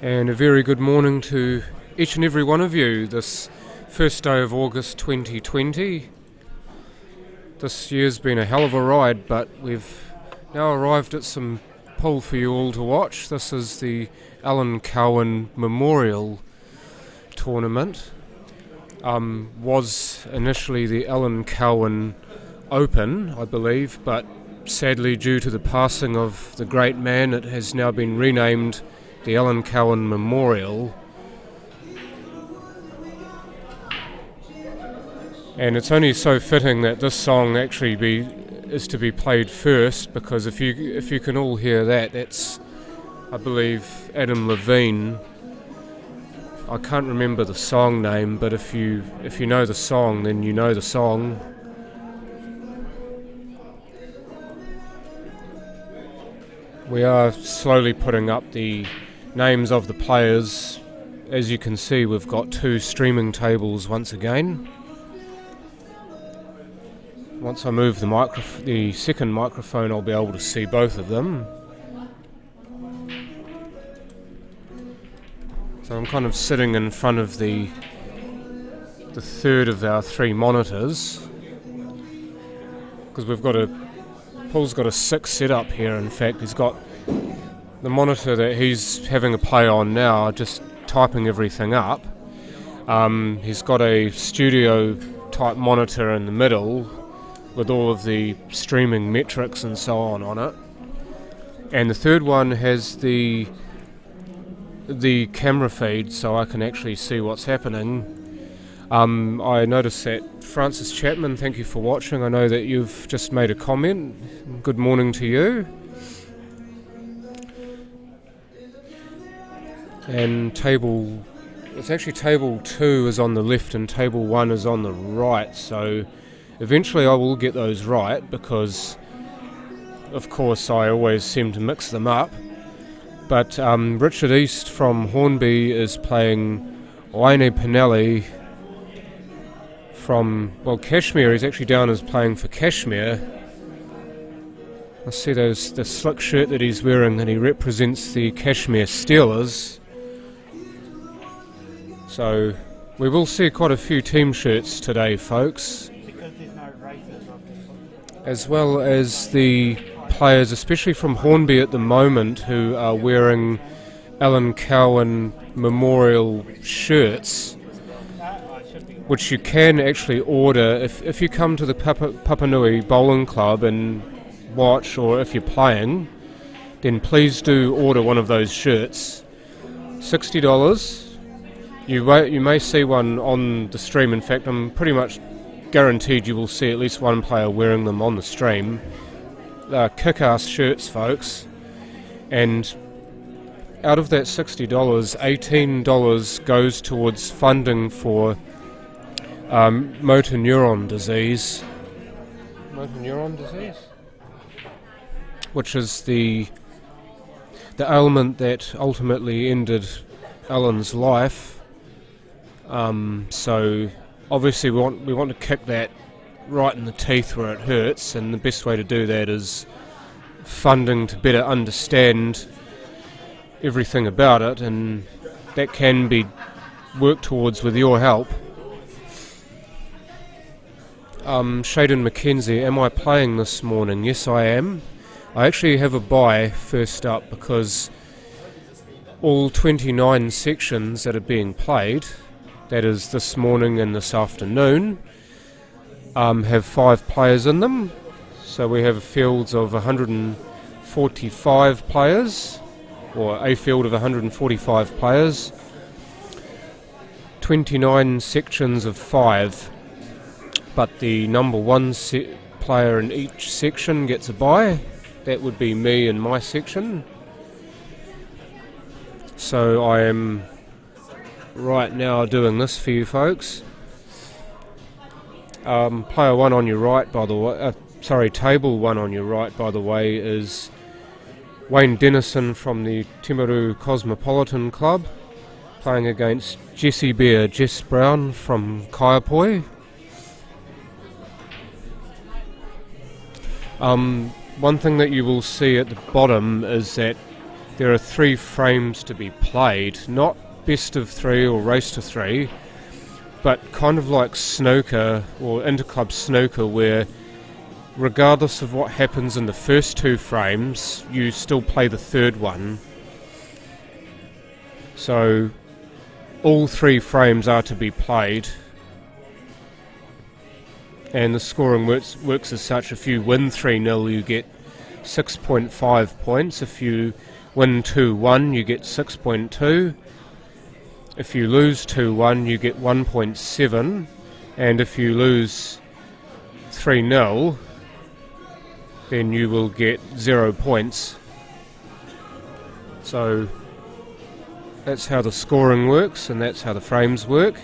And a very good morning to each and every one of you this first day of August 2020. This year's been a hell of a ride, but we've now arrived at some pool for you all to watch. This is the Allan Cowan Memorial Tournament. Was initially the Allan Cowan Open, I believe, but sadly due to the passing of the great man, it has now been renamed the Allan Cowan Memorial. And it's only so fitting that this song actually is to be played first, because if you can all hear that, that's, I believe, Adam Levine. I can't remember the song name, but if you know the song, then you know the song. We are slowly putting up the names of the players. As you can see, we've got two streaming tables once again. Once I move the second microphone, I'll be able to see both of them. So I'm kind of sitting in front of the third of our three monitors, because Paul's got a 6 setup here. In fact, he's got the monitor that he's having a play on now, just typing everything up. He's got a studio type monitor in the middle with all of the streaming metrics and so on it. And the third one has the camera feed, so I can actually see what's happening. I noticed that Francis Chapman, thank you for watching. I know that you've just made a comment. Good morning to you. And it's actually table 2 is on the left and table 1 is on the right, so eventually I will get those right, because of course I always seem to mix them up. But Richard East from Hornby is playing Waine Pinelli from, Kashmir. He's actually down as playing for Kashmir. I see the slick shirt that he's wearing, and he represents the Kashmir Steelers. So we will see quite a few team shirts today, folks. Because there's no races, as well as the players, especially from Hornby at the moment, who are wearing Allan Cowan Memorial shirts, which you can actually order if you come to the Papanui Bowling Club and watch, or if you're playing, then please do order one of those shirts. $60. You may see one on the stream. In fact, I'm pretty much guaranteed you will see at least one player wearing them on the stream. They're kick-ass shirts, folks. And out of that $60, $18 goes towards funding for motor neuron disease. Motor neuron disease? Which is the ailment that ultimately ended Allan's life. So obviously we want to kick that right in the teeth where it hurts, and the best way to do that is funding to better understand everything about it, and that can be worked towards with your help. Shaden McKenzie, am I playing this morning? Yes, I am. I actually have a bye first up, because all 29 sections that are being played, that is this morning and this afternoon, have 5 players in them. So we have fields of 145 players, or a field of 145 players, 29 sections of 5, but the number 1 player in each section gets a bye. That would be me in my section. So I am right now doing this for you folks. Player 1 on your right, by the way, table 1 on your right, by the way, is Wayne Dennison from the Timaru Cosmopolitan Club, playing against Jess Brown from Kaiapoi. One thing that you will see at the bottom is that there are 3 frames to be played, not best of 3 or race to 3, but kind of like snooker or interclub snooker, where regardless of what happens in the first 2 frames, you still play the 3rd one. So all 3 frames are to be played, and the scoring works as such. If you win 3-0, you get 6.5 points. If you win 2-1, you get 6.2. If you lose 2-1, you get 1.7. And if you lose 3-0, then you will get 0 points. So that's how the scoring works, and that's how the frames work.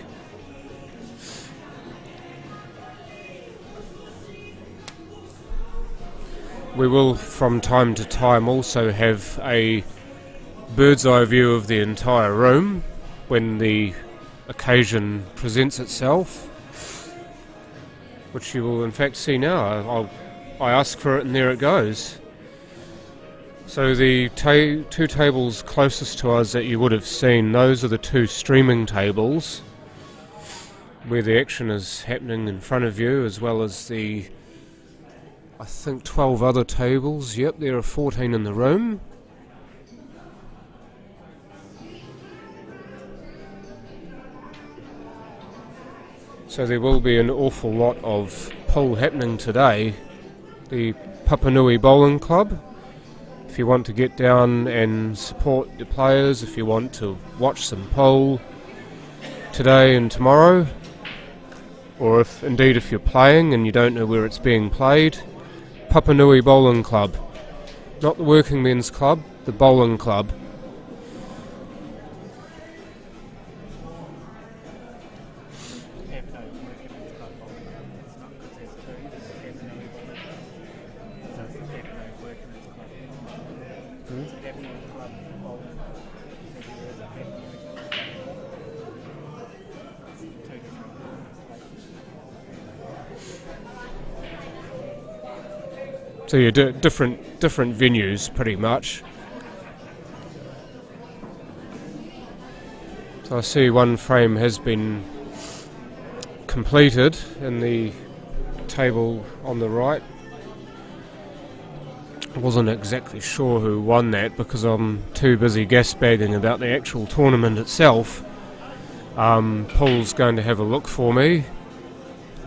We will from time to time also have a bird's eye view of the entire room when the occasion presents itself, which you will in fact see now. I ask for it and there it goes. So the 2 tables closest to us that you would have seen, those are the 2 streaming tables where the action is happening in front of you, as well as the, I think, 12 other tables. Yep, there are 14 in the room. So there will be an awful lot of pool happening today. The Papanui Bowling Club, if you want to get down and support the players, if you want to watch some pool today and tomorrow, or if you're playing and you don't know where it's being played, Papanui Bowling Club. Not the Working Men's Club, the Bowling Club. So you do different venues pretty much. So I see one frame has been completed in the table on the right. I wasn't exactly sure who won that because I'm too busy gasbagging about the actual tournament itself. Paul's going to have a look for me.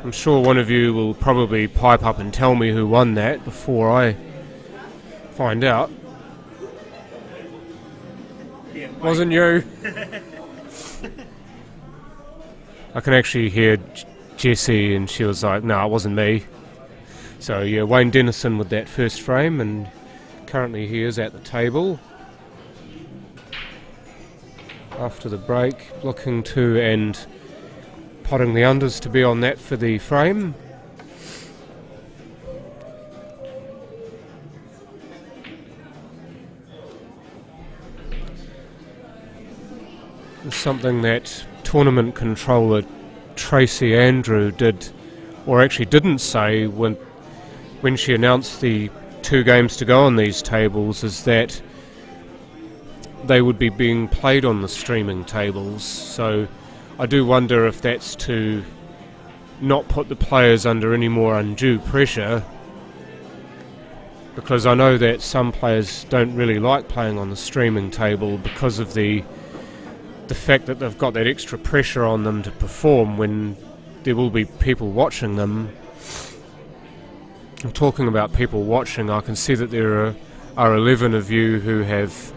I'm sure one of you will probably pipe up and tell me who won that before I find out. Yeah, wasn't you? I can actually hear Jessie, and she was like, no, it wasn't me. So yeah, Wayne Dennison with that first frame, and currently he is at the table. After the break, looking to and potting the unders to be on that for the frame. It's something that tournament controller Tracy Andrew did, or actually didn't say when she announced the 2 games to go on these tables, is that they would be being played on the streaming tables. So I do wonder if that's to not put the players under any more undue pressure, because I know that some players don't really like playing on the streaming table because of the fact that they've got that extra pressure on them to perform when there will be people watching them. I'm talking about people watching. I can see that there are 11 of you who have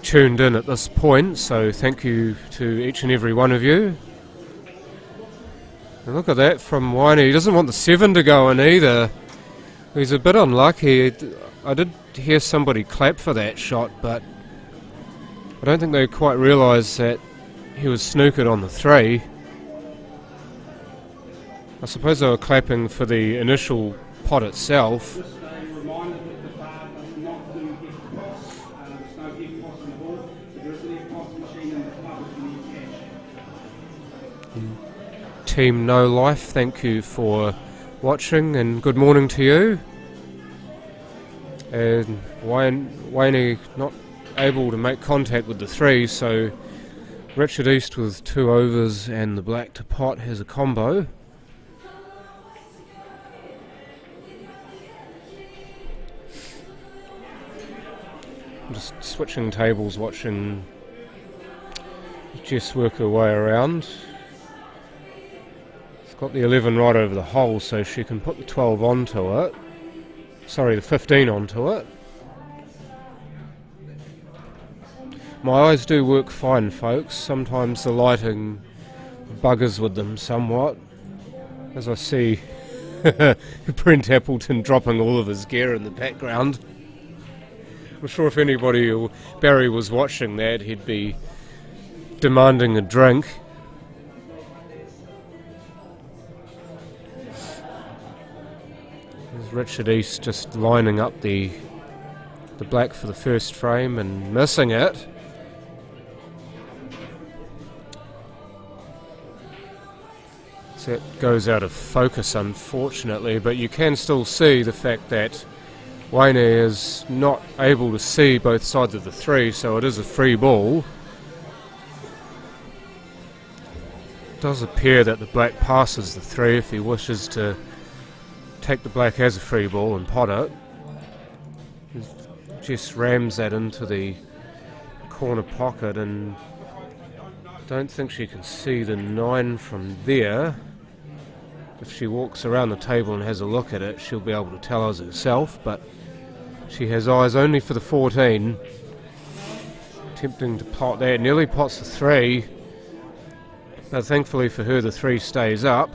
tuned in at this point, so thank you to each and every one of you. And look at that from Winey. He doesn't want the 7 to go in either. He's a bit unlucky. I did hear somebody clap for that shot, but I don't think they quite realised that he was snookered on the 3. I suppose they were clapping for the initial pot itself. Team No Life, thank you for watching, and good morning to you. And Wayne not able to make contact with the 3, so Richard East with 2 overs and the black to pot has a combo. I'm just switching tables, watching Jess work her way around. She's got the 11 right over the hole, so she can put the 12 onto it. Sorry, the 15 onto it. My eyes do work fine, folks. Sometimes the lighting buggers with them somewhat. As I see Brent Appleton dropping all of his gear in the background. I'm sure if anybody or Barry was watching that, he'd be demanding a drink. There's Richard East just lining up the black for the first frame and missing it. So it goes out of focus, unfortunately, but you can still see the fact that Wayne is not able to see both sides of the 3, so it is a free ball. It does appear that the black passes the 3 if he wishes to take the black as a free ball and pot it. Just rams that into the corner pocket, and don't think she can see the 9 from there. If she walks around the table and has a look at it, she'll be able to tell us herself, but she has eyes only for the 14. Attempting to pot that, nearly pots the 3, but thankfully for her the 3 stays up.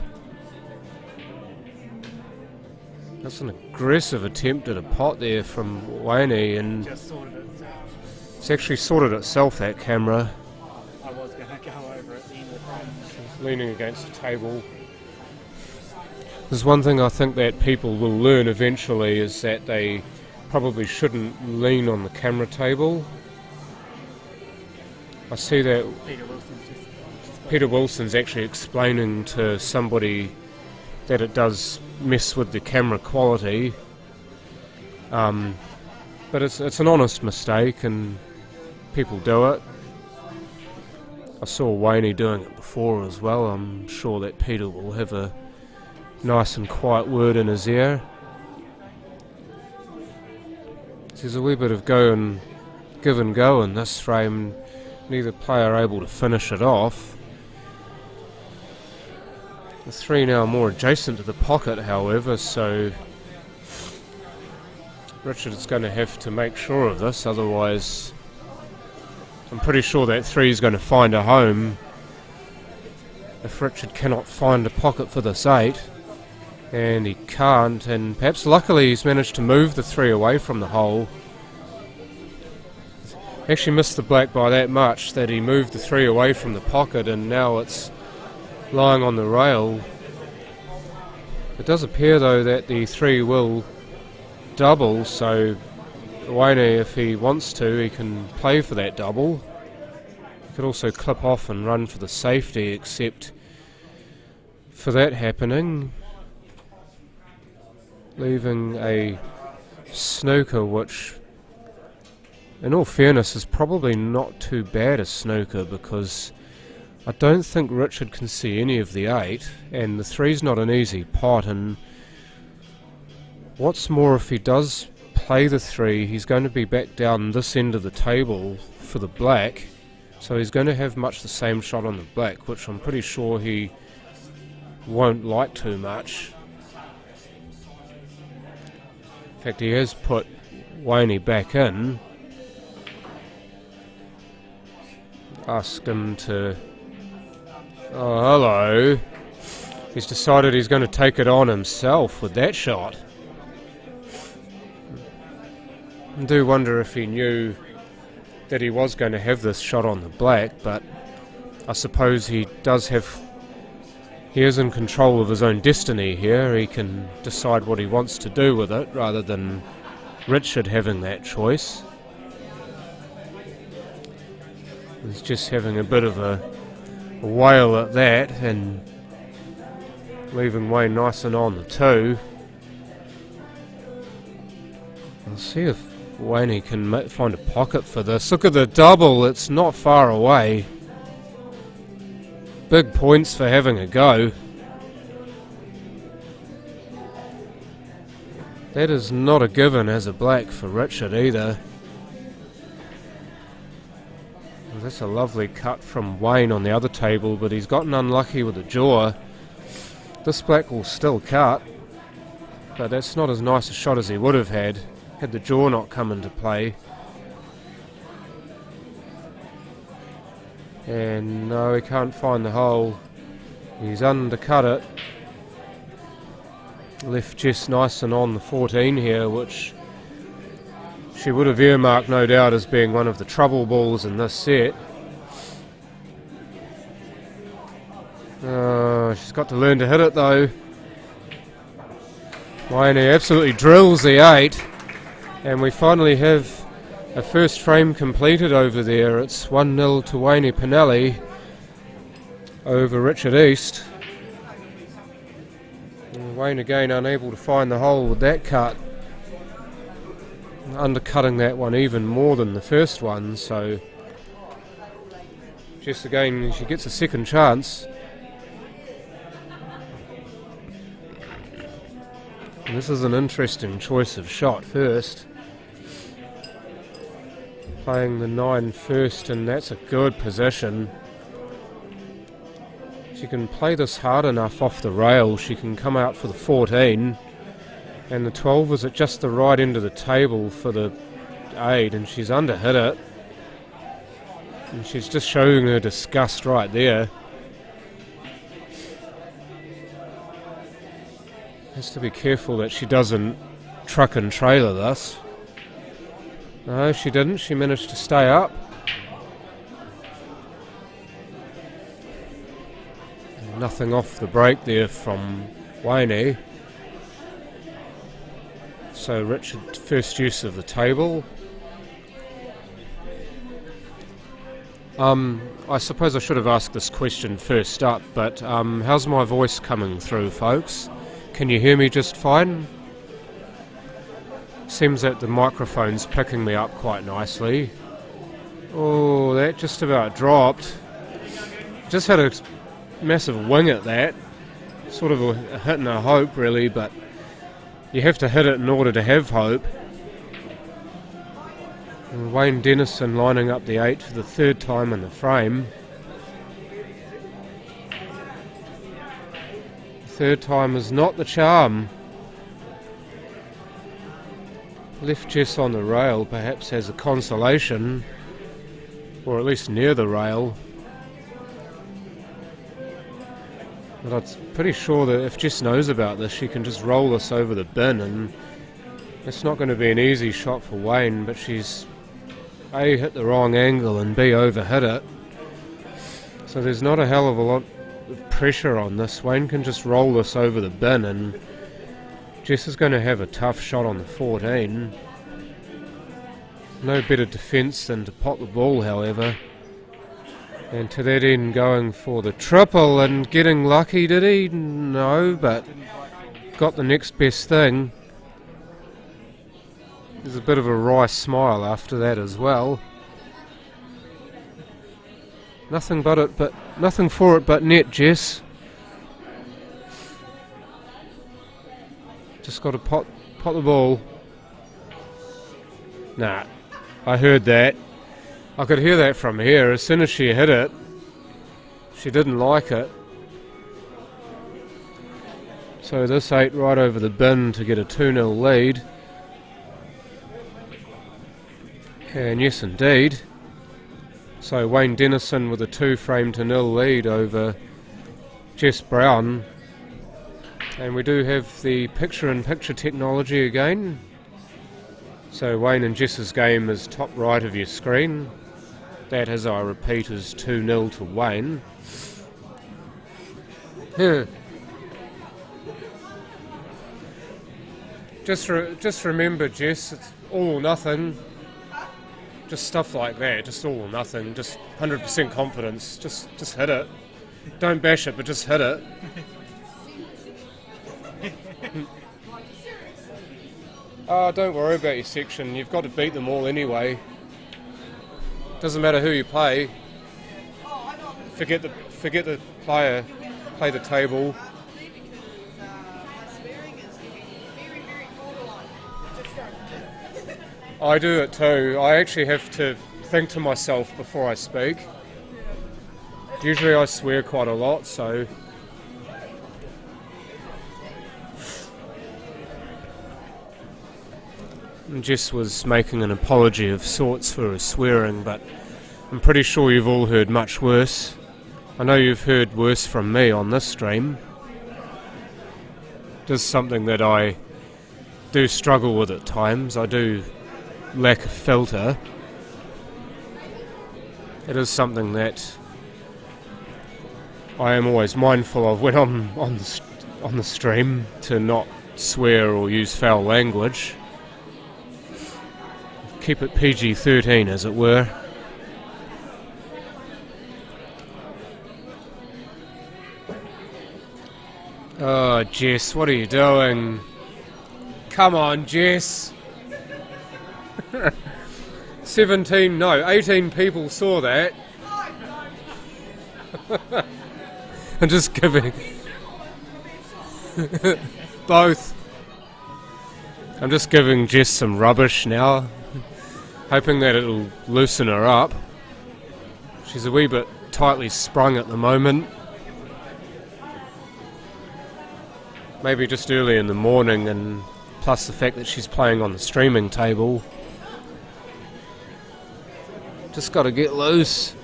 That's an aggressive attempt at a pot there from Wayne, and it's actually sorted itself, that camera. I was going to go over it. She's leaning against the table. There's one thing I think that people will learn eventually, is that they probably shouldn't lean on the camera table. I see that Peter Wilson's actually explaining to somebody that it does mess with the camera quality, but it's an honest mistake and people do it. I saw Wayne doing it before as well. I'm sure that Peter will have a nice and quiet word in his ear. There's a wee bit of give and go in this frame. Neither player able to finish it off. The 3 now more adjacent to the pocket, however, so Richard is going to have to make sure of this, otherwise I'm pretty sure that 3 is going to find a home if Richard cannot find a pocket for this 8. And he can't, and perhaps luckily he's managed to move the 3 away from the hole. Actually missed the black by that much that he moved the 3 away from the pocket, and now it's lying on the rail. It does appear though that the 3 will double, so Wayne, if he wants to, he can play for that double. He could also clip off and run for the safety, except for that happening, leaving a snooker, which in all fairness is probably not too bad a snooker, because I don't think Richard can see any of the 8, and the 3's not an easy pot, and what's more, if he does play the 3, he's going to be back down this end of the table for the black, so he's going to have much the same shot on the black, which I'm pretty sure he won't like too much. In fact, he has put Wayne back in. Ask him to... Oh, hello. He's decided he's going to take it on himself with that shot. I do wonder if he knew that he was going to have this shot on the black, but I suppose he does have... He is in control of his own destiny here. He can decide what he wants to do with it, rather than Richard having that choice. He's just having a bit of a wail at that, and leaving Wayne nice and on the 2. I'll see if Wayne can find a pocket for this. Look at the double, it's not far away. Big points for having a go. That is not a given as a black for Richard either. And that's a lovely cut from Wayne on the other table, but he's gotten unlucky with the jaw. This black will still cut, but that's not as nice a shot as he would have had the jaw not come into play. And no, he can't find the hole. He's undercut it. Left Jess nice and on the 14 here, which she would have earmarked no doubt as being one of the trouble balls in this set. She's got to learn to hit it though. Wayne absolutely drills the 8, and we finally have a first frame completed over there. It's 1-0 to Wayne Pinelli over Richard East. And Wayne again unable to find the hole with that cut, undercutting that one even more than the first one, so Jess again, she gets a second chance. And this is an interesting choice of shot first. Playing the 9 first, and that's a good position. She can play this hard enough off the rail, she can come out for the 14, and the 12 is at just the right end of the table for the 8, and she's underhit it. And she's just showing her disgust right there. Has to be careful that she doesn't truck and trailer this. No, she didn't. She managed to stay up. Nothing off the break there from Wayne. So Richard, first use of the table. I suppose I should have asked this question first up, but how's my voice coming through, folks? Can you hear me just fine? Seems that the microphone's picking me up quite nicely. Oh, that just about dropped. Just had a massive wing at that. Sort of a hit and a hope, really, but you have to hit it in order to have hope. And Wayne Dennison lining up the 8 for the 3rd time in the frame. The 3rd time is not the charm. Left Jess on the rail perhaps has a consolation, or at least near the rail. But I'm pretty sure that if Jess knows about this, she can just roll this over the bin, and it's not going to be an easy shot for Wayne, but she's A, hit the wrong angle, and B, overhit it. So there's not a hell of a lot of pressure on this. Wayne can just roll this over the bin, and Jess is going to have a tough shot on the 14. No better defence than to pot the ball, however. And to that end, going for the triple and getting lucky, did he? No, but got the next best thing. There's a bit of a wry smile after that as well. Nothing for it but net, Jess. Just got to pot the ball. Nah, I heard that. I could hear that from here. As soon as she hit it, she didn't like it. So this 8 right over the bin to get a 2-0 lead. And yes, indeed. So Wayne Dennison with a 2-frame to 0 lead over Jess Brown. And we do have the picture-in-picture technology again. So Wayne and Jess's game is top right of your screen. That, as I repeat, is 2-0 to Wayne. Just remember, Jess, it's all or nothing. Just stuff like that, just all or nothing. Just 100% confidence. Just hit it. Don't bash it, but just hit it. Oh, don't worry about your section. You've got to beat them all anyway. Doesn't matter who you play. Forget the player. Play the table. I do it too. I actually have to think to myself before I speak. Usually I swear quite a lot, so... Jess was making an apology of sorts for her swearing, but I'm pretty sure you've all heard much worse. I know you've heard worse from me on this stream. Just something that I do struggle with at times. I do lack a filter. It is something that I am always mindful of when I'm on the stream, to not swear or use foul language. Keep it PG-13, as it were. Oh, Jess, what are you doing? Come on, Jess. 18 people saw that. I'm just giving... Both. I'm just giving Jess some rubbish now, hoping that it'll loosen her up. She's a wee bit tightly sprung at the moment. Maybe just early in the morning, and plus the fact that she's playing on the streaming table. Just got to get loose.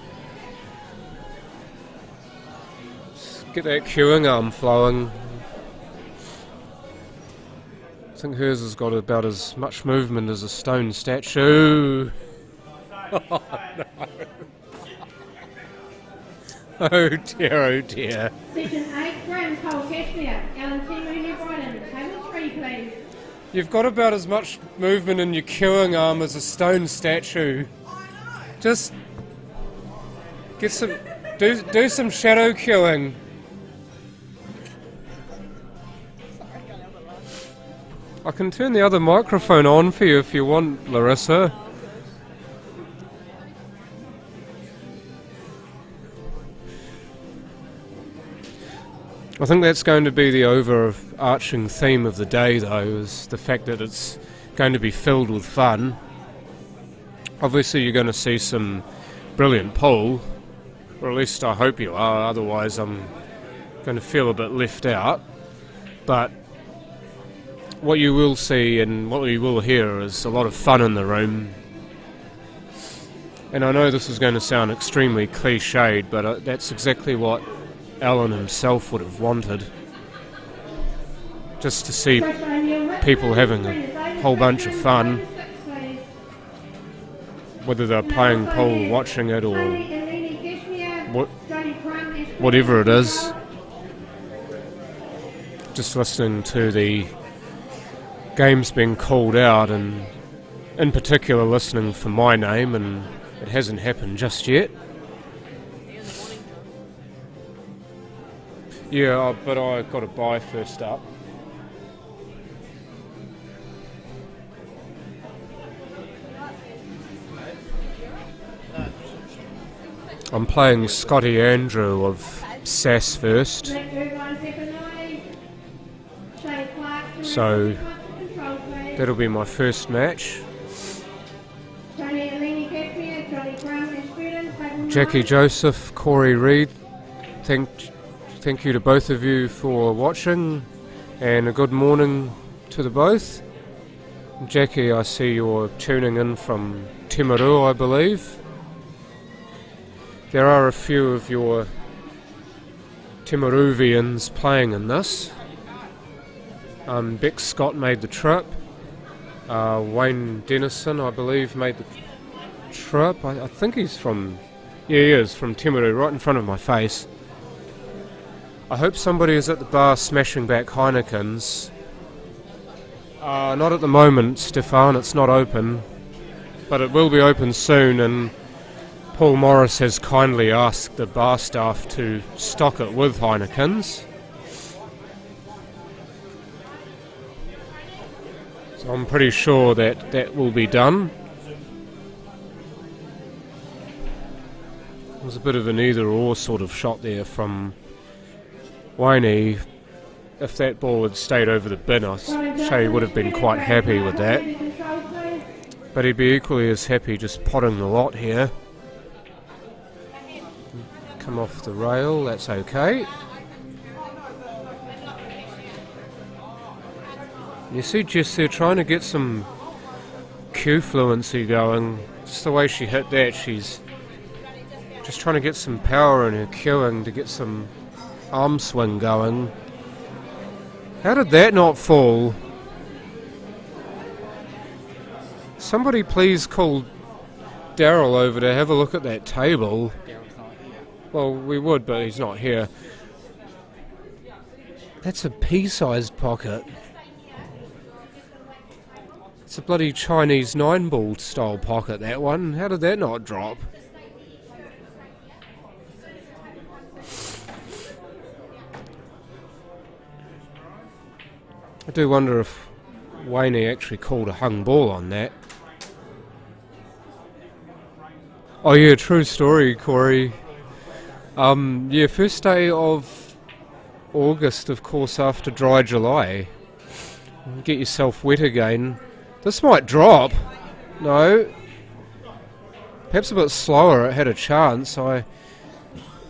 Just get that queuing arm flowing. I think hers has got about as much movement as a stone statue. Oh no. Oh dear, oh dear. Section 8, Graham Cole Cashmere, Allan New Brighton, table 3 please. You've got about as much movement in your queuing arm as a stone statue. Just get some, do some shadow queuing. I can turn the other microphone on for you if you want, Larissa. I think that's going to be the overarching theme of the day, though, is the fact that it's going to be filled with fun. Obviously you're going to see some brilliant pool, or at least I hope you are, otherwise I'm going to feel a bit left out. But what you will see and what you will hear is a lot of fun in the room. And I know this is going to sound extremely cliched, but that's exactly what Allan himself would have wanted. Just to see people having a whole bunch of fun, whether they're playing pool, watching it, or whatever it is. Just listening to the games being called out, and in particular listening for my name, and it hasn't happened just yet. Yeah, but I got to buy first up. I'm playing Scotty Andrew of SAS first. So that'll be my first match. Jackie Joseph, Corey Reid, thank you to both of you for watching, and a good morning to the both. Jackie, I see you're tuning in from Timaru, I believe. There are a few of your Timaruvians playing in this. Beck Scott made the trip. Wayne Dennison, I believe, made the trip. I think he's from... Yeah, he is, from Timaru, right in front of my face. I hope somebody is at the bar smashing back Heinekens. Not at the moment, Stefan, it's not open. But it will be open soon, and Paul Morris has kindly asked the bar staff to stock it with Heinekens. So I'm pretty sure that that will be done. It was a bit of an either-or sort of shot there from Wayne. If that ball had stayed over the bin, I'm sure he would have been quite happy with that. But he'd be equally as happy just potting the lot here. Come off the rail, that's okay. You see Jess there trying to get some cue fluency going. Just the way she hit that, she's just trying to get some power in her cueing to get some arm swing going. How did that not fall? Somebody please call Daryl over to have a look at that table. Well, we would, but he's not here. That's a pea-sized pocket. It's a bloody Chinese 9-ball style pocket, that one. How did that not drop? I do wonder if Wayne actually called a hung ball on that. Oh yeah, true story, Corey. Yeah, first day of August, of course, after dry July. Get yourself wet again. This might drop. No. Perhaps a bit slower, it had a chance. I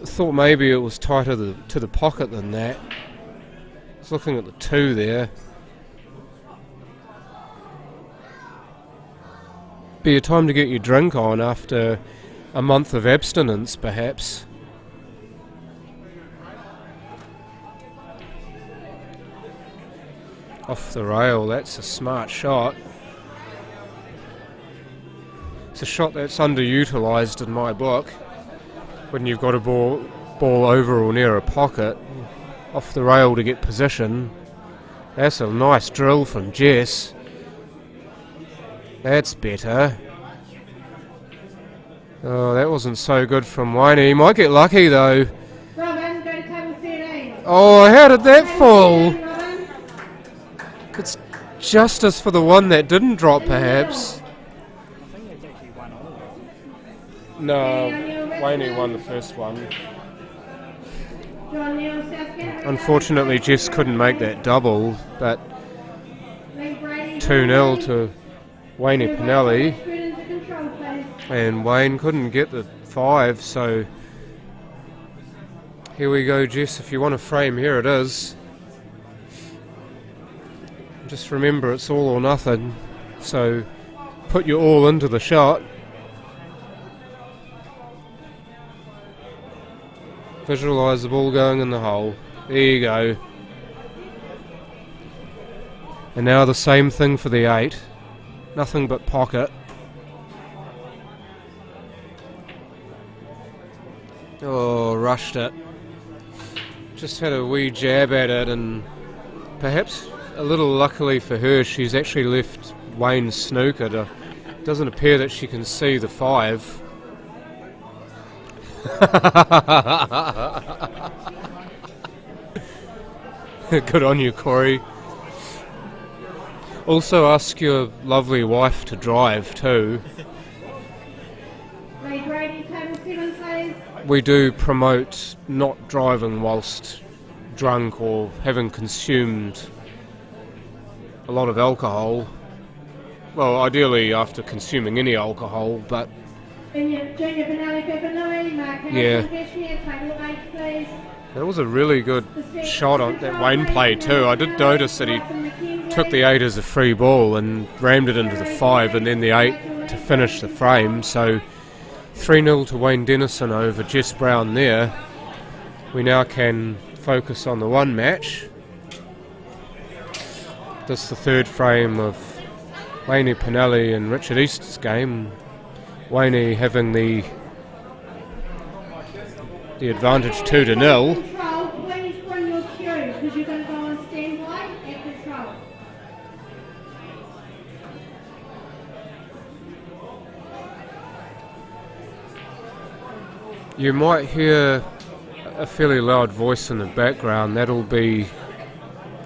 thought maybe it was tighter to the pocket than that. I was looking at the 2 there. Be a time to get your drink on after a month of abstinence, perhaps. Off the rail, that's a smart shot. It's a shot that's underutilised in my book. When you've got a ball over or near a pocket, off the rail to get position. That's a nice drill from Jess. That's better. Oh, that wasn't so good from Wayne. He might get lucky though. Robin, go to table 13. Oh, how did that fall? It's justice for the one that didn't drop, perhaps. I think it's actually 1 all. No, Wayne won the first one. John Neal, Southgate. Unfortunately, Jess couldn't make that double, but 2-0 to Wayne Pinelli. And Wayne couldn't get the 5, so here we go, Jess. If you want a frame, here it is. Just remember, it's all or nothing, so put your all into the shot. Visualise the ball going in the hole. There you go. And now the same thing for the 8. Nothing but pocket. Oh, rushed it. Just had a wee jab at it, and perhaps a little luckily for her, she's actually left Wayne's snooker. It doesn't appear that she can see the 5. Good on you, Corey. Also ask your lovely wife to drive too. We do promote not driving whilst drunk or having consumed a lot of alcohol. Well, ideally after consuming any alcohol, but yeah. That was a really good shot on that Wayne played too. I did notice that he took the 8 as a free ball and rammed it into the 5 and then the 8 to finish the frame. So 3-0 to Wayne Dennison over Jess Brown there. We now can focus on the 1 match. This is the 3rd frame of Wayne Pinelli and Richard East's game. Wayne having the advantage 2-0. Please bring your cue because you're going to go on standby at control. You might hear a fairly loud voice in the background. That'll be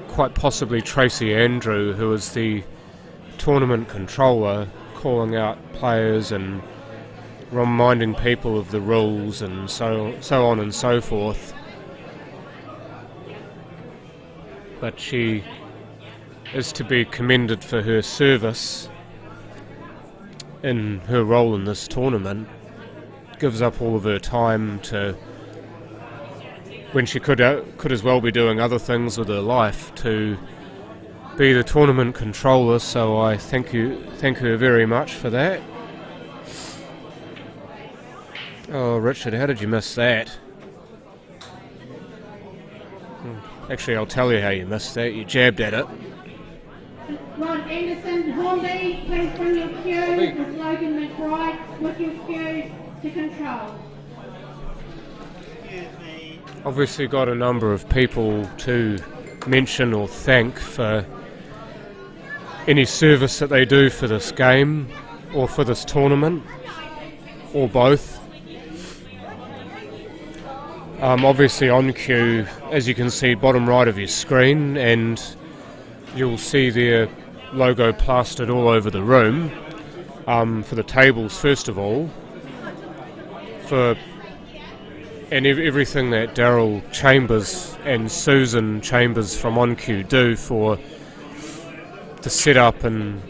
quite possibly Tracy Andrew, who is the tournament controller, calling out players and reminding people of the rules and so on and so forth. But she is to be commended for her service in her role in this tournament. Gives up all of her time to, when she could as well be doing other things with her life, to be the tournament controller. So I thank her very much for that. Oh, Richard, how did you miss that? Actually, I'll tell you how you missed that. You jabbed at it. Ron Anderson, Hornby, please bring your cue with Logan McBride with your cue to control. Obviously got a number of people to mention or thank for any service that they do for this game or for this tournament, or both. Obviously on cue, as you can see, bottom right of your screen, and you'll see their logo plastered all over the room, for the tables first of all, and everything that Daryl Chambers and Susan Chambers from OnQ do for the setup and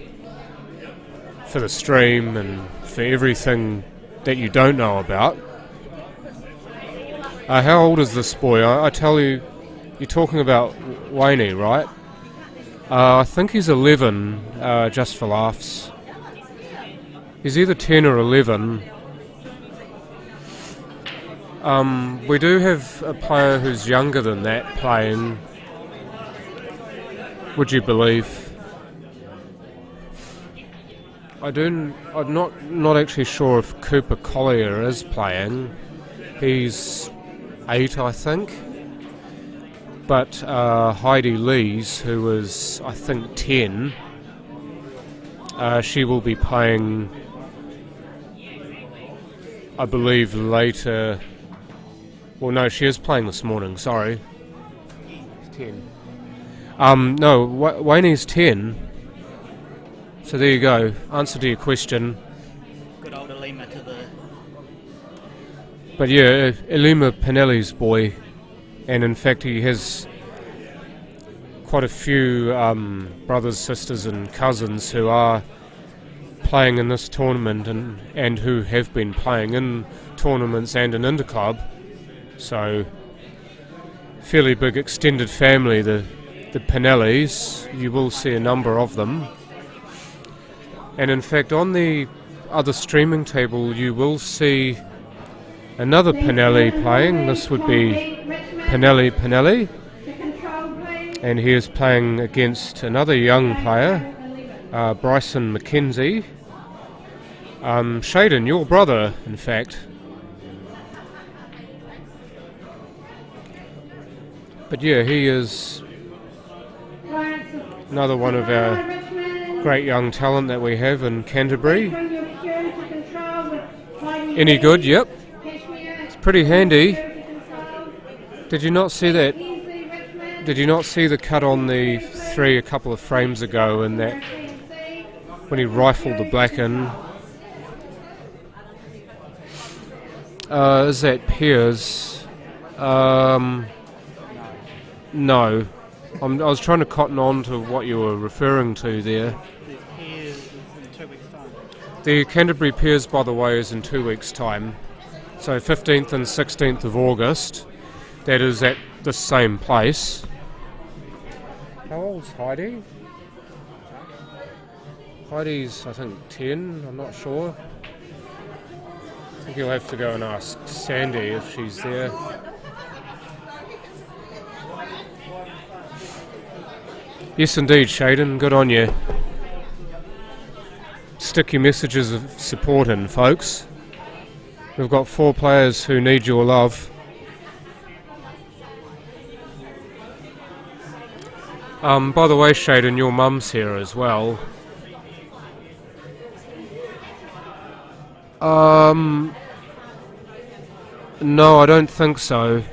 for the stream and for everything that you don't know about. How old is this boy? I tell you, you're talking about Wayne, right? I think he's 11, just for laughs. He's either 10 or 11. We do have a player who's younger than that playing, would you believe? I'm not actually sure if Cooper Collier is playing. He's 8, I think. But Heidi Lees, who is, I think, 10, she will be playing, I believe, later. Well, no, she is playing this morning, sorry. She's 10. No, Wayne's 10. So there you go, answer to your question. Good old Alima to the... But yeah, Elima Pinelli's boy, and in fact he has quite a few brothers, sisters and cousins who are playing in this tournament and who have been playing in tournaments and in Interclub. So, fairly big extended family, the Pinellis. You will see a number of them. And in fact, on the other streaming table, you will see another Pinelli playing. This would be Pinelli. And he is playing against another young player, Bryson McKenzie. Shaden, your brother, in fact. But yeah, he is another one of our great young talent that we have in Canterbury. Any good? Yep. It's pretty handy. Did you not see that? Did you not see the cut on the 3 a couple of frames ago, and that when he rifled the black in? Is that Piers? No. I was trying to cotton on to what you were referring to there. The Canterbury Piers, by the way, is in 2 weeks' time. So 15th and 16th of August. That is at the same place. How old's Heidi? Heidi's, I think, 10, I'm not sure. I think you'll have to go and ask Sandy if she's there. Yes, indeed, Shaden. Good on you. Stick your messages of support in, folks. We've got 4 players who need your love. By the way, Shaden, your mum's here as well. No, I don't think so.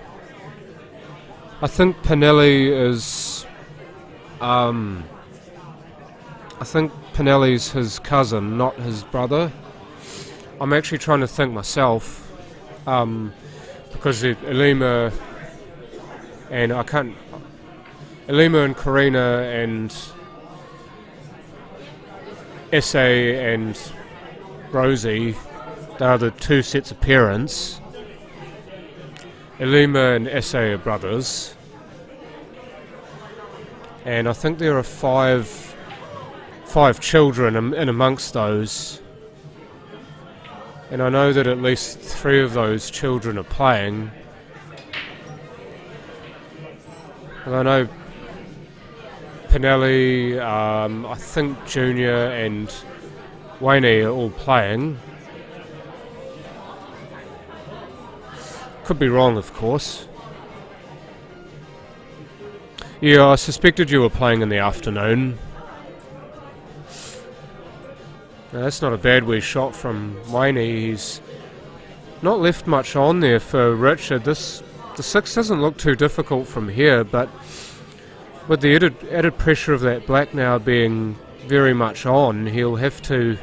I think Pinelli is... I think Pinelli's his cousin, not his brother. I'm actually trying to think myself, because Elima and Karina and Essay and Rosie, they are the two sets of parents. Elima and Essay are brothers, and I think there are five children in amongst those, and I know that at least 3 of those children are playing. And I know Pinelli, I think Junior and Wayne are all playing. Could be wrong, of course. Yeah, I suspected you were playing in the afternoon. Now, that's not a bad wee shot from Wayne. He's not left much on there for Richard. The 6 doesn't look too difficult from here, but with the added pressure of that black now being very much on, he'll have to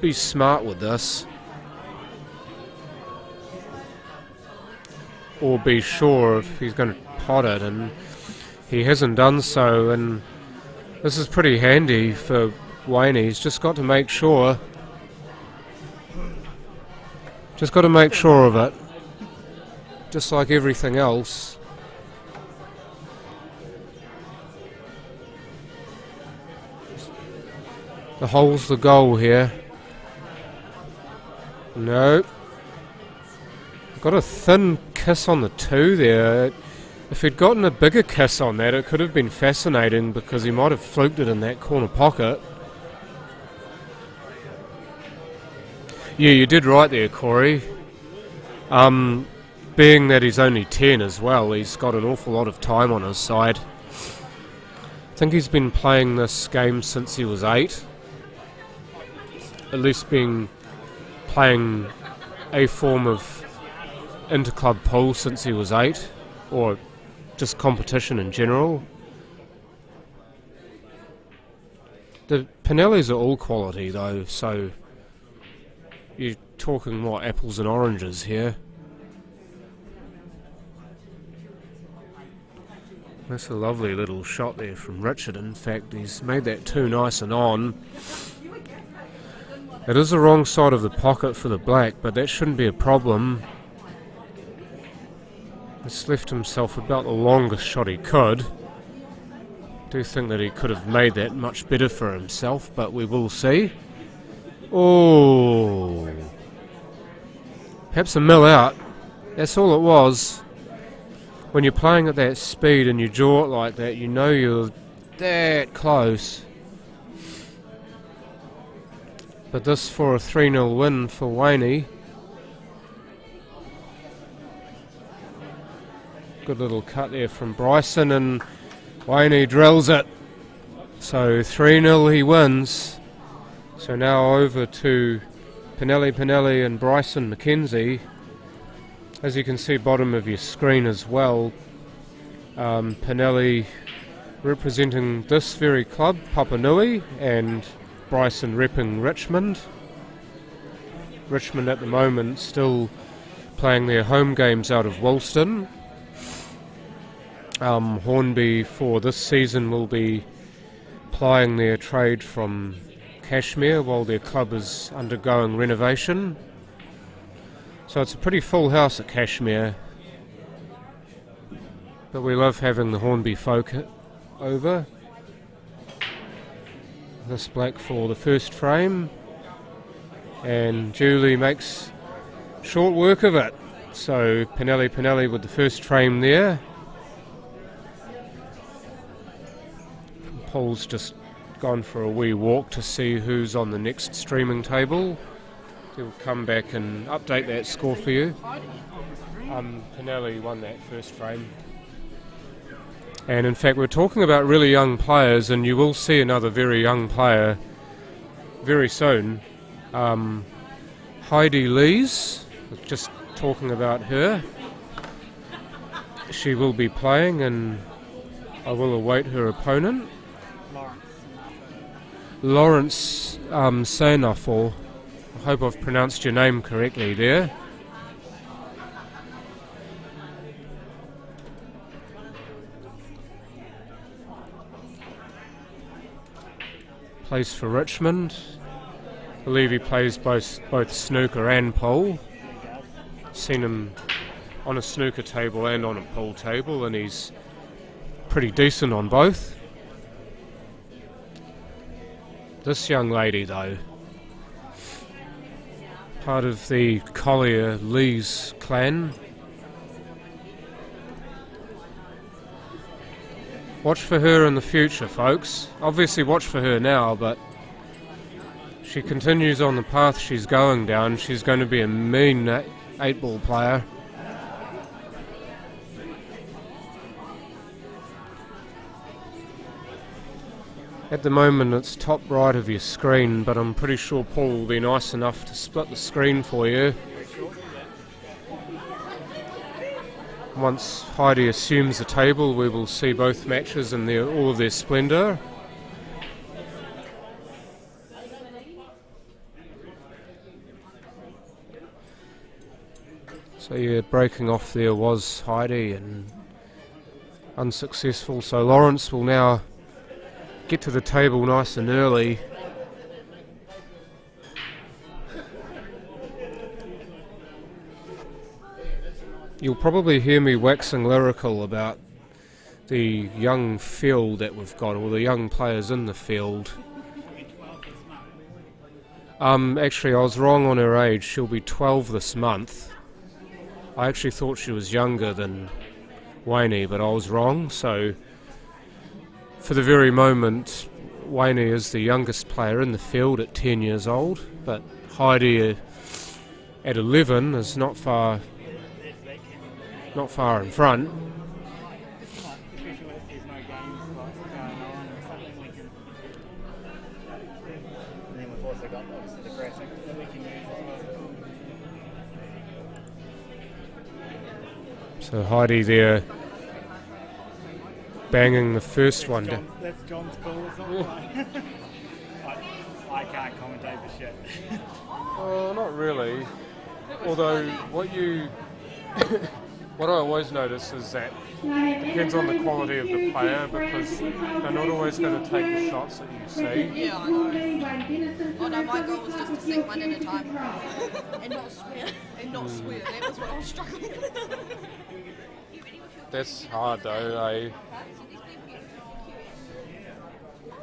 be smart with this, or be sure if he's going to pot it, and he hasn't done so, and this is pretty handy for Wayne. He's just got to make sure of it, just like everything else. The hole's the goal here. No. Got a thin kiss on the 2 there. If he'd gotten a bigger kiss on that, it could have been fascinating, because he might have fluked it in that corner pocket. Yeah, you did right there, Corey. Being that he's only 10 as well, he's got an awful lot of time on his side. I think he's been playing this game since he was 8. At least been playing a form of interclub pool since he was 8, or just competition in general. The Pinellis are all quality though, so you're talking what, apples and oranges here. That's a lovely little shot there from Richard. In fact, he's made that 2 nice and on. It is the wrong side of the pocket for the black, but that shouldn't be a problem. He's left himself about the longest shot he could. I do think that he could have made that much better for himself, but we will see. Oh, perhaps a mill out. That's all it was. When you're playing at that speed and you draw it like that, you know you're that close. But this for a 3-0 win for Wayne. Good little cut there from Bryson, and Wayne drills it. So 3-0 he wins. So now over to Pinelli and Bryson McKenzie. As you can see, bottom of your screen as well, Pinelli representing this very club, Papanui, and Bryson repping Richmond. Richmond at the moment still playing their home games out of Woolston. Hornby for this season will be plying their trade from Kashmir while their club is undergoing renovation. So it's a pretty full house at Kashmir, but we love having the Hornby folk over. This black for the first frame, and Julie makes short work of it. So Pinelli with the first frame there. Paul's just gone for a wee walk to see who's on the next streaming table. He'll come back and update that score for you. Pinelli won that first frame. And in fact, we're talking about really young players, and you will see another very young player very soon. Heidi Lees, just talking about her. She will be playing, and I will await her opponent. Lawrence Sainafo. I hope I've pronounced your name correctly there. Plays for Richmond. I believe he plays both snooker and pool. Seen him on a snooker table and on a pool table, and he's pretty decent on both. This young lady, though, part of the Collier Lees clan. Watch for her in the future, folks. Obviously watch for her now, but she continues on the path she's going down. She's going to be a mean 8-ball player. At the moment it's top right of your screen, but I'm pretty sure Paul will be nice enough to split the screen for you. Once Heidi assumes the table, we will see both matches in all of their splendour. So yeah, breaking off there was Heidi and unsuccessful. So Lawrence will now get to the table nice and early. You'll probably hear me waxing lyrical about the young field that we've got, or the young players in the field. Actually, I was wrong on her age. She'll be 12 this month. I actually thought she was younger than Wayne, but I was wrong. So, for the very moment, Wayne is the youngest player in the field at 10 years old, but Heidi at 11 is not far in front. So Heidi there banging the first one down. That's John's call, it's not mine. I can't commentate for shit. Oh, not really. Although what I always notice is that it depends on the quality of the player, because they're not always going to take the shots that you see. Yeah, I know. Oh no, my goal was just to sink one at a time. And not swear. That was what I was struggling with. That's hard though, eh?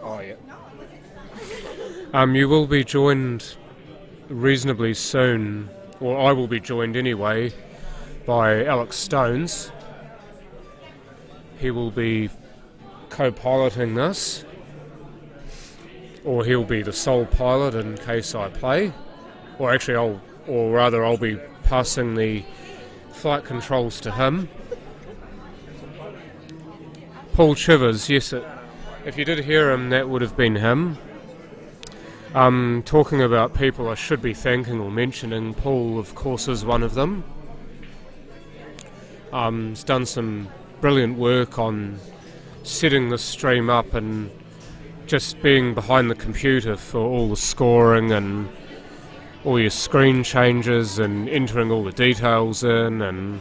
Oh yeah. You will be joined reasonably soon, or I will be joined anyway, by Alex Stones. He will be co-piloting this, or he'll be the sole pilot in case I play, or actually I'll be passing the flight controls to him. Paul Chivers, yes, if you did hear him, that would have been him. Talking about people I should be thanking or mentioning, Paul of course is one of them. He's done some brilliant work on setting the stream up and just being behind the computer for all the scoring and all your screen changes and entering all the details in and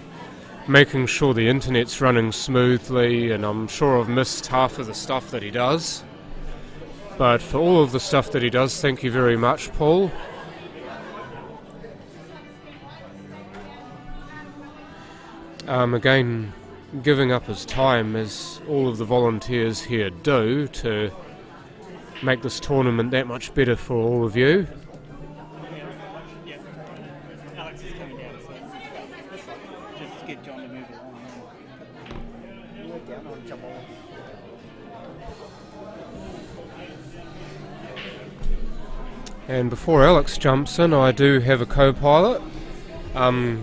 making sure the internet's running smoothly. And I'm sure I've missed half of the stuff that he does, but for all of the stuff that he does, thank you very much, Paul. Again, giving up his time, as all of the volunteers here do, to make this tournament that much better for all of you. Yeah. Alex is coming down, so just get John to move along. Work down on jump off. And before Alex jumps in, I do have a co-pilot.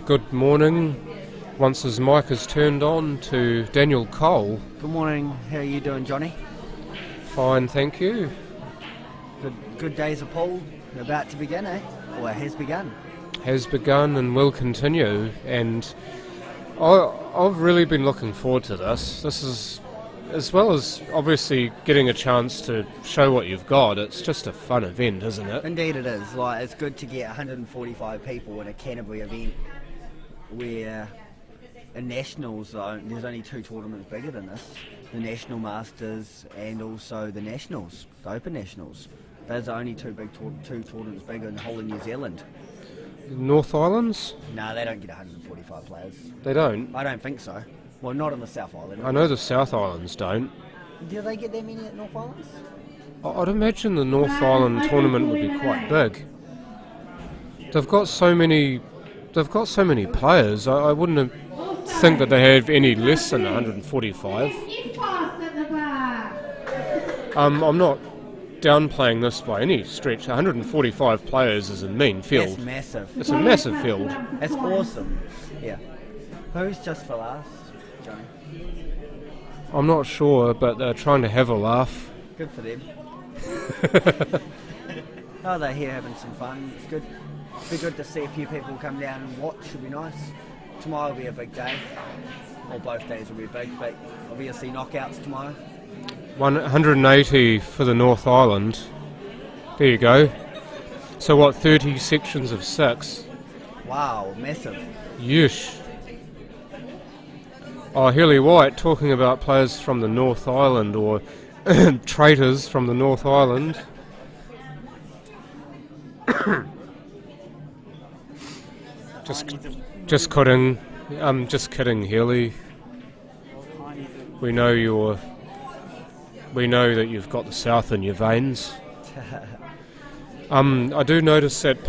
Good morning. Once his mic is turned on, to Daniel Cole. Good morning. How are you doing, Johnny? Fine, thank you. Good days of pool about to begin, eh? Or has begun. Has begun and will continue. And I've really been looking forward to this. This is as well as obviously getting a chance to show what you've got, it's just a fun event, isn't it? Indeed it is. Like, it's good to get 145 people in a Canterbury event where in Nationals there's only 2 tournaments bigger than this. The National Masters and also the Nationals, the Open Nationals. Those are only two tournaments bigger than the whole of New Zealand. North Islands? No, they don't get 145 players. They don't? I don't think so. Well, not on the South Island. I know the South Islands don't. Do they get that many at North Islands? I'd imagine the North Island tournament would be quite big. They've got so many players. I wouldn't think that they have any less than 145. I'm not downplaying this by any stretch. 145 players is a mean field. That's massive. It's a massive field. That's awesome. Yeah. Who's just for laughs, Johnny? I'm not sure, but they're trying to have a laugh. Good for them. Oh, they're here having some fun. It's good. Be good to see a few people come down and watch. Should be nice. Tomorrow will be a big day. Or both days will be big, but obviously knockouts tomorrow. 180 for the North Island. There you go. So what, 30 sections of 6? Wow, massive. Yeesh. Oh, Healy White talking about players from the North Island, or traitors from the North Island. Just kidding. I'm just kidding, Healy. We know that you've got the South in your veins. I do notice that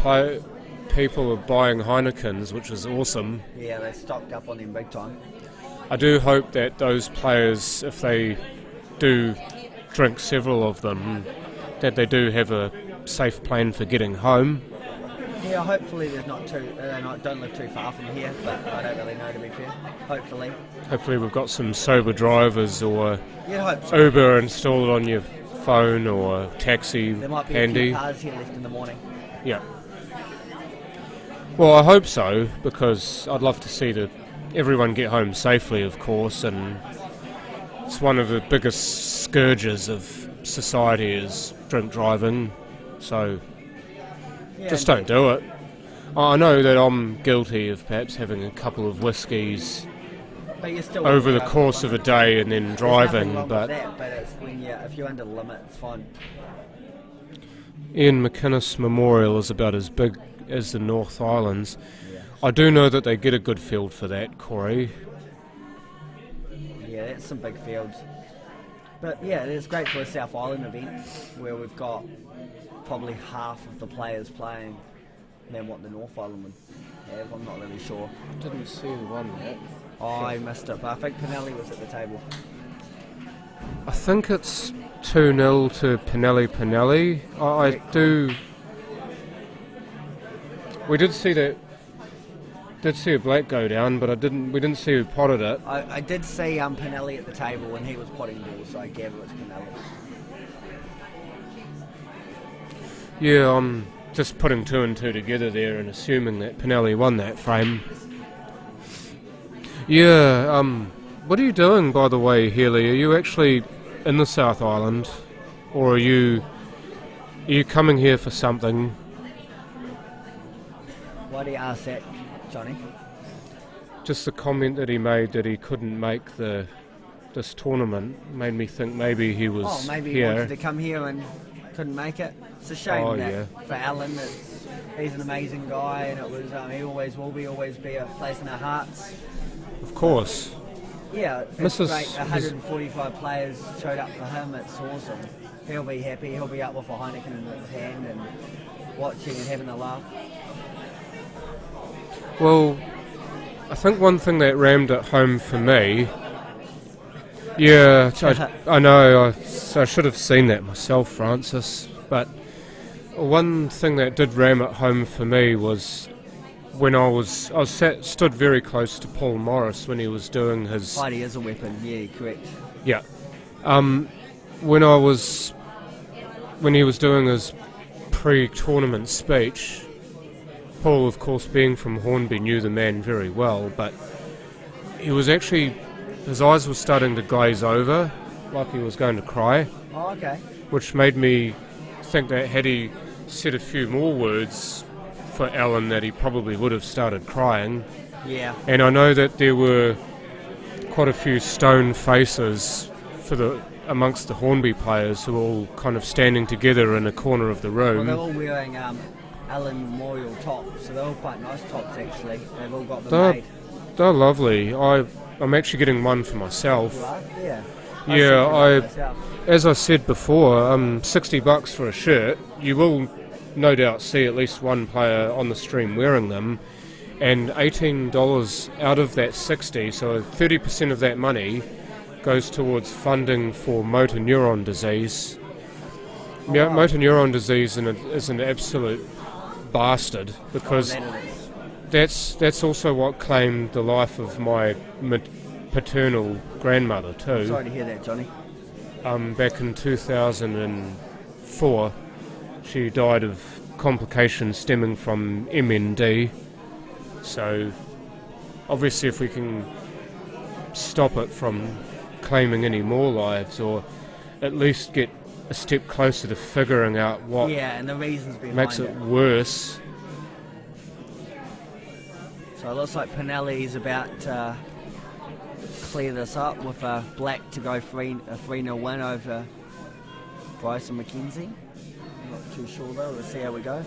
people are buying Heinekens, which is awesome. Yeah, they stocked up on them big time. I do hope that those players, if they do drink several of them, that they do have a safe plan for getting home. Yeah, hopefully they don't live too far from here, but I don't really know, to be fair. Hopefully. Hopefully we've got some sober drivers, or hope so. Uber installed on your phone, or taxi There might be handy. a few cars here left in the morning. Yeah. Well, I hope so, because I'd love to see everyone get home safely, of course, and it's one of the biggest scourges of society is drink driving, so just don't do it. I know that I'm guilty of perhaps having a couple of whiskies But you're still over the course of a day and then driving, but it's if you're under the limit, it's fine. Ian McInnes Memorial is about as big as the North Islands. I do know that they get a good field for that, Corey. Yeah, that's some big fields. But yeah, it's great for a South Island event where we've got probably half of the players playing than what the North Island would have. I'm not really sure. Didn't see the one yet. Oh, I missed it, but I think Pinelli was at the table. I think it's 2-0 to Pinelli. I do. We did see that. Did see a black go down, but we didn't see who potted it. I did see Pinelli at the table when he was potting balls, so I gather it's Pinelli. Yeah, I'm just putting 2 and 2 together there and assuming that Pinelli won that frame. Yeah, what are you doing, by the way, Healy? Are you actually in the South Island, or are you coming here for something? Why do you ask that, Johnny? Just the comment that he made that he couldn't make this tournament made me think maybe he was Oh, maybe he here. wanted to come here and couldn't make it. It's a shame that yeah. for Allan. He's an amazing guy, and it was he always will always be a place in our hearts. Of course. Yeah, it's Mrs. great. 145 players showed up for him. It's awesome. He'll be happy. He'll be up with a Heineken in his hand and watching and having a laugh. Well, I think one thing that rammed it home for me. Yeah, I know. I should have seen that myself, Francis. But one thing that did ram it home for me was when I stood very close to Paul Morris when he was doing his. Heidi is a weapon. Yeah, correct. Yeah. When he was doing his pre-tournament speech, Paul, of course, being from Hornby, knew the man very well, but he was actually, his eyes were starting to glaze over, like he was going to cry, Oh, okay. which made me think that had he said a few more words for Allan, that he probably would have started crying. Yeah. And I know that there were quite a few stone faces amongst the Hornby players who were all kind of standing together in a corner of the Well, room. they're all wearing Allan Memorial tops, so they're all quite nice tops actually. They've all got them They're, made. they're lovely. I'm actually getting one for myself. You are? Yeah. Yeah, Myself. as I said before, $60 for a shirt. You will no doubt see at least one player on the stream wearing them, and $18 out of that 60, so 30% of that money goes towards funding for motor neuron disease. Yeah, wow. motor neuron disease is an absolute bastard, because Oh, that it is. that's also what claimed the life of my paternal grandmother too. Sorry to hear that, Johnny. Back in 2004, she died of complications stemming from MND. So, obviously, if we can stop it from claiming any more lives, or at least get a step closer to figuring out what Yeah, and the reasons behind makes it worse. So it looks like Pinelli's about to clear this up with Black to go 3-0 win over Bryson McKenzie. Not too sure though. Let's see how we go.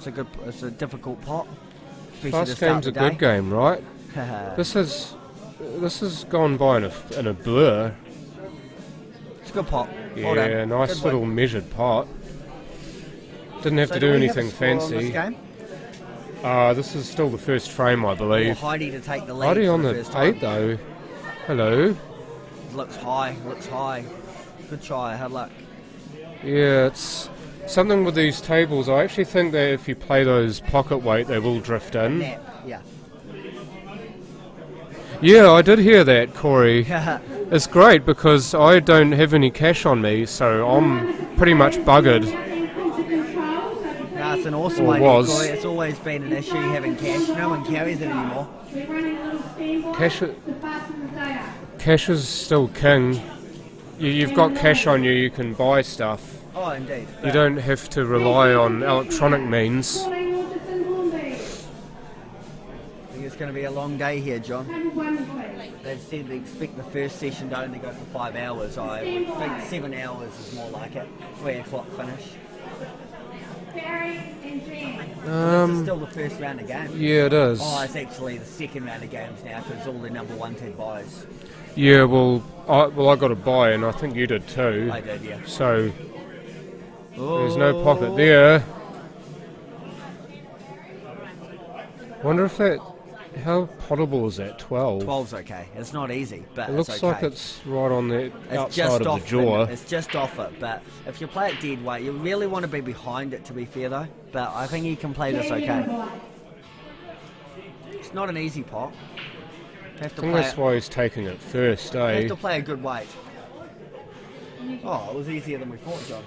It's a difficult pot. especially to Fast start game's the a good day. game, right? This has gone by in a blur. It's a good pot. Yeah, Well done. nice Good little win. measured pot. Didn't have So to do do we have a anything score on this fancy. game? This is still the first frame, I Or believe. Heidi to take the lead Heidi for on the the first time. 8 though. Hello. Looks high. Good try. Hard luck. Yeah, it's something with these tables. I actually think that if you play those pocket weight, they will drift in. Nap. Yeah. Yeah, I did hear that, Corey. It's great because I don't have any cash on me, so I'm pretty much buggered. No, it's an awesome Or idea, was. Corey. It's always been an issue having cash. No one carries it anymore. Cash is still king. You've got cash on you, you can buy stuff. Oh, indeed. You don't have to rely on electronic means. I think it's going to be a long day here, John. They've said they expect the first session to only go for 5 hours. I would think 7 hours is more like it. 3 o'clock finish. This is still the first round of games. Yeah, it is. Oh, it's actually the second round of games now because all the number ones had buys. Yeah, well, I got a buy, and I think you did too. I did, yeah. So there's no pocket there. Wonder if that. How potable is that? 12. 12's okay. It's not easy, but It it's looks okay. like it's right on the It's outside just of off the jaw. It's just off it, but if you play it dead weight, you really want to be behind it to be fair though. But I think you can play this okay. It's not an easy pot. You have I to think play that's it. why he's taking it first, You have eh? to play a good weight. Oh, it was easier than we thought, John.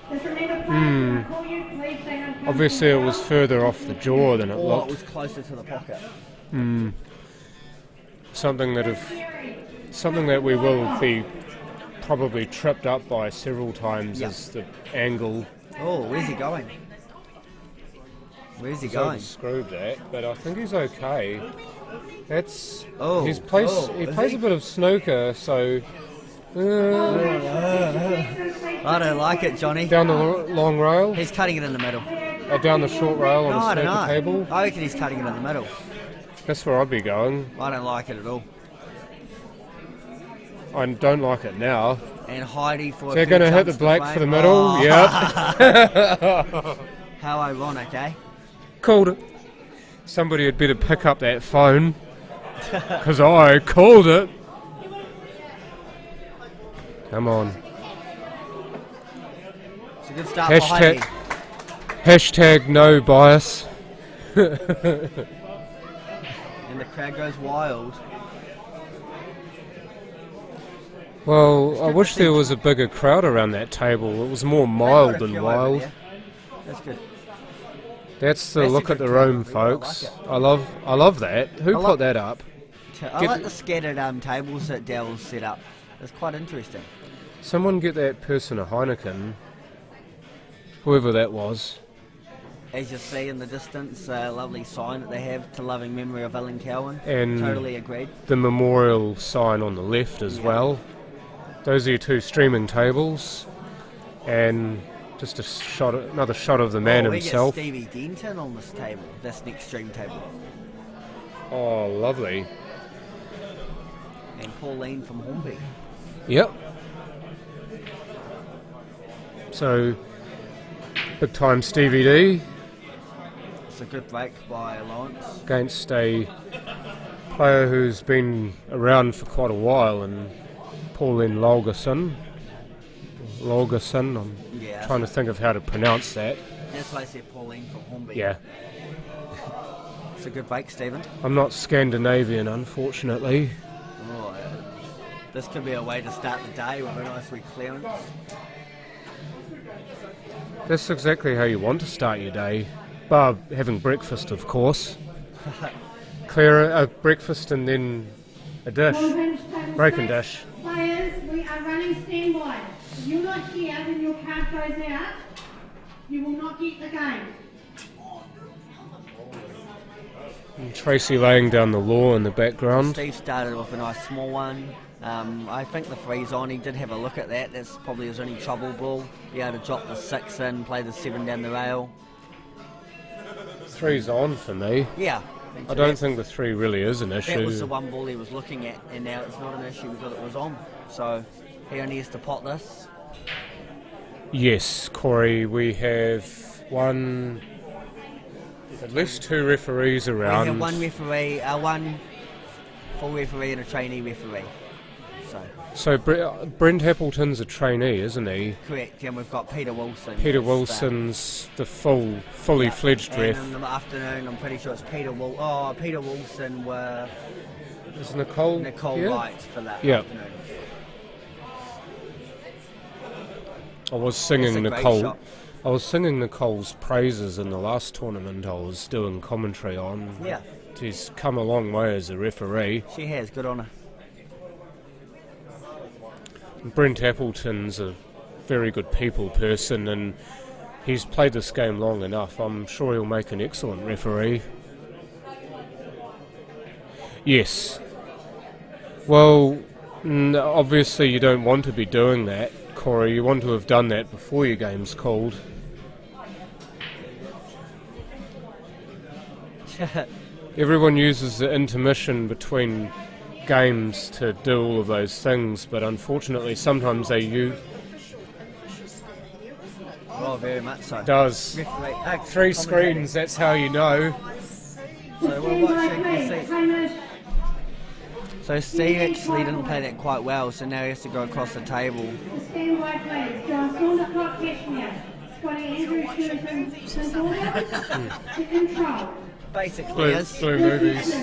Obviously, it was further off the jaw than it Or it looked. was closer to the pocket. Something that we will be probably tripped up by several times Yeah. is the angle. Oh, where's he going? Where's he So going? screwed that, but I think he's okay. That's Oh, he is plays he? a bit of snooker, so I don't like it, Johnny. down the long rail, He's cutting it in the middle. down the short rail on No, the I don't snooker know. table. I reckon he's cutting it in the middle. That's where I'd be going. I don't like it at all. I don't like it now. And Heidi for. They're going to hit the black for the middle. Oh. Yep. How ironic, eh? Called it. Somebody had better pick up that phone, because I called it. Come on. It's a good start for Heidi. Hashtag no bias. And the crowd goes wild. Well, I wish there was a bigger crowd around that table. It was more mild They've got a than few over wild. there. That's good. That's the That's a look at good the room, table. I like folks. it. I love that. Who I put like- that up? I Get- like the scattered tables that Dell's set up. It's quite interesting. Someone get that person a Heineken. Whoever that was. As you see in the distance, a lovely sign that they have to loving memory of Allan Cowan. And Totally agreed. the memorial sign on the left as well. Those are your two streaming tables. And just another shot of the man himself. We get Stevie Denton on this table, this next stream table. Oh, lovely. And Pauline from Hornby. Yep. So, big time Stevie D It's a good break by Lawrence. against a player who's been around for quite a while, and Pauline Lolgerson. I'm Yeah. trying to think of how to pronounce that. That's why I said Pauline from Hornby. Yeah. It's a good break, Stephen. I'm not Scandinavian, unfortunately. Oh, this could be a way to start the day with a nice wee clearance. That's exactly how you want to start your day. Bar having breakfast, of course. Clear a breakfast and then a dish. Break and dish. Players, we are running standby. If you're not here when your card goes out, you will not get the game. And Tracy laying down the law in the background. Steve started with a nice small one. I think the three's on. He did have a look at that. That's probably his only trouble ball. Be able to drop the 6 in, play the 7 down the rail. 3's on for me. Yeah. I don't think the 3 really is an issue. That was the one ball he was looking at, and now it's not an issue because it was on. So he only has to pot this. Yes, Corey, we have at least 2 referees around. We have one referee, one full referee and a trainee referee. So Brent Appleton's a trainee, isn't he? Correct, and we've got Peter Wilson. Peter Wilson's the fully fledged and ref. in the afternoon, I'm pretty sure it's Peter Wilson with Is Nicole here? Wright for that Yeah. afternoon. I was That's singing a great Nicole. shot. I was singing Nicole's praises in the last tournament I was doing commentary on. Yeah, She's come a long way as a referee. she has. Good on her. Brent Appleton's a very good people person, and he's played this game long enough. I'm sure he'll make an excellent referee. Yes. Well, obviously you don't want to be doing that, Corey. You want to have done that before your game's called. Everyone uses the intermission between games to do all of those things, but unfortunately sometimes they Oh, very much so. does. Referee, 3 screens, that's how you know. So we're watching. You see. So Steve actually didn't play that quite well, so now he has to go across the table. Stand by, please. John Saundercott, Cashmere. Scotty Andrew, St. Albans, to control. Basically, is. Blue movies.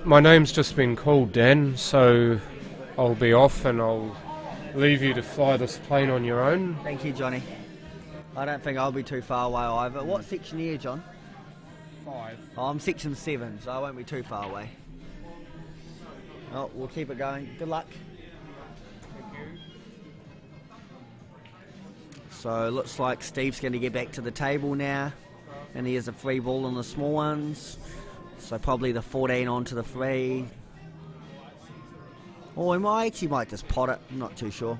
My name's just been called, Dan, so I'll be off and I'll leave you to fly this plane on your own. Thank you, Johnny. I don't think I'll be too far away either. What section are you, John? 5. Oh, I'm section 7, so I won't be too far away. Oh, we'll keep it going. Good luck. So it looks like Steve's going to get back to the table now, and he has a free ball on the small ones. So probably the 14 onto the 3. Or he actually might just pot it. I'm not too sure.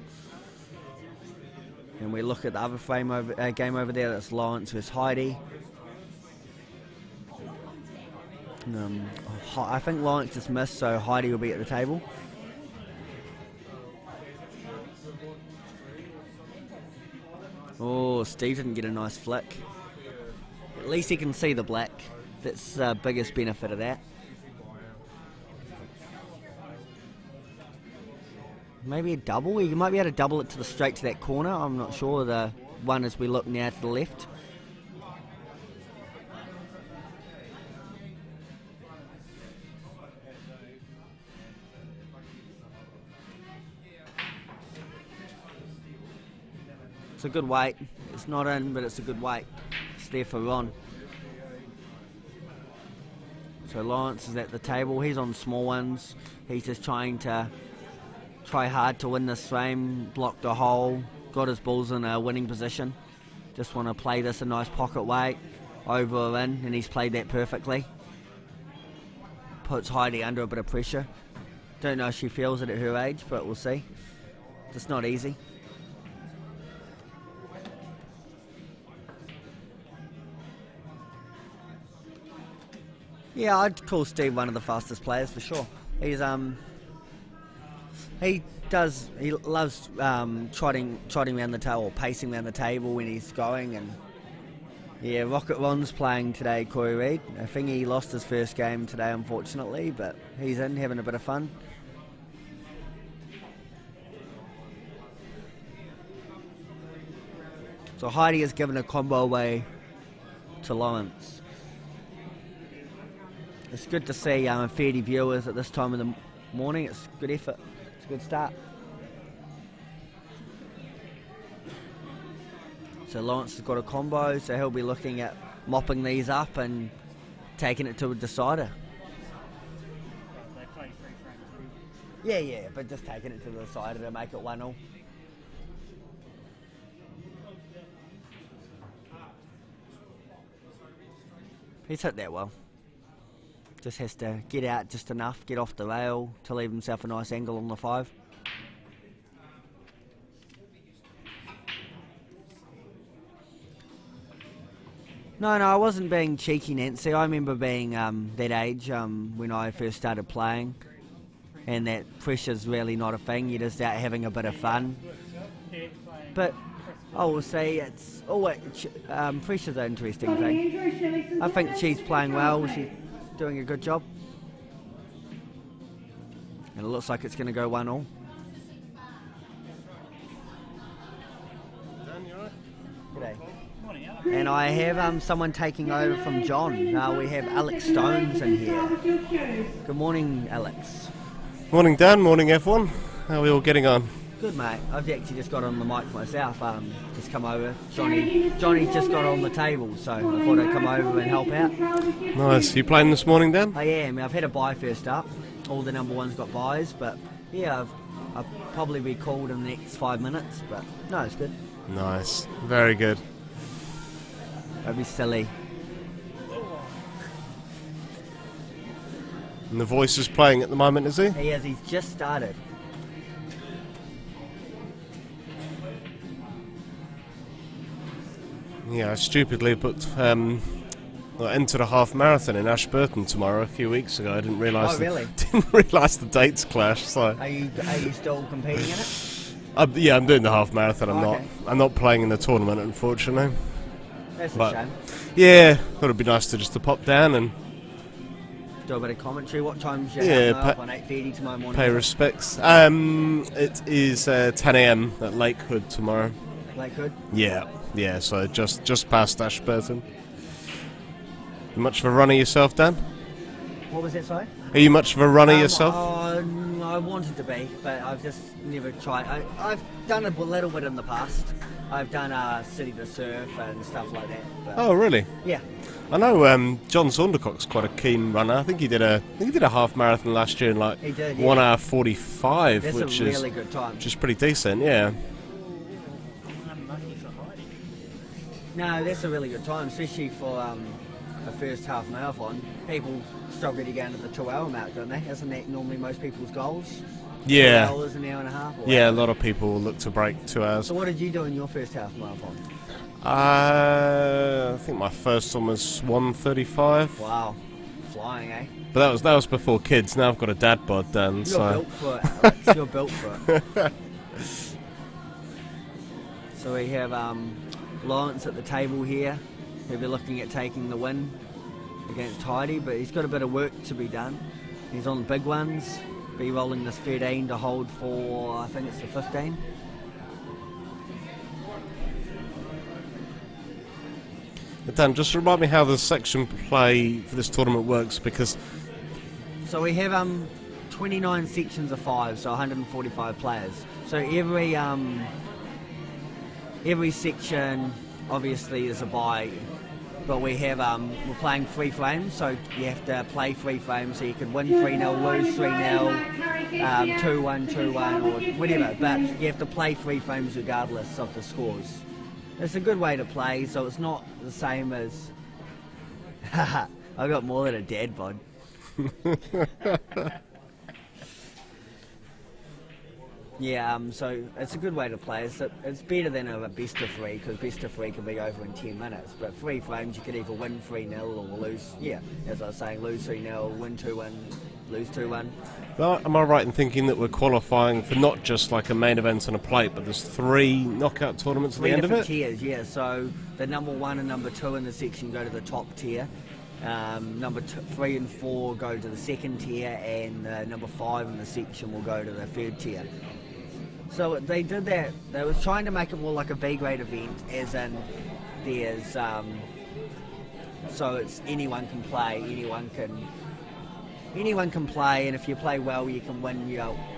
And we look at the other game over there. That's Lawrence versus Heidi. I think Lawrence just missed, so Heidi will be at the table. Oh, Steve didn't get a nice flick. At least he can see the black. That's the biggest benefit of that. Maybe a double? You might be able to double it to the straight to that corner. I'm not sure. The one as we look now to the left. It's a good weight. It's not in, but it's a good weight. It's there for Ron. So Lawrence is at the table. He's on small ones. He's just trying to try hard to win this frame, blocked a hole, got his balls in a winning position. Just want to play this a nice pocket weight, over or in, and he's played that perfectly. Puts Heidi under a bit of pressure. Don't know if she feels it at her age, but we'll see. It's not easy. Yeah, I'd call Steve one of the fastest players for sure. He's he loves trotting around the table, or pacing around the table when he's going, and yeah, Rocket Ron's playing today, Corey Reid. I think he lost his first game today, unfortunately, but he's in having a bit of fun. So Heidi has given a combo away to Lawrence. It's good to see 30 viewers at this time of the morning. It's good effort. It's a good start. So Lawrence has got a combo, so he'll be looking at mopping these up and taking it to a decider. They play 3 frames. Yeah, but just taking it to the decider to make it 1-1. He's hit that well. Just has to get out just enough, get off the rail to leave himself a nice angle on the 5. No, I wasn't being cheeky, Nancy. I remember being that age when I first started playing, and that pressure's really not a thing. You're just out having a bit of fun. But I will say it's always pressure's an interesting thing. I think she's playing well. She's doing a good job, and it looks like it's going to go 1-1. G'day. And I have someone taking over from John. We have Alex Stones in here. Good morning, Alex. Morning, Dan. Morning, everyone. How are we all getting on? Good, mate. I've actually just got on the mic myself. Just come over. Johnny's just got on the table, so I thought I'd come over and help out. Nice. You playing this morning, Dan? I am. I've had a bye first up. All the number ones got byes, but yeah, I'll probably be called in the next 5 minutes. But no, it's good. Nice. Very good. That'd be silly. And the voice is playing at the moment, is he? He is. He's just started. Yeah, I stupidly put entered a half marathon in Ashburton tomorrow a few weeks ago. I didn't realise. Oh, really? Didn't realise the dates clashed. So. Are you still competing in it? Yeah, I'm doing the half marathon. Okay. I'm not playing in the tournament, unfortunately. That's a shame. Yeah, thought it'd be nice to pop down and do a bit of commentary. What time's your half on 8:30 tomorrow morning? Pay respects. It is 10 a.m. at Lakewood tomorrow. Lakewood? Yeah. So just past Ashburton. You much of a runner yourself, Dan? What was that, sorry? Are you much of a runner yourself? I wanted to be, but I've just never tried. I've done a little bit in the past. I've done City to Surf and stuff like that. But Oh, really? yeah. I know John Saundercock's quite a keen runner. I think he did a half marathon last year in like He did, 1 hour 45, That's which a is really good time. which is pretty decent. Yeah. Unlucky for Heidi. No, that's a really good time, especially for a first half marathon. People struggle to get into the 2 hour mark, don't they? Isn't that normally most people's goals? Yeah. 2 hours, an hour and a half? Or Yeah, a whatever. lot of people look to break 2 hours. So what did you do in your first half marathon? I think my first one was 1:35. Wow. Flying, eh? But that was before kids. Now I've got a dad bod, Dan. You're So built for it, Alex. You're built for it. So we have Lawrence at the table here. He'll be looking at taking the win against Heidi, but he's got a bit of work to be done. He's on the big ones. Be rolling this 13 to hold for, I think it's the 15. But Dan, just remind me how the section play for this tournament works, because So we have 29 sections of 5, so 145 players. So every section obviously is a bye but we're playing 3 frames, so you have to play 3 frames, so you can win 3-0, lose 3-0, 2-1, 2-1, or whatever. But you have to play 3 frames regardless of the scores. It's a good way to play, so it's not the same as. I got more than a dad bod. Yeah, so it's a good way to play. It's better than a best of 3, because best of 3 can be over in 10 minutes. But 3 frames, you could either win 3-0 or lose, as I was saying, lose 3-0, win 2-1, lose 2-1. Well, am I right in thinking that we're qualifying for not just like a main event and a plate, but there's 3 knockout tournaments at the end of it? 3 different tiers, yeah. So the number 1 and number 2 in the section go to the top tier. Number 3 and 4 go to the second tier, and number 5 in the section will go to the third tier. So they did that. They was trying to make it more like a B-grade event, as in there's so it's anyone can play, anyone can play, and if you play well, you can win.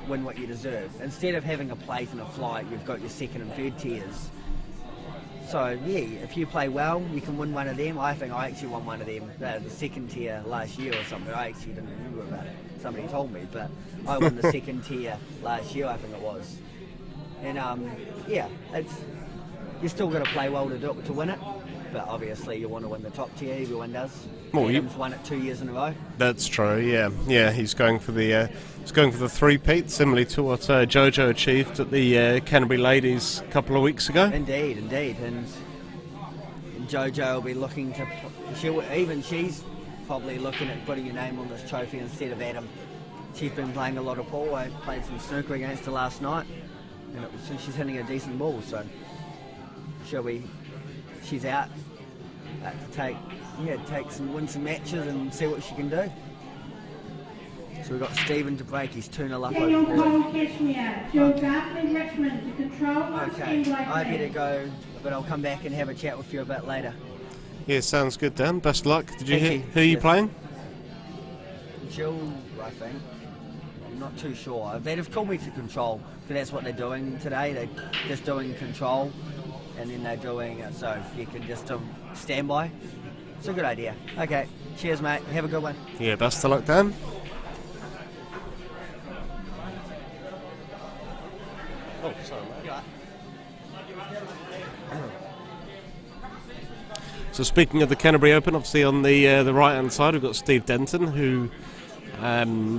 Win what you deserve. Instead of having a plate and a flight, you've got your second and third tiers. So yeah, if you play well, you can win one of them. I think I actually won one of them, the second tier last year or something. I actually didn't remember about it. Somebody told me, but I won the second tier last year, I think it was. And you still got to play well to win it. But obviously, you want to win the top tier. Everyone does. Well, Adam's won it 2 years in a row. That's true. Yeah. He's going for the 3-peat, similarly to what Jojo achieved at the Canterbury Ladies a couple of weeks ago. Indeed. And Jojo will be looking to. She's probably looking at putting your name on this trophy instead of Adam. She's been playing a lot of pool. I played some snooker against her last night, and she's hitting a decent ball. So she's out to win some matches and see what she can do. So we've got Stephen to break. He's 2-0 up over Daniel Cowan. Cowan, Cashmere, Joe Gartley, Richmond to control one Okay, team like I that. better go, but I'll come back and have a chat with you a bit later. Yeah, sounds good, Dan. Best luck. Did you Thank hear you. who are you Yes. playing? Jill, I think. I'm not too sure. They'd have called me to control, because that's what they're doing today. They're just doing control, and then they're doing it so you can just standby. It's a good idea. Okay, cheers, mate. Have a good one. Yeah, best of luck, Dan. Oh, sorry, mate. So speaking of the Canterbury Open, obviously on the right-hand side we've got Steve Denton, who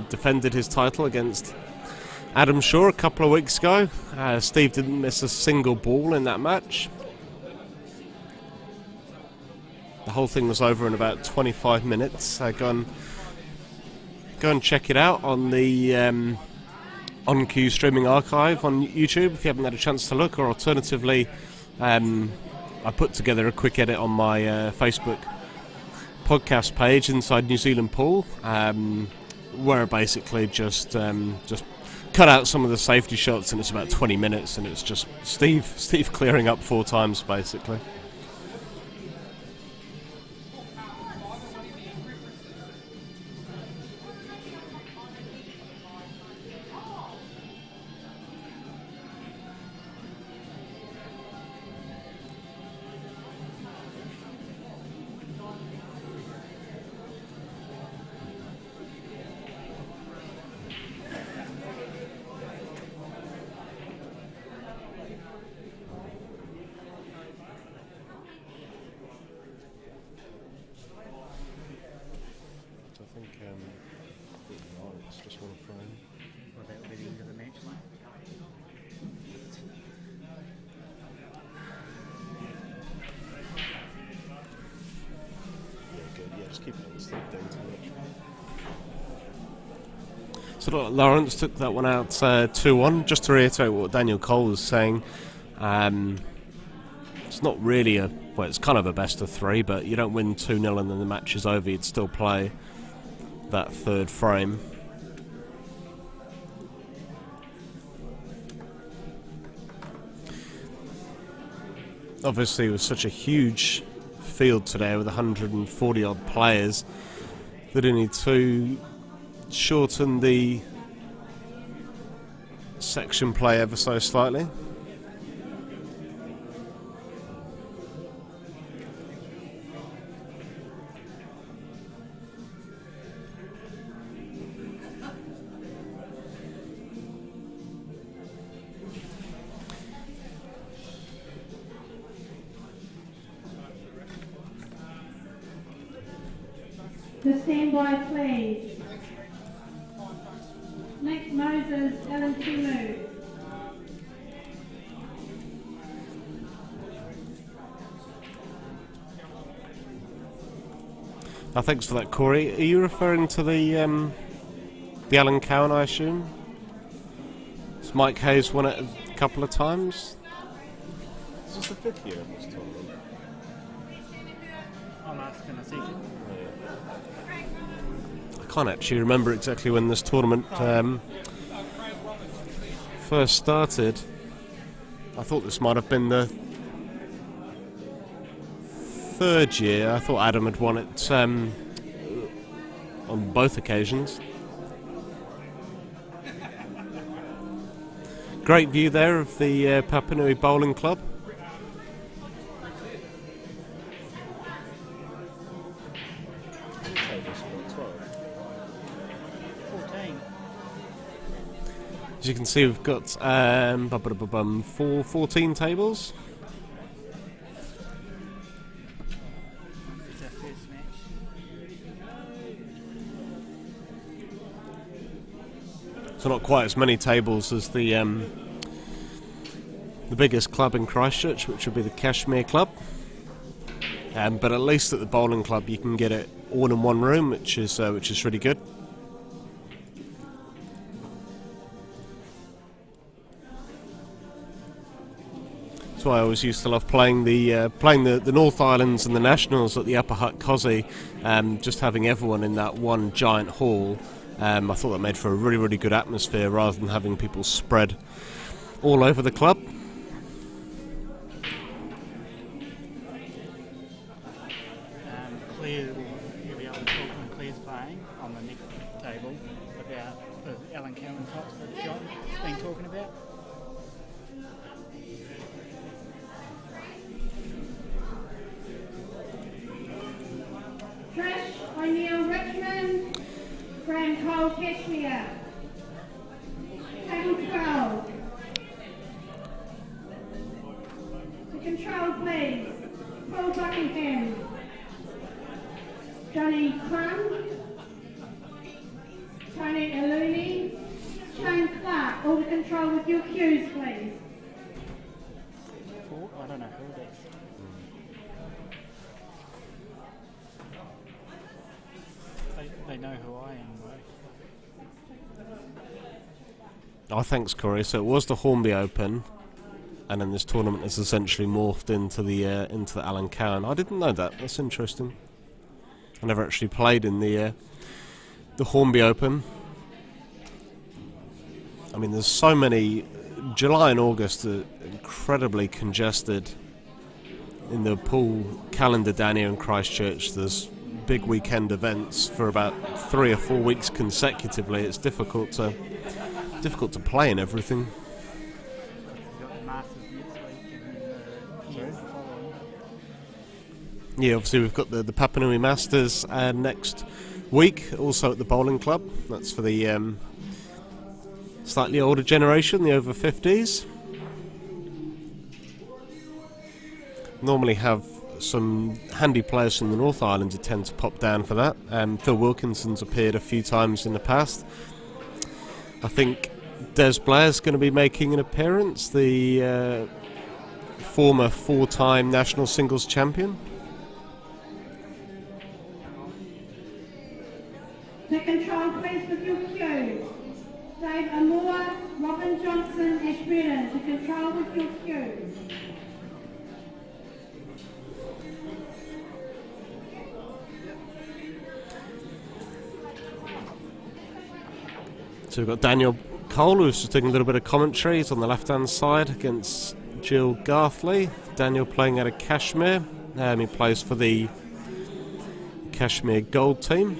defended his title against Adam Shaw a couple of weeks ago. Steve didn't miss a single ball in that match. The whole thing was over in about 25 minutes. Go and check it out on the On Cue streaming archive on YouTube if you haven't had a chance to look, or alternatively I put together a quick edit on my Facebook podcast page, Inside New Zealand Pool, where I basically just cut out some of the safety shots, and it's about 20 minutes, and it's just Steve clearing up 4 times basically. Well, that will be the end of the match. So Lawrence took that one out 2-1. Just to reiterate what Daniel Cole was saying, it's not really it's kind of a best of 3, but you don't win 2-0 and then the match is over. You'd still play that third frame. Obviously, it was such a huge field today with 140 odd players that they need to shorten the section play ever so slightly. to stand by, please. Nick Moses, Allan Timu. Thanks for that, Corey. Are you referring to the Allan Cowan, I assume? Has Mike Hayes won it a couple of times? This is the 5th year of this tournament. I'm asking a second. I can't actually remember exactly when this tournament first started. I thought this might have been the 3rd year. I thought Adam had won it on both occasions. Great view there of the Papua Nui Bowling Club. How many tables have we got? 14. As you can see, we've got 14 tables. It's our first match. So not quite as many tables as the biggest club in Christchurch, which would be the Kashmir Club. But at least at the bowling club, you can get it all in one room, which is really good. That's why I always used to love playing the North Islands and the Nationals at the Upper Hutt Cosy, just having everyone in that one giant hall. I thought that made for a really, really good atmosphere rather than having people spread all over the club. Claire, you'll be able to talk when Claire's playing on the next table about the Allan Cowan tops that John's been talking about. Trish O'Neill Richmond, Graham Cole Kashmir. Table 12. To control, please. Paul Buckingham. Johnny Crum. Tony Aluni. Shane Clark. All to control with your cues, please. Four? I don't know who it is. They know who I am, though. Oh, thanks, Corey. So it was the Hornby Open, and then this tournament has essentially morphed into the Allan Cowan. I didn't know that. That's interesting. I never actually played in the Hornby Open. I mean, there's so many. July and August are incredibly congested in the pool calendar down here in Christchurch. There's big weekend events for about 3 or 4 weeks consecutively. It's difficult to play in everything. We've got the Masters next week and then the year following. Yeah, obviously we've got the Papua Nui Masters next week, also at the bowling club. That's for the slightly older generation, the over 50s. Normally have some handy players from the North Island who tend to pop down for that. Phil Wilkinson's appeared a few times in the past. I think Des Blair's going to be making an appearance, the former 4-time national singles champion. To control, please, with your cue. Dave Amor, Robin Johnson, Ashburton. To control with your cue. So we've got Daniel Cole, who's just doing a little bit of commentary. He's on the left-hand side against Jill Garthley. Daniel playing out of Kashmir. He plays for the Kashmir Gold team,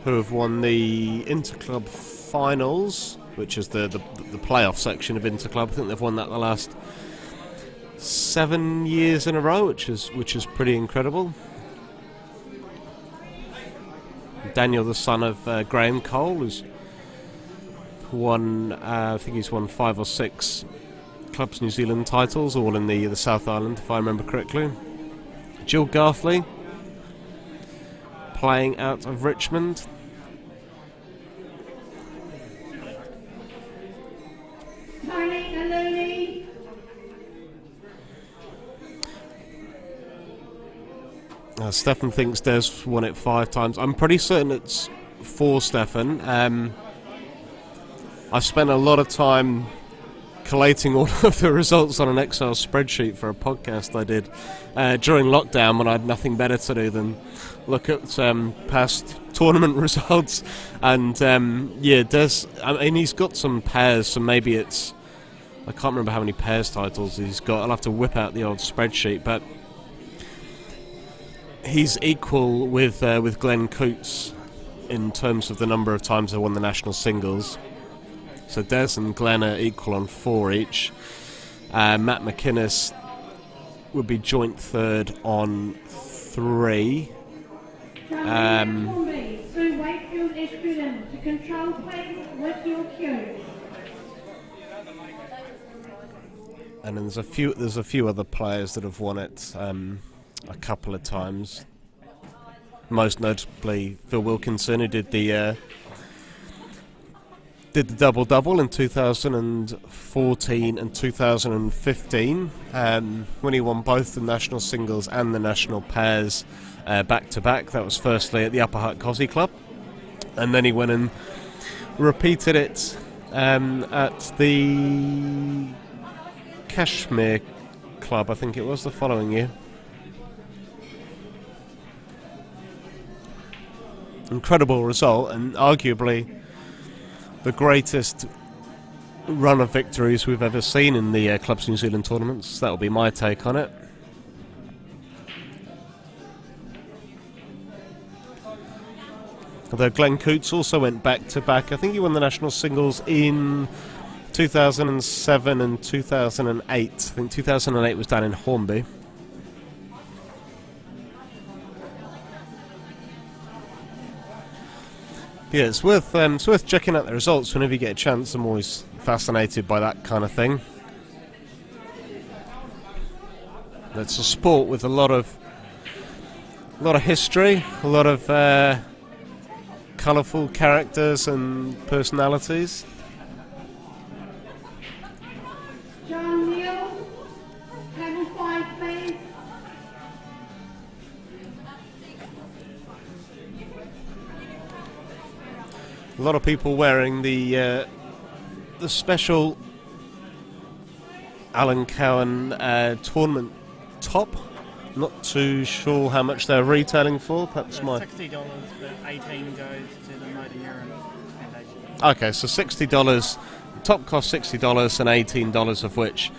who have won the Interclub Finals, which is the playoff section of Interclub. I think they've won that the last 7 years in a row, which is pretty incredible. Daniel, the son of Graham Cole, who's won, I think he's won 5 or 6 Clubs New Zealand titles, all in the South Island, if I remember correctly. Jill Garthley, playing out of Richmond. Tony Aluni. Stefan thinks Des won it 5 times. I'm pretty certain it's 4, Stefan. I've spent a lot of time collating all of the results on an Excel spreadsheet for a podcast I did during lockdown when I had nothing better to do than look at past tournament results. And Des, I mean, he's got some pairs, so maybe it's, I can't remember how many pairs titles he's got. I'll have to whip out the old spreadsheet, but he's equal with Glenn Coots in terms of the number of times they won the national singles. So Des and Glenn are equal on 4 each. Matt McInnes would be joint third on 3. Sue Wakefield Escudin to control please with your cue. And then there's a few other players that have won it a couple of times. Most notably Phil Wilkinson, who did the double-double in 2014 and 2015 when he won both the national singles and the national pairs back-to-back. That was firstly at the Upper Hutt Cossie Club, and then he went and repeated it at the Kashmir Club, I think it was, the following year. Incredible result, and arguably the greatest run of victories we've ever seen in the Clubs New Zealand tournaments. That will be my take on it. Although Glenn Coots also went back-to-back. I think he won the national singles in 2007 and 2008. I think 2008 was down in Hornby. Yeah, it's worth checking out the results whenever you get a chance. I'm always fascinated by that kind of thing. It's a sport with a lot of history, a lot of colourful characters and personalities. John Neal, table 5 please. A lot of people wearing the special Allan Cowan tournament top. Not too sure how much they're retailing for. Perhaps my $60, but 18 goes to the Motor Neuron Foundation. okay, so $60. Top cost $60 and $18 of which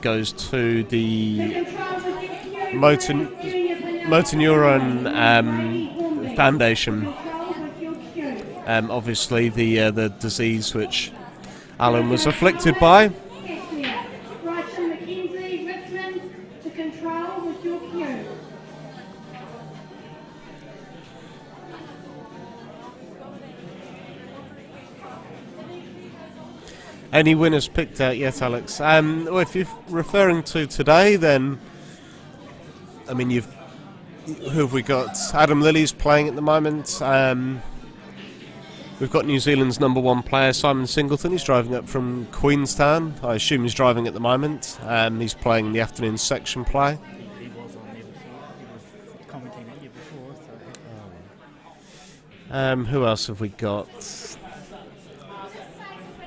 goes to the Motor Neuron Foundation. Obviously, the disease which Allan was afflicted by. Any winners picked out yet, Alex? Well, if you're referring to today, then I mean, who have we got? Adam Lilly's playing at the moment. We've got New Zealand's number 1 player, Simon Singleton. He's driving up from Queenstown. I assume he's driving at the moment. He's playing the afternoon section play. He was on there before. He was commenting at you before. So. Who else have we got?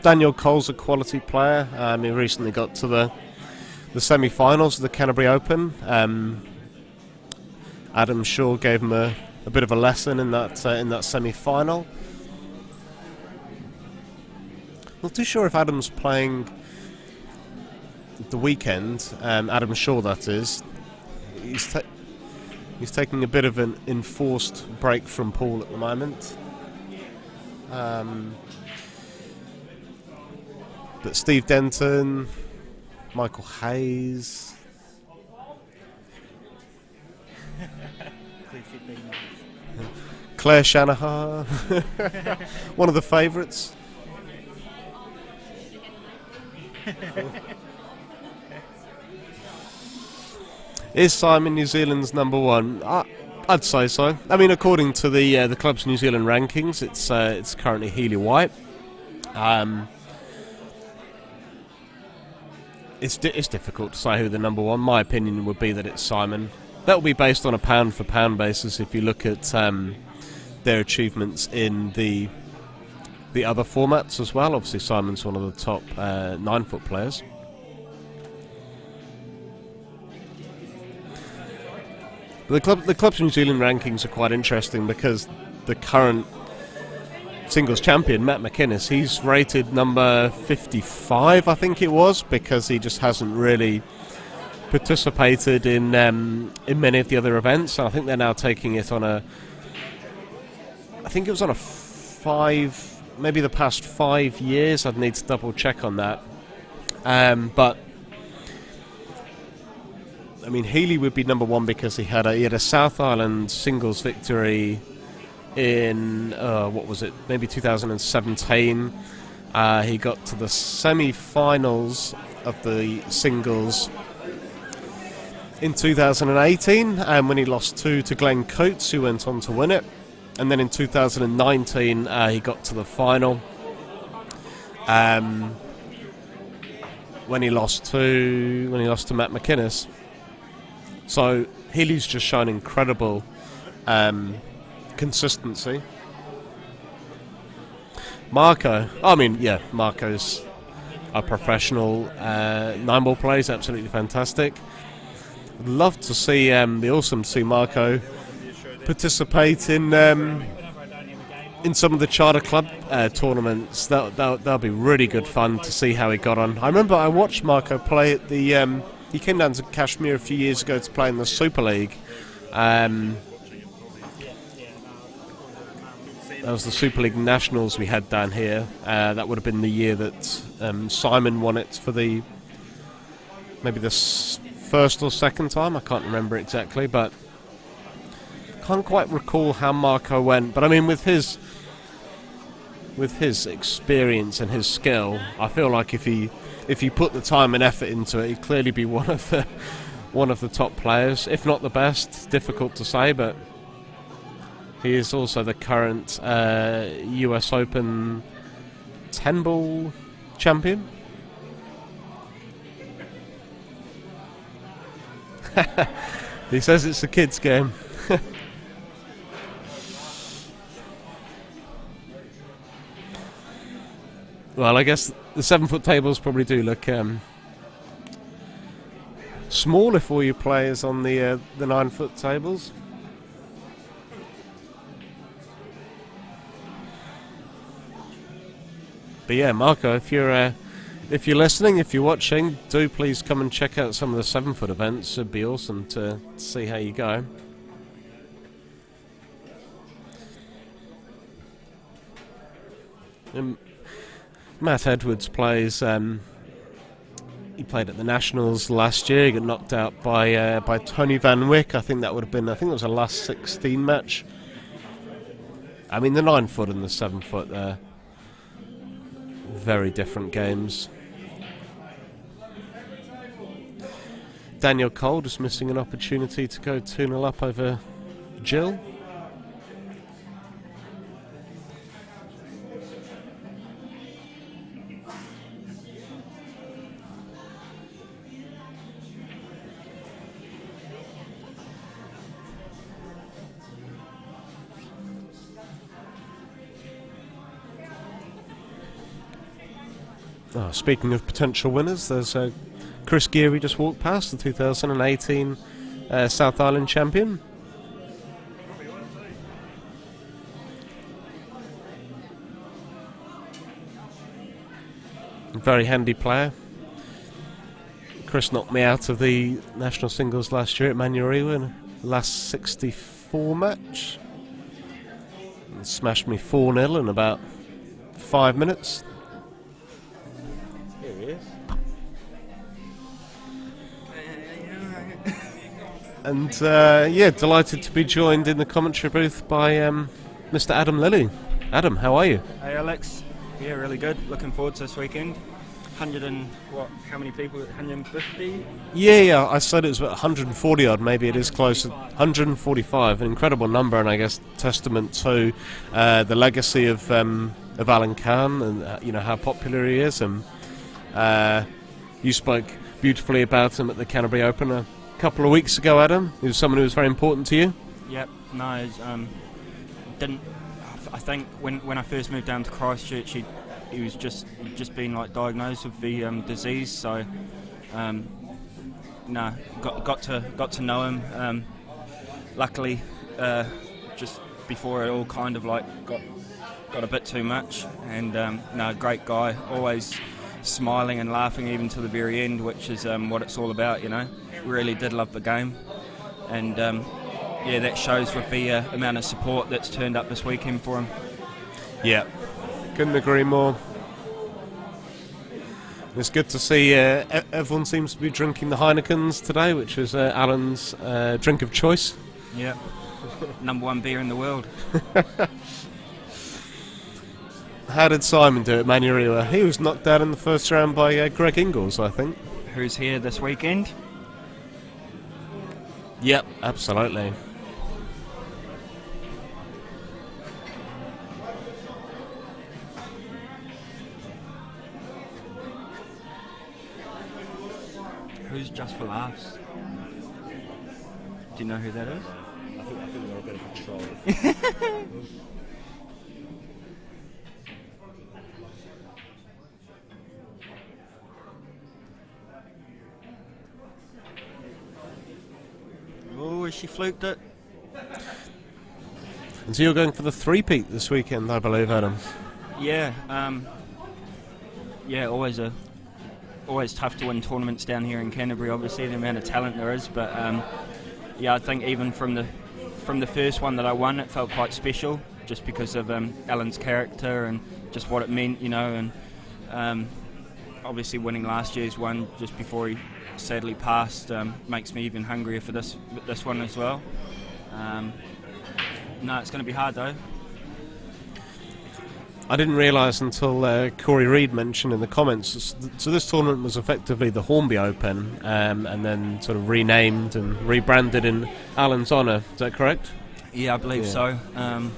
Daniel Cole's a quality player. He recently got to the semi-finals of the Canterbury Open. Adam Shaw gave him a bit of a lesson in that semi-final. Not too sure if Adam's playing the weekend. Adam Shaw, that is. He's taking a bit of an enforced break from pool at the moment. But Steve Denton, Michael Hayes. Claire Shanahan, one of the favourites. Is Simon New Zealand's number 1? I'd say so. I mean, according to the Clubs New Zealand rankings, it's currently Healy White. It's difficult to say who the number one. My opinion would be that it's Simon. That will be based on a pound for pound basis. If you look at their achievements in the other formats as well. Obviously, Simon's one of the top 9-foot players. The Clubs New Zealand rankings are quite interesting because the current singles champion, Matt McInnes, he's rated number 55, I think it was, because he just hasn't really participated in many of the other events. And I think they're now taking it on I think it was on a 5, maybe the past 5 years. I'd need to double check on that. But I mean, Healy would be number one because he had a South Island singles victory in what was it? Maybe 2017. He got to the semi-finals of the singles in 2018, and when he lost to Glenn Coates, who went on to win it. And then in 2019, he got to the final. When he lost to Matt McInnes. So Healy's just shown incredible consistency. Marco's a professional 9-ball player. He's absolutely fantastic. I'd love to see, be awesome to see Marco participate in some of the Charter Club tournaments. That'll be really good fun to see how he got on. I remember I watched Marco play at the. He came down to Kashmir a few years ago to play in the Super League. That was the Super League Nationals we had down here. That would have been the year that Simon won it for maybe the first or second time. I can't remember exactly, but can't quite recall how Marco went. But I mean, with his experience and his skill, I feel like if he put the time and effort into it, he'd clearly be one of the top players, if not the best. Difficult to say, but he is also the current US Open 10-ball champion. He says it's a kids' game. Well, I guess the 7-foot tables probably do look smaller for you players on the 9-foot tables. But yeah, Marco, if you're listening, if you're watching, do please come and check out some of the 7-foot events. It'd be awesome to see how you go. Matt Edwards plays. He played at the Nationals last year. He got knocked out by Tony Van Wyck. I think it was a last 16 match. I mean, the 9-foot and the 7-foot, they're very different games. Daniel Cole just missing an opportunity to go 2-0 up over Jill. Speaking of potential winners, there's Chris Geary just walked past, the 2018 South Island champion. Very handy player. Chris knocked me out of the national singles last year at Manurewa in the last 64 match. And smashed me 4-0 in about 5 minutes. And delighted to be joined in the commentary booth by Mr. Adam Lilly. Adam, how are you? Hey Alex, yeah, really good. Looking forward to this weekend. 100 and what? How many people? 150? Yeah, I said it was about 140 odd. Maybe it is close. 145, an incredible number, and I guess testament to the legacy of Allan Cowan and how popular he is. And you spoke beautifully about him at the Canterbury Open a couple of weeks ago, Adam. He was someone who was very important to you. Yep. No, didn't. I think when I first moved down to Christchurch, he was just been like diagnosed with the disease. So got to know him. Luckily, just before it all kind of like got a bit too much. And great guy, always smiling and laughing even to the very end, which is what it's all about. Really did love the game, and that shows with the amount of support that's turned up this weekend for him. Yeah, couldn't agree more. It's good to see everyone seems to be drinking the Heinekens today, which is Alan's drink of choice. Yeah, number one beer in the world. How did Simon do at Manurewa? He was knocked out in the first round by Greg Ingles, I think. Who's here this weekend? Yep, absolutely. Who's Just for Laughs? Do you know who that is? I think they're a bit of a troll. Oh, she fluked it. And so you're going for the three-peat this weekend, I believe, Adam. Yeah, always tough to win tournaments down here in Canterbury. Obviously, the amount of talent there is, but I think even from the first one that I won, it felt quite special, just because of Allan's character and just what it meant, and obviously winning last year's one just before he sadly passed makes me even hungrier for this one as well. It's going to be hard though. I didn't realise until Corey Reid mentioned in the comments. So this tournament was effectively the Hornby Open, and then sort of renamed and rebranded in Allan's honour. Is that correct? Yeah, I believe so. I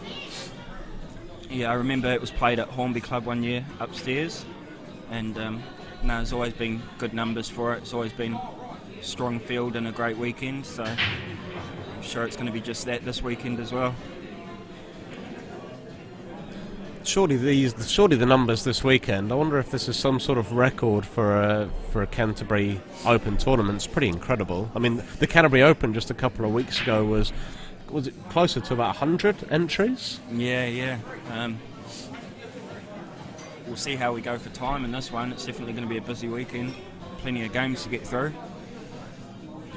remember it was played at Hornby Club one year upstairs, and there's always been good numbers for it. It's always been a strong field and a great weekend. So I'm sure it's going to be just that this weekend as well. Surely the numbers this weekend. I wonder if this is some sort of record for a Canterbury Open tournament. It's pretty incredible. I mean, the Canterbury Open just a couple of weeks ago was it closer to about 100 entries? Yeah. We'll see how we go for time in this one. It's definitely going to be a busy weekend. Plenty of games to get through.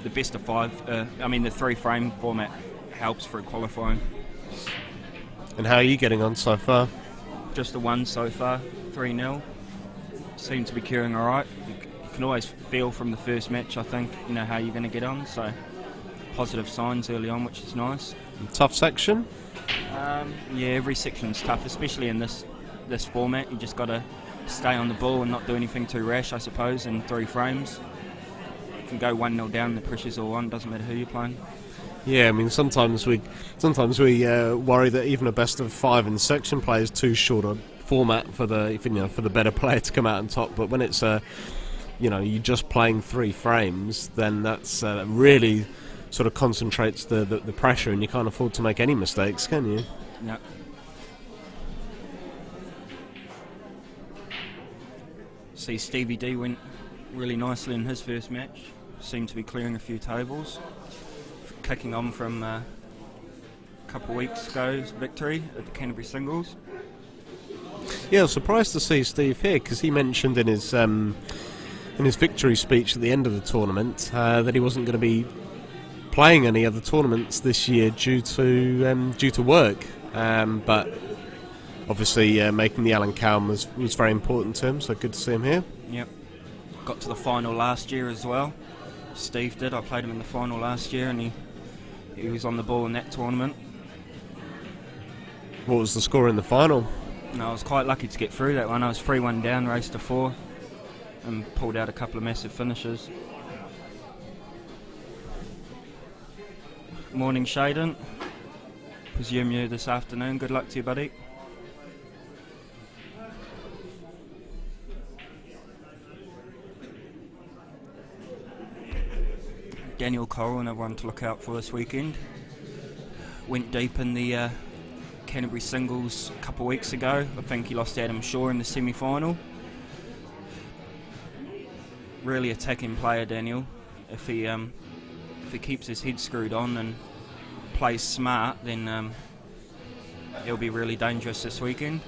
The best of five. The three-frame format helps for qualifying. And how are you getting on so far? Just the one so far, 3-0. Seem to be curing all right. You can always feel from the first match, I think, how you're going to get on. So positive signs early on, which is nice. Tough section? Every section's tough, especially in this format. You just got to stay on the ball and not do anything too rash, I suppose, in 3 frames. You can go 1-0 down, the pressure's all on, doesn't matter who you're playing. Yeah, I mean, sometimes we worry that even a best of 5 in section play is too short a format for the better player to come out on top. But when it's you're just playing 3 frames, then that's really sort of concentrates the pressure, and you can't afford to make any mistakes, can you? No. See, Stevie D went really nicely in his first match. Seemed to be clearing a few tables. Kicking on from a couple of weeks ago's victory at the Canterbury Singles. Yeah, I was surprised to see Steve here, because he mentioned in his victory speech at the end of the tournament that he wasn't going to be playing any other tournaments this year due to work. But obviously making the Allan Cowan was very important to him, so good to see him here. Yep. Got to the final last year as well. Steve did. I played him in the final last year, and he was on the ball in that tournament. What was the score in the final? No, I was quite lucky to get through that one. I was 3-1 down, race to 4. and pulled out a couple of massive finishes. Morning, Shaden. Presume you this afternoon. Good luck to you, buddy. Daniel Cowan, another one to look out for this weekend. Went deep in the Canterbury singles a couple of weeks ago. I think he lost to Adam Shaw in the semi-final. Really attacking player, Daniel. If he keeps his head screwed on and plays smart, then he'll be really dangerous this weekend.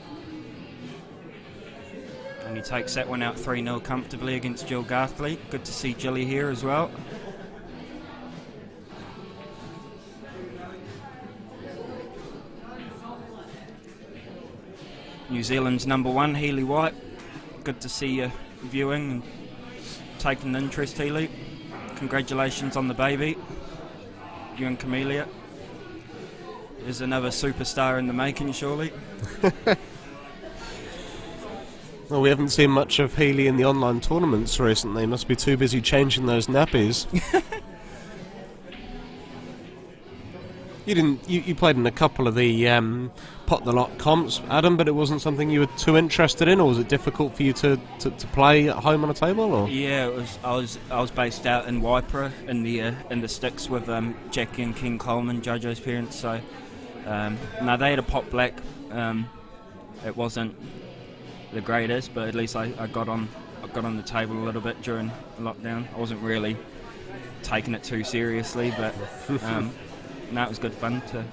And he takes that one out 3-0 comfortably against Jill Garthley. Good to see Jilly here as well. New Zealand's number one, Healy White. Good to see you viewing and taking an interest, Healy. Congratulations on the baby. You and Camellia. There's another superstar in the making, surely. Well, we haven't seen much of Healy in the online tournaments recently. Must be too busy changing those nappies. You played in a couple of the pot the lot comps, Adam, but it wasn't something you were too interested in, or was it difficult for you to play at home on a table? Or? Yeah, it was. I was based out in Waipara in the sticks with Jackie and King Coleman, Jojo's parents. So no, they had a pot black. It wasn't the greatest, but at least I got on the table a little bit during lockdown. I wasn't really taking it too seriously, but. No, it was good fun to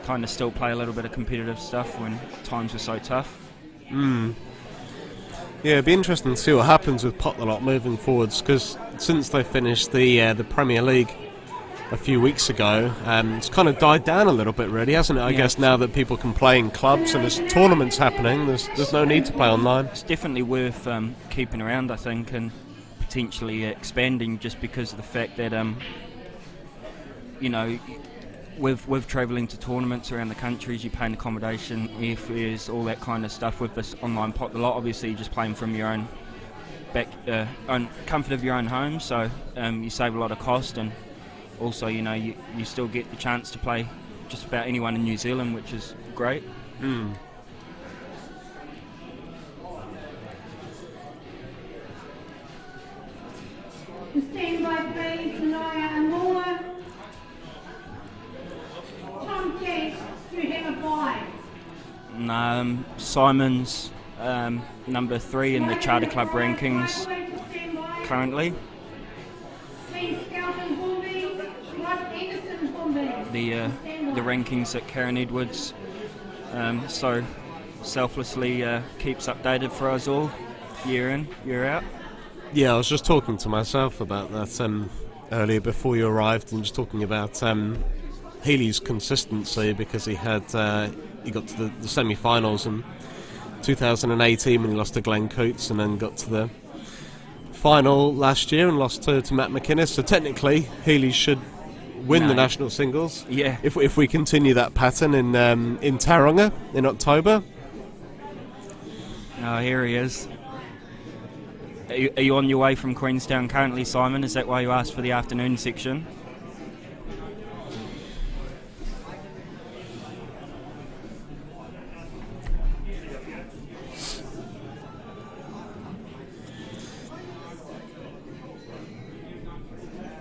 kind of still play a little bit of competitive stuff when times were so tough. Yeah, it'd be interesting to see what happens with Pot the Lot moving forwards, because since they finished the Premier League a few weeks ago, it's kind of died down a little bit, really, hasn't it? I guess now that people can play in clubs and there's tournaments happening, there's no need to play online. It's definitely worth keeping around, I think, and potentially expanding, just because of the fact that you know, with travelling to tournaments around the countries, you're paying accommodation, airfares, all that kind of stuff. With this online pot the lot, obviously you're just playing from your own own comfort of your own home, so you save a lot of cost, and also, you know, you still get the chance to play just about anyone in New Zealand, which is great. Stand by, please, Naya and Moore. Tom Chase, you have a bye. Simon's number 3 in the Charter Club rankings currently. The rankings that Karen Edwards so selflessly keeps updated for us all, year in, year out. Yeah, I was just talking to myself about that earlier before you arrived, and just talking about Healy's consistency, because he got to the semi-finals in 2018 when he lost to Glenn Coots, and then got to the final last year and lost to Matt McInnes. So technically, Healy should win the national singles. Yeah. If we continue that pattern in Tauranga in October. Oh, here he is. Are you on your way from Queenstown currently, Simon? Is that why you asked for the afternoon section?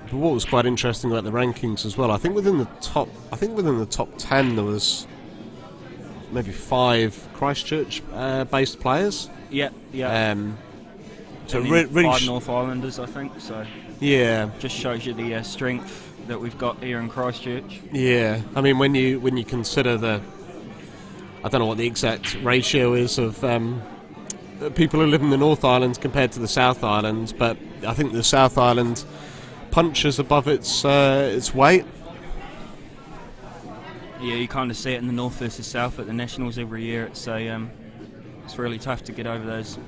But what was quite interesting about the rankings as well, I think within the top 10 there was maybe 5 Christchurch based players. Yeah. So and really 5 North Islanders, I think. So yeah, just shows you the strength that we've got here in Christchurch. Yeah, I mean when you consider I don't know what the exact ratio is of people who live in the North Island compared to the South Island, but I think the South Island punches above its weight. Yeah, you kind of see it in the North versus South at the Nationals every year. It's really tough to get over those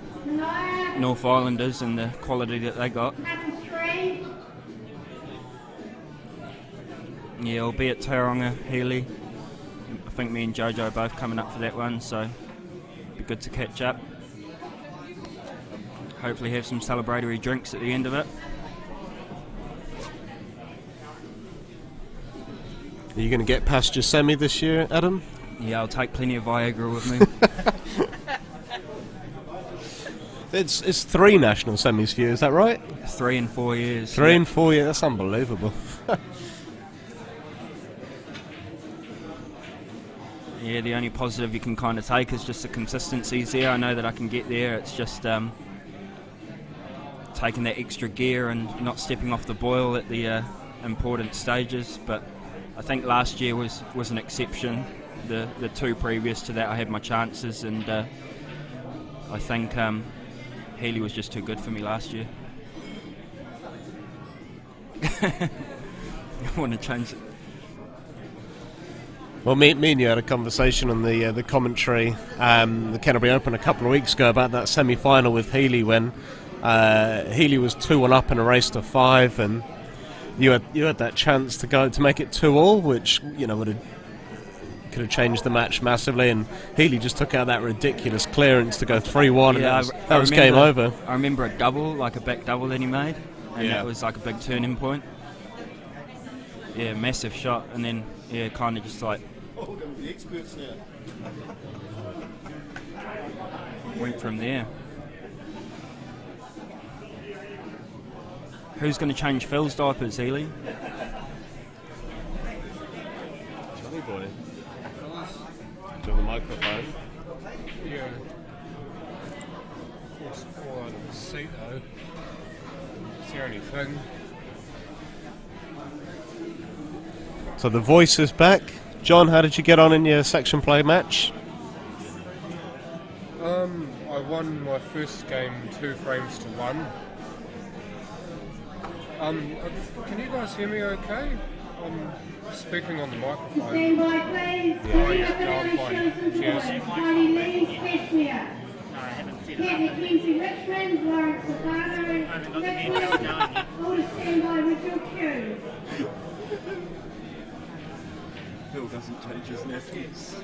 North Islanders and the quality that they got. Yeah, I'll be at Tauranga, Healy. I think me and Jojo are both coming up for that one, so it'll be good to catch up. hopefully have some celebratory drinks at the end of it. Are you going to get past your semi this year, Adam? Yeah, I'll take plenty of Viagra with me. It's 3 national semis for you, is that right? 3 and 4 years. 3 and 4 years, that's unbelievable. Yeah, the only positive you can kind of take is just the consistency's there. I know that I can get there. It's just taking that extra gear and not stepping off the boil at the important stages. But I think last year was an exception. The 2 previous to that, I had my chances, and I think Healy was just too good for me last year. I want to change it. Well, me and you had a conversation on the commentary, the Canterbury Open a couple of weeks ago about that semi-final with Healy when Healy was 2-1 up in a race to 5, and you had that chance to make it 2-2, which could have changed the match massively, and Healy just took out that ridiculous clearance to go 3-1, Yeah, and that was game over. I remember a double, like a back double that he made, and Yeah. that was like a big turning point. Yeah, massive shot, and then kind of just like The experts now. went from there. Who's going to change Phil's diapers, Healy? Johnny boy. To the microphone. Yeah. Force fall out of the seat though. Is there anything? So the voice is back. John, how did you get on in your section play match? I won my first game 2 frames to 1. Can you guys hear me okay? I'm speaking on the microphone. Stand by, please. Yeah, yeah, no, I'm fine. Cheers. Kylie Lee, Cashmere. No, I haven't said Cat Mackenzie Richmond, Lawrence Savano, Nicholas. All to stand by with your cue. Phil doesn't change his napkins.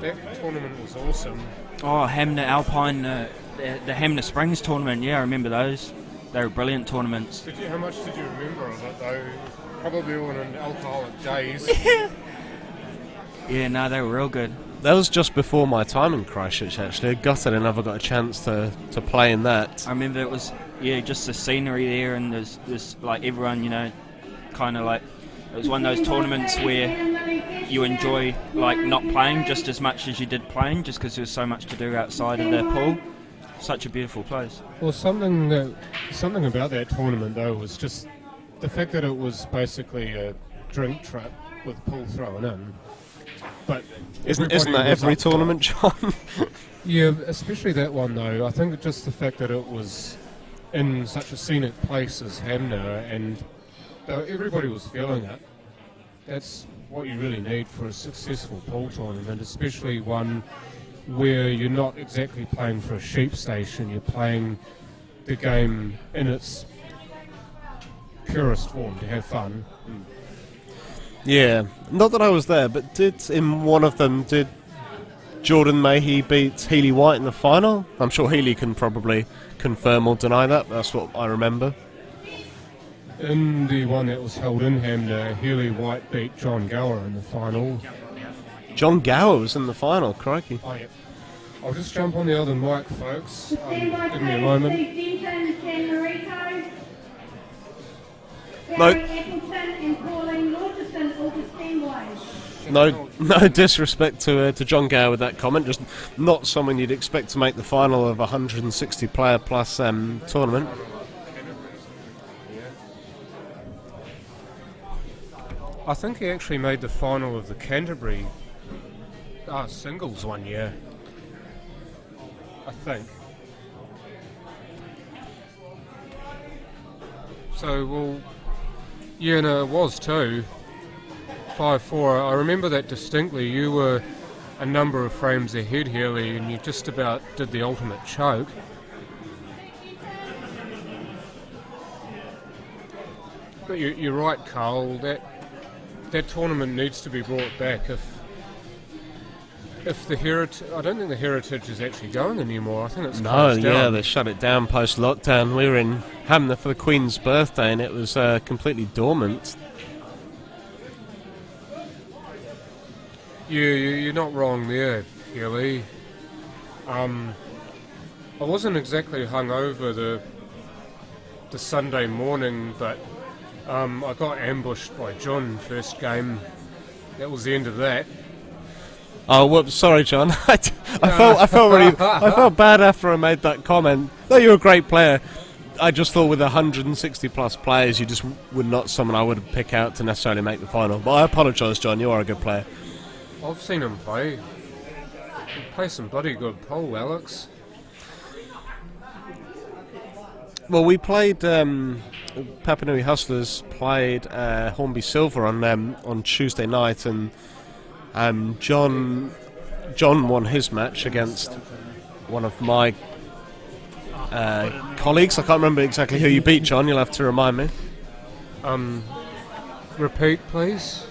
That tournament was awesome. Oh, Hamner Alpine, the Hamner Springs tournament. Yeah, I remember those. They were brilliant tournaments. How much did you remember of it though? Probably all in alcoholic days. Yeah, no, they were real good. That was just before my time in Christchurch, actually. I gutted I never got a chance to play in that. I remember it was, just the scenery there, and there's like everyone, kind of like, it was one of those tournaments where you enjoy like not playing just as much as you did playing, just because there was so much to do outside of the pool. Such a beautiful place. Well, something about that tournament though was just the fact that it was basically a drink trip with pool thrown in. But Isn't that every tournament, John? Yeah, especially that one though. I think just the fact that it was in such a scenic place as Hamner, and everybody was feeling it. That's what you really need for a successful pool tournament, especially one where you're not exactly playing for a sheep station, you're playing the game in its purest form to have fun. Yeah, not that I was there, but in one of them, did Jordan Mahey beat Healy White in the final? I'm sure Healy can probably confirm or deny that, but that's what I remember. In the one that was held in Hamner, Healy White beat John Gower in the final. John Gower was in the final, crikey. Oh, yeah. I'll just jump on the other mic, folks. Stand by, Give me a please. moment. Steve Denton, Ken Marito. No. Barry Appleton and Pauline Lauterson, all to stand by. No disrespect to John Gower with that comment, just not someone you'd expect to make the final of a 160 player plus tournament. I think he actually made the final of the Canterbury singles one year. I think. So, well, yeah, no, it was too. 5-4. I remember that distinctly. You were a number of frames ahead, Healy, and you just about did the ultimate choke. But you're right, Carl. That tournament needs to be brought back if the Heritage... I don't think the Heritage is actually going anymore. I think it's No, closed down. yeah, they shut it down post-lockdown. We were in Hamner for the Queen's birthday and it was completely dormant. You're not wrong there, Healy. I wasn't exactly hungover the Sunday morning, but I got ambushed by John first game. That was the end of that. Oh, whoops, sorry, John. I felt bad after I made that comment. Though you're a great player, I just thought with 160 plus players, you just would not someone I would pick out to necessarily make the final. But I apologise, John. You are a good player. I've seen him play. He plays some bloody good pole, Alex. Well, we played Papanui Hustlers played Hornby Silver on Tuesday night, and John won his match against one of my colleagues. I can't remember exactly who you beat, John. You'll have to remind me. Repeat, please.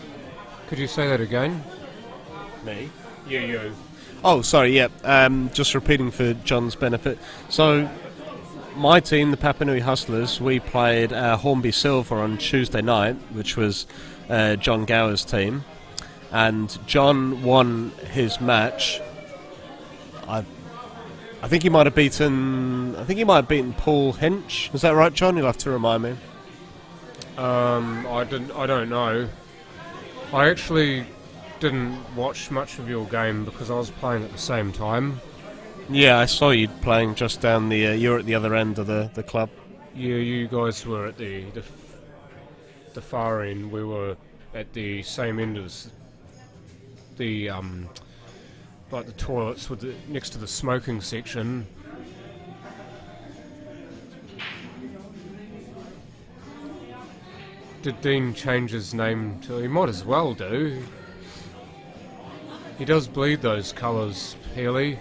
Could you say that again? Me? You. Oh, sorry. Yeah. Just repeating for John's benefit. So, my team, the Papanui Hustlers, we played Hornby Silver on Tuesday night, which was John Gower's team, and John won his match. I think he might have beaten. I think he might have beaten Paul Hinch. Is that right, John? You'll have to remind me. I don't know. I actually didn't watch much of your game because I was playing at the same time. Yeah, I saw you playing just down the. You're at the other end of the club. Yeah, you guys were at the far end. We were at the same end as the like the toilets with next to the smoking section. Did Dean change his name to? He might as well do. He does bleed those colours, Healy.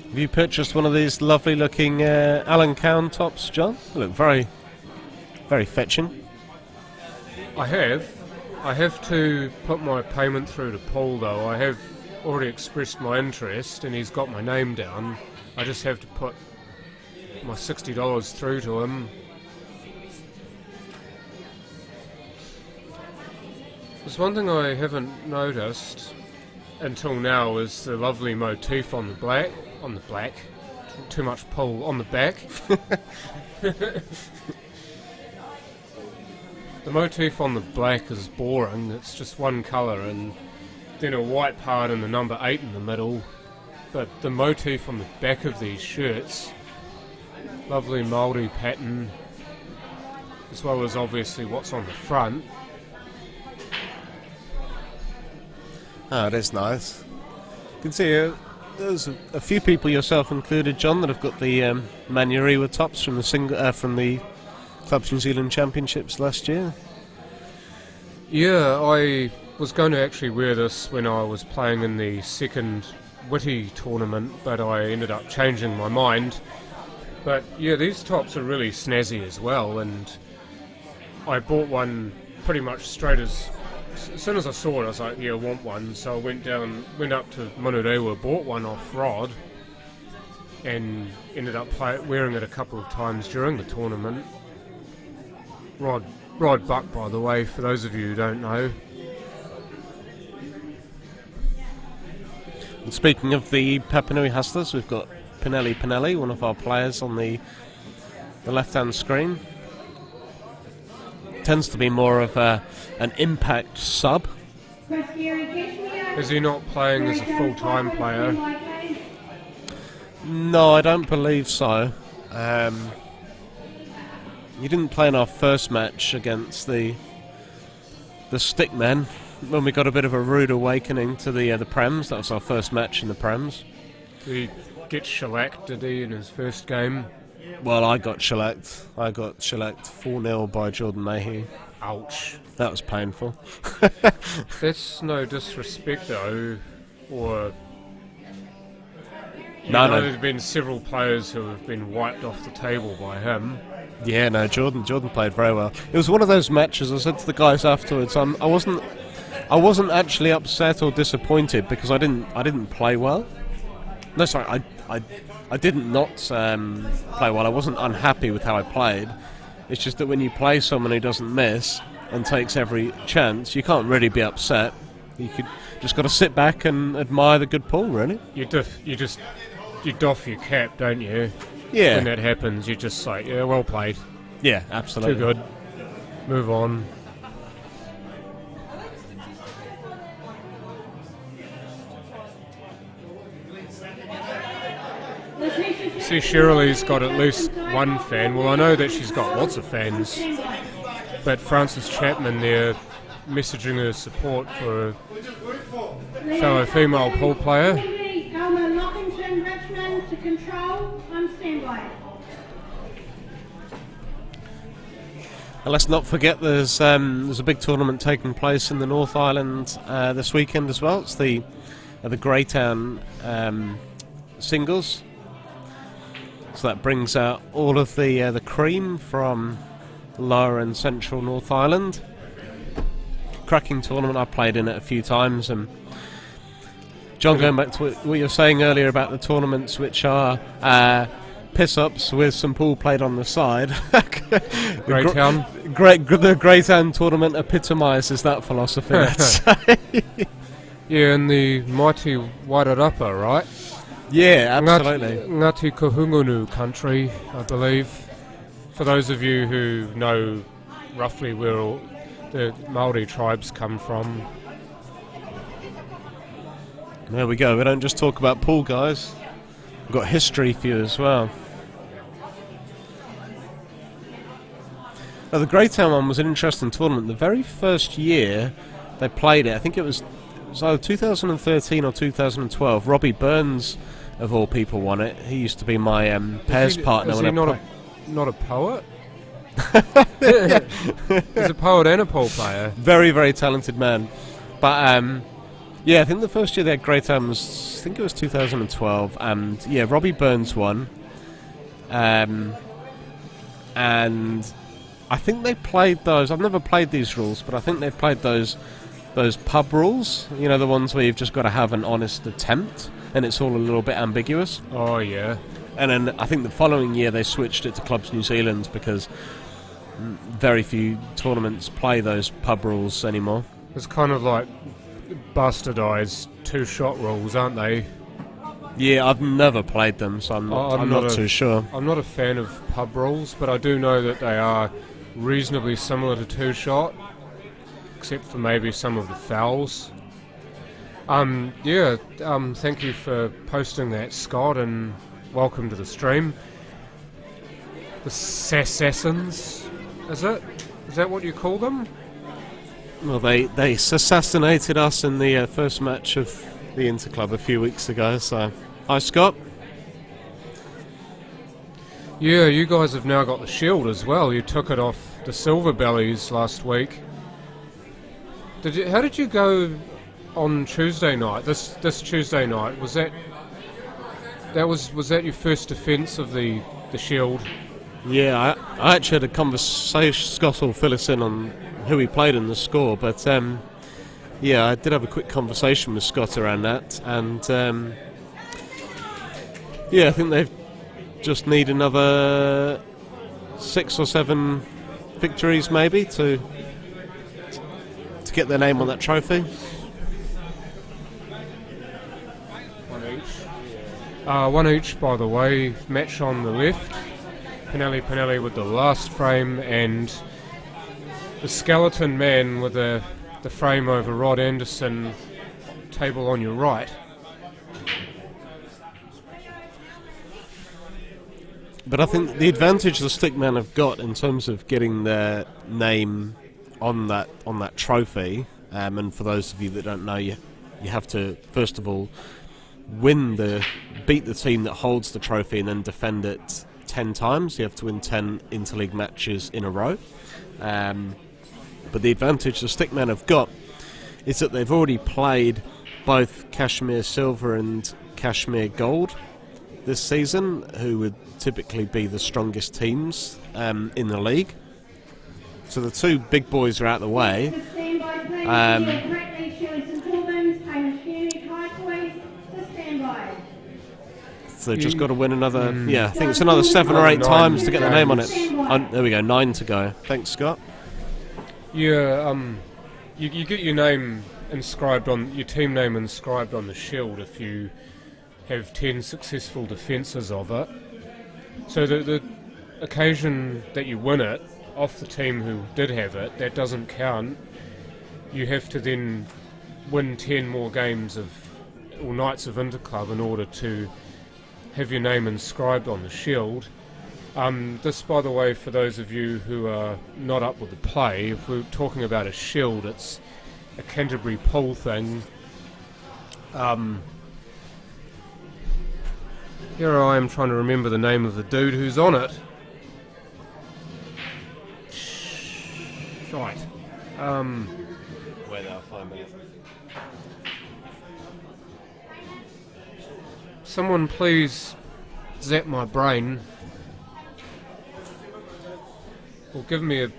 Have you purchased one of these lovely looking Allan Cowan tops, John? They look very, very fetching. I have to put my payment through to Paul though. I have already expressed my interest and he's got my name down. I just have to put my $60 through to him. There's one thing I haven't noticed until now is the lovely motif on the black. Too much pull on the back. The motif on the black is boring. It's just one colour and then a white part and the number 8 in the middle. But the motif on the back of these shirts, lovely Māori pattern, as well as obviously what's on the front. Oh, that's nice. You can see there's a few people, yourself included, John, that have got the Manurewa tops from the Clubs New Zealand Championships last year. Yeah, I was going to actually wear this when I was playing in the second Witty tournament, but I ended up changing my mind. But yeah, these tops are really snazzy as well, and I bought one pretty much straight as soon as I saw it. I was like, yeah, I want one. So I went up to Manurewa, bought one off Rod, and ended up wearing it a couple of times during the tournament. Rod Buck, by the way, for those of you who don't know. And speaking of the Papanui Hustlers, we've got Pinelli, one of our players on the left-hand screen. Tends to be more of an impact sub. Is he not playing as a full-time player? No, I don't believe so. He didn't play in our first match against the Stickmen when we got a bit of a rude awakening to the Prems. That was our first match in the Prems. Did he get shellacked, did he, in his first game? Well, I got shellacked. I got shellacked 4-0 by Jordan Mayhew. Ouch. That was painful. That's no disrespect, though, or No, There's been several players who have been wiped off the table by him. Yeah, no, Jordan played very well. It was one of those matches. I said to the guys afterwards, I wasn't actually upset or disappointed because I didn't play well. No, sorry, I didn't not play well. I wasn't unhappy with how I played. It's just that when you play someone who doesn't miss and takes every chance, you can't really be upset. You just got to sit back and admire the good pool, really. You doff your cap, don't you? Yeah. When that happens, you're just like, yeah, well played. Yeah, absolutely. Too good. Move on. See, Shirley's got at least one fan. Well, I know that she's got lots of fans. But Frances Chapman there messaging her support for a fellow female pool player. To control on standby. And let's not forget there's a big tournament taking place in the North Island this weekend as well. It's the Greytown singles. So that brings out all of the cream from lower and central North Island. Cracking tournament. I played in it a few times. And John, going back to what you were saying earlier about the tournaments, which are piss-ups with some pool played on the side. Greytown. The Greytown tournament epitomises that philosophy, I'd say. Yeah, in the mighty Wairarapa, right? Yeah, absolutely. Ngati Kahungunu country, I believe. For those of you who know roughly where all the Māori tribes come from. There we go. We don't just talk about pool, guys. We've got history for you as well. Now, the Greytown one was an interesting tournament. The very first year they played it, I think it was either 2013 or 2012. Robbie Burns, of all people, won it. He used to be my pairs partner. Is when he I not a poet? He's a poet and a pool player. Very, very talented man. But yeah, I think the first year they had Greytown was, I think it was 2012, and yeah, Robbie Burns won. And I think they played those. I've never played these rules, but I think they played those pub rules. You know, the ones where you've just got to have an honest attempt, and it's all a little bit ambiguous. Oh yeah. And then I think the following year they switched it to Clubs New Zealand because very few tournaments play those pub rules anymore. It's kind of like bastardised two-shot rules, aren't they? Yeah, I've never played them, so I'm not too sure. I'm not a fan of pub rules, but I do know that they are reasonably similar to two-shot, except for maybe some of the fouls. Thank you for posting that, Scott, and welcome to the stream. The Sassasins, is it? Is that what you call them? Well, they assassinated us in the first match of the Interclub a few weeks ago, so... Hi, Scott. Yeah, you guys have now got the shield as well. You took it off the Silver Bellies last week. How did you go on Tuesday night? This Tuesday night, was that your first defence of the shield? Yeah, I actually had a conversation. Scott will fill us in on who he played in the score, but yeah, I did have a quick conversation with Scott around that, and yeah, I think they've just need another 6 or 7 victories maybe to get their name on that trophy. One each, by the way. Match on the left. Pinelli with the last frame, and the skeleton man with the frame over Rod Anderson table on your right. But I think the advantage the Stickmen have got in terms of getting their name on that trophy, and for those of you that don't know, you have to first of all beat the team that holds the trophy and then defend it 10 times. You have to win 10 interleague matches in a row. But the advantage the Stickmen have got is that they've already played both Kashmir Silver and Kashmir Gold this season, who would typically be the strongest teams in the league. So the two big boys are out of the way. So they've just got to win another, I think it's another 7 or 8 times to get their name on it. There we go, 9 to go. Thanks, Scott. Yeah, you get your name inscribed on, your team name inscribed on the shield if you have 10 successful defences of it. So the occasion that you win it off the team who did have it, that doesn't count. You have to then win 10 more games or nights of Interclub in order to have your name inscribed on the shield. This, by the way, for those of you who are not up with the play, if we're talking about a shield, it's a Canterbury pool thing. Here I am trying to remember the name of the dude who's on it. Right. Wait there, 5 minutes. Someone please zap my brain. Or give me a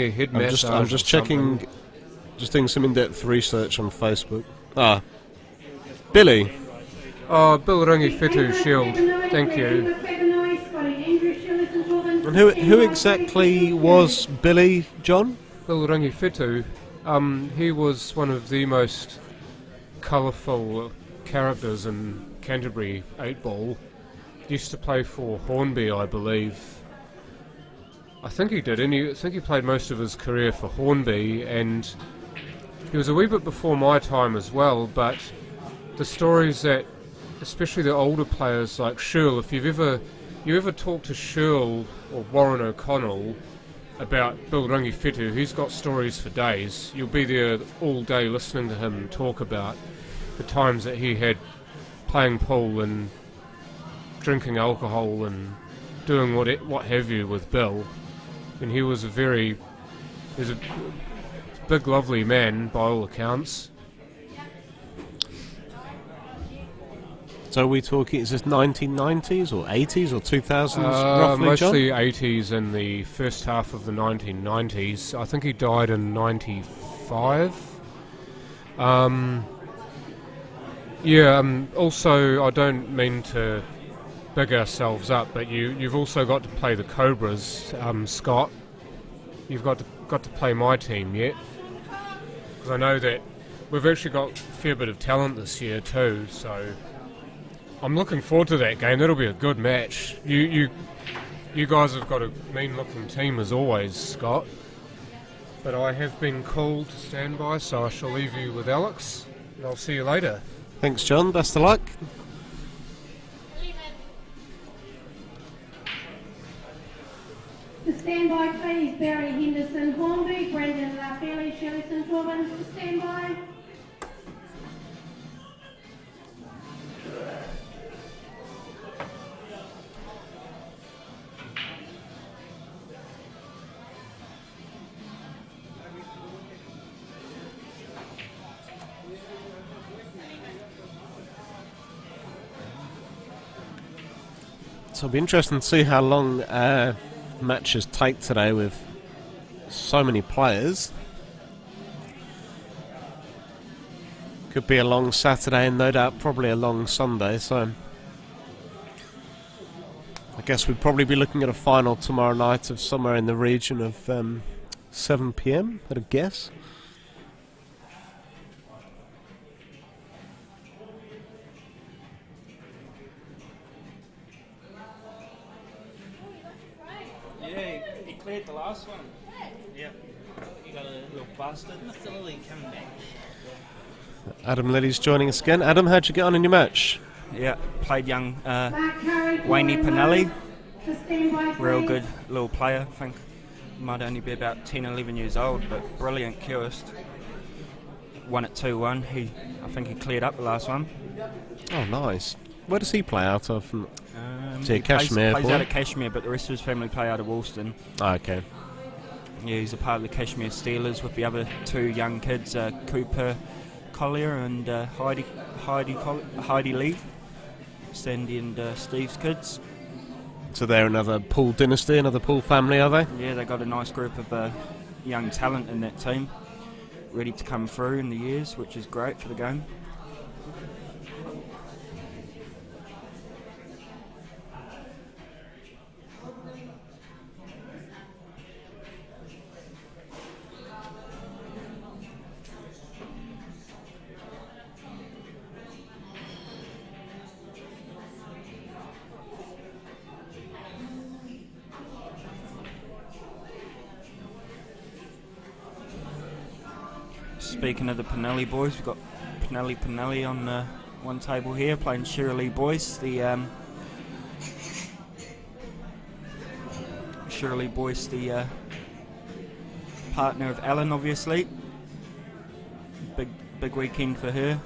head massage. I'm just checking, just doing some in-depth research on Facebook. Billy. Oh, Bill Rangi Fitu Shield. Thank you. And who exactly was Billy, John? Bill Rangi Fitu. He was one of the most colourful characters in Canterbury 8-ball. Used to play for Hornby, I believe. I think he did, and I think he played most of his career for Hornby, and he was a wee bit before my time as well, but the stories that, especially the older players like Shirl, if you ever talk to Shirl or Warren O'Connell about Bill Rangi Fitu, he's got stories for days. You'll be there all day listening to him talk about the times that he had playing pool and drinking alcohol and doing what have you with Bill. And he was a big, lovely man by all accounts. So are we talking, is this 1990s or 80s or 2000s roughly, mostly John? 80s and the first half of the 1990s. I think he died in 95. Also, I don't mean to big ourselves up, but you've also got to play the Cobras, Scott. You've got to play my team yet, because I know that we've actually got a fair bit of talent this year too. So I'm looking forward to that game. That'll be a good match. You guys have got a mean-looking team as always, Scott. But I have been called to stand by, so I shall leave you with Alex, and I'll see you later. Thanks, John. Best of luck. To stand by, please, Barry Henderson Hornby, Brendan Fairley, Shirley St. Albans to stand by. So it'll be interesting to see how long matches take today with so many players. Could be a long Saturday and no doubt probably a long Sunday, so I guess we'd probably be looking at a final tomorrow night of somewhere in the region of 7 PM, I'd a guess. Cleared the last one. Yep. You got a little bastard. Mr. Lily coming back. Adam Liddy's joining us again. Adam, how'd you get on in your match? Yeah, played young Wayne Pinelli. Real good little player. I think might only be about 10, 11 years old, but brilliant queuist. Won at 2-1. I think he cleared up the last one. Oh, nice. Where does he play out of? He Kashmir plays boy? out of Kashmir, but the rest of his family play out of Woolston. Oh, okay. Yeah, he's a part of the Kashmir Steelers with the other two young kids, Cooper Collier and Heidi Lee. Sandy and Steve's kids. So they're another Poole dynasty, another Poole family, are they? Yeah, they got a nice group of young talent in that team, ready to come through in the years, which is great for the game. Speaking of the Pinelli boys, we've got Pinelli on one table here, playing Shirley Boyce, the partner of Allan, obviously. Big weekend for her.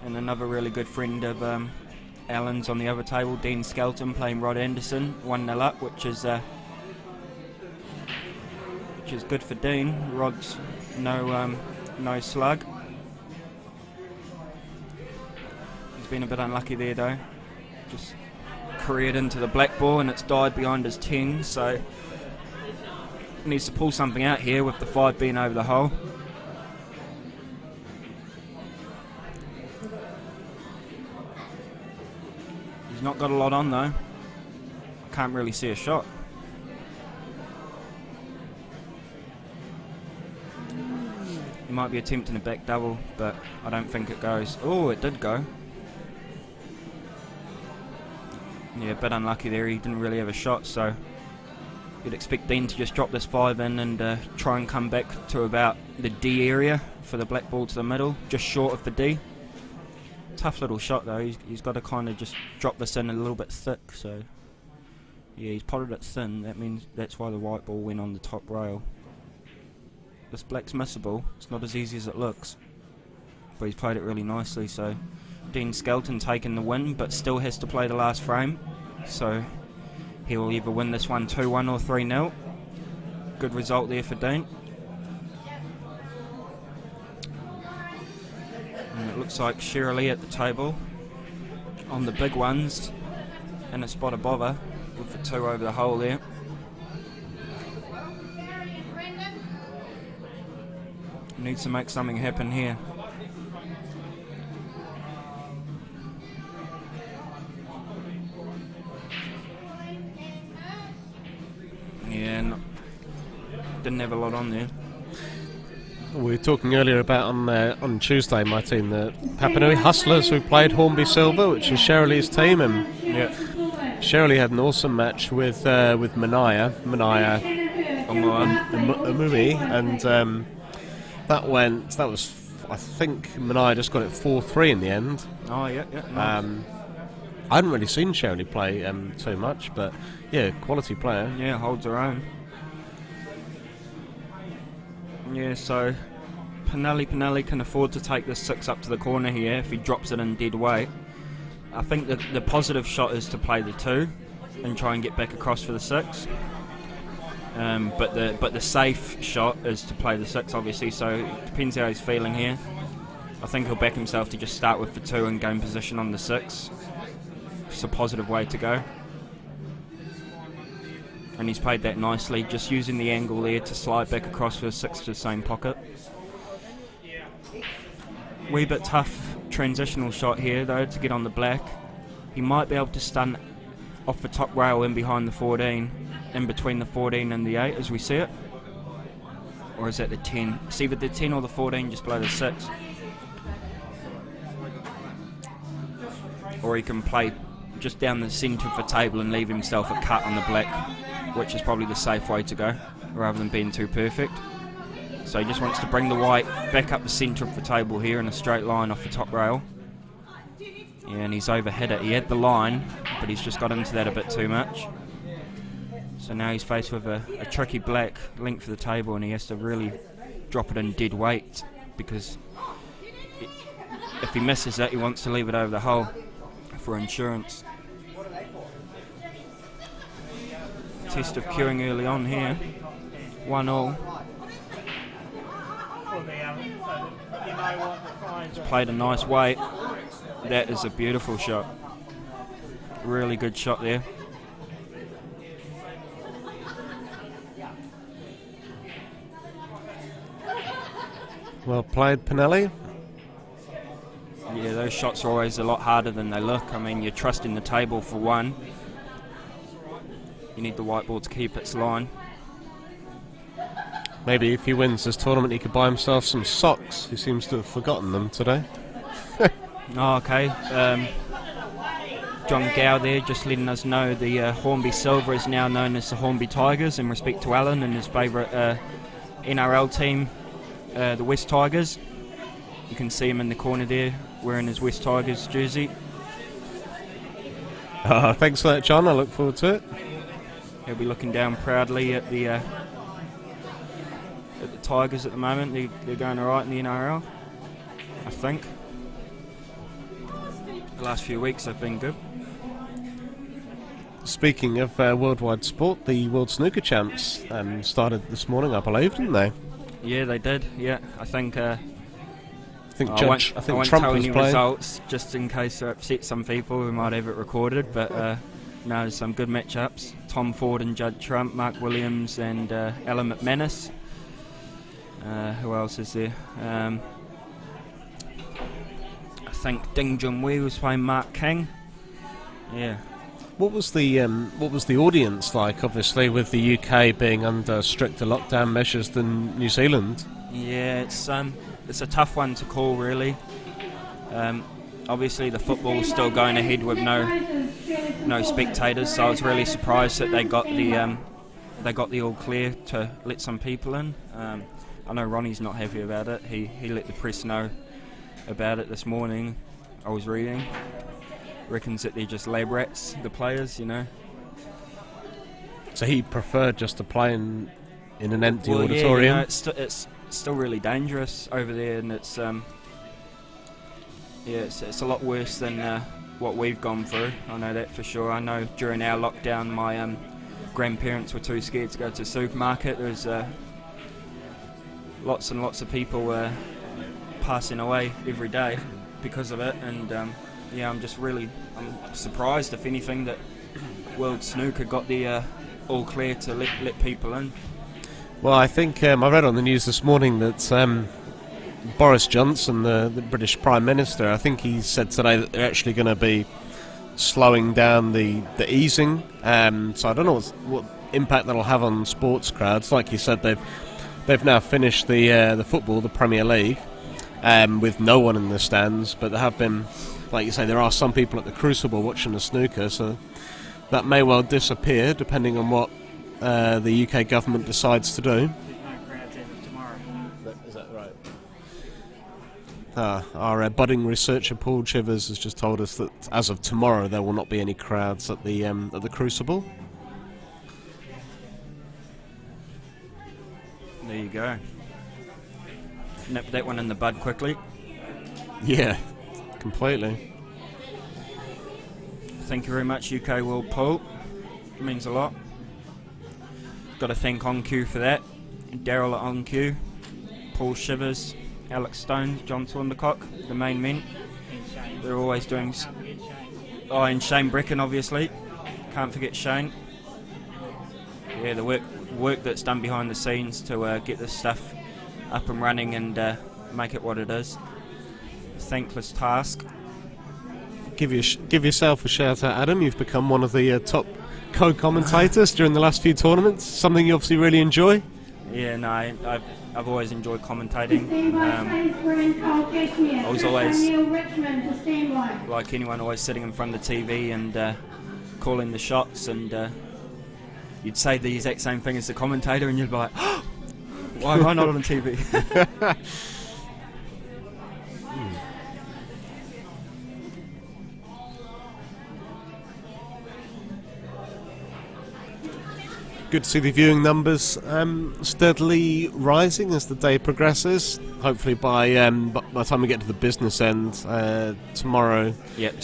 And another really good friend of Allan's on the other table, Dean Skelton, playing Rod Anderson, 1-0 up, which is good for Dean. Rod's no slug. He's been a bit unlucky there though. Just careered into the black ball and it's died behind his 10, so he needs to pull something out here with the 5 being over the hole. He's not got a lot on though. Can't really see a shot. He might be attempting a back double, but I don't think it goes. Oh, it did go. Yeah, a bit unlucky there. He didn't really have a shot, so you'd expect Dean to just drop this 5 in and try and come back to about the D area for the black ball to the middle, just short of the D. Tough little shot though. He's got to kind of just drop this in a little bit thick, so yeah, he's potted it thin. That means that's why the white ball went on the top rail. This black's missable. It's not as easy as it looks, but he's played it really nicely. So Dean Skelton taking the win, but still has to play the last frame, so he will either win this one 2-1 or 3-0. Good result there for Dean. And it looks like Shirley at the table on the big ones and a spot above her with the 2 over the hole there. Needs to make something happen here. Yeah, didn't have a lot on there. We were talking earlier about on Tuesday, my team, the Papanui Hustlers, who played Hornby Silver, which is Shirley's team, and Shirley had an awesome match with Manaya Amumi, and that was, I think Manaya just got it 4-3 in the end. Oh yeah, nice. I hadn't really seen Shirley play too much, but yeah, quality player. Yeah, holds her own. Yeah, so Pinelli can afford to take this 6 up to the corner here if he drops it in dead weight. I think the positive shot is to play the 2 and try and get back across for the 6. But the safe shot is to play the 6, obviously, so it depends how he's feeling here. I think he'll back himself to just start with the 2 and gain position on the 6. It's a positive way to go. And he's played that nicely, just using the angle there to slide back across for the 6 to the same pocket. Wee bit tough transitional shot here though to get on the black. He might be able to stun off the top rail in behind the 14, in between the 14 and the 8 as we see it. Or is that the 10? It's either the 10 or the 14 just below the 6. Or he can play just down the centre of the table and leave himself a cut on the black, which is probably the safe way to go, rather than being too perfect. So he just wants to bring the white back up the centre of the table here in a straight line off the top rail. Yeah, and he's overhit it. He had the line, but he's just got into that a bit too much. So now he's faced with a tricky black length for the table, and he has to really drop it in dead weight, because if he misses it, he wants to leave it over the hole for insurance. test of queuing early on here. 1-1. He's played a nice weight. That is a beautiful shot. Really good shot there. Well played, Pinelli. Yeah, those shots are always a lot harder than they look. I mean, you're trusting the table for one. You need the white ball to keep its line. Maybe if he wins this tournament, he could buy himself some socks. He seems to have forgotten them today. Oh, okay. John Gow there just letting us know the Hornby Silver is now known as the Hornby Tigers in respect to Allan and his favourite NRL team, the West Tigers. You can see him in the corner there wearing his West Tigers jersey. Thanks for that, John. I look forward to it. He'll be looking down proudly at the Tigers at the moment. They're going all right in the NRL, I think. The last few weeks have been good. Speaking of worldwide sport, the World Snooker Champs started this morning, I believe, didn't they? Yeah, they did. Yeah, I think. I won't Trump tell was any playing. results just in case I upset some people who might have it recorded. But no, there's some good matchups. Tom Ford and Judd Trump, Mark Williams and Alan McManus. Who else is there? I think Ding Junhui was playing Mark King. Yeah. What was the audience like? Obviously, with the UK being under stricter lockdown measures than New Zealand. Yeah, it's a tough one to call, really. Obviously, the football's still going ahead with no spectators, so I was really surprised that they got the all clear to let some people in. I know Ronnie's not happy about it. He let the press know about it this morning. I was reading. Reckons that they're just lab rats, the players, you know. So he preferred just to play in an empty Yeah, auditorium. it's still really dangerous over there, and it's it's a lot worse than what we've gone through. I know that for sure. I know during our lockdown, my grandparents were too scared to go to the supermarket. There's lots and lots of people passing away every day because of it, and I'm surprised, if anything, that World Snooker got the all clear to let people in. Well, I think I read on the news this morning that Boris Johnson, the British Prime Minister, I think he said today that they're actually going to be slowing down the easing. So I don't know what impact that'll have on sports crowds. Like you said, they've now finished the football, the Premier League, with no one in the stands, but there have been, like you say, there are some people at the Crucible watching the snooker, so that may well disappear depending on what the UK government decides to do. There's no crowds as of tomorrow. Is that right? Our budding researcher Paul Chivers has just told us that as of tomorrow there will not be any crowds at the Crucible. There you go. Nip that one in the bud quickly. Yeah, completely. Thank you very much, UK World Pool. It means a lot. Got to thank OnQ for that. Daryl at OnQ, Paul Shivers, Alex Stone, John Thorndercock, the main men. They're always doing... and Shane Brecken, obviously. Can't forget Shane. Yeah, the work that's done behind the scenes to get this stuff up and running and make it what it is. Thankless task. Give yourself a shout out, Adam. You've become one of the top co-commentators during the last few tournaments. Something you obviously really enjoy. Yeah, no, I've always enjoyed commentating. I was always, like anyone, always sitting in front of the TV and calling the shots, and you'd say the exact same thing as the commentator, and you'd be like, oh, why am I not on TV? good to see the viewing numbers steadily rising as the day progresses. Hopefully by the time we get to the business end tomorrow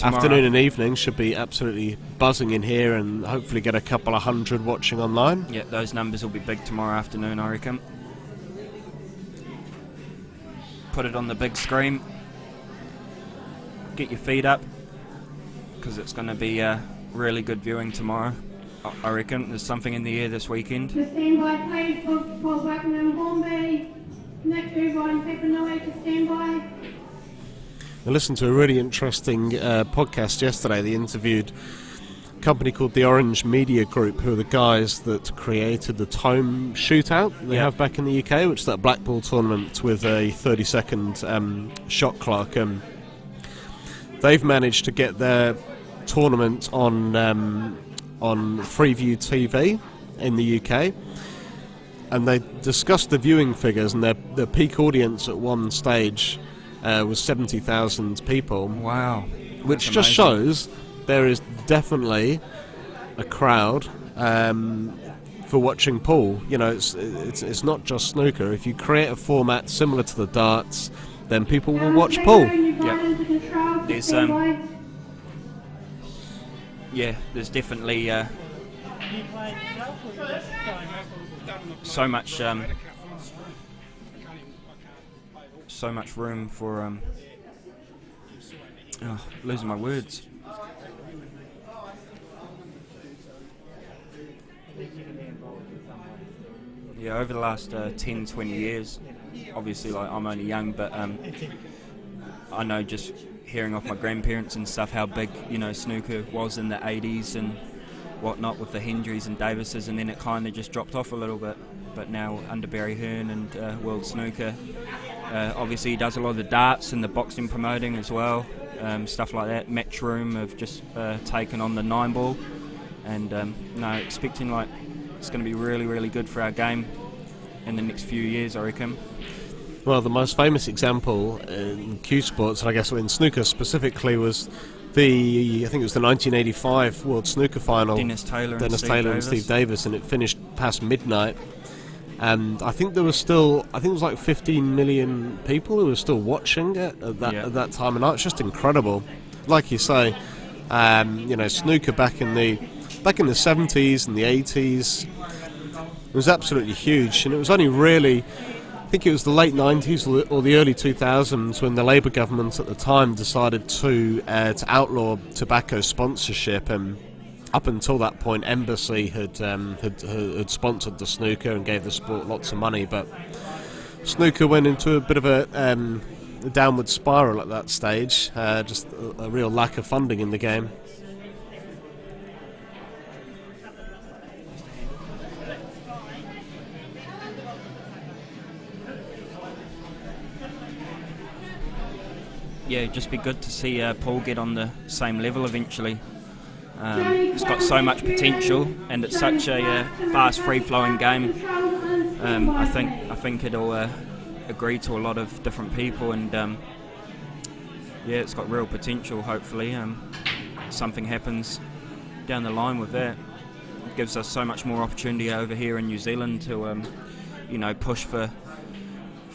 afternoon and evening should be absolutely buzzing in here, and hopefully get a couple of hundred watching online. Yeah, those numbers will be big tomorrow afternoon, I reckon. Put it on the big screen. Get your feet up, because it's going to be really good viewing tomorrow. I reckon there's something in the air this weekend. To stand by, please, for Paul Buckingham, Hornby, Nick Uber and Pepinui to stand by. I listened to a really interesting podcast yesterday. They interviewed a company called the Orange Media Group, who are the guys that created the Tome shootout they have back in the UK, which is that black ball tournament with a 30-second shot clock. They've managed to get their tournament on Freeview TV in the UK, and they discussed the viewing figures, and their peak audience at one stage was 70,000 people. Wow. Which just shows there is definitely a crowd for watching pool. You know, it's not just snooker. If you create a format similar to the darts, then people will watch pool. There's definitely so much room for losing my words. Yeah, over the last 10, 20 years, obviously, like, I'm only young, but I know just hearing off my grandparents and stuff how big, you know, snooker was in the 80s and whatnot with the Hendrys and Davises, and then it kind of just dropped off a little bit. But now under Barry Hearn and World Snooker, obviously he does a lot of the darts and the boxing promoting as well, stuff like that. Matchroom have just taken on the 9-ball, and expecting like it's going to be really, really good for our game in the next few years, I reckon. Well, the most famous example in Q Sports, and I guess in snooker specifically, was I think it was the 1985 World Snooker Final. Dennis Taylor and Steve Davis, and it finished past midnight. And I think there was still, it was like 15 million people who were still watching it at that time, and it's just incredible. Like you say, snooker back in the 70s and the 80s, it was absolutely huge, and it was only really, I think it was the late 90s or the early 2000s when the Labour government at the time decided to outlaw tobacco sponsorship, and up until that point Embassy had sponsored the snooker and gave the sport lots of money, but snooker went into a bit of a downward spiral at that stage, just a real lack of funding in the game. Yeah, it'd just be good to see Paul get on the same level eventually. It's got so much potential, and it's such a fast, free-flowing game. I think it'll agree to a lot of different people, and it's got real potential. Hopefully, something happens down the line with that. It gives us so much more opportunity over here in New Zealand to, push for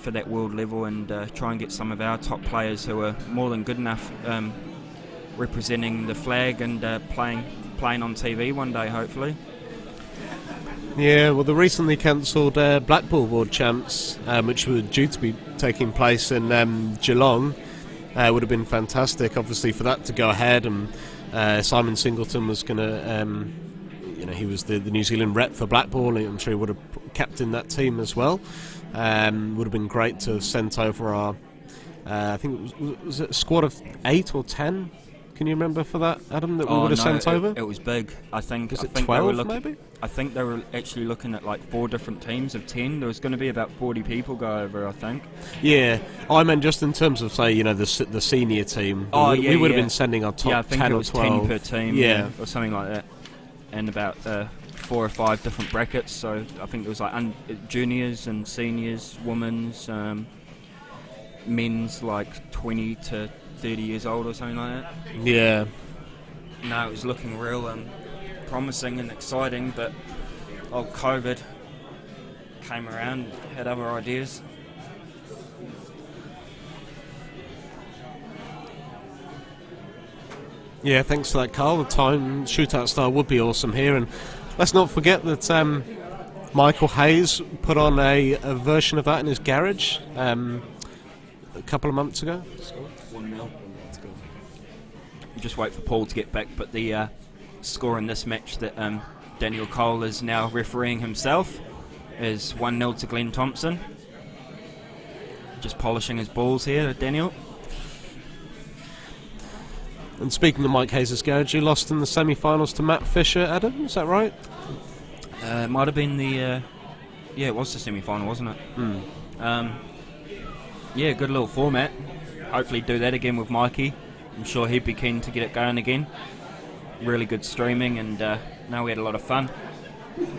that world level, and try and get some of our top players who are more than good enough representing the flag and playing on TV one day, hopefully. Yeah, well, the recently cancelled Black Ball World Champs, which were due to be taking place in Geelong, would have been fantastic, obviously, for that to go ahead. And Simon Singleton was going to, he was the New Zealand rep for Black Ball, and I'm sure he would have captained that team as well. Would have been great to have sent over our, I think was it a squad of 8 or 10? Can you remember for that, Adam, that we would have sent over? It was big. I think 12 maybe? I think they were actually looking at like 4 different teams of 10. There was going to be about 40 people go over, I think. Yeah, I meant just in terms of, say, the senior team. We would have been sending our top 10 or 12. 10 per team, or something like that, and about 4 or 5 different brackets. So I think it was like juniors and seniors, women's, men's like 20 to 30 years old or something like that. Yeah. No, it was looking real promising and exciting, but old COVID came around, had other ideas. Yeah, thanks for that, Carl. The time shootout style would be awesome here, and let's not forget that Michael Hayes put on a version of that in his garage a couple of months ago. 1-0. You just wait for Paul to get back, but the score in this match that Daniel Cole is now refereeing himself is 1-0 to Glenn Thompson. Just polishing his balls here, Daniel. And speaking of Mike Hayes' garage, you lost in the semi-finals to Matt Fisher, Adam, is that right? It might have been the... yeah, it was the semi-final, wasn't it? Yeah, good little format. Hopefully do that again with Mikey. I'm sure he'd be keen to get it going again. Really good streaming, and no, we had a lot of fun.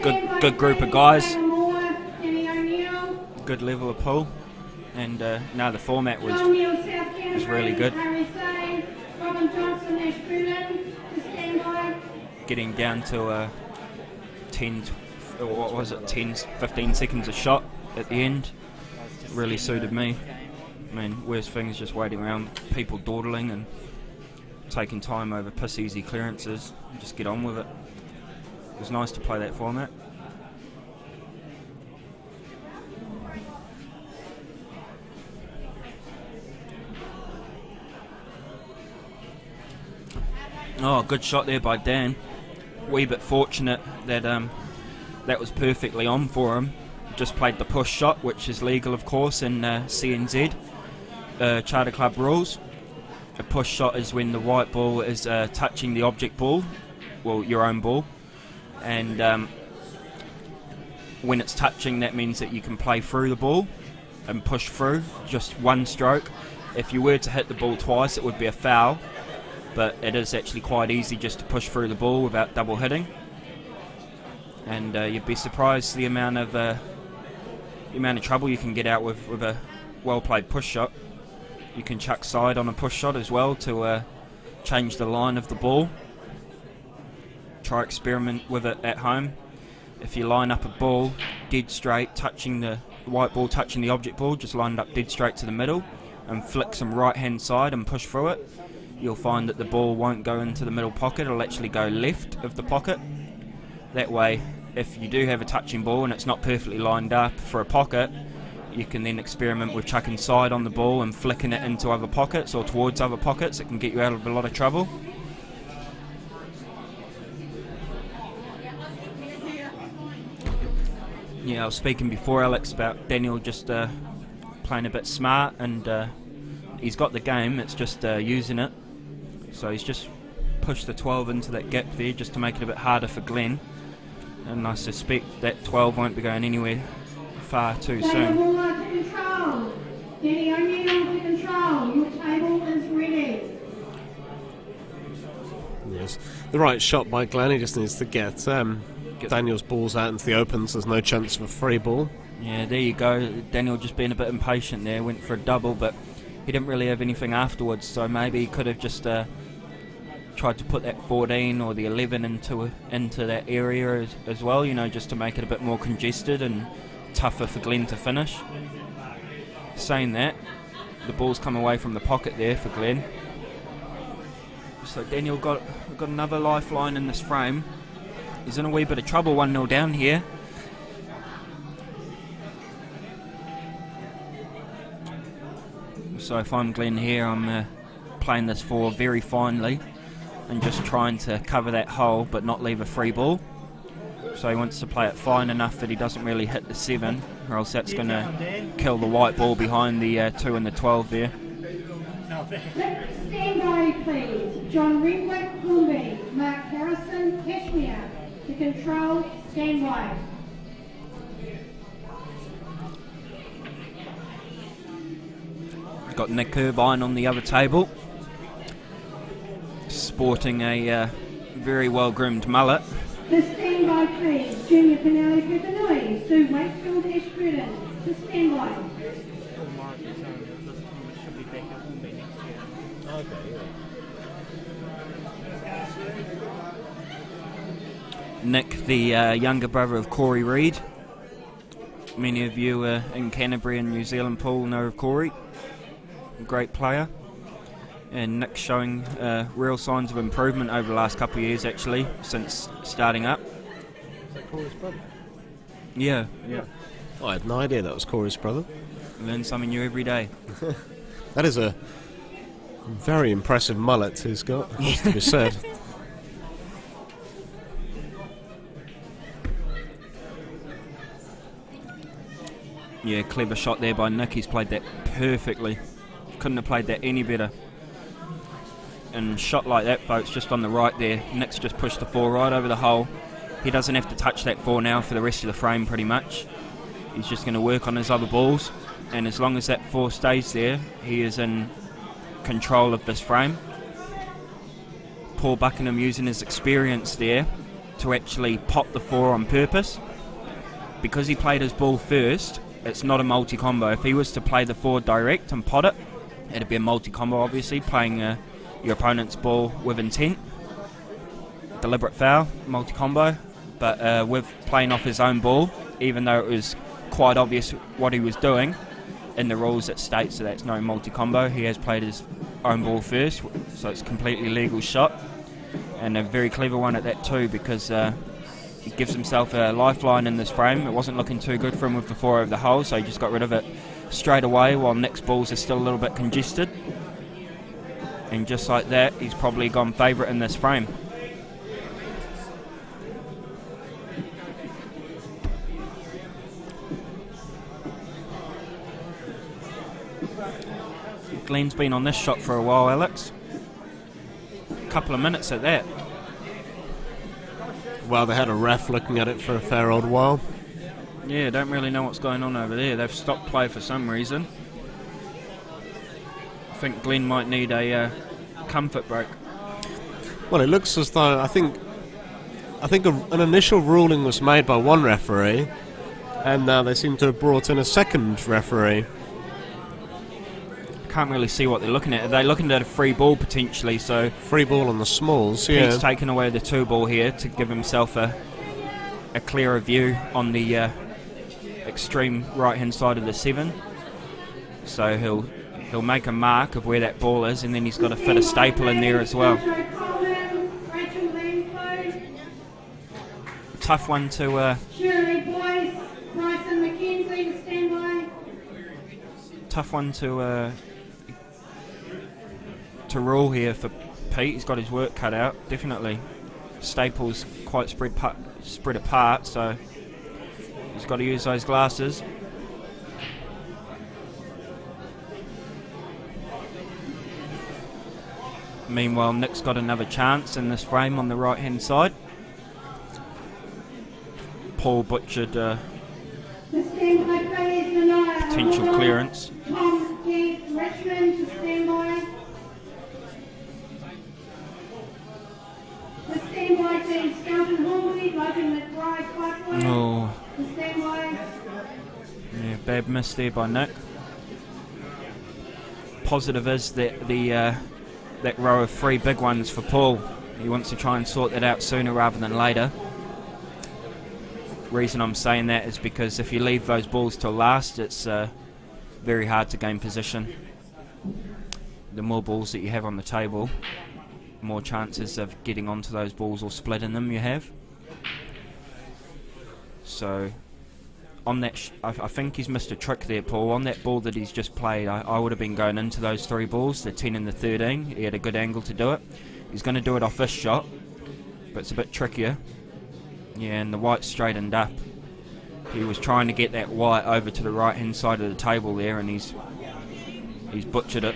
Good group of guys. Good level of pool. And no, the format was really good. Getting down to 10, 15 seconds a shot at the end really suited me. I mean, worst thing is just waiting around, people dawdling and taking time over piss easy clearances. Just get on with it. It was nice to play that format. Oh, good shot there by Dan. Wee bit fortunate that that was perfectly on for him. Just played the push shot, which is legal, of course, in CNZ Charter Club rules. A push shot is when the white ball is touching the object ball, well, your own ball, and when it's touching, that means that you can play through the ball and push through, just one stroke. If you were to hit the ball twice, it would be a foul, but it is actually quite easy just to push through the ball without double hitting. And you'd be surprised the amount of trouble you can get out with a well-played push shot. You can chuck side on a push shot as well to change the line of the ball. Try experiment with it at home. If you line up a ball dead straight, touching the white ball, touching the object ball, just line it up dead straight to the middle and flick some right-hand side and push through it, you'll find that the ball won't go into the middle pocket, it'll actually go left of the pocket. That way, if you do have a touching ball and it's not perfectly lined up for a pocket, you can then experiment with chucking side on the ball and flicking it into other pockets or towards other pockets. It can get you out of a lot of trouble. Yeah, I was speaking before, Alex, about Daniel just playing a bit smart, and he's got the game, it's just using it. So he's just pushed the 12 into that gap there just to make it a bit harder for Glenn. And I suspect that 12 won't be going anywhere far too soon. Danny O'Neill to control. Your table is ready. Yes, the right shot by Glenn. He just needs to get Daniel's balls out into the open, so there's no chance of a free ball. Yeah, there you go. Daniel just being a bit impatient there, went for a double, but he didn't really have anything afterwards, so maybe he could have just tried to put that 14 or the 11 into that area as well, you know, just to make it a bit more congested and tougher for Glenn to finish. Saying that, the ball's come away from the pocket there for Glenn. So Daniel got another lifeline in this frame. He's in a wee bit of trouble, 1-0 down here. So if I'm Glenn here, I'm playing this 4 very finely and just trying to cover that hole but not leave a free ball. So he wants to play it fine enough that he doesn't really hit the 7, or else that's going to kill the white ball behind the 2 and the 12 there. Stand by, please. John Renwick, Hornby. Mark Harrison, Cashmere. To control, stand by. Got Nick Irvine on the other table, sporting a very well-groomed mullet. To stand by, please. Junior Penelope Petanui, Sue Wakefield, Ashburton. To stand by. Nick, the younger brother of Corey Reid. Many of you in Canterbury and New Zealand pool know of Corey. A great player. And Nick's showing real signs of improvement over the last couple of years, actually, since starting up. Is that Corey's brother? Yeah. I had no idea that was Corey's brother. Learn something new every day. That is a very impressive mullet he's got, has to be said. Yeah, clever shot there by Nick. He's played that perfectly. Couldn't have played that any better. And shot like that, folks, just on the right there. Nick's just pushed the 4 right over the hole. He doesn't have to touch that 4 now for the rest of the frame, pretty much. He's just going to work on his other balls. And as long as that 4 stays there, he is in control of this frame. Paul Buckingham using his experience there to actually pop the 4 on purpose. Because he played his ball first, it's not a multi-combo. If he was to play the 4 direct and pot it, it'd be a multi-combo, obviously, playing your opponent's ball with intent. Deliberate foul, multi-combo. But with playing off his own ball, even though it was quite obvious what he was doing, in the rules it states that that's no multi-combo. He has played his own ball first, so it's a completely legal shot. And a very clever one at that too, because he gives himself a lifeline in this frame. It wasn't looking too good for him with the 4 over the hole, so he just got rid of it straight away while Nick's balls are still a little bit congested. And just like that, he's probably gone favourite in this frame. Glenn's been on this shot for a while, Alex. A couple of minutes at that. Well, they had a ref looking at it for a fair old while. Yeah, don't really know what's going on over there. They've stopped play for some reason. I think Glenn might need a comfort break. Well, it looks as though I think an initial ruling was made by one referee, and now they seem to have brought in a second referee. Can't really see what they're looking at. They're looking at a free ball potentially, so Free ball on the smalls, yeah. Pete's taken away the 2 ball here to give himself a clearer view on the extreme right hand side of the 7. So he'll make a mark of where that ball is, and then he's got to fit a staple in there as well. Tough one to tough one to rule here for Pete. He's got his work cut out, definitely. Staples quite spread apart, so he's got to use those glasses. Meanwhile, Nick's got another chance in this frame on the right hand side. Paul butchered potential clearance. Oh. Yeah, bad miss there by Nick. Positive is that that row of 3 big ones for Paul. He wants to try and sort that out sooner rather than later. Reason I'm saying that is because if you leave those balls till last, it's very hard to gain position. The more balls that you have on the table, more chances of getting onto those balls or splitting them you have. So on that, I think he's missed a trick there, Paul. On that ball that he's just played, I would have been going into those 3 balls, the 10 and the 13. He had a good angle to do it. He's going to do it off this shot, but it's a bit trickier. Yeah, and the white straightened up. He was trying to get that white over to the right hand side of the table there, and he's butchered it.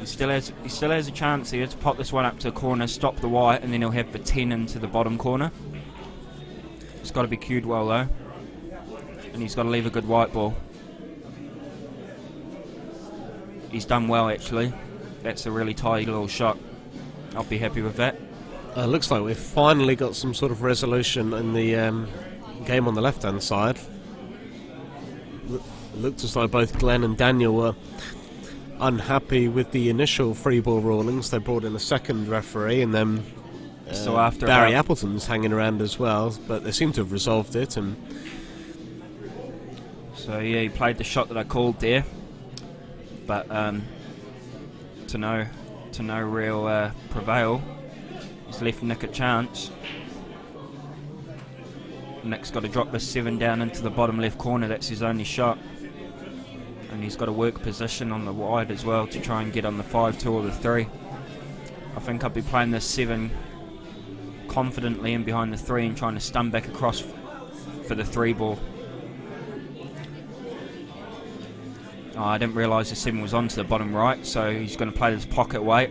He still has a chance here to pop this one up to the corner, stop the white, and then he'll have the 10 into the bottom corner. It's got to be cued well though, and he's got to leave a good white ball. He's done well actually. That's a really tidy little shot. I'll be happy with that. Looks like we've finally got some sort of resolution in the game on the left-hand side. Looked as though both Glenn and Daniel were unhappy with the initial free ball rulings. They brought in a second referee, and then So after Barry Appleton's hanging around as well, but they seem to have resolved it. And so yeah, he played the shot that I called there, but to no real prevail. He's left Nick a chance. Nick's got to drop this 7 down into the bottom left corner. That's his only shot. And he's got to work position on the wide as well to try and get on the 5-2 or the 3. I think I'd be playing this 7 confidently in behind the 3 and trying to stun back across for the 3 ball. Oh, I didn't realise the 7 was onto the bottom right, so he's going to play this pocket weight.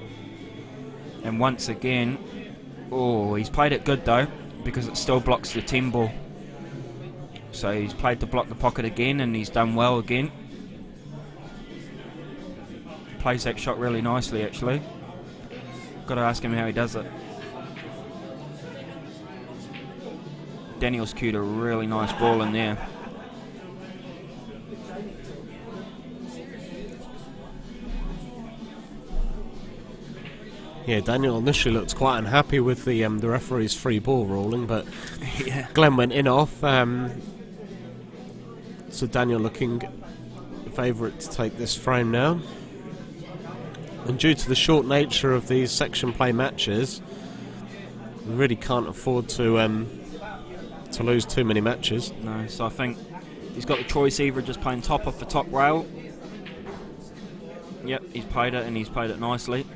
And once again, he's played it good though, because it still blocks the 10 ball. So he's played to block the pocket again, and he's done well again. Plays that shot really nicely, actually. Got to ask him how he does it. Daniel's cued a really nice ball in there. yeah, Daniel initially looked quite unhappy with the referee's free ball ruling, but Yeah. Glenn went in off. So Daniel looking favourite to take this frame now. And due to the short nature of these section play matches, we really can't afford to lose too many matches. No, so I think he's got the choice either just playing top off the top rail. Yep, he's played it, and he's played it nicely.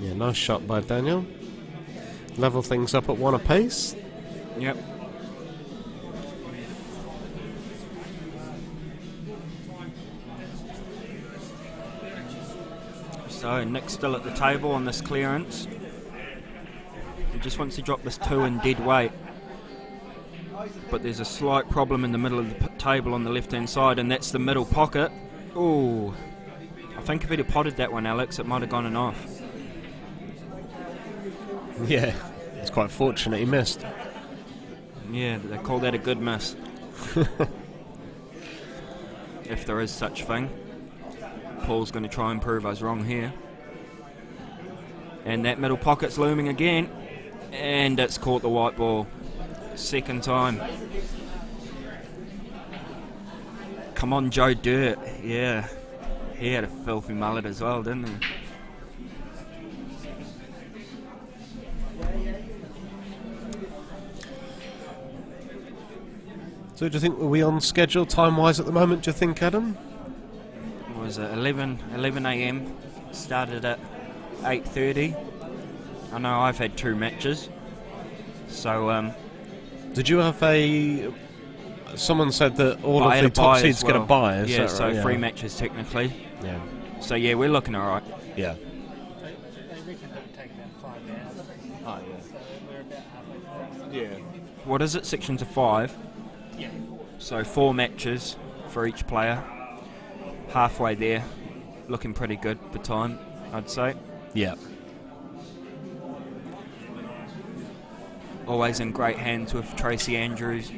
Yeah, nice shot by Daniel. Level things up at 1 apiece. Yep. So Nick's still at the table on this clearance. He just wants to drop this 2 in dead weight. But there's a slight problem in the middle of the table on the left-hand side, and that's the middle pocket. Ooh. I think if he'd have potted that one, Alex, it might have gone in off. Yeah, it's quite fortunate he missed. Yeah, they call that a good miss. If there is such thing. Paul's going to try and prove us wrong here. And that middle pocket's looming again. And it's caught the white ball. Second time. Come on, Joe Dirt. Yeah. He had a filthy mullet as well, didn't he? So do you think, are we on schedule time-wise at the moment, do you think, Adam? It was 11 a.m. Started at 8:30. I know I've had 2 matches. So, did you have a... Someone said that all of the top seeds get a bye, is yeah, that so right? 3 matches technically. Yeah. So yeah, we're looking alright. Yeah. They reckon it would take about 5 hours. Oh, yeah. So we're about halfway through. Yeah. What is it? Sections of 5. Yeah. So 4 matches for each player. Halfway there. Looking pretty good for time, I'd say. Yeah. Always in great hands with Tracy Andrews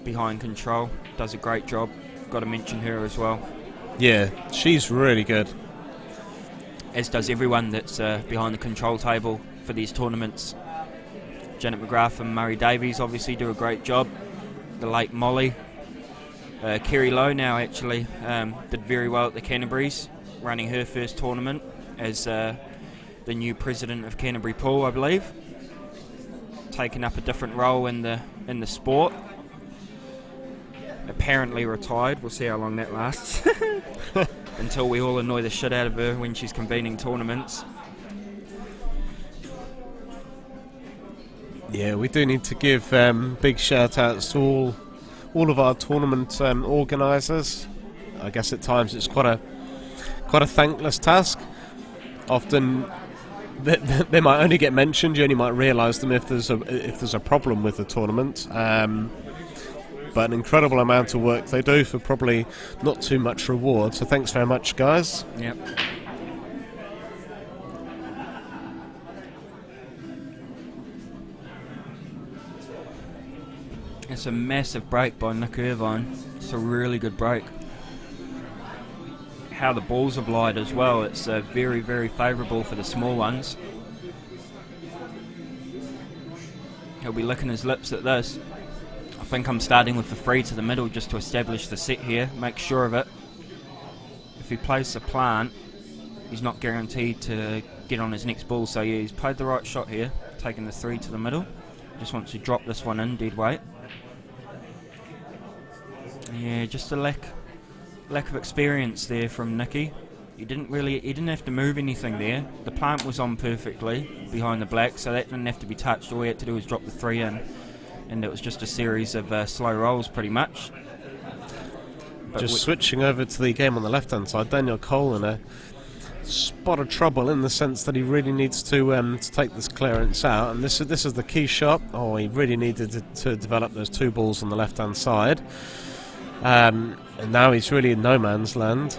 behind control. Does a great job. Got to mention her as well. Yeah, she's really good. As does everyone that's behind the control table for these tournaments. Janet McGrath and Murray Davies obviously do a great job. The late Molly. Kerry Lowe now actually did very well at the Canterbury's, running her first tournament as the new president of Canterbury Pool, I believe. Taking up a different role in the sport. Apparently retired. We'll see how long that lasts. Until we all annoy the shit out of her when she's convening tournaments. Yeah, we do need to give big shout outs to all of our tournament organisers. I guess at times it's quite a thankless task. Often they might only get mentioned. You only might realise them if there's a problem with the tournament. But an incredible amount of work they do for probably not too much reward. So thanks very much, guys. Yep. It's a massive break by Nick Irvine. It's a really good break. how the balls have lied as well. It's very, very favourable for the small ones. He'll be licking his lips at this. I think I'm starting with the free to the middle just to establish the set here, make sure of it. If he plays the plant, he's not guaranteed to get on his next ball, so yeah, he's played the right shot here, taking the 3 to the middle. Just wants to drop this one in dead weight. Yeah, just a lack of experience there from Nicky. He didn't have to move anything there. The plant was on perfectly behind the black, so that didn't have to be touched. All he had to do was drop the 3 in, and it was just a series of slow rolls pretty much. But just switching over to the game on the left hand side, Daniel Cowan in a spot of trouble in the sense that he really needs to take this clearance out, and this is the key shot. Oh, he really needed to develop those 2 balls on the left hand side. And now he's really in no man's land.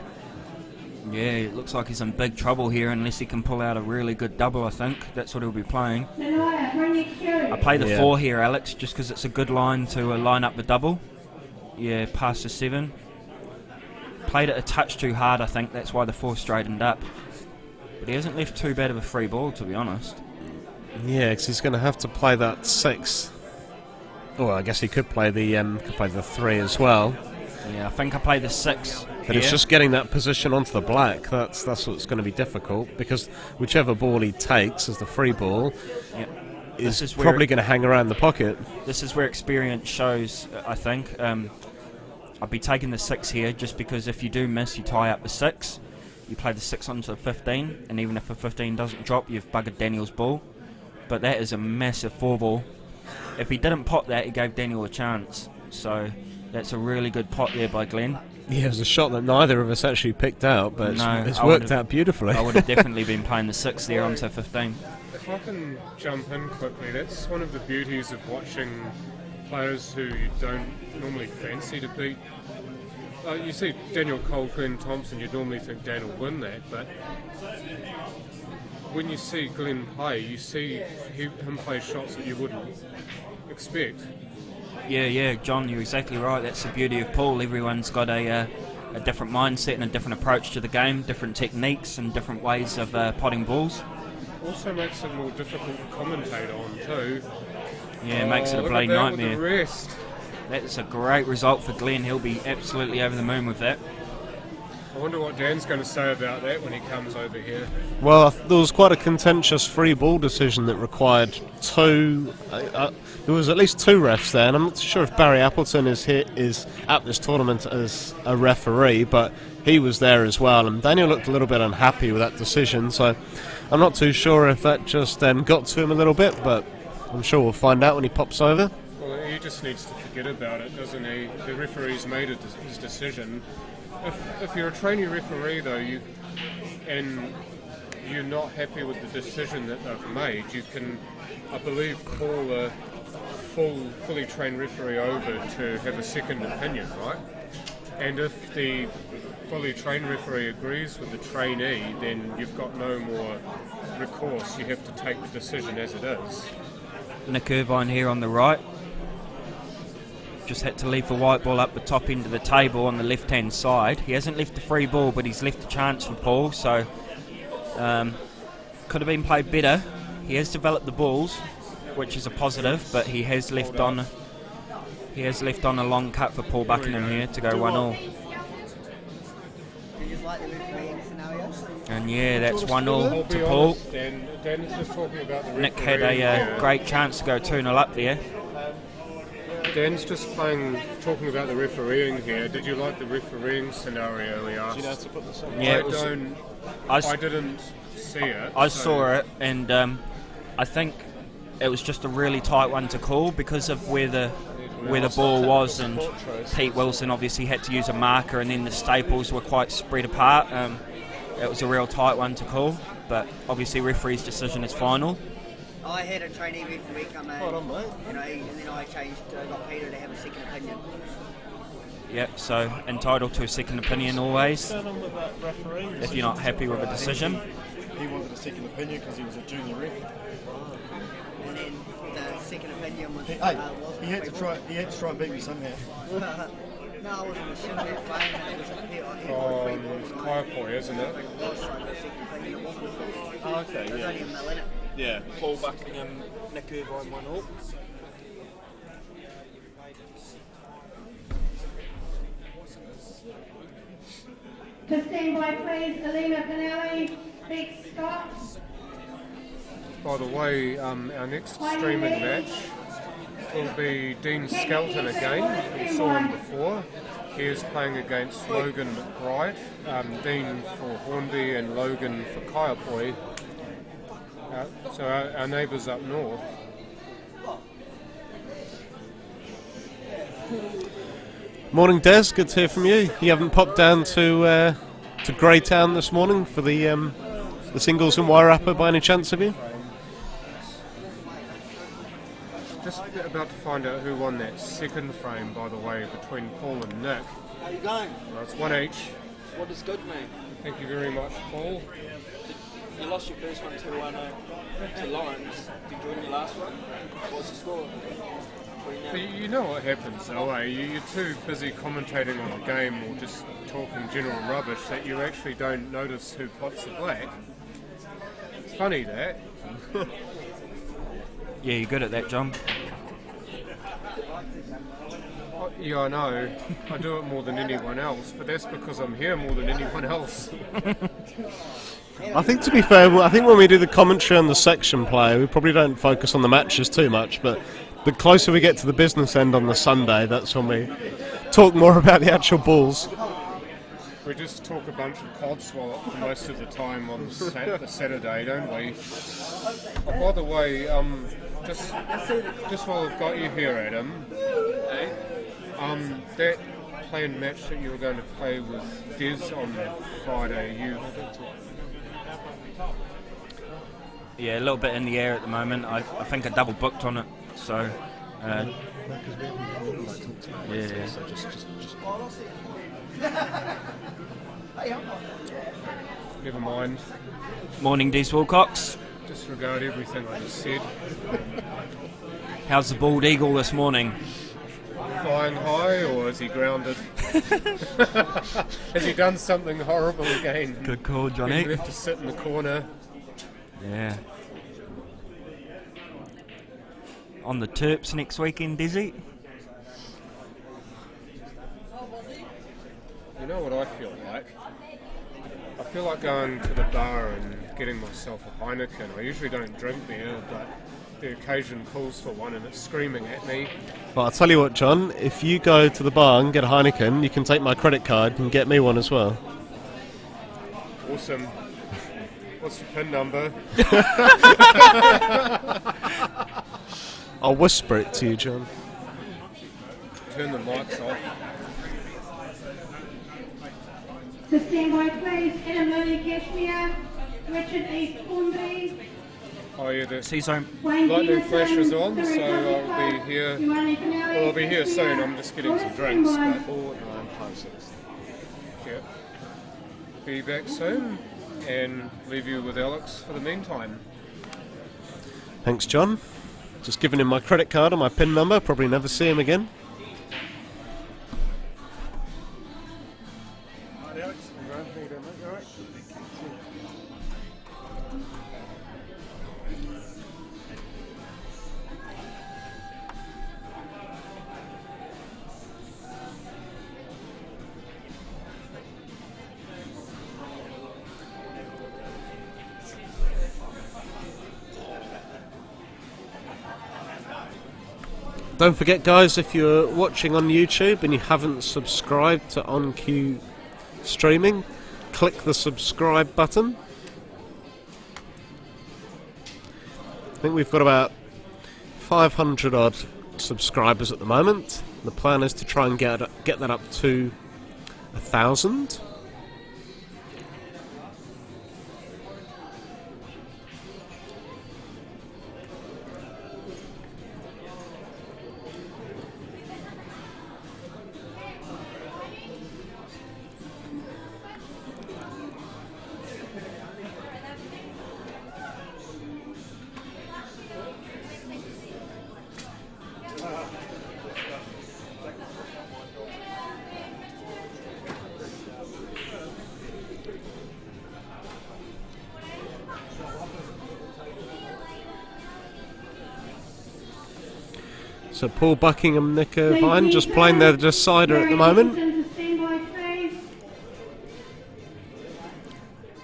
Yeah, it looks like he's in big trouble here unless he can pull out a really good double, I think. That's what he'll be playing. I play the 4 here, Alex, just because it's a good line to line up the double. Yeah, past the 7. Played it a touch too hard, I think. That's why the 4 straightened up. But he hasn't left too bad of a free ball, to be honest. Yeah, because he's going to have to play that 6. Well, I guess he could play the 3 as well. Yeah, I think I play the 6. But it's just getting that position onto the black. That's what's going to be difficult, because whichever ball he takes as the free ball is probably going to hang around the pocket. This is where experience shows, I think. I'd be taking the 6 here just because if you do miss, you tie up the 6. You play the 6 onto the 15, and even if the 15 doesn't drop, you've buggered Daniel's ball. But that is a massive 4 ball. If he didn't pot that, he gave Daniel a chance. So that's a really good pot there by Glenn. Yeah, it was a shot that neither of us actually picked out, but it's worked out beautifully. I would have definitely been playing the 6 there onto 15. If I can jump in quickly, that's one of the beauties of watching players who you don't normally fancy to beat. You see Daniel Cole, Glenn Thompson, you'd normally think Dan will win that, but when you see Glenn play, you see him play shots that you wouldn't expect. Yeah, John, you're exactly right. That's the beauty of pool. Everyone's got a different mindset and a different approach to the game, different techniques and different ways of potting balls. Also makes it more difficult to commentate on too. Yeah, it makes it a bloody nightmare. With the rest. That's a great result for Glenn. He'll be absolutely over the moon with that. I wonder what Dan's going to say about that when he comes over here. Well, there was quite a contentious free ball decision that required 2. There was at least 2 refs there, and I'm not sure if Barry Appleton is at this tournament as a referee, but he was there as well. And Daniel looked a little bit unhappy with that decision, so I'm not too sure if that just got to him a little bit, but I'm sure we'll find out when he pops over. Well, he just needs to forget about it, doesn't he? The referee's made his decision. If you're a trainee referee, though, and you're not happy with the decision that they've made, you can, I believe, call a fully trained referee over to have a second opinion, right? And if the fully trained referee agrees with the trainee, then you've got no more recourse. You have to take the decision as it is. Nick Irvine here on the right. Just had to leave the white ball up the top end of the table on the left-hand side. He hasn't left the free ball, but he's left a chance for Paul, so could have been played better. He has developed the balls, which is a positive, but he has left on a long cut for Paul Buckingham here to go 1-1. And yeah, that's 1-1 to Paul. Dan's just talking about the Nick had a great chance to go 2-0 up there. Dan's just talking about the refereeing here. Did you like the refereeing scenario he asked? Yeah, I didn't see it. I saw it, and I think it was just a really tight one to call because of where the ball was, and Pete Wilson obviously had to use a marker, and then the staples were quite spread apart. It was a real tight one to call, but obviously referee's decision is final. I had a trainee referee come in, and then I got Peter to have a second opinion. Yep, so entitled to a second opinion always. If you're not happy with a decision. He wanted a second opinion because he was a junior ref. And then the second opinion was... He had to try and beat me somehow. No, I was on the Shinnet frame and it was a hit on him. On Kaiapoi, isn't it? It was so the second thing, it wasn't the first. Oh, okay, There's only a mil in it. Yeah. Paul Buckingham, Nick Irvine 1-0. To stand by, please, Alina Pinelli, Beck Scott. By the way, our next streaming match will be Dean Skelton again. We saw him before. He is playing against Logan McBride. Dean for Hornby and Logan for Kaiapoi. So our neighbours up north. Morning, Des. Good to hear from you. You haven't popped down to Greytown this morning for the singles in Wairarapa by any chance, have you? Just about to find out who won that second frame, by the way, between Paul and Nick. How you going? Well, it's 1 each. What is good, mate? Thank you very much, Paul. You lost your first one to Lawrence. Did you win your last one? What was the score? But you know what happens, though, eh? You're too busy commentating on the game or just talking general rubbish that you actually don't notice who pots the black. It's funny, that. Yeah, you're good at that, John. Yeah, I know. I do it more than anyone else, but that's because I'm here more than anyone else. I think, to be fair, I think when we do the commentary on the section play, we probably don't focus on the matches too much, but the closer we get to the business end on the Sunday, that's when we talk more about the actual balls. We just talk a bunch of codswallop for most of the time on the Saturday, don't we? Oh, by the way, just while I've got you here, Adam, that planned match that you were going to play with Des on Friday, Yeah, a little bit in the air at the moment. I think I double booked on it, so. Yeah. Never mind. Morning, Des Wilcox. Disregard everything I just said. How's the bald eagle this morning? Flying high, or is he grounded? Has he done something horrible again? Good call, Johnny. Been left to sit in the corner. Yeah. On the Terps next weekend, Dizzy? You know what I feel like? I feel like going to the bar and getting myself a Heineken. I usually don't drink beer, but the occasion calls for one and it's screaming at me. Well, I'll tell you what, John, if you go to the bar and get a Heineken, you can take my credit card and get me one as well. Awesome. What's your PIN number? I'll whisper it to you, John. Turn the mics off. To stand by, please, Adam Lily Cashmere, Richard East Hornby, Oh yeah, the Season. Wayne lightning Peterson, flash is on, the so Republic I'll be Club, here. Ioane Pinelli, Well, I'll be here soon. I'm just getting some drinks. But 4956. yeah, be back soon and leave you with Alex for the meantime. Thanks, John. Just giving him my credit card and my PIN number. Probably never see him again. Don't forget, guys, if you're watching on YouTube and you haven't subscribed to OnQ Streaming, click the subscribe button. I think we've got about 500 odd subscribers at the moment. The plan is to try and get that up to 1,000. So Paul Buckingham, Nick Irvine, just playing their decider at the moment.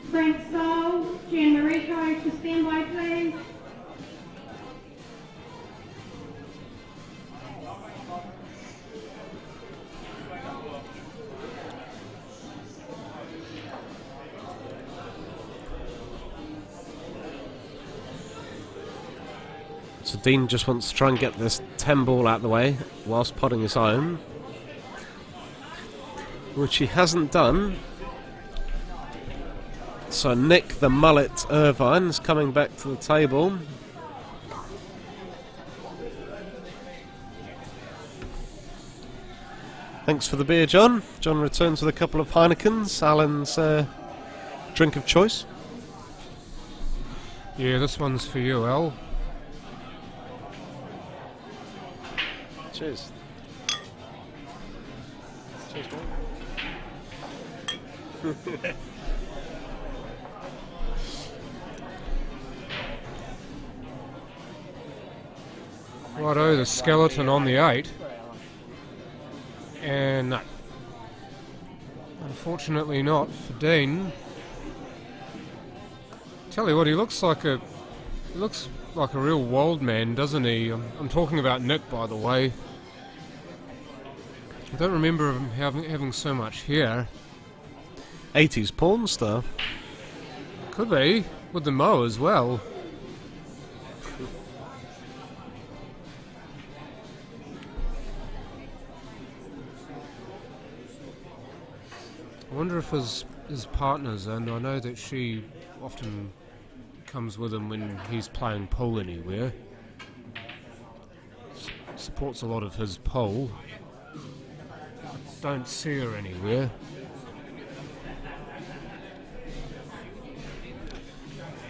Frank Soul, Jan Mariko to stand by, please. So Dean just wants to try and get this 10 ball out of the way whilst potting his own, which he hasn't done. So Nick the Mullet Irvine's coming back to the table. Thanks for the beer, John. John returns with a couple of Heinekens, Allan's drink of choice. Yeah, this one's for you, Al. Cheers. Cheers, mate. Righto, the skeleton on the 8. And no. Unfortunately not for Dean. Tell you what, he looks like a real wild man, doesn't he? I'm talking about Nick, by the way. I don't remember him having so much hair. 80s porn star. Could be, with the mo as well. I wonder if his partners, and I know that she often comes with him when he's playing pool anywhere. Supports a lot of his poll. Don't see her anywhere.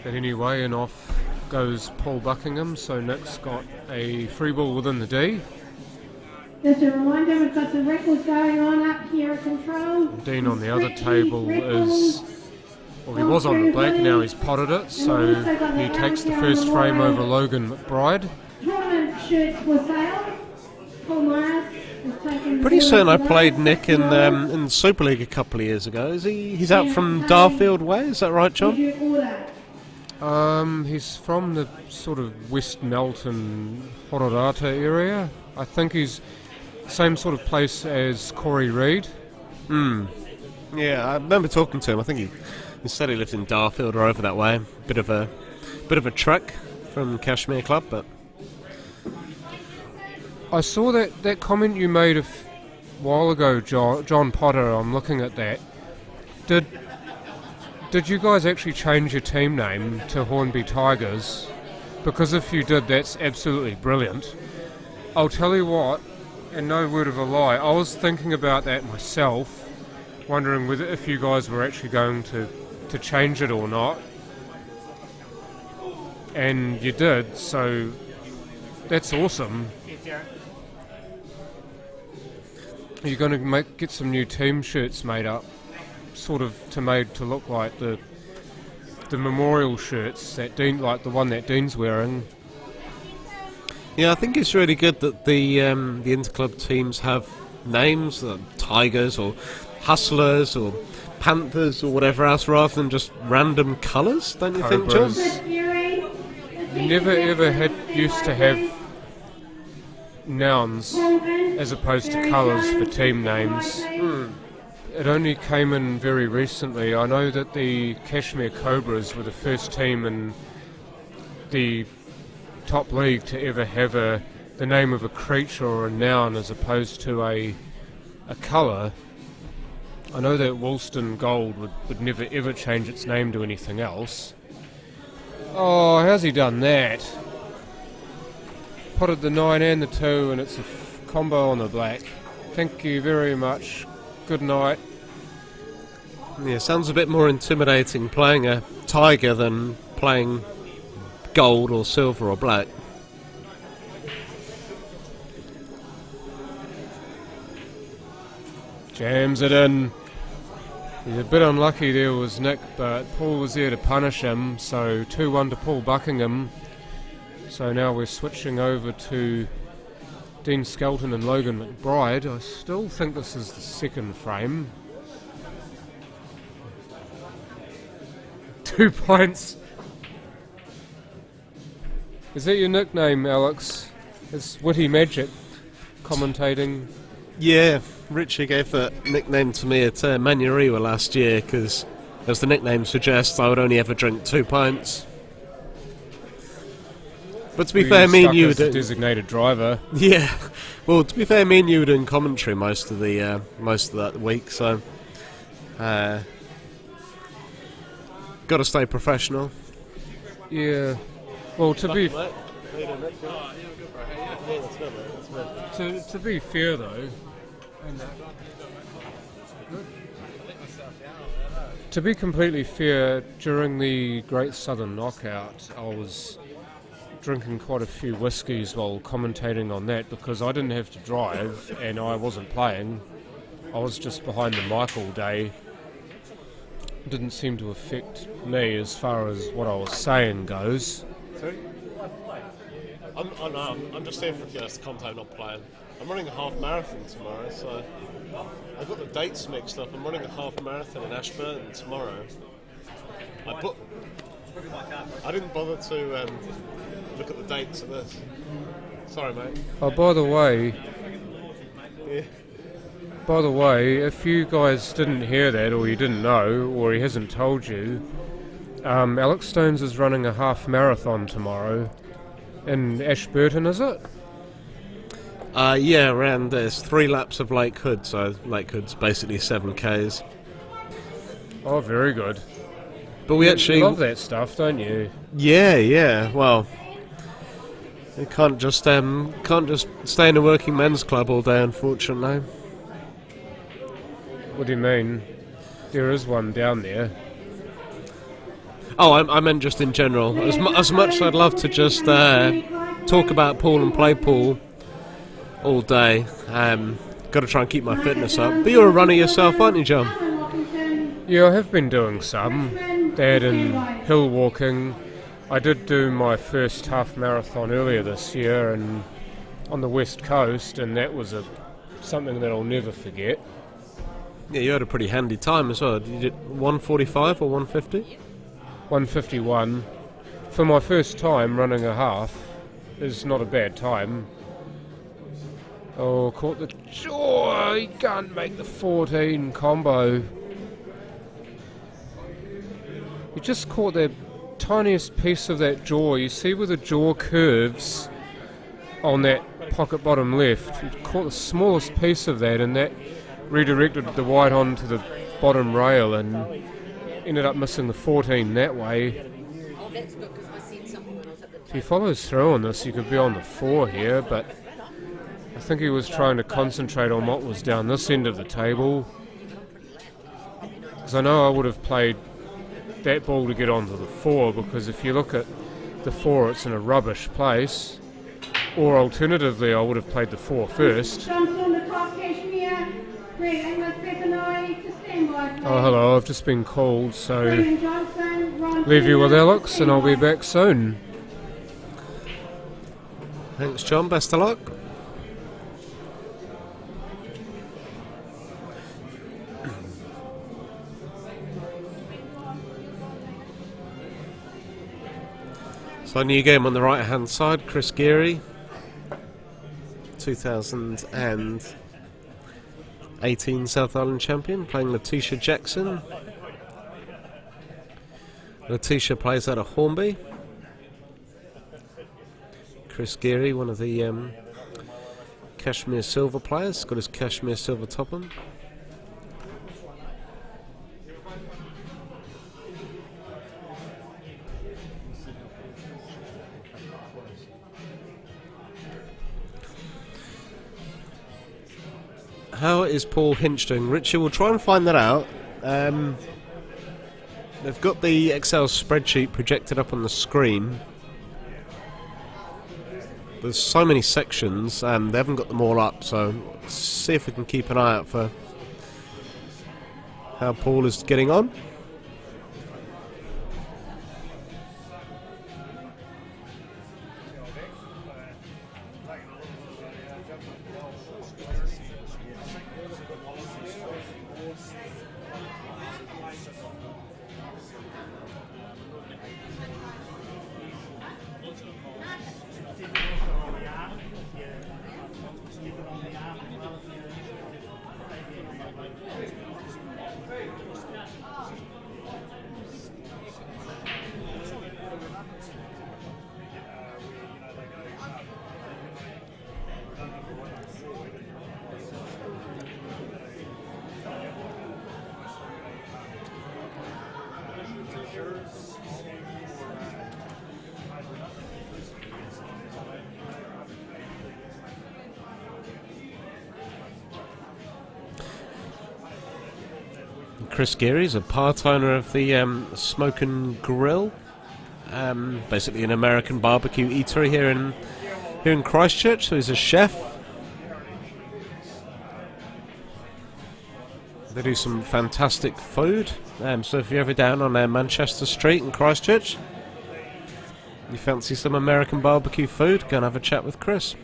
But anyway, and off goes Paul Buckingham, so Nick's got a free ball within the D. Just a reminder, we've got some records going on up here at control. Dean on the other table is... Well, he was on the black, now he's potted it, so he takes the first frame over Logan McBride. Tournament shirts for sale. Paul Morris has taken... Pretty certain I played Nick in Super League a couple of years ago. He's out from Darfield way, is that right, John? He's from the sort of West Melton, Hororata area. I think he's same sort of place as Corey Reid. Yeah, I remember talking to him. I think he said he lived in Darfield or over that way. Bit of a trek from Kashmir Club, but I saw that comment you made a while ago, John Potter. I'm looking at that. Did you guys actually change your team name to Hornby Tigers? Because if you did, that's absolutely brilliant. I'll tell you what, and no word of a lie, I was thinking about that myself, wondering whether if you guys were actually going to change it or not. And you did, so that's awesome. Are you going to get some new team shirts made up, sort of made to look like the memorial shirts that Dean, like the one that Dean's wearing? yeah, I think it's really good that the interclub teams have names, Tigers or Hustlers or Panthers or whatever else, rather than just random colours, don't you think, John? You never ever used to have nouns as opposed to colours for team names. It only came in very recently. I know that the Kashmir Cobras were the first team in the top league to ever have the name of a creature or a noun as opposed to a colour. I know that Woolston Gold would never ever change its name to anything else. Oh, how's he done that? Potted the 9 and the 2, and it's a combo on the black. Thank you very much. Good night. Yeah, sounds a bit more intimidating playing a tiger than playing gold or silver or black. Jams it in. He's a bit unlucky there was Nick, but Paul was there to punish him, so 2-1 to Paul Buckingham. So now we're switching over to Dean Skelton and Logan McBride. I still think this is the second frame. 2 pints. Is that your nickname, Alex? It's Witty Magic commentating. Yeah, Richie gave that nickname to me at Manurewa last year because, as the nickname suggests, I would only ever drink 2 pints. But to be fair, me and you were as a designated driver. Yeah, well, to be fair, me and you were doing commentary most of that week, so got to stay professional. Yeah. Well, to be fair though, to be completely fair, during the Great Southern Knockout, I was drinking quite a few whiskies while commentating on that because I didn't have to drive and I wasn't playing. I was just behind the mic all day. It didn't seem to affect me as far as what I was saying goes. Sorry? I'm just here for the content, not playing. I'm running a half marathon tomorrow, so I've got the dates mixed up. I'm running a half marathon in Ashburton tomorrow. I didn't bother to look at the dates of this. Sorry, mate. Oh, by the way, Yeah. if you guys didn't hear that, or you didn't know, or he hasn't told you, Alex Stones is running a half marathon tomorrow in Ashburton, is it? Yeah, around there's 3 laps of Lake Hood, so Lake Hood's basically 7Ks. Oh, very good. But we actually love that stuff, don't you? Yeah. Well, you can't just stay in a working men's club all day, unfortunately. What do you mean? There is one down there. Oh, I meant just in general. As much as I'd love to just talk about pool and play pool all day, got to try and keep my fitness up. But you're a runner yourself, aren't you, John? Yeah, I have been doing some. That and hill walking. I did do my first half marathon earlier this year and on the west coast, and that was something that I'll never forget. Yeah, you had a pretty handy time as well. You did 1:45 or 1:50? 1:51. For my first time running a half is not a bad time. Oh, caught the jaw. He can't make the 14 combo. He just caught the tiniest piece of that jaw. You see where the jaw curves on that pocket bottom left. He caught the smallest piece of that, and that redirected the white onto the bottom rail and ended up missing the 14 that way. Oh, that's good because I seen something when I was at the If he follows through on this, he could be on the 4 here, but I think he was trying to concentrate on what was down this end of the table. Because I know I would have played that ball to get onto the 4, because if you look at the 4, it's in a rubbish place. Or alternatively, I would have played the 4 first. Johnson on the top, Cashmere. Greg Inglis, Bethany to stand by, please. Oh, hello, I've just been called, so Brendan Johnson, Ron leave you with Turner, Alex and I'll be back soon. Thanks, John. Best of luck. So, new game on the right-hand side, Chris Geary, 2018 South Island champion, playing Letitia Jackson. Letitia plays out of Hornby. Chris Geary, one of the Cashmere Silver players, got his Cashmere Silver top on. How is Paul Hinch doing? Richard, we'll try and find that out. They've got the Excel spreadsheet projected up on the screen. There's so many sections, they haven't got them all up, so let's see if we can keep an eye out for how Paul is getting on. Chris Geary's a part owner of the Smoke and Grill, basically an American barbecue eatery here in Christchurch. So he's a chef. They do some fantastic food. So if you're ever down on Manchester Street in Christchurch, you fancy some American barbecue food, go and have a chat with Chris.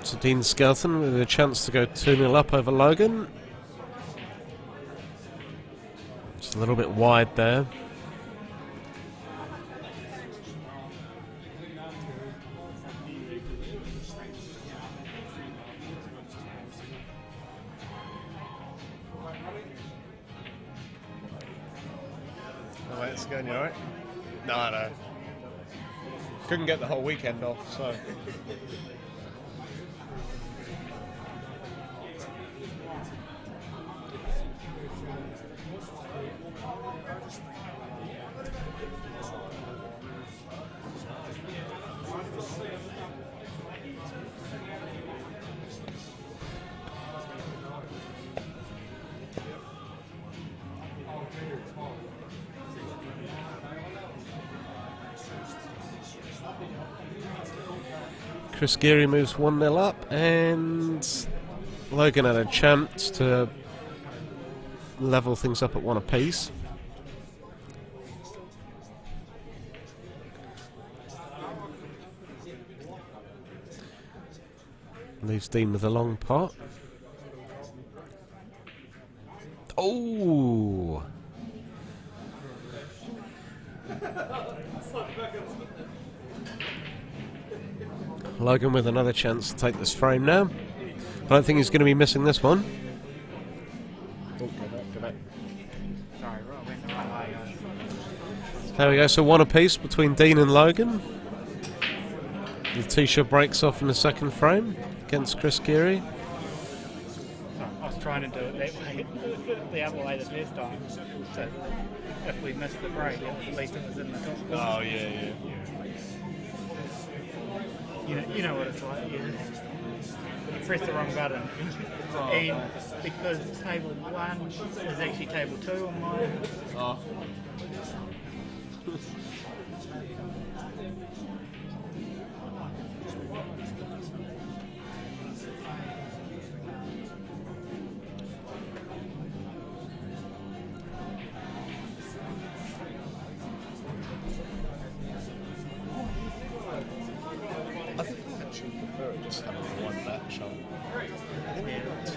So Dean Skelton with a chance to go 2-0 up over Logan. Just a little bit wide there. Oh, wait, it's going, you alright? No. Couldn't get the whole weekend off, so. Chris Geary moves 1-0 up, and Logan had a chance to level things up at 1 apiece. Leaves Dean with a long pot. Oh! Logan with another chance to take this frame now. I don't think he's going to be missing this one. Oh, go back. Sorry, I went the right way, guys. There we go, so 1 apiece between Dean and Logan. The T-shirt breaks off in the second frame against Chris Geary. Sorry, I was trying to do it that way, the other way the first time. So if we missed the break, at least it was in the top corner. Oh, yeah. You know what it's like. You press the wrong button, and because table 1 is actually table 2 on mine. Oh. I think I actually prefer just having one match on. I think you've got 2.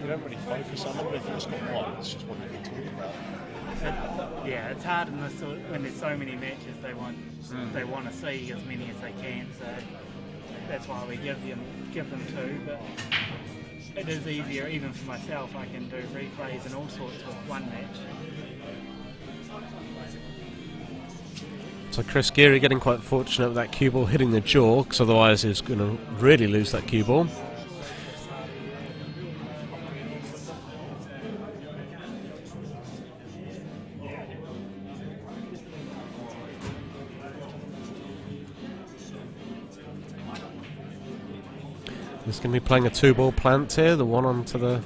You don't really focus on them, but if you've just got one, it's just what you can talk about. Yeah, it's hard in this sort when there's so many matches. They want to see as many as they can. So that's why we give them 2. But it is easier, even for myself. I can do replays and all sorts with one match. So Chris Geary getting quite fortunate with that cue ball hitting the jaw, because otherwise he's going to really lose that cue ball. He's going to be playing a 2-ball plant here, the one onto the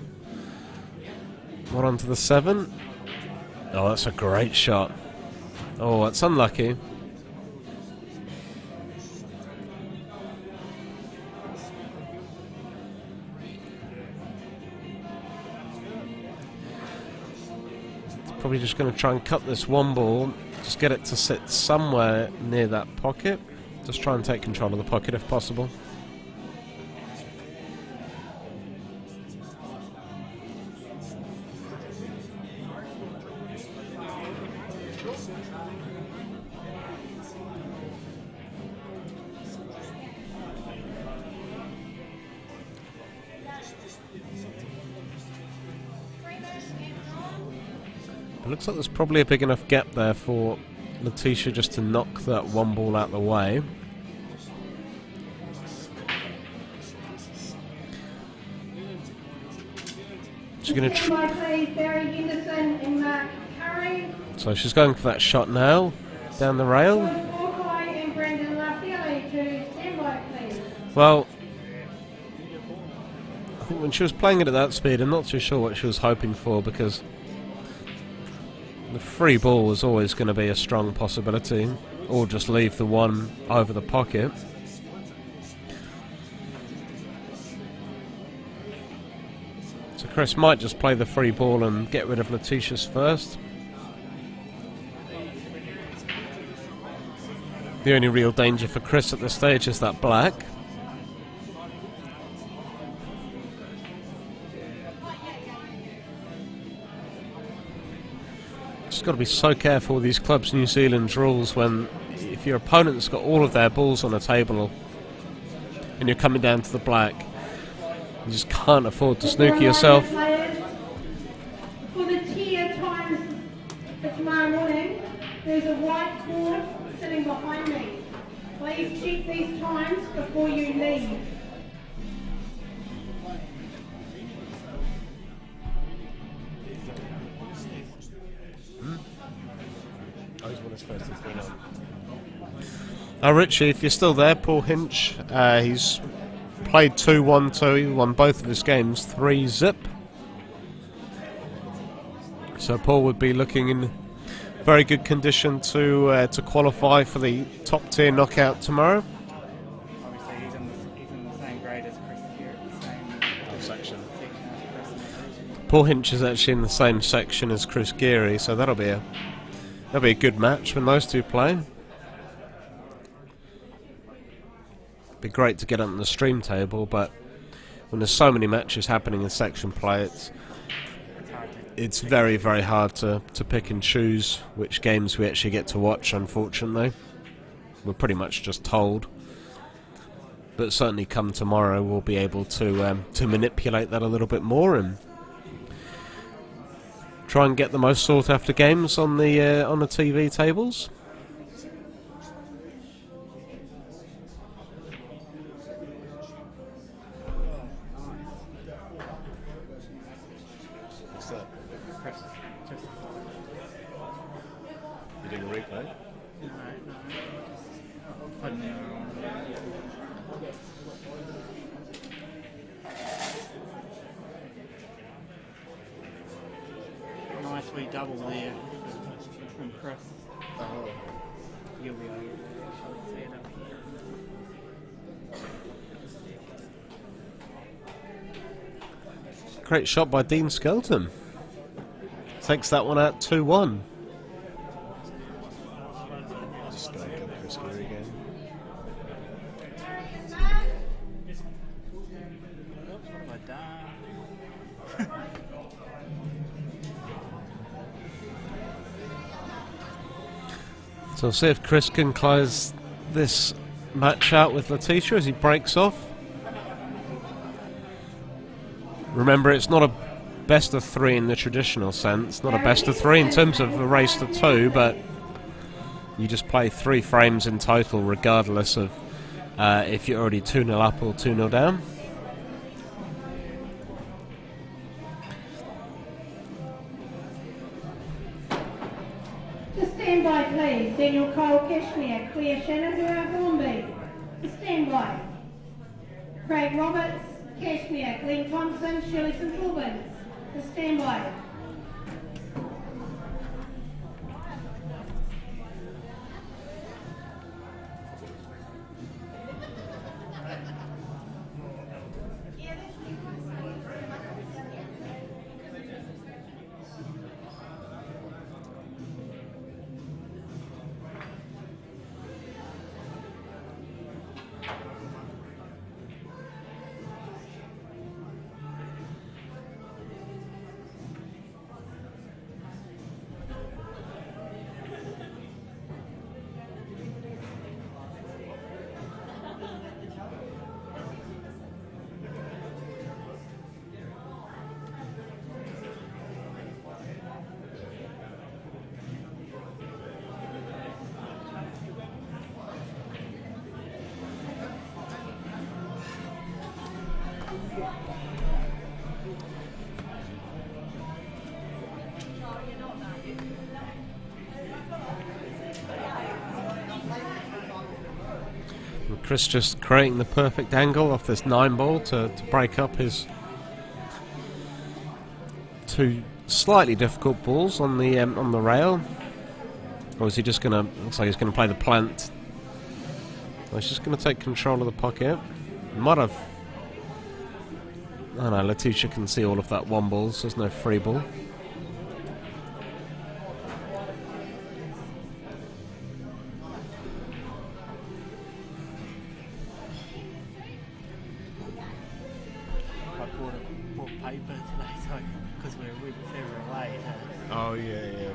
7. Oh, that's a great shot. Oh, that's unlucky. Probably just going to try and cut this 1 ball, just get it to sit somewhere near that pocket. Just try and take control of the pocket if possible. But looks like there's probably a big enough gap there for Letitia just to knock that one ball out the way. She's going to so she's going for that shot now, down the rail. Well, I think when she was playing it at that speed, I'm not too sure what she was hoping for, because the free ball was always going to be a strong possibility, or just leave the one over the pocket. So Chris might just play the free ball and get rid of Letitia's first. The only real danger for Chris at this stage is that black. Just got to be so careful with these Clubs New Zealand rules when, if your opponent's got all of their balls on a table and you're coming down to the black, you just can't afford to snooker yourself. For the tier times for tomorrow morning, there's a white board sitting behind me. Please check these times before you leave. Richie, if you're still there, Paul Hinch, he's played 2-1-2, he won both of his games 3-0. So Paul would be looking in very good condition to qualify for the top tier knockout tomorrow. Obviously, he's in the same grade as Chris here, the same section. Paul Hinch is actually in the same section as Chris Geary, so that'll be a good match when those two play. Be great to get on the stream table, but when there's so many matches happening in section play, it's very, very hard to pick and choose which games we actually get to watch, unfortunately. We're pretty much just told. But certainly come tomorrow we'll be able to manipulate that a little bit more and try and get the most sought after games on the TV tables. You doing a replay? Nice wee double there from Chris. Oh. You'll be able to see it up here. Great shot by Dean Skelton. Takes that one out 2-1. Just going to Chris Geary again. What have I done? So we'll see if Chris can close this match out with Letitia as he breaks off. Remember, it's not a best of 3 in the traditional sense, not a best of 3 in terms of a race to 2, but you just play 3 frames in total regardless of if you're already 2-0 up or 2-0 down. To stand by, please. Daniel Cole Cashmere, Claire Shannon Hornby. To stand by. Craig Roberts, Cashmere, Glenn Thompson, Shirley St Albans. To stand by. And Chris just creating the perfect angle off this 9 ball to break up his 2 slightly difficult balls on the rail. Or is he just gonna? Looks like he's gonna play the plant. Well, he's just gonna take control of the pocket. Might have. Oh no, Letitia can see all of that 1 ball, so there's no free ball. I bought paper today, so because we're a week further away. Oh yeah.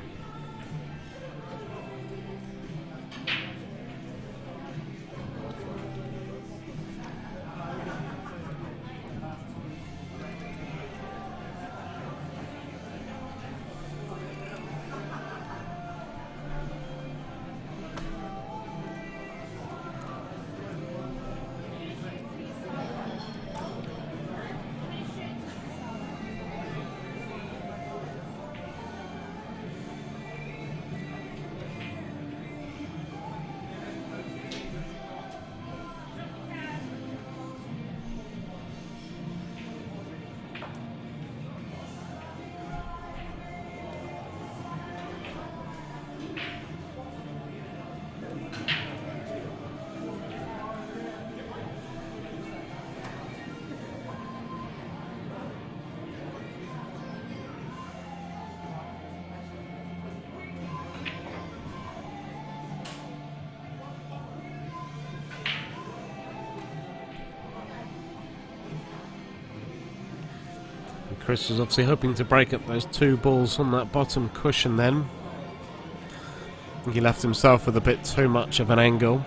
Chris is obviously hoping to break up those 2 balls on that bottom cushion then. I think he left himself with a bit too much of an angle.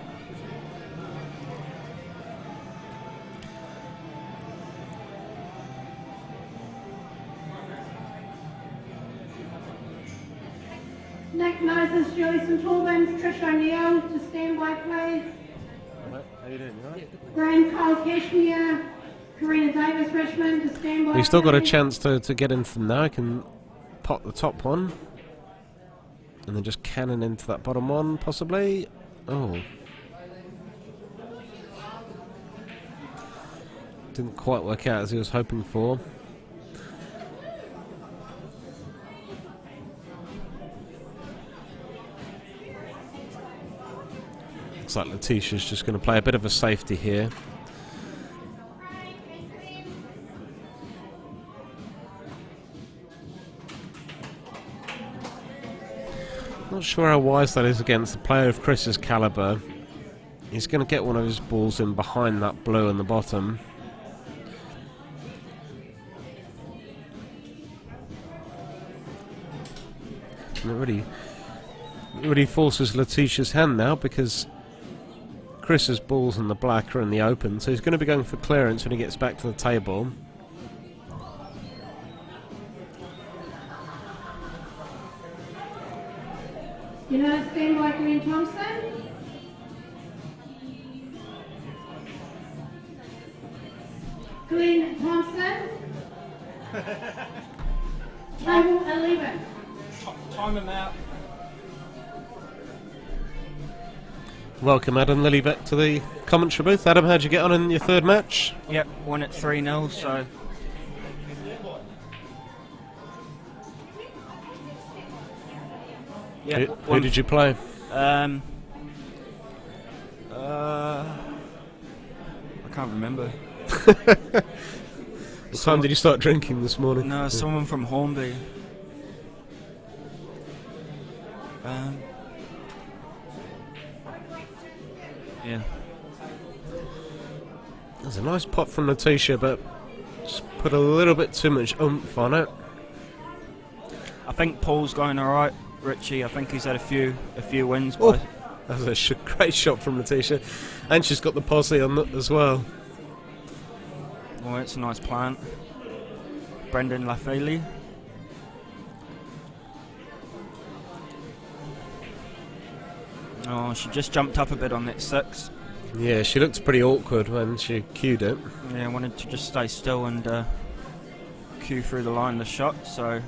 Nick Moses, Julie St Albans, Trish O'Neill to stand by please. How you doing, right? Graham Cole Cashmere, Karina Davis Richmond to stand by. He's still got a please. chance to get in from there. He can pot the top one. And then just cannon into that bottom one, possibly. Oh. Didn't quite work out as he was hoping for. Looks like Letitia's just going to play a bit of a safety here. Not sure how wise that is against a player of Chris's calibre. He's going to get one of his balls in behind that blue in the bottom. And it really forces Letitia's hand now because Chris's balls in the black are in the open, so he's going to be going for clearance when he gets back to the table. You know, stand by Glenn Thompson. Glenn Thompson. Table 11. Time him out. Welcome Adam Lilly back to the commentary booth. Adam, how'd you get on in your 3rd match? Yep, won it 3-0, so... Yeah, Who did you play? I can't remember. What time did you start drinking this morning? No, someone from Hornby. Yeah. There's a nice pot from Letitia, but just put a little bit too much oomph on it. I think Paul's going alright. Richie, I think he's had a few wins. Oh, But that was a great shot from Letitia. And she's got the posse on that as well. oh, it's a nice plant. Brendan Lafayette. Oh, she just jumped up a bit on that 6. Yeah, she looked pretty awkward when she cued it. Yeah, I wanted to just stay still and cue through the line the shot, so...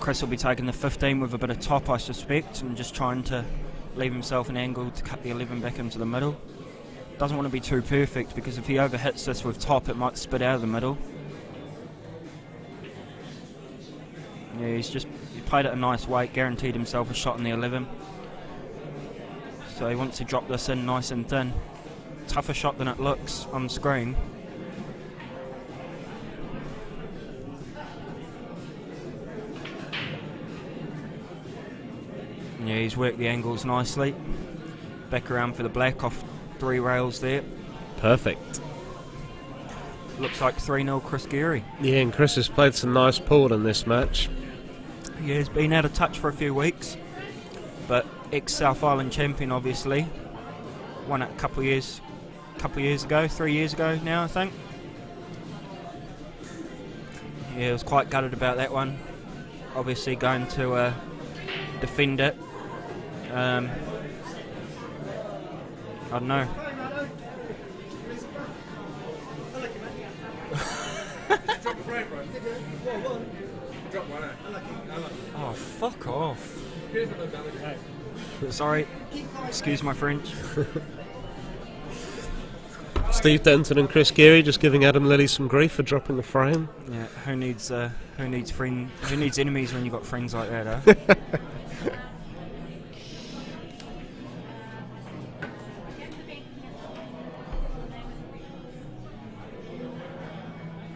Chris will be taking the 15 with a bit of top, I suspect, and just trying to leave himself an angle to cut the 11 back into the middle. Doesn't want to be too perfect, because if he overhits this with top, it might spit out of the middle. Yeah, he played at a nice weight, guaranteed himself a shot in the 11. So he wants to drop this in nice and thin. Tougher shot than it looks on screen. Yeah, he's worked the angles nicely. Back around for the black off 3 rails there. Perfect. Looks like 3-0 Chris Geary. Yeah, and Chris has played some nice pool in this match. Yeah, he's been out of touch for a few weeks, but ex-South Island champion, obviously. Won it a couple of years ago, 3 years ago now, I think. Yeah, I was quite gutted about that one. Obviously going to defend it. I don't know. Oh, fuck off. Sorry, excuse my French. Steve Denton and Chris Geary just giving Adam Lilly some grief for dropping the frame. Yeah, who needs enemies when you've got friends like that, huh?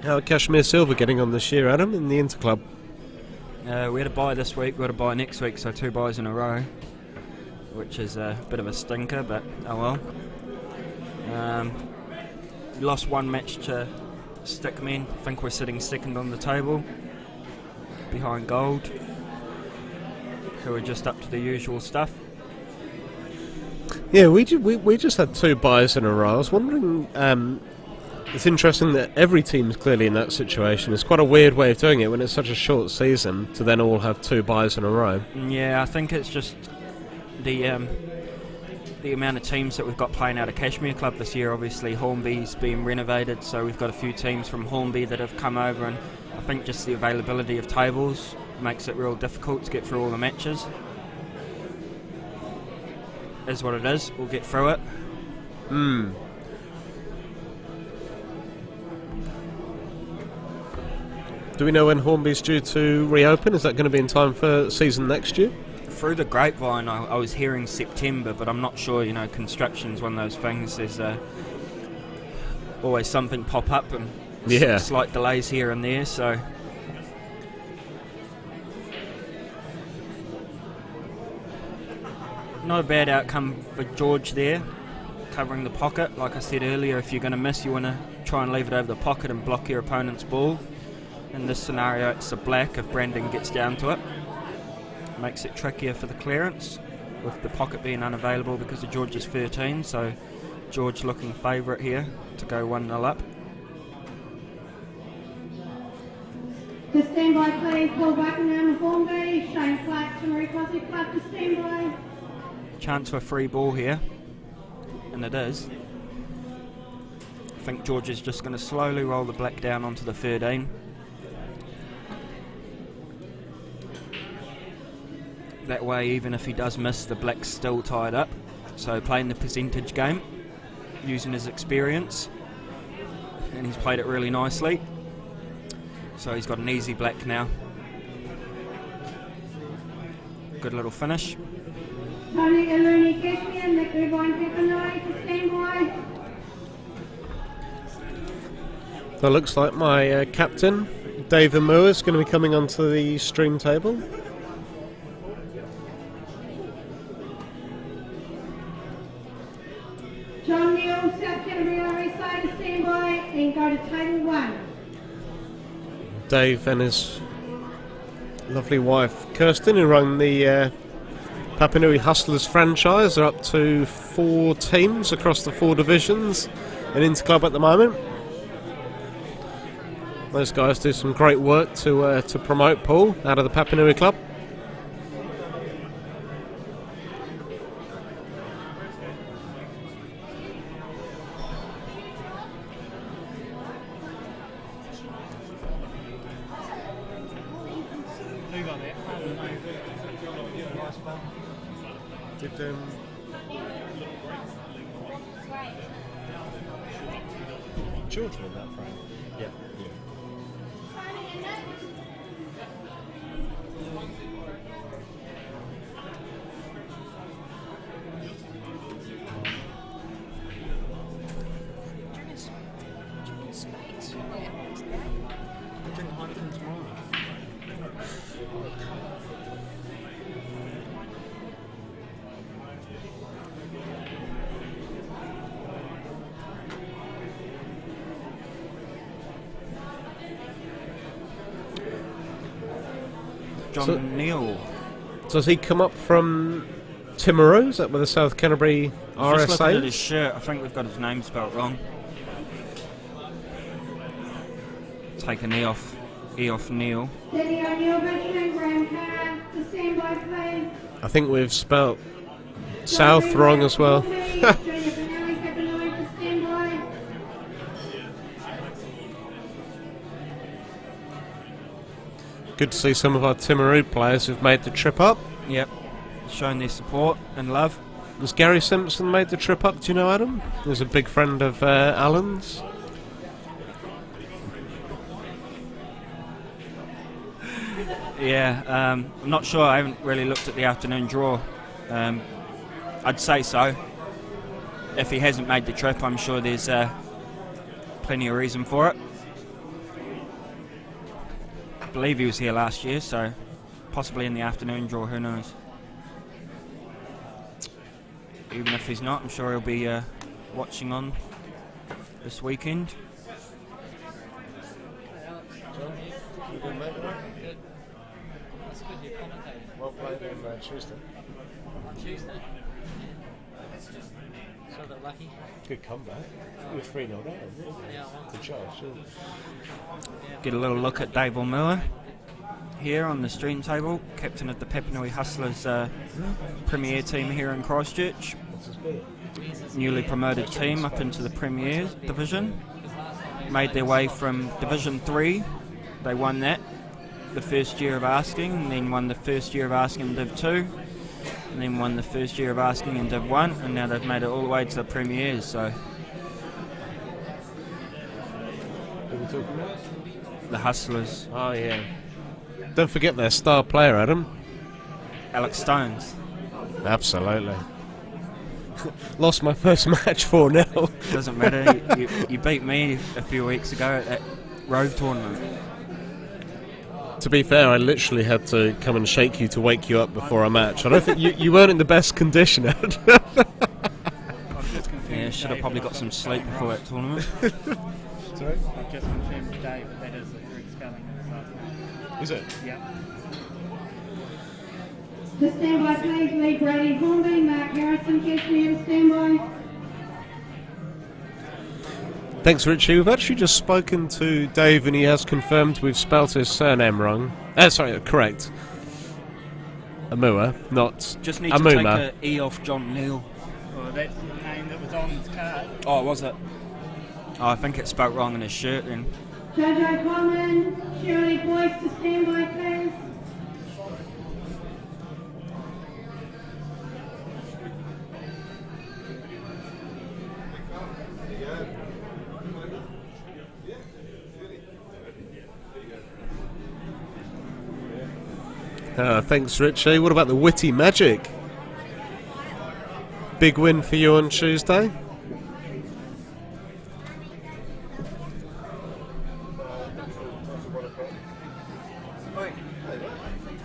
How are Kashmir Silver getting on this year, Adam, in the Interclub? We had a bye this week, we had a bye next week, so 2 byes in a row, which is a bit of a stinker, but oh well. We lost 1 match to Stickmen. I think we're sitting second on the table, behind Gold, who are just up to the usual stuff. Yeah, we just had 2 byes in a row. I was wondering, it's interesting that every team's clearly in that situation. It's quite a weird way of doing it when it's such a short season to then all have 2 byes in a row. Yeah, I think it's just the amount of teams that we've got playing out of Kashmir Club this year. Obviously Hornby's been renovated, so we've got a few teams from Hornby that have come over, and I think just the availability of tables makes it real difficult to get through all the matches. Is what it is, we'll get through it. Do we know when Hornby's due to reopen? Is that going to be in time for season next year? Through the grapevine, I was hearing September, but I'm not sure. You know, construction's one of those things. There's always something pop up, and slight delays here and there. So, not a bad outcome for George there, covering the pocket. Like I said earlier, if you're going to miss, you want to try and leave it over the pocket and block your opponent's ball. In this scenario, it's a black if Brandon gets down to it. Makes it trickier for the clearance, with the pocket being unavailable because of George's 13, so George looking favourite here to go 1-0 up. To stand by, please. Paul Buckingham, Hornby. Shane Clark, Timmery Posse Club to stand by. Chance for a free ball here, and it is. I think George is just going to slowly roll the black down onto the 13. That way, even if he does miss, the black's still tied up. So playing the percentage game, using his experience, and he's played it really nicely. So he's got an easy black now. Good little finish. Tony Iluni Kashmir, Nick Revine Pepinoi to stand by. So it looks like my captain, Dave Amua, is going to be coming onto the stream table. John Neal, South Canterbury side to stand by and go to table 1. Dave and his lovely wife Kirsten, who run the Papanui Hustlers franchise, are up to 4 teams across the 4 divisions in Interclub at the moment. Those guys do some great work to promote Paul out of the Papanui Club. got that. Did George won that frame. Yeah. John Neal. So has he come up from Timaru? Is that with the South Canterbury Just looking at his RSA? shirt, I think we've got his name spelt wrong. Take an E off Neil. Danny O'Neill, Richard and Graham Carr, to stand by please. I think we've spelt South wrong as well. Junior Benelli, Captain 9, to stand by. Good to see some of our Timaru players who've made the trip up. Yep, showing their support and love. Has Gary Simpson made the trip up? Do you know, Adam? He's a big friend of Allan's. Yeah, I'm not sure. I haven't really looked at the afternoon draw. I'd say so. If he hasn't made the trip, I'm sure there's plenty of reason for it. I believe he was here last year, so possibly in the afternoon draw, who knows. Even if he's not, I'm sure he'll be watching on this weekend. Well played on Tuesday. Tuesday. So a bit lucky. Good comeback. You were 3-0 down. Yeah, I won. Good charge. Get a little look at Dave Miller here on the stream table, captain of the Papanui Hustlers Premier team here in Christchurch. Newly promoted team up into the Premier division. Made their way from Division 3. They won that the first year of asking, and then won the first year of asking in Div 2, and then won the first year of asking in Div 1, and now they've made it all the way to the Premiers. So Who are we talking about? the Hustlers, Oh, yeah. Don't forget their star player, Adam. Alex Stones. Absolutely. Lost my first match 4-0. Doesn't matter. You beat me a few weeks ago at that road tournament. To be fair, I literally had to come and shake you to wake you up before a match. I don't think you weren't in the best condition, Ed. Yeah, should have probably got some sleep before that tournament. Sorry? I've just confirmed today that that is the correct spelling of his last name. Is it? Yeah. To stand by please, Lee Brady Hornby, Mark Harrison, Cashmere, to stand by. Thanks, Richie. We've actually just spoken to Dave, and he has confirmed we've spelt his surname wrong. Sorry, correct. Amua, not Just need to Amuma. take an E off John Neal. Well, that's the name that was on his card. Oh, was it? Oh, I think it's spelt wrong in his shirt then. Jojo Coleman, Shirley Boyce, to stand by please. Thanks, Richie. What about the Witty Magic? Big win for you on Tuesday.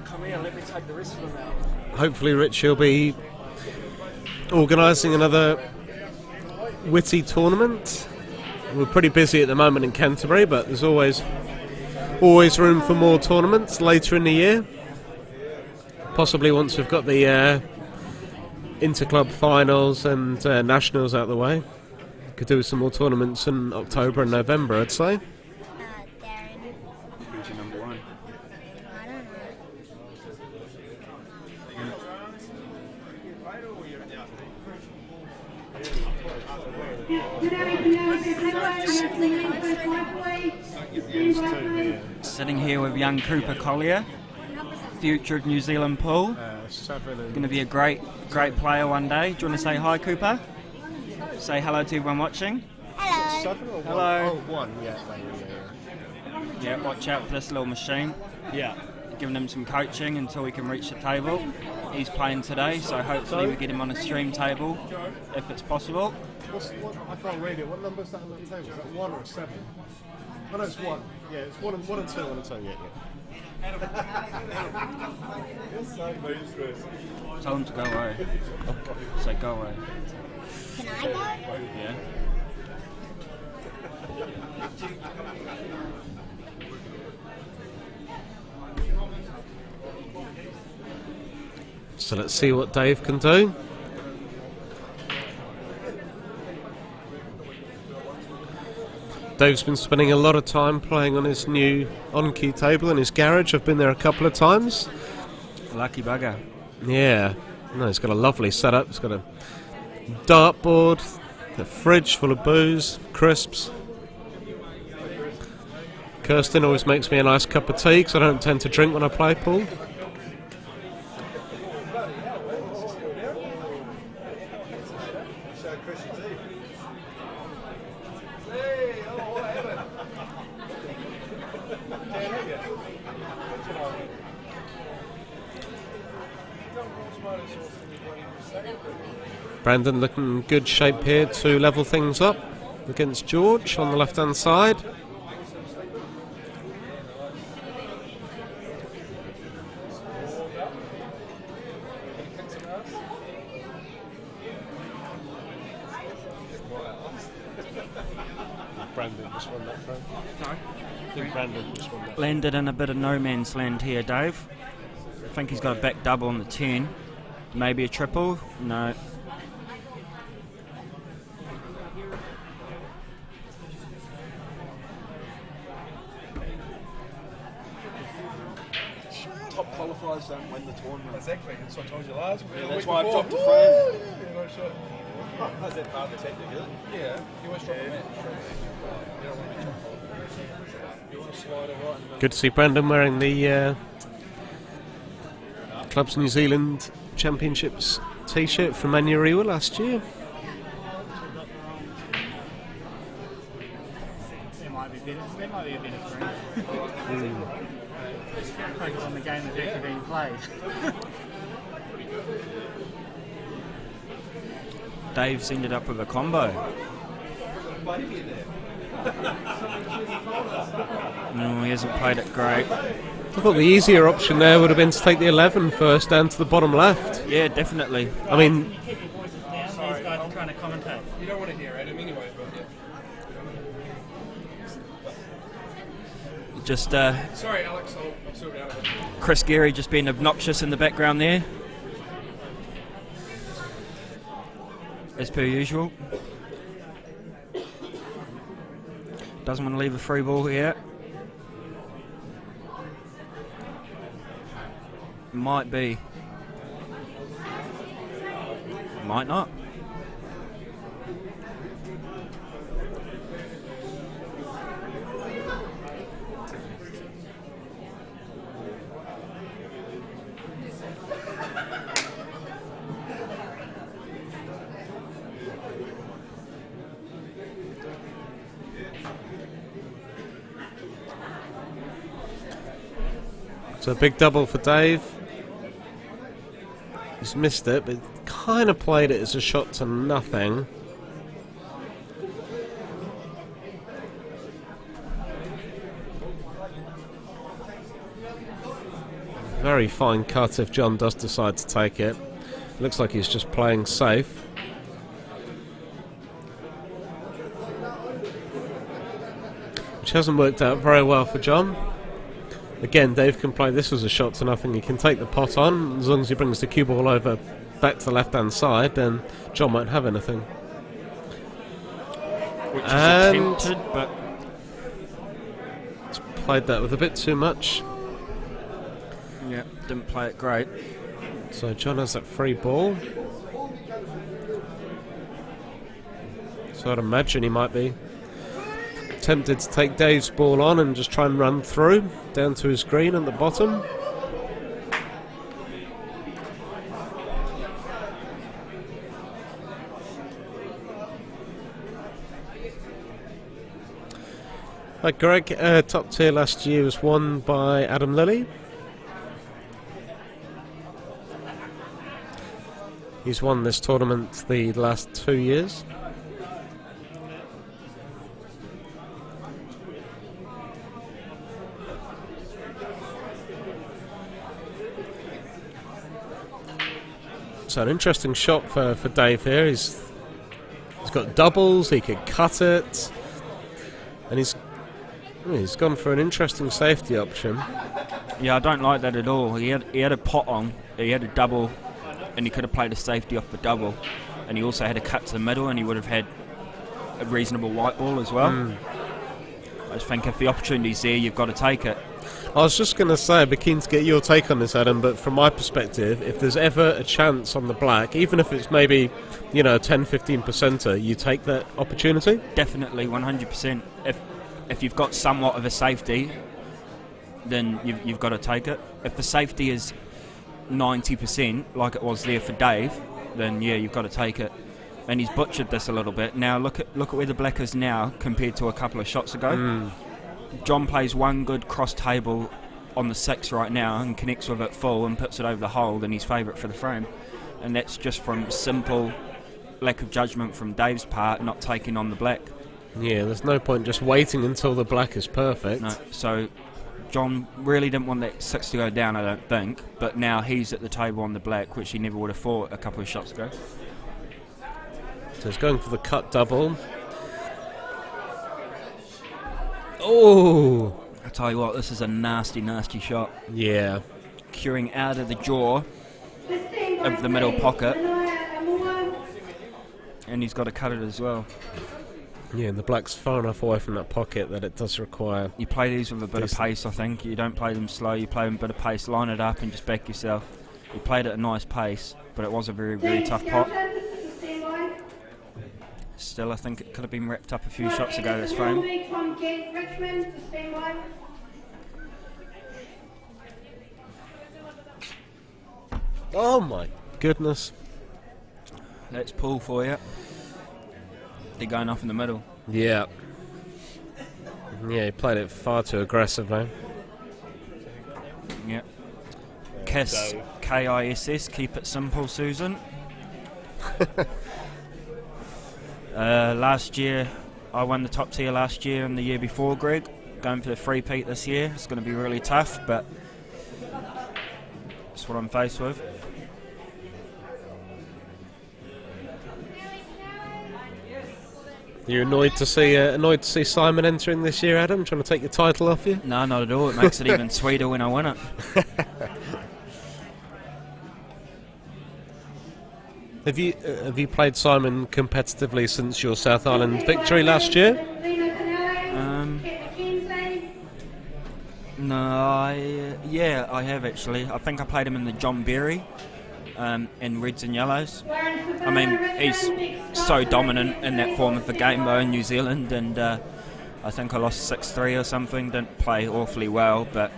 Come here, let me take the rest of them out. Hopefully, Richie will be organising another Witty tournament. We're pretty busy at the moment in Canterbury, but there's always room for more tournaments later in the year. Possibly once we've got the interclub finals and nationals out of the way. Could do some more tournaments in October and November, I'd say. Darren. Who's your number one? I don't know. Stand by please. Sitting here with young Cooper Collier. future of New Zealand pool. 7 and... Going to be a great player one day. Do you want to say hi, Cooper? Say hello to everyone watching. 7 or 1? Hello. Oh, 1, yeah. Yeah, watch out for this little machine. Yeah. Giving him some coaching until we can reach the table. He's playing today, so hopefully we get him on a stream table if it's possible. I can't read it. What number is that on the table? Is that 1 or 7? Oh, no, it's 1. Yeah, it's 1 and 2. 1 and 2, yeah. Tell him to go away. Say go away. Can I go? Yeah. So let's see what Dave can do. Dave's been spending a lot of time playing on his new on-cue table in his garage. I've been there a couple of times. Lucky bugger. Yeah. No, he's got a lovely setup. He's got a dartboard, a fridge full of booze, crisps. Kirsten always makes me a nice cup of tea because I don't tend to drink when I play pool. Brandon looking in good shape here to level things up against George on the left hand side. Brandon just won that throw. Sorry? I think Brandon just won that. Landed in a bit of no man's land here, Dave. I think he's got a back double on the 10. Maybe a triple? No. Top qualifiers don't win the tournament. Exactly, that's what I told you last week. Yeah, the that's week why I've before. dropped a frame. Yeah, no shit. How's that part of the tactic, is it? Yeah, you always drop a match. You don't want to be chopped. You want to slide it right in the... Good to see Brandon wearing the Clubs New Zealand Championships t-shirt from Manurewa last year. There might be a better screen. Focus on the game that's actually being played. Dave's ended up with a combo. No, he hasn't played it great. I thought the easier option there would have been to take the 11 first down to the bottom left. Yeah, definitely. I mean... Keep your voices down, these guys are trying to commentate. You don't want to hear Adam anyway, but yeah. Just Sorry, Alex, I'll sort it out of it. Chris Geary just being obnoxious in the background there. As per usual. Doesn't want to leave a free ball here. Might be. Might not. So a big double for Dave. He's missed it, but kind of played it as a shot to nothing. Very fine cut if John does decide to take it. Looks like he's just playing safe. Which hasn't worked out very well for John. Again, Dave can play this as a shot to nothing. He can take the pot on. As long as he brings the cue ball over back to the left-hand side, then John won't have anything. Which is attempted, but... He's played that with a bit too much. Yeah, didn't play it great. So John has that free ball. So I'd imagine he might be tempted to take Dave's ball on and just try and run through down to his green at the bottom. Hi Greg, top tier last year was won by Adam Lilly. He's won this tournament the last 2 years. So an interesting shot for Dave here. He's got doubles, he could cut it, and he's gone for an interesting safety option. Yeah, I don't like that at all. He had a pot on, he had a double, and he could have played a safety off the double, and he also had a cut to the middle, and he would have had a reasonable white ball as well. I just think if the opportunity's there, you've got to take it. I was just going to say, I'd be keen to get your take on this, Adam, but from my perspective, if there's ever a chance on the black, even if it's maybe, 10-15%er, you take that opportunity? Definitely, 100%. If you've got somewhat of a safety, then you've got to take it. If the safety is 90%, like it was there for Dave, then yeah, you've got to take it. And he's butchered this a little bit. Now look at where the black is now compared to a couple of shots ago. John plays one good cross table on the 6 right now and connects with it full and puts it over the hole, then he's favourite for the frame. And that's just from simple lack of judgment from Dave's part, not taking on the black. Yeah, there's no point just waiting until the black is perfect. No, so John really didn't want that 6 to go down, I don't think, but now he's at the table on the black, which he never would have thought a couple of shots ago. So he's going for the cut double. Oh! I tell you what, this is a nasty, nasty shot. Yeah. Curing out of the jaw of the middle pocket. And he's got to cut it as well. Yeah, and the black's far enough away from that pocket that it does require... You play these with a bit of pace, I think. You don't play them slow, you play them a bit of pace, line it up and just back yourself. You played at a nice pace, but it was a very, very tough pot. Still, I think it could have been wrapped up a few shots ago, this frame. Oh my goodness. That's pull for you. They're going off in the middle. Yeah. Yeah, he played it far too aggressively. Yep. KISS, K-I-S-S, keep it simple, Susan. Last year, I won the top tier last year and the year before, Greg. Going for the three-peat this year. It's going to be really tough, but that's what I'm faced with. You're annoyed to see Simon entering this year, Adam, trying to take your title off you? No, not at all. It makes it even sweeter when I win it. Have you played Simon competitively since your South Island victory last year? No, I have actually. I think I played him in the John Berry, in reds and yellows. I mean, he's so dominant in that form of the game though in New Zealand, and I think I lost 6-3 or something. Didn't play awfully well, but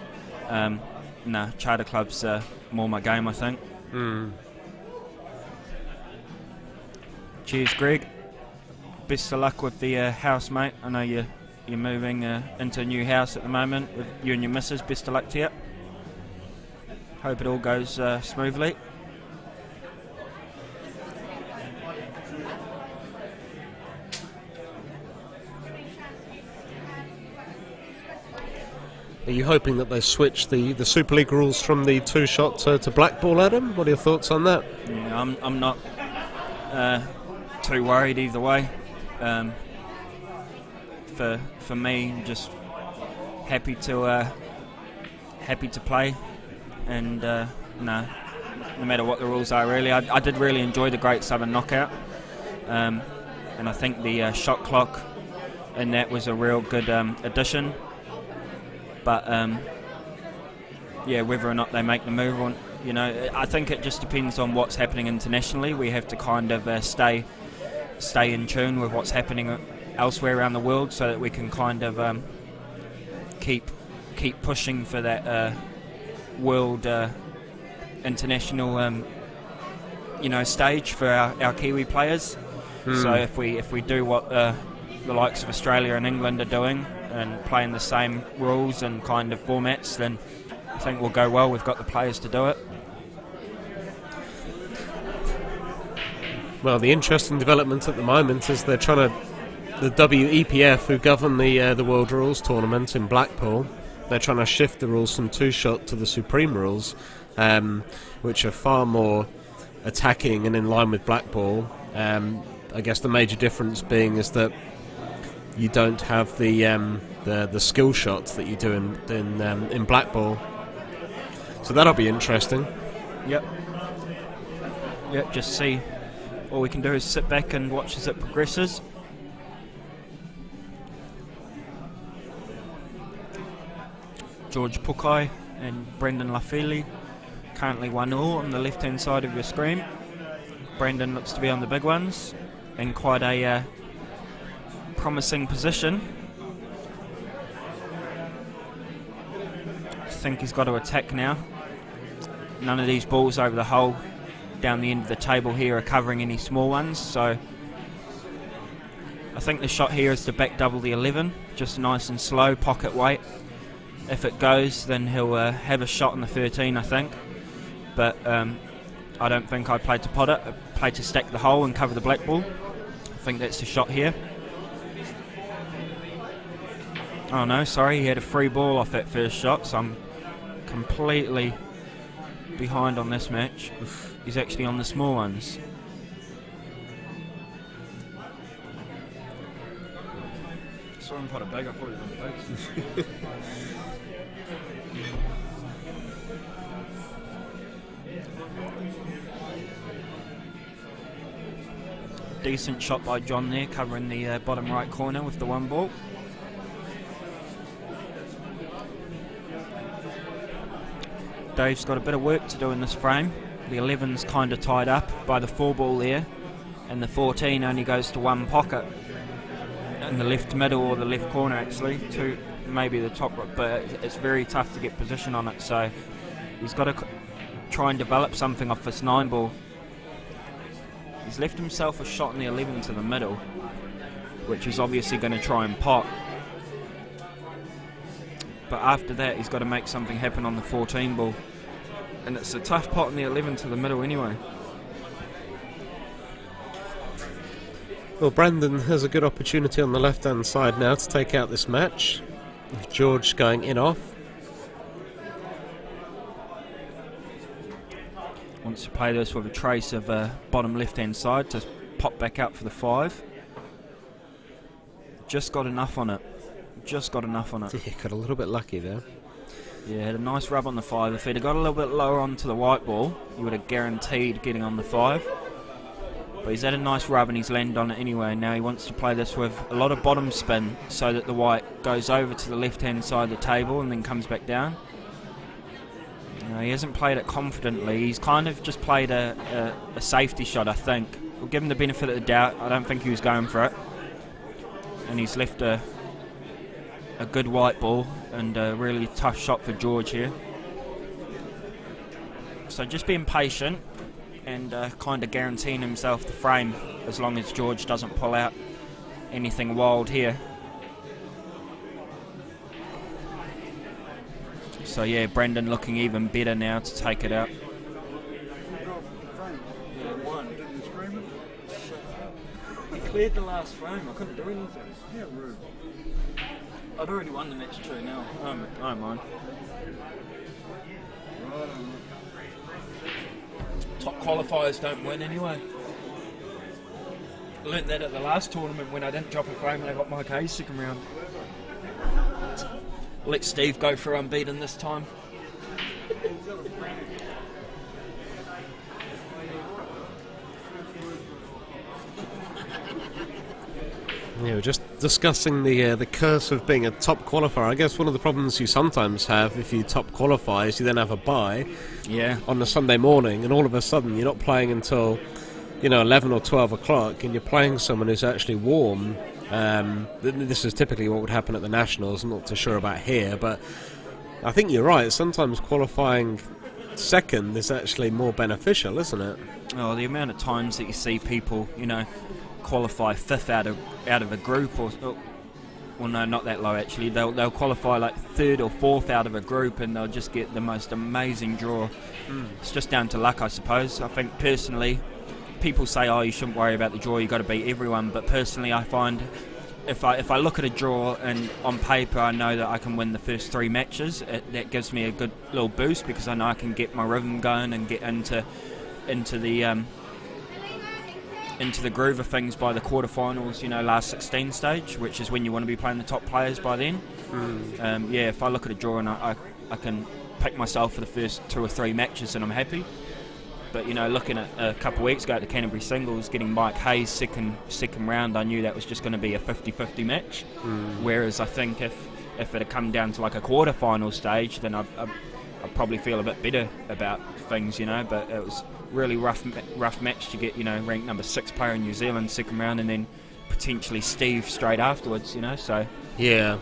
no, charter club's more my game, I think. Cheers, Greg. Best of luck with the house, mate. I know you're moving into a new house at the moment with you and your missus. Best of luck to you. Hope it all goes smoothly. Are you hoping that they switch the Super League rules from the 2-shot to black ball, Adam? What are your thoughts on that? Yeah, I'm not too worried either way. For me, just happy to play, and no matter what the rules are, really. I did really enjoy the Great Southern Knockout, and I think the shot clock in that was a real good addition. But yeah, whether or not they make the move on, I think it just depends on what's happening internationally. We have to kind of stay in tune with what's happening elsewhere around the world, so that we can kind of keep pushing for that world international stage for our Kiwi players. So if we do what the likes of Australia and England are doing, and playing the same rules and kind of formats, then I think we'll go well. We've got the players to do it. Well, the interesting development at the moment is they're trying to, the WEPF, who govern the World Rules Tournament in Blackpool, they're trying to shift the rules from two-shot to the Supreme rules, which are far more attacking and in line with Blackpool. I guess the major difference being is that you don't have the skill shots that you do in Blackpool. So that'll be interesting. Yep, just see. All we can do is sit back and watch as it progresses. George Pukai and Brendan Lafili currently 1-0 on the left hand side of your screen. Brendan looks to be on the big ones in quite a promising position. I think he's got to attack now. None of these balls over the hole down the end of the table here are covering any small ones, so I think the shot here is to back double the 11, just nice and slow, pocket weight. If it goes, then he'll have a shot on the 13, I think, but I don't think I played to pot it. I played to stack the hole and cover the black ball. I think that's the shot here. Oh no, sorry, he had a free ball off that first shot, so I'm completely behind on this match. He's actually on the small ones. Saw him pot a bag, I thought he was on the base. Decent shot by John there, covering the bottom right corner with the one ball. Dave's got a bit of work to do in this frame. The 11's kind of tied up by the 4 ball there, and the 14 only goes to one pocket in the left middle, or the left corner actually, to maybe the top, but it's very tough to get position on it, so he's got to try and develop something off this 9 ball. He's left himself a shot in the 11 to the middle, which he's obviously going to try and pot. But after that, he's got to make something happen on the 14 ball. And it's a tough pot in the 11 to the middle anyway. Well, Brandon has a good opportunity on the left-hand side now to take out this match, with George going in off. Wants to play this with a trace of bottom left-hand side to pop back out for the 5. Just got enough on it. Just got enough on it. Yeah, got a little bit lucky there. Yeah, had a nice rub on the 5. If he'd have got a little bit lower onto the white ball, he would have guaranteed getting on the 5. But he's had a nice rub and he's landed on it anyway. Now he wants to play this with a lot of bottom spin so that the white goes over to the left-hand side of the table and then comes back down. He hasn't played it confidently. He's kind of just played a safety shot, I think. We'll give him the benefit of the doubt. I don't think he was going for it. And he's left a good white ball and a really tough shot for George here. So just being patient and kind of guaranteeing himself the frame as long as George doesn't pull out anything wild here. So yeah, Brendan looking even better now to take it out. He cleared the last frame, I couldn't do anything. Yeah, rude. I'd already won the match too now. I don't mind. Top qualifiers don't win anyway. I learnt that at the last tournament when I didn't drop a frame and I got my K second round. Let Steve go for unbeaten this time. Yeah, we're just discussing the curse of being a top qualifier. I guess one of the problems you sometimes have if you top qualify is you then have a bye on a Sunday morning, and all of a sudden you're not playing until 11 or 12 o'clock, and you're playing someone who's actually warm. This is typically what would happen at the Nationals. I'm not too sure about here, but I think you're right. Sometimes qualifying second is actually more beneficial, isn't it? Oh, the amount of times that you see people, qualify 5th out of a group, or well, no, not that low actually. They'll qualify like 3rd or 4th out of a group, and they'll just get the most amazing draw. It's just down to luck, I suppose. I think personally, people say, oh, you shouldn't worry about the draw, you've got to beat everyone, but personally I find if I look at a draw and on paper I know that I can win the first 3 matches, that gives me a good little boost, because I know I can get my rhythm going and get into the groove of things by the quarterfinals, last 16 stage, which is when you want to be playing the top players by then. If I look at a draw and I can pick myself for the first 2 or 3 matches and I'm happy. But looking at a couple of weeks ago at the Canterbury singles, getting Mike Hayes second round, I knew that was just going to be a 50-50 match. Whereas I think if it had come down to like a quarter-final stage, then I'd probably feel a bit better about things, But it was really rough match to get, ranked number 6 player in New Zealand second round, and then potentially Steve straight afterwards, So yeah.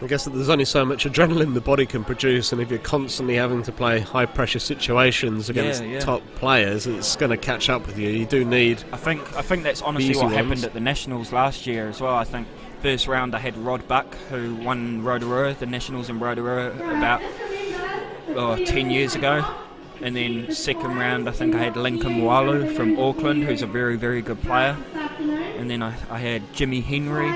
I guess that there's only so much adrenaline the body can produce, and if you're constantly having to play high-pressure situations against top players, it's going to catch up with you. You do need. I think that's honestly what happened at the Nationals last year as well. I think first round I had Rod Buck, who won Rotorua, the Nationals in Rotorua about 10 years ago. And then second round I think I had Lincoln Walu from Auckland, who's a very, very good player. And then I had Jimmy Henry,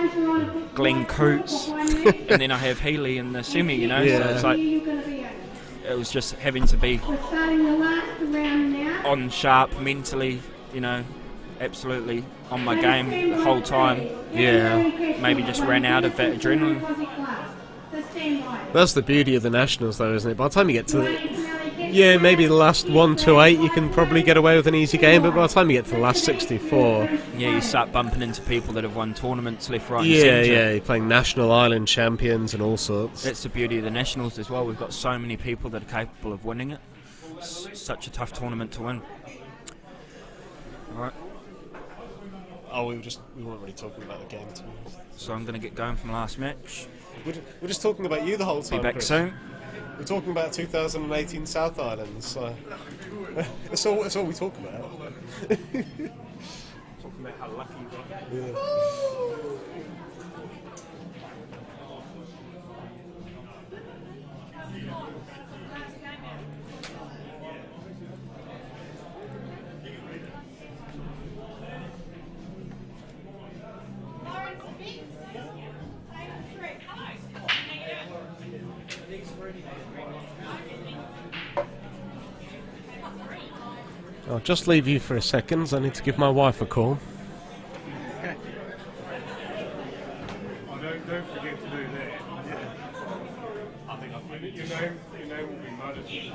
Glenn Coots, and then I have Healy in the semi, So it's like it was just having to be on sharp mentally, absolutely on my game the whole time. Maybe just ran out of that adrenaline. That's the beauty of the Nationals though, isn't it? By the time you get to maybe the last 1 to 8 you can probably get away with an easy game, but by the time you get to the last 64, you start bumping into people that have won tournaments left, right and centre. You're playing national island champions and all sorts. That's the beauty of the Nationals as well. We've got so many people that are capable of winning it. Such a tough tournament to win. Alright. Oh, we weren't really talking about the game too much. So I'm going to get going from the last match. We're just talking about you the whole time. Be back Chris. soon. We're talking about 2018 South Island, so that's all we talk about. Talking about how lucky you got. I'll just leave you for a second. I need to give my wife a call. Okay. Don't forget to do that. I think your name will be noticed.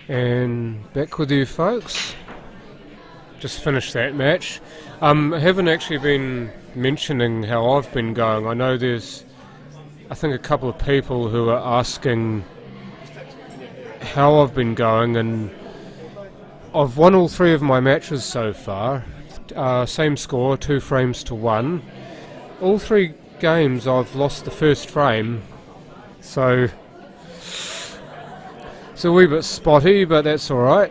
And back with you folks. Just finished that match. I haven't actually been mentioning how I've been going. I know there's, I think, a couple of people who are asking how I've been going, and I've won all 3 of my matches so far. Same score, 2 frames to 1. All 3 games I've lost the first frame, so it's a wee bit spotty, but that's alright.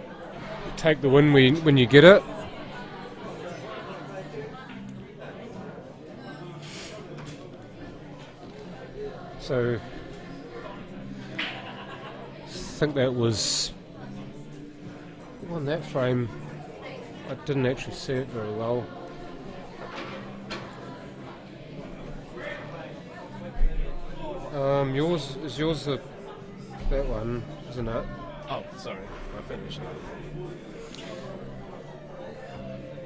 Take the win when you get it. So I think that was on that frame. I didn't actually see it very well. Yours that one, isn't it? Oh, sorry, I finished.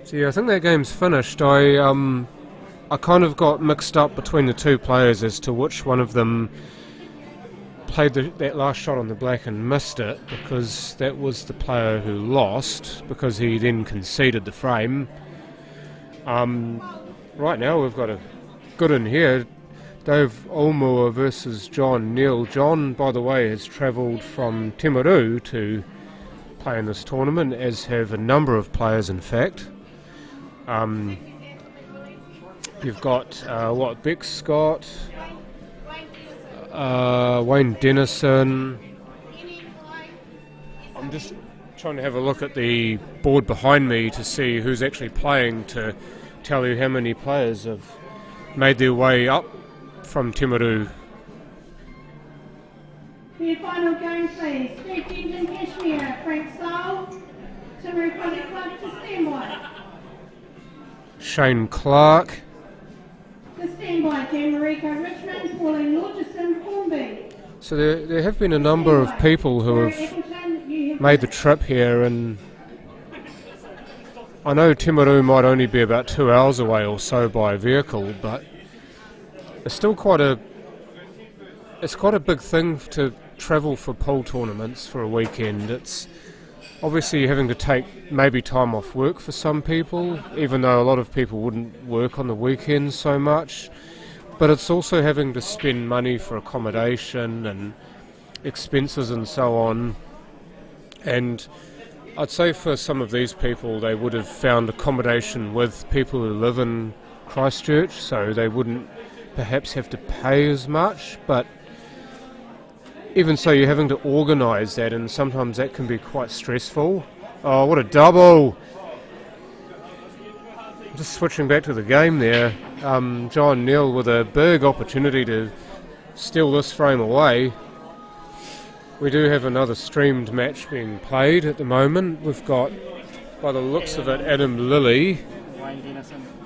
So yeah, I think that game's finished. I kind of got mixed up between the 2 players as to which one of them played that last shot on the black and missed it, because that was the player who lost, because he then conceded the frame. Right now we've got a good in here. Dave Olmua versus John Neal. John, by the way, has travelled from Timaru to play in this tournament, as have a number of players, in fact. You've got, Beck Scott, Wayne Dennison. I'm just trying to have a look at the board behind me to see who's actually playing, to tell you how many players have made their way up from Timaru. For your final game, please. Steve Denton, Kashmir, Frank Sole, Timaru Project Club to stand by. Shane Clark. To stand by, Jan Mariko Richmond, Pauline Lorgerson, Hornby. So there have been a number of people who have made the trip here, and I know Timaru might only be about 2 hours away or so by vehicle, but it's still quite a big thing to travel for pool tournaments for a weekend. It's obviously having to take maybe time off work for some people, even though a lot of people wouldn't work on the weekends so much. But it's also having to spend money for accommodation and expenses and so on. And I'd say for some of these people, they would have found accommodation with people who live in Christchurch, so they wouldn't perhaps have to pay as much. But even so, you're having to organise that, and sometimes that can be quite stressful. Oh, what a double! Just switching back to the game there, John Neal with a big opportunity to steal this frame away. We do have another streamed match being played at the moment. We've got, by the looks of it, Adam Lilly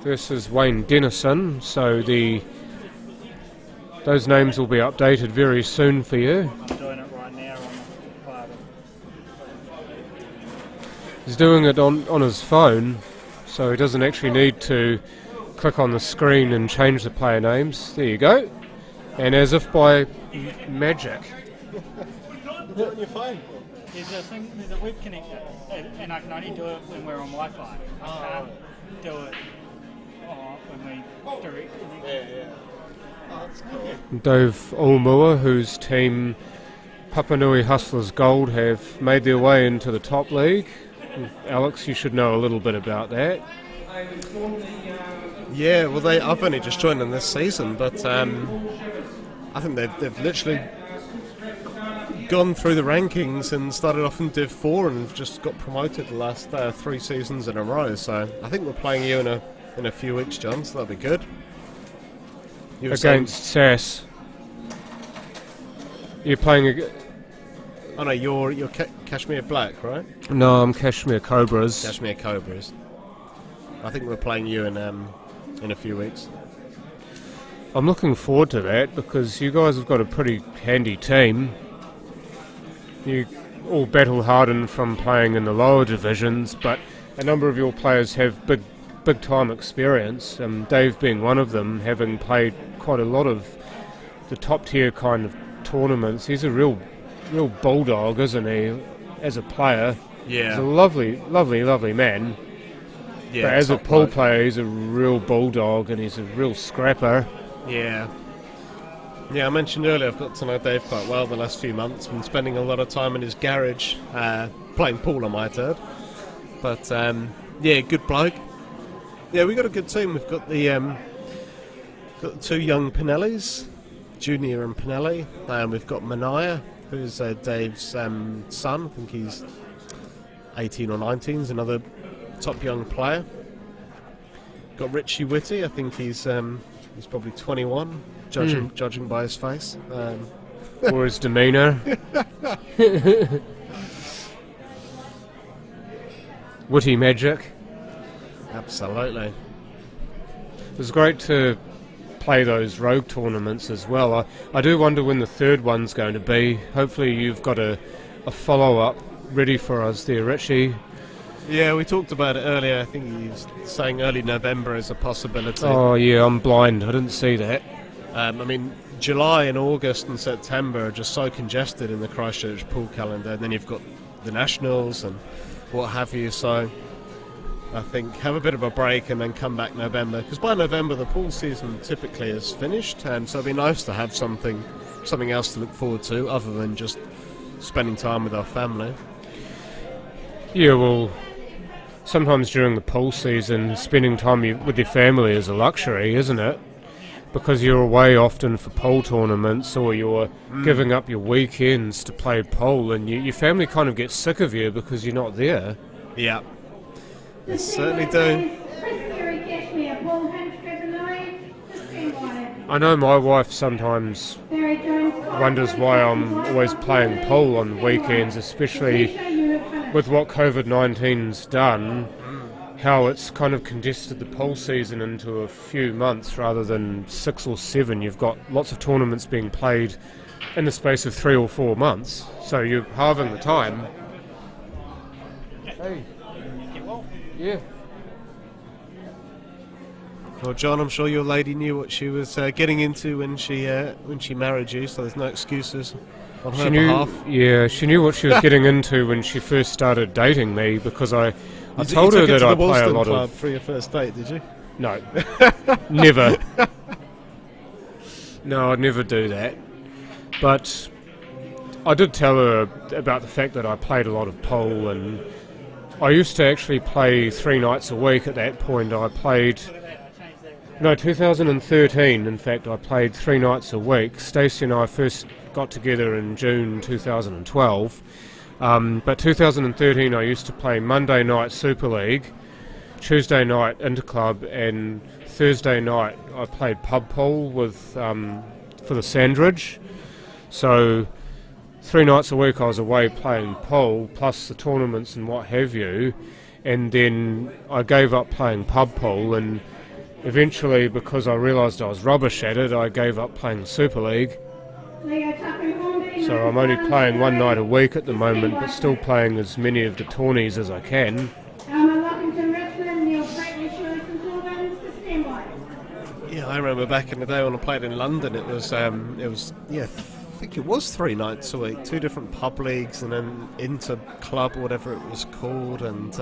versus Wayne Dennison. So those names will be updated very soon for you. I'm doing it right now on the cloud. He's doing it on his phone, so he doesn't actually need to click on the screen and change the player names. There you go. And as if by magic. Do it on your phone. There's a web connector, and I can only do it when we're on Wi-Fi. I can't do it when we direct. Yeah. Oh, that's cool. Dave Olmua, whose team Papanui Hustlers Gold have made their way into the top league. Alex, you should know a little bit about that. Yeah, well, I've only just joined them this season, but I think they've literally gone through the rankings and started off in Div 4 and have just got promoted the last 3 seasons in a row. So I think we're playing you in a few weeks, John, so that'll be good. Against SAS. You're playing Oh no, you're Kashmir Black, right? No, I'm Kashmir Cobras. Kashmir Cobras. I think we're playing you in a few weeks. I'm looking forward to that because you guys have got a pretty handy team. You all battle hardened from playing in the lower divisions, but a number of your players have big time experience. Dave being one of them, having played quite a lot of the top tier kind of tournaments. He's a real bulldog, isn't he? As a player, yeah, he's a lovely man. Yeah, but as a pool player, he's a real bulldog and he's a real scrapper. Yeah. Yeah, I mentioned earlier I've got to know Dave quite well the last few months. Been spending a lot of time in his garage playing pool, I might add. But yeah, good bloke. Yeah, we've got a good team. We've got the 2 young Pinellis, Junior and Pinelli. We've got Manaya, who's Dave's son. I think he's 18 or 19. He's another top young player. Got Richie Whitty. I think he's probably 21, judging by his face. Or his demeanour. Witty magic. Absolutely. It was great to play those rogue tournaments as well. I do wonder when the third one's going to be. Hopefully you've got a follow-up ready for us there, Richie. Yeah, we talked about it earlier. I think he was saying early November is a possibility. Oh yeah, I'm blind. I didn't see that. I mean, July and August and September are just so congested in the Christchurch pool calendar. And then you've got the Nationals and what have you. So I think have a bit of a break and then come back November, because by November the pool season typically is finished, and so it'd be nice to have something else to look forward to other than just spending time with our family. Yeah, well, sometimes during the pool season, spending time with your family is a luxury, isn't it? Because you're away often for pool tournaments, or you're giving up your weekends to play pool, and your family kind of gets sick of you because you're not there. Yeah, they certainly do. I know my wife sometimes wonders why I'm always playing pool on weekends, especially with what COVID-19's done, how it's kind of congested the pool season into a few months rather than 6 or 7. You've got lots of tournaments being played in the space of 3 or 4 months, so you're halving the time. Hey. Yeah. Well, John, I'm sure your lady knew what she was getting into when she married you, so there's no excuses on her behalf. Yeah, she knew what she was getting into when she first started dating me, because I told her that I play a lot of... for your first date, did you? No. Never. No, I'd never do that. But I did tell her about the fact that I played a lot of pool, and I used to actually play 3 nights a week at that point. I played... No, 2013, in fact, I played 3 nights a week. Stacey and I first got together in June 2012. But 2013 I used to play Monday night Super League, Tuesday night Interclub, and Thursday night I played pub pool with for the Sandridge. So 3 nights a week I was away playing pool, plus the tournaments and what have you, and then I gave up playing pub pool, and eventually, because I realised I was rubbish at it, I gave up playing Super League. So I'm only playing 1 night a week at the moment, but still playing as many of the tourneys as I can. Yeah, I remember back in the day when I played in London, it was I think it was 3 nights a week, 2 different pub leagues and then Interclub, whatever it was called, and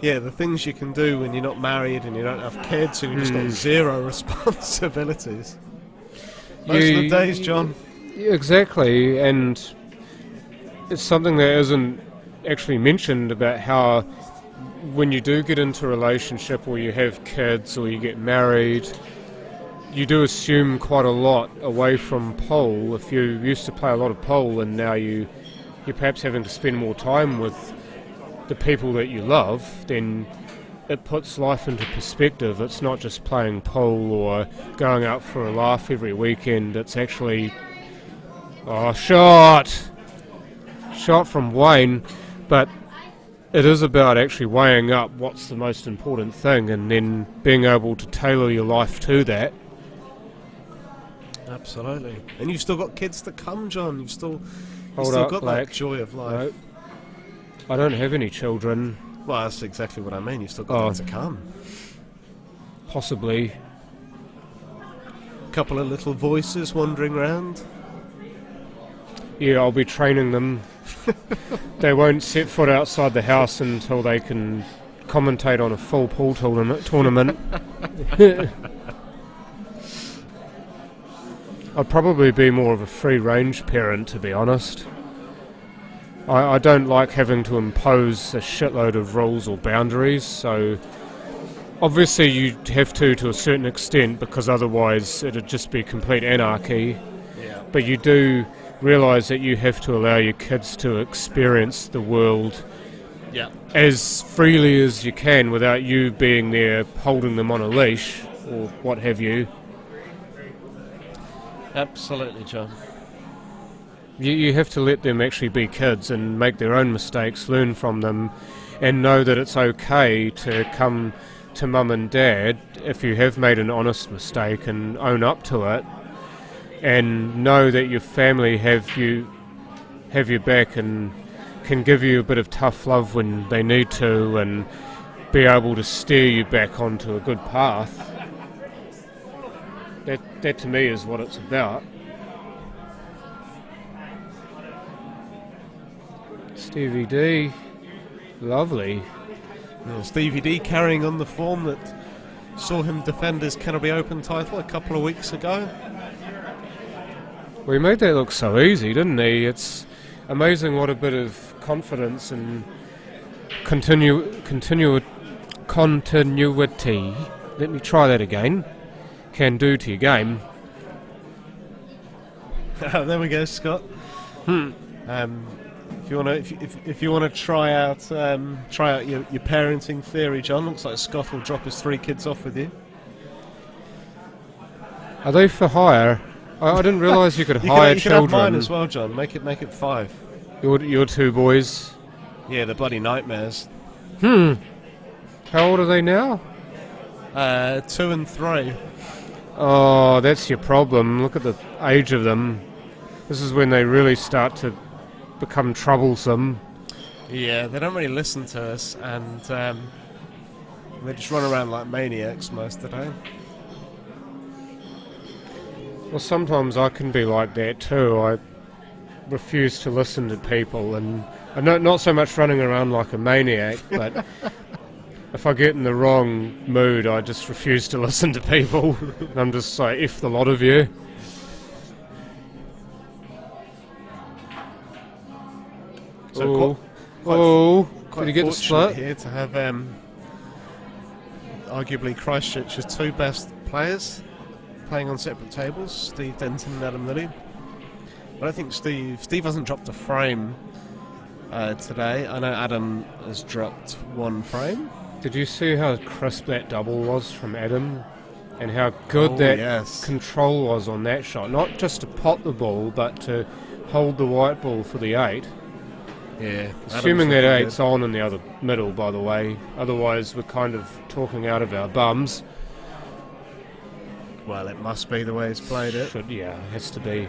the things you can do when you're not married and you don't have kids and you've just got 0 responsibilities. Most of the days, John. Exactly, and it's something that isn't actually mentioned about how when you do get into a relationship or you have kids or you get married, you do assume quite a lot away from pool. If you used to play a lot of pool and now you're perhaps having to spend more time with the people that you love, then it puts life into perspective. It's not just playing pool or going out for a laugh every weekend. It's actually... Oh, shot from Wayne, but it is about actually weighing up what's the most important thing and then being able to tailor your life to that. Absolutely. And you've still got kids to come, John. You've still got that joy of life. No, I don't have any children. Well, that's exactly what I mean. You've still got that to come. Possibly. A couple of little voices wandering around. Yeah, I'll be training them. They won't set foot outside the house until they can commentate on a full pool tournament. I'd probably be more of a free-range parent, to be honest. I don't like having to impose a shitload of rules or boundaries, so obviously you have to a certain extent, because otherwise it'd just be complete anarchy. Yeah. But you do realise that you have to allow your kids to experience the world as freely as you can without you being there holding them on a leash or what have you. Absolutely, John. You have to let them actually be kids and make their own mistakes, learn from them, and know that it's okay to come to mum and dad if you have made an honest mistake and own up to it, and know that your family have your back and can give you a bit of tough love when they need to, and be able to steer you back onto a good path. That to me is what it's about. Stevie D, lovely. Stevie D carrying on the form that saw him defend his Canterbury Open title a couple of weeks ago. Well, he made that look so easy, didn't he? It's amazing what a bit of confidence and continuity, let me try that again, can do to your game. There we go, Scott. If you want to try out your parenting theory, John, looks like Scott will drop his 3 kids off with you. Are they for hire? I didn't realise you could hire you children. You can have mine as well, John. Make it 5. Your 2 boys. Yeah, they're bloody nightmares. How old are they now? 2 and 3. Oh, that's your problem. Look at the age of them. This is when they really start to become troublesome. Yeah, they don't really listen to us, and they just run around like maniacs most of the day. Well, sometimes I can be like that too. I refuse to listen to people, and not so much running around like a maniac, but if I get in the wrong mood, I just refuse to listen to people. And I'm just like, F the lot of you. So did you get the split? Here to have arguably Christchurch's 2 best players playing on separate tables, Steve Denton and Adam Lilly. But I think Steve hasn't dropped a frame today. I know Adam has dropped 1 frame. Did you see how crisp that double was from Adam? And how good control was on that shot? Not just to pot the ball, but to hold the white ball for the 8. Yeah. Assuming that 8's on in the other middle, by the way. Otherwise, we're kind of talking out of our bums. Well, it must be the way it's played it. Yeah, it has to be.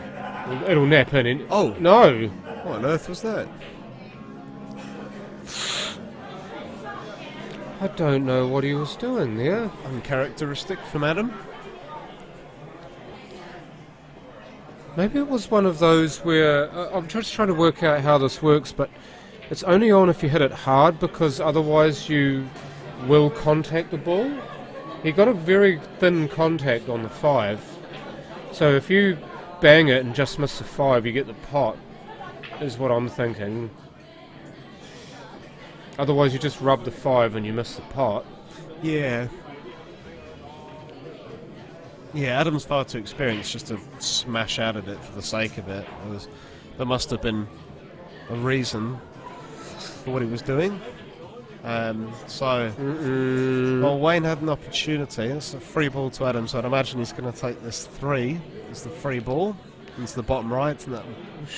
It'll nap in. Oh! No! What on earth was that? I don't know what he was doing there. Uncharacteristic from Adam. Maybe it was one of those where I'm just trying to work out how this works, but it's only on if you hit it hard, because otherwise you will contact the ball. He got a very thin contact on the 5, so if you bang it and just miss the 5, you get the pot, is what I'm thinking. Otherwise you just rub the 5 and you miss the pot. Yeah. Yeah, Adam's far too experienced just to smash out at it for the sake of it. There must have been a reason for what he was doing. Well, Wayne had an opportunity. It's a free ball to Adam, so I'd imagine he's going to take this 3 as the free ball into the bottom right, and that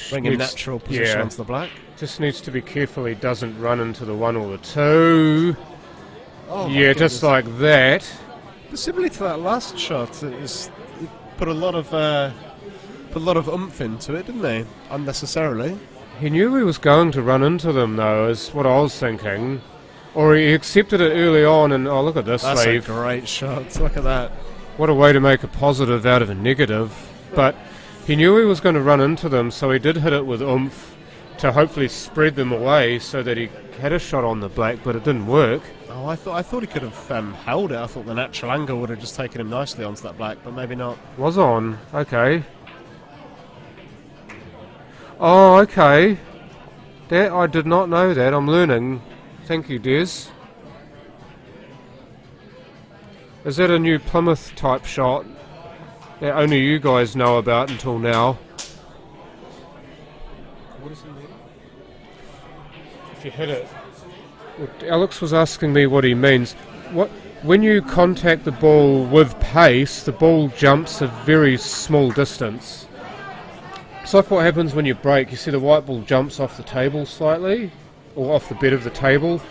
bring him natural position onto the black. Just needs to be careful he doesn't run into the 1 or the 2. Oh, yeah, just like that. Similarly to that last shot, he put a lot of oomph into it, didn't he? Unnecessarily. He knew he was going to run into them, though, is what I was thinking. Or he accepted it early on, and look at this sleeve. That's a great shot. Look at that. What a way to make a positive out of a negative. But he knew he was going to run into them, so he did hit it with oomph to hopefully spread them away so that he had a shot on the black, but it didn't work. Oh, I thought he could have held it. I thought the natural angle would have just taken him nicely onto that black, but maybe not. Was on. Okay. Oh, okay. That I did not know that. I'm learning. Thank you, Des. Is that a new Plymouth type shot that only you guys know about until now? What is he doing? If you hit it. Well, Alex was asking me what he means. When you contact the ball with pace, the ball jumps a very small distance. It's like what happens when you break. You see the white ball jumps off the table slightly, or off the bed of the table.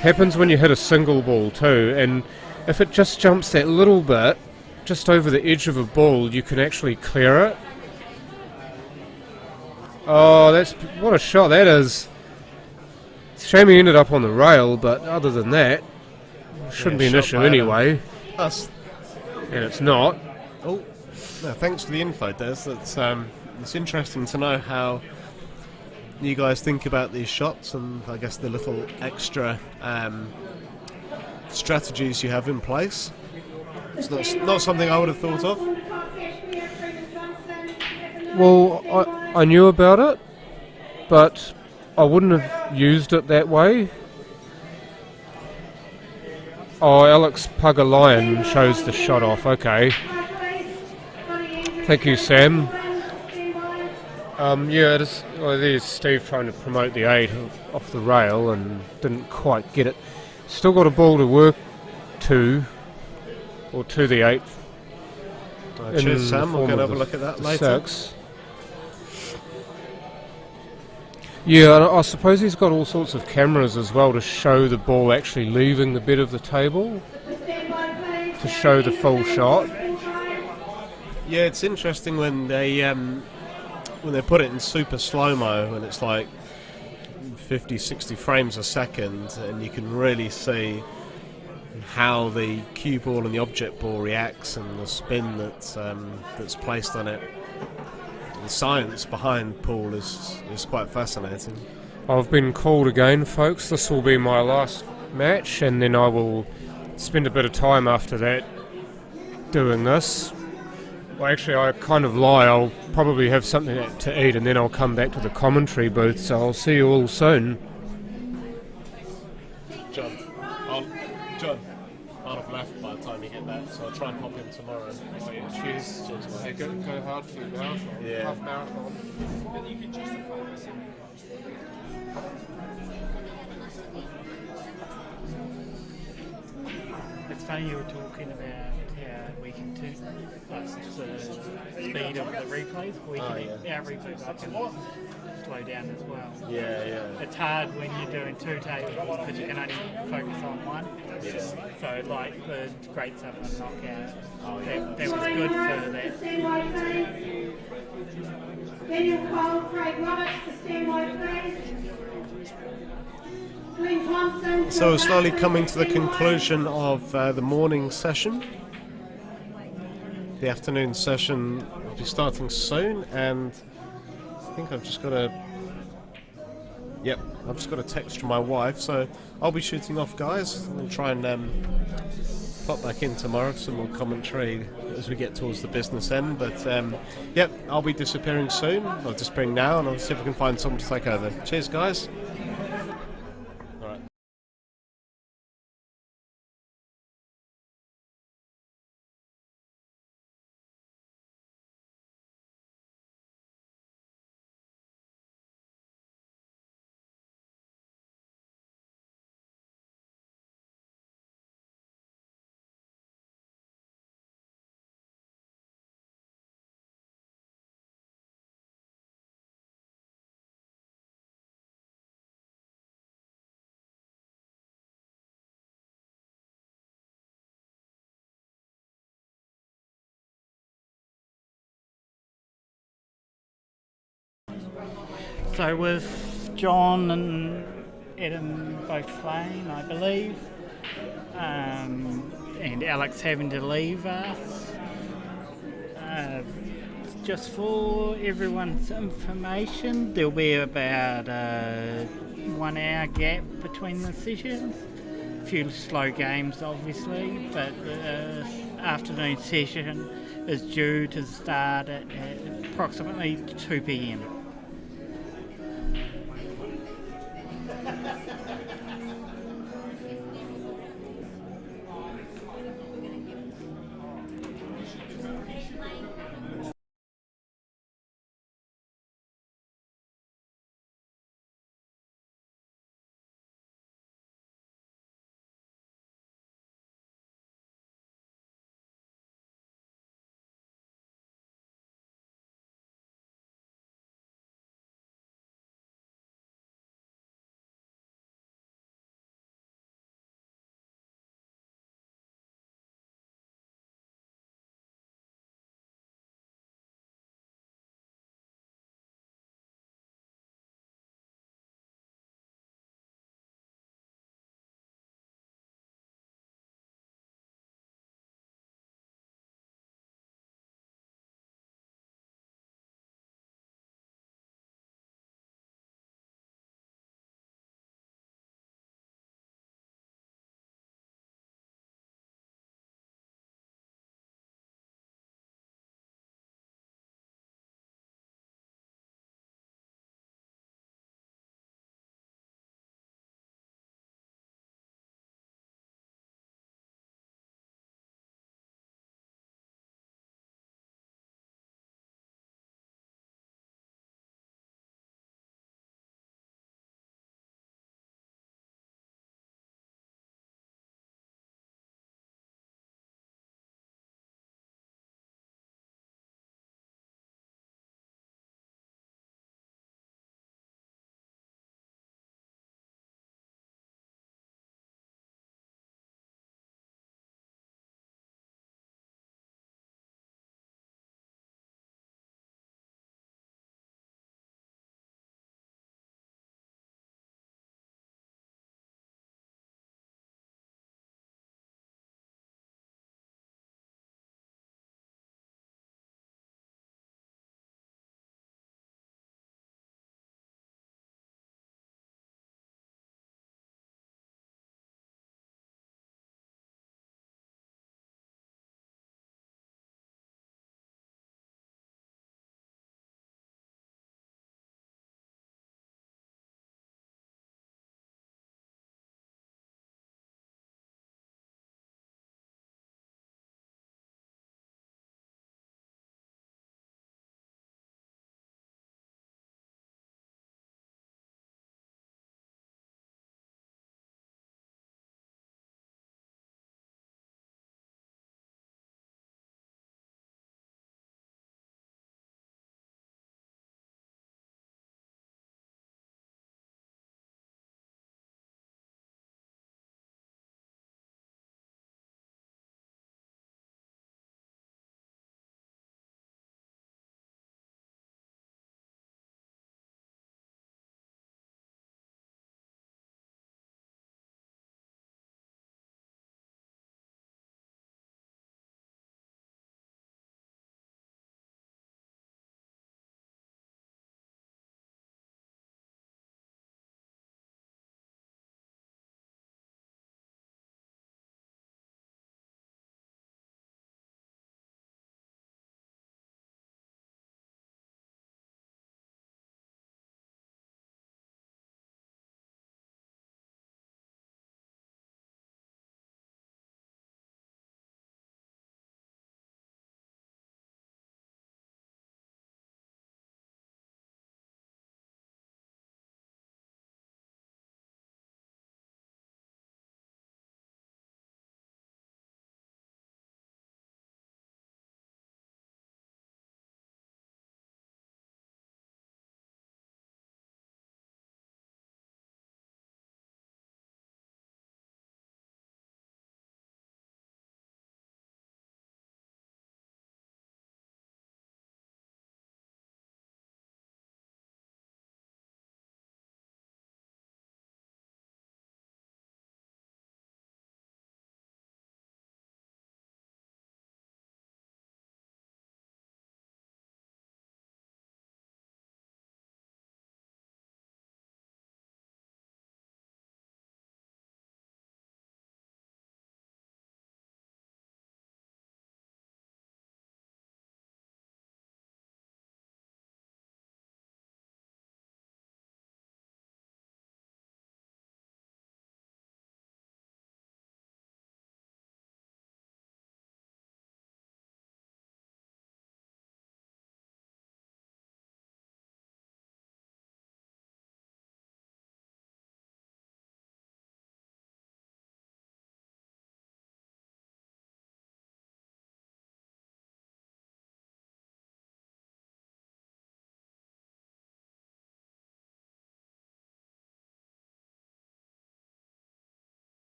Happens when you hit a single ball too, and if it just jumps that little bit, just over the edge of a ball, you can actually clear it. Oh, what a shot that is. It's a shame he ended up on the rail, but other than that, shouldn't be an issue anyway. And it's not. Oh, no, thanks for the info, Des. It's interesting to know how you guys think about these shots, and I guess the little extra strategies you have in place. It's not something I would have thought of. Well, I knew about it, but I wouldn't have used it that way. Oh, Alex Pugalion shows the shot off. Okay. Thank you, Sam. Yeah, it is, well, there's Steve trying to promote the 8 off the rail and didn't quite get it. Still got a ball to work to, or to the 8. Cheers, Sam. We're going to have a look at that later. 6. Yeah, I suppose he's got all sorts of cameras as well to show the ball actually leaving the bed of the table, to show the full shot. Yeah, it's interesting when they put it in super slow-mo and it's like 50, 60 frames a second, and you can really see how the cue ball and the object ball reacts and the spin that's placed on it. The science behind pool is quite fascinating. I've been called again, folks. This will be my last match, and then I will spend a bit of time after that doing this. Well, actually, I kind of lie. I'll probably have something to eat, and then I'll come back to the commentary booth, so I'll see you all soon. John, I'll have left by the time you get back, so I'll try and pop in tomorrow. Oh, yeah, cheers. Hey, go hard for your marathon. Yeah. Half marathon. It's funny you were talking about how we can turn the speed of the replays. Our replays I can slow down as well. Yeah. It's hard when you're doing 2 tables because you can only focus on one. Yeah. So like the Great Southern Knockout, that was good for that. Daniel Cole, Craig Roberts to stand by, please. Glenn Thompson. So we're slowly coming to the conclusion of the morning session. The afternoon session will be starting soon, and I think I've just got a text from my wife, so I'll be shooting off, guys. We'll try and pop back in tomorrow for some more commentary as we get towards the business end, but I'll be disappearing soon. I'll disappearing now, and I'll see if we can find someone to take over. Cheers, guys. So with John and Adam both playing, I believe, and Alex having to leave us, just for everyone's information, there'll be about a 1 hour gap between the sessions. A few slow games, obviously, but the afternoon session is due to start at approximately 2 p.m.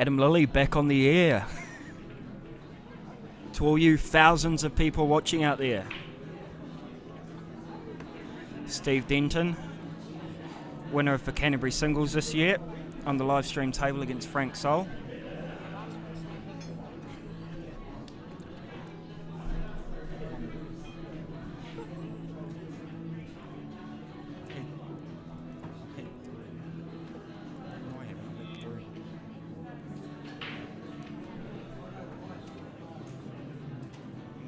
Adam Lilly back on the air. To all you thousands of people watching out there. Steve Denton, winner of the Canterbury singles this year, on the live stream table against Frank Soule.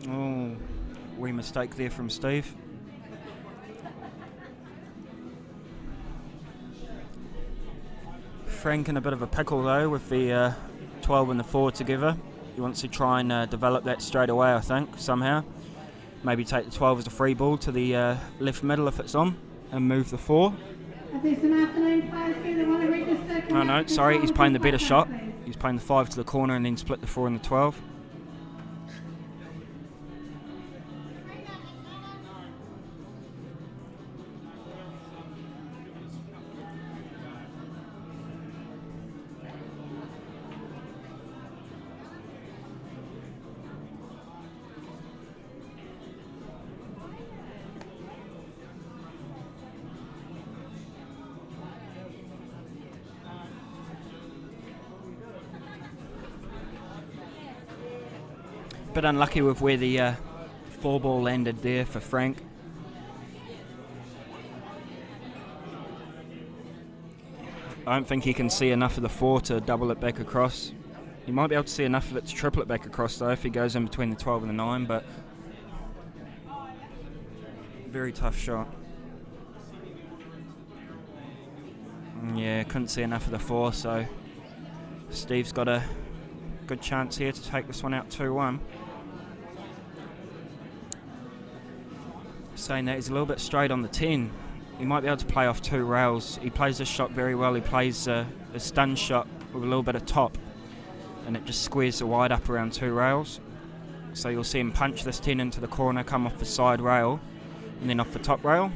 Oh, wee mistake there from Steve. Frank in a bit of a pickle though with the 12 and the 4 together. He wants to try and develop that straight away, I think, somehow. Maybe take the 12 as a free ball to the left middle if it's on and move the 4. Oh no, sorry, he's playing the better shot. He's playing the 5 to the corner and then split the 4 and the 12. Bit unlucky with where the 4 ball landed there for Frank. I don't think he can see enough of the 4 to double it back across. He might be able to see enough of it to triple it back across though if he goes in between the 12 and the 9, but very tough shot. Yeah, couldn't see enough of the 4, so Steve's got a good chance here to take this one out 2-1. Saying that, he's a little bit straight on the 10. He might be able to play off 2 rails. He plays this shot very well. He plays a stun shot with a little bit of top, and it just squares the wide up around 2 rails. So you'll see him punch this 10 into the corner, come off the side rail, and then off the top rail.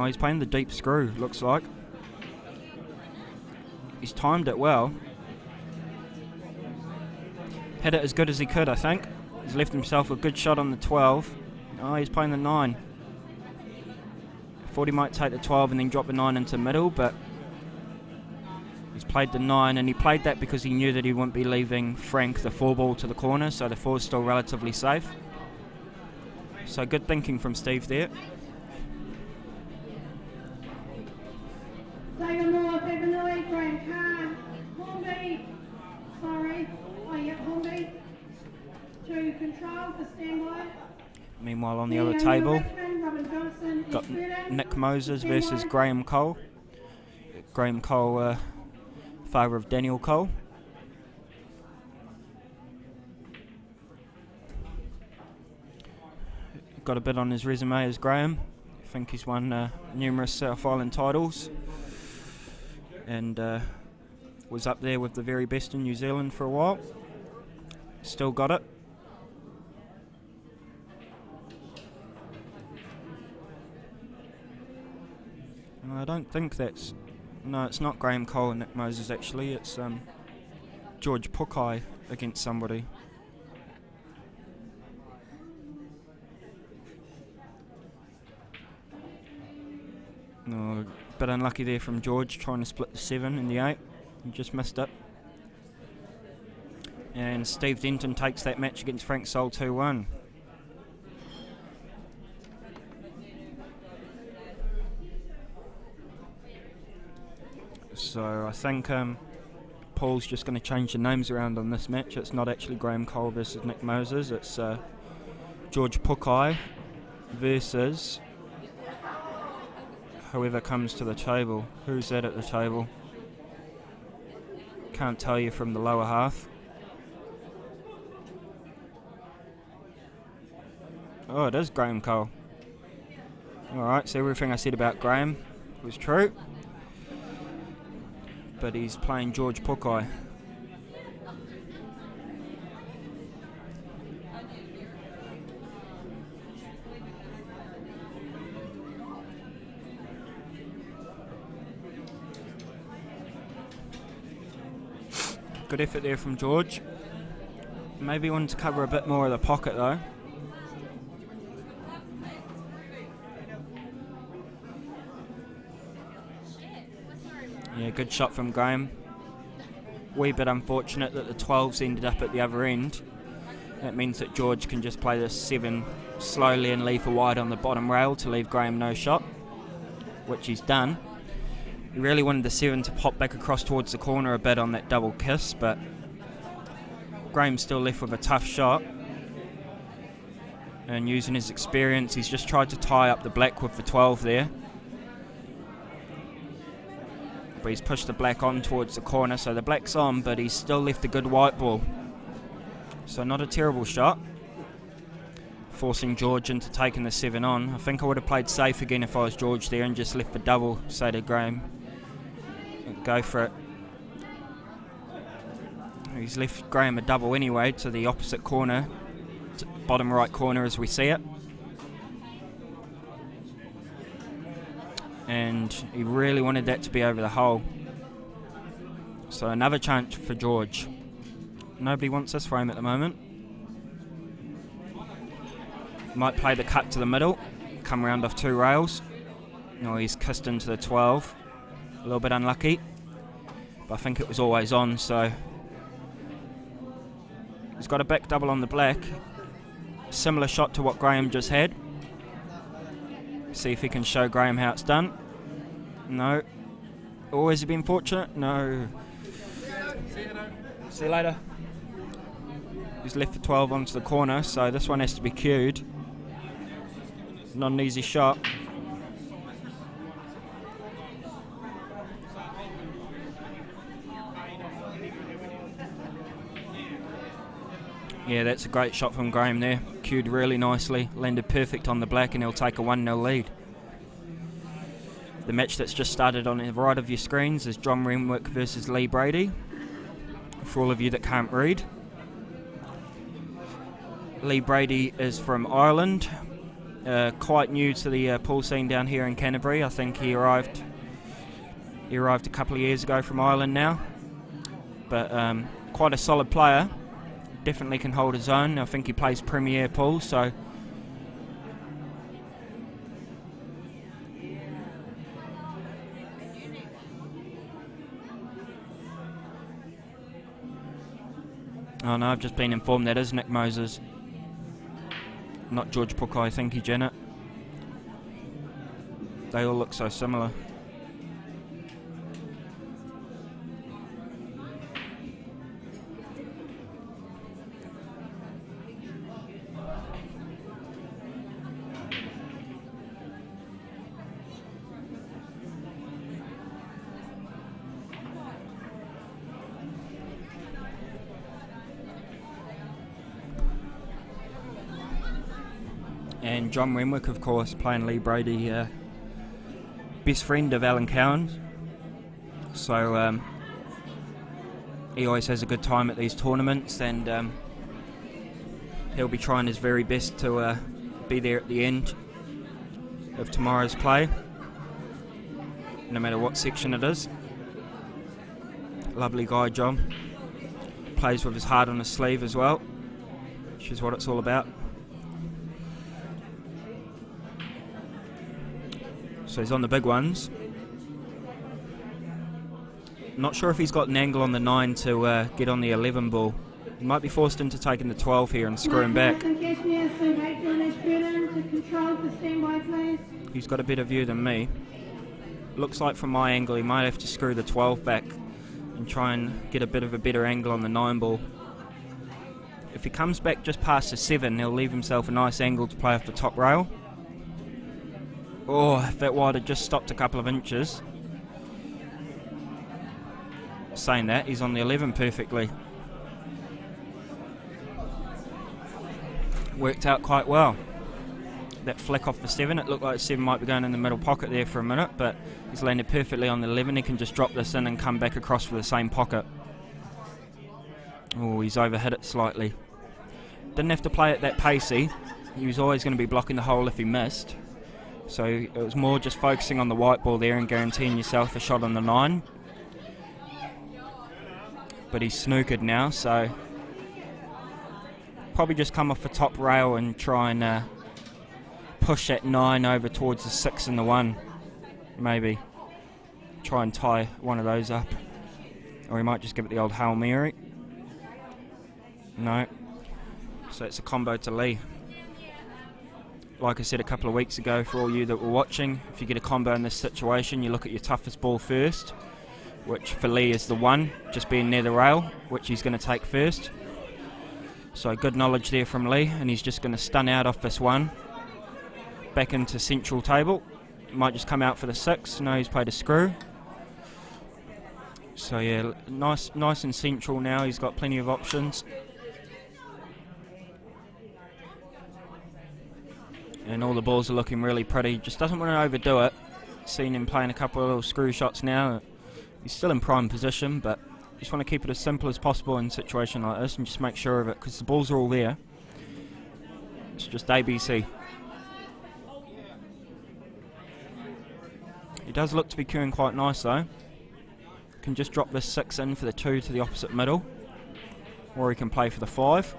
He's playing the deep screw, looks like. He's timed it well. Hit it as good as he could, I think. He's left himself a good shot on the 12. Oh, he's playing the 9. Thought he might take the 12 and then drop the 9 into middle, but he's played the 9, and he played that because he knew that he wouldn't be leaving Frank the 4 ball to the corner, so the 4 is still relatively safe. So good thinking from Steve there. Meanwhile, on the other table, got Nick Moses versus Graham Cole. Graham Cole, father of Daniel Cole. Got a bit on his resume as Graham. I think he's won numerous South Island titles, and was up there with the very best in New Zealand for a while. Still got it. I don't think that's... No, it's not Graham Cole and Nick Moses actually. It's George Pukai against somebody. No, a bit unlucky there from George, trying to split the 7 and the 8. He just missed it. And Steve Denton takes that match against Frank Soule 2-1. So I think Paul's just going to change the names around on this match. It's not actually Graham Cole versus Nick Moses. It's George Pukai versus whoever comes to the table. Who's that at the table? Can't tell you from the lower half. Oh, it is Graham Cole. Alright, so everything I said about Graham was true. But he's playing George Pukai. Good effort there from George. Maybe wanted to cover a bit more of the pocket though. Yeah, good shot from Graham. Wee bit unfortunate that the 12s ended up at the other end. That means that George can just play the 7 slowly and leave for wide on the bottom rail to leave Graham no shot, which he's done. He really wanted the 7 to pop back across towards the corner a bit on that double kiss, but Graham's still left with a tough shot. And using his experience, he's just tried to tie up the black with the 12 there. But he's pushed the black on towards the corner, so the black's on, but he's still left a good white ball. So not a terrible shot, forcing George into taking the 7 on. I think I would have played safe again if I was George there and just left the double, say to Graham, go for it. He's left Graham a double anyway to the opposite corner, to bottom right corner as we see it. And he really wanted that to be over the hole. So another chance for George. Nobody wants this frame at the moment. Might play the cut to the middle, come round off 2 rails. No, he's kissed into the 12. A little bit unlucky, but I think it was always on, so he's got a back double on the black. Similar shot to what Graham just had. See if he can show Graham how it's done. No. Always been fortunate? No. See you later. He's left the 12 onto the corner, so this one has to be cued. Not an easy shot. Yeah, that's a great shot from Graham there. Cued really nicely, landed perfect on the black, and he'll take a 1-0 lead. The match that's just started on the right of your screens is John Renwick versus Lee Brady. For all of you that can't read, Lee Brady is from Ireland, quite new to the pool scene down here in Canterbury. I think he arrived a couple of years ago from Ireland now, but quite a solid player. Definitely can hold his own. I think he plays Premier pool, so oh no, I've just been informed that is Nick Moses, not George Pukai. Thank you, Janet. They all look so similar. And John Renwick, of course, playing Lee Brady, best friend of Allan Cowan. So he always has a good time at these tournaments, and he'll be trying his very best to be there at the end of tomorrow's play, no matter what section it is. Lovely guy, John. Plays with his heart on his sleeve as well, which is what it's all about. So he's on the big ones. Not sure if he's got an angle on the 9 to get on the 11 ball. He might be forced into taking the 12 here and screwing back. He's got a better view than me. Looks like from my angle he might have to screw the 12 back and try and get a bit of a better angle on the 9 ball. If he comes back just past the 7, he'll leave himself a nice angle to play off the top rail. Oh, if that wide had just stopped a couple of inches. Saying that, he's on the 11 perfectly. Worked out quite well. That flick off the 7, it looked like the 7 might be going in the middle pocket there for a minute, but he's landed perfectly on the 11. He can just drop this in and come back across for the same pocket. Oh, he's overhit it slightly. Didn't have to play it that pacey. He was always going to be blocking the hole if he missed. So it was more just focusing on the white ball there and guaranteeing yourself a shot on the 9. but he's snookered now, so probably just come off the top rail and try and push that 9 over towards the 6 and the 1, maybe. Try and tie one of those up. Or he might just give it the old Hail Mary. No. So it's a combo to Lee. Like I said a couple of weeks ago, for all you that were watching, if you get a combo in this situation, you look at your toughest ball first, which for Lee is the 1, just being near the rail, which he's going to take first. So good knowledge there from Lee, and he's just going to stun out off this 1. Back into central table. Might just come out for the 6. No, he's played a screw. So yeah, nice and central now. He's got plenty of options. And all the balls are looking really pretty. Just doesn't want to overdo it. Seen him playing a couple of little screw shots now. He's still in prime position, but just want to keep it as simple as possible in a situation like this and just make sure of it, because the balls are all there. It's just ABC. He does look to be queuing quite nice though. Can just drop this 6 in for the 2 to the opposite middle, or he can play for the 5.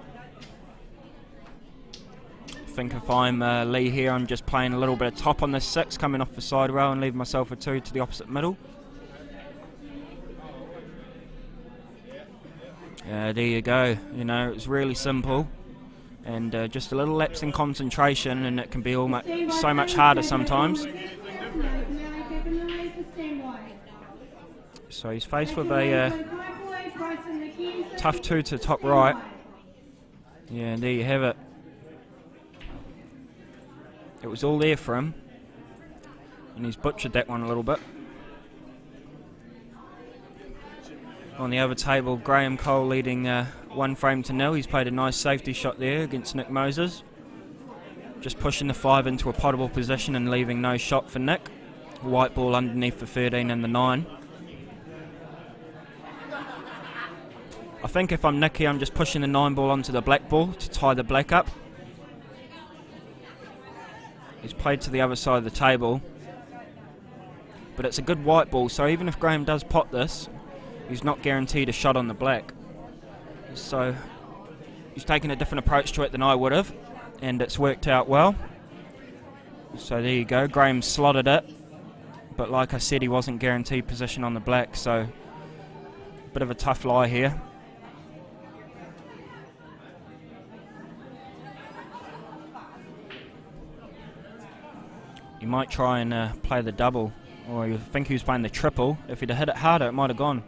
I think if I'm Lee here, I'm just playing a little bit of top on this 6, coming off the side rail and leaving myself a 2 to the opposite middle. There you go. You know, it's really simple, and just a little lapse in concentration, and it can be so much harder sometimes. So he's faced with a tough 2 to top right. Yeah, and there you have it. It was all there for him, and he's butchered that one a little bit. On the other table, Graham Cole leading 1 frame to 0. He's played a nice safety shot there against Nick Moses. Just pushing the 5 into a potable position and leaving no shot for Nick. White ball underneath the 13 and the 9. I think if I'm Nicky, I'm just pushing the 9 ball onto the black ball to tie the black up. He's played to the other side of the table, but it's a good white ball, so even if Graham does pot this, he's not guaranteed a shot on the black. So he's taken a different approach to it than I would have, and it's worked out well. So there you go, Graham slotted it, but like I said, he wasn't guaranteed position on the black, so a bit of a tough lie here. He might try and play the double, or you think he was playing the triple. If he'd have hit it harder, it might have gone.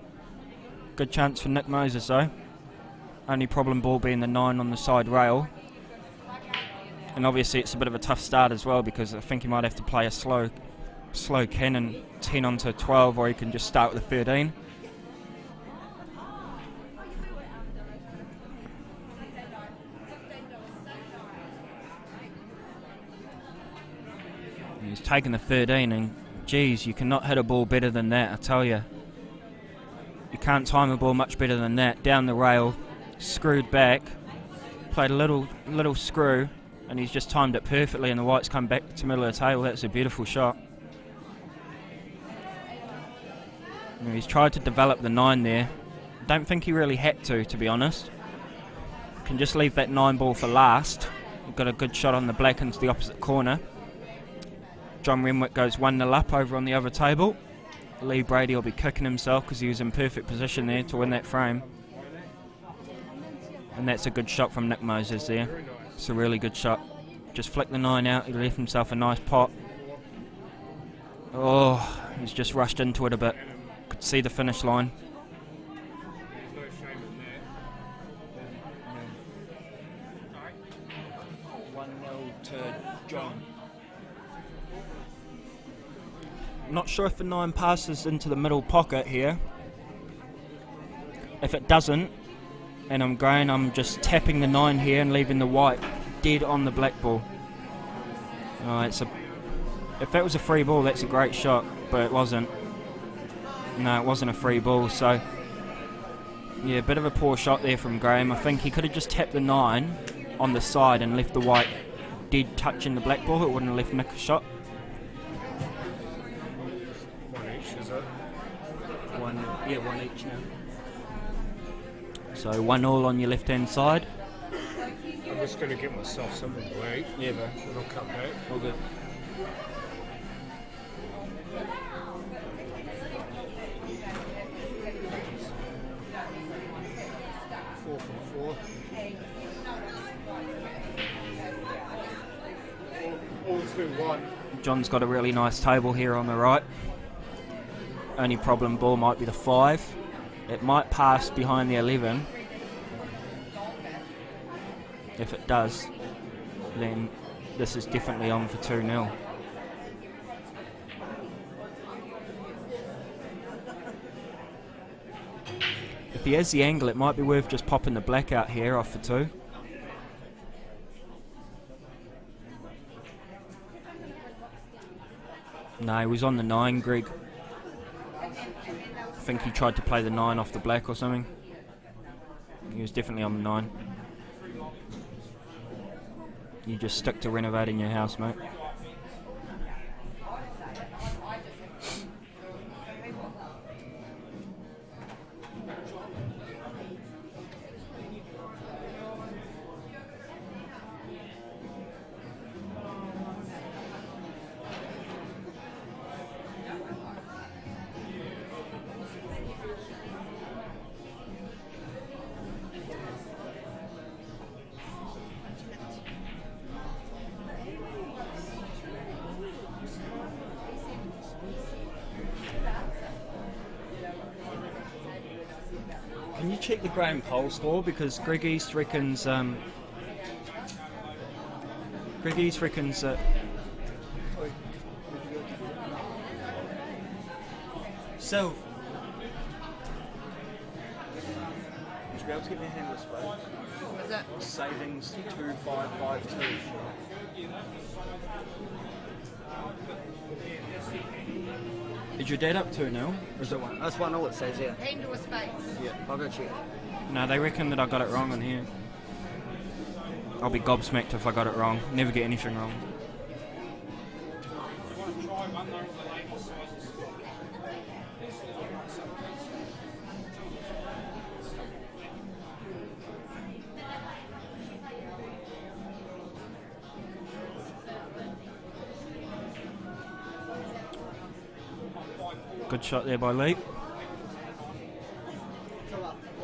Good chance for Nick Moses though. Only problem ball being the 9 on the side rail. And obviously it's a bit of a tough start as well, because I think he might have to play a slow cannon 10 onto 12, or he can just start with a 13. He's taken the 13, and geez, you cannot hit a ball better than that, I tell you. You can't time a ball much better than that. Down the rail, screwed back, played a little screw, and he's just timed it perfectly, and the white's come back to the middle of the table. That's a beautiful shot. And he's tried to develop the 9 there. Don't think he really had to be honest. Can just leave that 9 ball for last. We've got a good shot on the black into the opposite corner. John Renwick goes 1-0 up over on the other table. Lee Brady will be kicking himself because he was in perfect position there to win that frame. And that's a good shot from Nick Moses there. It's a really good shot. Just flicked the 9 out, he left himself a nice pot. Oh, he's just rushed into it a bit. Could see the finish line. 1-0 to John. Not sure if the 9 passes into the middle pocket here. If it doesn't, and I'm going, I'm just tapping the 9 here and leaving the white dead on the black ball. If that was a free ball, that's a great shot, but it wasn't. No, it wasn't a free ball, so yeah, a bit of a poor shot there from Graham. I think he could have just tapped the 9 on the side and left the white dead touching the black ball. It wouldn't have left Nick a shot. One each now. So 1-1 on your left-hand side. I'm just going to get myself something to eat. Yeah, bro. And I'll come back. All good. Four. All 2-1. John's got a really nice table here on the right. Only problem ball might be the 5. It might pass behind the 11. If it does, then this is definitely on for 2-0. If he has the angle, it might be worth just popping the black out here off for 2. No, he was on the 9, Greg. I think he tried to play the 9 off the black or something. He was definitely on the 9. You just stick to renovating your house, mate. Can you check the Graham poll score, because Greg East reckons Sylv. You should be able to get me a handless space. What is that? Savings 2552. Is your dad up 2-0? Or is it 1? That's 1-0 it says, yeah. Handle a space. Yeah, I'll go check. No, they reckon that I got it wrong on here. I'll be gobsmacked if I got it wrong. Never get anything wrong. Good shot there by Lee.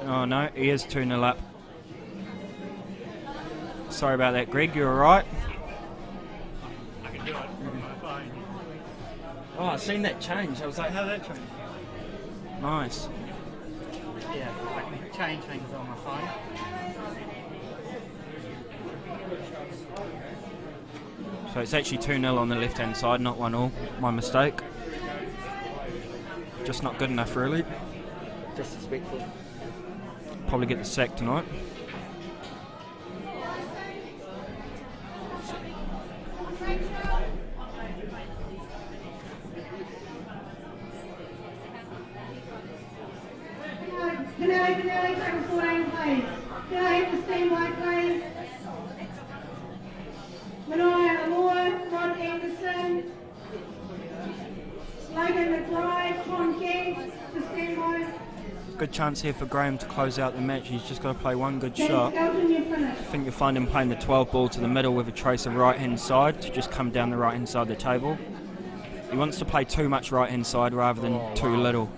Oh no, he is 2-0 up. Sorry about that, Greg, you alright? I can do it from my phone. Oh, I seen that change. I was like, how did that change? Nice. Yeah, I can change things on my phone. So it's actually 2-0 on the left-hand side, not 1-1. My mistake. Just not good enough, really. Disrespectful. Probably get the sack tonight. Penalty, tackle 14, please. Can I have the stand by, please? Manoia Moore, Rod Anderson, Logan McBride, Tom Kent, to stand by. Good chance here for Graham to close out the match. He's just got to play one good shot. Skelton, you finish. I think you'll find him playing the 12 ball to the middle with a trace of right-hand side to just come down the right-hand side of the table. He wants to play too much right-hand side rather than too little.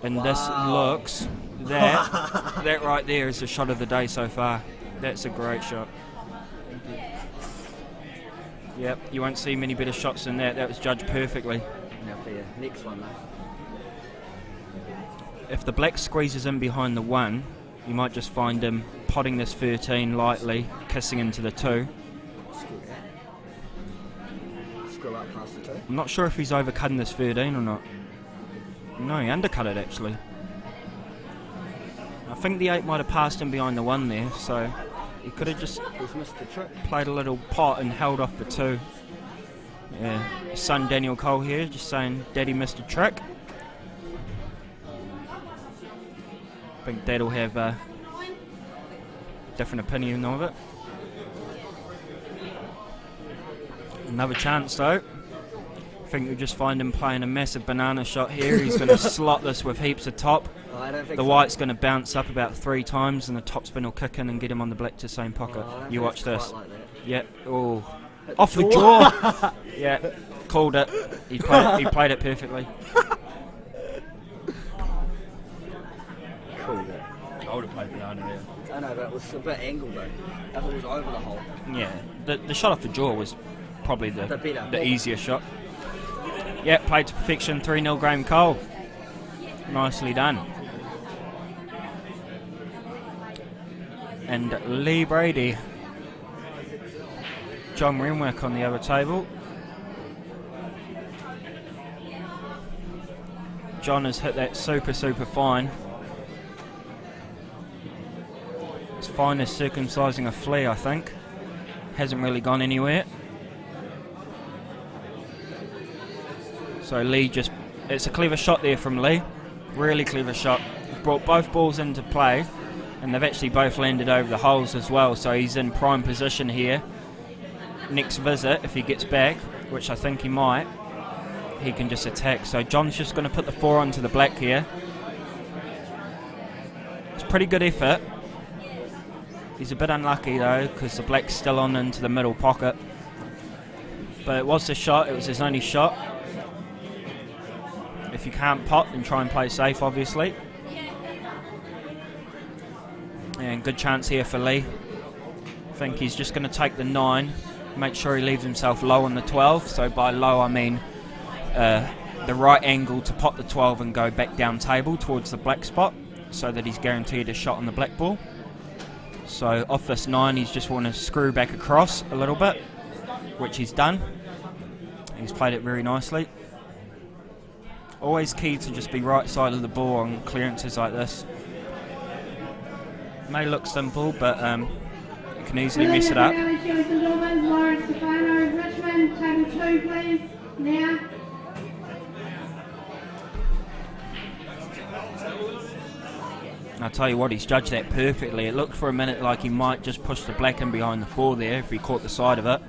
And this looks... That right there is the shot of the day so far. That's a great shot. Yep, you won't see many better shots than that. That was judged perfectly. Now for your next one, mate. If the black squeezes in behind the 1, you might just find him potting this 13 lightly, kissing into the 2. Screw up past the 2. I'm not sure if he's overcutting this 13 or not. No, he undercut it actually. I think the 8 might have passed him behind the 1 there, so he could have just played a little pot and held off the 2. Yeah, his son Daniel Cole here just saying Daddy missed a trick. I think Dad will have a different opinion of it. Another chance though. I think you'll just find him playing a massive banana shot here. He's going to slot this with heaps of top. I don't think The so. white's going to bounce up about 3 times, and the top spin will kick in and get him on the black to same pocket. I don't You think watch it's this. quite like that. Yeah. Oh, Hit off the jaw. Yeah, called it. He played it perfectly. Cool. I would have played behind it. I know, but it was a bit angled though. I thought it was over the hole. Yeah, the shot off the jaw was probably The better. the easier shot. Yeah, played to perfection. 3-0 Graham Cole. Nicely done. And Lee Brady. John Renwick on the other table. John has hit that super fine. As fine as circumcising a flea, I think. Hasn't really gone anywhere. So Lee it's a clever shot there from Lee. Really clever shot. He's brought both balls into play, and they've actually both landed over the holes as well, so he's in prime position here. Next visit, if he gets back, which I think he might, he can just attack. So John's just going to put the 4 onto the black here. It's pretty good effort. He's a bit unlucky though, because the black's still on into the middle pocket. But it was the shot, it was his only shot. If you can't pot, then try and play safe, obviously. And good chance here for Lee. I think he's just going to take the 9, make sure he leaves himself low on the 12. So by low, I mean the right angle to pot the 12 and go back down table towards the black spot, so that he's guaranteed a shot on the black ball. So off this 9, he's just want to screw back across a little bit, which he's done. He's played it very nicely. Always key to just be right side of the ball on clearances like this. May look simple, but you can easily mess it up. Lawrence Stefano, Richmond, table 2 please, now. I'll tell you what, he's judged that perfectly. It looked for a minute like he might just push the black in behind the 4 there if he caught the side of it.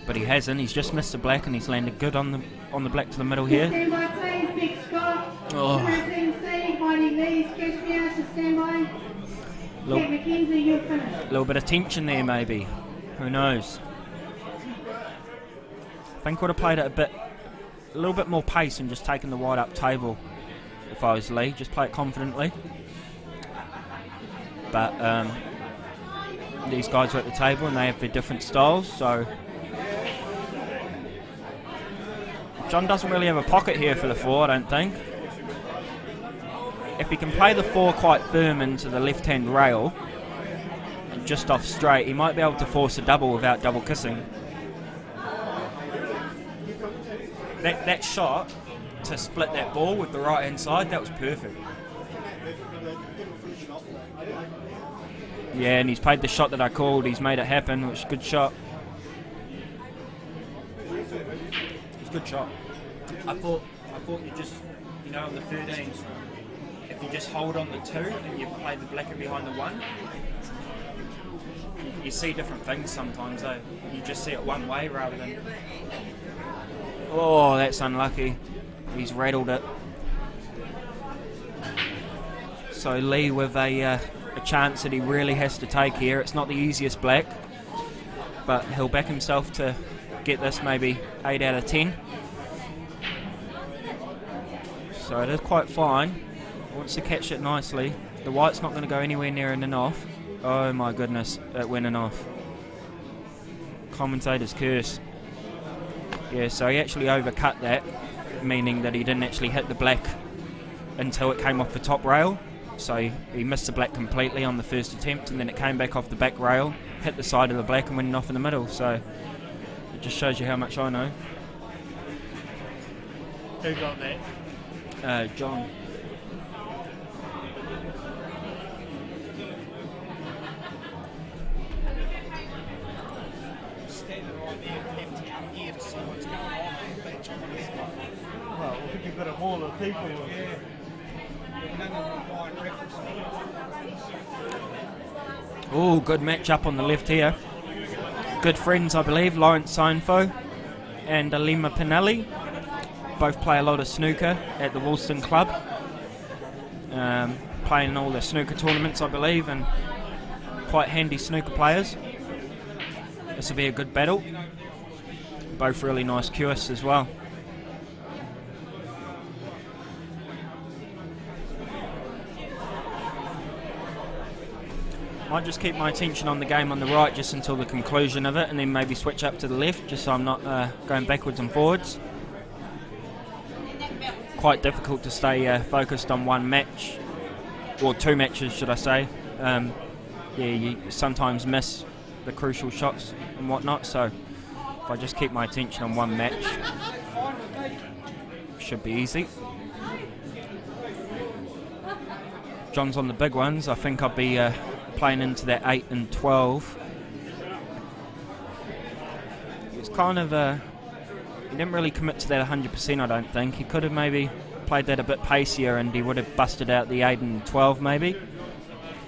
But he hasn't. He's just missed the black and he's landed good on the black to the middle here. Stand by please, Big Scott. Oh. 13C, Heidi Lee's Cashmere to stand by. Little- Kat McKenzie, you're finished. A little bit of tension there maybe. Who knows? I think would have played it a little bit more pace and just taken the wide up table if I was Lee. Just play it confidently. But these guys are at the table and they have their different styles, so John doesn't really have a pocket here for the 4, I don't think. If he can play the 4 quite firm into the left-hand rail and just off straight, he might be able to force a double without double kissing. That shot to split that ball with the right-hand side, that was perfect. Yeah, and he's played the shot that I called. He's made it happen, which is a good shot. It's a good shot. I thought you just, on the 13, if you just hold on the 2 and you play the blacker behind the 1, you see different things sometimes, though. You just see it one way rather than... Oh, that's unlucky. He's rattled it. So Lee with a chance that he really has to take here. It's not the easiest black, but he'll back himself to get this maybe 8 out of 10. So it is quite fine. Wants to catch it nicely. The white's not going to go anywhere near in and off. Oh my goodness, it went in off. Commentator's curse. Yeah, so he actually overcut that, meaning that he didn't actually hit the black until it came off the top rail. So he missed the black completely on the first attempt, and then it came back off the back rail, hit the side of the black and went off in the middle. So it just shows you how much I know. Who got that? John. Well, you've got a wall of people. Oh, good match up on the left here. Good friends, I believe, Lawrence Seinfo and Alima Pinelli. Both play a lot of snooker at the Woolston Club. playing all the snooker tournaments, I believe, and quite handy snooker players. This will be a good battle. Both really nice cuists as well. Might just keep my attention on the game on the right just until the conclusion of it, and then maybe switch up to the left just so I'm not going backwards and forwards. Quite difficult to stay focused on one match, or two matches should I say. Yeah, you sometimes miss the crucial shots and whatnot, so if I just keep my attention on one match, should be easy. John's on the big ones. I think I'll be playing into that 8 and 12. It's kind of he didn't really commit to that 100%, I don't think. He could have maybe played that a bit pacier and he would have busted out the 8 and 12 maybe.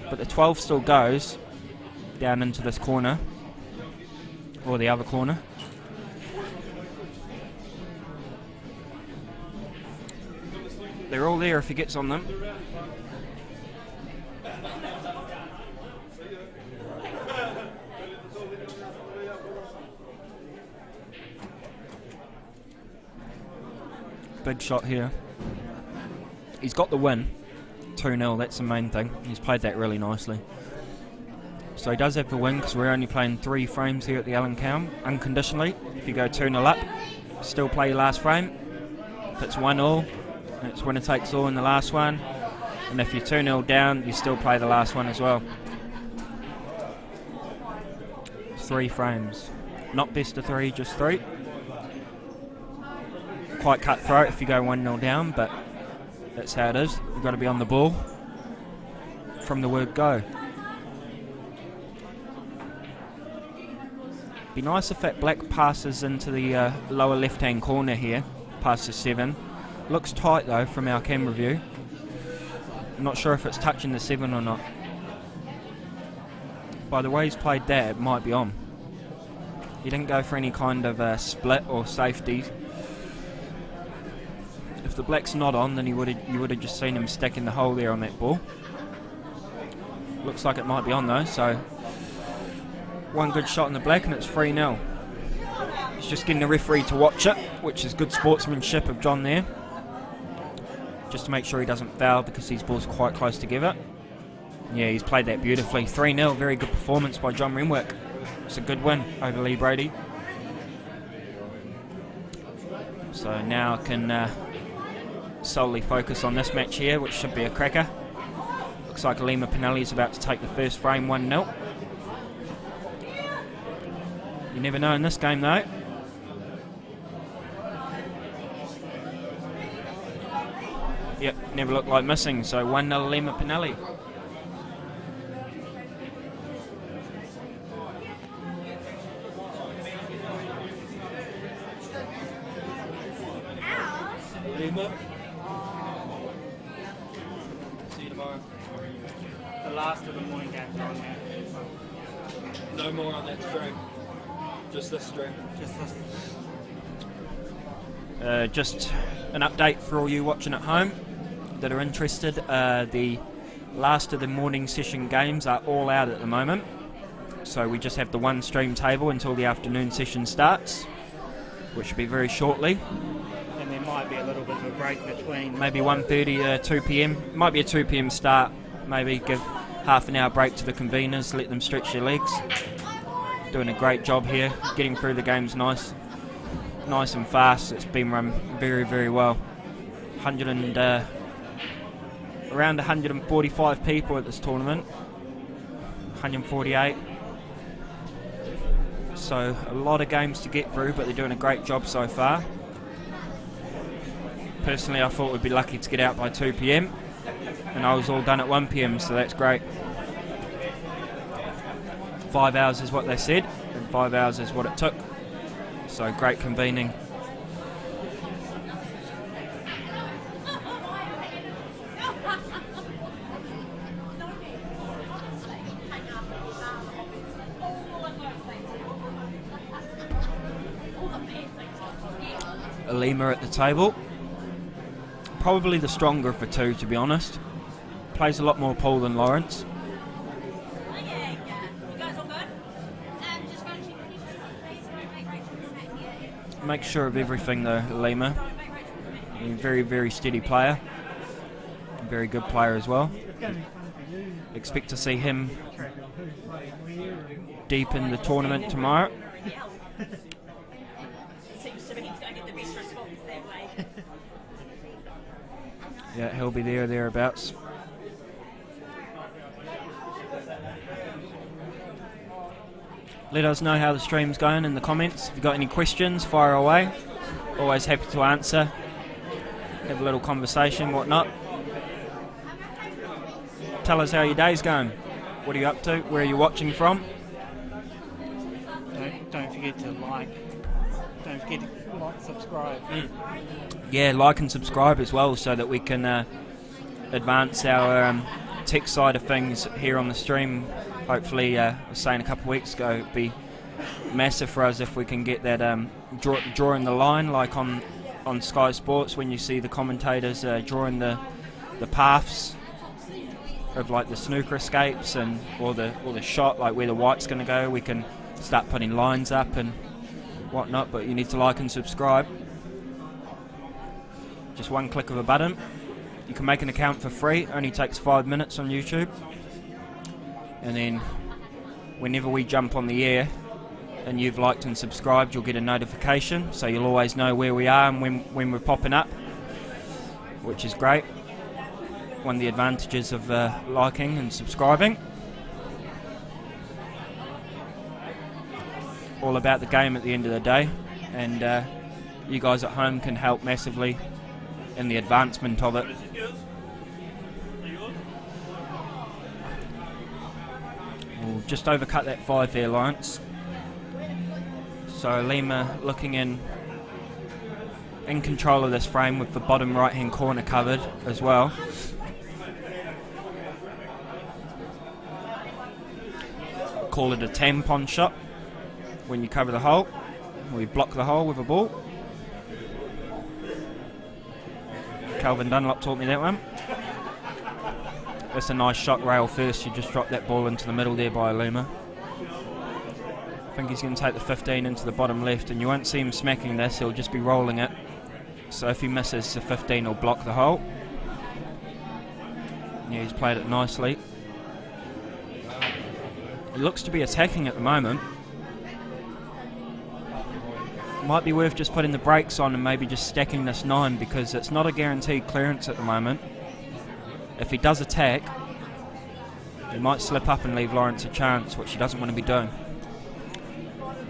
But the 12 still goes down into this corner, or the other corner. They're all there if he gets on them. Big shot here. He's got the win. 2-0, that's the main thing. He's played that really nicely. So he does have the win because we're only playing 3 frames here at the Allan Cowan, unconditionally. If you go 2-0 up, still play your last frame. If it's 1-1, it's winner takes all in the last one. And if you're 2-0 down, you still play the last one as well. 3 frames. Not best of 3, just 3. Quite cutthroat if you go 1-0 down, but that's how it is. You've got to be on the ball from the word go. Be nice if that black passes into the lower left-hand corner here, past the 7. Looks tight though from our camera view. I'm not sure if it's touching the 7 or not. By the way he's played that, it might be on. He didn't go for any kind of split or safety. If the black's not on, then you would have just seen him stack in the hole there on that ball. Looks like it might be on though, so one good shot in the black and it's 3-0. He's just getting the referee to watch it, which is good sportsmanship of John there. Just to make sure he doesn't foul because these balls are quite close together. Yeah, he's played that beautifully. 3-0, very good performance by John Renwick. It's a good win over Lee Brady. So now I can solely focus on this match here, which should be a cracker. Looks like Lima Pinelli is about to take the first frame 1-0. You never know in this game though. Yep, never looked like missing, so 1-0 Lima Pinelli. Lima. See you tomorrow. The last of the morning games are on there. No more on that stream. Just this stream. Just this. Just an update for all you watching at home that are interested. The last of the morning session games are all out at the moment. So we just have the one stream table until the afternoon session starts, which will be very shortly. And there might be a little bit of a break between. Maybe 1:30 2 p.m. Might be a 2 p.m. start. Maybe give half an hour break to the conveners, let them stretch their legs. Doing a great job here, getting through the games nice and fast. It's been run very, very well. Around 145 people at this tournament. 148. So a lot of games to get through, but they're doing a great job so far. Personally, I thought we'd be lucky to get out by 2 p.m. and I was all done at 1 p.m, so that's great. 5 hours is what they said, and 5 hours is what it took. So great convening. Lima at the table. Probably the stronger of the two, to be honest. plays a lot more pool than Lawrence. Make sure of everything though, Lima. A very, very steady player. A very good player as well. Expect to see him deep in the tournament tomorrow. Seems to me he's going to get the best response that way. Yeah, he'll be there or thereabouts. Let us know how the stream's going in the comments. If you've got any questions, fire away. Always happy to answer. Have a little conversation, whatnot. Tell us how your day's going. What are you up to? Where are you watching from? Don't forget to like. Don't forget to like, subscribe. Yeah, like and subscribe as well, so that we can advance our tech side of things here on the stream. Hopefully, I was saying a couple of weeks ago, it'd be massive for us if we can get that drawing the line, like on Sky Sports, when you see the commentators drawing the paths of like the snooker escapes and or the shot, like where the white's going to go. We can start putting lines up and whatnot, but you need to like and subscribe. Just one click of a button. You can make an account for free. Only takes 5 minutes on YouTube. And then whenever we jump on the air and you've liked and subscribed, you'll get a notification, so you'll always know where we are and when we're popping up, which is great. One of the advantages of liking and subscribing. All about the game at the end of the day, and you guys at home can help massively in the advancement of it. We'll just overcut that 5 there, Lawrence. So Lima looking in control of this frame with the bottom right hand corner covered as well. Call it a tampon shot when you cover the hole, or you block the hole with a ball. Calvin Dunlop taught me that one. That's a nice shot rail first. You just drop that ball into the middle there by Lima. I think he's going to take the 15 into the bottom left, and you won't see him smacking this, he'll just be rolling it. So if he misses, the 15 will block the hole. Yeah, he's played it nicely. He looks to be attacking at the moment. Might be worth just putting the brakes on and maybe just stacking this 9, because it's not a guaranteed clearance at the moment. If he does attack, he might slip up and leave Lawrence a chance, which he doesn't want to be doing.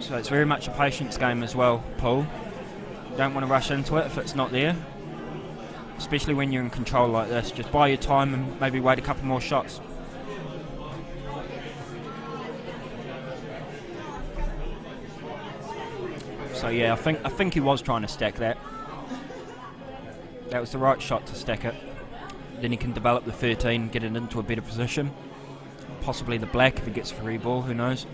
So it's very much a patience game as well, Paul. You don't want to rush into it if it's not there, especially when you're in control like this. Just buy your time and maybe wait a couple more shots. So yeah, I think he was trying to stack that. That was the right shot to stack it. Then he can develop the 13, get it into a better position. Possibly the black if he gets a free ball, who knows.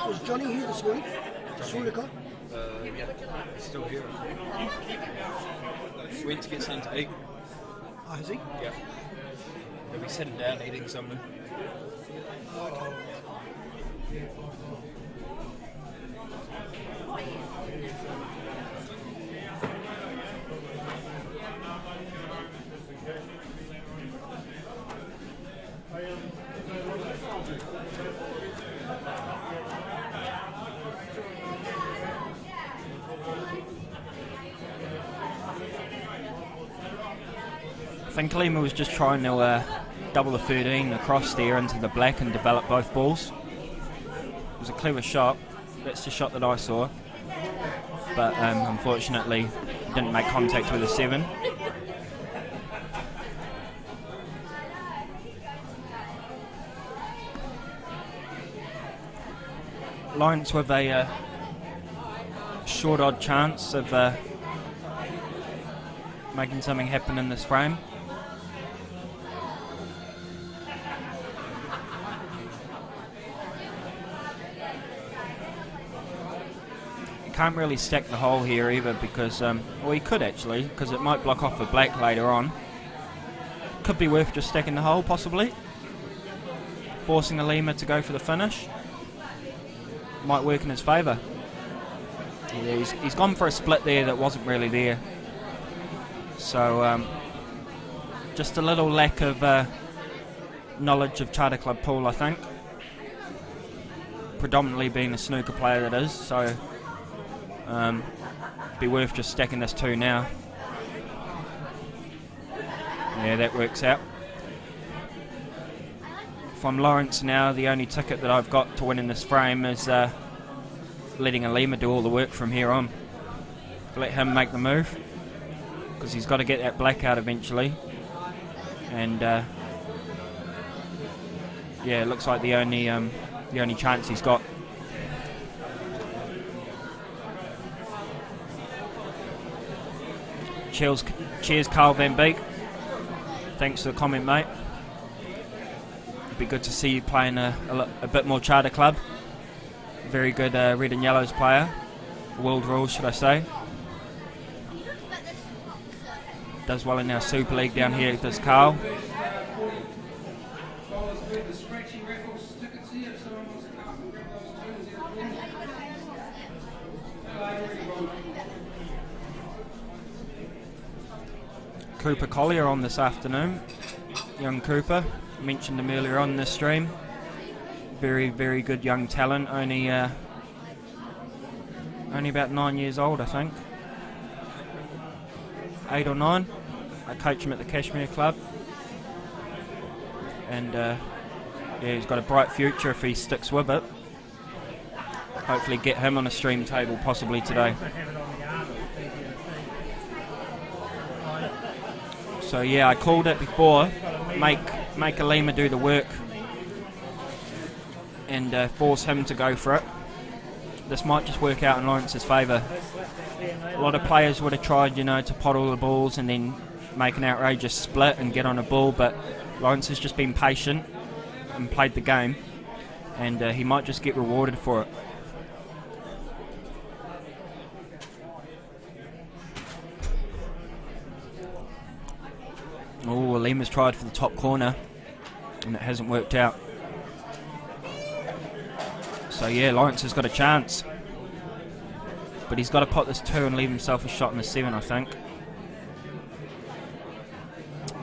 Was Johnny here this morning? Sulika? Yeah, he's still here. Went to get something to eat. Oh, is he? Yeah. He'll be sitting down eating something. Okay. think Lima was just trying to double the 13 across there into the black and develop both balls. It was a clever shot. That's the shot that I saw. But unfortunately, didn't make contact with the 7. Lawrence with a short odd chance of making something happen in this frame. Can't really stack the hole here either because, well, he could actually, because it might block off the black later on. Could be worth just stacking the hole, possibly. Forcing the Lima to go for the finish. Might work in his favour. Yeah, he's gone for a split there that wasn't really there. So, just a little lack of knowledge of Charter Club pool, I think. Predominantly being a snooker player, that is. So, be worth just stacking this 2 now. Yeah, that works out. If I'm Lawrence now, the only ticket that I've got to win in this frame is letting a Lima do all the work from here on. Let him make the move, because he's got to get that black out eventually. And yeah, it looks like the only chance he's got. Cheers, Carl Van Beek. Thanks for the comment, mate. It'd be good to see you playing a bit more Charter Club. Very good red and yellows player. World rules, should I say. Does well in our Super League down here, does Carl. Cooper Collier on this afternoon. Young Cooper, mentioned him earlier on this stream. Very, very good young talent. Only about 9 years old, I think. 8 or 9. I coach him at the Kashmir Club. And yeah, he's got a bright future if he sticks with it. Hopefully get him on a stream table possibly today. So yeah, I called it before. Make a Lima do the work and force him to go for it. This might just work out in Lawrence's favour. A lot of players would have tried, to pot all the balls and then make an outrageous split and get on a ball, but Lawrence has just been patient and played the game, and he might just get rewarded for it. Oh, Lima's tried for the top corner and it hasn't worked out. So yeah, Lawrence has got a chance, but he's got to pot this 2 and leave himself a shot in the 7, I think.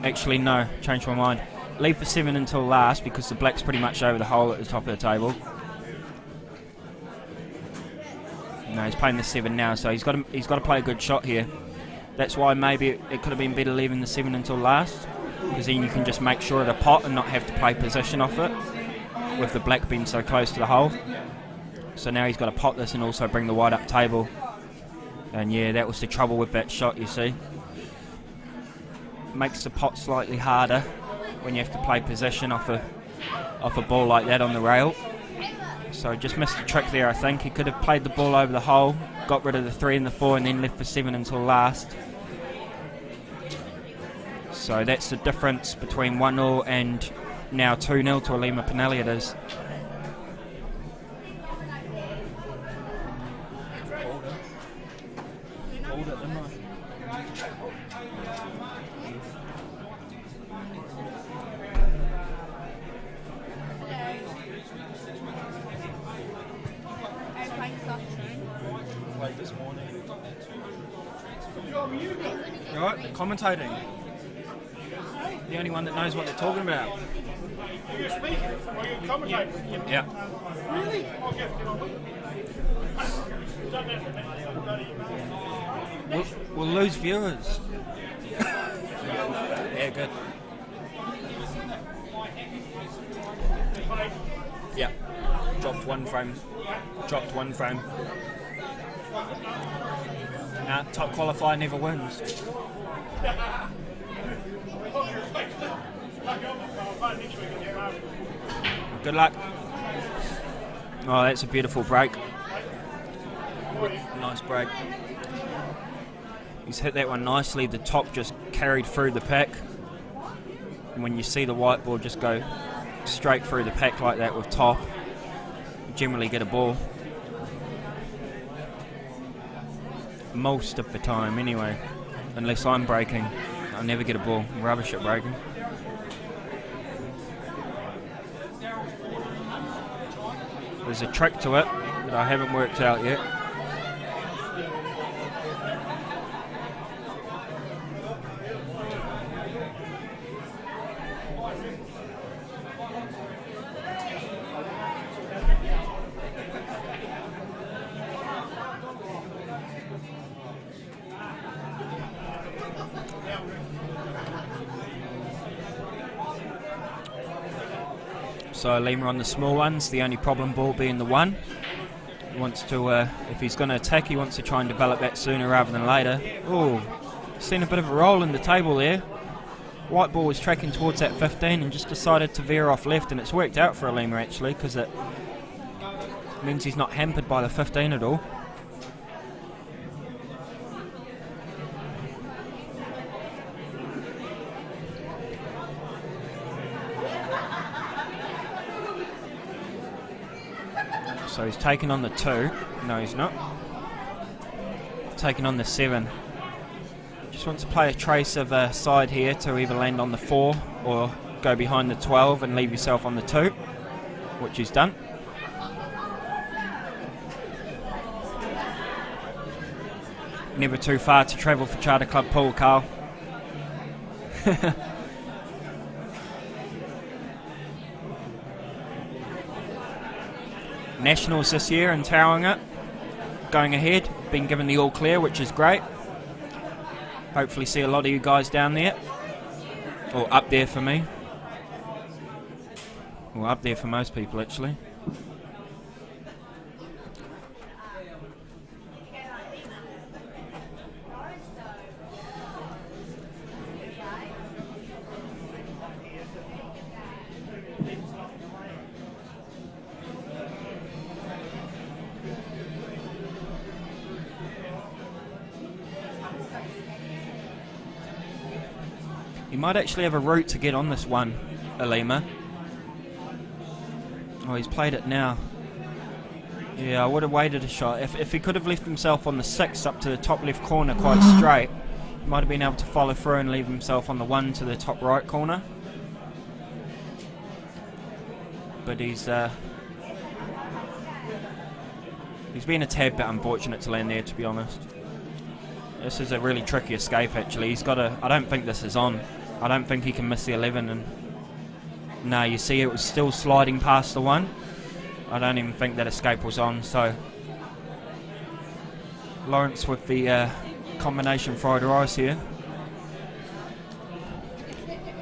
Actually no, changed my mind. Leave the 7 until last because the black's pretty much over the hole at the top of the table. No, he's playing the 7 now, so he's got to play a good shot here. That's why maybe it could have been better leaving the 7 until last, because then you can just make sure of the pot and not have to play position off it, with the black being so close to the hole. So now he's got to pot this and also bring the white up table. And yeah, that was the trouble with that shot, you see. Makes the pot slightly harder when you have to play position off a ball like that on the rail. So just missed a trick there, I think. He could have played the ball over the hole, got rid of the 3 and the 4, and then left the 7 until last. So that's the difference between 1-0 and now 2-0 to Lima Pinelli it is. Right, commentating. The only one that knows what they're talking about. Are you speaking? Are you commentating? Yeah. Really? We'll lose viewers. Yeah, good. Yeah, dropped one frame. Top qualifier never wins. Good luck. Oh, that's a beautiful break. Nice break. He's hit that one nicely. The top just carried through the pack. And when you see the whiteboard just go straight through the pack like that with top, you generally get a ball. Most of the time anyway. Unless I'm breaking, I'll never get a ball. I'm rubbish at breaking. There's a trick to it that I haven't worked out yet. So Lima on the small ones, the only problem ball being the one. He wants to, if he's going to attack, he wants to try and develop that sooner rather than later. Oh, seen a bit of a roll in the table there. White ball was tracking towards that 15 and just decided to veer off left, and it's worked out for Lima actually, because it means he's not hampered by the 15 at all. So he's taken on the 2. No, he's not. Taking on the 7. Just wants to play a trace of a side here to either land on the 4 or go behind the 12 and leave yourself on the 2, which he's done. Never too far to travel for Charter Club pool, Carl. Nationals this year in Tauranga, going ahead, been given the all clear, which is great. Hopefully see a lot of you guys down there, or up there for me, or up there for most people actually. He might actually have a route to get on this one, Alima. Oh, he's played it now. Yeah, I would have waited a shot. If he could have left himself on the 6 up to the top left corner quite straight, he might have been able to follow through and leave himself on the 1 to the top right corner. But he's been a tad bit unfortunate to land there, to be honest. This is a really tricky escape actually. He's got a, I don't think this is on. I don't think he can miss the 11, and no, you see it was still sliding past the 1. I don't even think that escape was on, so Lawrence with the combination fried rice here.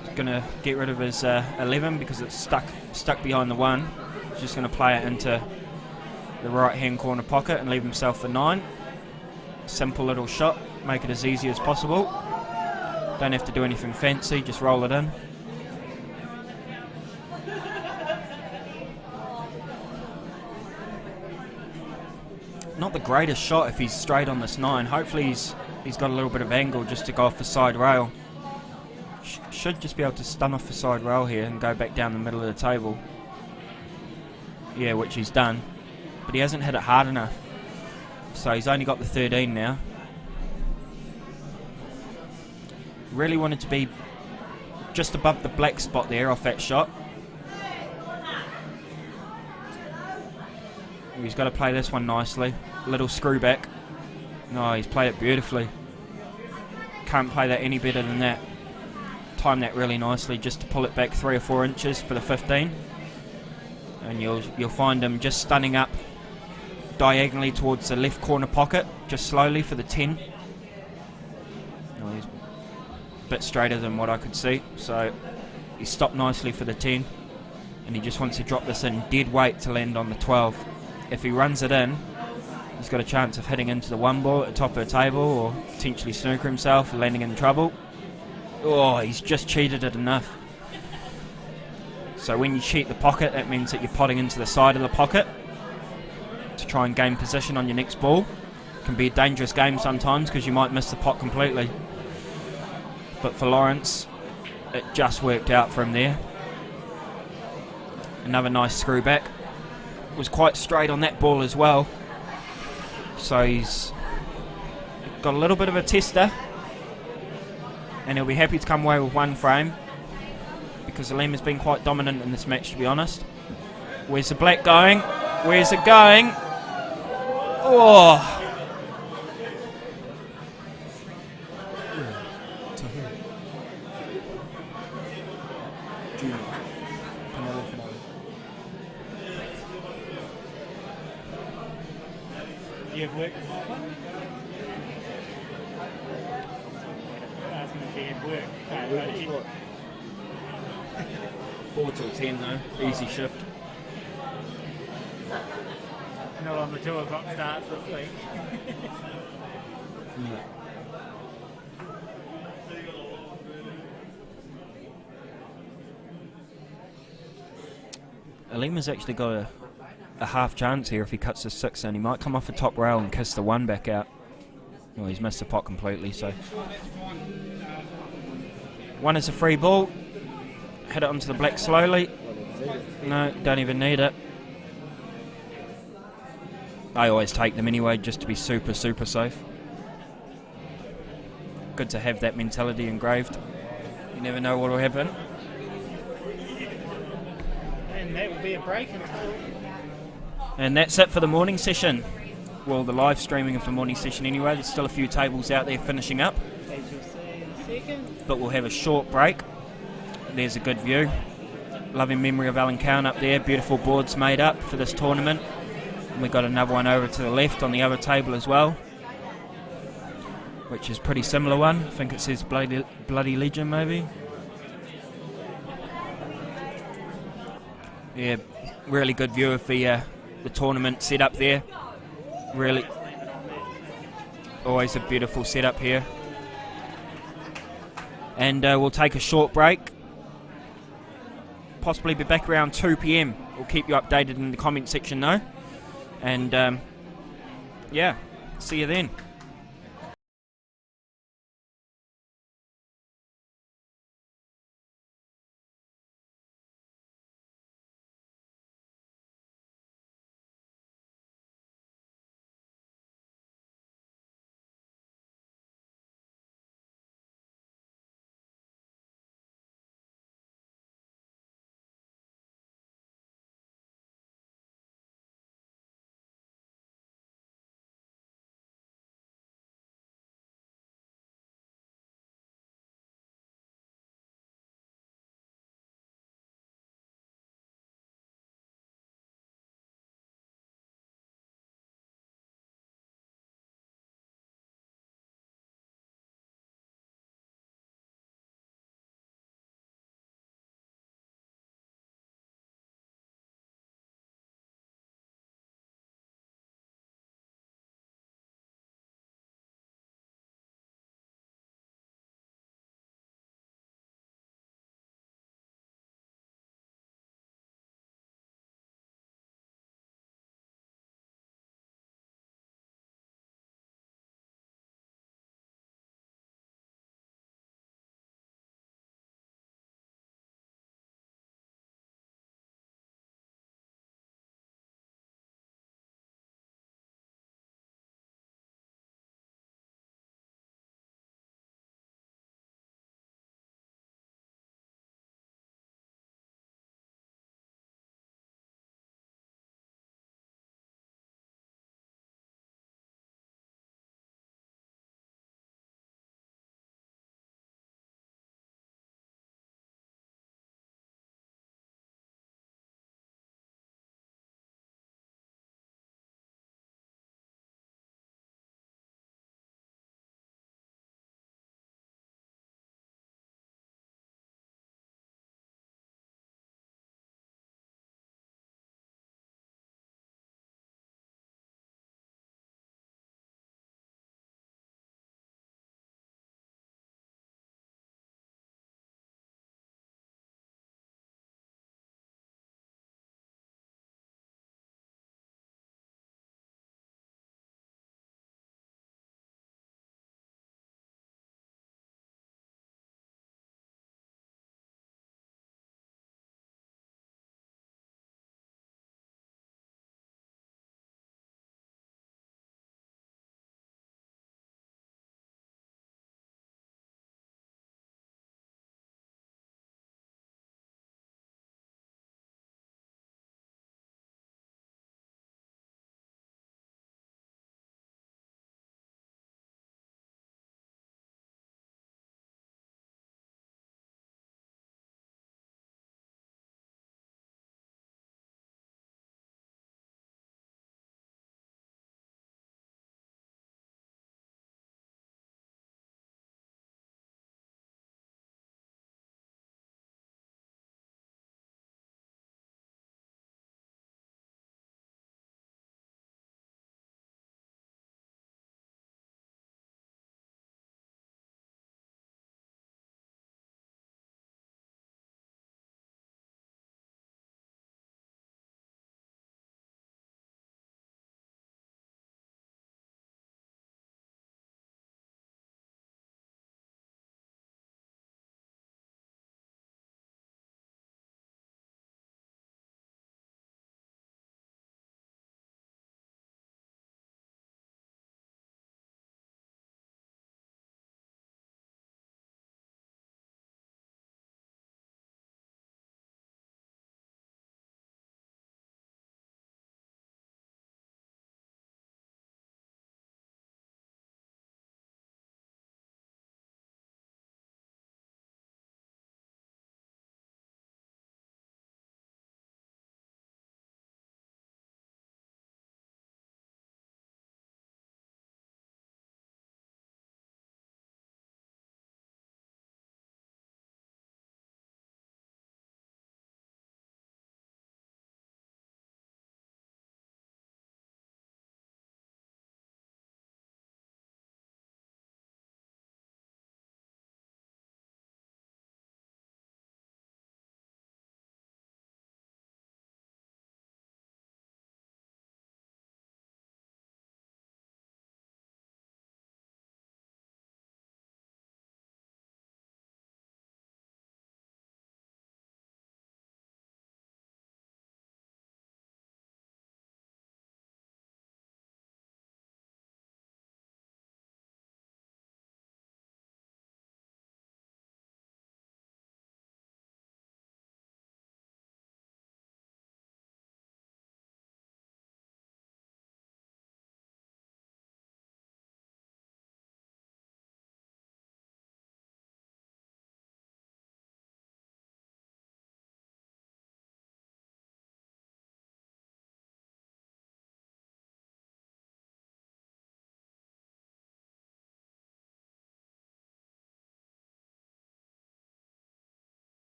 He's going to get rid of his 11 because it's stuck behind the 1. He's just going to play it into the right hand corner pocket and leave himself for 9. Simple little shot, make it as easy as possible. Don't have to do anything fancy, just roll it in. Not the greatest shot if he's straight on this 9. Hopefully he's got a little bit of angle just to go off the side rail. Should just be able to stun off the side rail here and go back down the middle of the table. Yeah, which he's done. But he hasn't hit it hard enough. So he's only got the 13 now. Really wanted to be just above the black spot there off that shot. He's got to play this one nicely. Little screw back. No, he's played it beautifully. Can't play that any better than that. Time that really nicely just to pull it back 3 or 4 inches for the 15. And you'll find him just stunning up diagonally towards the left corner pocket, just slowly for the 10. Oh, he's bit straighter than what I could see, so he stopped nicely for the 10, and he just wants to drop this in dead weight to land on the 12. If he runs it in, he's got a chance of hitting into the 1 ball at the top of the table, or potentially snooker himself and landing in trouble. Oh, he's just cheated it enough. So when you cheat the pocket, that means that you're potting into the side of the pocket to try and gain position on your next ball. It can be a dangerous game sometimes because you might miss the pot completely. But for Lawrence, it just worked out for him there. Another nice screw back. Was quite straight on that ball as well. So he's got a little bit of a tester, and he'll be happy to come away with 1 frame because Allan has been quite dominant in this match, to be honest. Where's the black going? Where's it going? Oh! You have work? Asking if he had work. 4 till 10 though, easy shift. Not on the 2 o'clock starts this week. Alima's actually got a half chance here if he cuts the 6 in. He might come off the top rail and kiss the 1 back out. Well, he's missed the pot completely, so 1 is a free ball. Hit it onto the black slowly. No, don't even need it. I always take them anyway, just to be super, super safe. Good to have that mentality engraved. You never know what will happen. And that will be a break until... And that's it for the morning session. Well, the live streaming of the morning session anyway. There's still a few tables out there finishing up. As you'll see in a second. But we'll have a short break. There's a good view. Loving memory of Allan Cowan up there. Beautiful boards made up for this tournament. And we've got another one over to the left on the other table as well, which is a pretty similar one. I think it says Bloody Legend maybe. Yeah, really good view of the tournament set up there. Really, always a beautiful setup here. And we'll take a short break. Possibly be back around 2 PM. We'll keep you updated in the comment section though. And yeah, see you then.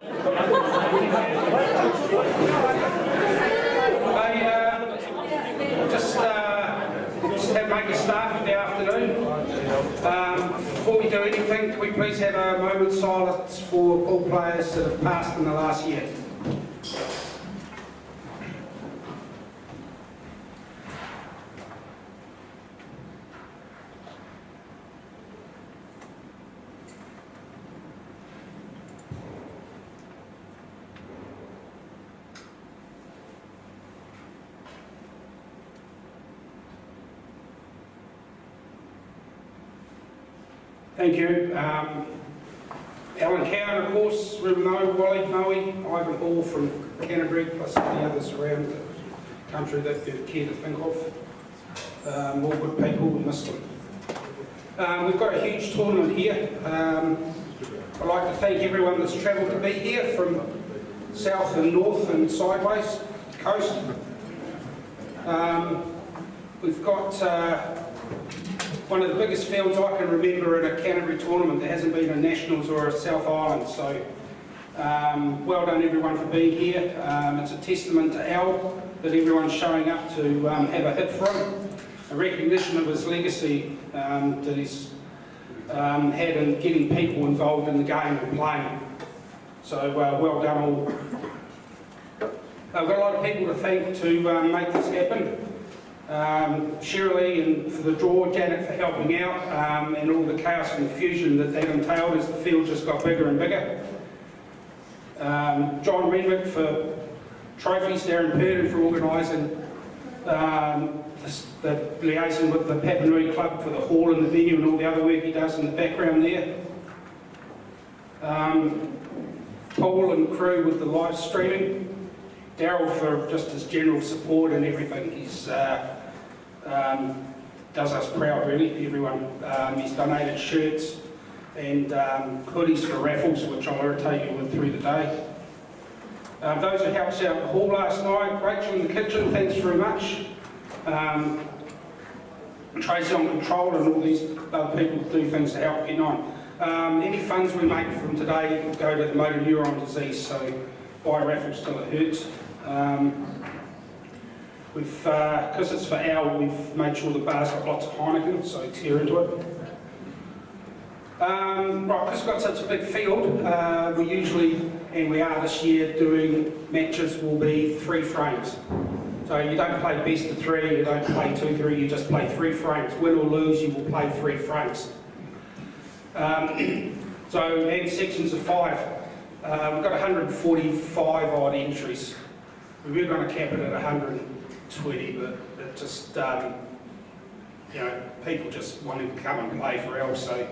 Just have make a start for the afternoon. Before we do anything, can we please have a moment's silence for all players that have passed in the last year? Thank you. Allan Cowan, of course, Rumo, Wally, Moe, Ivan Hall from Canterbury, plus the others around the country that you care to think of. All good people, we miss them. We've got a huge tournament here. I'd like to thank everyone that's travelled to be here from south and north and sideways, coast. We've got one of the biggest fields I can remember in a Canterbury tournament. There hasn't been a Nationals or a South Island, so well done everyone for being here. It's a testament to Al that everyone's showing up to have a hit for him, a recognition of his legacy that he's had in getting people involved in the game and playing. So well done all. I've got a lot of people to thank to make this happen. Shirley and for the draw, Janet for helping out, and all the chaos and confusion that entailed as the field just got bigger and bigger. John Renwick for trophies, Darren Purden for organising the liaison with the Papanui Club for the hall and the venue and all the other work he does in the background there. Paul and crew with the live streaming. Daryl for just his general support and everything. He's does us proud really, everyone. He's donated shirts and hoodies for raffles, which I'll irritate you with through the day. Those who helped us out in the hall last night, Rachel in the kitchen, thanks very much. Tracy on control and all these other people do things to help get on. Any funds we make from today go to the motor neuron disease, so buy raffles till it hurts. Because it's for Al, we've made sure the bar's got lots of Heineken, so tear into it. Right, because we've got such a big field, we usually, and we are this year, doing matches will be 3 frames. So you don't play best of 3, you don't play 2-3, you just play 3 frames. Win or lose, you will play 3 frames. And sections of 5. We've got 145 odd entries. We were going to cap it at 120, but it just, people just wanted to come and play for else. So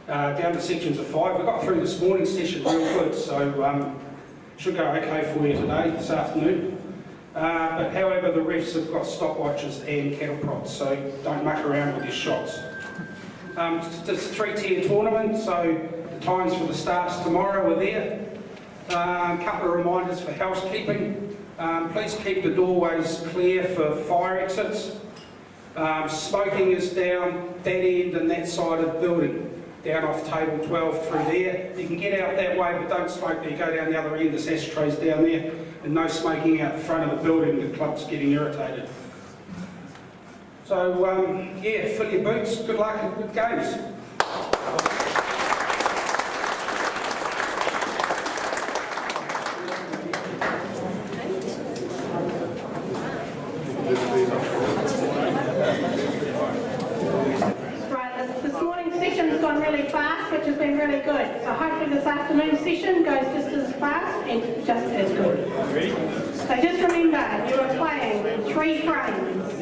down to sections of 5. We got through this morning's session real good, so should go okay for you today, this afternoon. But however, the refs have got stopwatches and cattle prods, so don't muck around with your shots. It's a 3-tier tournament, so the times for the starts tomorrow are there. A couple of reminders for housekeeping. Please keep the doorways clear for fire exits. Smoking is down that end and that side of the building, down off table 12 through there. You can get out that way, but don't smoke there. You go down the other end, there's ashtrays down there, and no smoking out the front of the building. The club's getting irritated. So, yeah, fill your boots. Good luck and good games. Which has been really good. So hopefully this afternoon session goes just as fast and just as good. So just remember, you are playing 3 frames.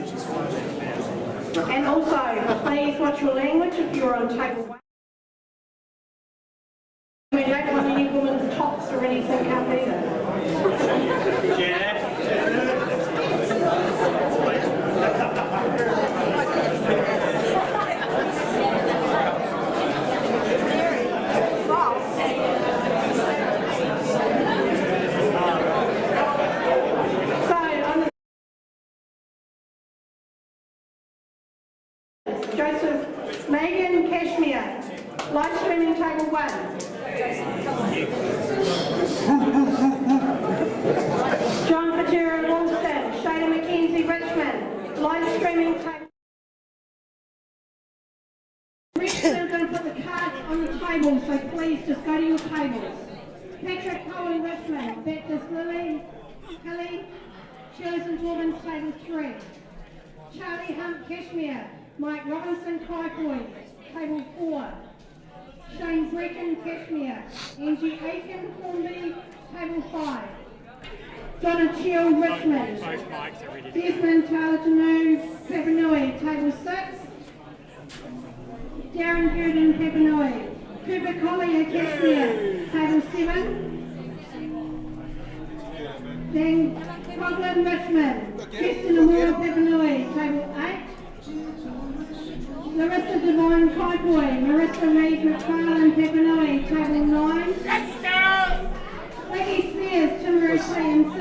And also, please watch your language if you're on table 1. We don't want any women's tops or anything up either. Yeah. Joseph, Megan Cashmere. Live streaming table 1. John Fitzgerald Woolston, Shada Mackenzie Richmond. Live streaming table. Richmond are going to put the cards on the table, so please just go to your tables. Patrick Cowan Richmond, Baptist Lily, Kelly, Shirley St Albans, table 3. Charlie Hunt Kashmir, Mike Robinson Kaikoi, table 4. Shane Brecken Kashmir, Angie Aiken Hornby, table 5. Donna Chill Richmond, Desmond Talatanu Papanui, table 6. Darren Gurdon Papanui, Cooper Collier Kashmir, table 7. Then Coughlin Richmond, Kirsten Amora Papanui, table 8. Larissa Devine Kaikoi, Marissa Reid McFarlane Papanui, table 9. Becky Spears, Timaru CMC.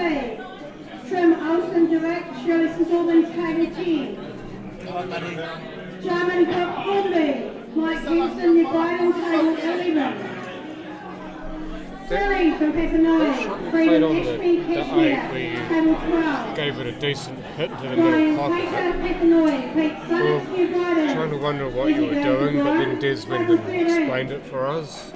Trim Olsen Direct, Shirley St Albans, table 10. Jarman Cook Hornby, Mike Gibson, New Biden, table 11. Silly from Papanui, Freedom Ashby Kashmir, table 12. Gave it a decent hit to the Ryan middle pocket. Pater Papanui, Pete Summers, New Biden. Trying to wonder what you were doing, but then Des went and explained it for us.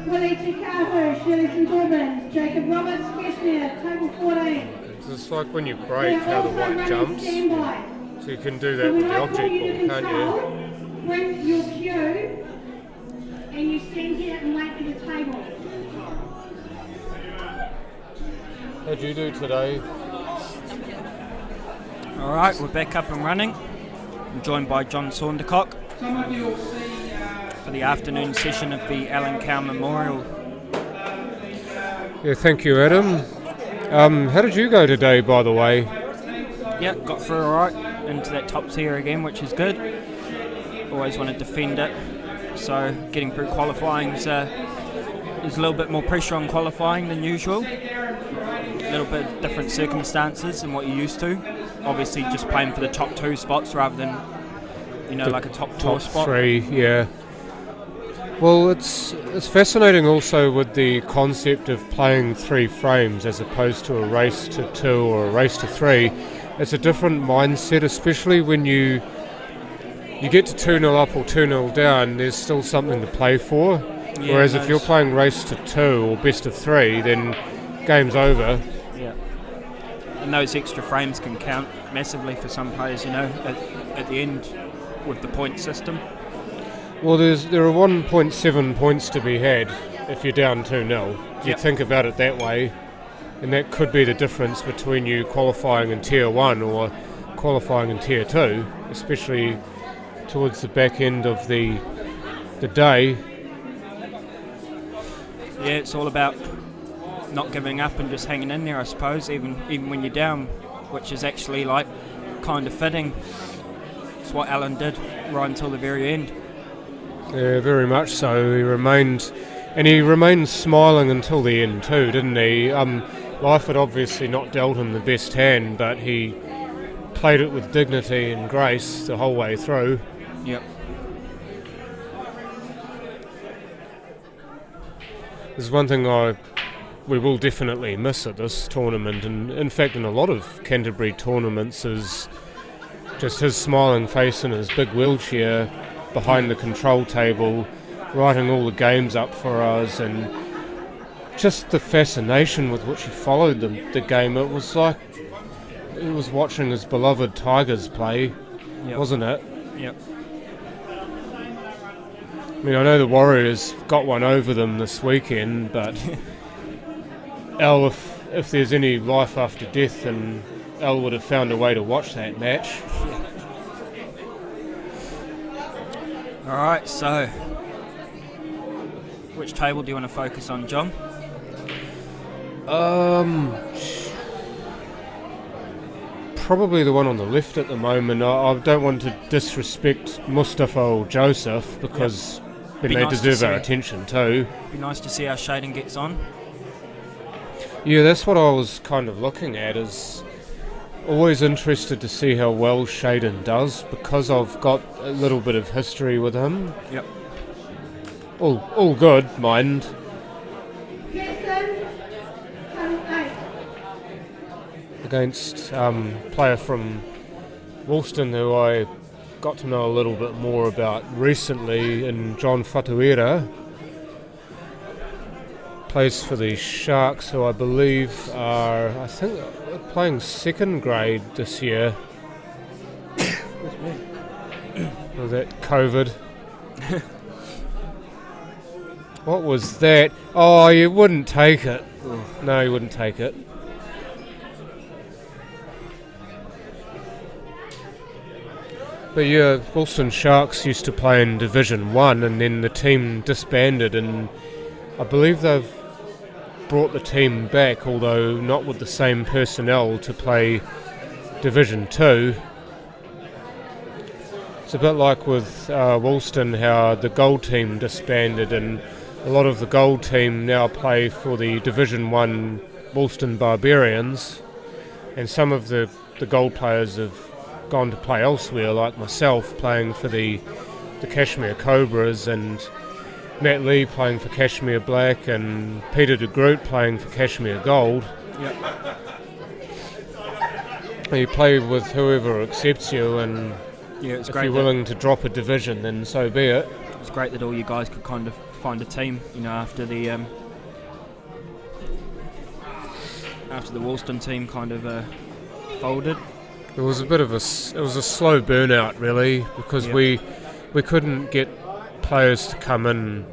Willie Chikahu, Shirley St Albans, Jacob Roberts, Kashmir, table 14. It's just like when you break how the white jumps. So you can do that with the object ball, can't you? Bring your cue and you stand here and wait for the table. How'd you do today? Alright, we're back up and running. I'm joined by John Saundercock for the afternoon session of the Allan Cowan Memorial. Yeah, thank you, Adam. How did you go today, by the way? Yeah, got through alright into that top tier again, which is good. Always want to defend it. So getting through qualifying there's a little bit more pressure on qualifying than usual. A little bit different circumstances than what you're used to. Obviously just playing for the top 2 spots rather than, like a top 4 spot. 3, yeah. Well, it's fascinating also with the concept of playing 3 frames as opposed to a race to 2 or a race to 3. It's a different mindset, especially when you get to 2-0 up or 2-0 down, there's still something to play for. Yeah, whereas if you're playing race to 2 or best of 3, then game's over. Yeah. And those extra frames can count massively for some players, at the end with the point system. Well, there are 1.7 points to be had if you're down 2-0. You think about it that way, and that could be the difference between you qualifying in Tier 1 or qualifying in Tier 2, especially towards the back end of the day. Yeah, it's all about not giving up and just hanging in there, I suppose, even when you're down, which is actually kind of fitting. It's what Allan did right until the very end. Yeah, very much so. He remained smiling until the end too, didn't he? Life had obviously not dealt him the best hand, but he played it with dignity and grace the whole way through. Yep. There's one thing we will definitely miss at this tournament, and in fact in a lot of Canterbury tournaments, is just his smiling face in his big wheelchair behind the control table, writing all the games up for us, and just the fascination with which he followed the game. It was like he was watching his beloved Tigers play, wasn't it? Yep. I mean, I know the Warriors got one over them this weekend, but Al, if there's any life after death, then Al would have found a way to watch that match. Alright, so which table do you want to focus on, John? Probably the one on the left at the moment. I don't want to disrespect Mustafa or Joseph because then they deserve our attention too. Be nice to see how Shaden gets on. Yeah, that's what I was kind of looking at, is always interested to see how well Shaden does, because I've got a little bit of history with him. Yep. all good, mind. Kirsten, come 8. Against player from Woolston who I got to know a little bit more about recently, in John Fatuera. Plays for the Sharks, who I believe are, playing second grade this year. Was that COVID? What was that? Oh, you wouldn't take it. No, you wouldn't take it. But yeah, Woolston Sharks used to play in Division 1 and then the team disbanded, and I believe they've brought the team back, although not with the same personnel, to play Division 2. It's a bit like with Woolston, how the Gold team disbanded, and a lot of the Gold team now play for the Division 1 Woolston Barbarians, and some of the Gold players have gone to play elsewhere, like myself playing for the Kashmir Cobras, and Matt Lee playing for Kashmir Black, and Peter de Groot playing for Kashmir Gold. Yep. You play with whoever accepts you, and it's if great you're willing to drop a division, then so be it. It's great that all you guys could kind of find a team, after the Woolston team kind of folded. It was a bit of a slow burnout, really, because we couldn't get players to come in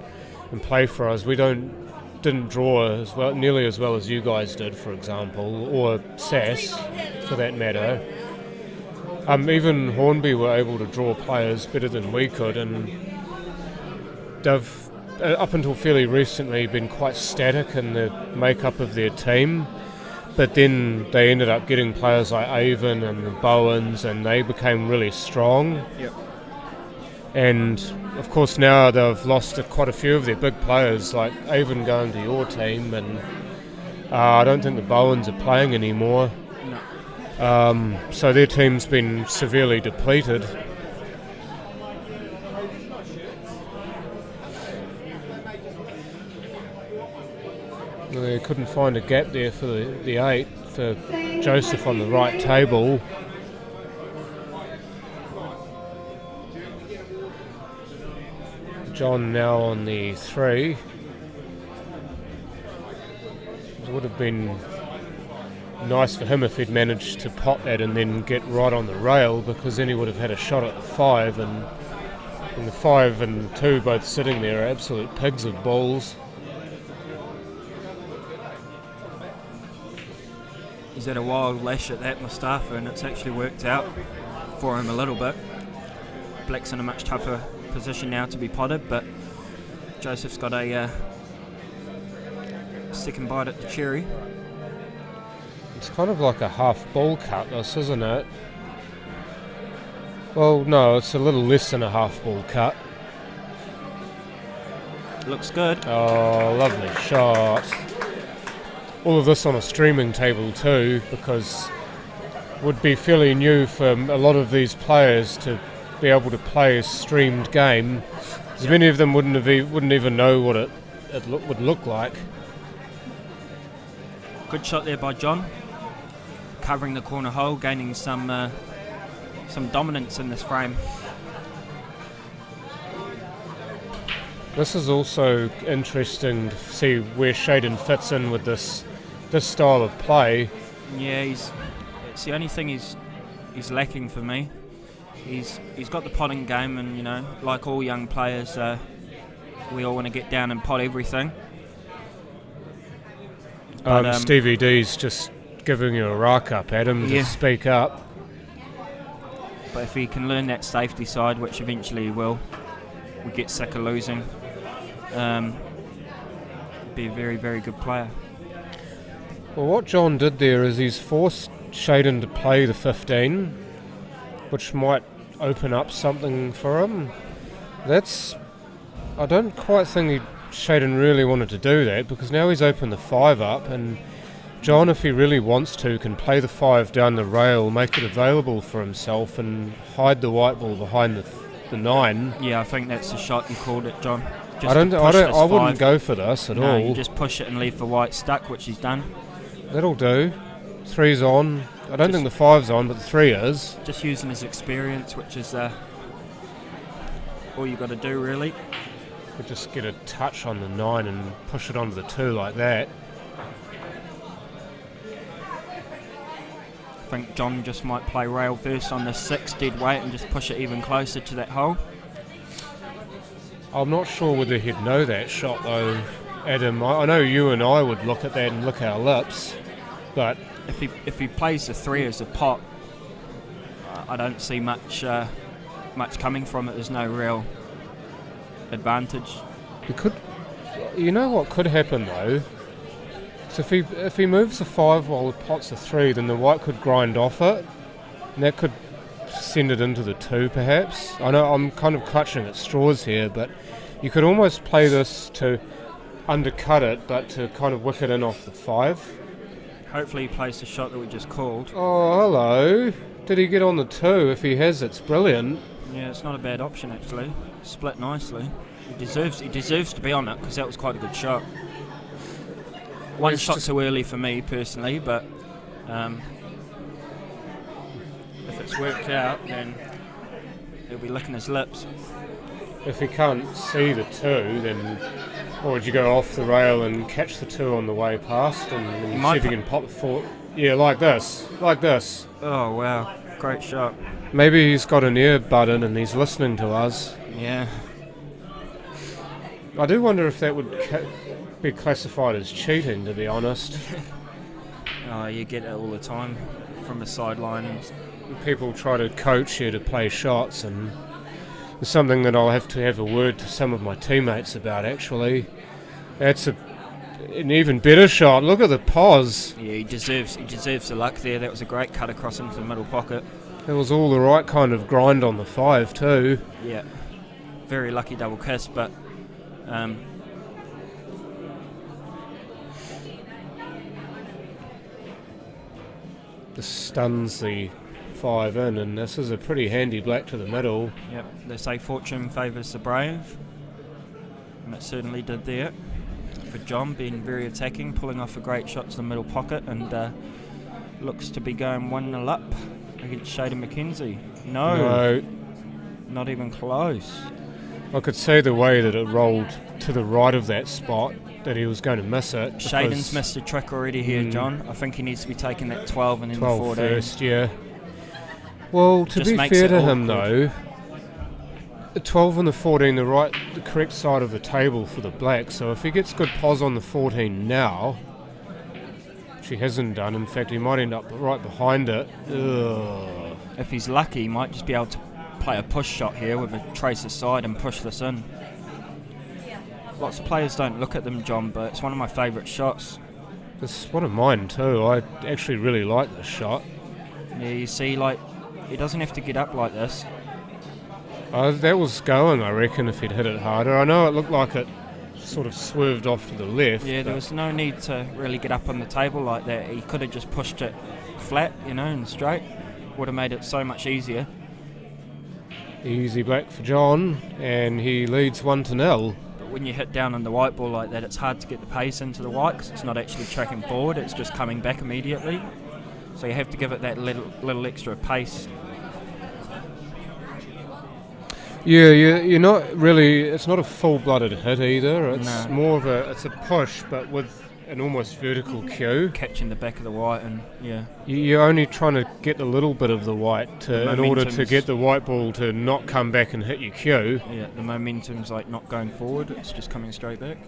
and play for us. We didn't draw nearly as well as you guys did, for example, or SAS, for that matter. Even Hornby were able to draw players better than we could, and they've, up until fairly recently, been quite static in the makeup of their team. But then they ended up getting players like Avon and the Bowens, and they became really strong. Yep. And of course now they've lost quite a few of their big players, like Avon going to your team, and I don't think the Bowens are playing anymore. No. So their team's been severely depleted. They couldn't find a gap there for the 8, for Joseph on the right table. John now on the 3. It would have been nice for him if he'd managed to pop that and then get right on the rail, because then he would have had a shot at the 5, and the 5 and 2 both sitting there are absolute pigs of balls. He's had a wild lash at that Mustafa, and it's actually worked out for him a little bit. Black's in a much tougher position now to be potted, but Joseph's got a second bite at the cherry. It's kind of like a half ball cut, this, isn't it? Well, no, it's a little less than a half ball cut. Looks good. Oh, lovely shot. All of this on a streaming table too, because it would be fairly new for a lot of these players to be able to play a streamed game, as many of them wouldn't even know what it would look like. Good shot there by John, covering the corner hole, gaining some dominance in this frame. This is also interesting to see where Shaden fits in with this style of play. Yeah, it's the only thing he's lacking for me. He's got the potting game, and like all young players, we all want to get down and pot everything. But, Stevie D's just giving you a rock up at him to speak up. But if he can learn that safety side, which eventually he will, we get sick of losing. Be a very, very good player. Well, what John did there is he's forced Shaden to play the 15, which might open up something for him. I don't quite think Shaden really wanted to do that, because now he's opened the 5 up, and John, if he really wants to, can play the 5 down the rail, make it available for himself, and hide the white ball behind the 9. Yeah, I think that's the shot you called it, John. Just I to push this wouldn't 5. go for this at No, all. you just push it and leave the white stuck, which he's done. That'll do. 3's on. I don't think the 5's on, but the 3 is. Just using his experience, which is all you got to do, really. Could just get a touch on the 9 and push it onto the 2 like that. I think John just might play rail first on the 6 dead weight and just push it even closer to that hole. I'm not sure whether he'd know that shot though, Adam. I know you and I would look at that and lick our lips, but if he plays the 3 as a pot, I don't see much coming from it. There's no real advantage. You know what could happen though? So if he moves the 5 while the pot's a 3, then the white could grind off it, and that could send it into the 2 perhaps. I know I'm kind of clutching at straws here, but you could almost play this to undercut it, but to kind of wick it in off the 5. Hopefully he plays the shot that we just called. Oh, hello. Did he get on the 2? If he has, it's brilliant. Yeah, it's not a bad option actually. Split nicely. He deserves to be on it because that was quite a good shot. One shot too early for me personally, but if it's worked out, then he'll be licking his lips. If he can't see the 2, then or would you go off the rail and catch the 2 on the way past and see if you can pop the 4? Yeah, like this. Oh wow, great shot. Maybe he's got an earbud in and he's listening to us. Yeah. I do wonder if that would be classified as cheating, to be honest. Oh, you get it all the time from the sidelines. People try to coach you to play shots, and it's something that I'll have to have a word to some of my teammates about, actually. That's an even better shot. Look at the pause. Yeah, he deserves the luck there. That was a great cut across into the middle pocket. It was all the right kind of grind on the 5 too. Yeah, very lucky double kiss, but this stuns the 5 in, and this is a pretty handy black to the middle. Yep, they say fortune favours the brave, and it certainly did there. For John, being very attacking, pulling off a great shot to the middle pocket, and looks to be going 1-0 up against Shaden McKenzie. No, not even close. I could see the way that it rolled to the right of that spot that he was going to miss it. Shaden's missed a trick already here, John. I think he needs to be taking that 12 and then the 14. First, yeah. Well, to be fair to him though, the 12 and the 14, the correct side of the table for the black. So if he gets good pos on the 14 now, which he hasn't done, in fact he might end up right behind it. Ugh. If he's lucky, he might just be able to play a push shot here with a tracer side and push this in. Lots of players don't look at them, John, but it's one of my favourite shots. It's one of mine too. I actually really like this shot. Yeah, you see, like, he doesn't have to get up like this. That was going, I reckon, if he'd hit it harder. I know it looked like it sort of swerved off to the left. Yeah, there was no need to really get up on the table like that. He could have just pushed it flat, and straight. Would have made it so much easier. Easy black for John, and he leads 1-0. But when you hit down on the white ball like that, it's hard to get the pace into the white because it's not actually tracking forward, it's just coming back immediately. So you have to give it that little extra pace. Yeah, you're not really. It's not a full-blooded hit either. It's more of it's a push, but with an almost vertical cue, catching the back of the white, and you're only trying to get a little bit of the white in order to get the white ball to not come back and hit your cue. Yeah, the momentum's like not going forward; it's just coming straight back,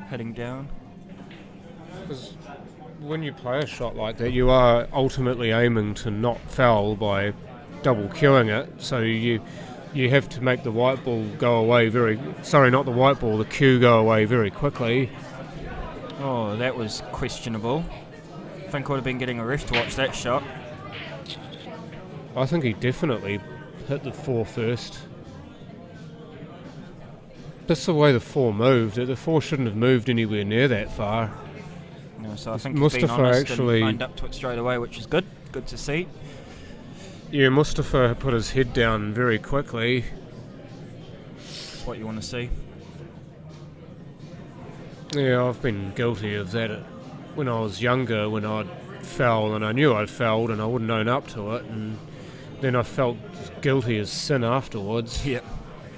heading down. Because when you play a shot like that, you are ultimately aiming to not foul by double cueing it. So you have to make the white ball go away not the white ball, the cue go away very quickly. Oh, that was questionable. I think I would have been getting a ref to watch that shot. I think he definitely hit the 4 first. Just the way the 4 moved. The 4 shouldn't have moved anywhere near that far. No, so I think he's been honest and lined up to it straight away, which is good. Good to see. Yeah, Mustafa put his head down very quickly. That's what you want to see. Yeah, I've been guilty of that when I was younger, when I'd foul and I knew I'd fouled and I wouldn't own up to it, and then I felt guilty as sin afterwards. Yeah.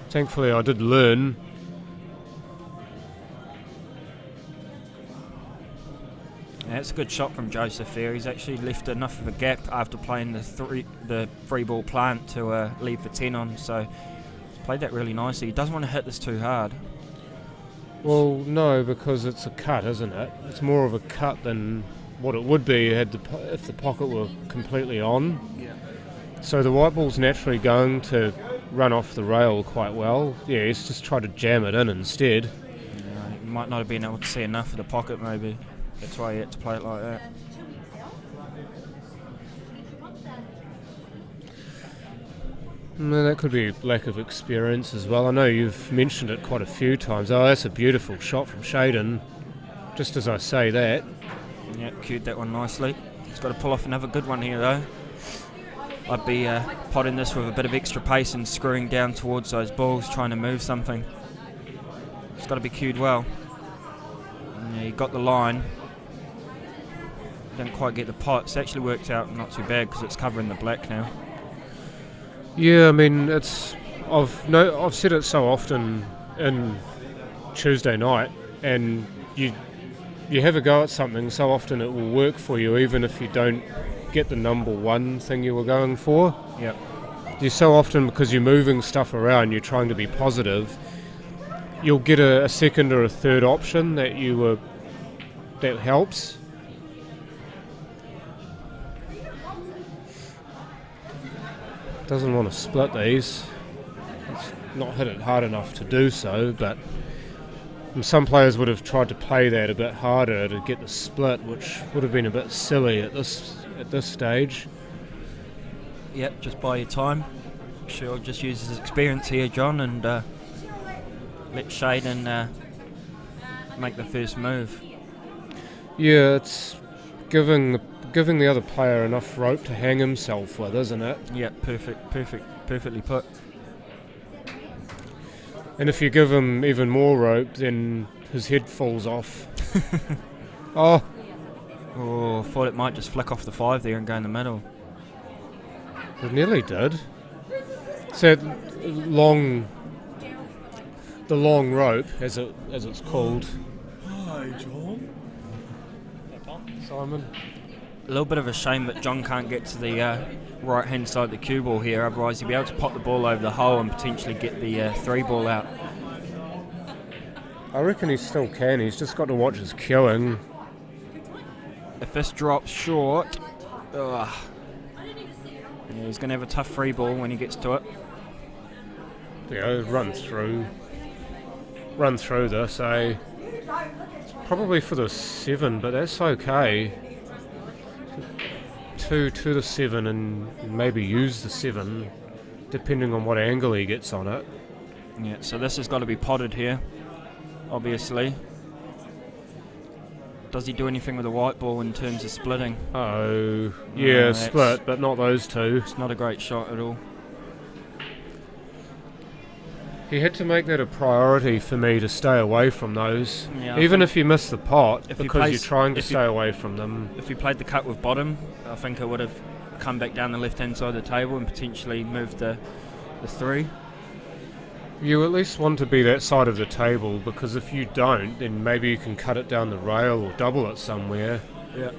Thankfully I did learn. Yeah, it's a good shot from Joseph there. He's actually left enough of a gap after playing the free ball plant to leave the 10 on, so he's played that really nicely. He doesn't want to hit this too hard. Well, no, because it's a cut, isn't it? It's more of a cut than what it would be if the pocket were completely on. Yeah. So the white ball's naturally going to run off the rail quite well. Yeah, he's just tried to jam it in instead. Yeah, he might not have been able to see enough of the pocket, maybe. That's why he had to play it like that. No, that could be lack of experience as well. I know you've mentioned it quite a few times. Oh, that's a beautiful shot from Shaden. Just as I say that. Yeah, cued that one nicely. He's got to pull off another good one here, though. I'd be potting this with a bit of extra pace and screwing down towards those balls, trying to move something. It's got to be cued well. Yeah, he got the line. Didn't quite get the pot. It's actually worked out not too bad because it's covering the black now. Yeah, I mean, I've said it so often in Tuesday night, and you have a go at something so often it will work for you, even if you don't get the number one thing you were going for. Yep. You so often, because you're moving stuff around, you're trying to be positive, you'll get a second or a third option that that helps. Doesn't want to split these. It's not hit it hard enough to do so, but some players would have tried to play that a bit harder to get the split, which would have been a bit silly at this stage. Yep, just buy your time. Sure, just use his experience here, John, and let Shaden make the first move. Yeah, it's giving the other player enough rope to hang himself with, isn't it? Yeah, perfectly put. And if you give him even more rope, then his head falls off. Oh, thought it might just flick off the 5 there and go in the middle. It nearly did. So the long rope, as it's called. Hi, John. Simon. A little bit of a shame that John can't get to the right hand side of the cue ball here, otherwise he'd be able to pop the ball over the hole and potentially get the 3 ball out. I reckon he still can, he's just got to watch his cueing. If this drops short, yeah, he's going to have a tough 3 ball when he gets to it. Yeah, run through this, eh? It's probably for the 7, but that's okay. 2 to the 7 and maybe use the 7 depending on what angle he gets on it. Yeah, so this has got to be potted here, obviously. Does he do anything with the white ball in terms of splitting? Oh, yeah, split, but not those two. It's not a great shot at all. He had to make that a priority for me to stay away from those. Yeah, even if you miss the pot, because you're trying to if stay away from them. If he played the cut with bottom, I think I would have come back down the left-hand side of the table and potentially moved the 3. You at least want to be that side of the table, because if you don't, then maybe you can cut it down the rail or double it somewhere. Yeah.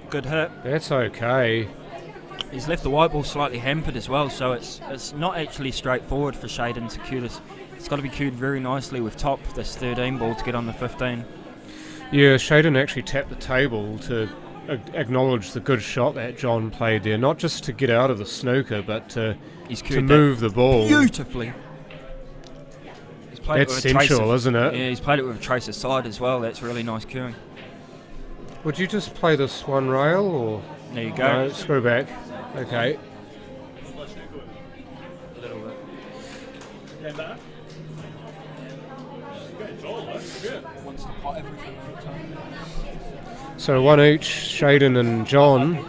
Good hit. That's okay. He's left the white ball slightly hampered as well, so it's not actually straightforward for Shaden to cue this. It's got to be cued very nicely with top, this 13 ball, to get on the 15. Yeah, Shaden actually tapped the table to acknowledge the good shot that John played there, not just to get out of the snooker, but to move the ball. Beautifully. That's sensual, isn't it? Yeah, he's played it with a tracer side as well. That's really nice cueing. Would you just play this one rail, or...? There you go. No, screw back. Okay. A little bit. Wants to pot everything all the time. So one each, Shaden and John.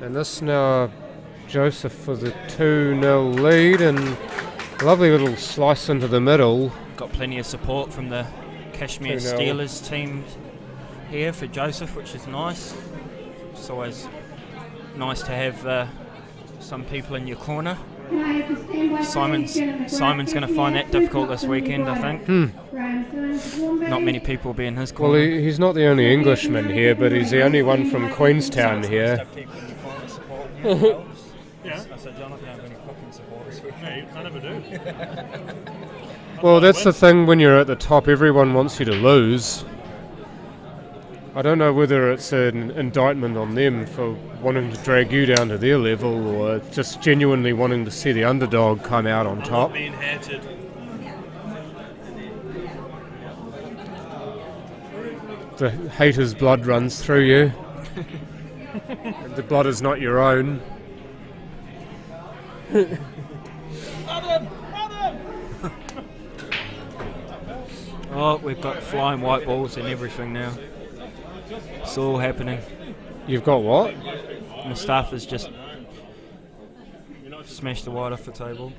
And this now Joseph for the 2-0 lead, and a lovely little slice into the middle. Got plenty of support from the Kashmir 2-0. Steelers team here for Joseph, which is nice. It's always nice to have some people in your corner. Simon's going to find that difficult this weekend, I think. Not many will be in his corner. Well, he's not the only Englishman here, but he's the only one from Queenstown here. Yeah. I said, John, I don't have any fucking supporters. No, I never do. Well, that's the thing, when you're at the top, everyone wants you to lose. I don't know whether it's an indictment on them for wanting to drag you down to their level, or just genuinely wanting to see the underdog come out on top. Being hated. The hater's blood runs through you. The blood is not your own. Oh, we've got flying white balls and everything now. It's all happening. You've got what? Mustafa's just smashed the white off the table.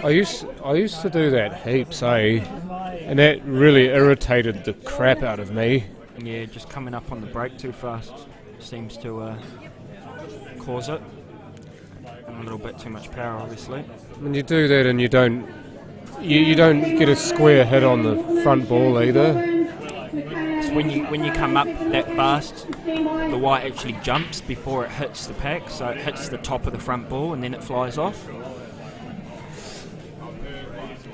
I used to do that heaps, and that really irritated the crap out of me. Yeah, just coming up on the break too fast seems to cause it. And a little bit too much power, obviously. When you do that and you don't get a square hit on the front ball either. So when you come up that fast, the white actually jumps before it hits the pack, so it hits the top of the front ball and then it flies off.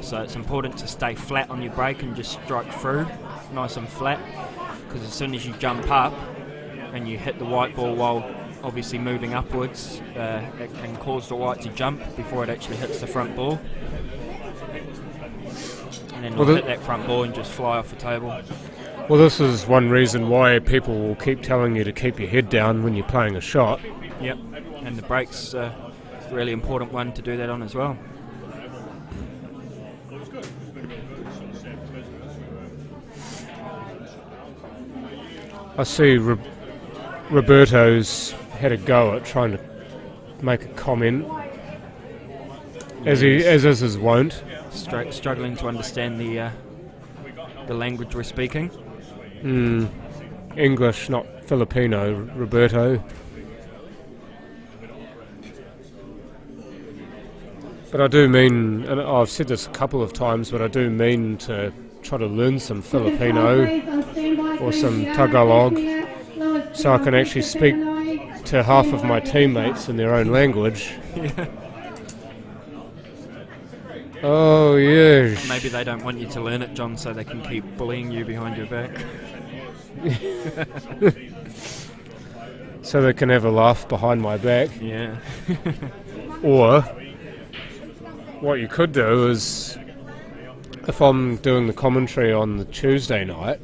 So it's important to stay flat on your break and just strike through nice and flat, because as soon as you jump up and you hit the white ball while obviously moving upwards, it can cause the white to jump before it actually hits the front ball, and then it'll hit that front ball and just fly off the table. Well, this is one reason why people will keep telling you to keep your head down when you're playing a shot. Yep, and the break's a really important one to do that on as well. I see Roberto's had a go at trying to make a comment, as is his wont. Struggling to understand the language we're speaking. English, not Filipino, Roberto. But I do mean, and I've said this a couple of times, but I do mean to try to learn some Filipino or some Tagalog, so I can actually speak to half of my teammates in their own language. Yeah. Oh, yes. Maybe they don't want you to learn it, John, so they can keep bullying you behind your back. So they can have a laugh behind my back. Yeah. Or what you could do is, if I'm doing the commentary on the Tuesday night,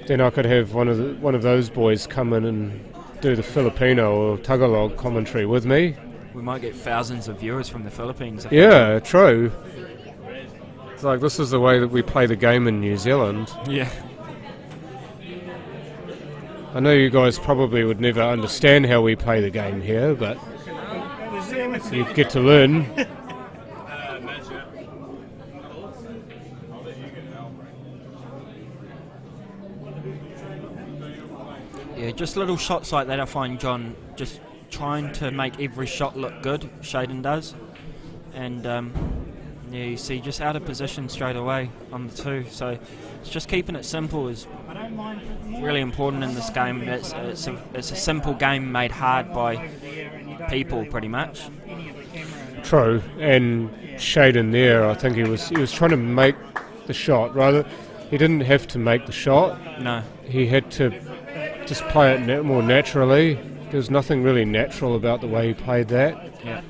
then I could have one of those boys come in and do the Filipino or Tagalog commentary with me. We might get thousands of viewers from the Philippines. Yeah, true. It's like, this is the way that we play the game in New Zealand. Yeah. I know you guys probably would never understand how we play the game here, but you get to learn. Yeah, just little shots like that I find John just trying to make every shot look good, Shaden does. And yeah, you see just out of position straight away on the two. So it's just keeping it simple is really important in this game. It's a simple game made hard by people, pretty much. True, and Shaden there, I think he was trying to make the shot. Rather, he didn't have to make the shot. No. He had to just play it more naturally. There was nothing really natural about the way he played that. Yeah.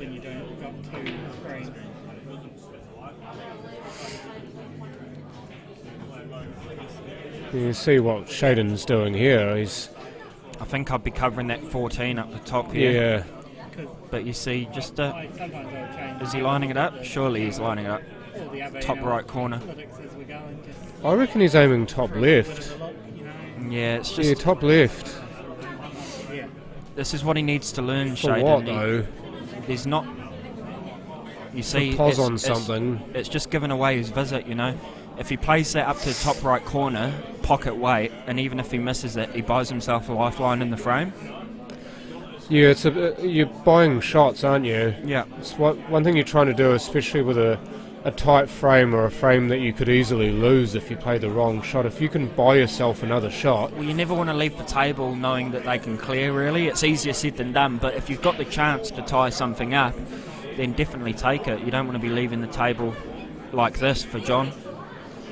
You see what Shaden's doing here. He's I think I'd be covering that 14 up the top here. Yeah. But you see, just Sometimes they'll change. is he lining it up? Surely he's lining it up. All the other, Top right corner. analytics as we're going, just I reckon he's aiming top left. Yeah, it's Yeah, just top left. yeah. this is what he needs to learn, For Shaden. what, though? He's not. You see, pause it's- on it's- something. It's just giving away his visit, you know. If he plays that up to the top right corner, pocket weight, and even if he misses it, he buys himself a lifeline in the frame. Yeah, it's you're buying shots, aren't you? Yeah. It's one thing you're trying to do, especially with a tight frame or a frame that you could easily lose if you play the wrong shot. If you can buy yourself another shot, Well, you never want to leave the table knowing that they can clear, really. It's easier said than done, but if you've got the chance to tie something up, then definitely take it. You don't want to be leaving the table like this for John,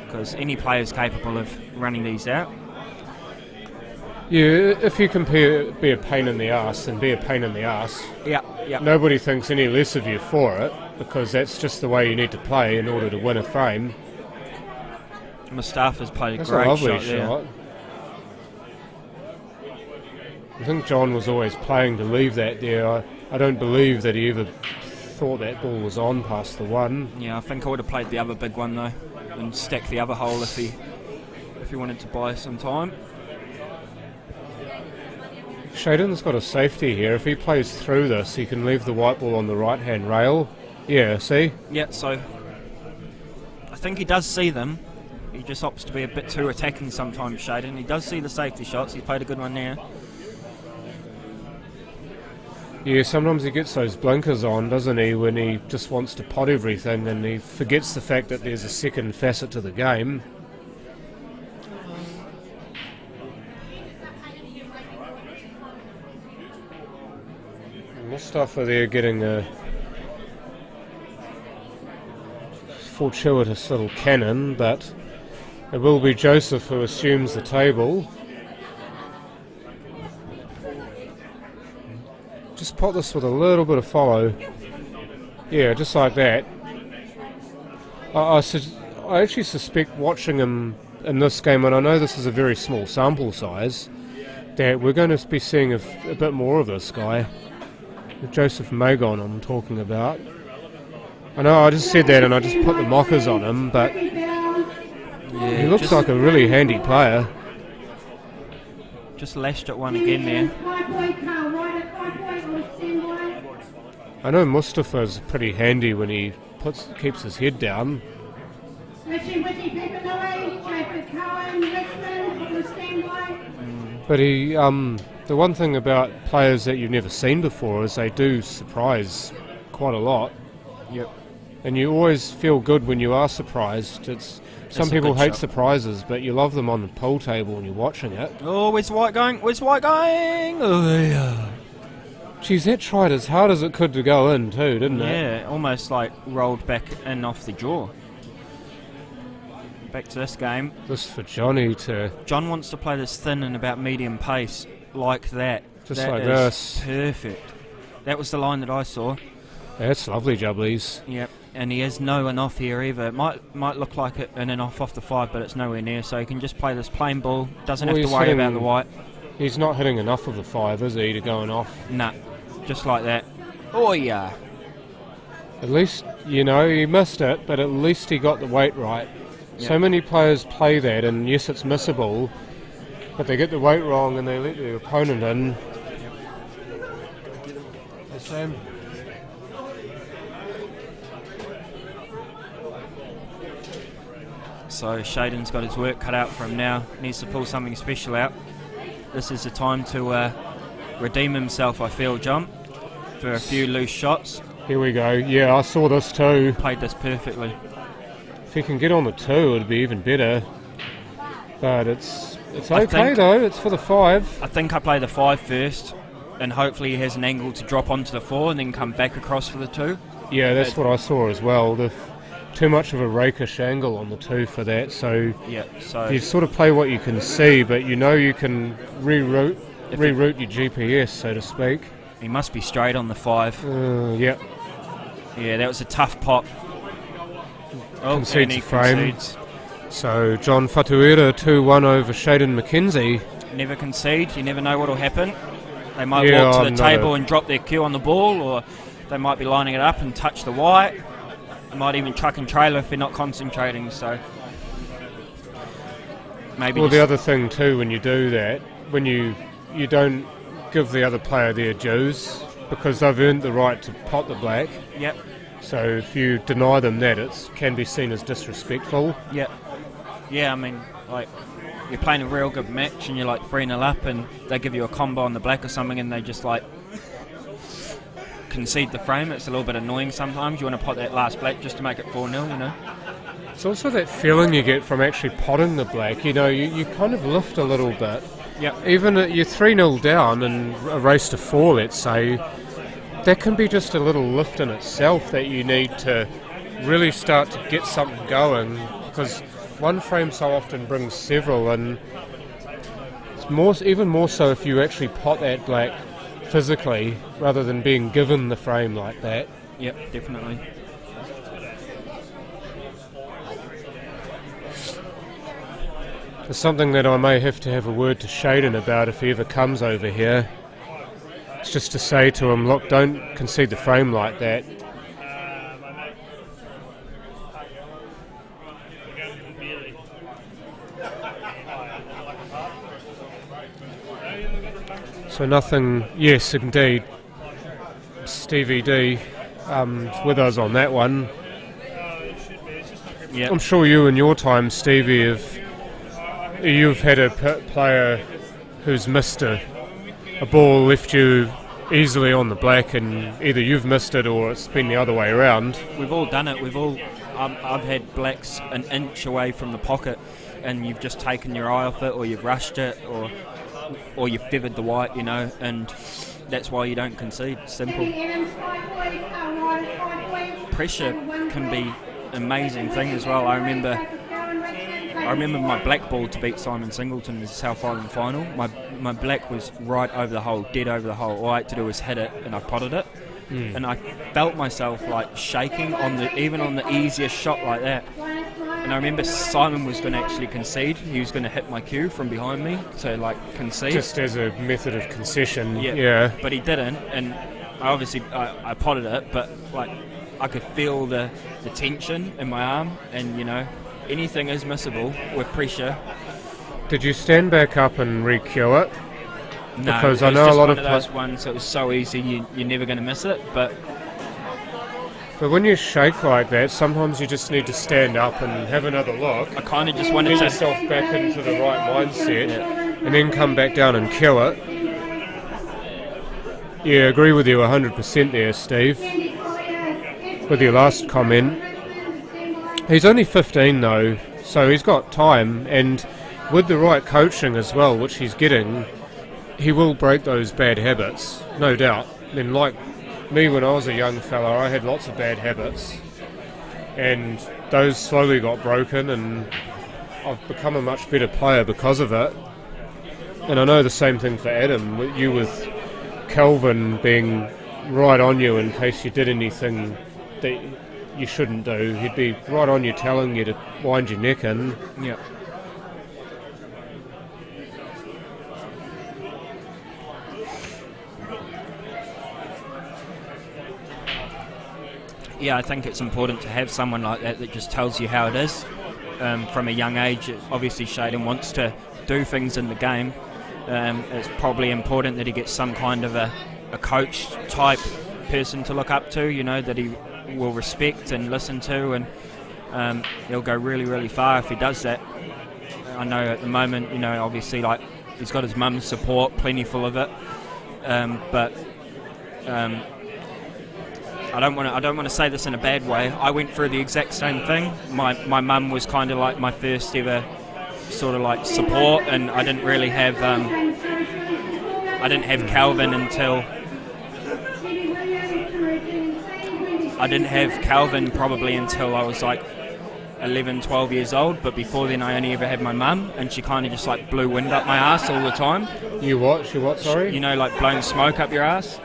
because any player is capable of running these out. yeah, if you can be a pain in the arse, then be a pain in the arse. Yeah, yeah. Nobody thinks any less of you for it, because that's just the way you need to play in order to win a frame. Mustafa's played a That's great a lovely shot there. shot. I think John was always playing to leave that there. I don't believe that he ever thought that ball was on past the one. Yeah, I think I would have played the other big one though, and stack the other hole if he wanted to buy some time. Shaden's got a safety here. If he plays through this, he can leave the white ball on the right-hand rail. Yeah, see? Yeah, so I think he does see them. He just opts to be a bit too attacking sometimes, Shaden. He does see the safety shots. He played a good one there. Yeah, sometimes he gets those blinkers on, doesn't he, when he just wants to pot everything and he forgets the fact that there's a second facet to the game. Mustafa there getting a fortuitous little cannon, but it will be Joseph who assumes the table. Just pot this with a little bit of follow. Yeah, just like that. I actually suspect watching him in this game, and I know this is a very small sample size, that we're going to be seeing a bit more of this guy. Joseph Magon I'm talking about. I know I just said that and I just put the mockers on him, but Yeah, he looks like a really handy player. Just lashed at one again there. I know Mustafa's pretty handy when he keeps his head down. But he, the one thing about players that you've never seen before is they do surprise quite a lot. Yep. And you always feel good when you are surprised. Some a people good hate shot. surprises, but you love them on the pool table when you're watching it. Oh, where's White going? Where's White going? Oh, yeah. Geez, that tried as hard as it could to go in too, didn't it? Yeah, almost like rolled back in off the jaw. Back to this game. This for Johnny to... John wants to play this thin and about medium pace, like that. Just That like is this. Perfect. That was the line that I saw. That's lovely, Jubblies. Yep, and he has no and off here either. It might look like it in and off the 5, but it's nowhere near, so he can just play this plain ball. Doesn't have to worry about the white. He's not hitting enough of the 5, is he, to go and off? Nah, just like that. Oh yeah. At least, you know, he missed it, but at least he got the weight right. Yep. So many players play that, and yes, it's missable, but they get the weight wrong and they let their opponent in. Hey, Sam. So Shaden's got his work cut out for him now. Needs to pull something special out. This is the time to redeem himself, I feel, John, for a few loose shots. Here we go. Yeah, I saw this too. Played this perfectly. If he can get on the 2, it'd be even better. But it's I okay think- though. It's for the 5. I think I play the 5 first, and hopefully he has an angle to drop onto the 4 and then come back across for the 2. Yeah, that's what I saw as well. Too much of a rakish angle on the 2 for that. So Yeah, so you sort of play what you can see, but you know you can reroute If your GPS, so to speak. he must be straight on the 5. Yeah. Yeah, that was a tough pop. Oh, Concedes and he a frame. concedes. So John Fatuera 2-1 over Shaden McKenzie. never concede. You never know what will happen. They might Yeah, walk to I'm the not table a- and drop their cue on the ball, or they might be lining it up and touch the white. They might even truck and trailer if they're not concentrating. So maybe. Well, the just- other thing too, when you do that, when you don't give the other player their dues, because they've earned the right to pot the black. Yep. So if you deny them that, it can be seen as disrespectful. Yep. Yeah, I mean, like, you're playing a real good match and you're like 3-0 up and they give you a combo on the black or something and they just like concede the frame. It's a little bit annoying sometimes. You want to pot that last black just to make it 4-0, you know? It's also that feeling you get from actually potting the black. You know, you kind of lift a little bit. Yep. Even at you're 3-0 down and a race to 4, let's say, that can be just a little lift in itself that you need to really start to get something going, because one frame so often brings several, and it's even more so if you actually pot that black physically rather than being given the frame like that. Yep, definitely. It's something that I may have to have a word to Shaden about if he ever comes over here. It's just to say to him, look, don't concede the frame like that. So nothing, yes indeed, Stevie D is with us on that one. Yep. I'm sure you in your time, Stevie, you've had a player who's missed a ball left you easily on the black, and either you've missed it or it's been the other way around. We've all done it. I've had blacks an inch away from the pocket and you've just taken your eye off it, or you've rushed it, or you've feathered the white, you know, and that's why you don't concede. Simple. Pressure can be an amazing thing as well. I remember my black ball to beat Simon Singleton in the South Island final. My black was right over the hole, dead over the hole. All I had to do was hit it, and I potted it. And I felt myself like shaking even on the easiest shot like that. And I remember Simon was going to actually concede. He was going to hit my cue from behind me to like concede. Just as a method of concession. Yeah. But he didn't, and I potted it, but like I could feel the tension in my arm, and you know, anything is missable with pressure. Did you stand back up and re-cue it? No, because it I was know just a lot one of those ones that was so easy you're never going to miss it. But when you shake like that, sometimes you just need to stand up and have another look. I kind of just wanted get to yourself back into the right mindset, and then come back down and cue it. Yeah, agree with you 100% there, Steve. With your last comment, he's only 15 though, so he's got time, and with the right coaching as well, which he's getting, he will break those bad habits, no doubt. And like me when I was a young fella, I had lots of bad habits, and those slowly got broken, and I've become a much better player because of it. And I know the same thing for Adam, with you with Kelvin being right on you in case you did anything that you shouldn't do. He'd be right on you telling you to wind your neck in. Yeah. Yeah, I think it's important to have someone like that that just tells you how it is from a young age. Obviously, Shaden wants to do things in the game. It's probably important that he gets some kind of a coach type person to look up to, you know, that he will respect and listen to, and he'll go really, really far if he does that. I know at the moment, you know, obviously, like, he's got his mum's support, plenty full of it, but I don't want to say this in a bad way. I went through the exact same thing. My mum was kind of like my first ever sort of like support, and I didn't really have Calvin until probably until I was like 11, 12 years old. But before then, I only ever had my mum, and she kind of just like blew wind up my ass all the time. You what? She what? Sorry. You know, like blowing smoke up your ass.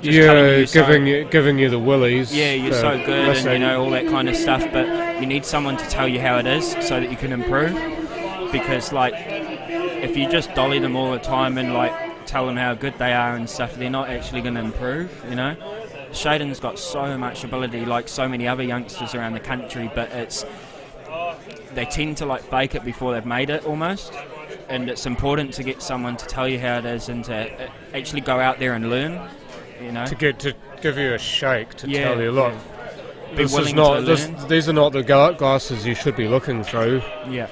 Just giving you the willies. Yeah, you're so good, and you know all that kind of stuff. But you need someone to tell you how it is so that you can improve. because like if you just dolly them all the time and like tell them how good they are and stuff, they're not actually going to improve, you know. Shaden's got so much ability, like so many other youngsters around the country, but they tend to like fake it before they've made it almost, and it's important to get someone to tell you how it is and to actually go out there and learn, you know. To give you a shake to tell you, look, Be this is willing not to this, learn. these are not the glasses you should be looking through. Yeah.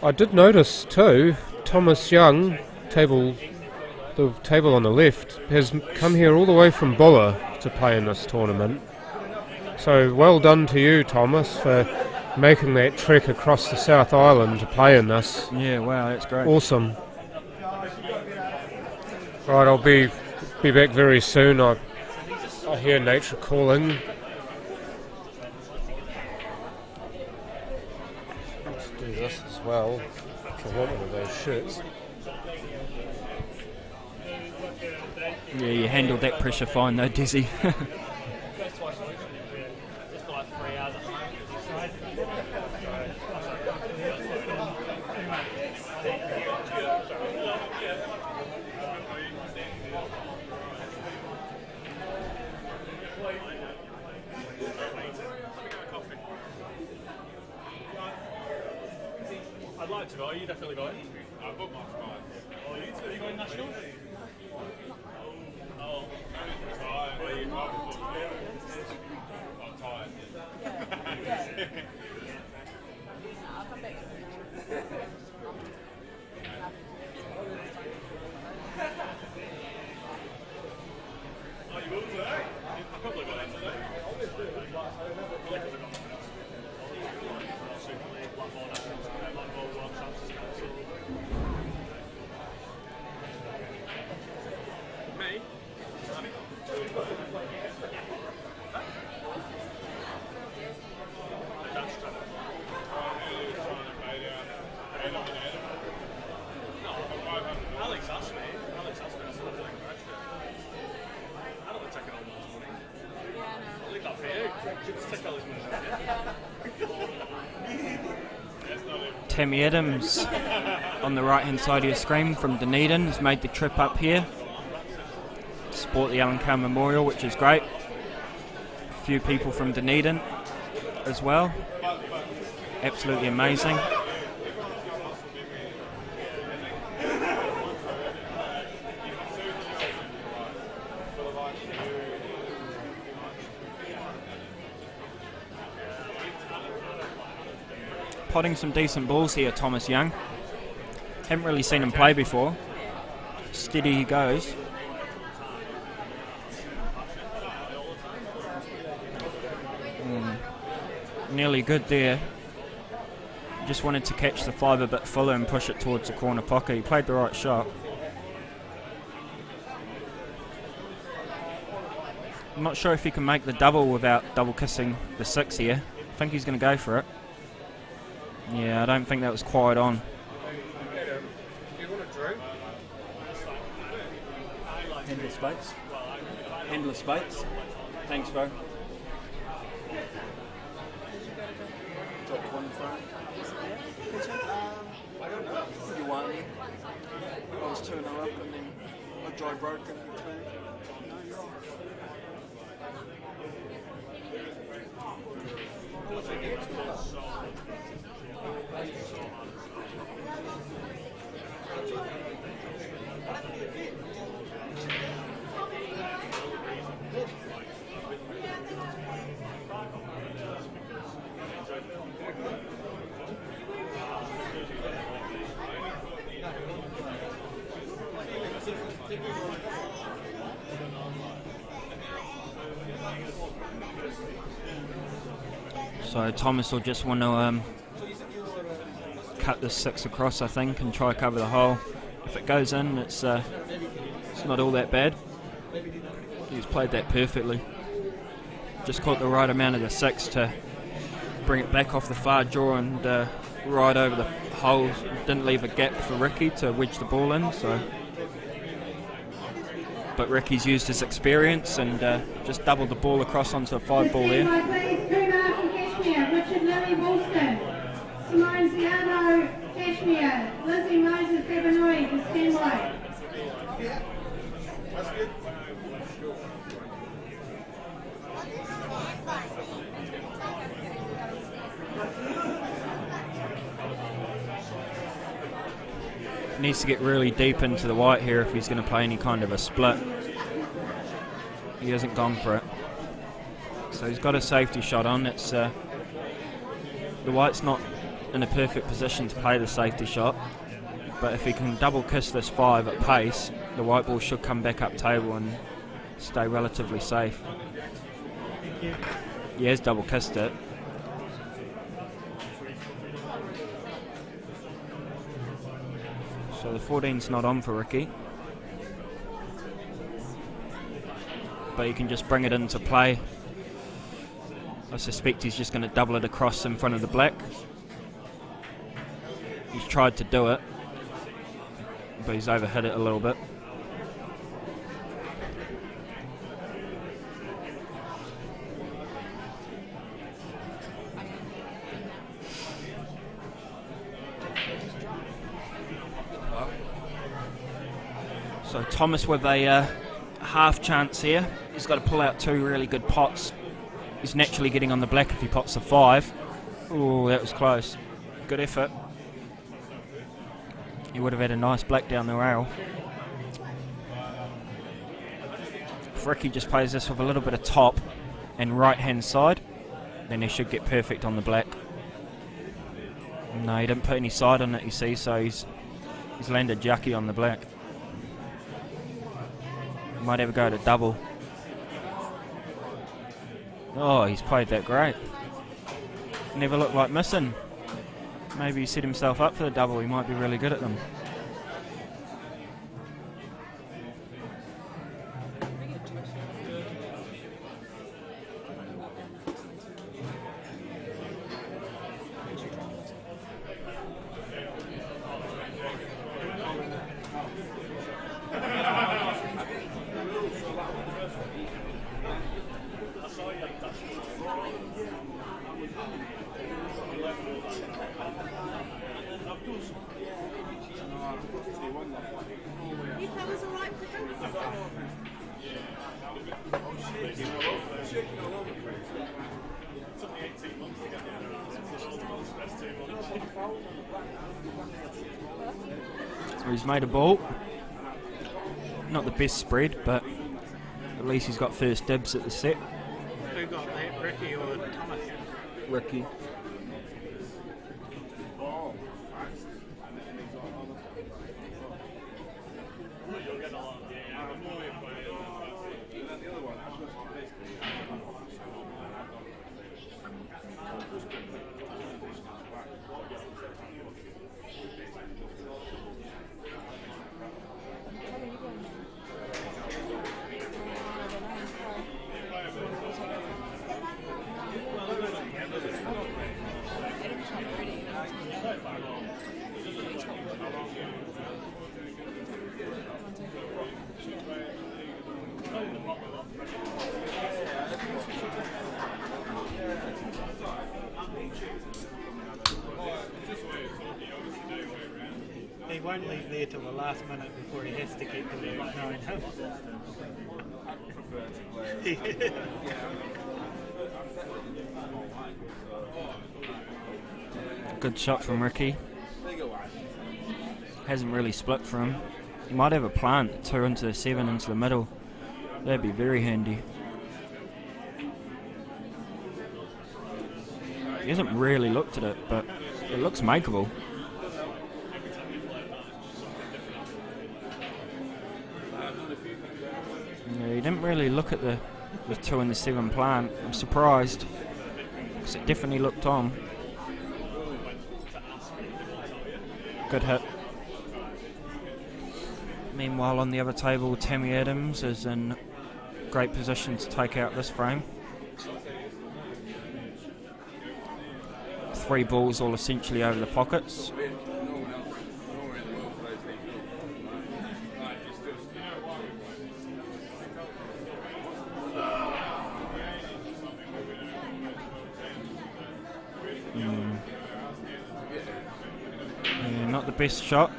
I did notice too, Thomas Young, the table on the left, has come here all the way from Bulla to play in this tournament. So well done to you, Thomas, for making that trek across the South Island to play in this. Yeah, wow, that's great. Awesome. Right, I'll be back very soon. I hear nature calling. Let's do this as well. I want one of those shirts. Yeah, you handled that pressure fine though, Dizzy. I'd like to go. You definitely going? I booked my flight. Oh, you two? Are you going national? Oh, I'm tired. Where are you going? I'm tired. I'll come back. Oh, you will today? I've probably got that today. Me? Alex asked me. I said I'm playing crash. I don't want to take all Will's money. I'll leave that for you. Just take all his money. Tammy Adams on the right hand side of your screen from Dunedin has made the trip up here to support the Allan Cowan Memorial, which is great. A few people from Dunedin as well. Absolutely amazing. Potting some decent balls here, Thomas Young. Haven't really seen him play before. Steady he goes. Nearly good there. Just wanted to catch the 5 a bit fuller and push it towards the corner pocket. He played the right shot. I'm not sure if he can make the double without double kissing the 6 here. I think he's going to go for it. Yeah, I don't think that was quite on. Do you want a drink? Endless space. Endless space. Thanks, bro. Top one phone. You want me? I was 2-0 up and then I dry broke and So Thomas will just want to cut the 6 across, I think, and try cover the hole. If it goes in, it's not all that bad. He's played that perfectly. Just caught the right amount of the 6 to bring it back off the far draw and right over the hole. Didn't leave a gap for Ricky to wedge the ball in. So, but Ricky's used his experience and just doubled the ball across onto a 5 ball there. Simone Ziano, Cashmere. Lizzie Moses, Bevanoi, the stand wide. That's good. Needs to get really deep into the white here if he's going to play any kind of a split. He hasn't gone for it. So he's got a safety shot on. It's the white's not in a perfect position to play the safety shot, but if he can double kiss this 5 at pace, the white ball should come back up table and stay relatively safe. He has double kissed it. So the 14's not on for Ricky, but he can just bring it into play. I suspect he's just going to double it across in front of the black. He's tried to do it, but he's overhit it a little bit. So Thomas with a half chance here. He's got to pull out 2 really good pots. He's naturally getting on the black if he pots a 5. Oh, that was close. Good effort. He would have had a nice black down the rail. If Ricky just plays this with a little bit of top and right hand side, then he should get perfect on the black. No, he didn't put any side on it, you see, so he's landed yucky on the black. Might ever go to double. Oh, he's played that great. Never looked like missing. Maybe he set himself up for the double. He might be really good at them. So he's made a ball. Not the best spread, but at least he's got first dibs at the set. Who got that, Ricky or Thomas? Ricky. He won't leave there till the last minute before he has to get to there, knowing him. Good shot from Ricky. Hasn't really split for him. He might have a plant, 2 into the 7 into the middle. That'd be very handy. He hasn't really looked at it, but it looks makeable. Yeah, he didn't really look at the 2 and the 7 plant. I'm surprised, because it definitely looked on. Good hit. Meanwhile, on the other table, Tammy Adams is in great position to take out this frame. 3 balls all essentially over the pockets. not the best shot.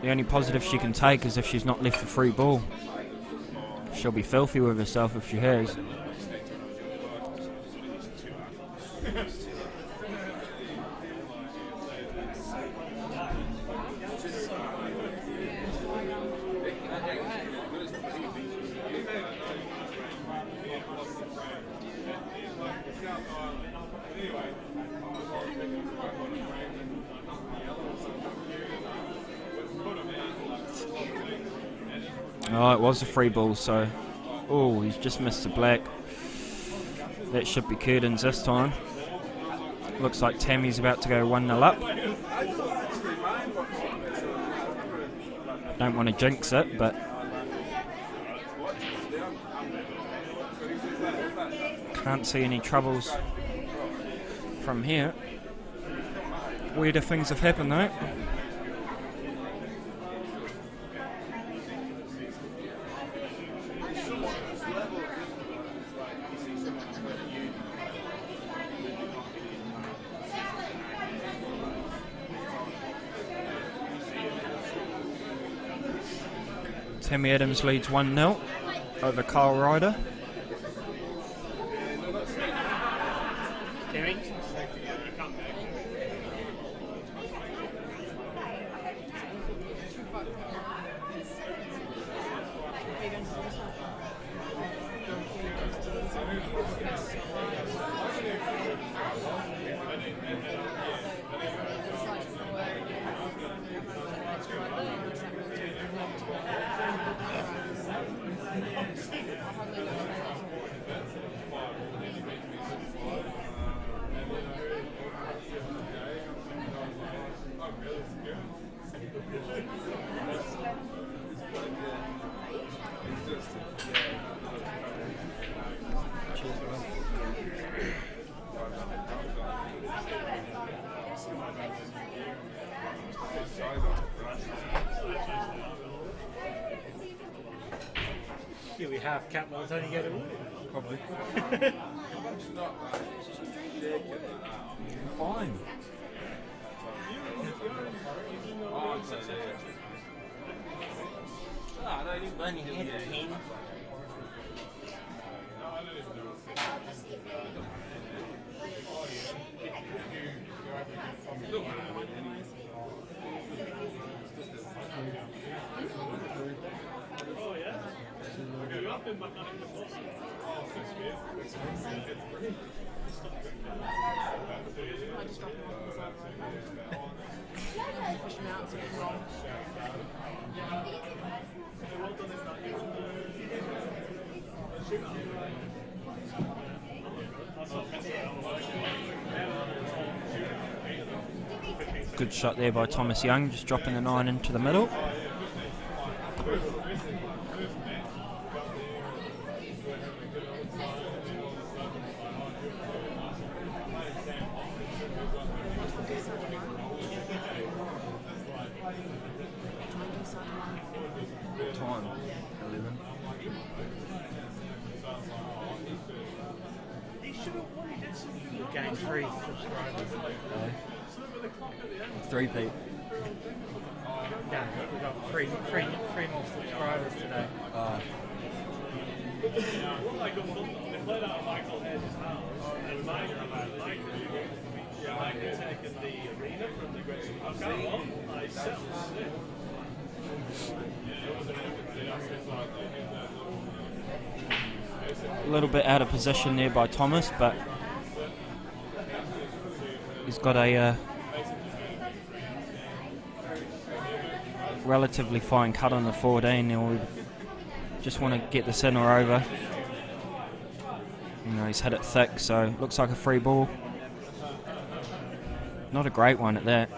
The only positive she can take is if she's not left a free ball. She'll be filthy with herself if she has. Oh, it was a free ball, so... Oh, he's just missed the black. That should be curtains this time. Looks like Tammy's about to go 1-0 up. Don't want to jinx it, but... Can't see any troubles from here. Weirder things have happened though. Tammy Adams leads 1-0 over Kyle Ryder. Tammy? You'll be half cut by the time you go to work. Probably. Fine. Only had 10. Good shot there by Thomas Young, just dropping the 9 into the middle. Time 11. You've gained 3 subscribers. 3 people. No, we've got three more subscribers today. A little bit out of position there by Thomas, but he's got a relatively fine cut on the 14. He'll just want to get the centre over. You know, he's hit it thick, so looks like a free ball. Not a great one at that.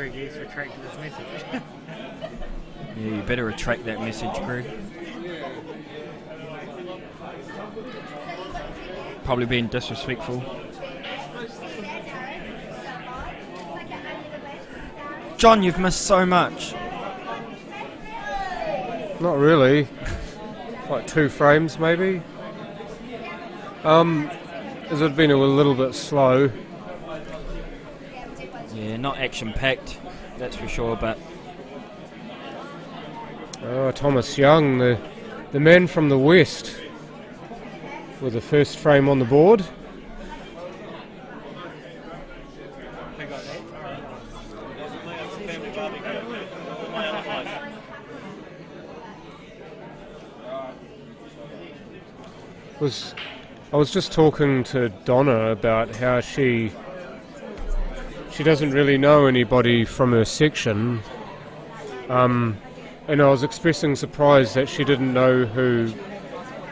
Greg has retracted his message. Yeah, you better retract that message, Greg. Probably being disrespectful. John, you've missed so much. Not really. Like 2 frames, maybe. Has it been a little bit slow? Yeah, not action-packed, that's for sure, but... Oh, Thomas Young, the man from the West, with the first frame on the board. I was just talking to Donna about how she doesn't really know anybody from her section, and I was expressing surprise that she didn't know who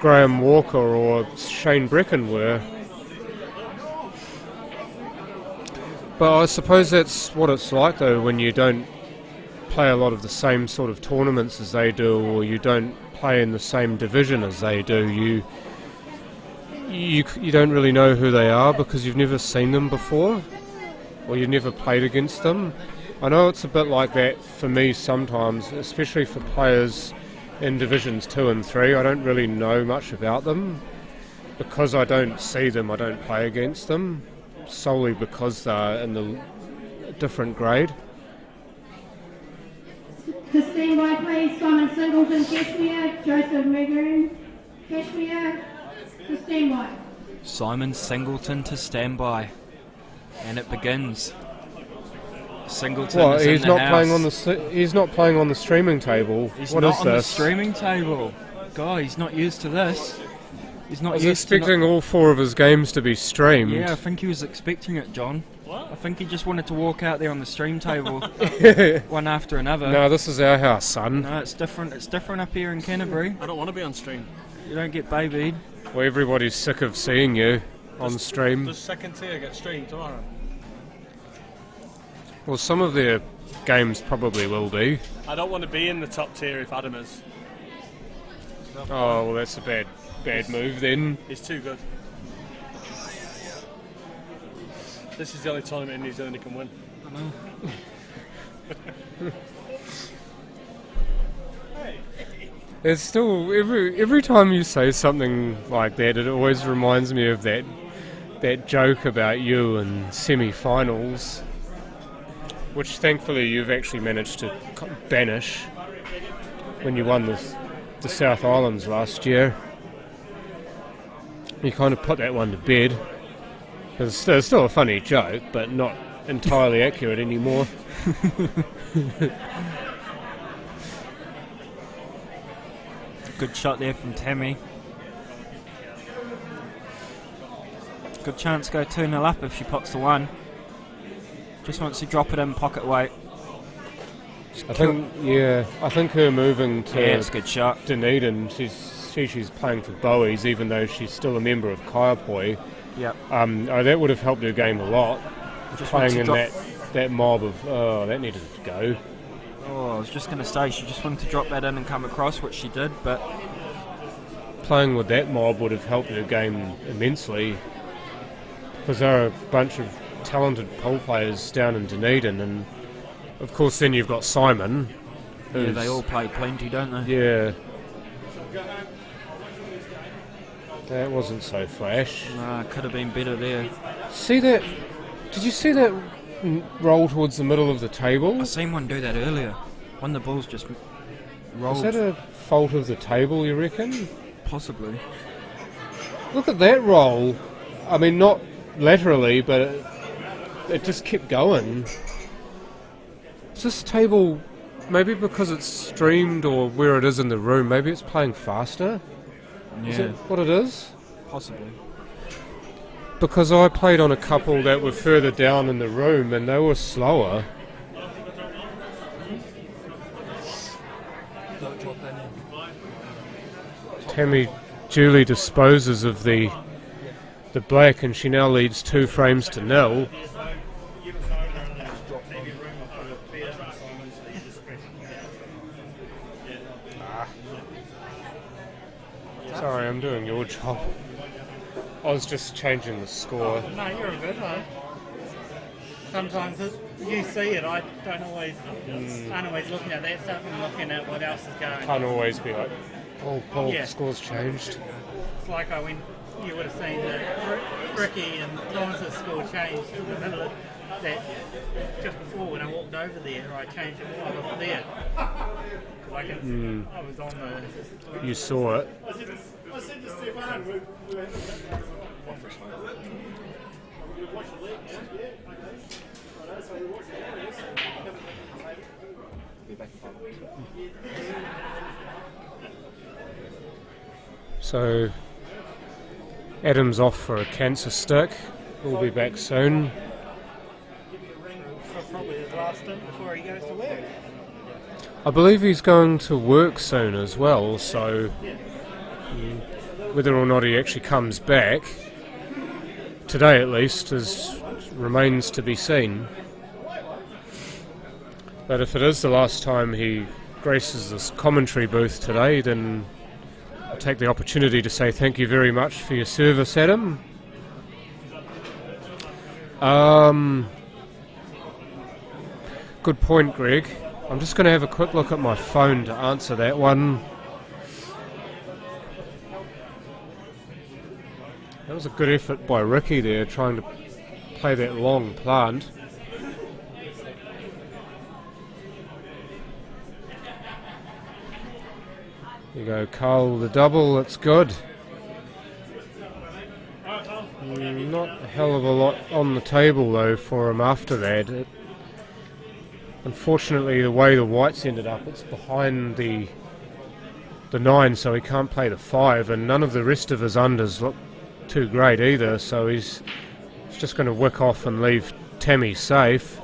Graham Walker or Shane Brecken were. But I suppose that's what it's like though when you don't play a lot of the same sort of tournaments as they do, or you don't play in the same division as they do. You don't really know who they are because you've never seen them before, or you've never played against them. I know it's a bit like that for me sometimes, especially for players in Divisions 2 and 3. I don't really know much about them. Because I don't see them, I don't play against them, solely because they're in the different grade. To stand by, please. Simon Singleton, Cashmere. Joseph Magoon, Cashmere. To stand by. Simon Singleton to stand by. And it begins. Singleton What, is in the house. He's not playing on the streaming table. He's What not is on this? the streaming table. God, he's not used to this. He's not I was used to expecting all 4 of his games to be streamed. Yeah, I think he was expecting it, John. What? I think he just wanted to walk out there on the stream table, one after another. No, this is our house, son. No, it's different. It's different up here in Canterbury. I don't want to be on stream. You don't get babied. Well, everybody's sick of seeing you on stream. Does second tier get streamed tomorrow? Well, some of their games probably will be. I don't want to be in the top tier if Adam is. Oh, well, that's a bad move then. He's too good. This is the only tournament in New Zealand he can win. I know. It's still every time you say something like that, it always reminds me of that joke about you in semi-finals, which thankfully you've actually managed to banish when you won the South Islands last year. You kind of put that one to bed. It's still a funny joke, but not entirely accurate anymore. Good shot there from Tammy. Good chance to go 2-0 up if she pots the 1. Just wants to drop it in pocket weight. I think her moving to it's a good shot. Dunedin, she's playing for Bowies, even though she's still a member of Kaiapoi. Yep. That would have helped her game a lot. Just playing in that mob of that needed to go. Oh, I was just going to say she just wanted to drop that in and come across, which she did, but playing with that mob would have helped her game immensely, because there are a bunch of talented pool players down in Dunedin, and of course then you've got Simon. Yeah, they all play plenty, don't they? Yeah. That wasn't so flash. Nah, could have been better there. See that? Did you see that roll towards the middle of the table? I seen one do that earlier. One of the balls just rolled. Is that a fault of the table, you reckon? Possibly. Look at that roll. I mean, not laterally, but it just kept going. Is this table, maybe because it's streamed or where it is in the room, maybe it's playing faster? Yeah. Is it what it is? Possibly. Because I played on a couple that were further down in the room and they were slower. Tammy duly disposes of the black, and she now leads 2 frames to 0. Sorry, I'm doing your job. I was just changing the score. No, you're good, though. Sometimes you see it, I don't always, aren't always looking at that stuff and looking at what else is going Can't always be like, Paul, Yeah. the score's changed. It's like you would have seen that Ricky and Thomas's score changed in the middle of that. Just before when I walked over there, I changed it while I was there. 'Cause I was on the... You saw it. I said to Stefan, So, Adam's off for a cancer stick. We'll be back soon. Probably his last stint before he goes to work. I believe he's going to work soon as well, so whether or not he actually comes back, today at least, remains to be seen. But if it is the last time he graces this commentary booth today, then I'll take the opportunity to say thank you very much for your service, Adam. Good point, Greg. I'm just going to have a quick look at my phone to answer that one. That was a good effort by Ricky there, trying to play that long plant. There you go, Carl, the double, that's good. Not a hell of a lot on the table though for him after that. Unfortunately, the way the whites ended up, it's behind the 9, so he can't play the 5, and none of the rest of his unders look too great either, so he's just going to wick off and leave Tammy safe.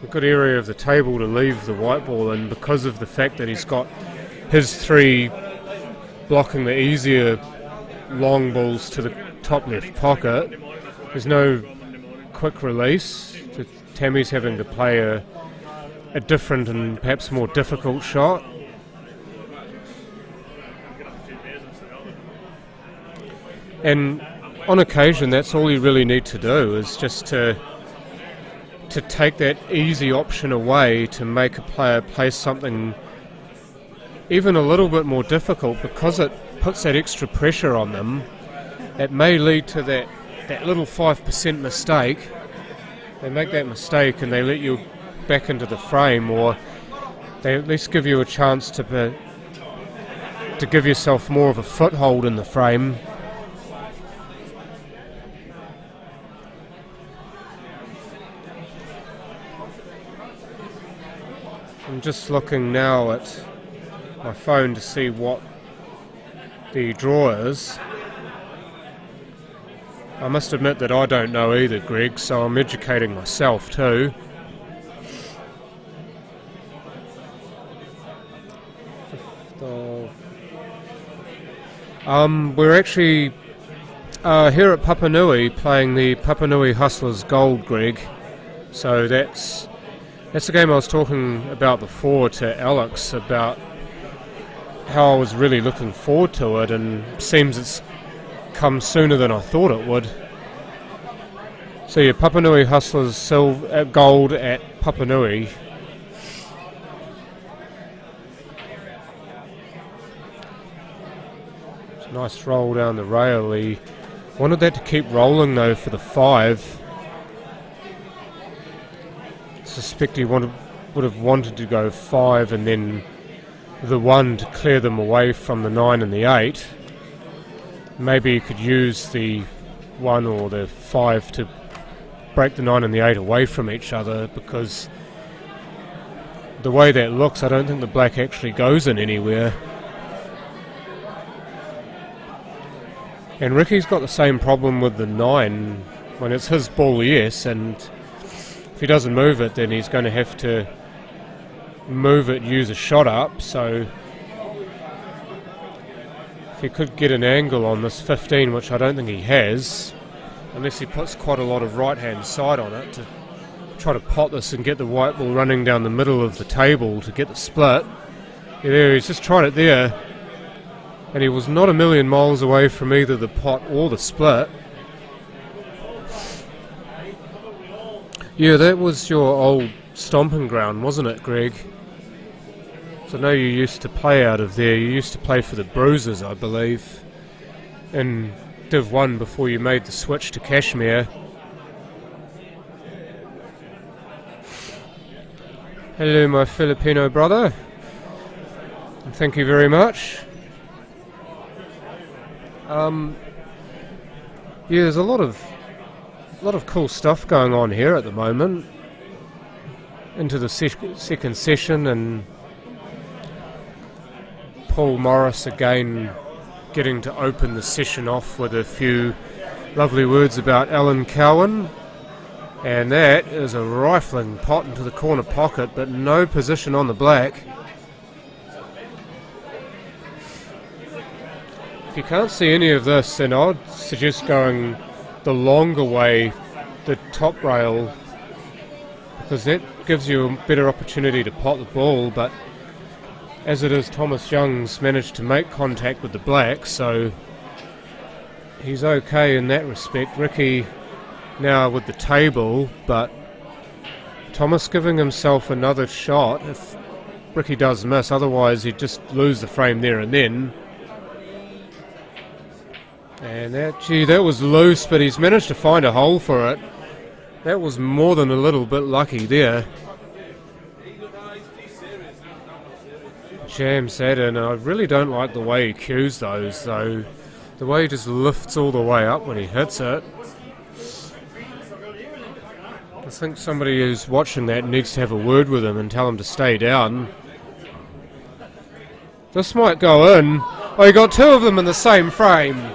A good area of the table to leave the white ball in because of the fact that he's got his 3 blocking the easier long balls to the top left pocket. There's no quick release. Tammy's having to play a different and perhaps more difficult shot. And on occasion, that's all you really need to do, is just to take that easy option away to make a player play something even a little bit more difficult, because it puts that extra pressure on them. It may lead to that little 5% mistake. They make that mistake and they let you back into the frame, or they at least give you a chance to give yourself more of a foothold in the frame. I'm just looking now at my phone to see what the draw is. I must admit that I don't know either, Greg, so I'm educating myself too. We're actually here at Papanui playing the Papanui Hustlers Gold, Greg. So that's the game I was talking about before to Alex, about how I was really looking forward to it, and seems it's come sooner than I thought it would. So yeah, Papanui Hustlers gold at Papanui. It's a nice roll down the rail. He wanted that to keep rolling though for the 5. I suspect he would have wanted to go 5 and then the 1 to clear them away from the 9 and the 8. Maybe he could use the 1 or the 5 to break the 9 and the 8 away from each other, because the way that looks, I don't think the black actually goes in anywhere. And Ricky's got the same problem with the 9. When it's his ball, yes, and if he doesn't move it, then he's going to have to move it, use a shot up. So if he could get an angle on this 15, which I don't think he has, unless he puts quite a lot of right hand side on it to try to pot this and get the white ball running down the middle of the table to get the split. Yeah, there, he's just tried it there. And he was not a million miles away from either the pot or the split. Yeah, that was your old stomping ground, wasn't it, Greg? So I know you used to play out of there. You used to play for the Bruisers, I believe, in Div 1 before you made the switch to Kashmir. Hello, my Filipino brother. And thank you very much. Yeah, there's a lot of cool stuff going on here at the moment. Into the second session, and Paul Morris again getting to open the session off with a few lovely words about Allan Cowan. And that is a rifling pot into the corner pocket, but no position on the black. If you can't see any of this, then I'd suggest going the longer way, the top rail, because that gives you a better opportunity to pot the ball. But as it is, Thomas Young's managed to make contact with the black, so he's okay in that respect. Ricky now with the table, but Thomas giving himself another shot if Ricky does miss, otherwise he'd just lose the frame there and then. And that was loose, but he's managed to find a hole for it. That was more than a little bit lucky there. Jams that in. I really don't like the way he cues those, though. The way he just lifts all the way up when he hits it. I think somebody who's watching that needs to have a word with him and tell him to stay down. This might go in. Oh, you got two of them in the same frame.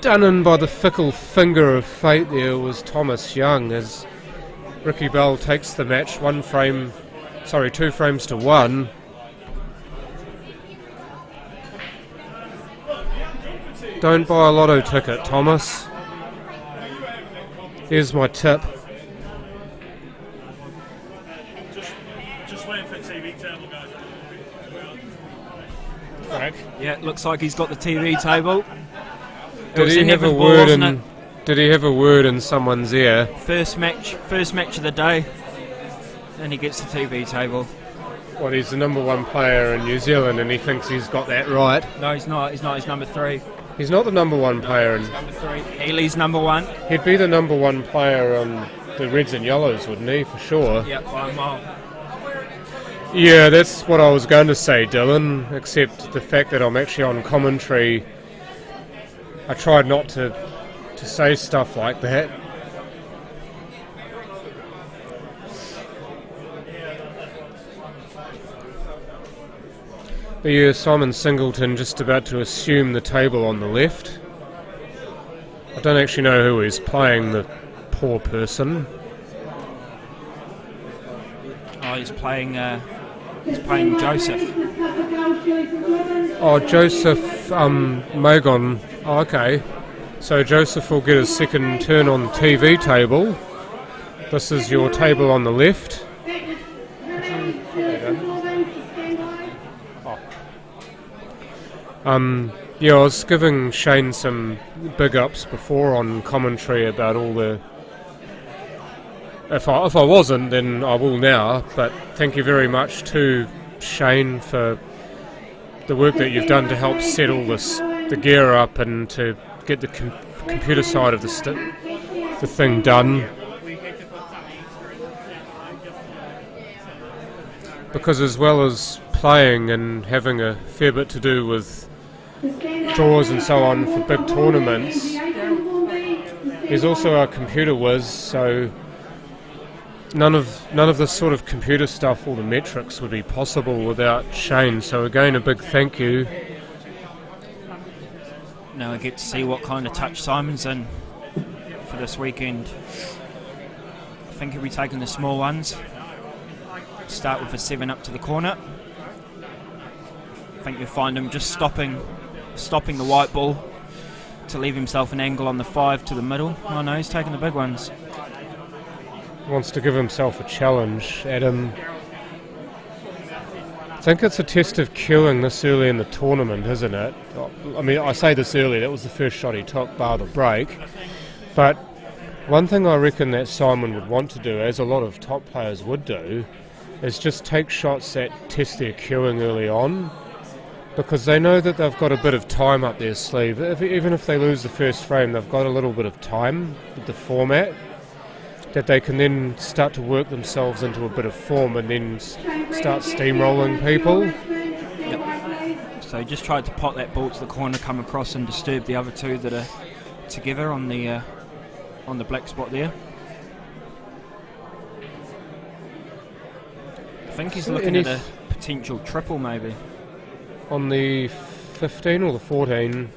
Done in by the fickle finger of fate there was Thomas Young, as Ricky Bell takes the match 2 frames to 1. Don't buy a lotto ticket, Thomas. Here's my tip. Just waiting for TV table, guys. Right. Yeah, it looks like he's got the TV table. Did he have a word in? Did he have a word in someone's ear? First match of the day, and he gets the TV table. What? He's the number 1 player in New Zealand, and he thinks he's got that right. No, he's not. He's not. He's number 3. He's not the number 1 player. He's number 3. Healy's number 1. He'd be the number 1 player on the Reds and Yellows, wouldn't he? For sure. Yep, by a mile. Yeah, that's what I was going to say, Dylan. Except the fact that I'm actually on commentary, I tried not to say stuff like that. But yeah, Simon Singleton just about to assume the table on the left. I don't actually know who he's playing, the poor person. Oh, he's playing Joseph. Oh, Joseph Magon. Oh, okay. So Joseph will get his second turn on the TV table. This is your table on the left. Yeah, I was giving Shane some big ups before on commentary about all the... If I wasn't, then I will now, but thank you very much to Shane for the work that you've done to help set all the gear up and to get the computer side of the thing done. Because as well as playing and having a fair bit to do with draws and so on for big tournaments, he's also a computer whiz, so none of this sort of computer stuff, all the metrics, would be possible without Shane. So again, a big thank you. Now I get to see what kind of touch Simon's in for this weekend. I think he'll be taking the small ones. Start with a 7 up to the corner. I think you'll find him just stopping the white ball to leave himself an angle on the 5 to the middle. Oh no, he's taking the big ones. Wants to give himself a challenge, Adam. I think it's a test of queuing this early in the tournament, isn't it? I mean, I say this early, that was the first shot he took, bar the break. But one thing I reckon that Simon would want to do, as a lot of top players would do, is just take shots that test their queuing early on, because they know that they've got a bit of time up their sleeve. Even if they lose the first frame, they've got a little bit of time with the format, that they can then start to work themselves into a bit of form and then start steamrolling people. Yep. So he just tried to pot that ball to the corner, come across and disturb the other two that are together on the black spot there. I think he's looking at a potential triple maybe. On the 15 or the 14?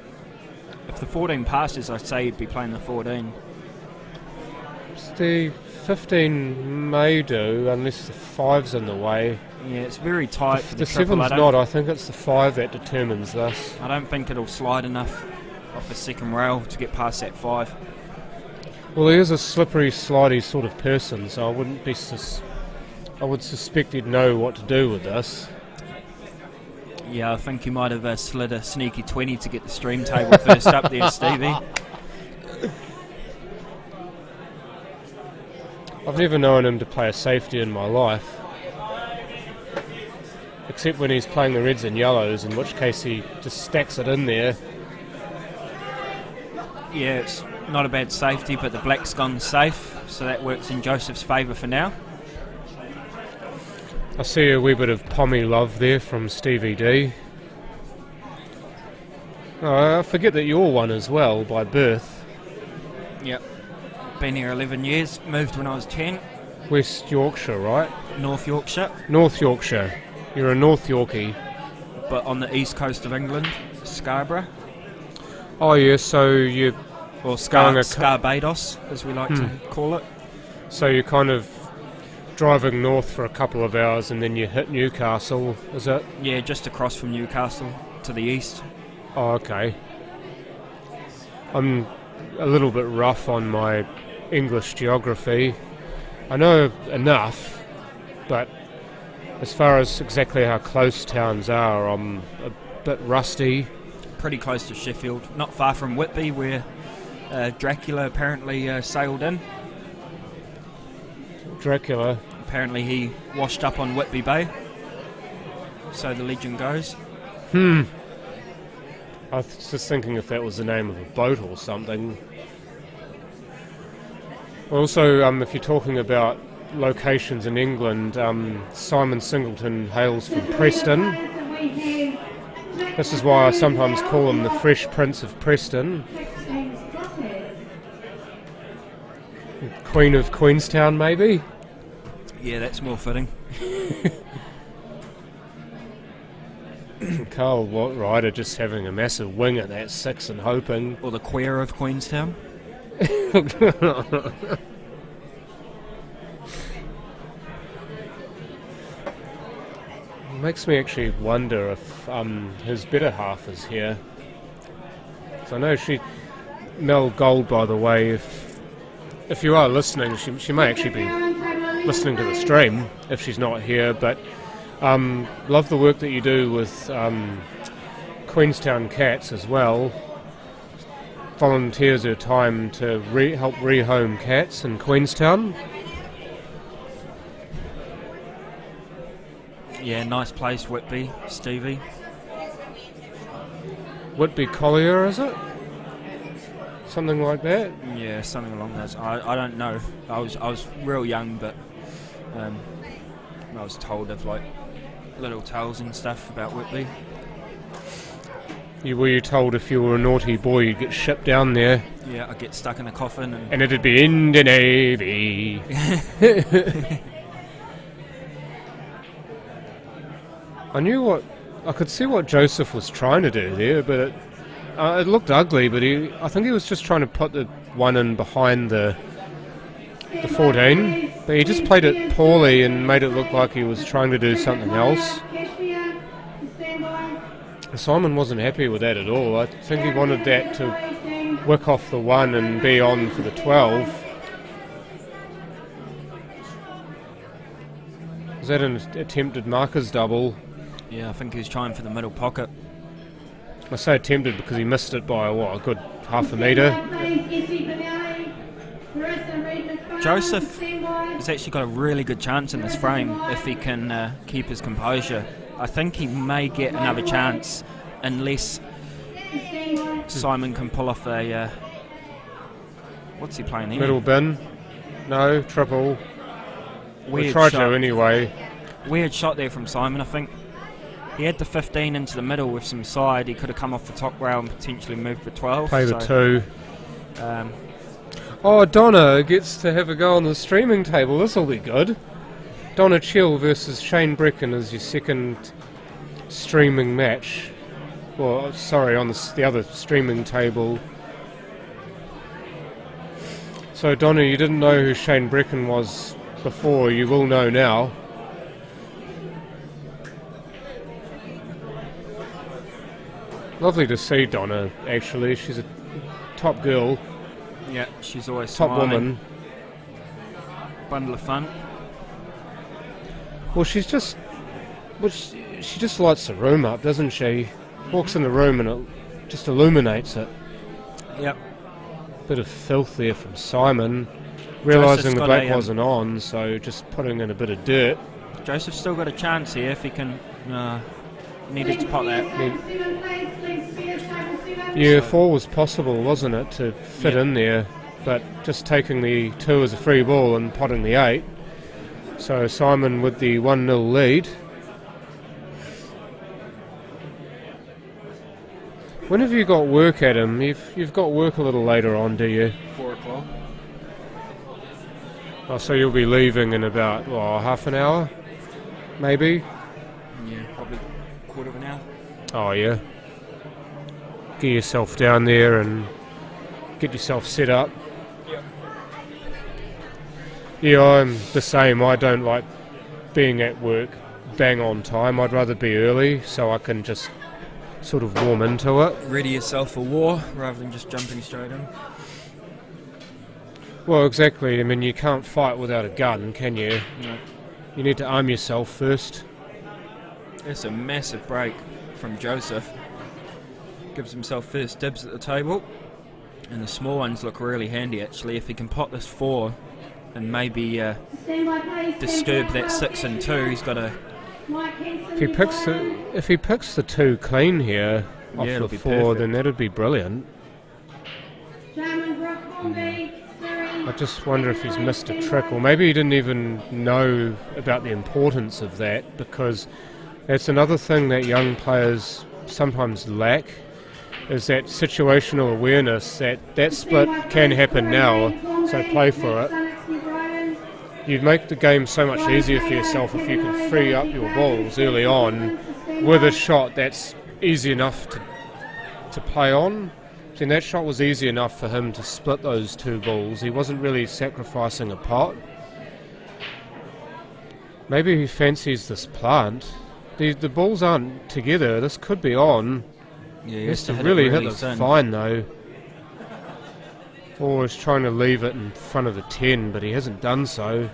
If the 14 passes, I'd say he'd be playing the 14. The 15 may do, unless the 5's in the way. Yeah, it's very tight. The 7's not. I think it's the 5 that determines this. I don't think it'll slide enough off the second rail to get past that 5. Well, he is a slippery, slidey sort of person, so I wouldn't be. I would suspect he'd know what to do with this. Yeah, I think he might have slid a sneaky 20 to get the stream table first up there, Stevie. I've never known him to play a safety in my life, except when he's playing the reds and yellows, in which case he just stacks it in there. Yeah, it's not a bad safety, but the black's gone safe, so that works in Joseph's favour for now. I see a wee bit of pommy love there from Stevie D. Oh, I forget that you're one as well, by birth. Yep. Been here 11 years, moved when I was 10. West Yorkshire, right? North Yorkshire. North Yorkshire. You're a North Yorkie. But on the east coast of England, Scarborough. Oh yeah, so you... Or Scarbados, as we like to call it. So you're kind of driving north for a couple of hours and then you hit Newcastle, is it? Yeah, just across from Newcastle to the east. Oh, okay. I'm a little bit rough on my English geography. I know enough, but as far as exactly how close towns are, I'm a bit rusty. Pretty close to Sheffield, not far from Whitby, where Dracula apparently sailed in. Dracula? Apparently he washed up on Whitby Bay, so the legend goes. I was just thinking if that was the name of a boat or something. Also, if you're talking about locations in England, Simon Singleton hails from Preston. This is why I sometimes call him the Fresh Prince of Preston. Queen of Queenstown, maybe? Yeah, that's more fitting. Carl Ryder just having a massive wing at that 6 and hoping. Or the Queer of Queenstown. Makes me actually wonder if his better half is here. So I know Mel Gold, by the way, if you are listening, she may actually be listening to the stream if she's not here, but love the work that you do with Queenstown Cats as well. Volunteers her time to help rehome cats in Queenstown. Yeah, nice place, Whitby, Stevie. Whitby Collier, is it? Something like that? Yeah, something along those. I don't know. I was real young, but I was told of like little tales and stuff about Whitby. Were you told if you were a naughty boy you'd get shipped down there? Yeah, I'd get stuck in a coffin and it'd be in the Navy. I could see what Joseph was trying to do there, but it looked ugly, but I think he was just trying to put the one in behind the 14, but he just played it poorly and made it look like he was trying to do something else. Simon wasn't happy with that at all. I think he wanted that to wick off the 1 and be on for the 12. Is that an attempted markers double? Yeah, I think he's trying for the middle pocket. I say attempted because he missed it by, a good half a metre. Joseph has actually got a really good chance in this frame if he can keep his composure. I think he may get another chance unless Simon can pull off a... what's he playing here? Middle bin. No, triple. We Weird tried shot. to anyway. Weird shot there from Simon, I think. He had the 15 into the middle with some side. He could have come off the top rail and potentially moved for 12. Play the 2. Um, Donna gets to have a go on the streaming table. This will be good. Donna Chill versus Shane Brecken is your second streaming match. Well, sorry, on the other streaming table. So, Donna, you didn't know who Shane Brecken was before. You will know now. Lovely to see Donna, actually. She's a top girl. Yeah, she's always top smiling. woman. Bundle of fun. Well, she's just... she just lights the room up, doesn't she? Walks in the room and it just illuminates it. Yep. Bit of filth there from Simon. Realising the black a, wasn't on, so just putting in a bit of dirt. Joseph's still got a chance here if he can... needed to pot that. Yeah, 4 was possible, wasn't it, to fit in there, but just taking the 2 as a free ball and potting the 8. So Simon with the 1-0 lead. When have you got work, Adam? You've got work a little later on, do you? 4 o'clock. Oh, so you'll be leaving in about, half an hour? Maybe? Yeah, probably quarter of an hour. Oh, yeah. Get yourself down there and get yourself set up. Yep. Yeah, I'm the same. I don't like being at work bang on time. I'd rather be early so I can just sort of warm into it. Ready yourself for war rather than just jumping straight in. Well, exactly. I mean, you can't fight without a gun, can you? No. You need to arm yourself first. It's a massive break from Joseph. Gives himself first dibs at the table. And the small ones look really handy, actually. If he can pot this 4 and maybe disturb that 6 and 2, he's got a... If he picks the 2 clean here off it'll the be 4, perfect. then that'd be brilliant. I just wonder if he's missed a trick, or maybe he didn't even know about the importance of that, because that's another thing that young players sometimes lack, is that situational awareness that split can happen now, so play for it. You'd make the game so much easier for yourself if you can free up your balls early on with a shot that's easy enough to play on. See, that shot was easy enough for him to split those 2 balls. He wasn't really sacrificing a pot. Maybe he fancies this plant. The balls aren't together. This could be on. Yeah, he has to really hit this fine though. Or he's trying to leave it in front of the 10, but he hasn't done so.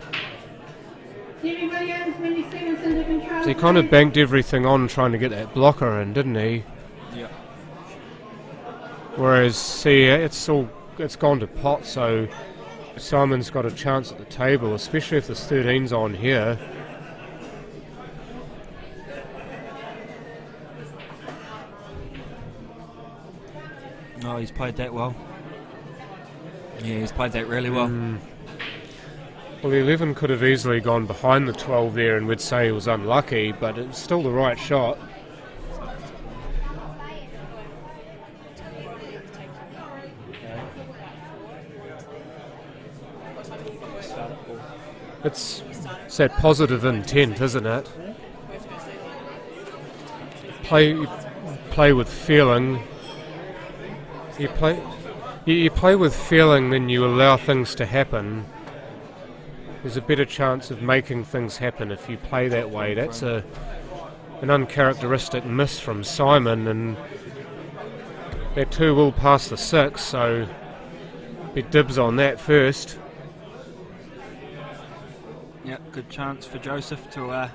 So he kind of banked everything on trying to get that blocker in, didn't he? Yeah. Whereas, see, it's gone to pot, so Simon's got a chance at the table, especially if this 13's on here. Oh, he's played that well. Yeah, he's played that really well. Well, the 11 could have easily gone behind the 12 there, and we'd say he was unlucky, but it's still the right shot. It's that positive intent, isn't it? Play with feeling. You play with feeling, then you allow things to happen. There's a better chance of making things happen if you play that way. That's an uncharacteristic miss from Simon, and That 2 will pass the 6, so be dibs on that first. Yeah, good chance for Joseph to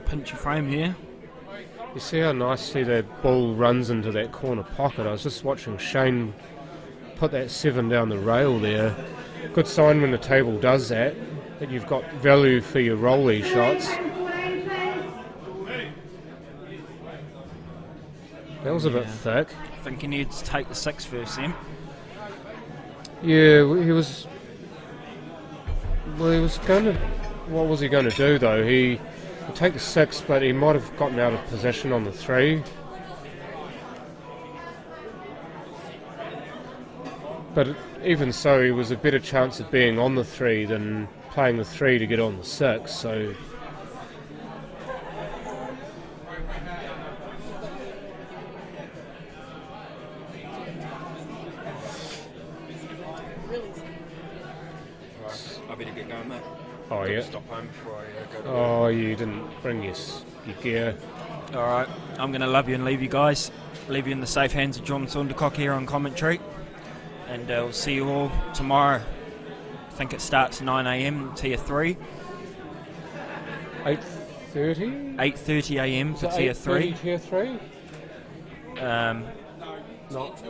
pinch a frame here. You see how nicely that ball runs into that corner pocket. I was just watching Shane put that 7 down the rail there. Good sign when the table does that you've got value for your rolly shots. That was a bit thick. I think he needs to take the 6 first then. Yeah, he was going to... What was he going to do though? He would take the 6, but he might have gotten out of position on the 3. But even so, he was a better chance of being on the 3 than playing the 3 to get on the 6, so... I better get going, mate. Oh, yeah. Stop home before I go to Oh, you didn't bring your gear. Alright, I'm going to love you and leave you guys. Leave you in the safe hands of John Saundercock here on commentary. And we'll see you all tomorrow. I think it starts 9 a.m. Tier 3. 8:30? 8:30 a.m. for Tier 3. Tier 3? Not.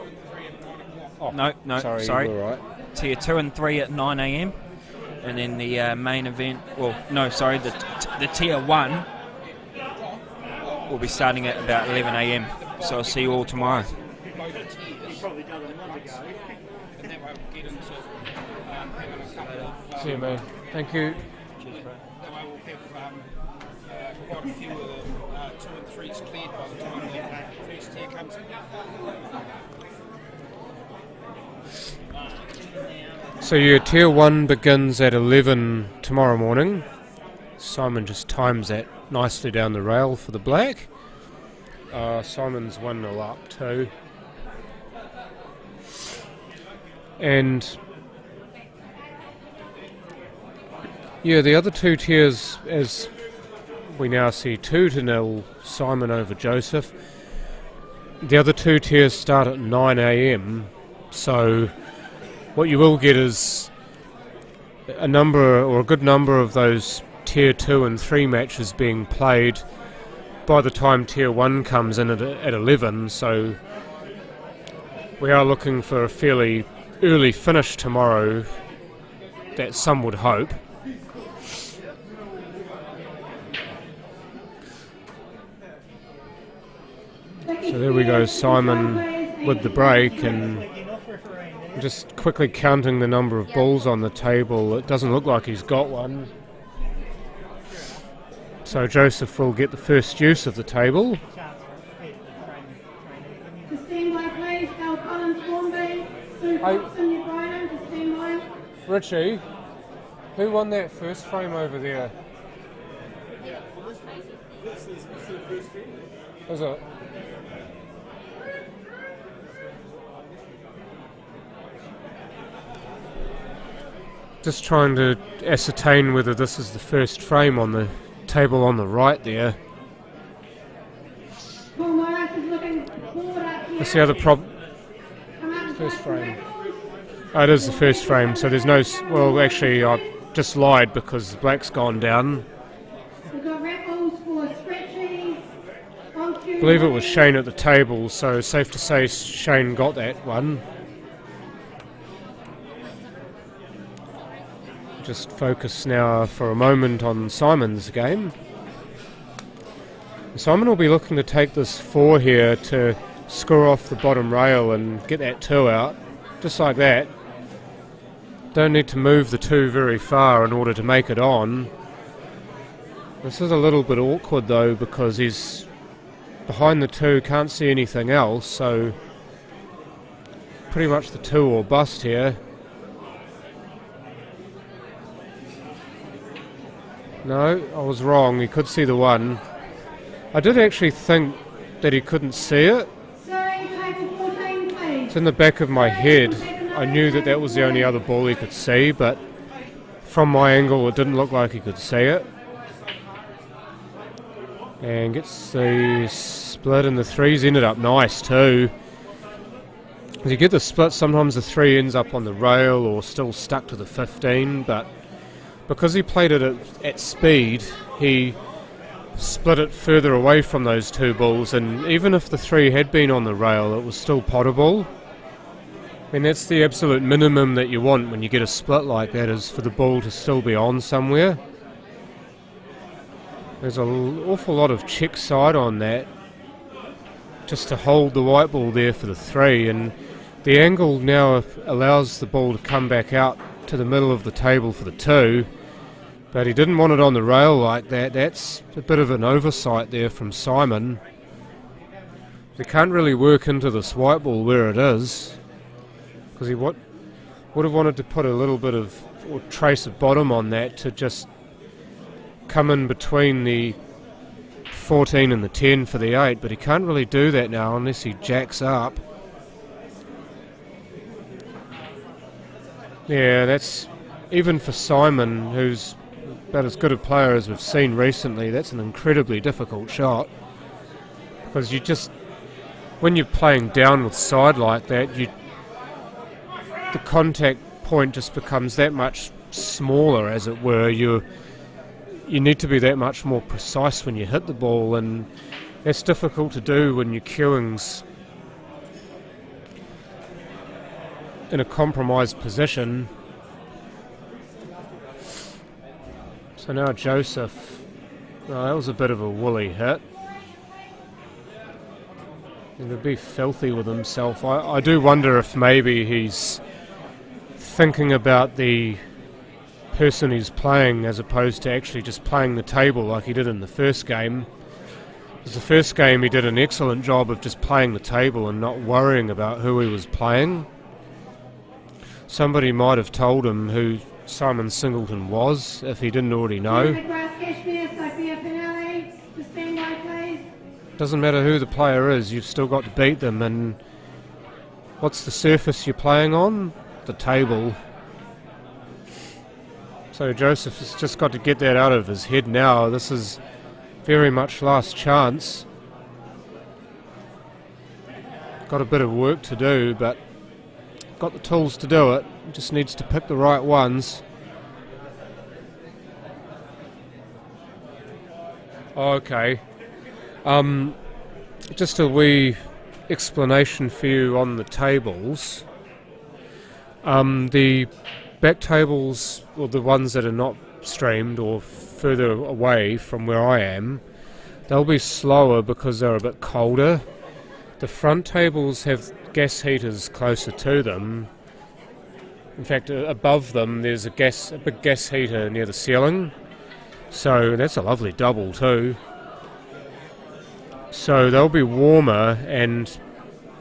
Oh, No, sorry. You were right. Tier 2 and 3 at 9 a.m. And then the main event, the Tier 1 will be starting at about 11 a.m. So I'll see you all tomorrow. See you, man. Thank you. Cheers, bro. That way we'll have quite a few of the 2 and 3s cleared by the time the first tier comes in. So your Tier 1 begins at 11 tomorrow morning. Simon just times that nicely down the rail for the black. Simon's 1-0 up too. And yeah, the other 2 tiers, as we now see 2-0 Simon over Joseph. The other 2 tiers start at 9 a.m. So what you will get is a good number of those Tier 2 and 3 matches being played by the time Tier 1 comes in at 11, so we are looking for a fairly early finish tomorrow, that some would hope. So there we go, Simon with the break, and just quickly counting the number of balls on the table. It doesn't look like he's got one. So Joseph will get the first use of the table. To stand by, please. Al Collins, Hornby. Sue Thompson, New Brighton, to stand by. Richie, who won that first frame over there? Was it? Just trying to ascertain whether this is the first frame on the table on the right there. Paul Morris is looking forward up here. That's the other problem. First frame. Oh, it is the first frame, so there's no... Well, actually, I just lied because the black's gone down. We've got raffles for scratchies. I believe it was Shane at the table, so safe to say Shane got that one. Just focus now for a moment on Simon's game. Simon will be looking to take this 4 here to score off the bottom rail and get that 2 out, just like that. Don't need to move the 2 very far in order to make it on. This is a little bit awkward though, because he's behind the 2, can't see anything else, so pretty much the 2 or bust here. No, I was wrong, he could see the 1. I did actually think that he couldn't see it. It's in the back of my head. I knew that that was the only other ball he could see, but from my angle it didn't look like he could see it. And gets the split, and the 3's ended up nice too. You get the split, sometimes the 3 ends up on the rail or still stuck to the 15, but because he played it at speed, he split it further away from those 2 balls, and even if the 3 had been on the rail, it was still potable. I mean, that's the absolute minimum that you want when you get a split like that, is for the ball to still be on somewhere. There's an awful lot of check side on that, just to hold the white ball there for the 3, and the angle now allows the ball to come back out to the middle of the table for the 2, but he didn't want it on the rail like that. That's a bit of an oversight there from Simon. He can't really work into this white ball where it is, because he would have wanted to put a little bit of, or trace of bottom on that to just come in between the 14 and the 10 for the 8, but he can't really do that now unless he jacks up. Yeah, that's, even for Simon, who's about as good a player as we've seen recently, that's an incredibly difficult shot, because you just, when you're playing down with side like that, the contact point just becomes that much smaller, as it were. You need to be that much more precise when you hit the ball, and that's difficult to do when your cueing's in a compromised position. So now Joseph, that was a bit of a woolly hit. He'll be filthy with himself. I do wonder if maybe he's thinking about the person he's playing as opposed to actually just playing the table like he did in the first game. Because the first game he did an excellent job of just playing the table and not worrying about who he was playing. Somebody might have told him who Simon Singleton was, if he didn't already know. Doesn't matter who the player is, you've still got to beat them, and what's the surface you're playing on? The table. So Joseph has just got to get that out of his head now. This is very much last chance. Got a bit of work to do, but got the tools to do it. Just needs to pick the right ones. Okay. Just a wee explanation for you on the tables. The back tables, or the ones that are not streamed or further away from where I am, they'll be slower because they're a bit colder. The front tables have gas heaters closer to them. In fact, above them there's a big gas heater near the ceiling, so that's a lovely double too. So they'll be warmer, and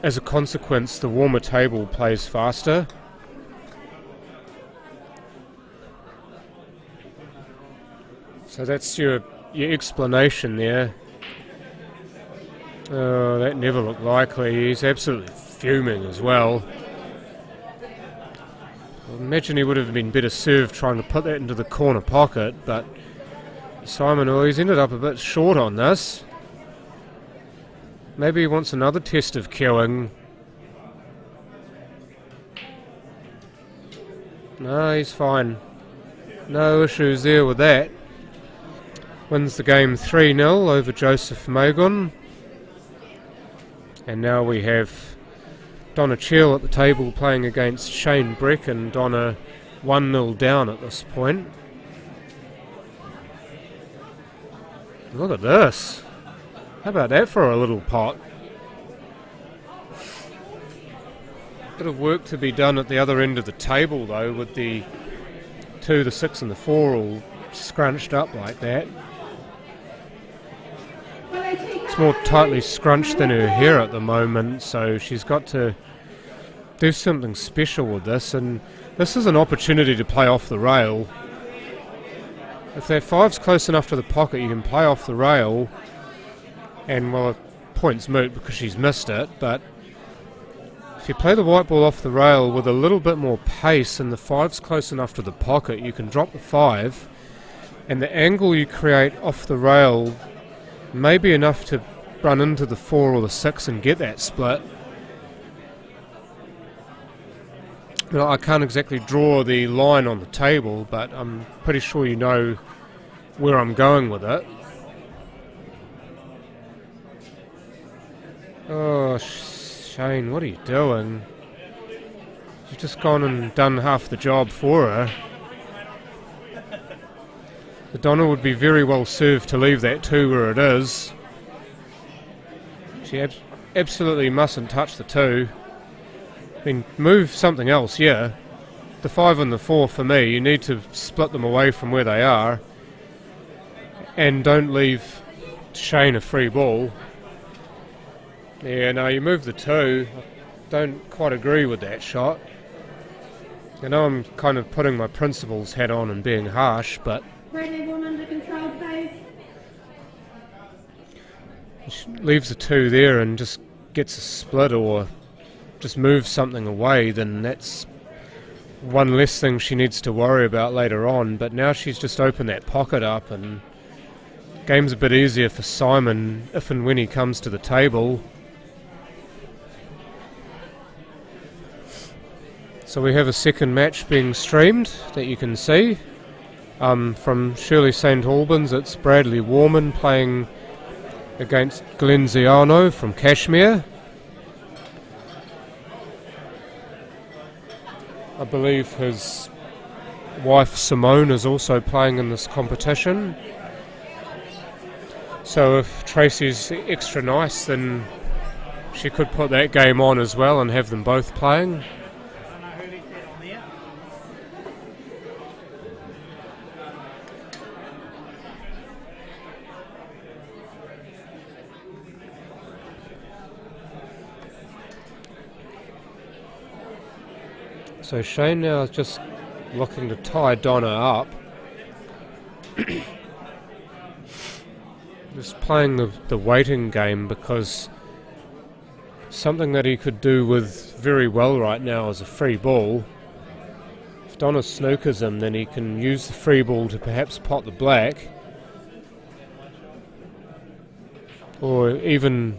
as a consequence the warmer table plays faster. So that's your explanation there. Oh, that never looked likely. He's absolutely fuming as well. I imagine he would have been better served trying to put that into the corner pocket, but Simon, he's ended up a bit short on this. Maybe he wants another test of cueing. No, he's fine. No issues there with that. Wins the game 3-0 over Joseph Magon. And now we have Donna Cheel at the table playing against Shane Breck, and Donna 1-0 down at this point. Look at this. How about that for a little pot? Bit of work to be done at the other end of the table though, with the 2, the 6 and the 4 all scrunched up like that. It's more tightly scrunched than her hair at the moment, so she's got to do something special with this, and this is an opportunity to play off the rail. If that 5's close enough to the pocket, you can play off the rail, and well, point's moot because she's missed it, but if you play the white ball off the rail with a little bit more pace and the 5's close enough to the pocket, you can drop the 5, and the angle you create off the rail may be enough to run into the 4 or the 6 and get that split. Well, I can't exactly draw the line on the table, but I'm pretty sure you know where I'm going with it. Oh, Shane, what are you doing? You've just gone and done half the job for her. The Donna would be very well served to leave that 2 where it is. She absolutely mustn't touch the 2. I mean, move something else, yeah. The 5 and the 4 for me, you need to split them away from where they are. And don't leave Shane a free ball. Yeah, no, you move the 2. I don't quite agree with that shot. I know I'm kind of putting my principal's hat on and being harsh, but Bradley Woman under control, please. she leaves the 2 there and just gets a split or just moves something away, then that's one less thing she needs to worry about later on. But now she's just opened that pocket up, and game's a bit easier for Simon if and when he comes to the table. So we have a second match being streamed that you can see. From Shirley St Albans, it's Bradley Warman playing against Glenn Ziano from Kashmir. I believe his wife Simone is also playing in this competition. So if Tracy's extra nice, then she could put that game on as well and have them both playing. So Shane now is just looking to tie Donna up. Just playing the waiting game, because something that he could do with very well right now is a free ball. If Donna snookers him, then he can use the free ball to perhaps pot the black. Or even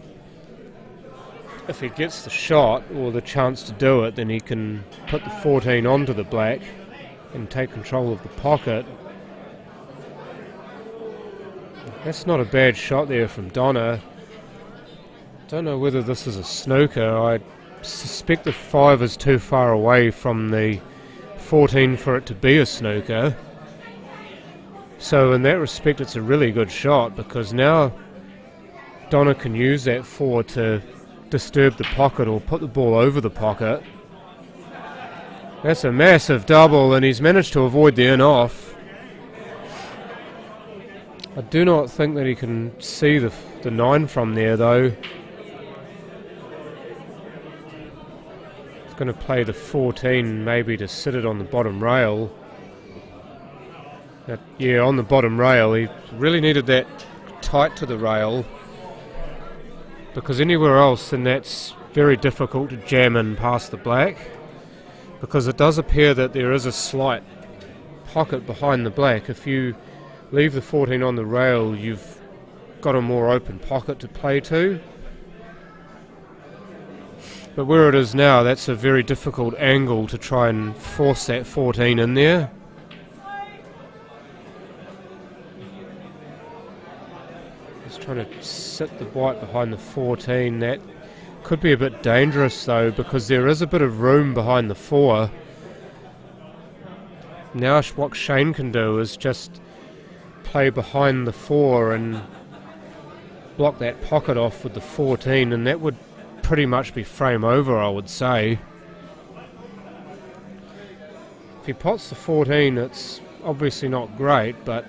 if he gets the shot or the chance to do it, then he can put the 14 onto the black and take control of the pocket. That's not a bad shot there from Donna. Don't know whether this is a snooker. I suspect the 5 is too far away from the 14 for it to be a snooker. So in that respect it's a really good shot, because now Donna can use that 4 to disturb the pocket or put the ball over the pocket. That's a massive double, and he's managed to avoid the in-off. I do not think that he can see the 9 from there though. He's going to play the 14 maybe to sit it on the bottom rail. Yeah, on the bottom rail. He really needed that tight to the rail, because anywhere else then that's very difficult to jam in past the black, because it does appear that there is a slight pocket behind the black. If you leave the 14 on the rail, you've got a more open pocket to play to. But where it is now, that's a very difficult angle to try and force that 14 in there. Trying to sit the white behind the 14. That could be a bit dangerous though, because there is a bit of room behind the 4. Now what Shane can do is just play behind the 4 and block that pocket off with the 14, and that would pretty much be frame over, I would say. If he pots the 14, it's obviously not great, but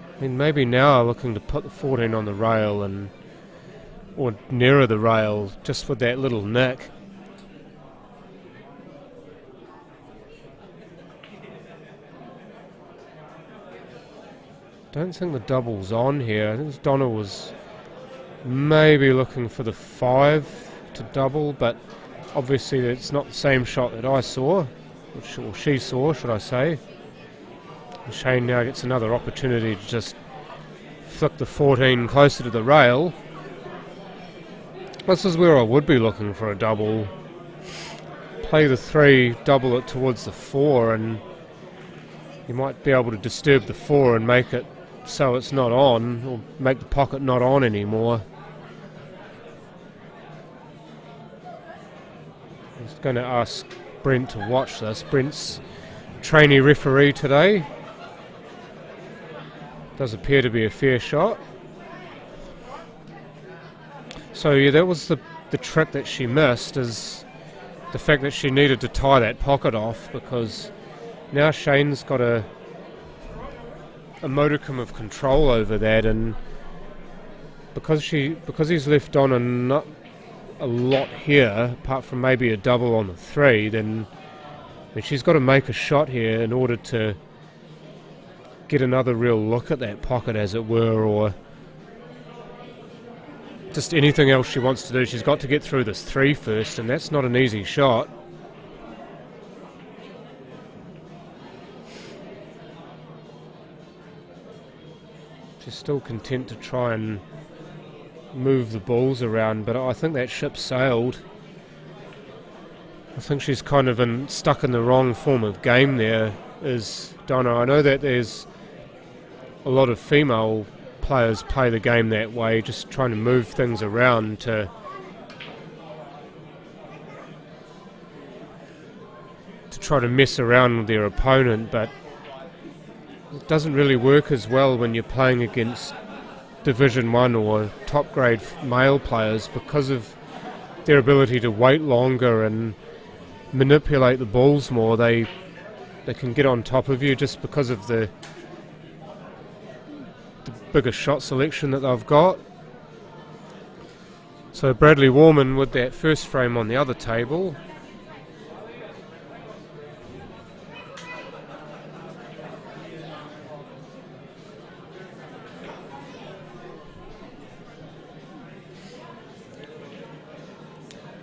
I mean, maybe now looking to put the 14 on the rail and or nearer the rail, just with that little nick. Don't think the double's on here. I think Donna was maybe looking for the 5 to double, but obviously it's not the same shot that I saw, or she saw, should I say. Shane now gets another opportunity to just flick the 14 closer to the rail. This is where I would be looking for a double. play the 3, double it towards the 4, and you might be able to disturb the 4 and make it so it's not on, or make the pocket not on anymore. I'm just going to ask Brent to watch this. Brent's trainee referee today. Does appear to be a fair shot. So yeah, that was the trick that she missed, is the fact that she needed to tie that pocket off, because now Shane's got a modicum of control over that, and because he's left on a lot here, apart from maybe a double on the 3, then she's got to make a shot here in order to get another real look at that pocket, as it were, or just anything else she wants to do. She's got to get through this 3 first, and that's not an easy shot. She's still content to try and move the balls around, but I think that ship sailed. I think she's kind of stuck in the wrong form of game there, is Donna. I know that there's a lot of female players play the game that way, just trying to move things around to try to mess around with their opponent, but it doesn't really work as well when you're playing against Division 1 or top grade male players, because of their ability to wait longer and manipulate the balls more. They can get on top of you just because of the bigger shot selection that they've got. So Bradley Warman with that first frame on the other table.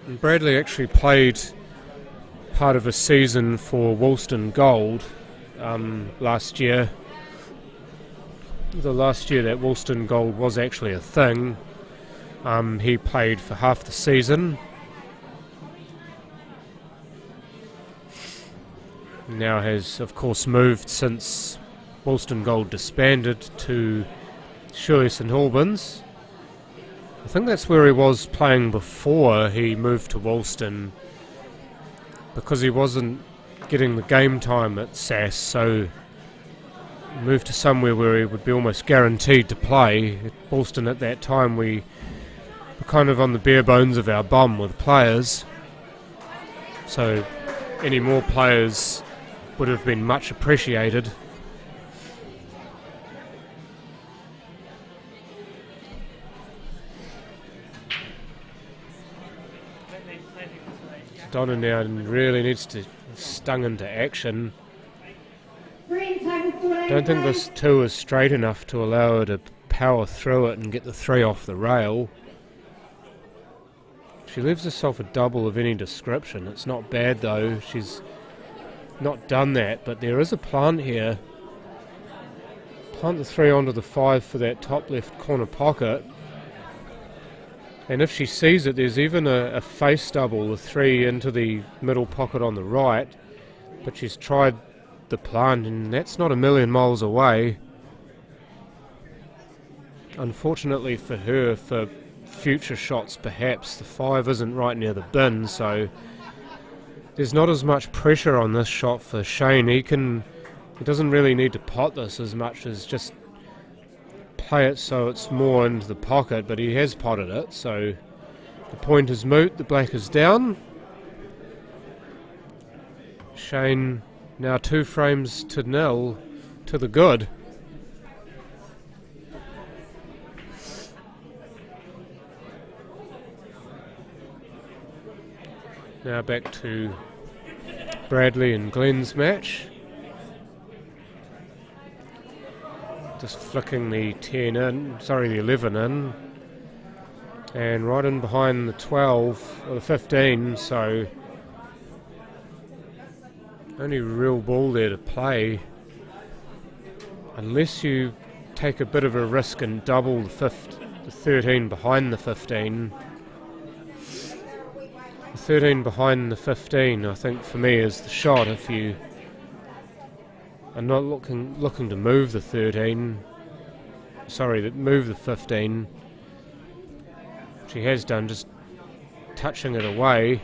And Bradley actually played part of a season for Woolston Gold last year. The last year that Woolston Gold was actually a thing, he played for half the season. Now has, of course, moved since Woolston Gold disbanded to Shirley St Albans. I think that's where he was playing before he moved to Woolston, because he wasn't getting the game time at SAS, so moved to somewhere where he would be almost guaranteed to play. At Woolston at that time, we were kind of on the bare bones of our bum with players, so any more players would have been much appreciated. Donna now really needs to stung into action. Don't think this 2 is straight enough to allow her to power through it and get the 3 off the rail. She leaves herself a double of any description. It's not bad though. She's not done that, but there is a plant here. Plant the 3 onto the 5 for that top left corner pocket. And if she sees it, there's even a face double, the 3 into the middle pocket on the right. But she's tried the plant, and that's not a million miles away. Unfortunately for her, for future shots perhaps, the 5 isn't right near the bin, so there's not as much pressure on this shot for Shane. He doesn't really need to pot this as much as just play it so it's more into the pocket, but he has potted it, so the point is moot. The black is down. Shane now 2 frames to nil to the good. Now back to Bradley and Glenn's match. Just flicking the 10 in, sorry, the 11 in, and right in behind the 12 or the 15, so only real ball there to play, unless you take a bit of a risk and double the 13 behind the 15. The 13 behind the 15, I think for me is the shot. If you are not looking to move the 13, move the 15, which he has done, just touching it away.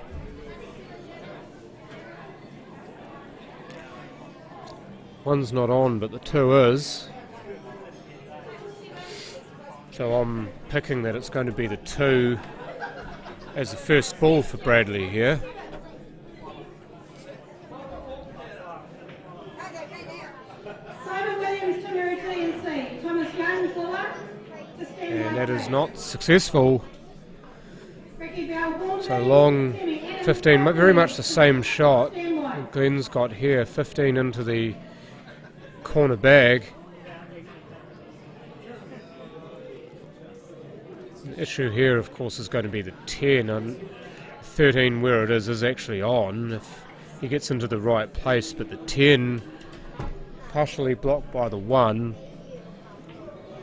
One's not on, but the 2 is. So I'm picking that it's going to be the 2 as the first ball for Bradley here. Simon Williams, Timaru TNC. Thomas Young, Fuller. And that is not successful. Ricky Bell, Hornby. So long 15, very much the same shot Glenn's got here. 15 into the corner bag. The issue here, of course, is going to be the 10, and 13 where it is actually on if he gets into the right place, but the 10 partially blocked by the 1.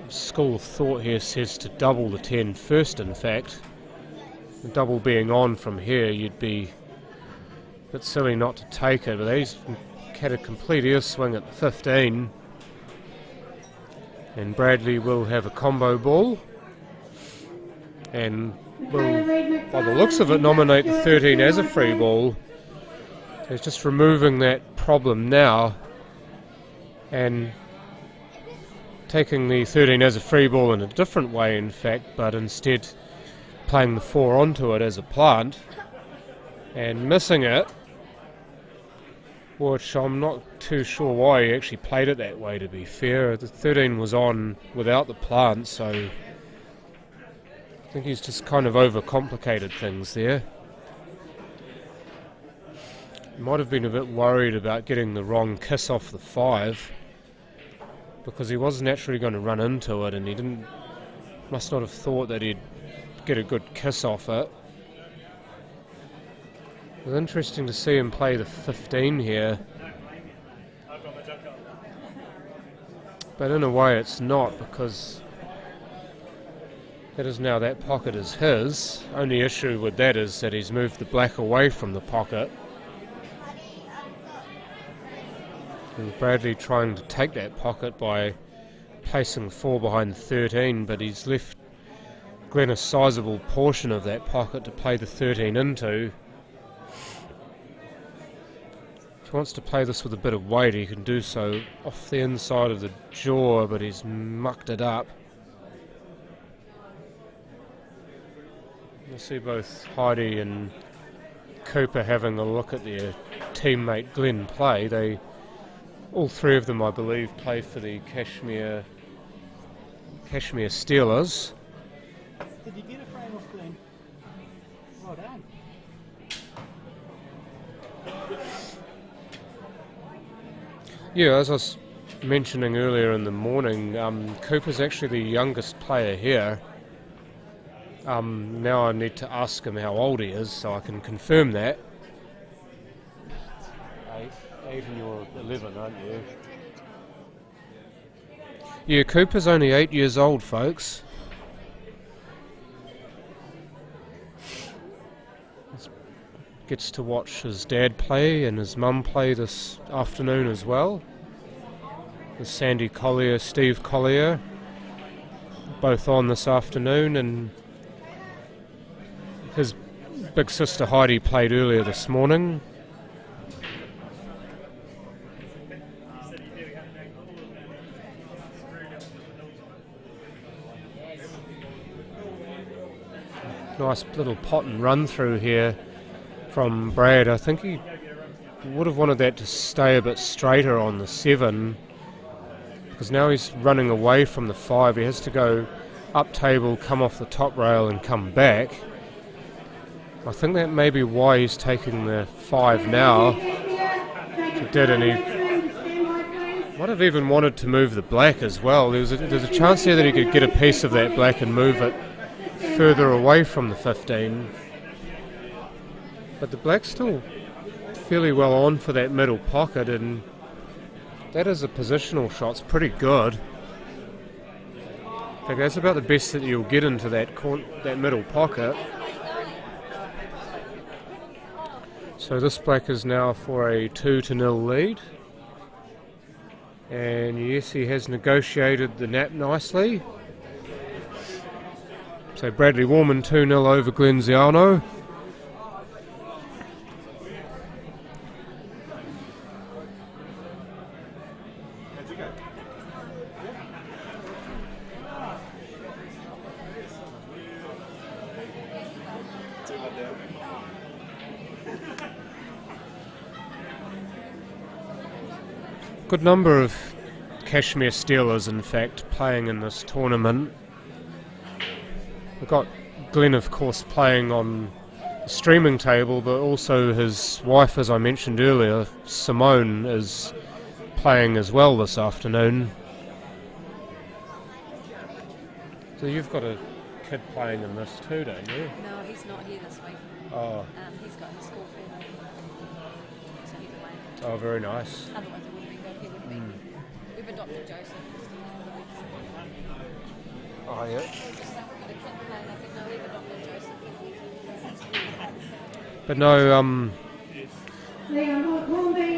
School of thought here says to double the 10 first, in fact. The double being on from here, you'd be a bit silly not to take it, but he's had a complete ear swing at the 15. And Bradley will have a combo ball. And will, by the looks of it, nominate the 13 as a free ball. He's just removing that problem now and taking the 13 as a free ball in a different way, in fact, but instead playing the 4 onto it as a plant and missing it, which I'm not too sure why he actually played it that way, to be fair. The 13 was on without the plant, so I think he's just kind of overcomplicated things there. Might have been a bit worried about getting the wrong kiss off the 5, because he was naturally going to run into it, and he must not have thought that he'd get a good kiss off it. It was interesting to see him play the 15 here, but in a way it's not, because that pocket is his. Only issue with that is that he's moved the black away from the pocket. And Bradley trying to take that pocket by placing the 4 behind the 13, but he's left Glenn a sizable portion of that pocket to play the 13 into. If he wants to play this with a bit of weight, he can do so off the inside of the jaw, but he's mucked it up. I see both Heidi and Cooper having a look at their teammate Glenn play. All 3 of them, I believe, play for the Cashmere Steelers. Did you get a frame off Glenn? Well done. Yeah, as I was mentioning earlier in the morning, Cooper's actually the youngest player here. Now I need to ask him how old he is, so I can confirm that. 8 and you're 11, aren't you? Yeah, Cooper's only 8 years old, folks. Gets to watch his dad play and his mum play this afternoon as well. With Sandy Collier, Steve Collier, both on this afternoon, and his big sister Heidi played earlier this morning. Nice little pot and run through here from Brad. I think he would have wanted that to stay a bit straighter on the 7, because now he's running away from the 5. He has to go up table, come off the top rail and come back. I think that may be why he's taking the 5 now. He did, and he might have even wanted to move the black as well. There's a chance here that he could get a piece of that black and move it further away from the 15. But the black's still fairly well on for that middle pocket, and that is a positional shot. It's pretty good. In fact, that's about the best that you'll get into that middle pocket. So this black is now for a 2-0 lead. And yes, he has negotiated the nap nicely. So Bradley Warman 2-0 over Glenziano. Good number of Kashmir Steelers, in fact, playing in this tournament. We've got Glenn, of course, playing on the streaming table, but also his wife, as I mentioned earlier, Simone, is playing as well this afternoon. So you've got a kid playing in this too, don't you? No, he's not here this week. Oh. He's got his school form. So he's away. Oh, very nice. Otherwise it would have been good. He would have been. We've adopted Joseph. Oh, yeah. But no,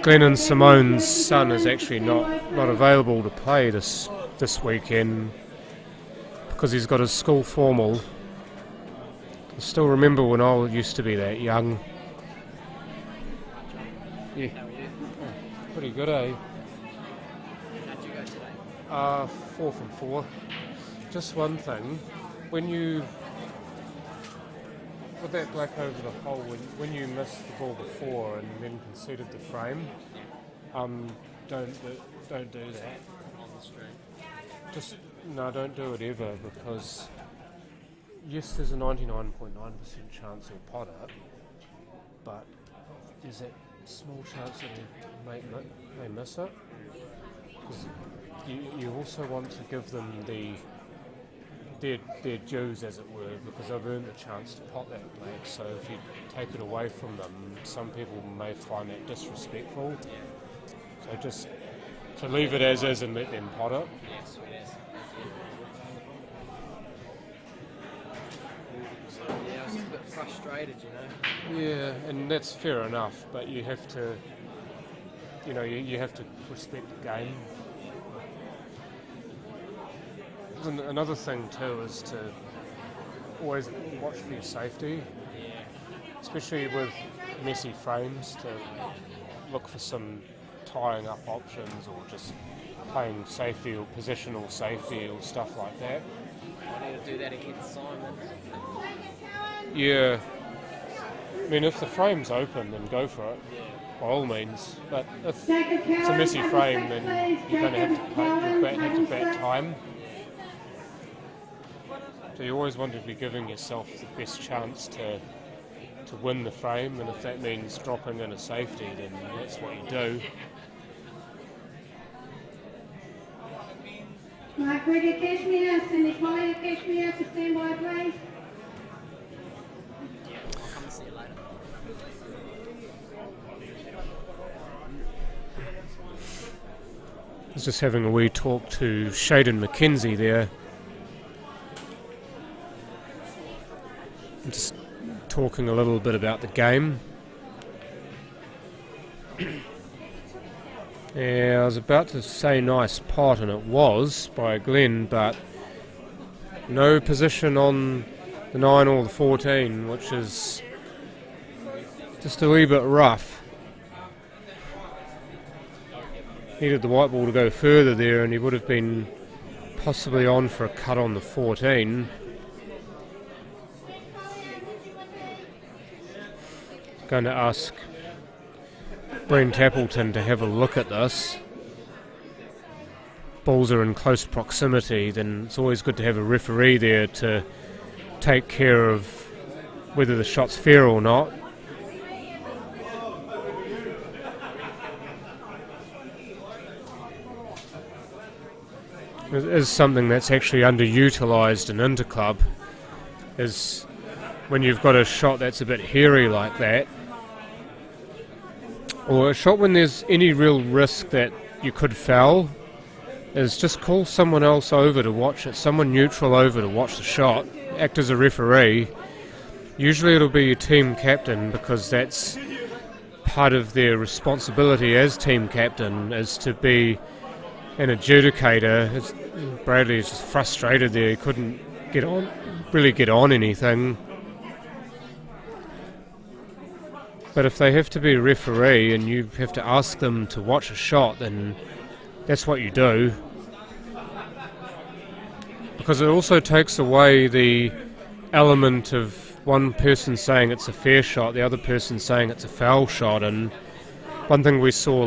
Glenn and Simone's son is actually not available to play this weekend because he's got his school formal. I still remember when I used to be that young. Yeah. Oh, pretty good, eh? How'd you go today? 4 from 4. Just one thing, when you with that black over the hole, when you missed the ball before and then conceded the frame, don't do that. On the street. Don't do it ever, because yes, there's a 99.9% chance he'll pot it, but there's that small chance that he may miss it. Because you also want to give them their dues, as it were, because they've earned the chance to pot that black. So if you take it away from them, some people may find that disrespectful. So just to leave it as is and let them pot it. Yes, yes. Yeah, I was just a bit frustrated, you know. Yeah, and that's fair enough, but you have to, you have to respect the game. And another thing too is to always watch for your safety, especially with messy frames, to look for some tying up options or just playing safety or positional safety or stuff like that. I need to do that against Simon. Yeah, I mean, if the frame's open, then go for it, by all means. But if it's a messy frame, then you're going to have to bat time. So you always want to be giving yourself the best chance to win the frame, and if that means dropping in a safety, then that's what you do. Mark Reedy Kashmir, Cindy Collier Kashmir to stand by, please. I'll come and see you later. I was just having a wee talk to Shaden McKenzie there. Just talking a little bit about the game. Yeah, I was about to say nice pot, and it was by Glenn, but no position on the 9 or the 14, which is just a wee bit rough. Needed the white ball to go further there, and he would have been possibly on for a cut on the 14. Going to ask Brent Appleton to have a look at this. Balls are in close proximity, then it's always good to have a referee there to take care of whether the shot's fair or not. It is something that's actually underutilised in interclub, is when you've got a shot that's a bit hairy like that, or a shot when there's any real risk that you could foul, is just call someone else over to watch it, someone neutral over to watch the shot, act as a referee. Usually it'll be your team captain, because that's part of their responsibility as team captain is to be an adjudicator. Bradley is just frustrated there. He couldn't really get on anything. But if they have to be a referee and you have to ask them to watch a shot, then that's what you do. Because it also takes away the element of one person saying it's a fair shot, the other person saying it's a foul shot. And one thing we saw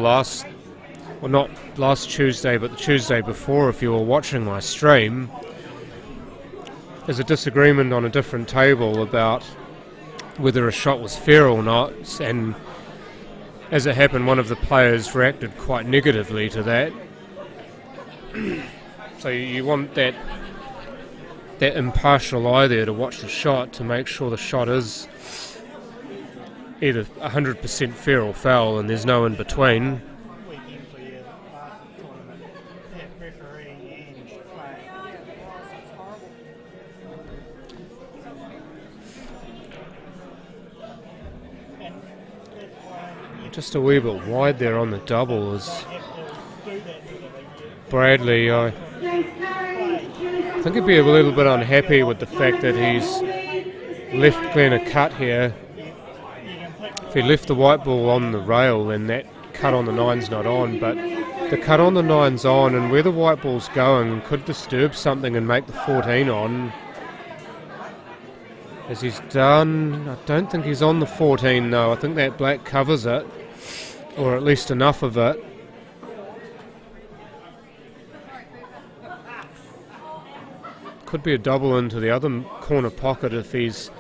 not last Tuesday, but the Tuesday before, if you were watching my stream, is a disagreement on a different table about whether a shot was fair or not, and as it happened, one of the players reacted quite negatively to that. So you want that impartial eye there to watch the shot to make sure the shot is either 100% fair or foul, and there's no in between. Just a wee bit wide there on the double is Bradley. I think he'd be a little bit unhappy with the fact that he's left Glenn a cut here. If he left the white ball on the rail, then that cut on the nine's not on, but the cut on the nine's on, and where the white ball's going could disturb something and make the 14 on. As he's done, I don't think he's on the 14 though. I think that black covers it, or at least enough of it. Could be a double into the other corner pocket if he's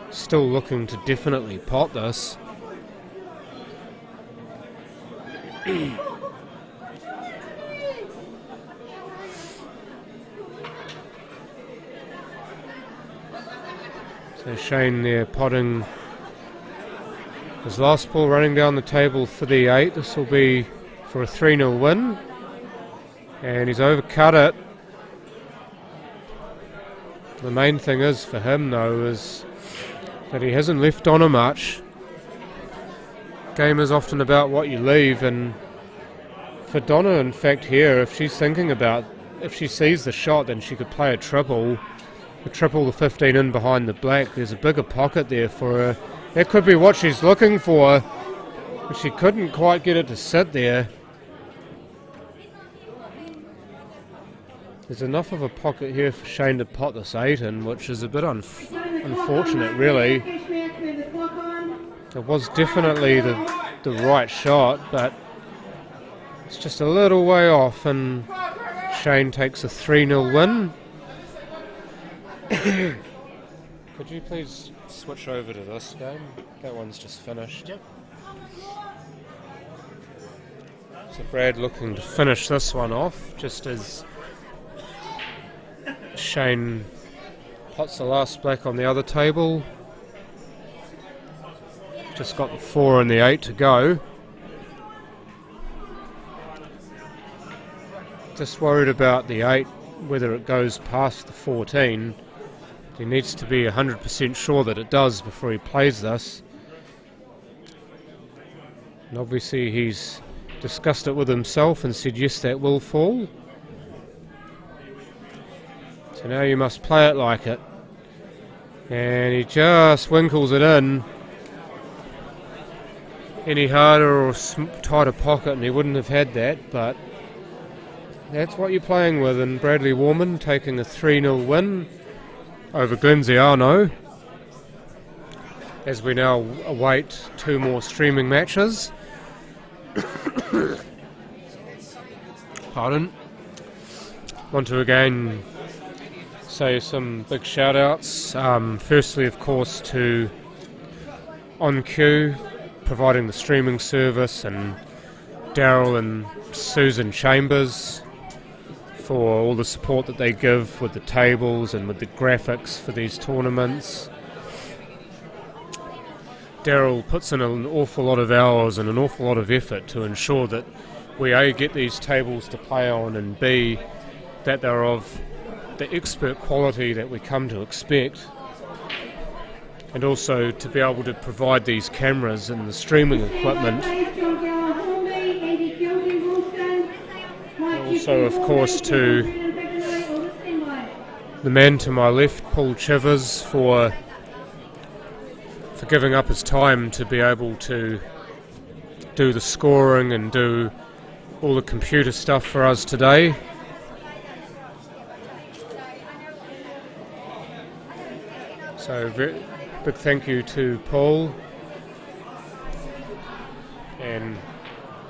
still looking to definitely pot this. So Shane there potting his last ball, running down the table for the 8. This will be for a 3-0 win. And he's overcut it. The main thing is for him though is that he hasn't left on her much. Game is often about what you leave, and for Donna in fact here, if she's thinking about, if she sees the shot, then she could play a triple the 15 in behind the black. There's a bigger pocket there for her. That could be what she's looking for, but she couldn't quite get it to sit there. There's enough of a pocket here for Shane to pot this 8 in, which is a bit unfortunate really. It was definitely the right shot, but it's just a little way off, and Shane takes a 3-0 win. Could you please switch over to this game? That one's just finished. Yep. So Brad looking to finish this one off, just as Shane pots the last black on the other table. Just got the 4 and the 8 to go. Just worried about the 8, whether it goes past the 14. He needs to be 100% sure that it does before he plays this. And obviously he's discussed it with himself and said yes, that will fall. So now you must play it like it. And he just winkles it in. Any harder or tighter pocket and he wouldn't have had that, but that's what you're playing with. And Bradley Warman taking a 3-0 win over Glenziano, as we now await 2 more streaming matches. Pardon. Want to again say some big shout outs. Firstly, of course, to On Cue providing the streaming service, and Daryl and Susan Chambers for all the support that they give with the tables and with the graphics for these tournaments. Daryl puts in an awful lot of hours and an awful lot of effort to ensure that we A, get these tables to play on, and B, that they're of the expert quality that we come to expect. and also to be able to provide these cameras and the streaming equipment. And also, of course, to the man to my left, Paul Chivers, for giving up his time to be able to do the scoring and do all the computer stuff for us today. So big thank you to Paul. And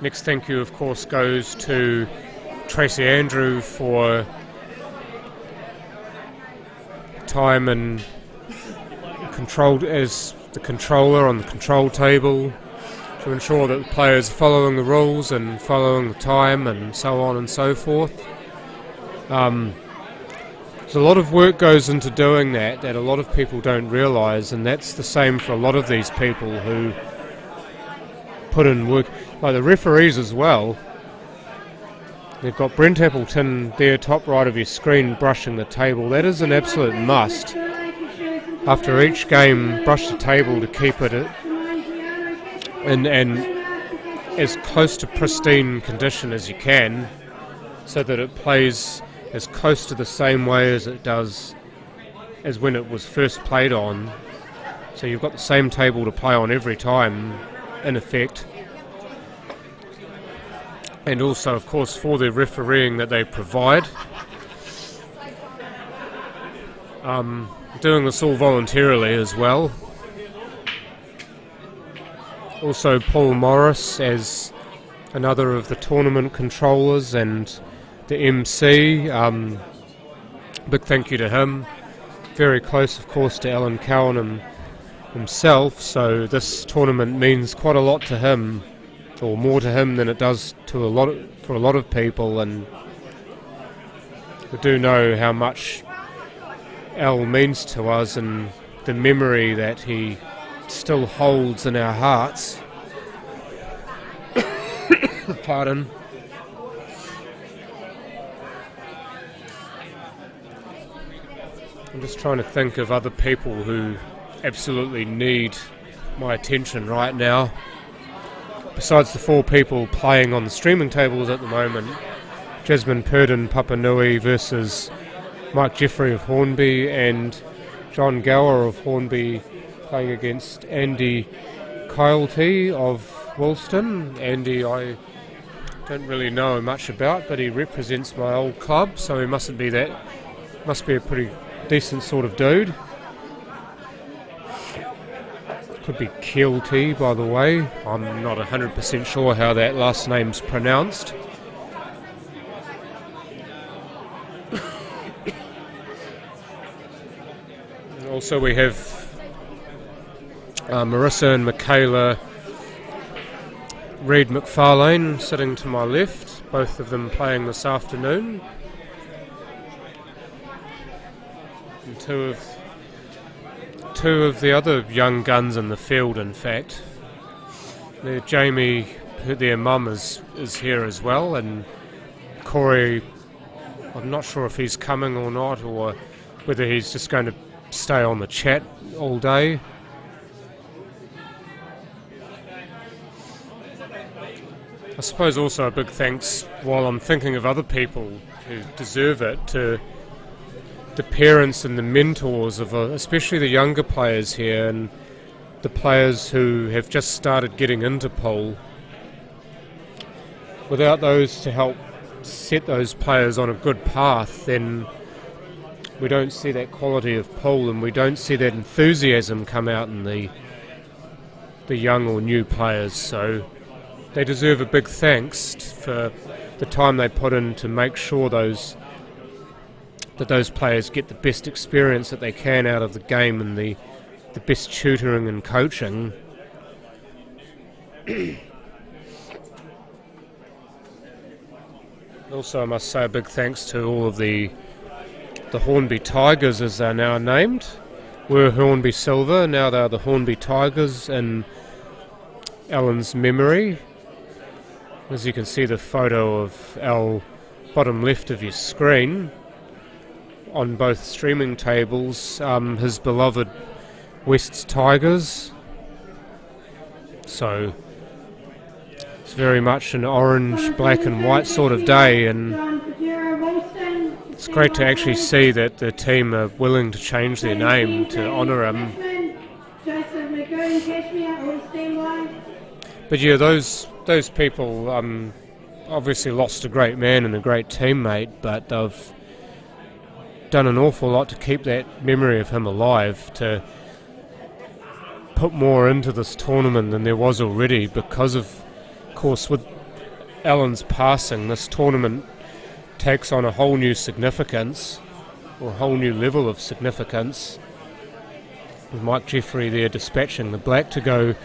next thank you, of course, goes to Tracy Andrew for time and controlled as the controller on the control table to ensure that the players are following the rules and following the time and so on and so forth. So a lot of work goes into doing that a lot of people don't realise, and that's the same for a lot of these people who put in work, like the referees as well. They've got Brent Appleton there, top right of your screen, brushing the table. That is an absolute must. After each game, brush the table to keep it in as close to pristine condition as you can, so that it plays as close to the same way as it does as when it was first played on. So you've got the same table to play on every time, in effect. And also, of course, for the refereeing that they provide. Doing this all voluntarily as well. Also Paul Morris as another of the tournament controllers and the MC. Big thank you to him. Very close, of course, to Allan Cowan himself, so this tournament means quite a lot to him, or more to him than it does to for a lot of people, and we do know how much Al means to us and the memory that he still holds in our hearts. Pardon. I'm just trying to think of other people who absolutely need my attention right now. Besides the 4 people playing on the streaming tables at the moment, Jasmine Purdon Papanui versus Mike Jeffrey of Hornby and John Gower of Hornby playing against Andy Kylety of Woolston. Andy I don't really know much about, but he represents my old club, so he must be a pretty decent sort of dude. Could be Keelty, by the way. I'm not 100% sure how that last name's pronounced. Also we have Marissa and Michaela Reid McFarlane sitting to my left, both of them playing this afternoon. And two of the other young guns in the field, in fact. Jamie, their mum, is here as well, and Corey, I'm not sure if he's coming or not, or whether he's just going to stay on the chat all day. I suppose also a big thanks, while I'm thinking of other people who deserve it, to the parents and the mentors of especially the younger players here and the players who have just started getting into pool. Without those to help set those players on a good path, then we don't see that quality of pool and we don't see that enthusiasm come out in the young or new players. So they deserve a big thanks for the time they put in to make sure those players get the best experience that they can out of the game and the best tutoring and coaching. Also, I must say a big thanks to all of the Hornby Tigers, as they're now named. Were Hornby Silver, now they're the Hornby Tigers in Allan's memory. As you can see, the photo of Al bottom left of your screen on both streaming tables, his beloved West's Tigers. So it's very much an orange, black and white sort of day, and it's great to actually see that the team are willing to change their name to honour him. But yeah, those people obviously lost a great man and a great teammate, but they've done an awful lot to keep that memory of him alive, to put more into this tournament than there was already, because of course with Allan's passing, this tournament takes on a whole new significance, or a whole new level of significance, with Mike Jeffrey there dispatching the black to go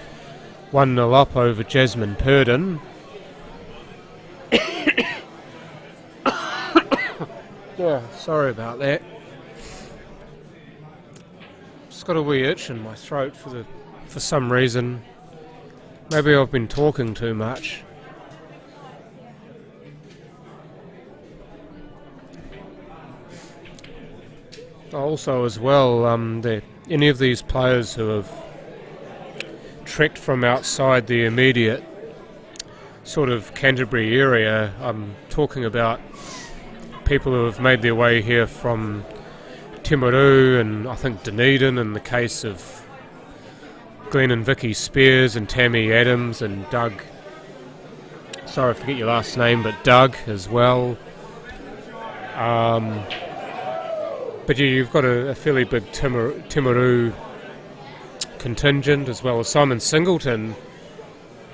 1-0 up over Jasmine Purdon. Yeah, sorry about that. Just got a wee itch in my throat for some reason. Maybe I've been talking too much. Also as well, any of these players who have trekked from outside the immediate sort of Canterbury area, I'm talking about people who have made their way here from Timaru and I think Dunedin, in the case of Glenn and Vicky Spears and Tammy Adams and Doug, sorry I forget your last name, but Doug as well. But yeah, you've got a fairly big Timaru contingent, as well as Simon Singleton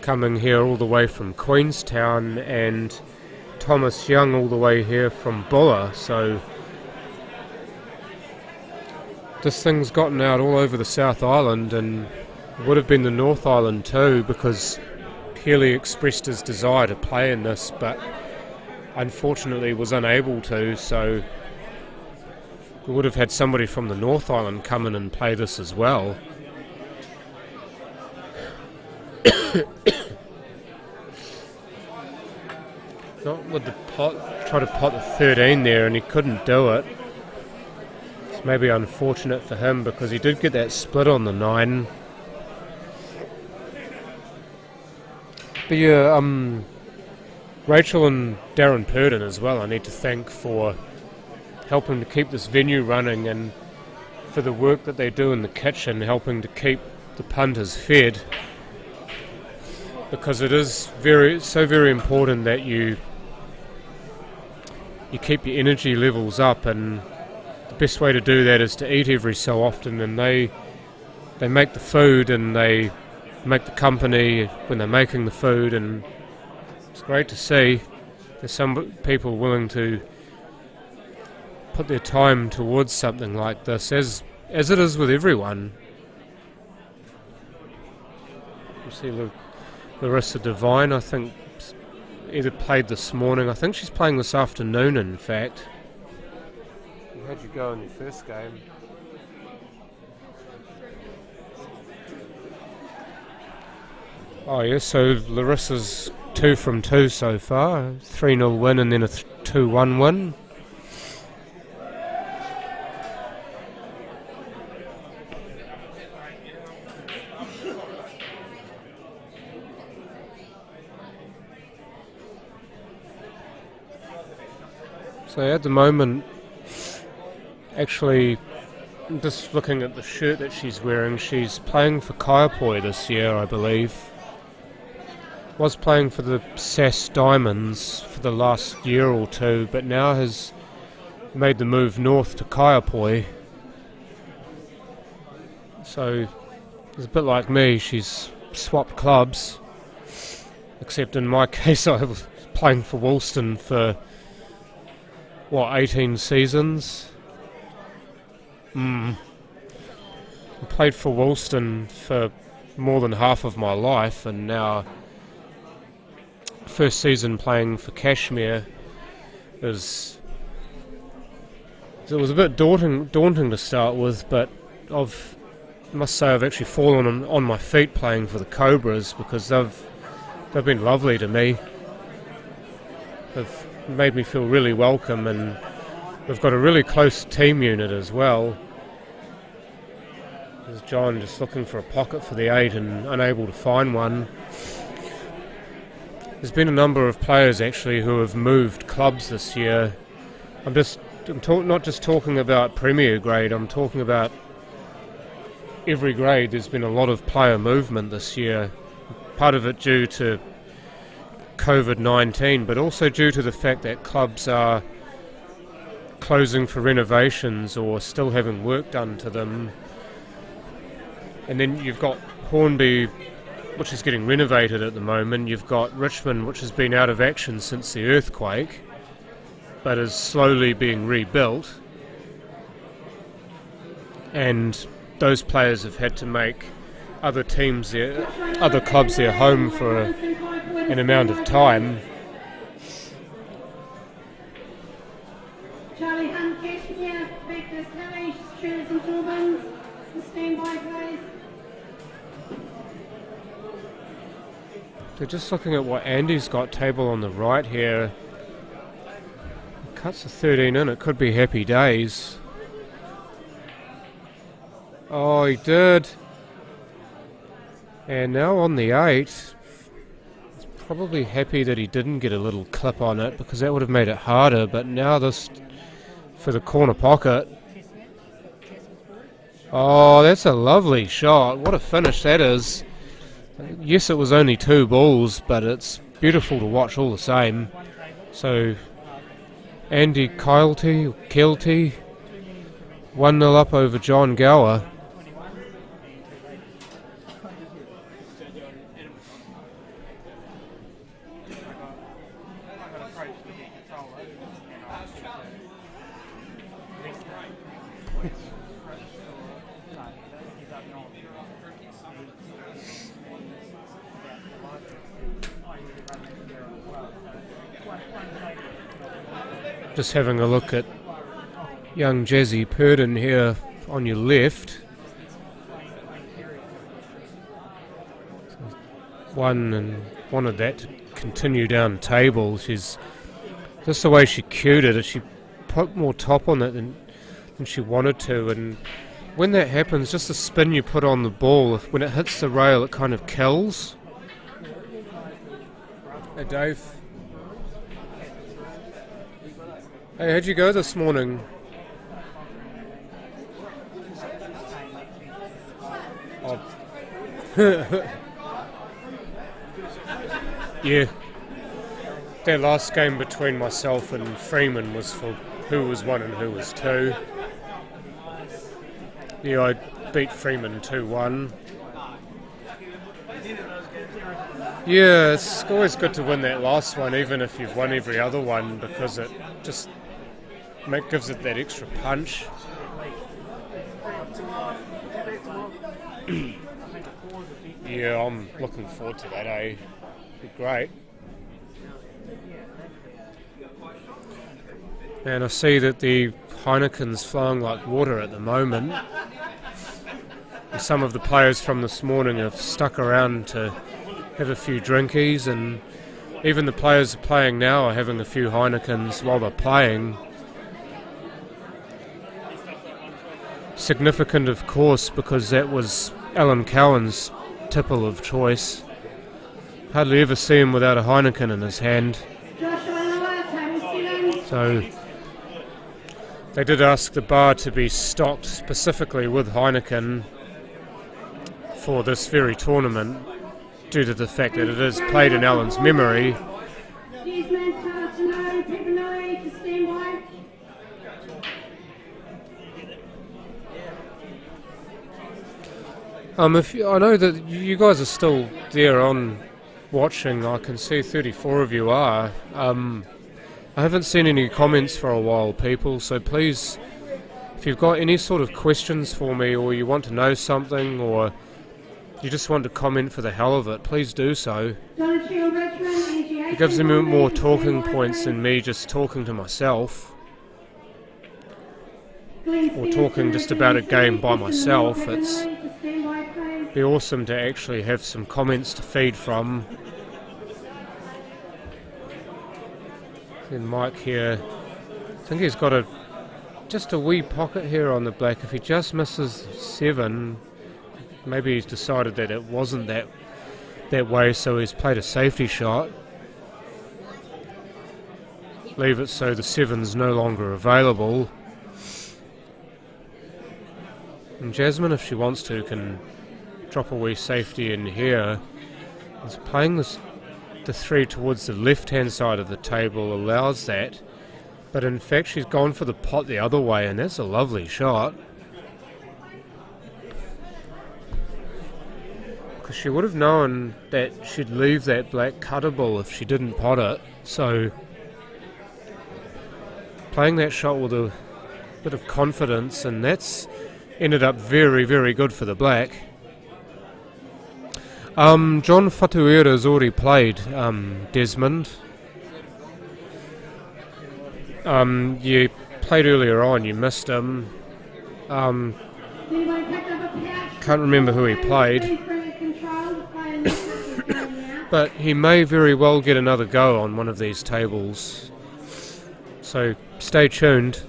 coming here all the way from Queenstown, and Thomas Young all the way here from Bulla. So this thing's gotten out all over the South Island, and would have been the North Island too, because Healy expressed his desire to play in this, but unfortunately was unable to, so we would have had somebody from the North Island come in and play this as well. Not with the pot, try to pot the 13 there, and he couldn't do it. It's maybe unfortunate for him, because he did get that split on the 9. But yeah, Rachel and Darren Purdon as well, I need to thank for helping to keep this venue running, and for the work that they do in the kitchen, helping to keep the punters fed, because it is so very important that you keep your energy levels up, and the best way to do that is to eat every so often. And they make the food, and they make the company when they're making the food, and it's great to see there's some people willing to put their time towards something like this, as it is with everyone. You see Larissa Devine, I think, either played this morning. I think she's playing this afternoon, in fact. How'd you go in your first game? Oh yeah, so Larissa's 2 from 2 so far. 3-0 win and then a 2-1 win. So at the moment, actually, just looking at the shirt that she's wearing, she's playing for Kaiapoi this year, I believe. Was playing for the SAS Diamonds for the last year or two, but now has made the move north to Kaiapoi. So it's a bit like me, she's swapped clubs, except in my case I was playing for Woolston for 18 seasons? I played for Woolston for more than half of my life, and now first season playing for Kashmir it was a bit daunting to start with, but I must say I've actually fallen on my feet playing for the Cobras, because they've been lovely to me. They've made me feel really welcome, and we've got a really close team unit as well. There's John just looking for a pocket for the 8 and unable to find one. There's been a number of players actually who have moved clubs this year. I'm not just talking about Premier grade, I'm talking about every grade. There's been a lot of player movement this year. Part of it due to COVID-19, but also due to the fact that clubs are closing for renovations or still having work done to them. And then you've got Hornby, which is getting renovated at the moment. You've got Richmond, which has been out of action since the earthquake, but is slowly being rebuilt. And those players have had to make other clubs their home for an amount of time. Charlie Hunt, Cashmere, Victor Kelly, Shirts and Turbans, stand by please. They're just looking at what Andy's got table on the right here. Cuts a 13 in, it could be happy days. Oh, he did. And now on the 8, he's probably happy that he didn't get a little clip on it because that would have made it harder, but now this for the corner pocket. Oh, that's a lovely shot. What a finish that is. Yes, it was only 2 balls, but it's beautiful to watch all the same. So, Andy Keilty, 1-0 up over John Gower. Just having a look at young Jazzy Purdon here on your left. Wanted that to continue down table. She's just the way she cued it. She put more top on it than she wanted to, and when that happens, just the spin you put on the ball, when it hits the rail, it kind of kills. Hey, Dave. Hey, how'd you go this morning? Oh. Yeah. That last game between myself and Freeman was for who was 1 and who was 2. Yeah, I beat Freeman 2-1. Yeah, it's always good to win that last one, even if you've won every other one, because it just gives it that extra punch. Yeah, I'm looking forward to that, eh? Be great. And I see that the Heineken's flowing like water at the moment. And some of the players from this morning have stuck around to have a few drinkies, and even the players playing now are having a few Heineken's while they're playing. Significant, of course, because that was Allan Cowan's tipple of choice. Hardly ever see him without a Heineken in his hand. So they did ask the bar to be stocked specifically with Heineken for this very tournament, due to the fact that it is played in Allan's memory. I know that you guys are still there on watching. I can see 34 of you are. I haven't seen any comments for a while, people, so please, if you've got any sort of questions for me, or you want to know something, or you just want to comment for the hell of it, please do so. It gives them more talking points than me just talking to myself, or talking just about a game by myself. It'd be awesome to actually have some comments to feed from. Then Mike here, I think he's got just a wee pocket here on the black. If he just misses 7, maybe he's decided that it wasn't that way, so he's played a safety shot. Leave it so the 7's no longer available. And Jasmine, if she wants to, can drop a wee safety in here. It's playing the 3 towards the left-hand side of the table allows that, but in fact she's gone for the pot the other way, and that's a lovely shot. Because she would have known that she'd leave that black cuttable if she didn't pot it, so playing that shot with a bit of confidence, and that's ended up very, very good for the black. John Fatuera's already played, Desmond. You played earlier on, you missed him. Can't remember who he played. But he may very well get another go on one of these tables. So stay tuned.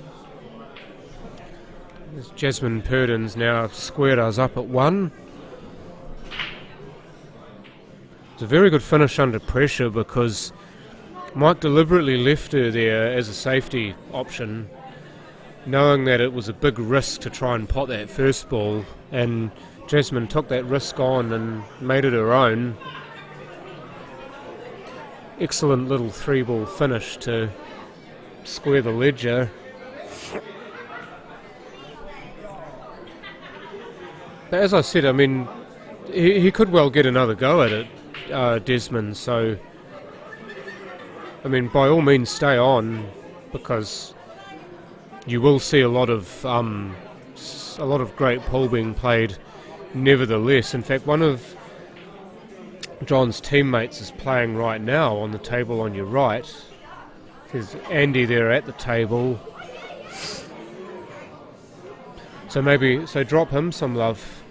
Jasmine Purdon's now squared us up at 1. It's a very good finish under pressure because Mike deliberately left her there as a safety option, knowing that it was a big risk to try and pot that first ball, and Jasmine took that risk on and made it her own. Excellent little 3-ball finish to square the ledger. But as I said, I mean, he could well get another go at it, Desmond, so I mean, by all means stay on, because you will see a lot of great pool being played nevertheless. In fact, one of John's teammates is playing right now on the table on your right. There's Andy there at the table. So drop him some love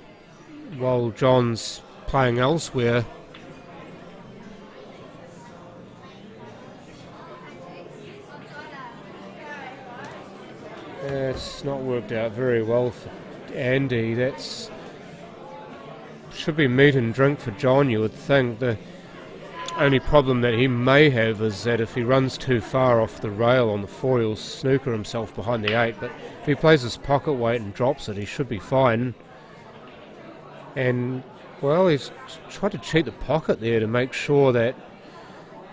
while John's playing elsewhere. It's not worked out very well for Andy. That's should be meat and drink for John, you would think. The only problem that he may have is that if he runs too far off the rail on the 4, he'll snooker himself behind the 8, but if he plays his pocket weight and drops it, he should be fine. And, well, he's tried to cheat the pocket there to make sure that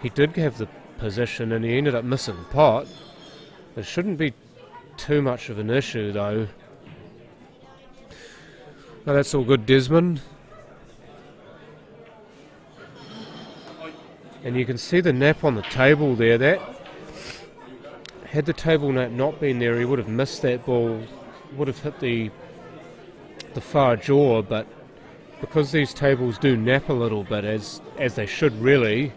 he did have the position, and he ended up missing the pot. It shouldn't be too much of an issue, though. No, that's all good, Desmond. And you can see the nap on the table there. That had the table nap not been there, he would have missed that ball, would have hit the far jaw. But because these tables do nap a little bit, as they should really,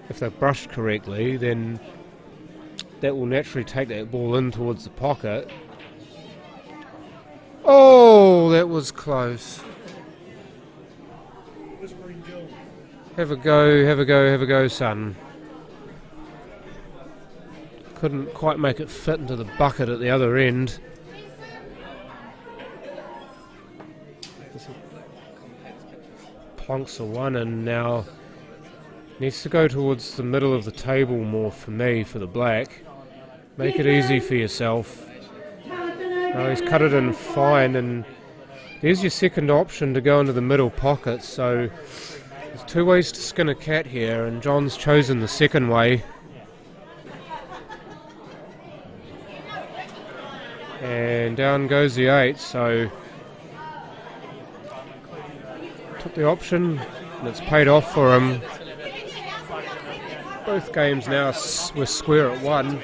if they're brushed correctly, then that will naturally take that ball in towards the pocket. Oh, that was close. Have a go, son. Couldn't quite make it fit into the bucket at the other end. Plonks a 1 and now needs to go towards the middle of the table more for me, for the black. Make it easy for yourself. No, he's cut it in fine, and there's your second option to go into the middle pocket. So there's 2 ways to skin a cat here, and John's chosen the second way. And down goes the 8, so took the option, and it's paid off for him. Both games now we're square at 1.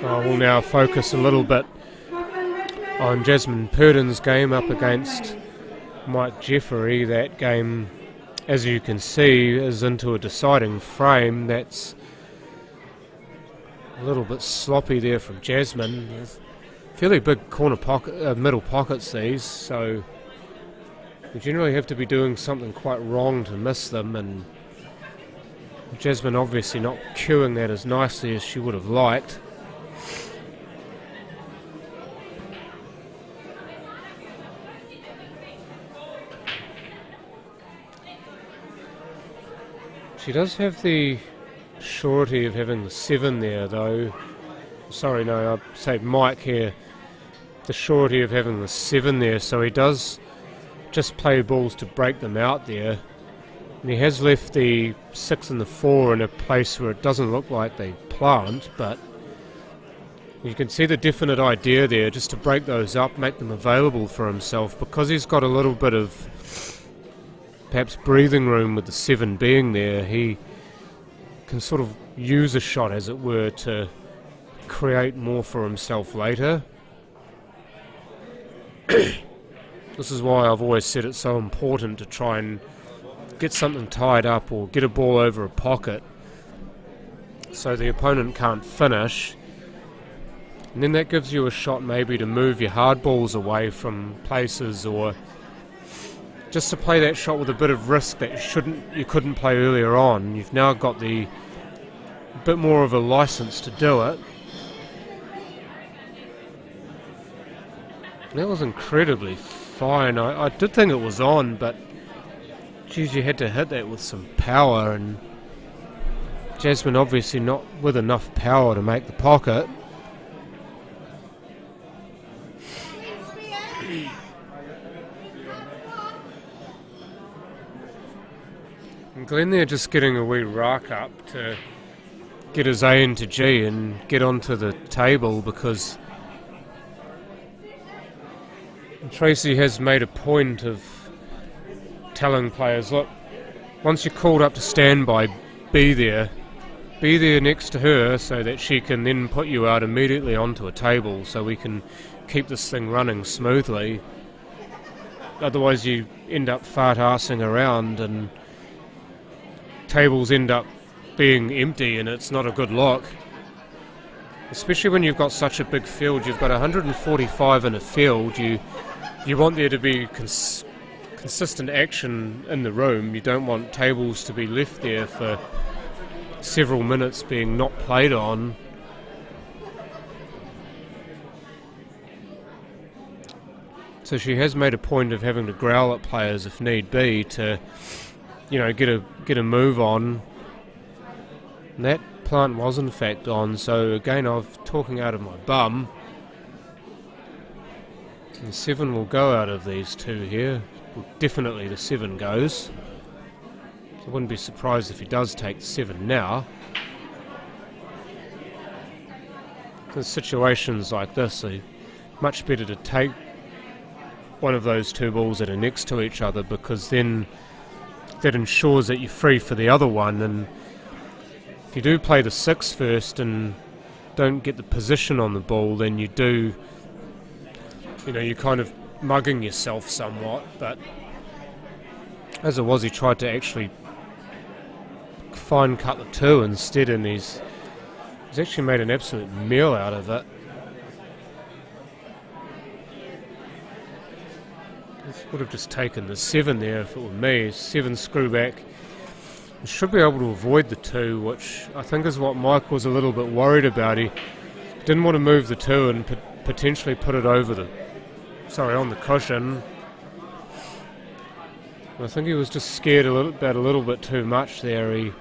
So I will now focus a little bit on Jasmine Purdon's game up against Mike Jeffrey. That game, as you can see, is into a deciding frame. That's a little bit sloppy there from Jasmine. There's fairly big corner pocket, middle pockets these, so you generally have to be doing something quite wrong to miss them, and Jasmine obviously not cueing that as nicely as she would have liked. She does have the surety of having the 7 there though. Sorry, no, I say Mike here. The surety of having the 7 there, so he does just play balls to break them out there. And he has left the 6 and the 4 in a place where it doesn't look like they plant, but you can see the definite idea there, just to break those up, make them available for himself, because he's got a little bit of perhaps breathing room with the 7 being there. He can sort of use a shot, as it were, to create more for himself later. This is why I've always said it's so important to try and get something tied up or get a ball over a pocket so the opponent can't finish, and then that gives you a shot maybe to move your hard balls away from places, or just to play that shot with a bit of risk that you couldn't play earlier on. You've now got the bit more of a license to do it. That was incredibly fine. I did think it was on, but geez, you had to hit that with some power, and Jasmine obviously not with enough power to make the pocket. And Glenn there just getting a wee rack up to get his A into G and get onto the table, because Tracy has made a point of telling players, look, once you're called up to standby, be there next to her so that she can then put you out immediately onto a table so we can keep this thing running smoothly. Otherwise you end up fart-arsing around and tables end up being empty, and it's not a good look. Especially when you've got such a big field. You've got 145 in a field. You want there to be consistent action in the room. You don't want tables to be left there for several minutes being not played on. So she has made a point of having to growl at players if need be to, you know, get a move on. And that plant was in fact on, so again I'm talking out of my bum. And 7 will go out of these two here. Well, definitely the 7 goes. I wouldn't be surprised if he does take the 7 now. In situations like this, it's much better to take one of those 2 balls that are next to each other, because then that ensures that you're free for the other one. And if you do play the 6 first and don't get the position on the ball, then you do, you know, you're kind of mugging yourself somewhat. But as it was, he tried to actually fine cut the 2 instead, and he's actually made an absolute meal out of it. This would have just taken the 7 there if it were me. 7 screw back. You should be able to avoid the 2, which I think is what Mike was a little bit worried about. He didn't want to move the 2 and potentially put it over on the cushion. I think he was just scared a little bit too much there. He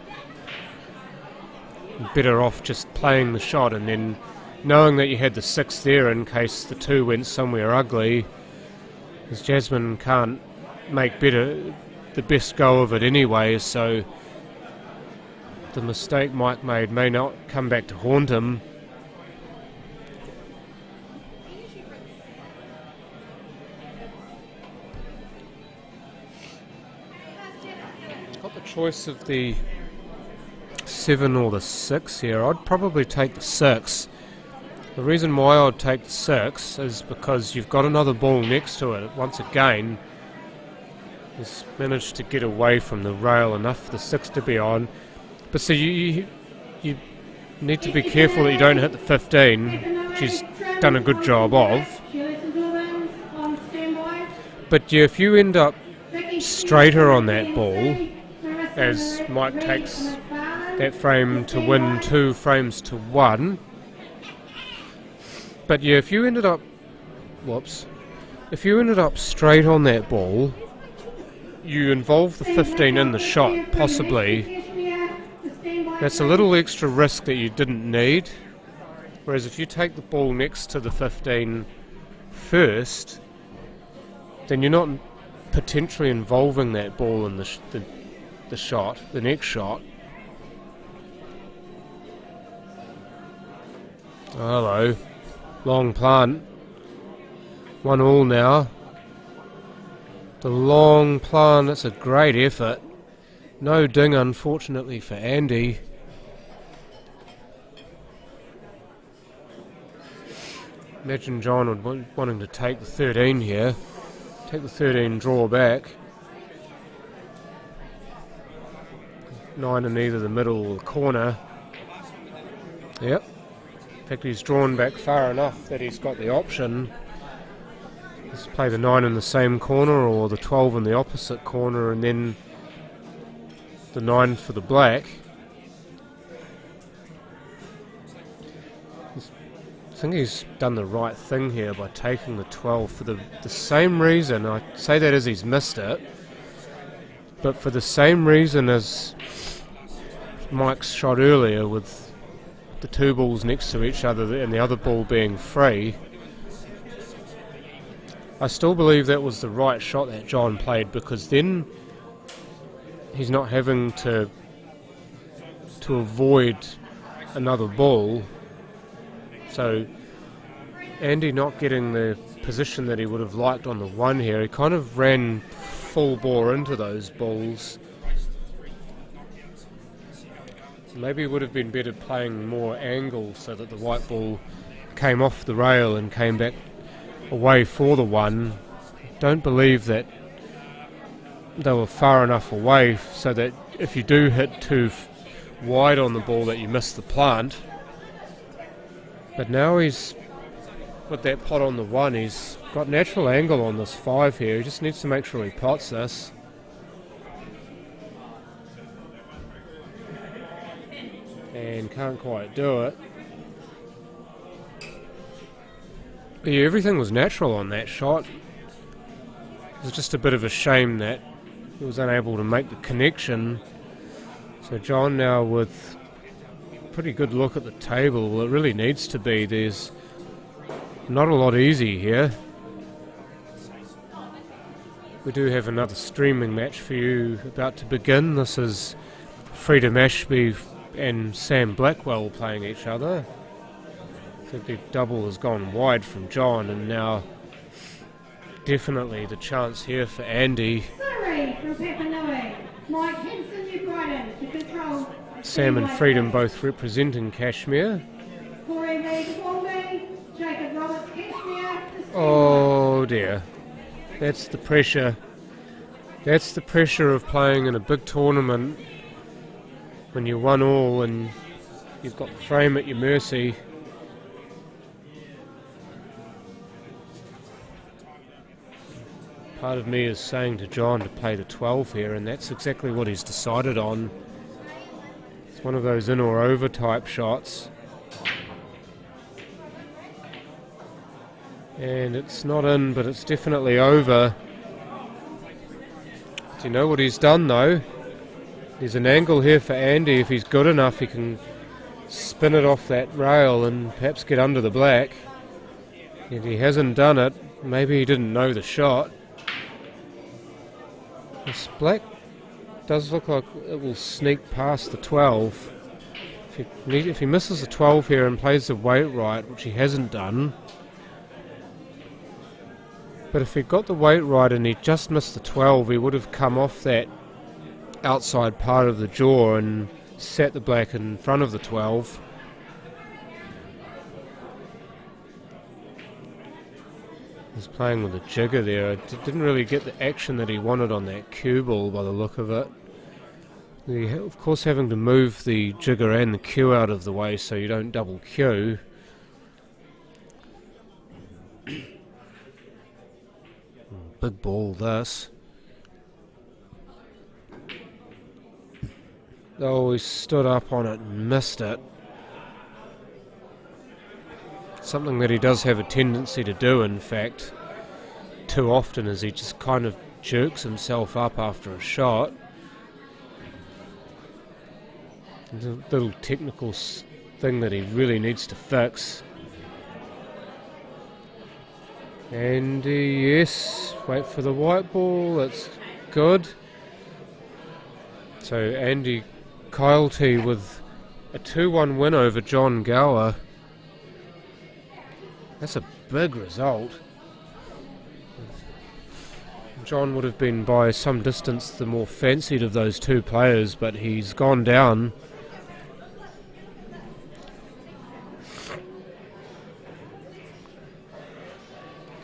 better off just playing the shot and then knowing that you had the 6 there in case the 2 went somewhere ugly, because Jasmine can't make the best go of it anyway, so the mistake Mike made may not come back to haunt him. Got the choice of the 7 or the 6 here. I'd probably take the 6. The reason why I'd take the 6 is because you've got another ball next to it. Once again, he's managed to get away from the rail enough for the 6 to be on. But so you need to be careful that you don't hit the 15, which he's done a good job of. But yeah, if you end up straighter on that ball, as Mike takes that frame to win 2 frames to 1. But yeah, if you ended up straight on that ball, you involve the 15 in the shot, possibly. That's a little extra risk that you didn't need. Whereas if you take the ball next to the 15 first, then you're not potentially involving that ball in the shot, the next shot. Hello. Long plant. 1-1 now. The long plant, that's a great effort. No ding, unfortunately, for Andy. Imagine John wanting to take the 13 here. Take the 13 draw back. 9 in either the middle or the corner. Yep. In fact, he's drawn back far enough that he's got the option. Let's play the 9 in the same corner or the 12 in the opposite corner and then the 9 for the black. I think he's done the right thing here by taking the 12 for the same reason. I say that as he's missed it, but for the same reason as Mike's shot earlier with the 2 balls next to each other and the other ball being free. I still believe that was the right shot that John played, because then he's not having to avoid another ball. So Andy not getting the position that he would have liked on the 1 here, he kind of ran full bore into those balls. Maybe it would have been better playing more angle so that the white ball came off the rail and came back away for the 1. Don't believe that they were far enough away so that if you do hit too wide on the ball that you miss the plant. But now he's with that pot on the 1, he's got natural angle on this 5 here. He just needs to make sure he pots this. And can't quite do it. But yeah, everything was natural on that shot. It was just a bit of a shame that he was unable to make the connection. So John now with a pretty good look at the table. Well, it really needs to be. There's not a lot easy here. We do have another streaming match for you about to begin. This is Freedom Ashby and Sam Blackwell playing each other. So the double has gone wide from John, and now definitely the chance here for Andy. Surrey from Papanui. Mike Henson, New Brighton to control. Sam and Freedom both representing Kashmir. Corey Reid Walby, Jacob Roberts Kashmir. Oh dear. That's the pressure. That's the pressure of playing in a big tournament when you 1-1 and you've got the frame at your mercy. Part of me is saying to John to play the 12 here, and that's exactly what he's decided on. It's one of those in or over type shots. And it's not in, but it's definitely over. Do you know what he's done though? There's an angle here for Andy. If he's good enough, he can spin it off that rail and perhaps get under the black. If he hasn't done it, maybe he didn't know the shot. This black does look like it will sneak past the 12. If he misses the 12 here and plays the weight right, which he hasn't done. But if he got the weight right and he just missed the 12, he would have come off that outside part of the jaw and set the black in front of the 12. He's playing with a jigger there. Didn't really get the action that he wanted on that cue ball by the look of it. Of course, having to move the jigger and the cue out of the way so you don't double cue. Big ball this. Oh, he stood up on it and missed it. Something that he does have a tendency to do, in fact, too often, is he just kind of jerks himself up after a shot. It's a little technical thing that he really needs to fix. And yes, wait for the white ball, that's good. So Andy Kylety with a 2-1 win over John Gower. That's a big result. John would have been by some distance the more fancied of those two players, but he's gone down.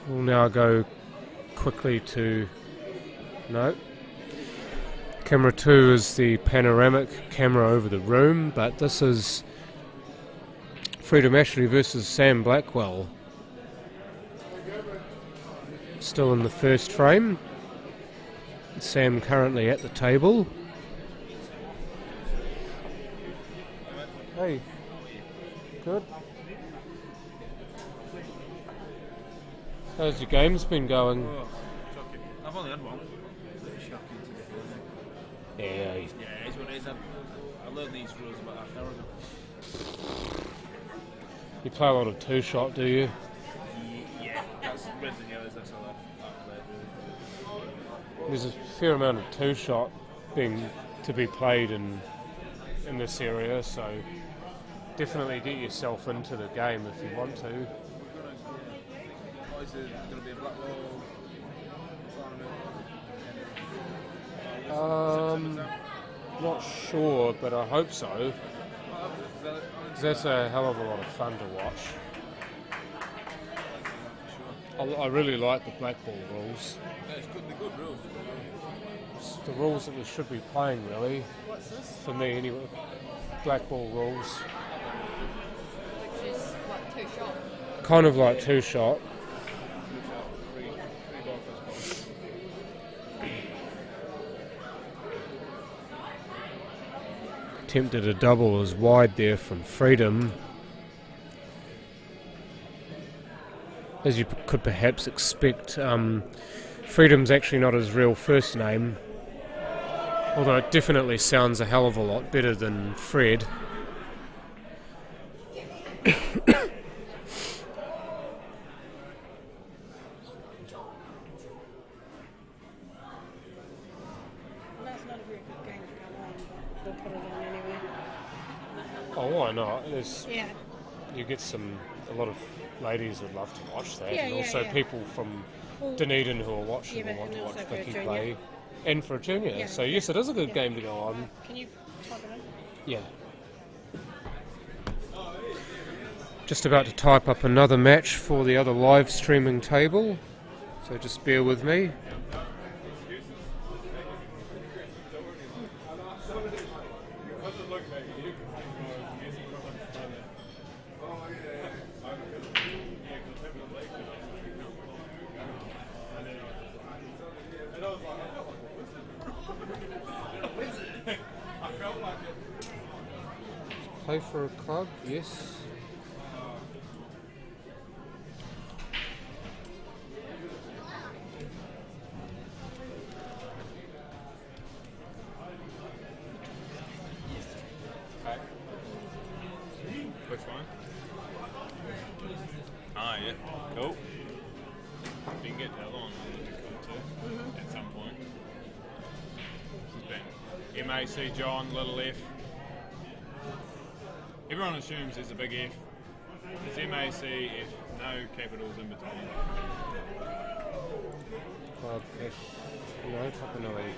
We'll now go quickly to... no. Camera 2 is the panoramic camera over the room, but this is Freedom Ashley versus Sam Blackwell. Still in the first frame. Sam currently at the table. Hey, good. How's your games been going? Oh, shocking. I've only had one. Shocking to get Yeah. Yeah, it's what it is. I learned these rules about half an hour ago. You play a lot of two-shot, do you? Yeah, that's reds and yellows, that's all I play. There's a fair amount of two-shot to be played in this area, so definitely get yourself into the game if you want to. Is there going to be a black Not sure, but I hope so. That's a hell of a lot of fun to watch. I really like the black ball rules. Yeah, it's good, they're good rules. It's the rules that we should be playing, really. What's this? For me, anyway. Black ball rules. Which is like two shot. Kind of like two-shot. Attempted a double as wide there from Freedom. As you could perhaps expect, Freedom's actually not his real first name, although it definitely sounds a hell of a lot better than Fred. That's not a very good game to go on, but we'll put it on anyway. Oh, why not? Yeah. You get a lot of ladies would love to watch that, Yeah, and yeah, also yeah. people from Well, Dunedin who are watching yeah, will want and to watch also for a Vicky junior. play, and for a junior. Yeah, So yeah. yes, it is a good Yeah. game to go on. Can you type it in? Yeah. Just about to type up another match for the other live streaming table, so just bear with me. Play for a club, yes. Which one? Ah, yeah. Cool. If you can get the other one, that'd be cool too. At some point. This has been MAC John, little f. Everyone assumes there's a big F. It's MAC F, no capitals in between. Club F. No, Tapanui.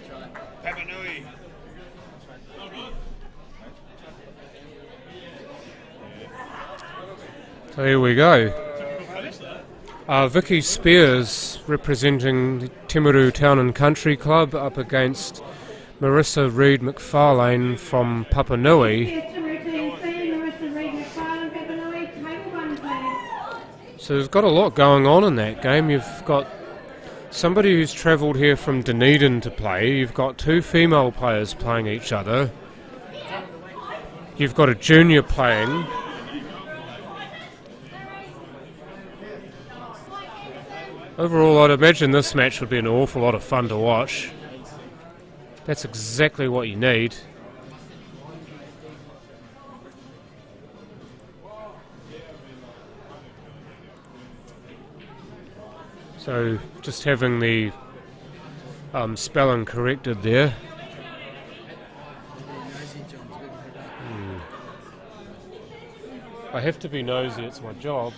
Tapanui! So here we go. Vicky Spears representing the Timaru Town and Country Club up against Marissa Reid McFarlane from Papa Nui. So there's got a lot going on in that game. You've got somebody who's travelled here from Dunedin to play. You've got two female players playing each other. you've got a junior playing. Overall, I'd imagine this match would be an awful lot of fun to watch. That's exactly what you need. So, just having the spelling corrected there. I have to be nosy, it's my job.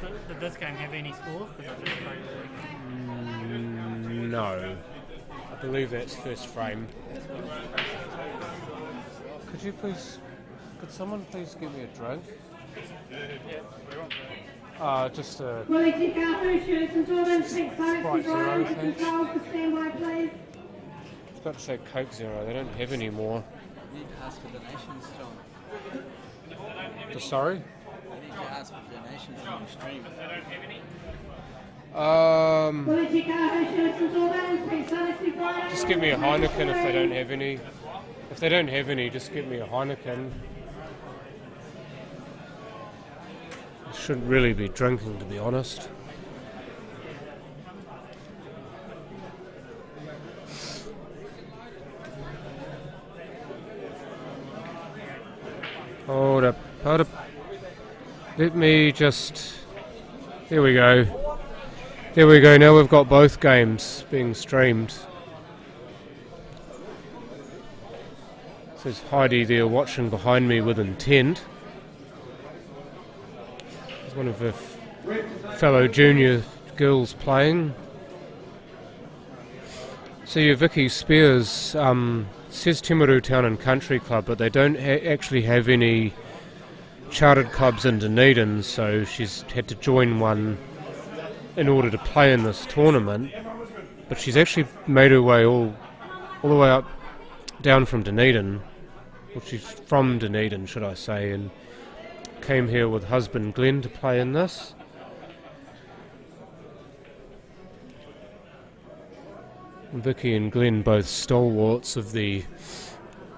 So did this game have any score? No. I believe that's first frame. Could someone please give me a drink? Just a... Willie Tikafu, shirts and turbans, pink coats, Sprite Zero, drive to thanks. control for standby, please. I was about to say Coke Zero, they don't have any more. You need to ask for donations, John. Sorry? You need to ask for donations on the stream. Willie Tikafu, shirts and turbans, pink coats, drive. Just give me a Heineken if they don't have any. If they don't have any, just give me a Heineken. I shouldn't really be drinking, to be honest. Hold up. Let me just... There we go. There we go, now we've got both games being streamed. Says Heidi there watching behind me with intent. There's one of her fellow junior girls playing. See, Vicky Spears says Timaru Town and Country Club, but they don't actually have any chartered clubs in Dunedin, so she's had to join one in order to play in this tournament. But she's actually made her way all the way up, down from Dunedin. Well, she's from Dunedin, should I say, and came here with husband Glenn to play in this. Vicky and Glenn both stalwarts of the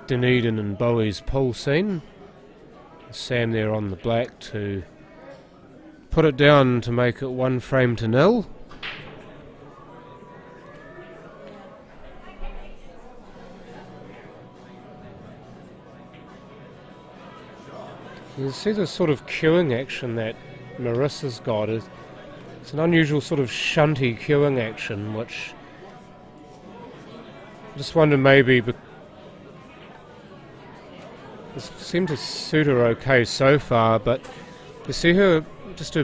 Dunedin and Bowie's pool scene. Sam there on the black to put it down to make it 1-0. You see the sort of queuing action that Marissa's got. It's an unusual sort of shunty queuing action, which I just wonder maybe this seemed to suit her okay so far, but you see her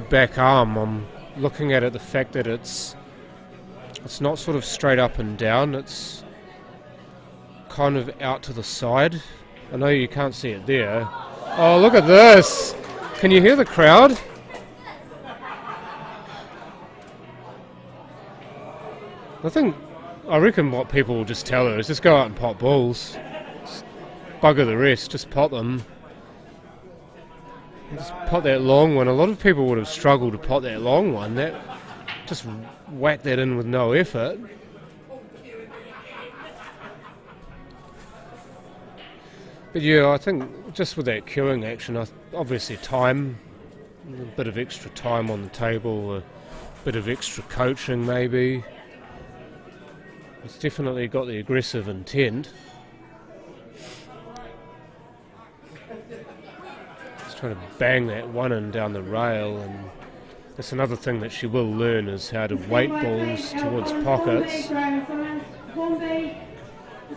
back arm. I'm looking at it, the fact that it's not sort of straight up and down, it's kind of out to the side. I know you can't see it there. Oh, look at this! Can you hear the crowd? I reckon what people will just tell her is just go out and pot balls. Just bugger the rest, just pot them. Just pot that long one. A lot of people would have struggled to pot that long one. That just whack that in with no effort. But yeah, I think just with that queuing action, obviously time, a bit of extra time on the table, a bit of extra coaching maybe. It's definitely got the aggressive intent. Just trying to bang that one in down the rail, and that's another thing that she will learn is how to weight balls towards pockets.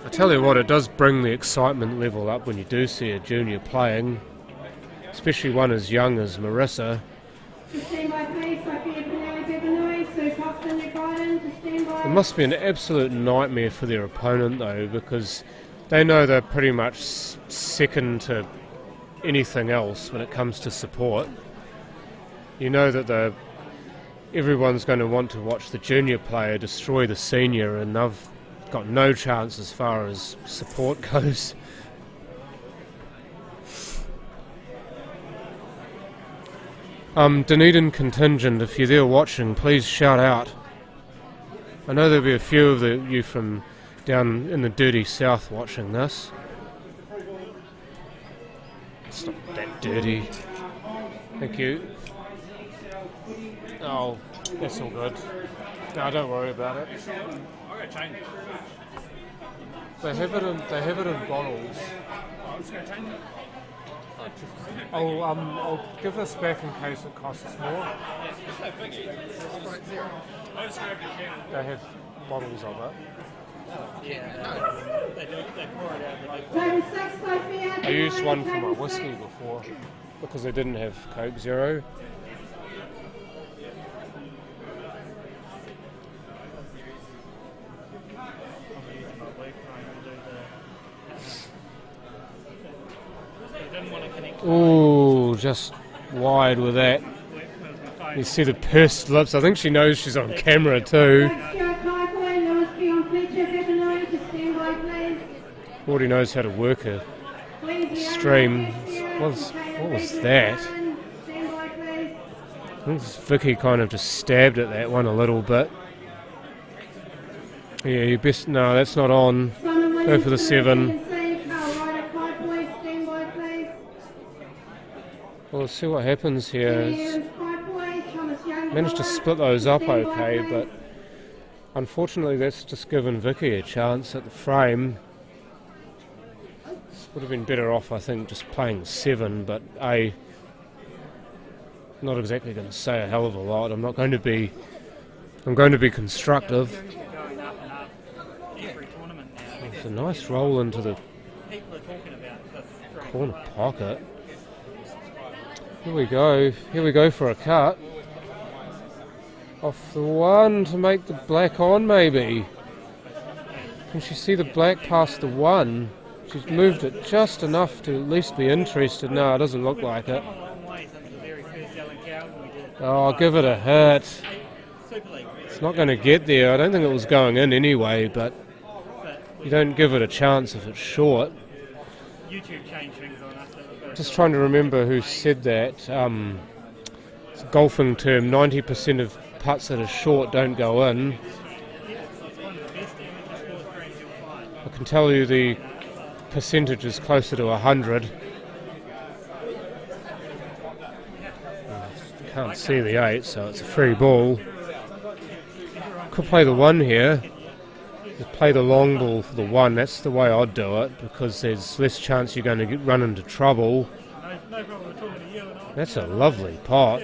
I tell you what, it does bring the excitement level up when you do see a junior playing, especially one as young as Marissa. It must be an absolute nightmare for their opponent though, because they know they're pretty much second to anything else when it comes to support. You know that everyone's going to want to watch the junior player destroy the senior, and they've got no chance as far as support goes. Dunedin contingent, if you're there watching, please shout out. I know there'll be a few of you from down in the dirty south watching this. It's not that dirty. Thank you. Oh, that's all good. No, don't worry about it. They have it in bottles. I'll give this back in case it costs more. They have bottles of it. I used one for my whiskey before because they didn't have Coke Zero. Ooh, just wide with that. You see the pursed lips. I think she knows she's on camera too. Already knows how to work a stream. What was that? I think Vicky kind of just stabbed at that one a little bit. Yeah, you best... No, that's not on. Go for the 7. Well, let's see what happens here. Managed to split those up okay, but unfortunately that's just given Vicky a chance at the frame. This would have been better off, I think, just playing 7, but not exactly going to say a hell of a lot. I'm going to be constructive. It's a nice roll into the corner pocket. Here we go for a cut. Off the 1 to make the black on, maybe. Can she see the black past the 1? She's moved it just enough to at least be interested. No, it doesn't look like it. Oh, I'll give it a hit. It's not going to get there. I don't think it was going in anyway, but you don't give it a chance if it's short. Just trying to remember who said that. It's a golfing term. 90% of putts that are short don't go in. I can tell you the percentage is closer to 100. Can't see the 8, so it's a free ball. Could play the 1 here. Just play the long ball for the 1. That's the way I'd do it, because there's less chance you're going to run into trouble. That's a lovely pot.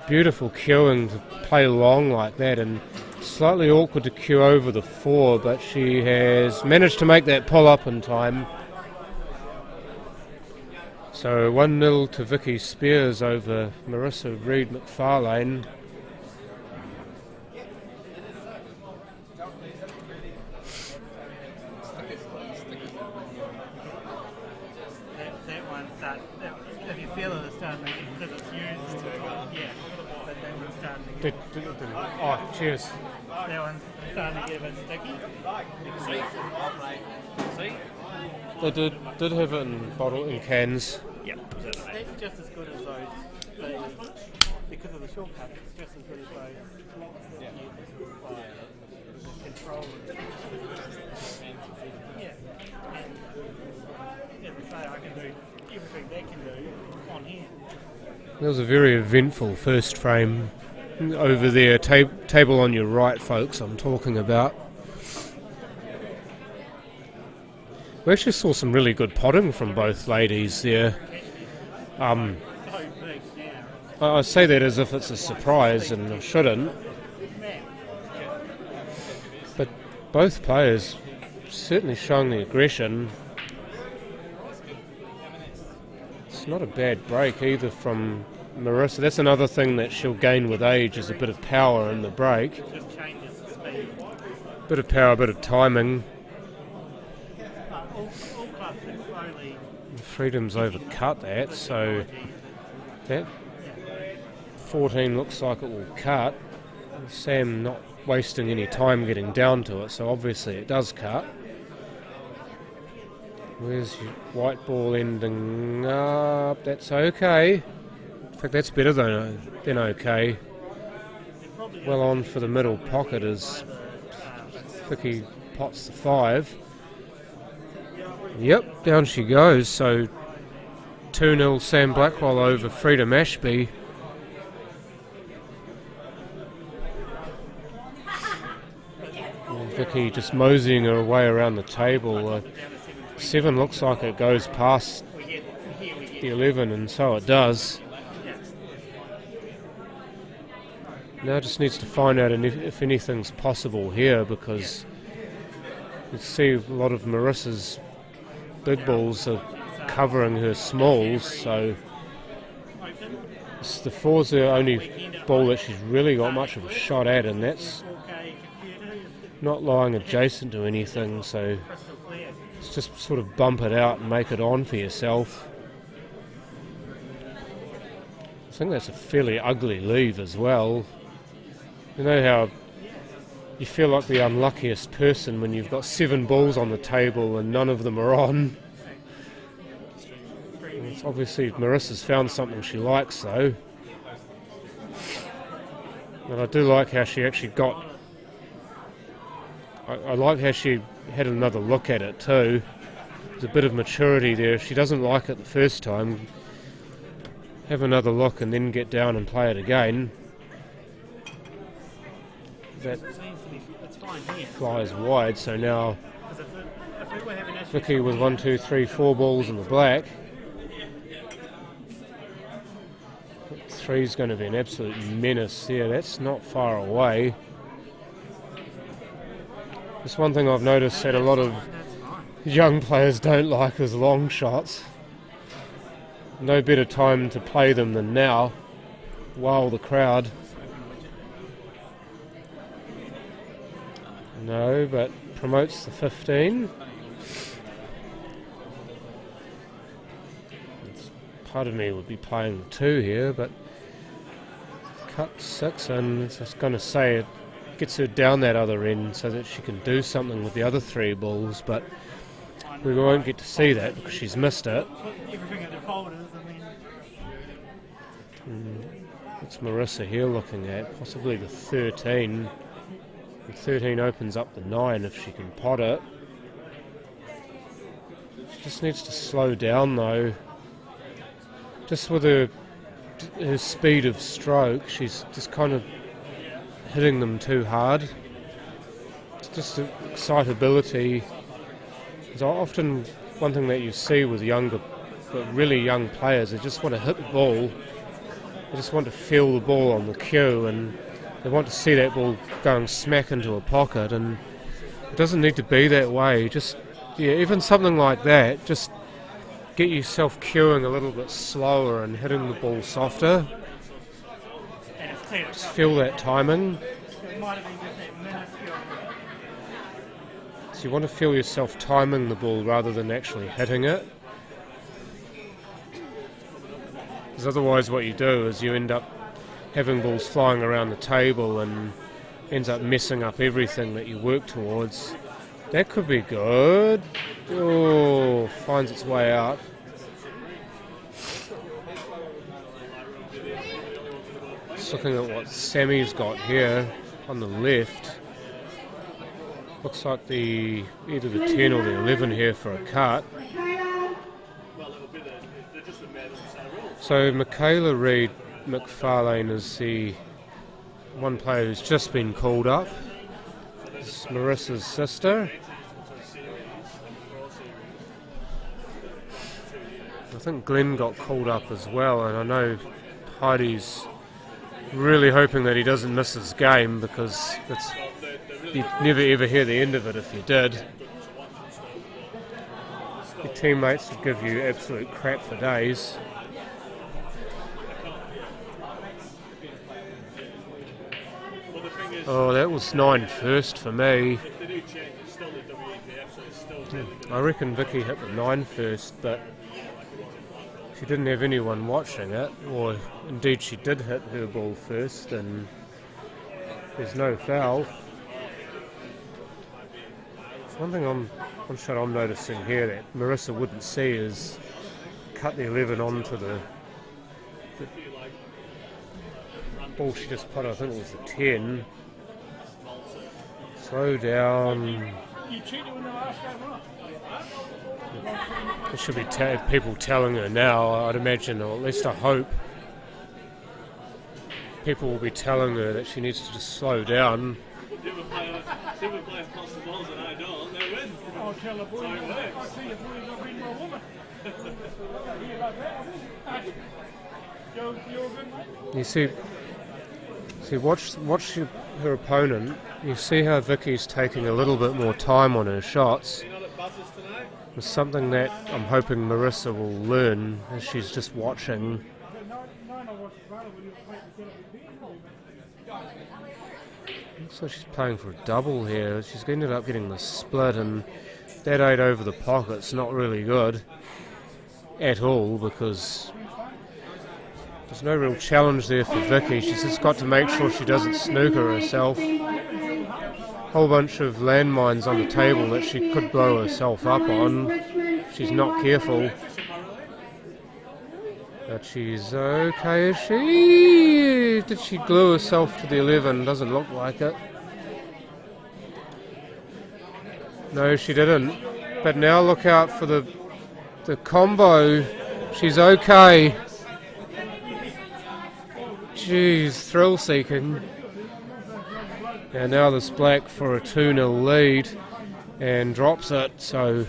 Beautiful cueing to play long like that, and slightly awkward to cue over the 4, but she has managed to make that pull up in time. So 1-0 to Vicky Spears over Marissa Reid McFarlane. If you feel it, it's starting to get, because it's used. Yeah, but that one's starting to get. Oh, cheers. That one's starting to get a bit sticky. See? They did have it in cans. Yeah. That's just as good as those. Because of the shortcut, it's just as good as those. Yeah. Control. Yeah. And as I say, I can do everything they can do on here. That was a very eventful first frame. Over there, table on your right, folks, I'm talking about. We actually saw some really good potting from both ladies there. I say that as if it's a surprise, and I shouldn't. But both players certainly showing the aggression. It's not a bad break either from Marissa. That's another thing that she'll gain with age, is a bit of power in the break. Bit of power, a bit of timing. Freedom's overcut that, so that 14 looks like it will cut. Sam not wasting any time getting down to it, so obviously it does cut. Where's your white ball ending up? That's okay. In fact, that's better than okay. Well on for the middle pocket as Vicky pots the 5. Yep, down she goes. So 2-0 Sam Blackwell over Freedom Ashby. And Vicky just moseying her way around the table. 7 looks like it goes past the 11, and so it does. Now just needs to find out if anything's possible here, because you see a lot of Marissa's big balls are covering her smalls, so the 4's the only ball that she's really got much of a shot at, and that's not lying adjacent to anything, so it's just sort of bump it out and make it on for yourself. I think that's a fairly ugly leave as well. You know how you feel like the unluckiest person when you've got 7 balls on the table and none of them are on. It's obviously Marissa's found something she likes though. And I do like how she actually got... I like how she had another look at it too. There's a bit of maturity there. If she doesn't like it the first time, have another look and then get down and play it again. That flies wide, so now Vicky with 1, 2, 3, 4 balls in the black. 3's going to be an absolute menace there. That's not far away. Just one thing I've noticed that a lot of young players don't like is long shots. No better time to play them than now, while the crowd. No, but promotes the 15. Part of me would be playing the 2 here, but cut 6, and it's just going to say it gets her down that other end so that she can do something with the other 3 balls, but we won't get to see that because she's missed it. What's Marissa here looking at? Possibly the 13. The 13 opens up the 9 if she can pot it. She just needs to slow down though. Just with her speed of stroke, she's just kind of hitting them too hard. It's just excitability. It's often one thing that you see with younger, but really young players, they just want to hit the ball. They just want to feel the ball on the cue, and they want to see that ball going smack into a pocket, and it doesn't need to be that way. Just, yeah, even something like that, just get yourself cueing a little bit slower and hitting the ball softer. Just feel that timing. So you want to feel yourself timing the ball rather than actually hitting it. Because otherwise what you do is you end up having balls flying around the table and ends up messing up everything that you work towards. That could be good. Oh, finds its way out. Just looking at what Sammy's got here on the left. Looks like either the 10 or the 11 here for a cut. So Michaela Reid McFarlane is the one player who's just been called up. It's Marissa's sister. I think Glenn got called up as well, and I know Heidi's really hoping that he doesn't miss his game, because you'd never ever hear the end of it if you did. Your teammates would give you absolute crap for days. Oh, that was 9 first for me. I reckon Vicky hit the 9 first, but she didn't have anyone watching it, or indeed she did hit her ball first, and there's no foul. One thing one shot I'm noticing here that Marissa wouldn't see is cut the 11 onto the ball she just put, I think it was the 10. Slow down. You cheated in the last game, right? There should be people telling her now, I'd imagine, or at least I hope. People will be telling her that she needs to just slow down. People playing across the balls and I don't, they win. I'll tell the boys, So it works. I see your boys not being my woman. Hear about that? You're good, mate? You see, watch her opponent. You see how Vicky's taking a little bit more time on her shots. It's something that I'm hoping Marissa will learn as she's just watching. Looks like she's playing for a double here. She's ended up getting the split, and that 8 over the pocket's not really good at all because there's no real challenge there for Vicky. She's just got to make sure she doesn't snooker herself. Whole bunch of landmines on the table that she could blow herself up on. She's not careful. But she's okay, is she? Did she glue herself to the 11? Doesn't look like it. No, she didn't. But now look out for the combo. She's okay. Jeez, thrill-seeking. And now there's black for a 2-0 lead and drops it, so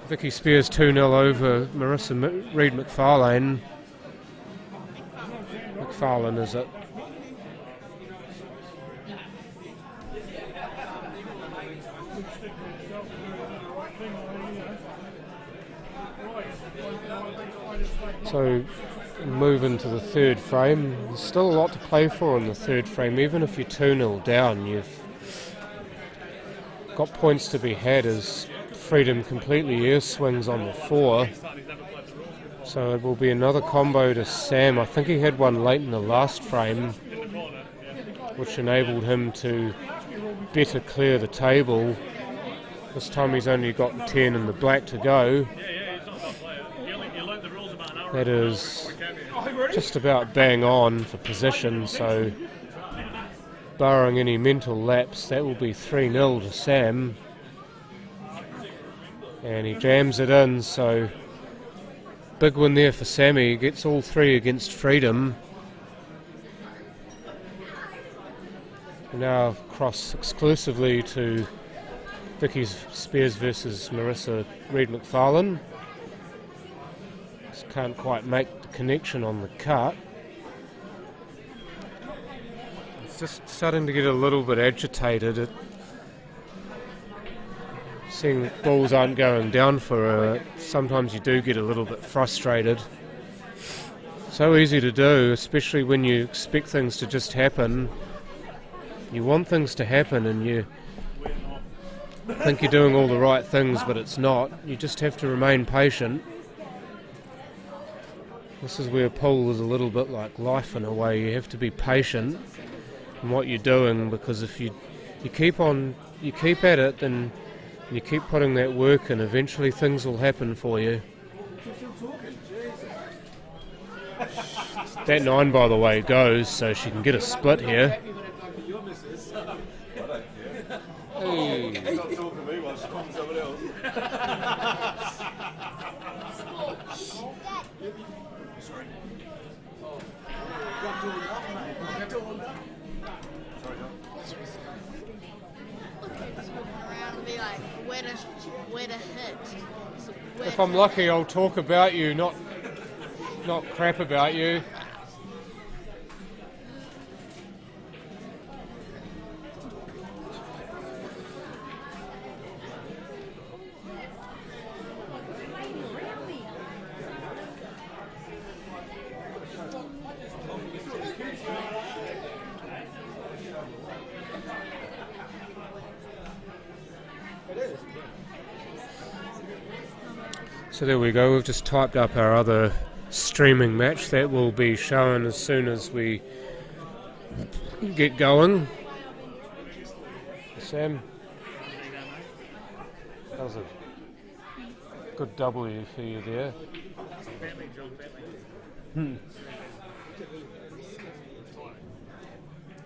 Vicky Spears 2-0 over Marissa Reid McFarlane. McFarlane, is it? So move into the third frame. There's still a lot to play for in the third frame. Even if you're 2-0 down, you've got points to be had as Freedom completely air swings on the 4. So it will be another combo to Sam. I think he had one late in the last frame, which enabled him to better clear the table. This time he's only got 10 in the black to go. That is just about bang on for position, so barring any mental lapse, that will be 3-0 to Sam. And he jams it in, so big win there for Sammy. He gets all 3 against Freedom. Now cross exclusively to Vicky Spears versus Marissa Reid McFarlane. Just can't quite make the connection on the cut. It's just starting to get a little bit agitated. Seeing balls aren't going down for her, sometimes you do get a little bit frustrated. So easy to do, especially when you expect things to just happen. You want things to happen and you think you're doing all the right things, but it's not. You just have to remain patient. This is where pool is a little bit like life in a way. You have to be patient in what you're doing, because if you keep at it, then you keep putting that work in, eventually things will happen for you. That 9, by the way, goes, so she can get a split here. Hey. Where to hit. If I'm lucky, I'll talk about you, not crap about you. So there we go, we've just typed up our other streaming match that will be shown as soon as we get going. Sam, that was a good W for you there.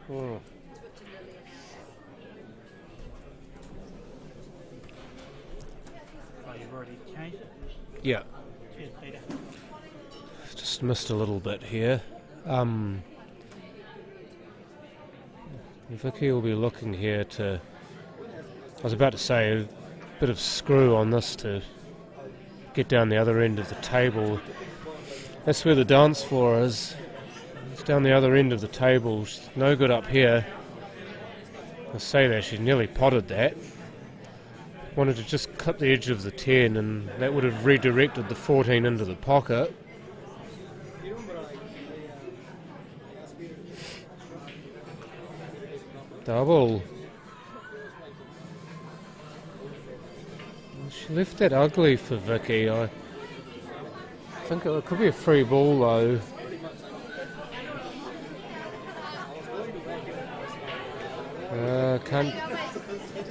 Oh. Yeah. Cheers, Peter. Just missed a little bit here. Vicky will be looking here to... I was about to say a bit of screw on this to get down the other end of the table. That's where the dance floor is. It's down the other end of the table. She's no good up here. I say that, she nearly potted that. Wanted to just clip the edge of the 10 and that would have redirected the 14 into the pocket. Double. She left that ugly for Vicky. I think it could be a free ball though. Can't.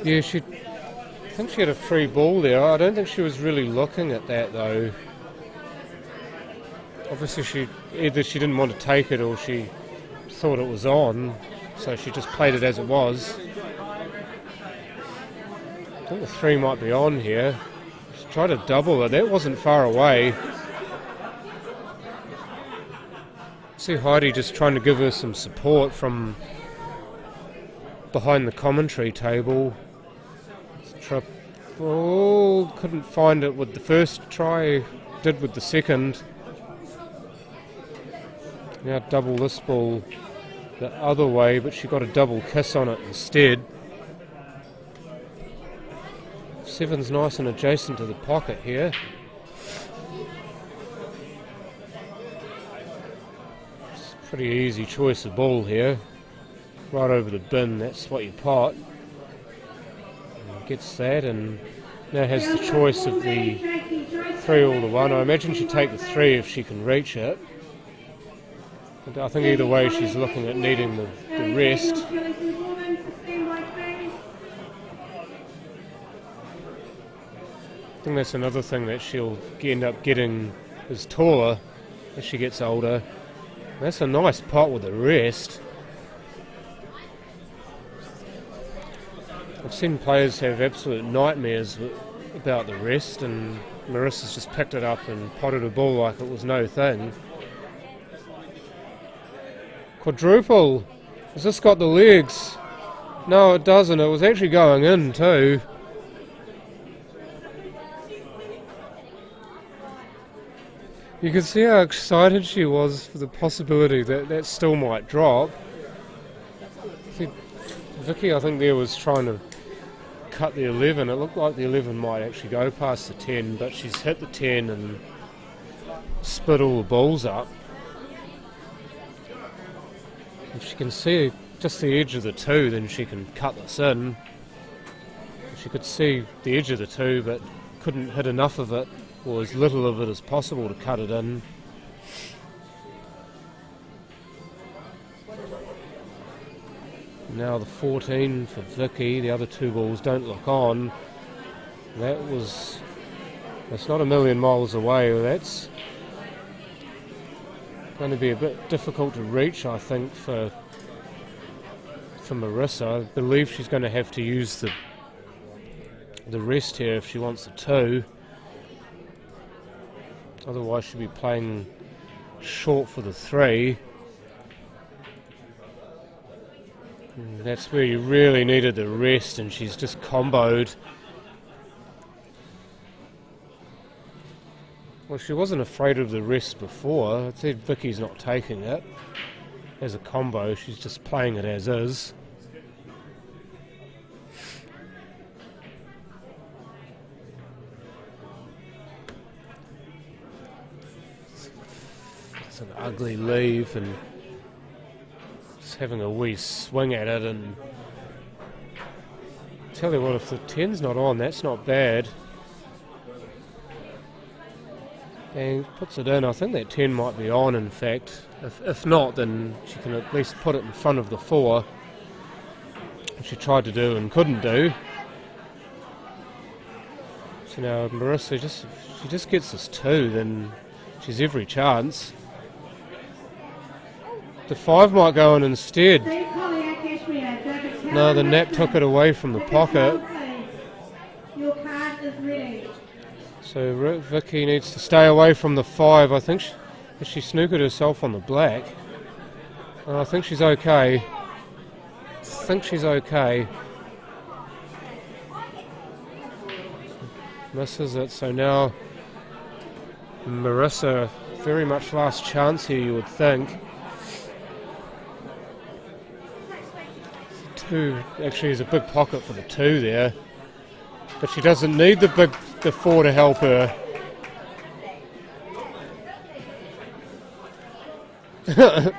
Yeah, I think she had a free ball there. I don't think she was really looking at that though. Obviously, either she didn't want to take it or she thought it was on, so she just played it as it was. I think the 3 might be on here. She tried to double it. That wasn't far away. See Heidi just trying to give her some support from behind the commentary table. Trip. Oh, couldn't find it with the first try. Did with the second. Now double this ball the other way, but she got a double kiss on it instead. 7's nice and adjacent to the pocket here. It's a pretty easy choice of ball here. Right over the bin, that's what you pot. And gets that and now has the choice of the 3 or the 1. I imagine she'd take the 3 if she can reach it. But I think either way she's looking at needing the rest. I think that's another thing that she'll end up getting is taller as she gets older. That's a nice pot with the rest. I've seen players have absolute nightmares about the rest, and Marissa's just picked it up and potted a ball like it was no thing. Quadruple! Has this got the legs? No, it doesn't. It was actually going in too. You can see how excited she was for the possibility that that still might drop. See, Vicky, I think there was trying to cut the 11. It looked like the 11 might actually go past the 10, but she's hit the 10 and split all the balls up. If she can see just the edge of the 2, then she can cut this in. She could see the edge of the 2, but couldn't hit enough of it, or as little of it as possible to cut it in. Now the 14 for Vicky. The other 2 balls don't look on. That's not a million miles away. That's going to be a bit difficult to reach, I think, for Marissa. I believe she's going to have to use the rest here if she wants the 2. Otherwise she'll be playing short for the 3. And that's where you really needed the rest, and she's just comboed. Well, she wasn't afraid of the rest before. I said Vicky's not taking it as a combo, she's just playing it as is. It's an ugly leave and just having a wee swing at it, and tell you what, if the 10's not on, that's not bad. And puts it in. I think that 10 might be on, in fact. If not, then she can at least put it in front of the 4, which she tried to do and couldn't do. So now Marissa, if she just gets this 2, then she's every chance. The 5 might go in instead. No, the nap took it away from the pocket. Your card is ready. So Vicky needs to stay away from the 5. I think she snookered herself on the black. I think she's okay. Misses it, so now Marissa, very much last chance here, you would think. 2, actually there's a big pocket for the 2 there, but she doesn't need the 4 to help her. Well,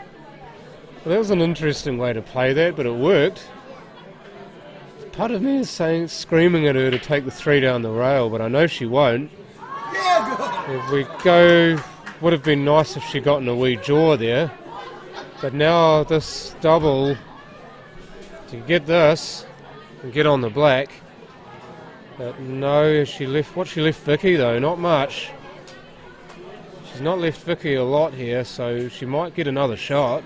that was an interesting way to play that, but it worked. Part of me is screaming at her to take the 3 down the rail, but I know she won't. If we go, would have been nice if she gotten a wee jaw there, but now this double, to get this and get on the black. But no, she left Vicky though, not much. She's not left Vicky a lot here, so she might get another shot.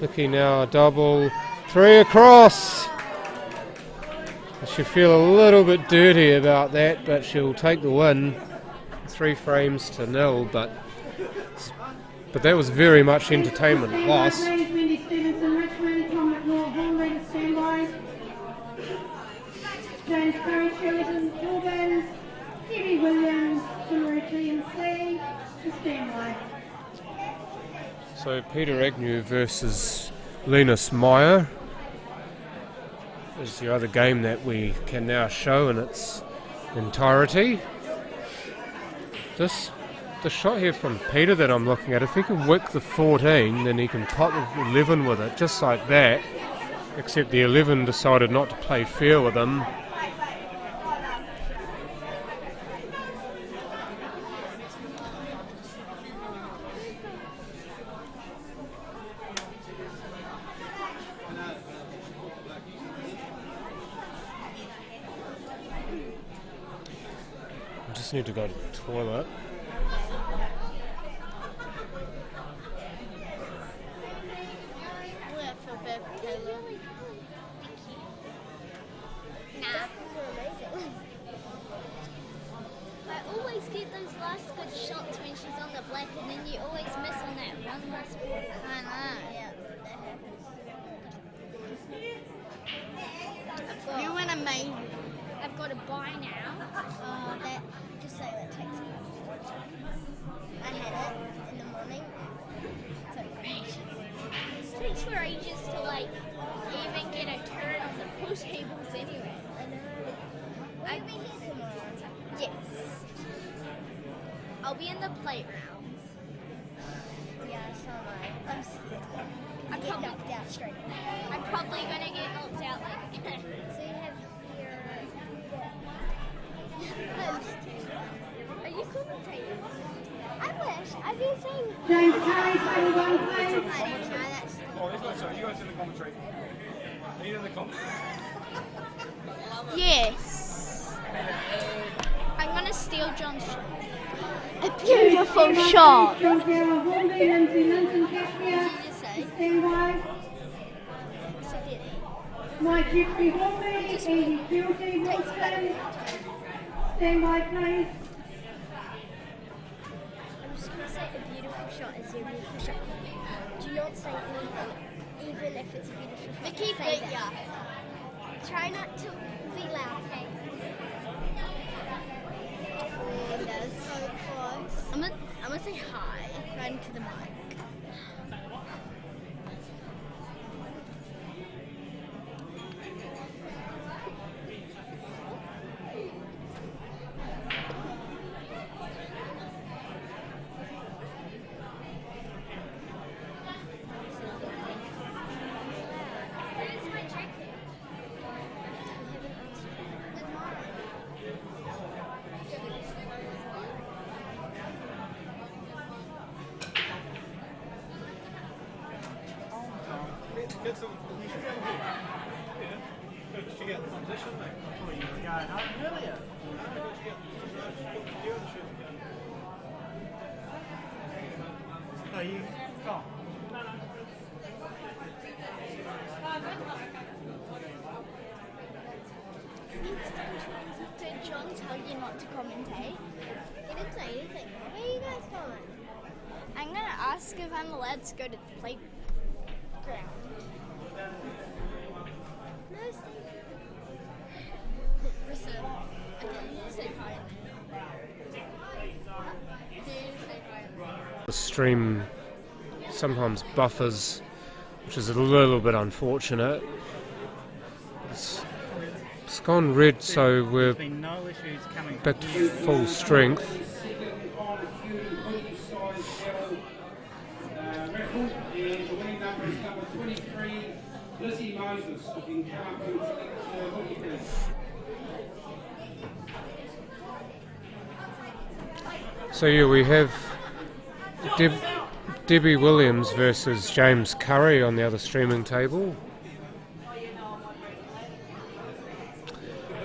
Vicky now a double, 3 across. She'll feel a little bit dirty about that, but she'll take the win. 3 frames to 0, but that was very much entertainment plus. James Curry, Sheridan, Corbin, Debbie Williams, Timothy and C, to stand by. So Peter Agnew versus Linus Meyer is the other game that we can now show in its entirety. The shot here from Peter that I'm looking at, if he can wick the 14, then he can pop the 11 with it, just like that, except the 11 decided not to play fair with him. Need to go to the toilet. I always get those last good shots when she's on the black, and then you always miss on that one last ball. I know. Yeah, that happens. You went amazing. I've got to buy now. That just say that takes me. I had it in the morning. So for ages. It takes for ages to like even get a turn on the pool tables anyway. I know. I'll be here tomorrow. Yes. I'll be in the playground. Yeah, so am I. I'm scared. I'm probably knocked out straight. I'm probably gonna get knocked out like. So you have your host. Are you commentating? I wish. I've been saying. James Curry, 21 plays. I don't know. That's. Sorry, you guys in the commentary. Are you in the commentary? Yes. I'm gonna steal John's shot. A beautiful shot. John Carroll, Hornby, Lindsay Linton, Cashmere, stand by. Mike Jeffrey, Hornby, Eddie Guilty, Wilson, stand by please. I'm just gonna say a beautiful shot is a beautiful shot. Do not say anything, even if it's a beautiful shot. Vicky, say that. Try not to be loud, okay? So close. I'm gonna say hi right into the mic. Get some. Yeah. Did you get the position, mate? Oh, you were going home earlier. Oh, you gone? No, no. Did John tell you not to commentate? He didn't say anything. Where are you guys going? I'm gonna ask if I'm allowed to go to the playground. No, stay. Stay quiet. Stay quiet. The stream sometimes buffers, which is a little bit unfortunate. It's gone red, so we're There's been no issues coming back from to here. full strength. So yeah, we have Debbie Williams versus James Curry on the other streaming table.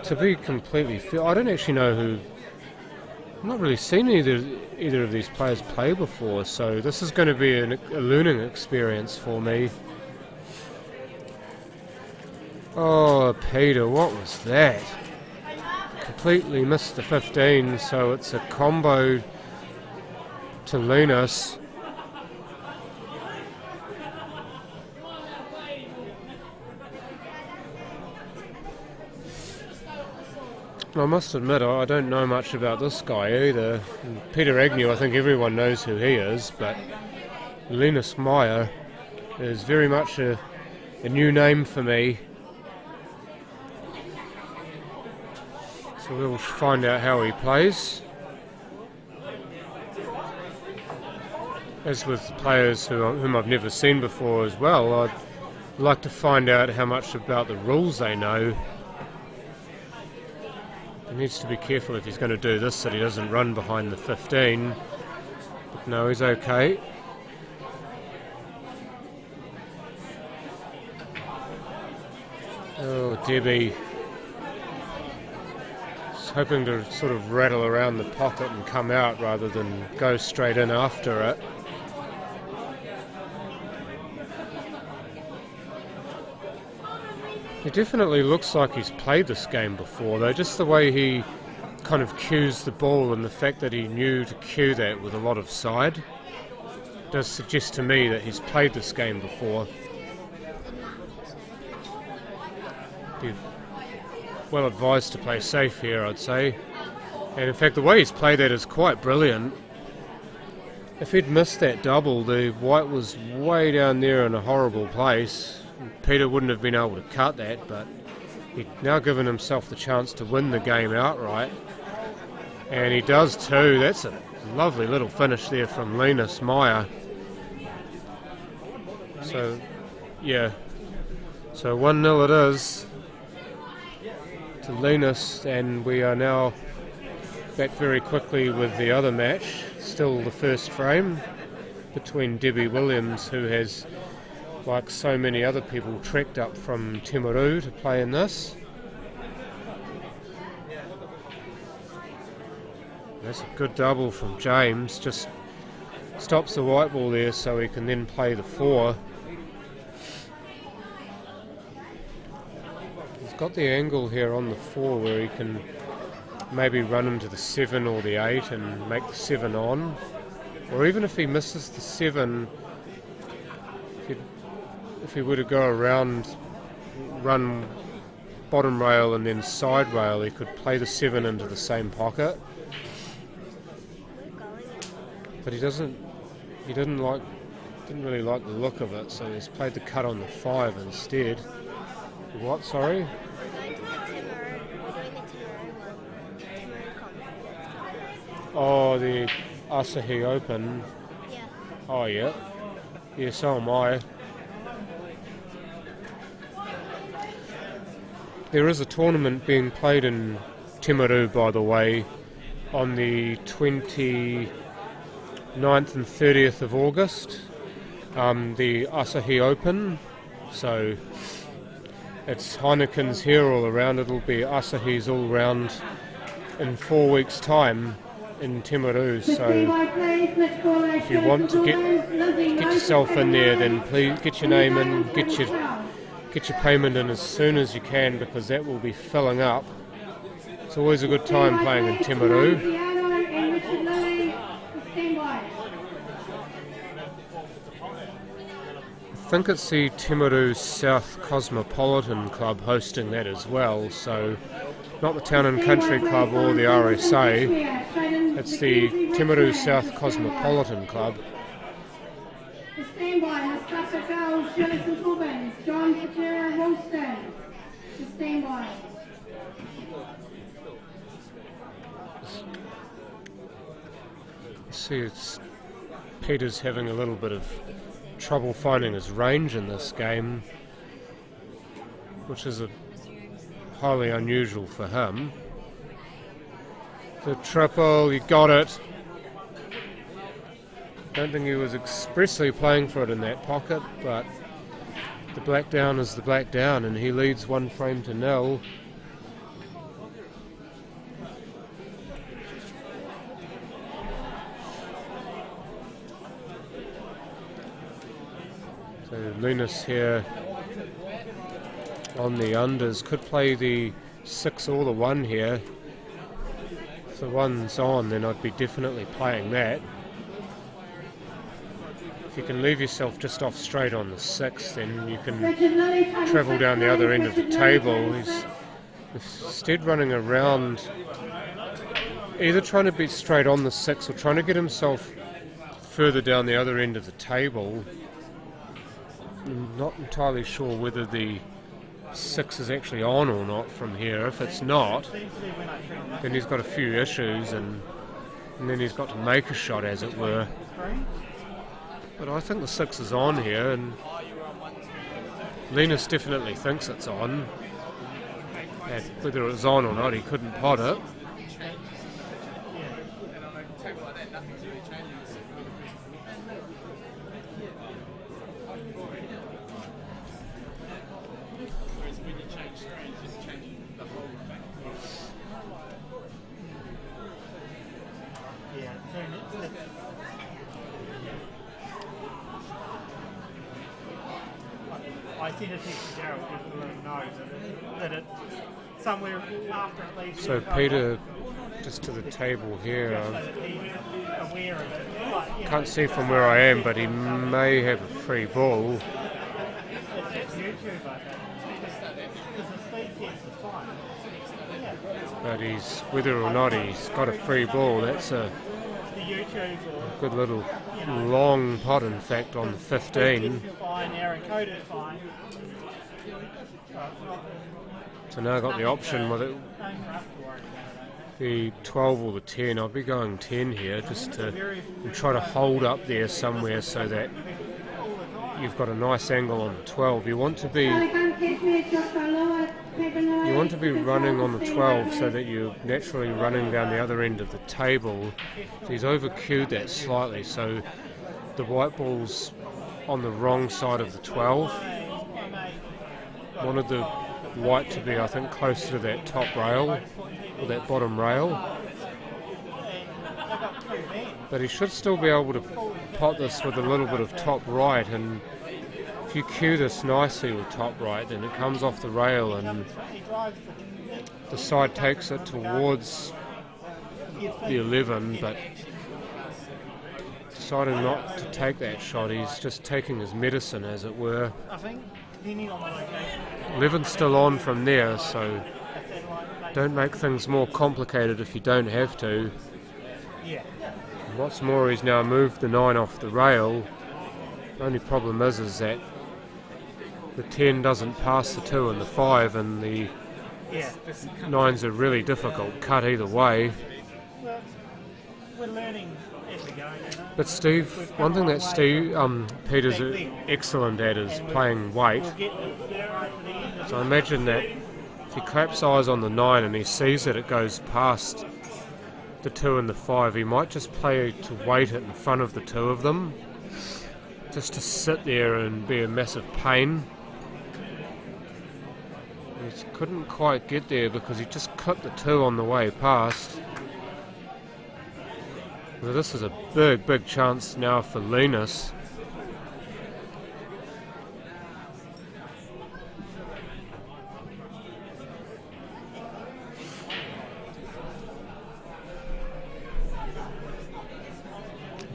To be completely fair, I don't actually know who. I've not really seen either of these players play before, so this is going to be a learning experience for me. Oh, Peter, what was that? Completely missed the 15, so it's a combo to Linus. I must admit, I don't know much about this guy either. Peter Agnew, I think everyone knows who he is, but Linus Meyer is very much a new name for me. So we'll find out how he plays. As with players whom I've never seen before as well, I'd like to find out how much about the rules they know. He needs to be careful if he's going to do this, that he doesn't run behind the 15. But no, he's okay. Oh, Debbie. He's hoping to sort of rattle around the pocket and come out rather than go straight in after it. He definitely looks like he's played this game before, though, just the way he kind of cues the ball and the fact that he knew to cue that with a lot of side does suggest to me that he's played this game before. Be well advised to play safe here, I'd say. And in fact, the way he's played that is quite brilliant. If he'd missed that double, the white was way down there in a horrible place. Peter wouldn't have been able to cut that, but he'd now given himself the chance to win the game outright. And he does too. That's a lovely little finish there from Linus Meyer. So, yeah. So 1-0 it is to Linus, and we are now back very quickly with the other match. Still the first frame between Debbie Williams, who has, like so many other people, trekked up from Timaru to play in this. That's a good double from James, just stops the white ball there so he can then play the 4. He's got the angle here on the 4 where he can maybe run into the 7 or the 8 and make the 7 on. Or even if he misses the 7, if he were to go around, run bottom rail and then side rail, he could play the 7 into the same pocket. But he didn't really like the look of it, so he's played the cut on the 5 instead. What, sorry? Oh, the Asahi Open. Yeah. Oh, yeah. Yeah, so am I. There is a tournament being played in Timaru, by the way, on the 29th and 30th of August. The Asahi Open. So it's Heineken's here all around. It'll be Asahi's all round in 4 weeks' time in Timaru. So if you want to get yourself in there, then please get your name in, get your payment in as soon as you can, because that will be filling up always a good time playing in Timaru. And Richard Lilly, stand by. I think it's the Timaru South Cosmopolitan Club hosting that as well, so not the Town and Country Club or the RSA, it's the Timaru South Cosmopolitan Club. Stand by, Mustafa Gold, Shirley St Albans, John Fatera Woolston. Stand by. See, Peter's having a little bit of trouble finding his range in this game, which is highly unusual for him. The triple, he got it. Don't think he was expressly playing for it in that pocket, but the black down is the black down, and he leads 1 frame to 0. So Linus here on the unders could play the 6 or the 1 here. If the 1's on, then I'd be definitely playing that. If you can leave yourself just off straight on the 6, then you can travel down the other end of the table. He's instead running around, either trying to be straight on the 6 or trying to get himself further down the other end of the table. I'm not entirely sure whether the 6 is actually on or not from here. If it's not, then he's got a few issues, and then he's got to make a shot, as it were. But I think the 6 is on here, and Linus definitely thinks it's on. And whether it was on or not, he couldn't pot it. I sent a text to Gerald just to let him know that it's somewhere after it leaves. So Peter, just to the table here, aware of it. Can't see from where I am, but he may have a free ball. It's YouTube, I think. Because the speed test is fine. But whether or not he's got a free ball, that's a The YouTube or good little long pot, in fact, on the 15. fine, our encoder is fine. So now I've got the option with it. The 12 or the 10, I'll be going 10 here just to try to hold up there somewhere so that you've got a nice angle on the 12. You want to be running on the 12 so that you're naturally running down the other end of the table. So he's over-cued that slightly, so the white ball's on the wrong side of the 12. Wanted the white to be, I think, closer to that top rail, or that bottom rail. But he should still be able to pot this with a little bit of top right, and if you cue this nicely with top right, then it comes off the rail and the side takes it towards the 11, but deciding not to take that shot, he's just taking his medicine, as it were. I think, depending on the location. 11's still on from there, so don't make things more complicated if you don't have to. Yeah. What's more, he's now moved the 9 off the rail. The only problem is that the 10 doesn't pass the 2 and the 5, and the 9's a really difficult cut either way. Well, we're learning as we go, you know. But Steve, one thing that Peter's excellent at is playing weight. So I imagine that if he claps eyes on the 9 and he sees that it goes past the 2 and the 5, he might just play to weight it in front of the 2 of them, just to sit there and be a massive pain. He couldn't quite get there because he just clipped the 2 on the way past. So this is a big chance now for Linus.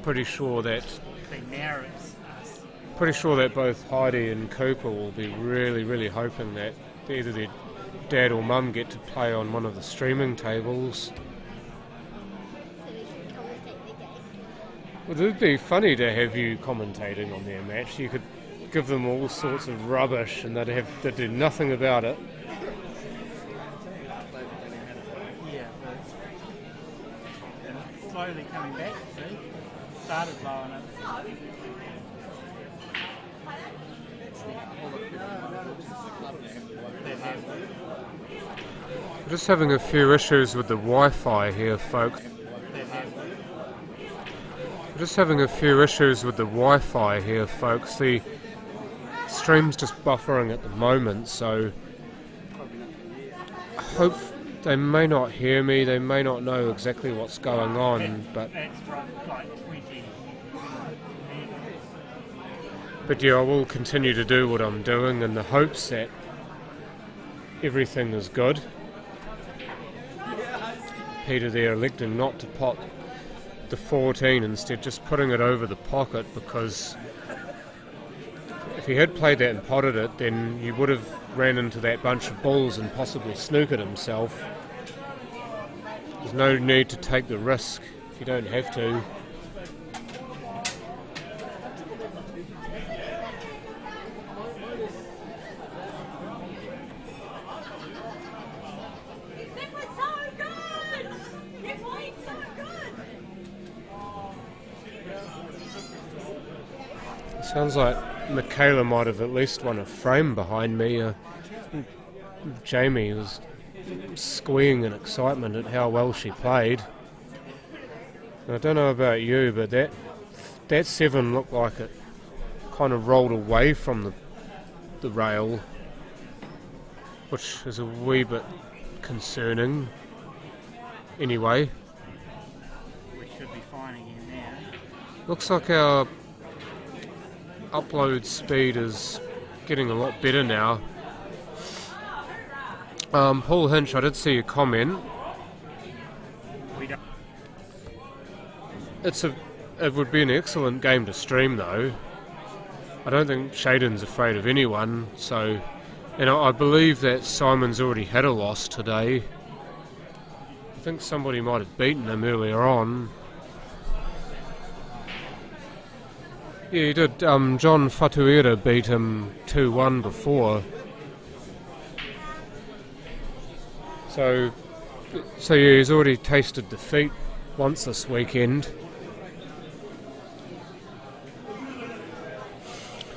pretty sure that Now it's us. pretty sure that both Heidi and Cooper will be really hoping that either their dad or mum get to play on one of the streaming tables. Well, it would be funny to have you commentating on their match. You could give them all sorts of rubbish and they'd do nothing about it. Yeah, but it's slowly coming back, see? Started blowing up. We're just having a few issues with the Wi-Fi here, folks. We're just having a few issues with the Wi-Fi here, folks. The stream's just buffering at the moment, so I hope they may not hear me, they may not know exactly what's going on, but yeah, I will continue to do what I'm doing in the hopes that everything is good. Peter there electing not to pot the 14, instead just putting it over the pocket, because if he had played that and potted it, then he would have ran into that bunch of bulls and possibly snookered himself. There's no need to take the risk if you don't have to. Sounds like Michaela might have at least won a frame behind me. Jamie was squeeing in excitement at how well she played. I don't know about you, but that 7 looked like it kind of rolled away from the rail, which is a wee bit concerning. Anyway, We should be fine again now. looks like our upload speed is getting a lot better now. Paul Hinch, I did see your comment. It would be an excellent game to stream though. I don't think Shaden's afraid of anyone, so, and I believe that Simon's already had a loss today. I think somebody might have beaten him earlier on. Yeah, he did. John Fatuera beat him 2-1 before. So yeah, he's already tasted defeat once this weekend.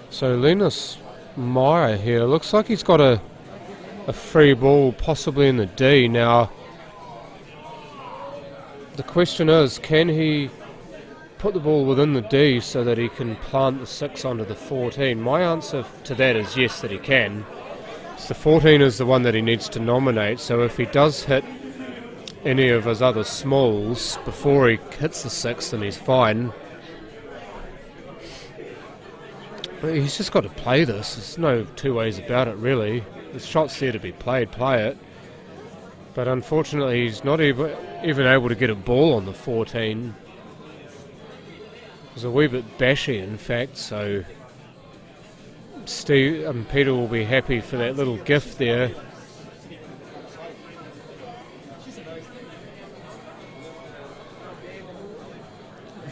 So Linus Meyer here, looks like he's got a free ball possibly in the D. Now, the question is, can he put the ball within the D so that he can plant the 6 onto the 14? My answer to that is yes, that he can. So the 14 is the one that he needs to nominate, so if he does hit any of his other smalls before he hits the 6, then he's fine. But he's just got to play this. There's no two ways about it, really. The shot's there to be played, play it. But unfortunately, he's not even able to get a ball on the 14. It was a wee bit bashy, in fact, so Peter will be happy for that little gift there.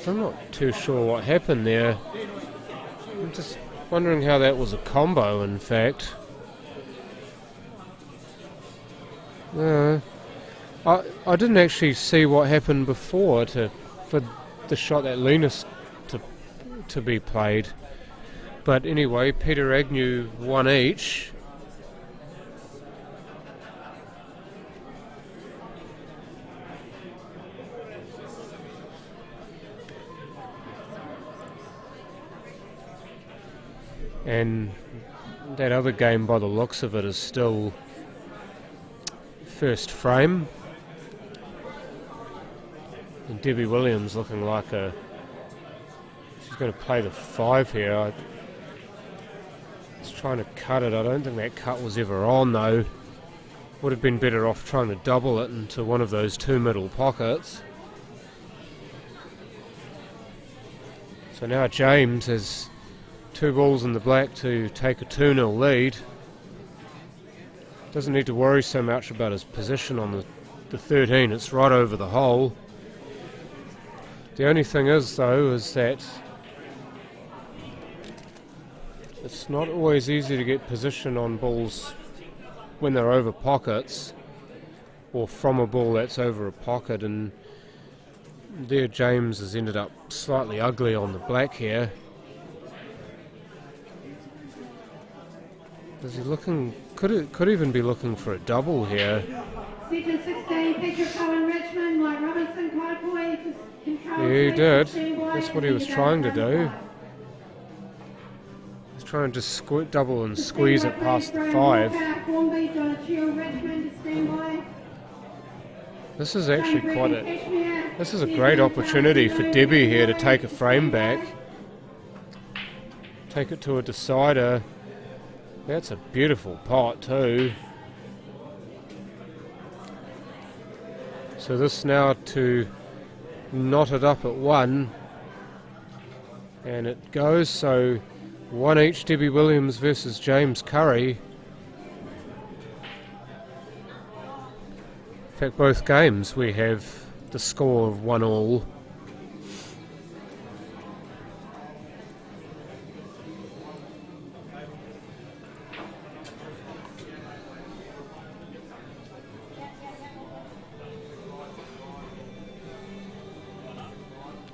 I'm not too sure what happened there. I'm just wondering how that was a combo, in fact. I didn't actually see what happened before for the shot that Linus to be played. But anyway, Peter Agnew won each. And that other game, by the looks of it, is still first frame. And Debbie Williams looking like she's going to play the 5 here. I was trying to cut it. I don't think that cut was ever on, though. Would have been better off trying to double it into one of those 2 middle pockets. So now James has 2 balls in the black to take a 2-0 lead. Doesn't need to worry so much about his position on the 13, it's right over the hole. The only thing is though is that it's not always easy to get position on balls when they're over pockets or from a ball that's over a pocket, and there James has ended up slightly ugly on the black here. Is he looking, could even be looking for a double here. Section 16, Peter Cowan Richmond, Mike Robinson, Kaipoi. Yeah, he did. That's what he was trying to do. He's trying to just double and squeeze it past the 5. This is actually this is a great opportunity for Debbie here to take a frame back. Take it to a decider. That's a beautiful pot too. So this now to knot it up at 1. And it goes, so 1 each, Debbie Williams versus James Curry. In fact, both games we have the score of 1-1.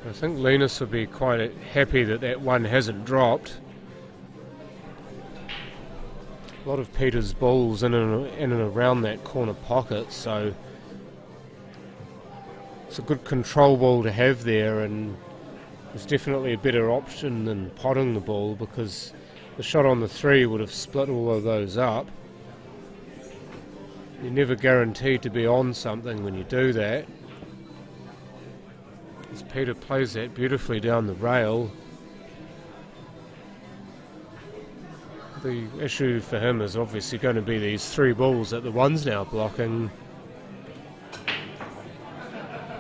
I think Linus would be quite happy that that one hasn't dropped. A lot of Peter's balls in and around that corner pocket, so it's a good control ball to have there, and it's definitely a better option than potting the ball, because the shot on the 3 would have split all of those up. You're never guaranteed to be on something when you do that. As Peter plays that beautifully down the rail. The issue for him is obviously going to be these 3 balls that the 1's now blocking.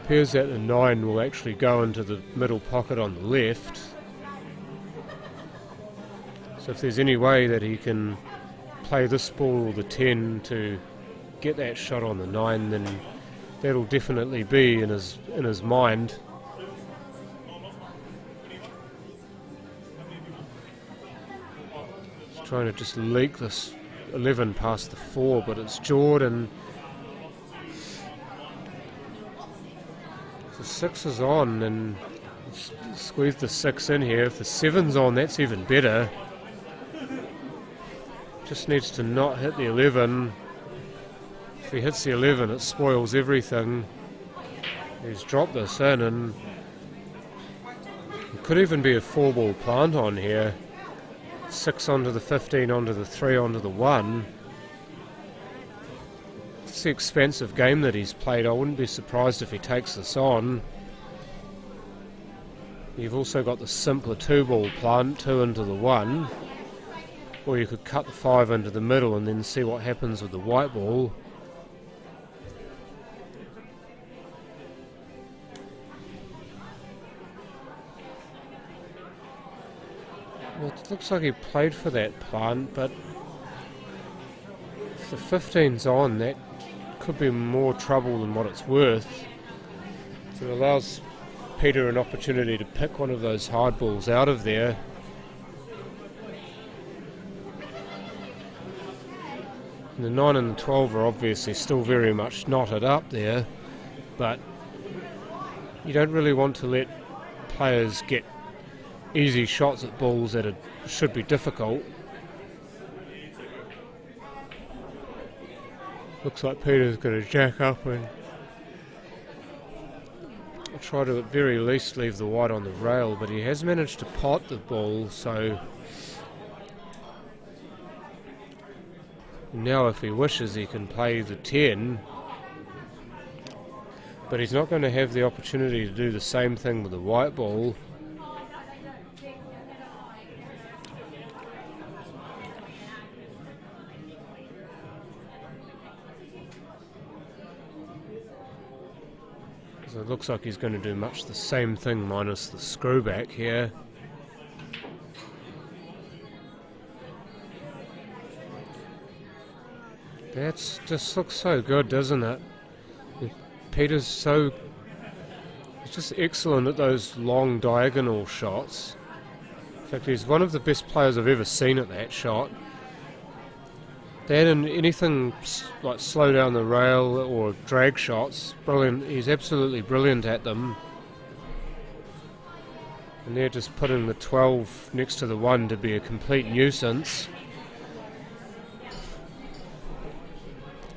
Appears that the 9 will actually go into the middle pocket on the left. So if there's any way that he can play this ball or the 10 to get that shot on the 9, then that'll definitely be in his mind. He's trying to just leak this 11 past the 4, but it's jawed, and the 6 is on, and squeeze the 6 in here. If the 7's on, that's even better. Just needs to not hit the 11. If he hits the 11, it spoils everything. He's dropped this in, and it could even be a 4-ball plant on here. 6 onto the 15, onto the 3, onto the 1. It's the expensive game that he's played. I wouldn't be surprised if he takes this on. You've also got the simpler 2-ball plant, 2 into the 1. Or you could cut the 5 into the middle and then see what happens with the white ball. Well, it looks like he played for that plant, but if the 15's on, that could be more trouble than what it's worth. So it allows Peter an opportunity to pick one of those hard balls out of there. And the 9 and the 12 are obviously still very much knotted up there, but you don't really want to let players get easy shots at balls that should be difficult. Looks like Peter's going to jack up and try to at very least leave the white on the rail, but he has managed to pot the ball, so now if he wishes he can play the 10, but he's not going to have the opportunity to do the same thing with the white ball. So it looks like he's going to do much the same thing minus the screw back here. That just looks so good, doesn't it? Peter's so... He's just excellent at those long diagonal shots. In fact, he's one of the best players I've ever seen at that shot. That and anything like slow down the rail or drag shots, brilliant. He's absolutely brilliant at them. And they're just putting the 12 next to the 1 to be a complete nuisance.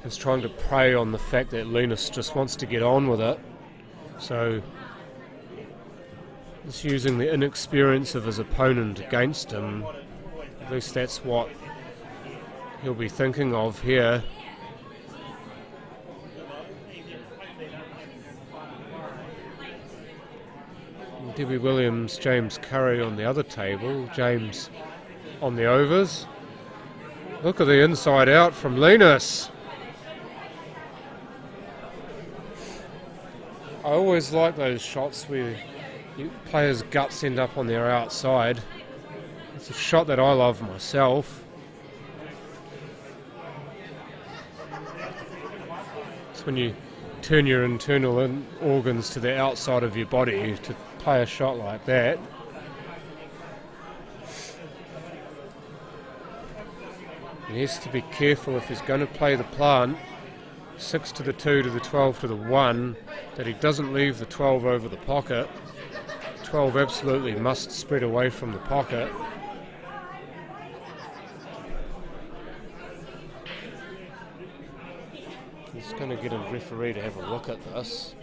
He's trying to prey on the fact that Linus just wants to get on with it. So, just using the inexperience of his opponent against him, at least that's what he'll be thinking of here. Debbie Williams, James Curry on the other table, James on the overs. Look at the inside out from Linus. I always like those shots where players' guts end up on their outside. It's a shot that I love myself. It's when you turn your internal organs to the outside of your body to play a shot like that. He has to be careful if he's going to play the plant. 6 to the 2 to the 12 to the 1, that he doesn't leave the 12 over the pocket. 12 absolutely must spread away from the pocket. He's going to get a referee to have a look at this.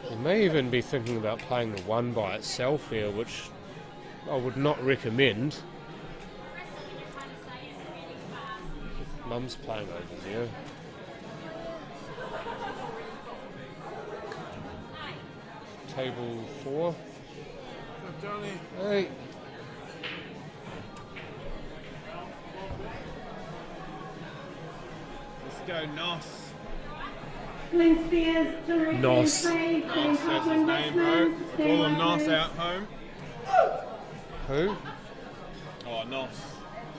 He may even be thinking about playing the 1 by itself here, which I would not recommend. Mum's playing over there. Table 4. Johnny. Hey. Let's go, Nos. Glenn Spears to the Nos. Nos, that's his name, bro. I call him Nos out home. Who? Oh, Nos.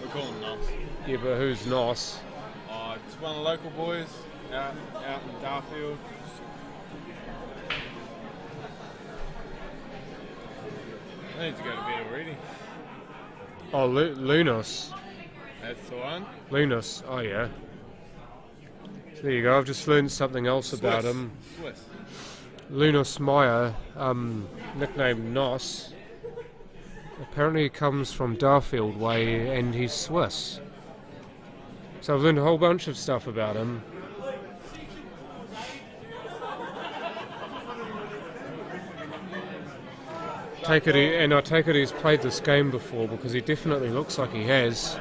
We call him Nos. Yeah, but who's Nos? Oh, it's one of the local boys out in Darfield. I need to go to bed already. Oh, Lunos. That's the one. Lunos, oh yeah. So there you go, I've just learned something else about him. Swiss. Lunos Meyer, nicknamed Nos. Apparently he comes from Darfield way and he's Swiss. So I've learned a whole bunch of stuff about him. I take it he's played this game before, because he definitely looks like he has.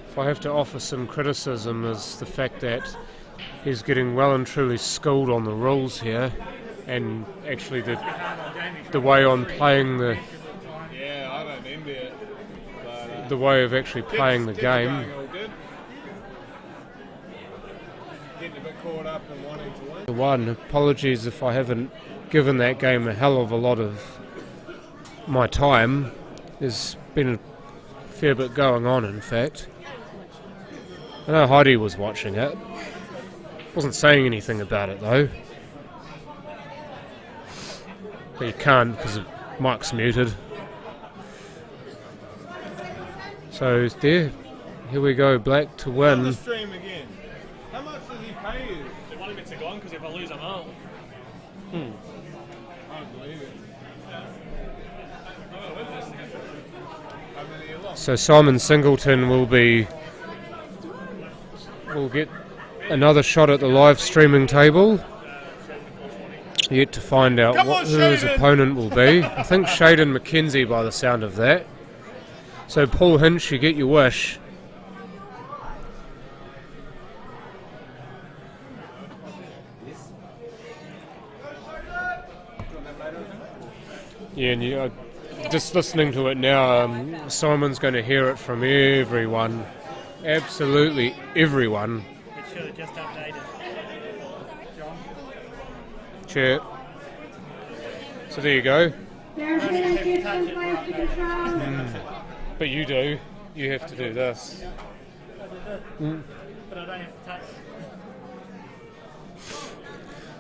If I have to offer some criticism, is the fact that he's getting well and truly schooled on the rules here, and actually the way on playing the... Yeah, I don't envy it. But, the way of actually playing the game. Going all good. Getting a bit caught up and wanting to win. The one, apologies if I haven't given that game a hell of a lot of my time. There's been a fair bit going on, in fact. I know Heidi was watching it. Wasn't saying anything about it though. But you can't because Mike's muted. So there, here we go, Black to win. The stream again. How much does he pay you? They wanted me to go on because if I lose, I'm out. I don't believe it. How many you lost? So Simon Singleton will get another shot at the live streaming table. Yet to find out who his opponent will be. I think Shaden McKenzie by the sound of that. So Paul Hinch, you get your wish. Yeah, and just listening to it now, Simon's going to hear it from everyone. Absolutely everyone. It should have just updated. John? Chair. So there you go. But you do. You have to do this. But I don't have to touch.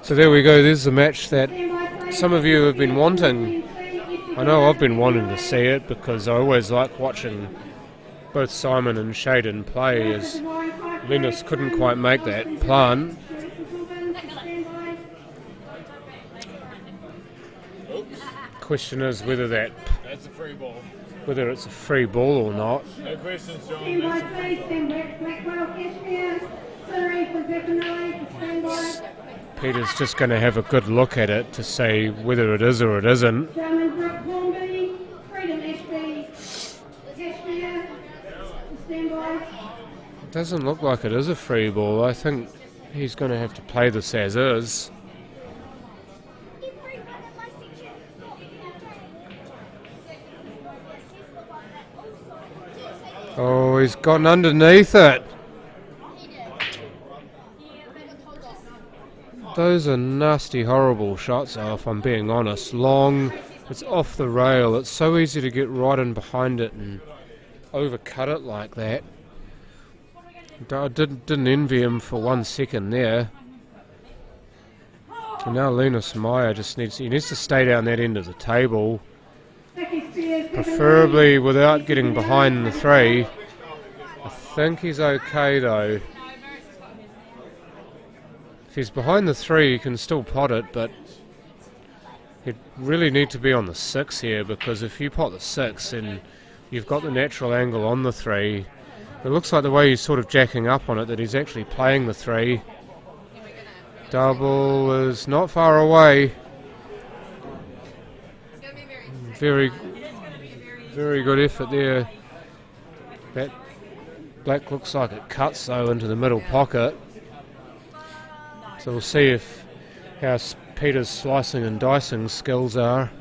So there we go. There's the match that some of you have been wanting. I know I've been wanting to see it because I always like watching both Simon and Shaden play, as Linus couldn't quite make that plant. Question is whether That's a free ball. whether it's a free ball or not. No questions, John. Stand by, please. Stand back. Blackwell, Cashmere, Surrey from Pepinelli, stand by. Peter's just going to have a good look at it to say whether it is or it isn't. Drummond, Brook, Hornby, Freedom, Ashby, Cashmere, stand by. It doesn't look like it is a free ball. I think he's going to have to play this as is. Oh, he's gotten underneath it. Those are nasty, horrible shots, if I'm being honest. Long, it's off the rail. It's so easy to get right in behind it and overcut it like that. I didn't envy him for 1 second there. And now Linus Meyer just needs to stay down that end of the table. Preferably without getting behind the three. I think he's okay though. If he's behind the three, he can still pot it, but he'd really need to be on the 6 here, because if you pot the 6, then you've got the natural angle on the 3. It looks like the way he's sort of jacking up on it that he's actually playing the 3. Double is not far away. Very good effort there. That black looks like it cuts though into the middle pocket. So we'll see how Peter's slicing and dicing skills are.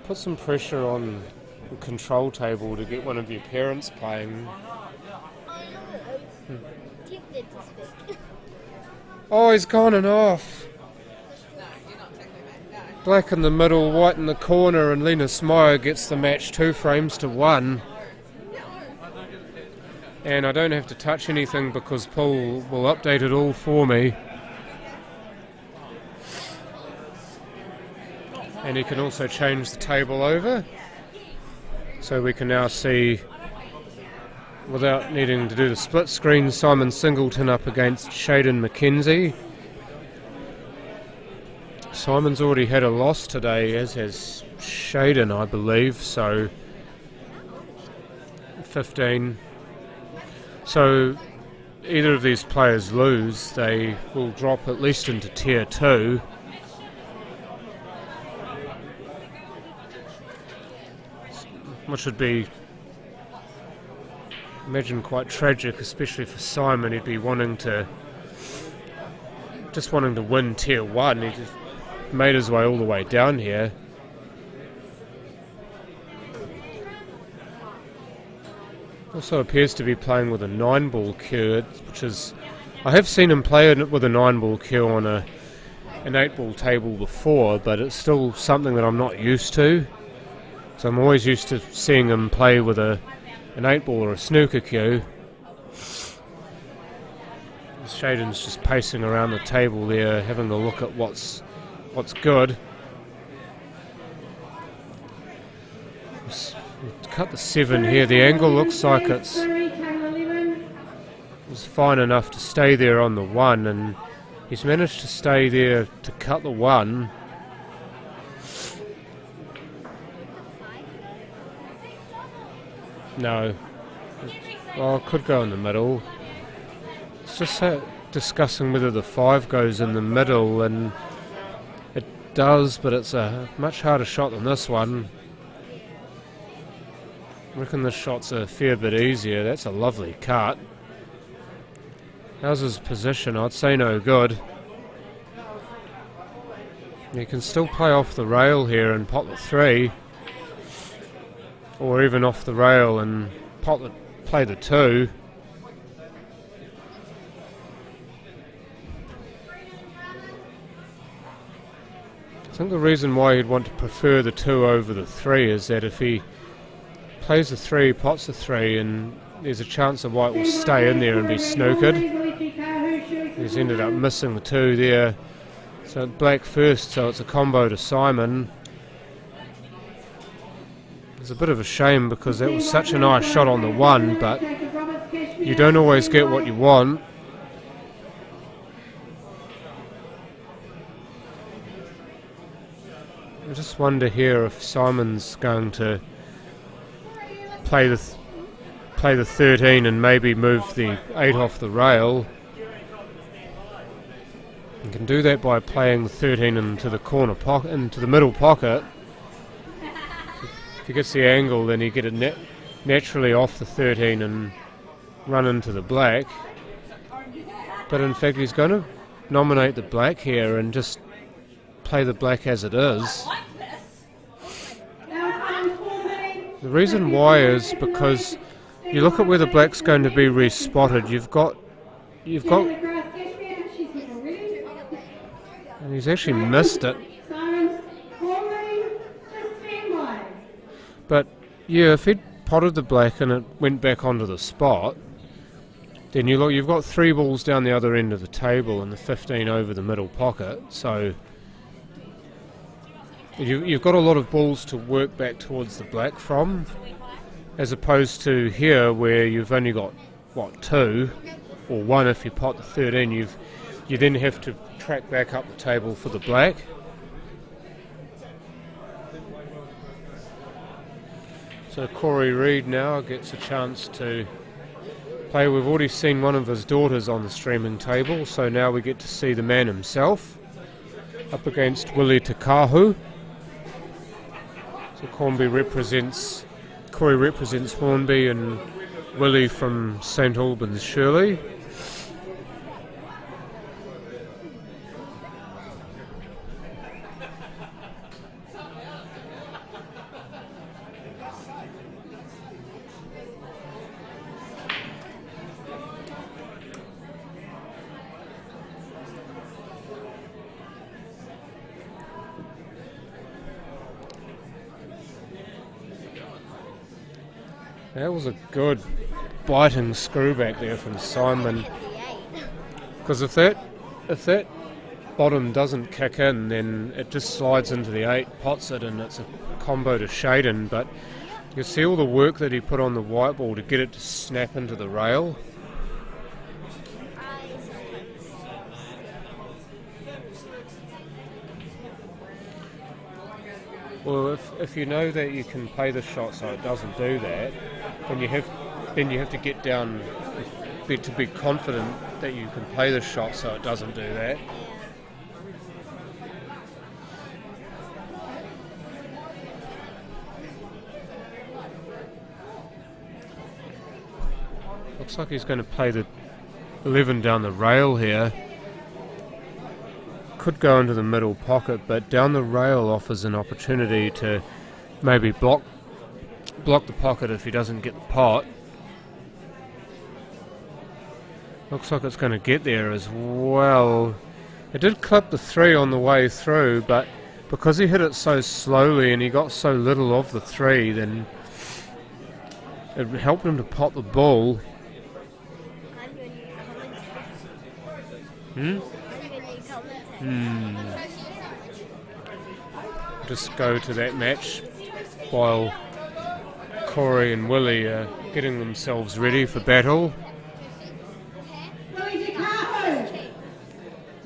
Put some pressure on the control table to get one of your parents playing. Oh, he's gone and off. Black in the middle, white in the corner, and Linus Meyer gets the match 2 frames to 1. And I don't have to touch anything because Paul will update it all for me. And he can also change the table over. So we can now see, without needing to do the split screen, Simon Singleton up against Shaden McKenzie. Simon's already had a loss today, as has Shaden, I believe, so 15. So either of these players lose, they will drop at least into tier 2. Which would be, imagine, quite tragic, especially for Simon. He'd be just wanting to win tier 1. He just made his way all the way down here. Also appears to be playing with a 9-ball cue, which is, I have seen him play with a 9-ball cue on an 8-ball table before, but it's still something that I'm not used to. So I'm always used to seeing him play with an 8-ball or a snooker cue. Shaden's just pacing around the table there, having a look at what's good. Cut the 7 here. The angle looks like it's fine enough to stay there on the 1, and he's managed to stay there to cut the 1. No. Well, it could go in the middle. It's just discussing whether the 5 goes in the middle, and it does, but it's a much harder shot than this one. I reckon this shot's a fair bit easier. That's a lovely cut. How's his position? I'd say no good. You can still play off the rail here and pot the 3. Or even off the rail and play the 2. It's think the reason why he'd want to prefer the 2 over the 3 is that if he plays the 3, pots the 3, and there's a chance the white will stay in there and be snookered. He's ended up missing the 2 there. So black first, so it's a combo to Simon. It's a bit of a shame because that was such a nice shot on the 1, but you don't always get what you want. I just wonder here if Simon's going to play the 13 and maybe move the 8 off the rail. You can do that by playing the 13 into the corner pocket, into the middle pocket. If he gets the angle, then you get it naturally off the 13 and run into the black. But in fact, he's going to nominate the black here and just play the black as it is. The reason why is because you look at where the black's going to be respotted. You've got, and he's actually missed it. But yeah, if he'd potted the black and it went back onto the spot, then you've got 3 balls down the other end of the table and the 15 over the middle pocket. So you've got a lot of balls to work back towards the black from, as opposed to here where you've only got, what, 2 or 1 if you pot the 13. You then have to track back up the table for the black. So Corey Reid now gets a chance to play. We've already seen one of his daughters on the streaming table, so now we get to see the man himself up against Willie Takahu. So Corey represents Hornby and Willie from St Albans Shirley. That was a good biting screw back there from Simon. Because if that bottom doesn't kick in, then it just slides into the 8, pots it, and it's a combo to Shaden. But you see all the work that he put on the white ball to get it to snap into the rail. Well, if you know that you can play the shot so it doesn't do that, then you have to get down to be confident that you can play the shot so it doesn't do that. Looks like he's going to play the 11 down the rail here. Could go into the middle pocket, but down the rail offers an opportunity to maybe block the pocket if he doesn't get the pot. Looks like it's going to get there as well. It did clip the 3 on the way through, but because he hit it so slowly and he got so little of the 3, then it helped him to pot the ball. Just go to that match while Corey and Willie are getting themselves ready for battle. Willie Takahu,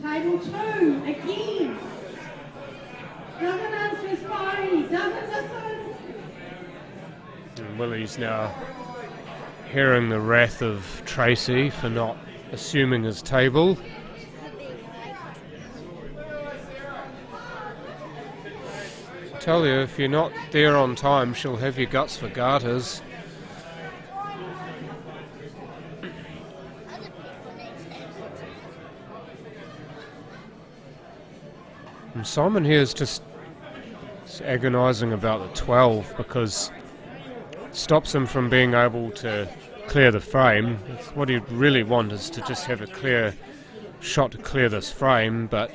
table 2 again. Doesn't answer his phone, he doesn't listen. And Willie's now hearing the wrath of Tracy for not assuming his table. Tell you, if you're not there on time, she'll have your guts for garters. And Simon here is just agonising about the 12 because it stops him from being able to clear the frame. What he'd really want is to just have a clear shot to clear this frame, but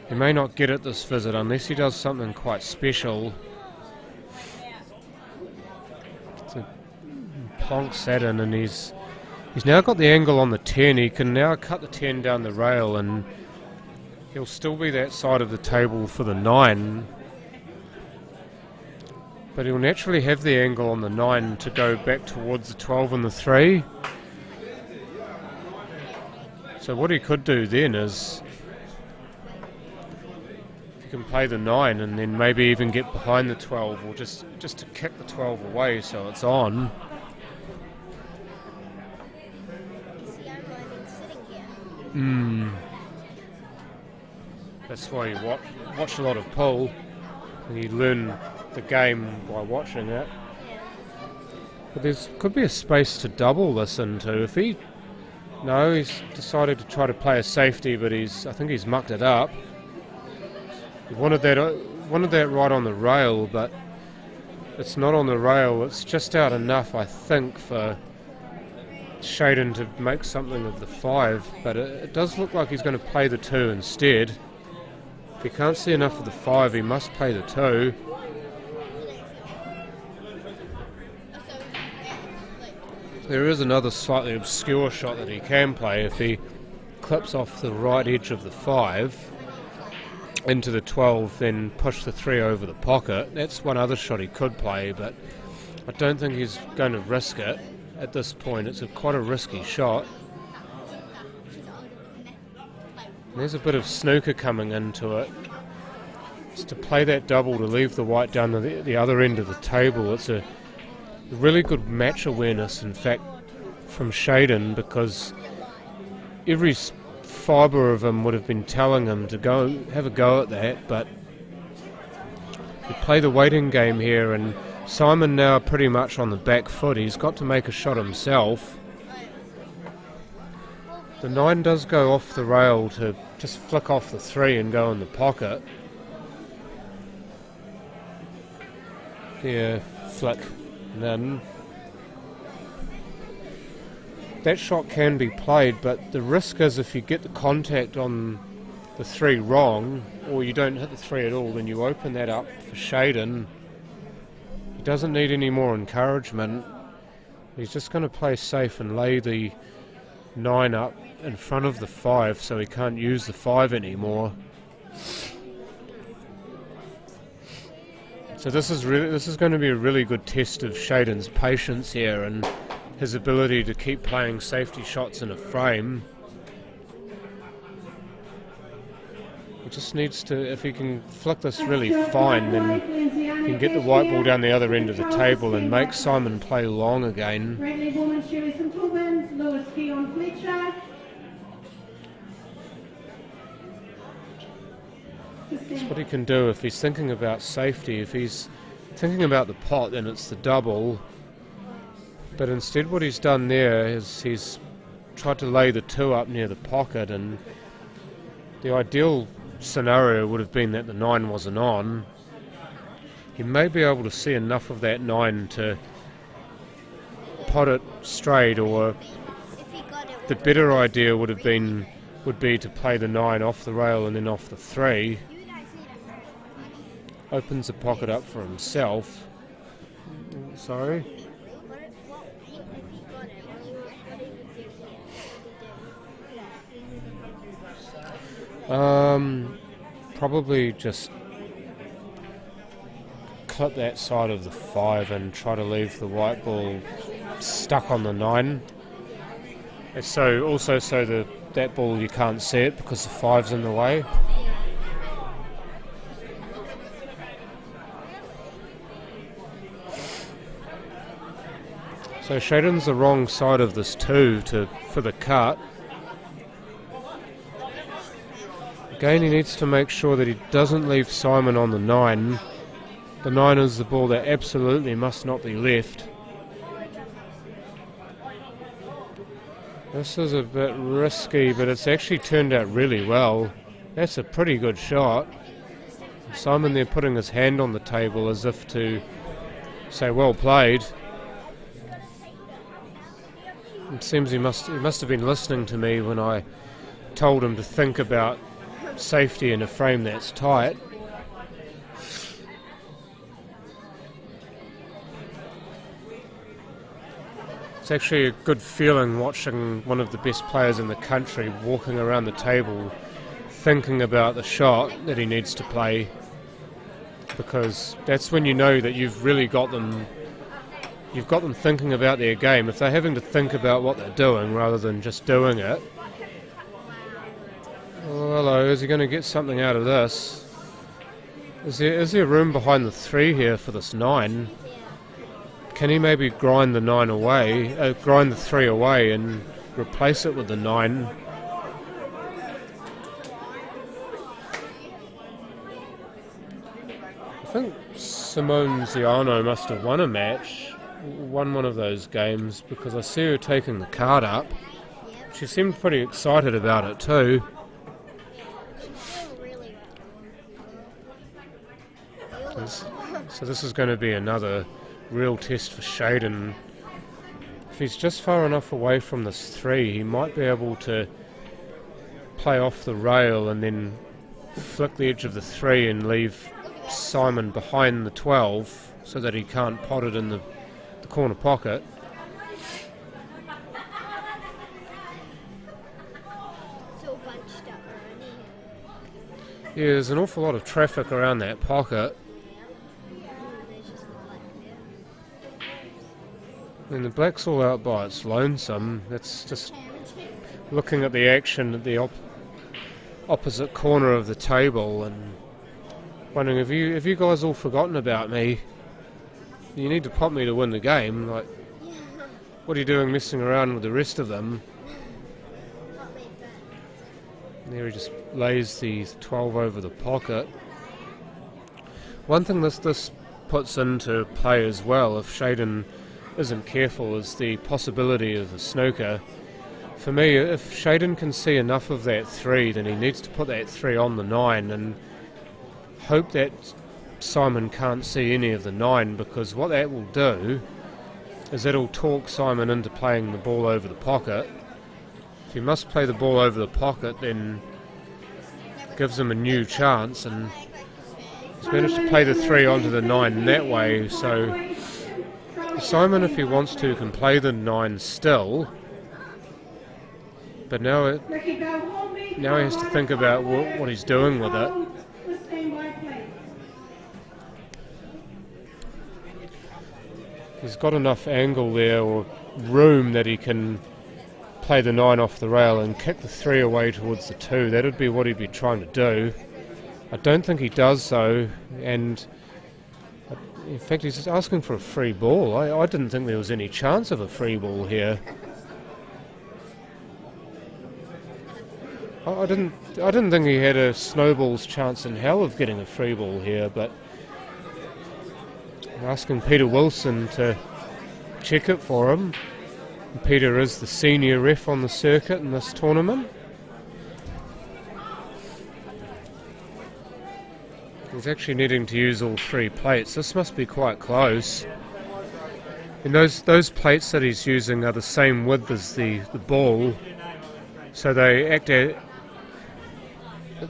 He may not get it this visit unless he does something quite special. So plonks that in, and he's now got the angle on the 10. He can now cut the 10 down the rail, and he'll still be that side of the table for the 9. But he'll naturally have the angle on the 9 to go back towards the 12 and the 3. So what he could do then is, if he can play the 9 and then maybe even get behind the 12, or just to kick the 12 away so it's on. That's why you watch a lot of pool, and you learn the game by watching it. But could be a space to double this into. If he's decided to try to play a safety, but I think he's mucked it up. He wanted that right on the rail, but it's not on the rail. It's just out enough, I think, for Shaden to make something of the 5. But it does look like he's going to play the 2 instead. If he can't see enough of the 5, he must play the 2. There is another slightly obscure shot that he can play if he clips off the right edge of the 5 into the 12, then push the 3 over the pocket. That's one other shot he could play, but I don't think he's going to risk it at this point. It's quite a risky shot. And there's a bit of snooker coming into it. It's to play that double to leave the white down the other end of the table. It's a really good match awareness, in fact, from Shaden, because every fibre of him would have been telling him to go have a go at that, but we play the waiting game here, and Simon now pretty much on the back foot. He's got to make a shot himself. The 9 does go off the rail to just flick off the 3 and go in the pocket. Yeah, flick. And then that shot can be played, but the risk is if you get the contact on the 3 wrong, or you don't hit the 3 at all, then you open that up for Shaden. He doesn't need any more encouragement. He's just going to play safe and lay the 9 up in front of the 5 so he can't use the 5 anymore. So this is going to be a really good test of Shaden's patience here and his ability to keep playing safety shots in a frame. He just needs to, if he can flick this really fine, then he can get the white ball down the other end of the table and make Simon play long again. That's what he can do if he's thinking about safety. If he's thinking about the pot, then it's the double. But instead what he's done there is he's tried to lay the 2 up near the pocket, and the ideal scenario would have been that the 9 wasn't on. He may be able to see enough of that 9 to pot it straight, or the better idea would be to play the 9 off the rail and then off the 3. Opens the pocket up for himself. Sorry? Probably just clip that side of the 5 and try to leave the white ball stuck on the 9. It's so that ball you can't see it because the 5's in the way. So Shaden's the wrong side of this 2 for the cut. Again, he needs to make sure that he doesn't leave Simon on the 9. The 9 is the ball that absolutely must not be left. This is a bit risky, but it's actually turned out really well. That's a pretty good shot. Simon there putting his hand on the table as if to say, well played. It seems he must have been listening to me when I told him to think about safety in a frame that's tight. It's actually a good feeling watching one of the best players in the country walking around the table thinking about the shot that he needs to play, because that's when you know that you've really got them thinking about their game. If they're having to think about what they're doing rather than just doing it. Oh, hello, is he going to get something out of this? Is there room behind the 3 here for this 9? Can he maybe grind the 9 away, grind the 3 away and replace it with the 9? I think Simone Ziano must have won one of those games, because I see her taking the card up. She seemed pretty excited about it too. So this is going to be another real test for Shaden. If he's just far enough away from this 3, he might be able to play off the rail and then flick the edge of the 3 and leave Simon behind the 12 so that he can't pot it in the corner pocket. Yeah, there's an awful lot of traffic around that pocket. And the black's all out by its lonesome. That's just looking at the action at the opposite corner of the table and wondering, have you guys all forgotten about me? You need to pop me to win the game. Like, what are you doing messing around with the rest of them? There he just lays the 12 over the pocket. One thing this puts into play as well, if Shaden isn't careful, is the possibility of a snooker. For me, if Shaden can see enough of that 3, then he needs to put that 3 on the 9 and hope that Simon can't see any of the 9, because what that will do is it'll talk Simon into playing the ball over the pocket. If he must play the ball over the pocket, then gives him a new chance, and he's managed to play the 3 onto the 9 in that way. So Simon, if he wants to, can play the 9 still, but now he has to think about what he's doing with it. He's got enough angle there, or room, that he can play the 9 off the rail and kick the 3 away towards the 2. That would be what he'd be trying to do. I don't think he does so, and in fact he's just asking for a free ball. I didn't think there was any chance of a free ball here. I didn't think he had a snowball's chance in hell of getting a free ball here, but I'm asking Peter Wilson to check it for him. Peter is the senior ref on the circuit in this tournament. He's actually needing to use all 3 plates. This must be quite close. And those plates that he's using are the same width as the ball, so they act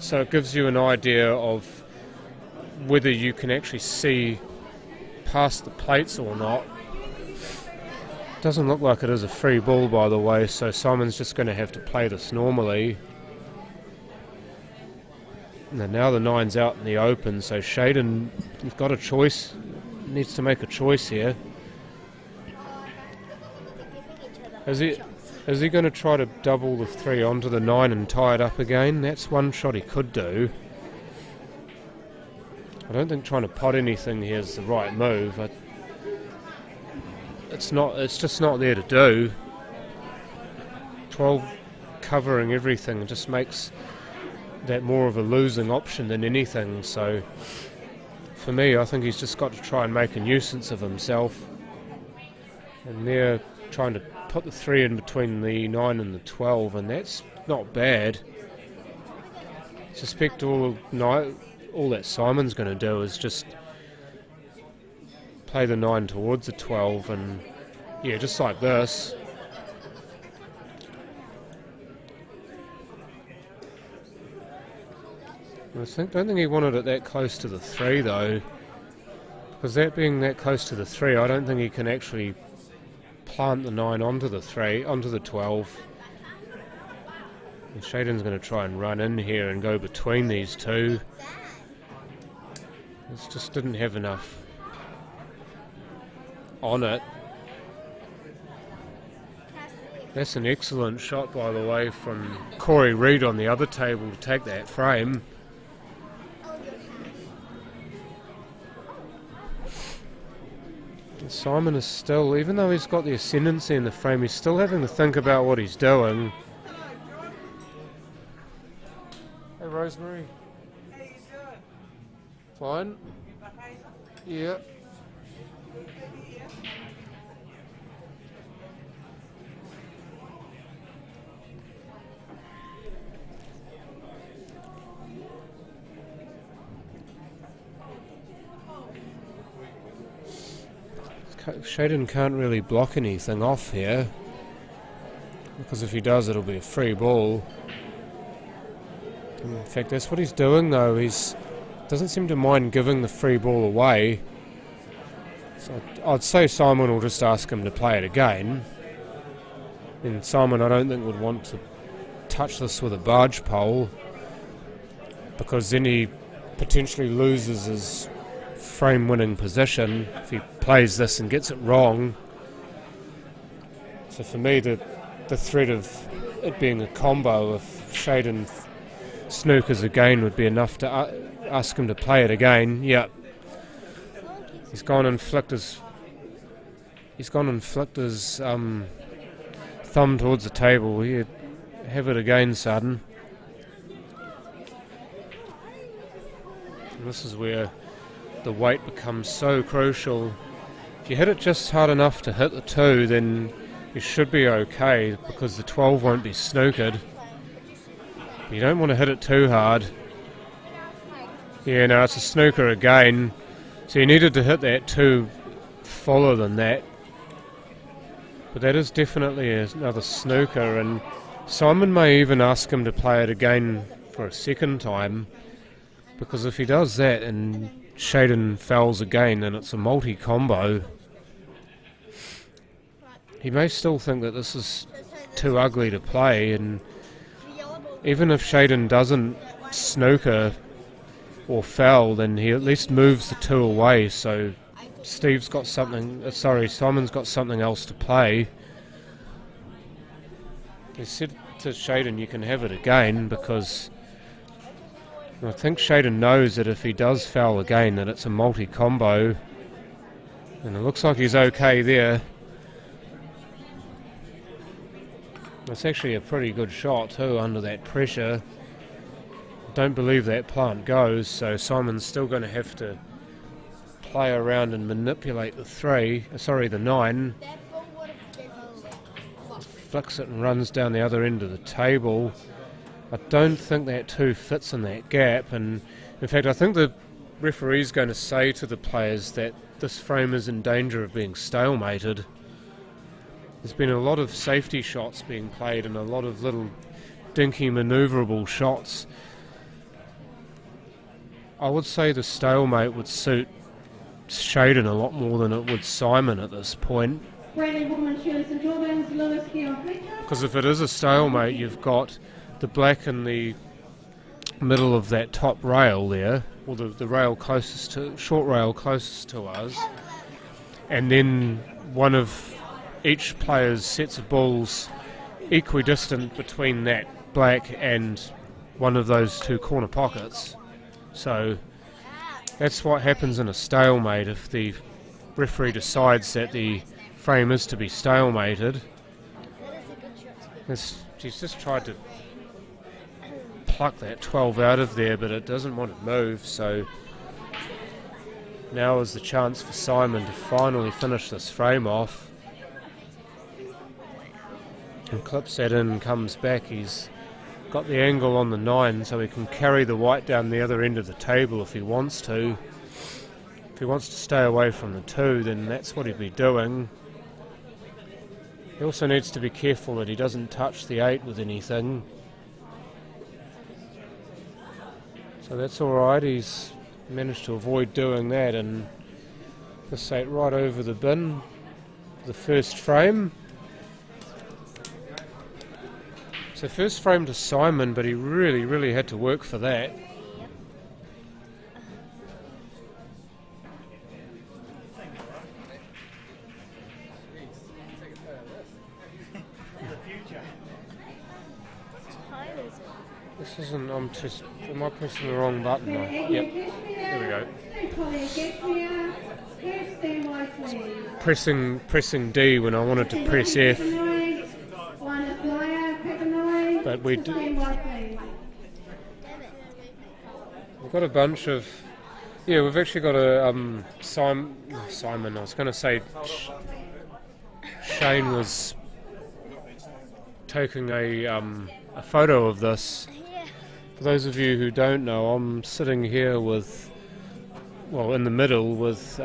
so it gives you an idea of whether you can actually see past the plates or not. Doesn't look like it is a free ball, by the way, so Simon's just going to have to play this normally. And now the 9's out in the open, so Shaden, you've got a choice, needs to make a choice here. Is he going to try to double the 3 onto the 9 and tie it up again? That's one shot he could do. I don't think trying to pot anything here is the right move. It's just not there to do. 12 covering everything just makes that more of a losing option than anything. So for me, I think he's just got to try and make a nuisance of himself. And they're trying to put the 3 in between the 9 and the 12, and that's not bad. I suspect all that Simon's going to do is just play the 9 towards the 12, and yeah, just like this. Don't think he wanted it that close to the 3 though, because that being that close to the 3, I don't think he can actually plant the 9 onto the 3, onto the 12. And Shaden's going to try and run in here and go between these two. It just didn't have enough on it. That's an excellent shot, by the way, from Corey Reid on the other table to take that frame. And Simon is still, even though he's got the ascendancy in the frame, he's still having to think about what he's doing. Hey Rosemary. How you doing? Fine. Yeah. Shaden can't really block anything off here, because if he does it'll be a free ball. In fact, that's what he's doing though. He's doesn't seem to mind giving the free ball away. So I'd say Simon will just ask him to play it again. And Simon, I don't think, would want to touch this with a barge pole, because then he potentially loses his frame winning position if he plays this and gets it wrong. So for me, the threat of it being a combo, if Shaden snookers again, would be enough to ask him to play it again. Yeah, he's gone and flicked his thumb towards the table. He'd have it again, Sudden. And this is where the weight becomes so crucial. If you hit it just hard enough to hit the 2, then you should be okay, because the 12 won't be snookered. You don't want to hit it too hard. Yeah, no, it's a snooker again. So you needed to hit that 2 fuller than that. But that is definitely another snooker, and Simon may even ask him to play it again for a second time, because if he does that and Shaden fouls again, then it's a multi-combo. He may still think that this is too ugly to play, and even if Shaden doesn't snooker or foul, then he at least moves the 2 away, so Simon's got something else to play. He said to Shaden, you can have it again, because I think Shaden knows that if he does foul again, that it's a multi-combo, and it looks like he's okay there. It's actually a pretty good shot too under that pressure. Don't believe that plant goes, so Simon's still going to have to play around and manipulate the 9. Flicks it and runs down the other end of the table. I don't think that 2 fits in that gap, and in fact I think the referee's going to say to the players that this frame is in danger of being stalemated. There's been a lot of safety shots being played and a lot of little dinky manoeuvrable shots. I would say the stalemate would suit Shaden a lot more than it would Simon at this point. Because if it is a stalemate, you've got the black in the middle of that top rail there, or the rail closest to, short rail closest to us, and then one of each player's sets of balls equidistant between that black and one of those 2 corner pockets. So that's what happens in a stalemate if the referee decides that the frame is to be stalemated. She's just tried to pluck that 12 out of there, but it doesn't want to move, so now is the chance for Simon to finally finish this frame off. And clips that in and comes back. He's got the angle on the 9, so he can carry the white down the other end of the table if he wants to. If he wants to stay away from the 2, then that's what he'd be doing. He also needs to be careful that he doesn't touch the 8 with anything. So that's alright, he's managed to avoid doing that and just sat right over the bin for the first frame. So first frame to Simon, but he really had to work for that. This isn't, am I pressing the wrong button? Yep, there we go. Pressing D when I wanted to press F. But we've got a bunch of, we've actually got a Simon, I was going to say Shane was taking a photo of this. For those of you who don't know, I'm sitting here with, in the middle with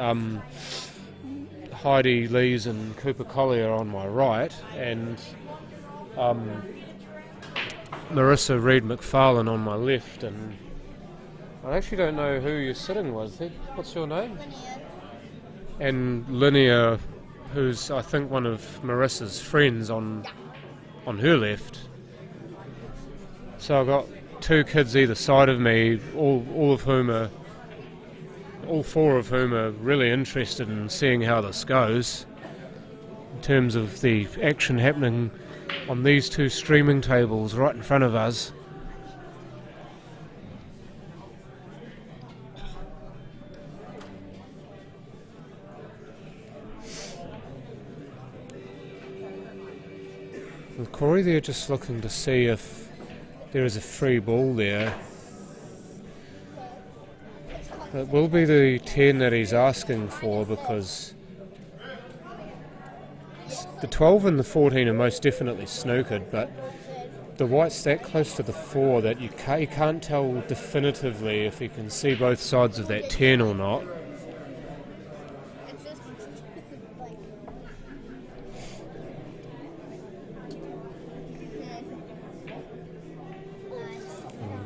Heidi Lees and Cooper Collier on my right, and Marissa Reed McFarlane on my left, and I actually don't know who you're sitting with. What's your name? And Linnea, who's I think one of Marissa's friends on her left. So I've got two kids either side of me, all four of whom are really interested in seeing how this goes in terms of the action happening on these two streaming tables right in front of us. With Corey there just looking to see if there is a free ball there. It will be the 10 that he's asking for, because the 12 and the 14 are most definitely snookered, but the white's that close to the 4 that you can't tell definitively if you can see both sides of that 10 or not.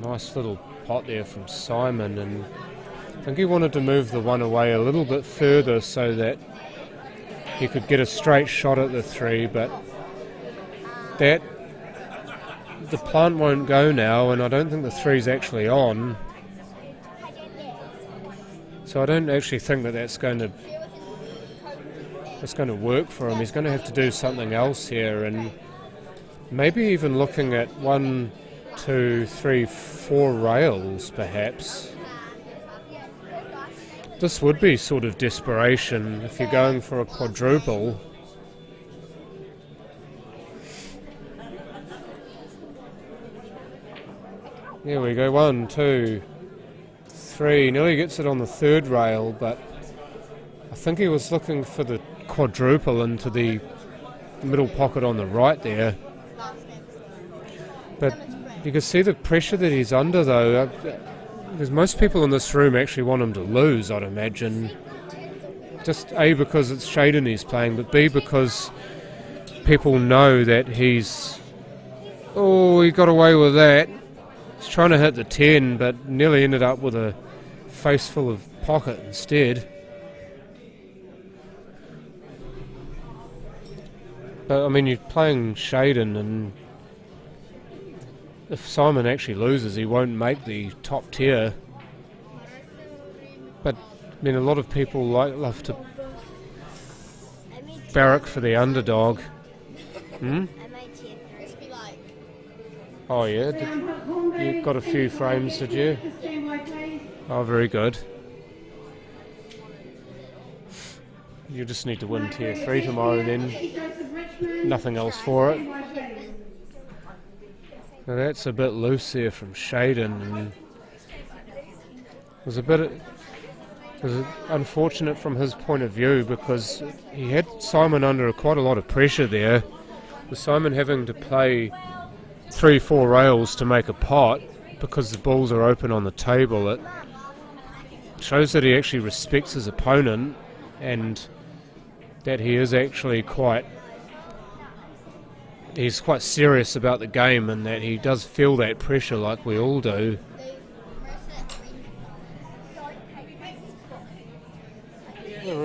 Nice little pot there from Simon, and I think he wanted to move the one away a little bit further so that he could get a straight shot at the 3, but the plant won't go now, and I don't think the 3's actually on, so I don't actually think that that's going to work for him. He's going to have to do something else here, and maybe even looking at 1, 2, 3, 4 rails perhaps. This would be sort of desperation if you're going for a quadruple. There we go, 1, 2, 3, nearly gets it on the 3rd rail, but I think he was looking for the quadruple into the middle pocket on the right there. But you can see the pressure that he's under though, because most people in this room actually want him to lose, I'd imagine. Just A, because it's Shaden he's playing, but B, because people know that he got away with that. He's trying to hit the 10, but nearly ended up with a face full of pocket instead. But I mean, you're playing Shaden, and if Simon actually loses, he won't make the top tier. But I mean, a lot of people love to barrack for the underdog. Oh yeah, you got a few frames, did you? Oh, very good. You just need to win tier 3 tomorrow then. Nothing else for it. Now that's a bit loose there from Shaden, and it was unfortunate from his point of view, because he had Simon under quite a lot of pressure there, with Simon having to play 3-4 rails to make a pot because the balls are open on the table. It shows that he actually respects his opponent, and that he is actually quite serious about the game, and that he does feel that pressure like we all do.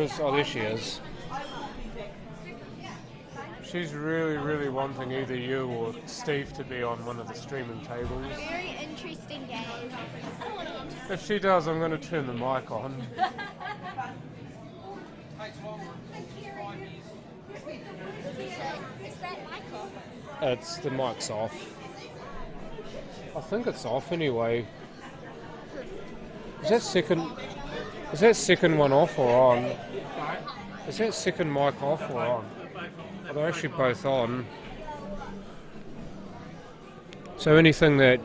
Where is? Oh, there she is. She's really, really wanting either you or Steve to be on one of the streaming tables. Very interesting game. If she does, I'm going to turn the mic on. Is that Michael? It's the mic's off. I think it's off anyway. Is that second one off or on? Is that second mic off or on? Oh, they're actually both on. So anything that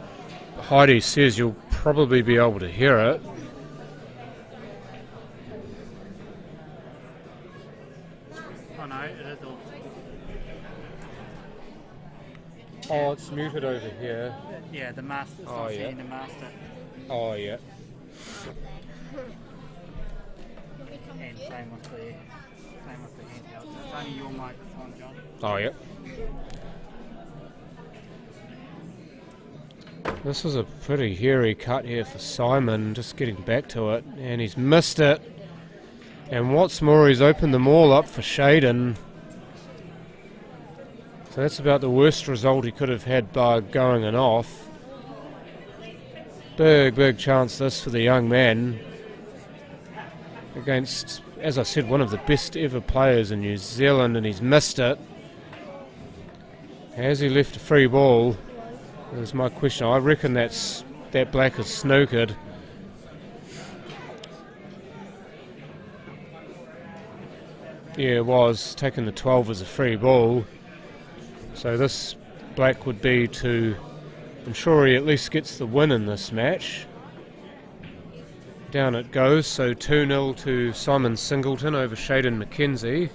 Heidi says, you'll probably be able to hear it. Oh no, it is all. Oh, it's muted over here. Yeah, the master. It's Oh, not yeah. seeing the master. Oh, yeah. And same with the handheld. It's only your microphone, John. Oh, yeah. This is a pretty hairy cut here for Simon, just getting back to it, and he's missed it. And what's more, he's opened them all up for Shaden. So that's about the worst result he could have had by going and off. Big chance this for the young man. Against, as I said, one of the best ever players in New Zealand, and he's missed it. Has he left a free ball? That's my question. I reckon that black is snookered. Yeah, it was. Taking the 12 as a free ball. So this black would be to ensure he at least gets the win in this match. Down it goes, so 2-0 to Simon Singleton over Shaden McKenzie.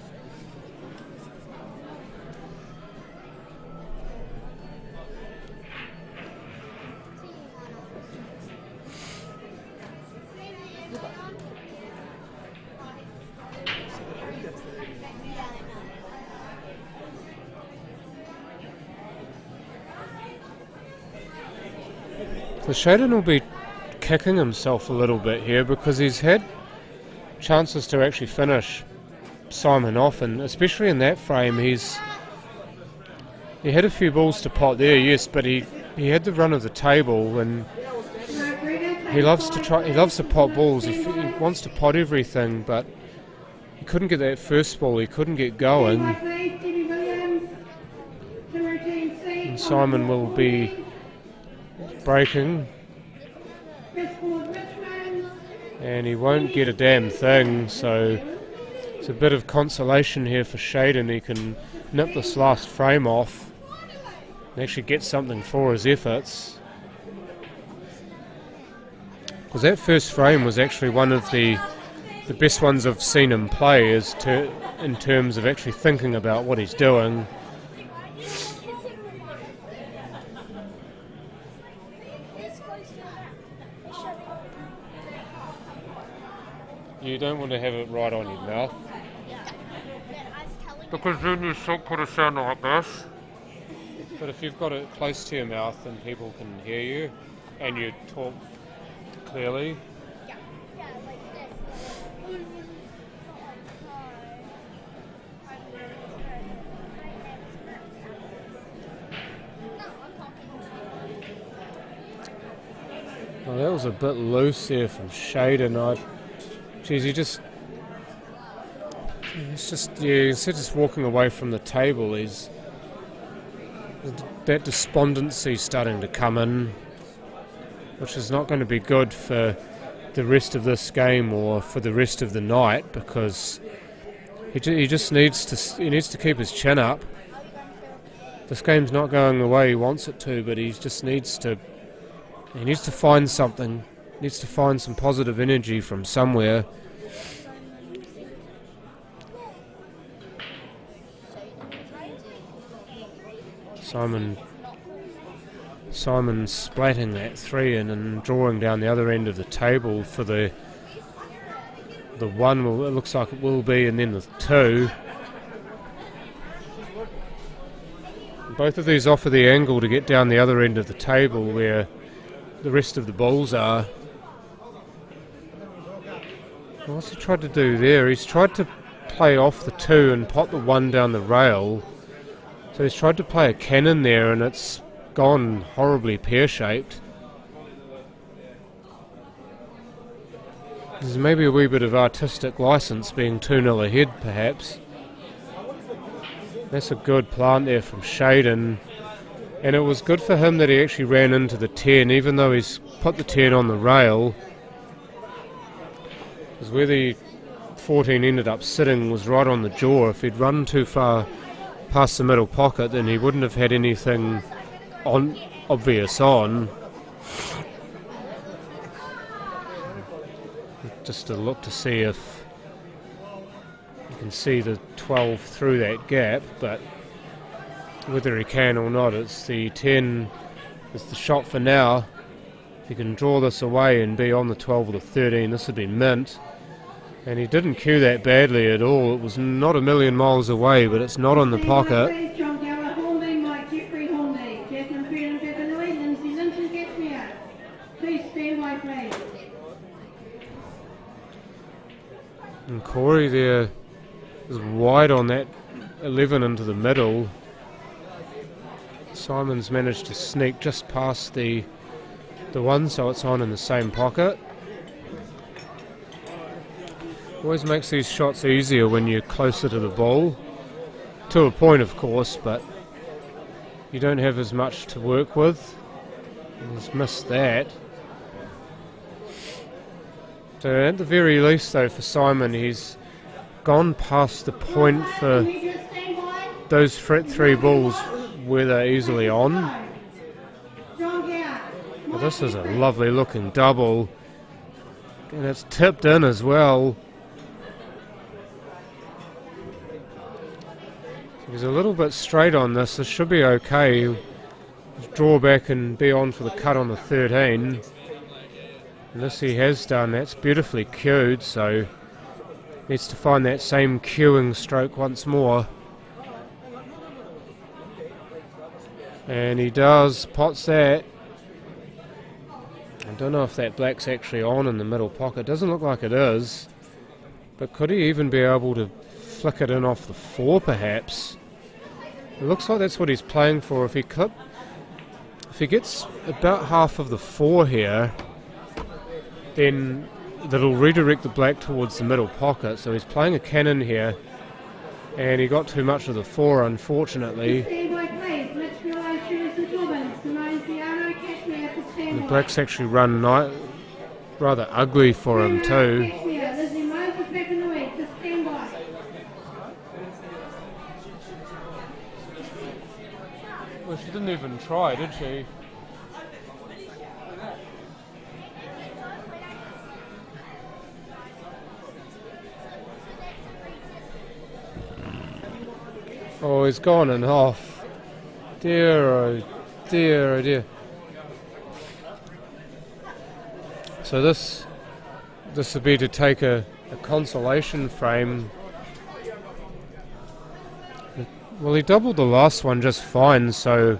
So Shaden will be kicking himself a little bit here because he's had chances to actually finish Simon off, and especially in that frame he had a few balls to pot there, yes, but he had the run of the table, and he loves to pot balls. He wants to pot everything, but he couldn't get that first ball, he couldn't get going, and Simon will be breaking, and he won't get a damn thing, so it's a bit of consolation here for Shaden. He can nip this last frame off and actually get something for his efforts, because that first frame was actually one of the best ones I've seen him play in terms of actually thinking about what he's doing. You don't want to have it right on your mouth, because then your shot could have sounded like this. But if you've got it close to your mouth, then people can hear you and you talk clearly. Well, that was a bit loose there from Shaden. Geez, instead of just walking away from the table, that despondency starting to come in, which is not going to be good for the rest of this game or for the rest of the night, because he just needs to keep his chin up. This game's not going the way he wants it to, but he needs to find something. He needs to find some positive energy from somewhere. Simon splatting that 3 in and drawing down the other end of the table for the 1. It looks like it will be, and then the 2. Both of these offer the angle to get down the other end of the table where the rest of the balls are. What's he tried to do there? He's tried to play off the 2 and pot the 1 down the rail. So he's tried to play a cannon there and it's gone horribly pear-shaped. There's maybe a wee bit of artistic license being 2-0 ahead perhaps. That's a good plant there from Shaden. And it was good for him that he actually ran into the 10, even though he's put the 10 on the rail. Because where the 14 ended up sitting was right on the jaw. If he'd run too far past the middle pocket, then he wouldn't have had anything obvious on. Just to look to see if you can see the 12 through that gap, but whether he can or not, it's the 10 is the shot for now. If he can draw this away and be on the 12 or the 13, this would be mint. And he didn't cue that badly at all. It was not a million miles away, but it's not on the pocket. And Corey there is wide on that 11 into the middle. Simon's managed to sneak just past the 1, so it's on in the same pocket. Always makes these shots easier when you're closer to the ball. To a point, of course, but you don't have as much to work with. He's missed that. So at the very least, though, for Simon, he's gone past the point for those fret 3 balls where they're easily on. Well, this is a lovely looking double, and it's tipped in as well. He's a little bit straight on this. This should be okay. He'll draw back and be on for the cut on the 13. And this he has done. That's beautifully cued, so needs to find that same cueing stroke once more. And he does, pots that. I don't know if that black's actually on in the middle pocket. Doesn't look like it is. But could he even be able to flick it in off the 4 perhaps? It looks like that's what he's playing for. If he gets about half of the 4 here, then that'll redirect the black towards the middle pocket. So he's playing a cannon here, and he got too much of the 4 unfortunately. The black's actually run rather ugly for him too. Well, she didn't even try, did she? Oh, he's gone and off. Dear, oh dear, oh dear. So this would be to take a consolation frame. Well, he doubled the last one just fine, so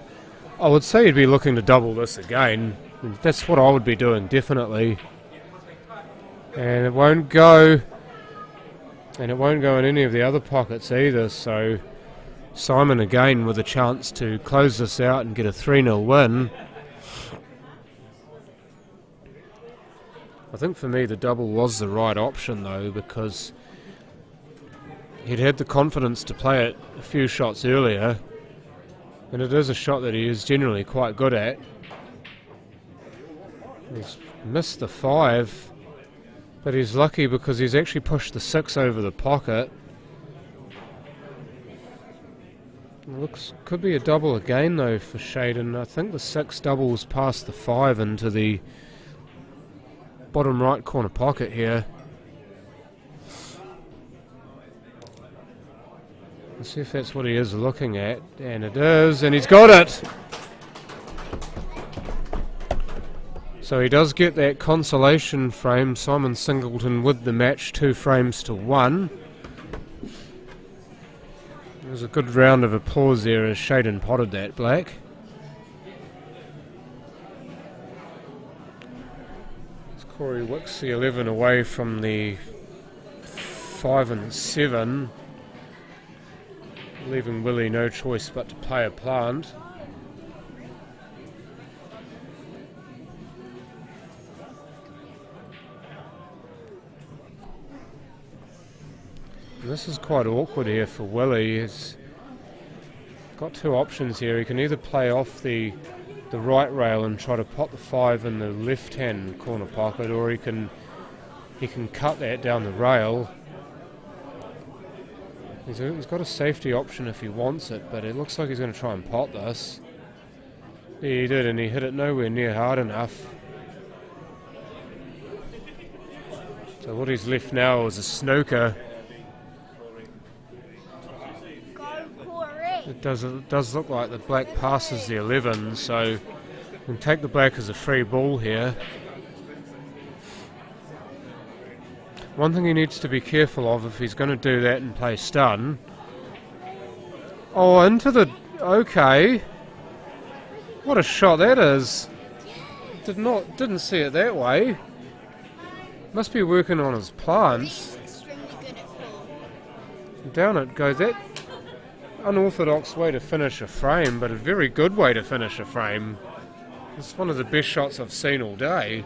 I would say he'd be looking to double this again. That's what I would be doing, definitely. And it won't go. And it won't go in any of the other pockets either, so Simon again with a chance to close this out and get a 3-0 win. I think for me the double was the right option though, because he'd had the confidence to play it a few shots earlier, and it is a shot that he is generally quite good at. He's missed the 5, but he's lucky because he's actually pushed the 6 over the pocket. Looks could be a double again though for Shaden. I think the 6 doubles past the 5 into the bottom right corner pocket here. Let's see if that's what he is looking at, and it is, and he's got it! So he does get that consolation frame. Simon Singleton with the match, 2 frames to 1. There's a good round of applause there as Shaden potted that black. As Corey wicks the 11 away from the 5 and 7, leaving Willie no choice but to play a plant. And this is quite awkward here for Willie. He's got two options here. He can either play off the right rail and try to pot the 5 in the left-hand corner pocket, or he can cut that down the rail. He's got a safety option if he wants it, but it looks like he's going to try and pot this. Yeah, he did, and he hit it nowhere near hard enough. So what he's left now is a snooker. It does look like the black passes the 11, so we can take the black as a free ball here. One thing he needs to be careful of if he's going to do that and play stun. Oh, into the... okay. What a shot that is. Didn't see it that way. Must be working on his plants. Down it goes. That unorthodox way to finish a frame, but a very good way to finish a frame. It's one of the best shots I've seen all day.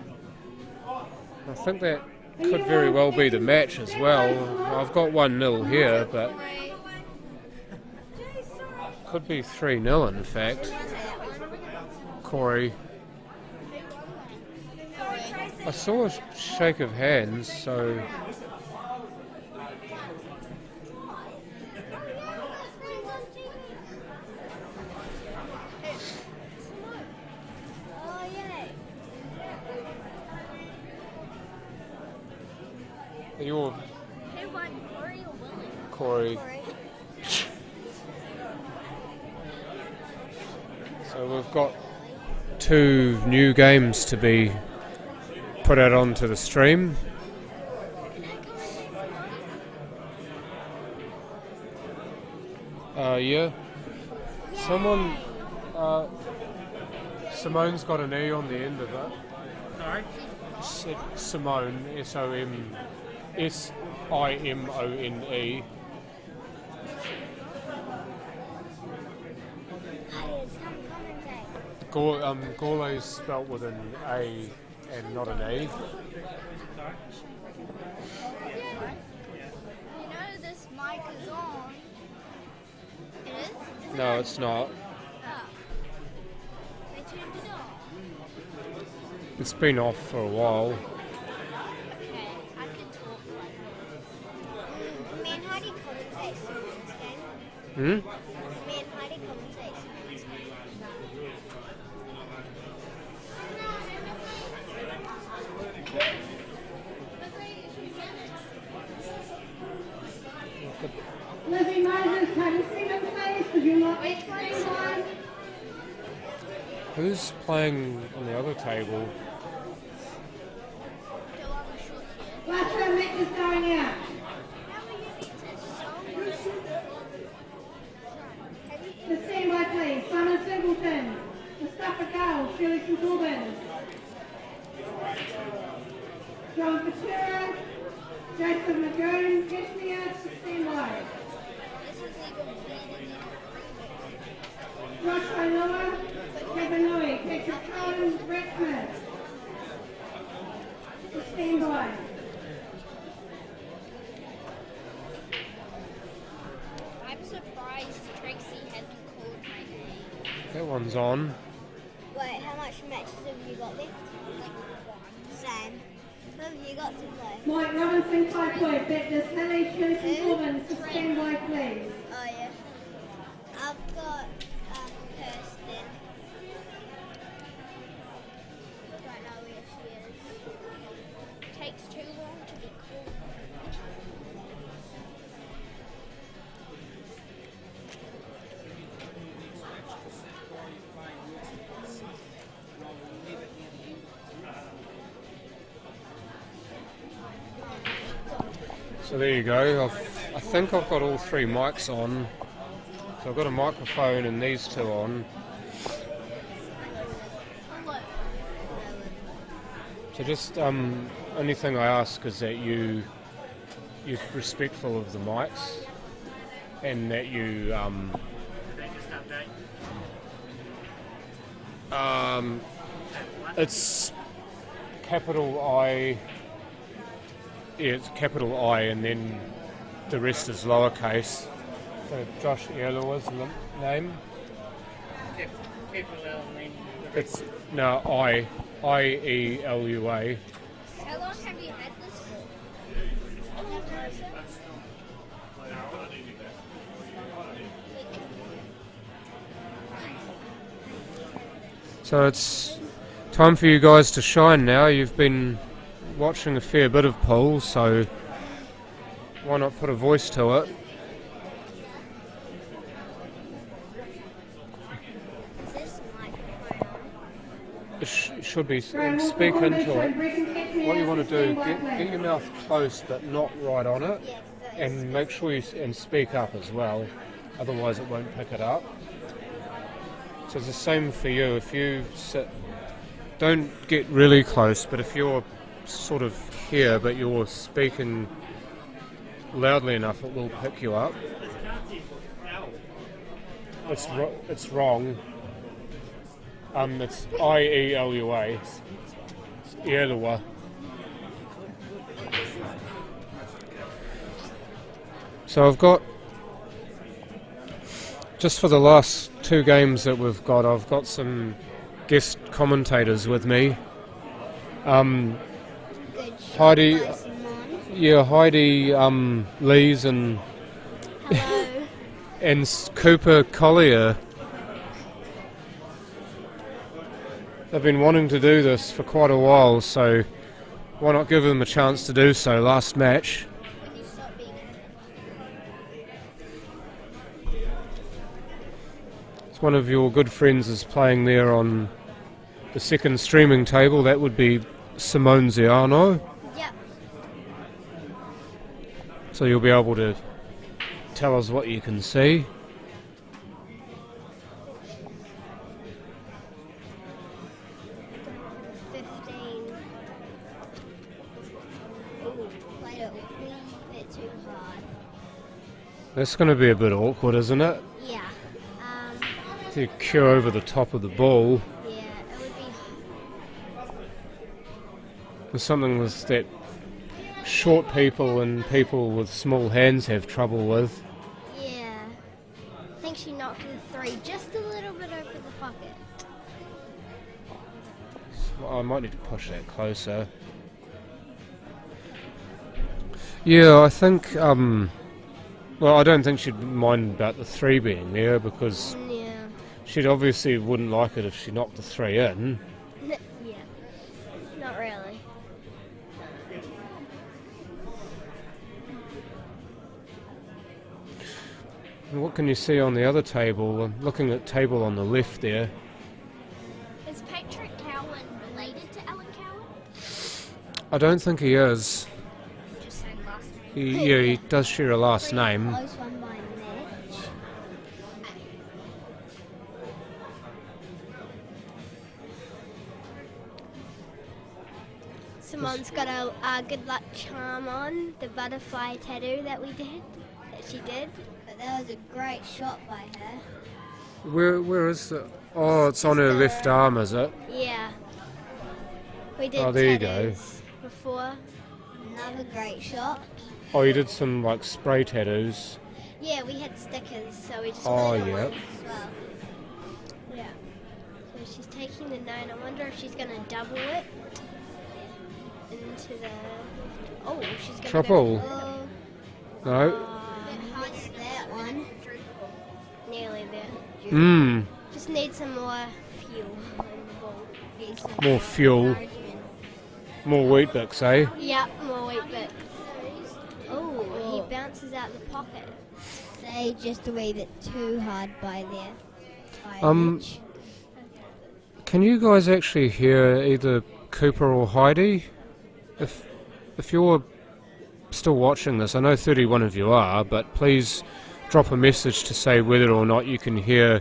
I think that could very well be the match as well. I've got 1-0 here, but could be 3-0 in fact. Corey. I saw a shake of hands, so... You're... Who won, Corey or Willie? Corey. So we've got 2 new games to be put out onto the stream. Yeah. Someone... Simone's got an E on the end of it. Sorry? Simone, S-O-M... S-I-M-O-N-E. Gorley's spelt with an A and not an E. You know this mic is on. It is? No, it's not. Oh. They turned it off. It's been off for a while. Okay, I can talk like that. Me and Heidi commentate Simone's game. Hmm? Me and Heidi commentate Simone's game. Lizzie Moses, Tony Simmons, please, could you not be one? Who's playing on the other table? Last round match is going out. The standby, please. Simon Singleton, Mustafa Gull, Shirley St Albans, John Ventura, Jason Magoon, Kashmir, standby. Josh Onoa, Kevin Louis, Patrick Cowan, Brett Smith. Standby. I'm surprised Tracy hasn't called my name. That one's on. Wait, how much matches have you got left? Like one. Same. Who have you got to play? Mike Robinson, Kaipoi, Baptist, Haley, Shirley St Albans, standby, please. Oh, yeah. I've got Kirsten. Don't know where she is. Takes too long to be called. So there you go. I think I've got all 3 mics on. So I've got a microphone and these 2 on. So just only thing I ask is that you you're respectful of the mics, and that you it's capital I. Yeah, it's capital I, and then the rest is lowercase. So Josh Earlewa's name. Capital L and then the It's no IELUA. How long have you had this for? So it's time for you guys to shine now. You've been watching a fair bit of pool, so why not put a voice to it? Is this microphone on? It should be, and speak into it. What you want to do, get your mouth close but not right on it, and make sure you and speak up as well, otherwise it won't pick it up. So it's the same for you. If you sit, don't get really close, but if you're sort of here but you're speaking loudly enough, it will pick you up. It's wrong. It's IELUA. Earlewa. So I've got, just for the last 2 games that we've got, I've got some guest commentators with me. Heidi, Heidi Lees and and Cooper Collier. They've been wanting to do this for quite a while, so why not give them a chance to do so? Last match. One of your good friends is playing there on the second streaming table. That would be Simone Ziano. Yep. So you'll be able to tell us what you can see. Played it a wee bit too hard. That's going to be a bit awkward, isn't it? Yeah. To cue over the top of the ball. Yeah, it would be. There's something that short people and people with small hands have trouble with. Yeah. I think she knocked the 3 just a little bit over the pocket. I might need to push that closer. Yeah, I think, well, I don't think she'd mind about the 3 being there, because she obviously wouldn't like it if she knocked the 3 in. Yeah, not really. And what can you see on the other table? I'm looking at table on the left there. Is Patrick Cowan related to Allan Cowan? I don't think he is. Just saying last name. He does share a last name. Close one by match. Simone's got a good luck charm on, the butterfly tattoo that she did. But that was a great shot by her. Where is it? Oh, it's on her left arm, is it? Yeah. We did there you go. Before. Another great shot. Oh, you did some like spray tattoos. Yeah, we had stickers, so we just Oh, put it on yeah. as well. Yeah. So she's taking the 9. I wonder if she's going to double it into the... Oh, she's going to Triple. go... No. Past that one. Nearly there. Mmm. Just need some more fuel in the ball. More fuel. More wheat bix, eh? Yep, more wheat bits. Oh, he bounces out the pocket. Say just a wee bit too hard by there. Can you guys actually hear either Cooper or Heidi? If you're still watching this, I know 31 of you are, but please drop a message to say whether or not you can hear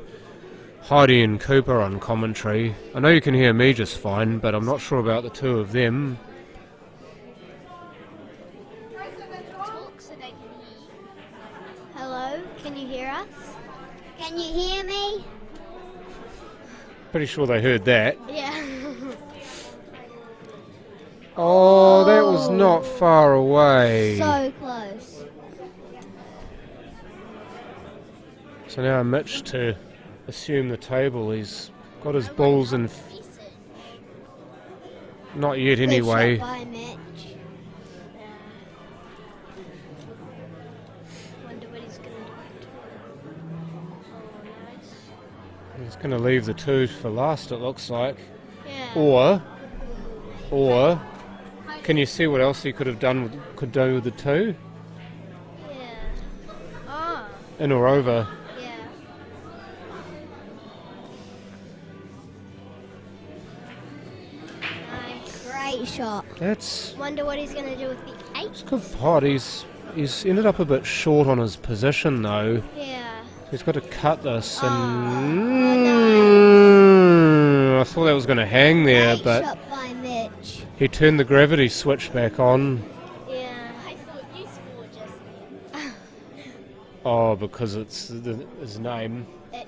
Heidi and Cooper on commentary. I know you can hear me just fine, but I'm not sure about the 2 of them. Talks hear us? Can you hear me? Pretty sure they heard that. Yeah. Oh, that was not far away. So close. So now Mitch to assume the table. He's got his balls in. Not yet, anyway. Good shot by Mitch. Wonder what he's gonna do. Oh, nice. He's going to leave the 2 for last, it looks like. Yeah. Or, can you see what else he could have done? Could do with the 2? Yeah. Oh. In or over? Yeah. Nice. Great shot. That's Wonder what he's gonna do with the 8. good pot. He's ended up a bit short on his position though. Yeah. So he's got to cut this, and Oh, I thought that was going to hang there, Great but shot by Mitch. he turned the gravity switch back on. Yeah. I thought you scored just then. Oh, because it's his name. Mitch.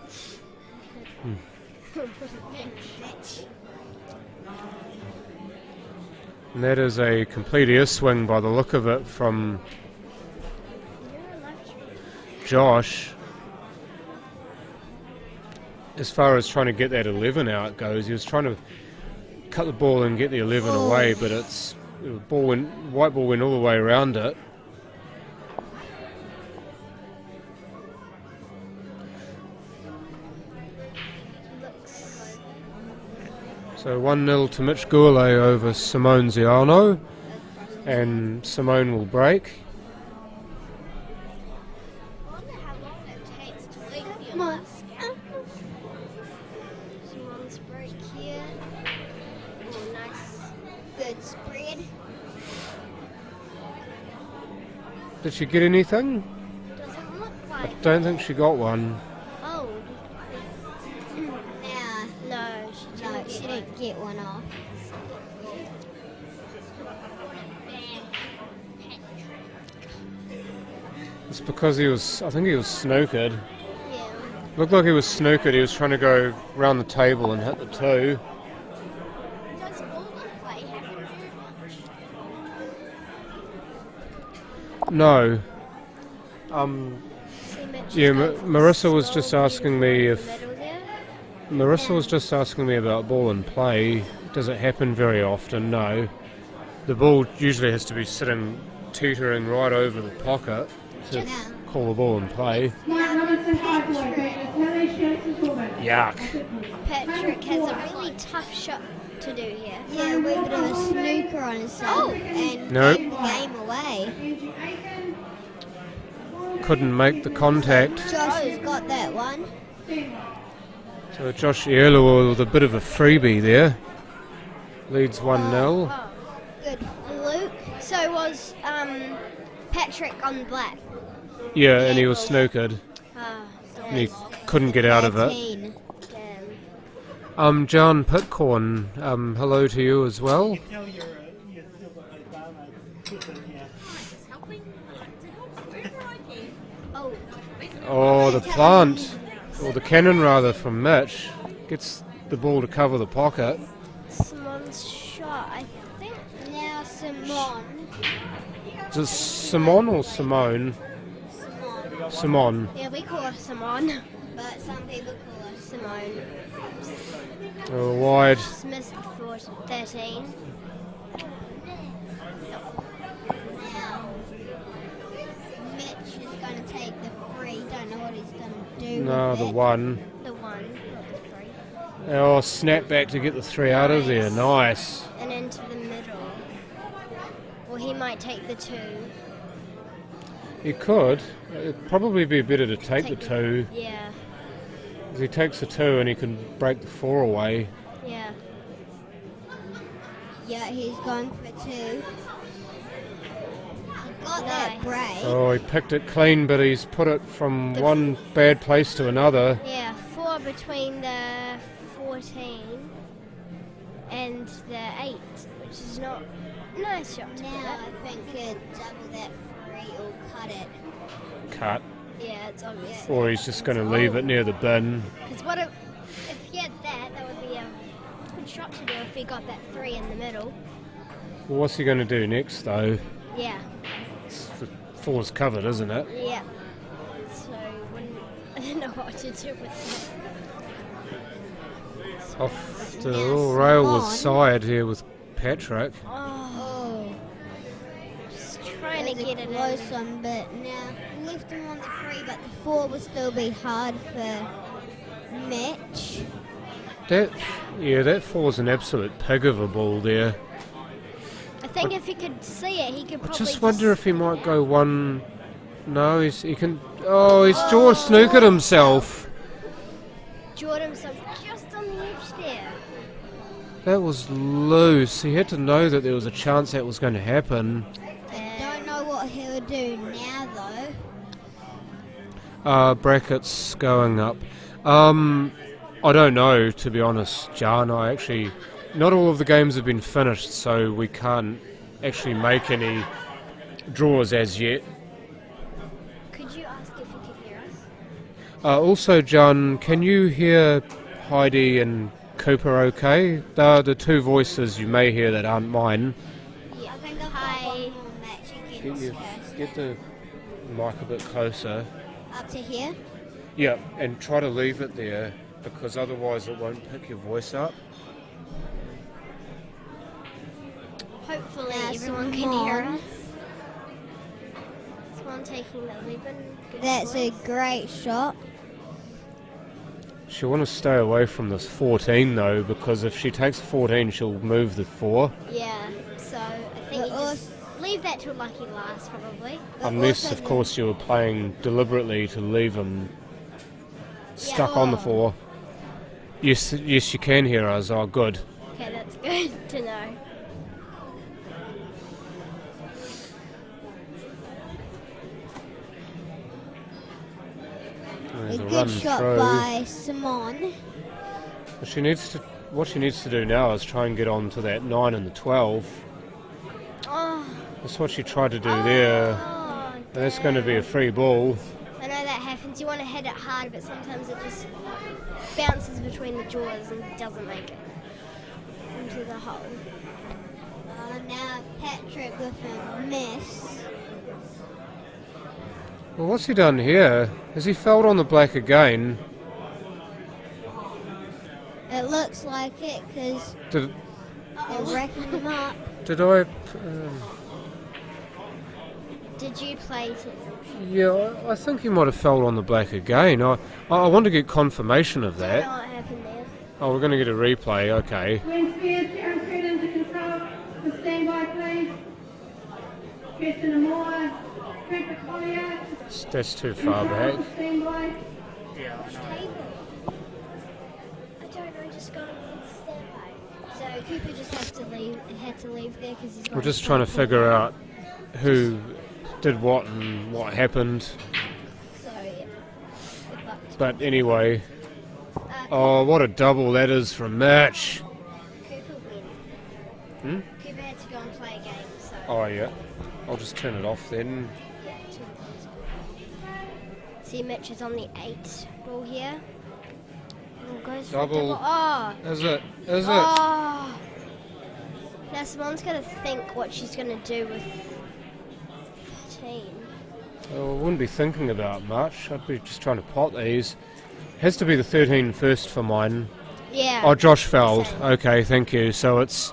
Mitch. And that is a complete ear swing by the look of it from Josh. As far as trying to get that 11 out goes, he was trying to cut the ball and get the 11 away, but the white ball went all the way around it. So 1-0 to Mitch Gourlay over Simone Ziano, and Simone will break. Come on. Simone's break here. Oh, nice. Good spread. Did she get anything? Doesn't look I like. don't think she got one. Oh. No, she didn't get one off. It's because I think he was snookered. Yeah. Looked like he was snookered. He was trying to go round the table and hit the 2. Does all the play happen very much? No. See, Mitch Yeah, is going Marissa was slow just asking me if middle there. Marissa was just asking me about ball and play. Does it happen very often? No. The ball usually has to be sitting, teetering right over the pocket to call the ball and play. Yuck. Patrick has a really tough shot to do here. Yeah, we're going to do a snooker on himself and Nope. give the game away. Couldn't make the contact. Josh has got that one. So Josh Earle with a bit of a freebie there. Leads 1-0. Oh, good fluke. So was Patrick on black. Yeah, and he was snookered. And he couldn't get out of it. 13. John Pitcorn, hello to you as well. Oh, the plant, or the cannon rather, from Mitch gets the ball to cover the pocket. Simone's shot, I think. Now Simone. Is it Simone or Simone? Simone. Yeah, we call her Simone, but some people call her Simone. Oh, wide. Just missed the 13. Now, Mitch is going to take the free. Don't know what he's going to do. No, with the it. 1. The 1, not the 3. Oh, snap back to get the 3 out of there. Nice. And into the middle. Or he might take the 2. He could. It'd probably be better to take the 2. Yeah. Because he takes the 2 and he can break the 4 away. Yeah. Yeah, he's going for 2. He got that break. Oh, he picked it clean, but he's put it from one bad place to another. Yeah, 4 between the 14 and the 8, which is not nice shot. Now I think double that 3 or cut it. Cut. Yeah, it's obvious. Or he's just going to leave it near the bin. Because what if he had that would be a good shot to do if he got that 3 in the middle. Well, what's he going to do next, though? Yeah. The 4's covered, isn't it? Yeah. So, I don't know what to do with that. Off the little rail with side here with Patrick. Oh. Just trying to get it close in. one, but now left him on the 3, but the 4 will still be hard for Mitch. That 4's an absolute pig of a ball there. I think if he could see it, he could probably. I just wonder if he might go one. No, he can. Oh, he's George snookered himself. Jordan himself just on the edge there. That was loose. He had to know that there was a chance that was going to happen. I don't know what he'll do now, though. Brackets going up. I don't know, to be honest, Jan. Not all of the games have been finished, so we can't actually make any draws as yet. Could you ask if he could hear us? Also, John, can you hear Heidi and Cooper okay? They're the 2 voices you may hear that aren't mine. Yeah, I think I've got one more match against Get the mic a bit closer. up to here. Yeah, and try to leave it there, because otherwise it won't pick your voice up. Hopefully That's everyone can hear one. us. Someone taking the 11. Good That's a choice. great shot. She'll want to stay away from this 14 though, because if she takes 14 she'll move the 4. Yeah, so I think you just leave that to a lucky last probably. Unless of course you were playing deliberately to leave him stuck on the 4. Yes, you can hear us. Oh, good. Okay, that's good to know. There's A a good run shot through. by Simon. What she needs to do now is try and get on to that 9 and the 12. Oh, That's what she tried to do there. And that's going to be a free ball. I know that happens. You want to hit it hard, but sometimes it just bounces between the jaws and doesn't make it into the hole. Now Patrick with a miss. Well, what's he done here? Has he fouled on the black again? It looks like it because Did they're racking them up. Did you play to? Yeah, I think he might have fouled on the black again. I want to get confirmation of I don't know that. what happened there. Oh, we're going to get a replay. Okay. When Spears, Darren Cruden to control. To stand by, please. Kirsten Amore, Cooper Collier. That's too far back. Stand by. Yeah, I know. I don't know, just go and stand by. So Cooper just had to leave there because he's got We're just trying to figure out who did what and what happened. So yeah. Good luck. But anyway. Oh, what a double that is from Mitch. Cooper Hmm? win. Cooper had to go and play a game, so. Oh, yeah. I'll just turn it off then. Yeah, 2 points. See, Mitch is on the 8 ball here. Oh, goes for a Double. Oh! Is it? Is it? Oh! Now Simone's got to think what she's going to do with 13. Oh, I wouldn't be thinking about much. I'd be just trying to pot these. Has to be the 13 first for mine. Yeah. Oh, Josh fouled. Okay, thank you. So it's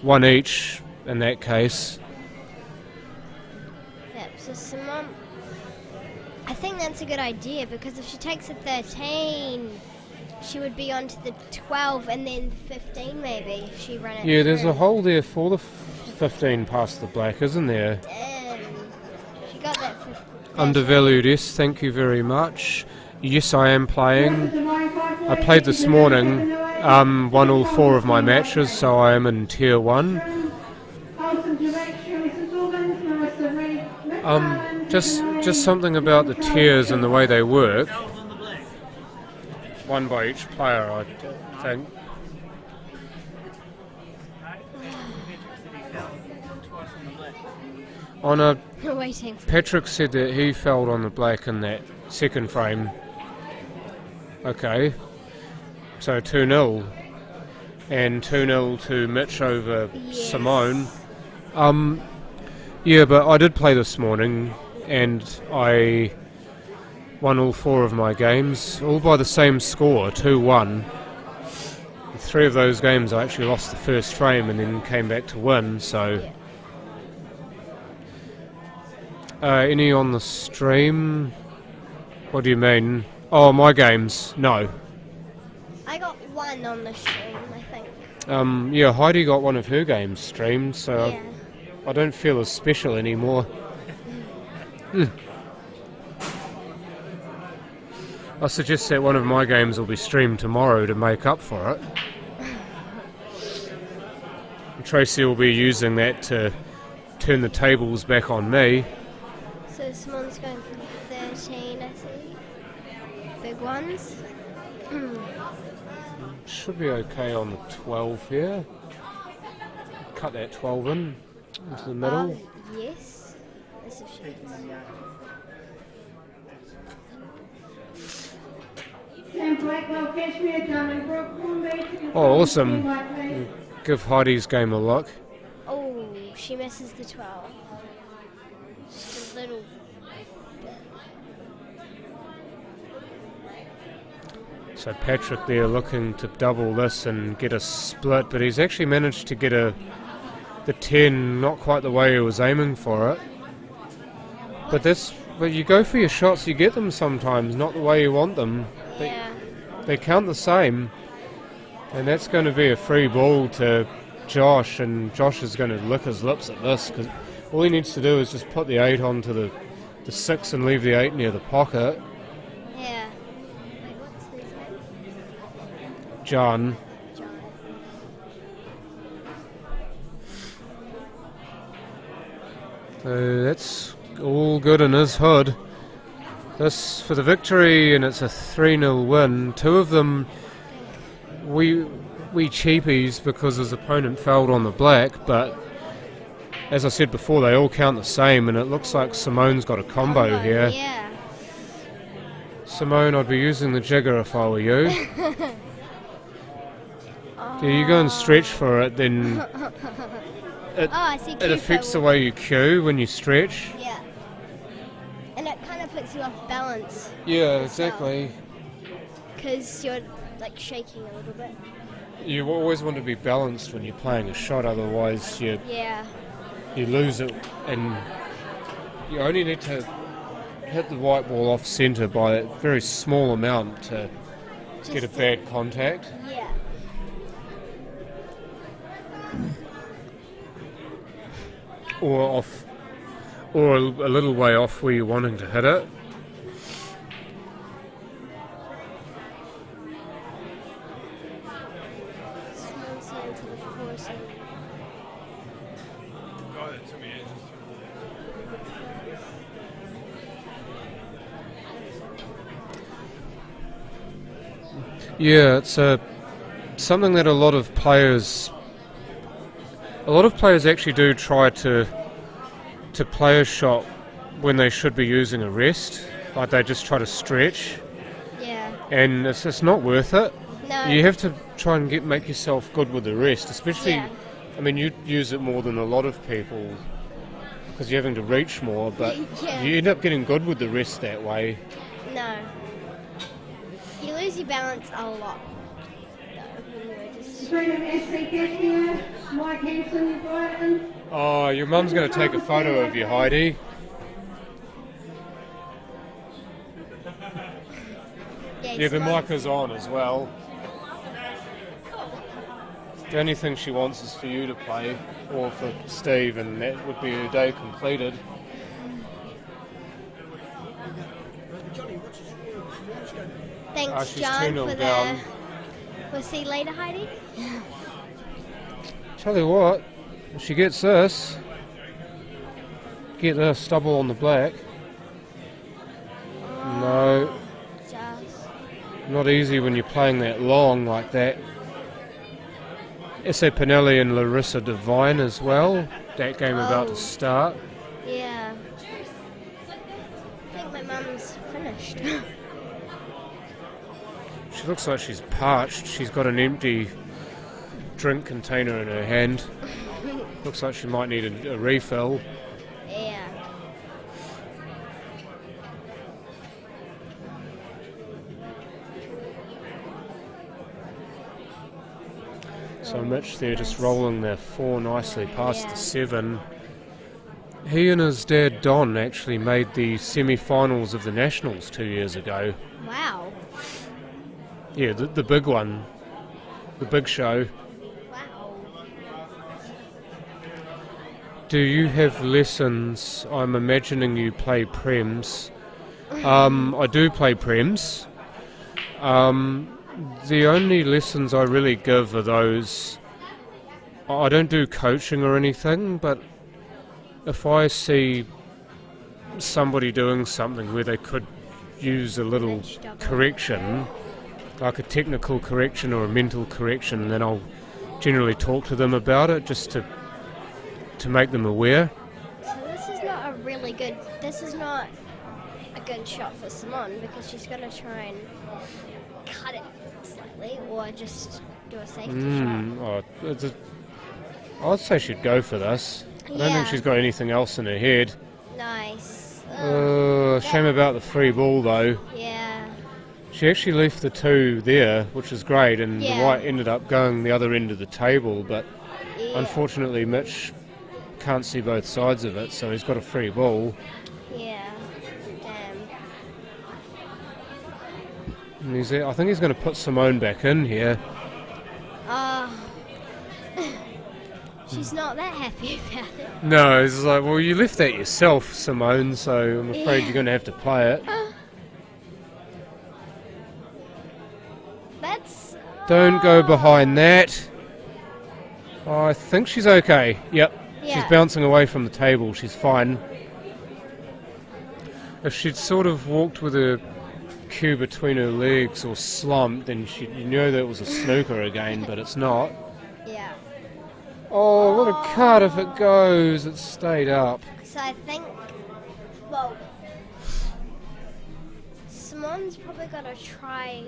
1 each in that case. Yep, so Simone, I think that's a good idea because if she takes a 13, she would be on to the 12 and then 15 maybe if she ran it Yeah, there's through. a hole there for the 15 past the black, isn't there? She got that 15. Undervalued, yes, thank you very much. Yes, I am playing. I played this morning, won all 4 of my matches, so I am in tier 1. Just something about the tiers and the way they work. 1 by each player, I think. Oh no, Waiting for Patrick said that he fouled on the black in that Second frame. Okay. So 2-0. And 2-0 to Mitch over Simone. Yeah, but I did play this morning, and I won all 4 of my games, all by the same score, 2-1. 3 of those games I actually lost the first frame and then came back to win, so... any on the stream? What do you mean? Oh, my games? No. I got 1 on the stream, I think. Yeah, Heidi got one of her games streamed, so I don't feel as special anymore. I suggest that one of my games will be streamed tomorrow to make up for it. Tracy will be using that to turn the tables back on me. So Simone's going for 13, I see. Big ones. Should be okay on the 12 here. Cut that 12 in into the middle. Yes. That's a shit. Oh, awesome. Give Heidi's game a look. Oh, she misses the 12. Just a little bit. So Patrick there looking to double this and get a split, but he's actually managed to get the 10 not quite the way he was aiming for it. But you go for your shots, you get them sometimes, not the way you want them. They count the same. And that's going to be a free ball to Josh, and Josh is going to lick his lips at this, because all he needs to do is just put the 8 onto the 6 and leave the 8 near the pocket. Yeah. Wait, what's his name? John. So that's all good in his hood. This for the victory, and it's a 3-0 win. 2 of them we cheapies because his opponent failed on the black, but as I said before, they all count the same, and it looks like Simone's got a combo here. Yeah. Simone, I'd be using the jigger if I were you. Yeah, you go and stretch for it, then it affects the way you cue when you stretch. Yeah. And it kind of puts you off balance. Yeah, exactly. Because you're like shaking a little bit. You always want to be balanced when you're playing a shot, otherwise you lose it, and you only need to hit the white ball off centre by a very small amount to get a bad contact. Yeah. Or a little way off where you're wanting to hit it. Yeah, it's something that a lot of players actually do try to play a shot when they should be using a rest. Like they just try to stretch. Yeah. And it's not worth it. No. You have to try and make yourself good with the rest, especially. I mean, you use it more than a lot of people because you're having to reach more, but you end up getting good with the rest that way. No. You lose your balance a lot. Mike Hanson, Brighton. Oh, your mum's going to take a photo of you, Heidi. Yeah, the mic is on as well. The only thing she wants is for you to play, or for Steve, and that would be her day completed. Thanks, John, for the... We'll see you later, Heidi. Tell you what, if she gets this, get a stubble on the black. No. Not easy when you're playing that long like that. S.A. Pinelli and Larissa Devine as well. That game about to start. Yeah. I think my Mum's finished. She looks like she's parched. She's got an empty drink container in her hand. Looks like she might need a refill. Yeah. So Mitch there just rolling their 4 nicely past the 7. He and his dad Don actually made the semi-finals of the Nationals 2 years ago. Wow. Yeah, the big one. The big show. Wow. Do you have lessons? I'm imagining you play prems. I do play prems. The only lessons I really give are those. I don't do coaching or anything, but if I see somebody doing something where they could use a little correction, like a technical correction or a mental correction, then I'll generally talk to them about it just to make them aware. So this is not a really good. This is not a good shot for Simone because she's going to try and cut it slightly or just do a safety shot. I'd say she'd go for this. I don't think she's got anything else in her head. Nice. Shame about the free ball though. Yeah. She actually left the 2 there, which is great, and the white ended up going the other end of the table, but unfortunately Mitch can't see both sides of it, so he's got a free ball. Yeah. Damn. And I think he's going to put Simone back in here. She's not that happy about it. No, it's like, well, you left that yourself, Simone, so I'm afraid you're going to have to play it. That's... Don't go behind that. I think she's okay. Yep. Yeah. She's bouncing away from the table. She's fine. If she'd sort of walked with her cue between her legs or slumped, then you know that was a snooker again, but it's not. Yeah. Oh, what a cut if it goes. It stayed up. So I think, well, Simone's probably got to try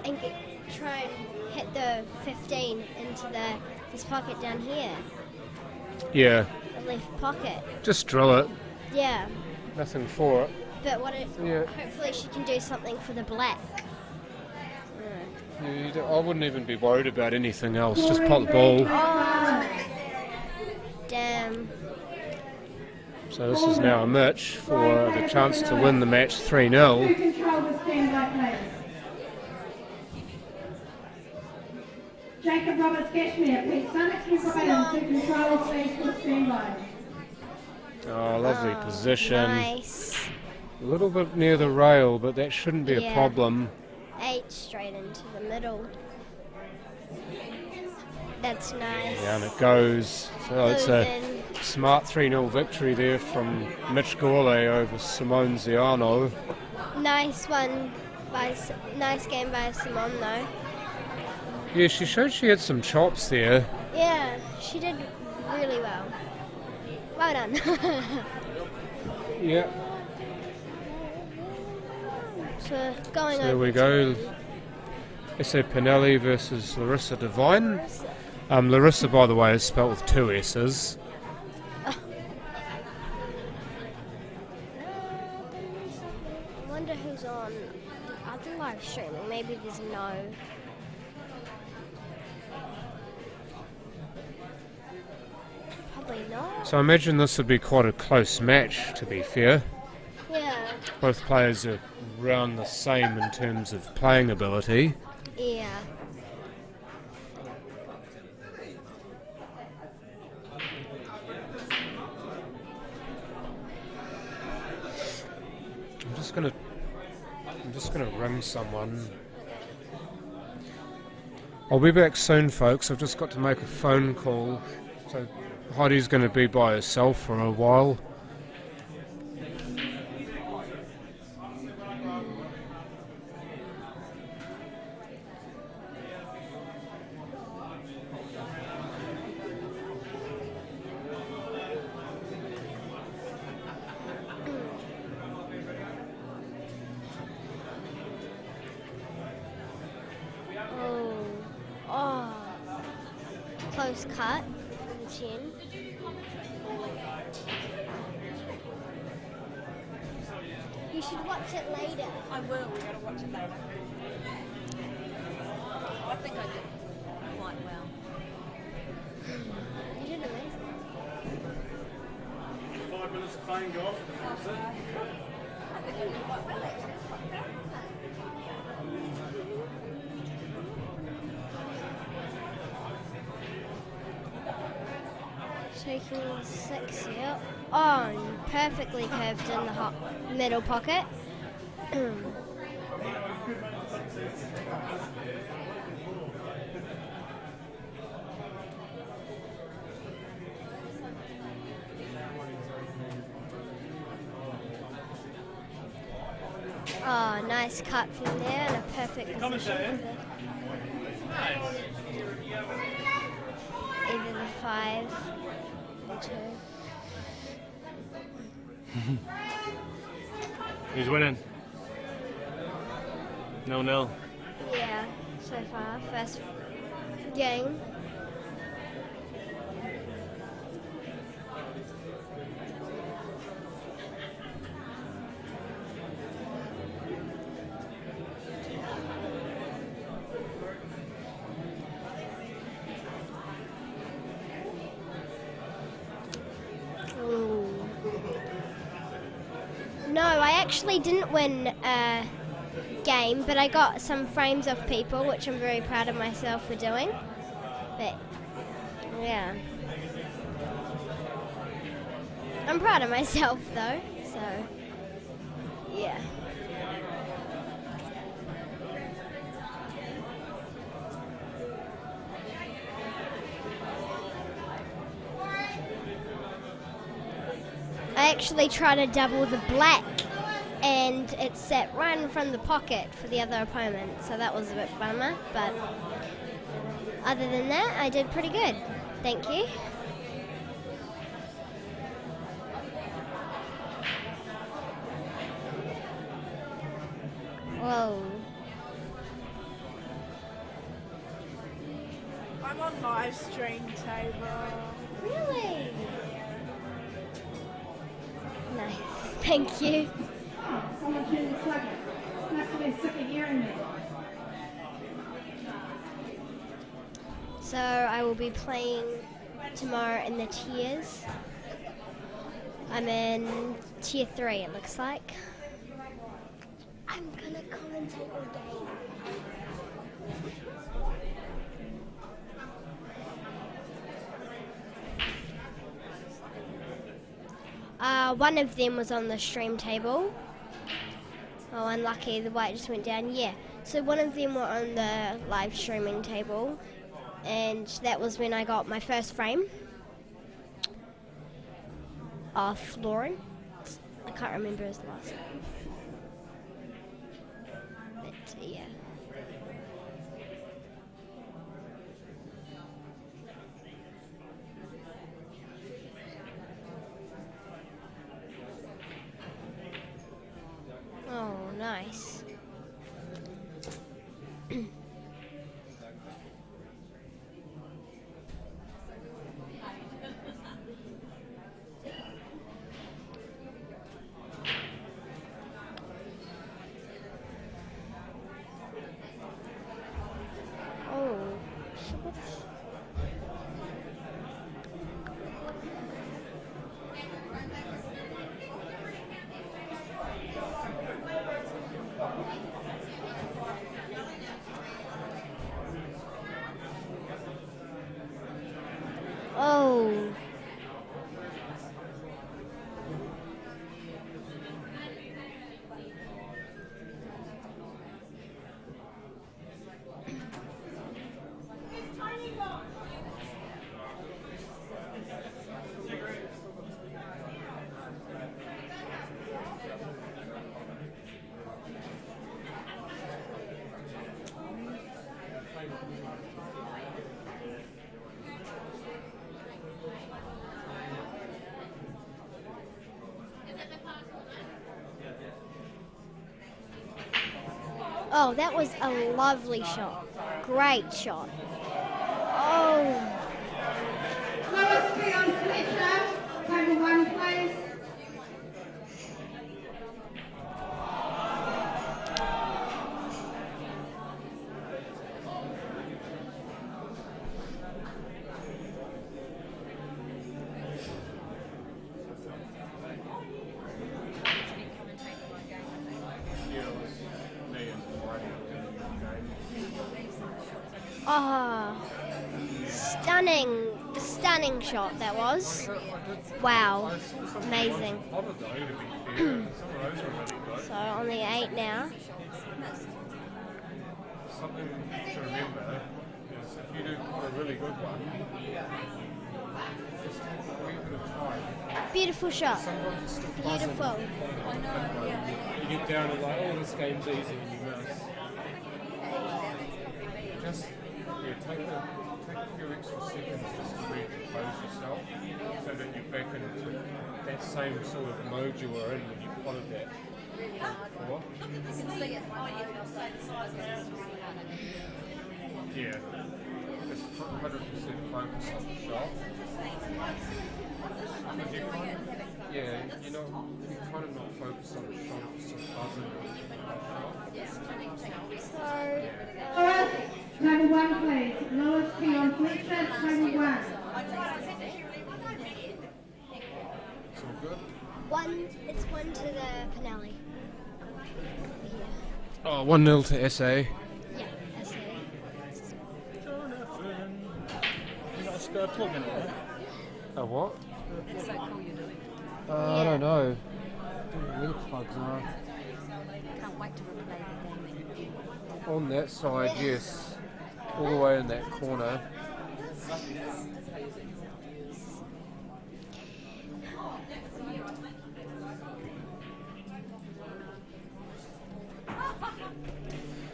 and hit the 15 into this pocket down here. Yeah. The left pocket. Just drill it. Yeah. Nothing for it. But hopefully she can do something for the black. I wouldn't even be worried about anything else. Just pop the ball. Oh. Damn. So this is now a Mitch for the chance to win the match 3-0. Control the standby, please. Jacob Roberts Cashmere, Pete Sunix and Cowan to control please for standby. Oh, lovely position. Nice. A little bit near the rail, but that shouldn't be a problem. 8 straight into the middle. That's nice. Down it goes. So it's a smart 3-0 victory there from Mitch Gourlay over Simone Ziano. Nice one. Nice game by Simone though. Yeah, she showed she had some chops there. Yeah, she did really well. Well done. Yeah. So going There over we go. S.A. Pinelli versus Larissa Devine. Larissa, by the way, is spelled with 2 S's. I wonder who's on the other live streaming. Maybe there's no. Probably not. So I imagine this would be quite a close match, to be fair. Yeah. Both players are around the same in terms of playing ability. Yeah. I'm just gonna ring someone. I'll be back soon, folks. I've just got to make a phone call. So Heidi's going to be by herself for a while. nice cut for the 10. You should watch it later. I will. We gotta watch it later. I think I did quite well. You did amazing. 5 minutes of fame golf. I think I did quite well actually. It's quite proud of that. Taking the 6 here. Oh, perfectly curved in the middle pocket. Oh, nice cut from there and a perfect position for either the 5 or 2. Who's winning? 0-0. Yeah, so far, first game. No, I actually didn't win a game, but I got some frames off people, which I'm very proud of myself for doing. But, yeah. I'm proud of myself, though, so, yeah. I actually tried to double the black and it sat right in front of the pocket for the other opponent, so that was a bit bummer, but other than that, I did pretty good. Thank you. Whoa. I'm on live stream table. Really? Nice. Thank you. Oh, someone turned the plug in. Must have been sick of hearing me. So I will be playing tomorrow in the tiers. I'm in tier 3, it looks like. I'm gonna commentate all game. One of them was on the stream table. Oh, unlucky, the white just went down. Yeah, so one of them were on the live streaming table, and that was when I got my first frame off Lauren. I can't remember his last name. But, yeah. Oh, nice. Oh, oh. Oh, that was a lovely shot. Great shot. Oh. Oh, stunning shot that was. Wow, amazing. So on the 8 now. Something to remember is if you do quite a really good one, just a wee bit of time. Beautiful shot. Beautiful. You get down and like, oh, this game's easy, and you miss. Just take a few extra seconds just to recompose yourself, so that you're back into that same sort of mode you were in when you potted that before. Yeah, just 100% focus on the shot. You kind of not focus on the shot, it's just buzzing. Table 1 please. Lewis, Cowan, Fletcher, table 1. It's all good? It's 1 to the finale. Oh, 1-0 to SA. Yeah, SA. You got a spare plug in it, right? A what? It's so cool you're doing. I don't know. Where the plugs are. Can't wait to replay the game. On that side, yes. All the way in that corner.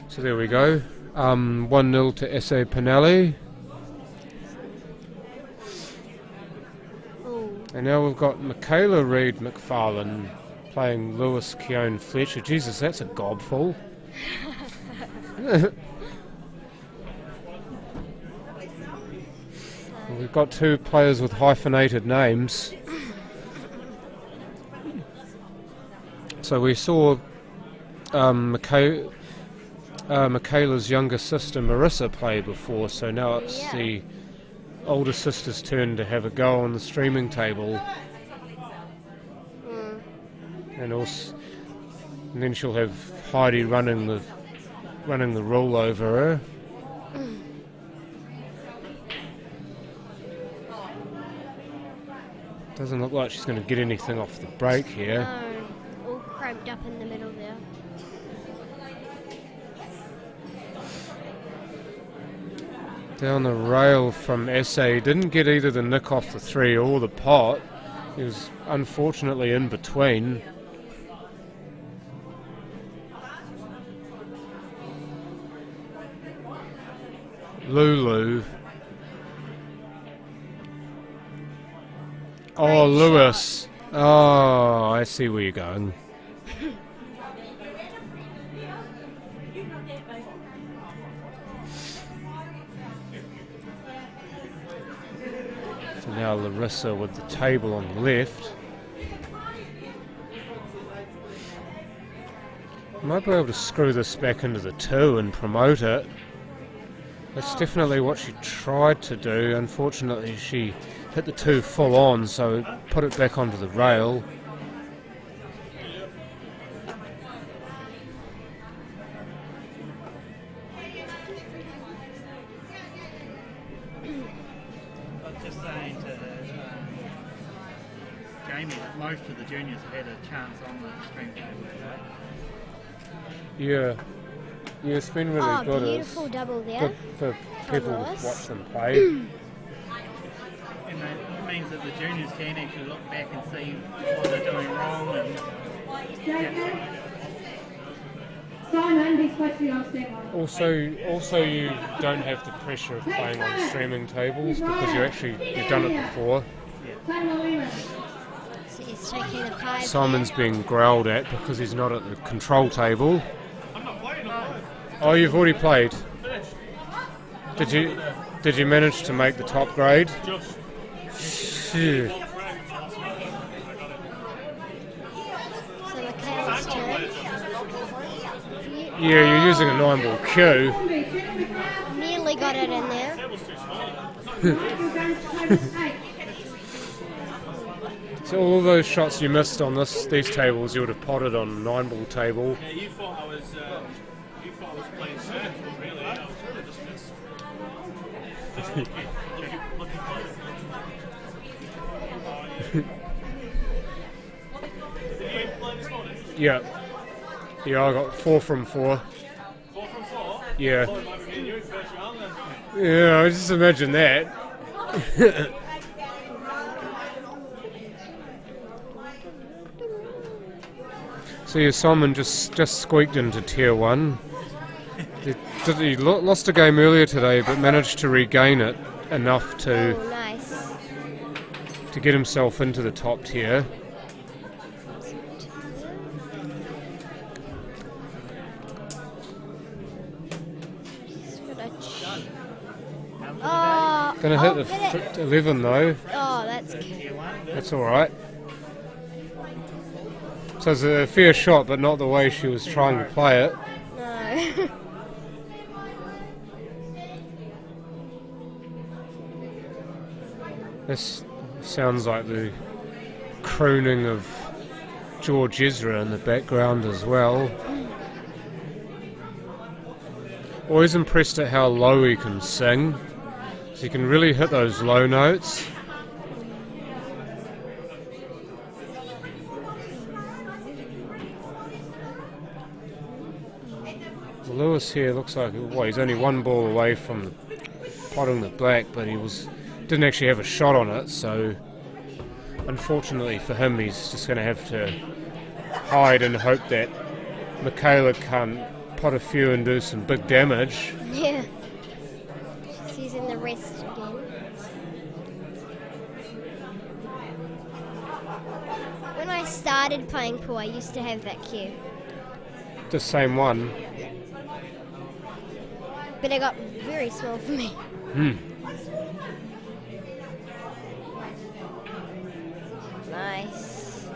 So there we go. 1-0 to SA Pinelli. And now we've got Michaela Reid McFarlane playing Lewis Keown Fletcher. Jesus, that's a gobful. We've got two players with hyphenated names. So we saw Michaela's younger sister Marissa play before, so now it's the older sister's turn to have a go on the streaming table. And then she'll have Heidi running the rule over her. Doesn't look like she's going to get anything off the break here. No, all cramped up in the middle there. Down the rail from SA, didn't get either the nick off the 3 or the pot. He was unfortunately in between. Lulu. Oh, Lewis. Oh, I see where you're going. So now Larissa with the table on the left. Might be able to screw this back into the 2 and promote it. That's definitely what she tried to do. Unfortunately, she hit the 2 full on, so put it back onto the rail. I was just saying to Jamie that most of the juniors have had a chance on the stream table today. Yeah, it's been really good. Beautiful double there. For people to Lewis. watch them play. And it means that the juniors can actually look back and see what they're doing wrong. And, Simon, he's supposed to be on step 1. Also, you don't have the pressure of playing on streaming tables because you've done it before. So he's taking the 5. Simon's being growled at because he's not at the control table. Oh, you've already played. Did you manage to make the top grade? Shit. So Michaela's turn. Yeah, you're using a 9-ball cue. Nearly got it in there. So all those shots you missed on these tables, you would have potted on a 9-ball table. Yeah, you thought I was playing circle, really. I should have just missed. Yeah. Yeah, I got 4 from 4. 4 from 4? Yeah. Well, it might be you first round then. Yeah, I just imagine that. So yeah, Simon just squeaked into Tier 1. He lost a game earlier today, but managed to regain it enough to nice. to get himself into the top tier. Gonna hit the 11 though. Oh, That's all right. So it's a fair shot, but not the way she was trying to play it. No. This sounds like the crooning of George Ezra in the background as well. Always impressed at how low he can sing. So you can really hit those low notes. Lewis here looks like, well, he's only 1 ball away from potting the black, but didn't actually have a shot on it, so unfortunately for him he's just going to have to hide and hope that Michaela can pot a few and do some big damage. Yeah. She's using the rest again. When I started playing pool, I used to have that cue. The same one. But it got very small for me. Nice.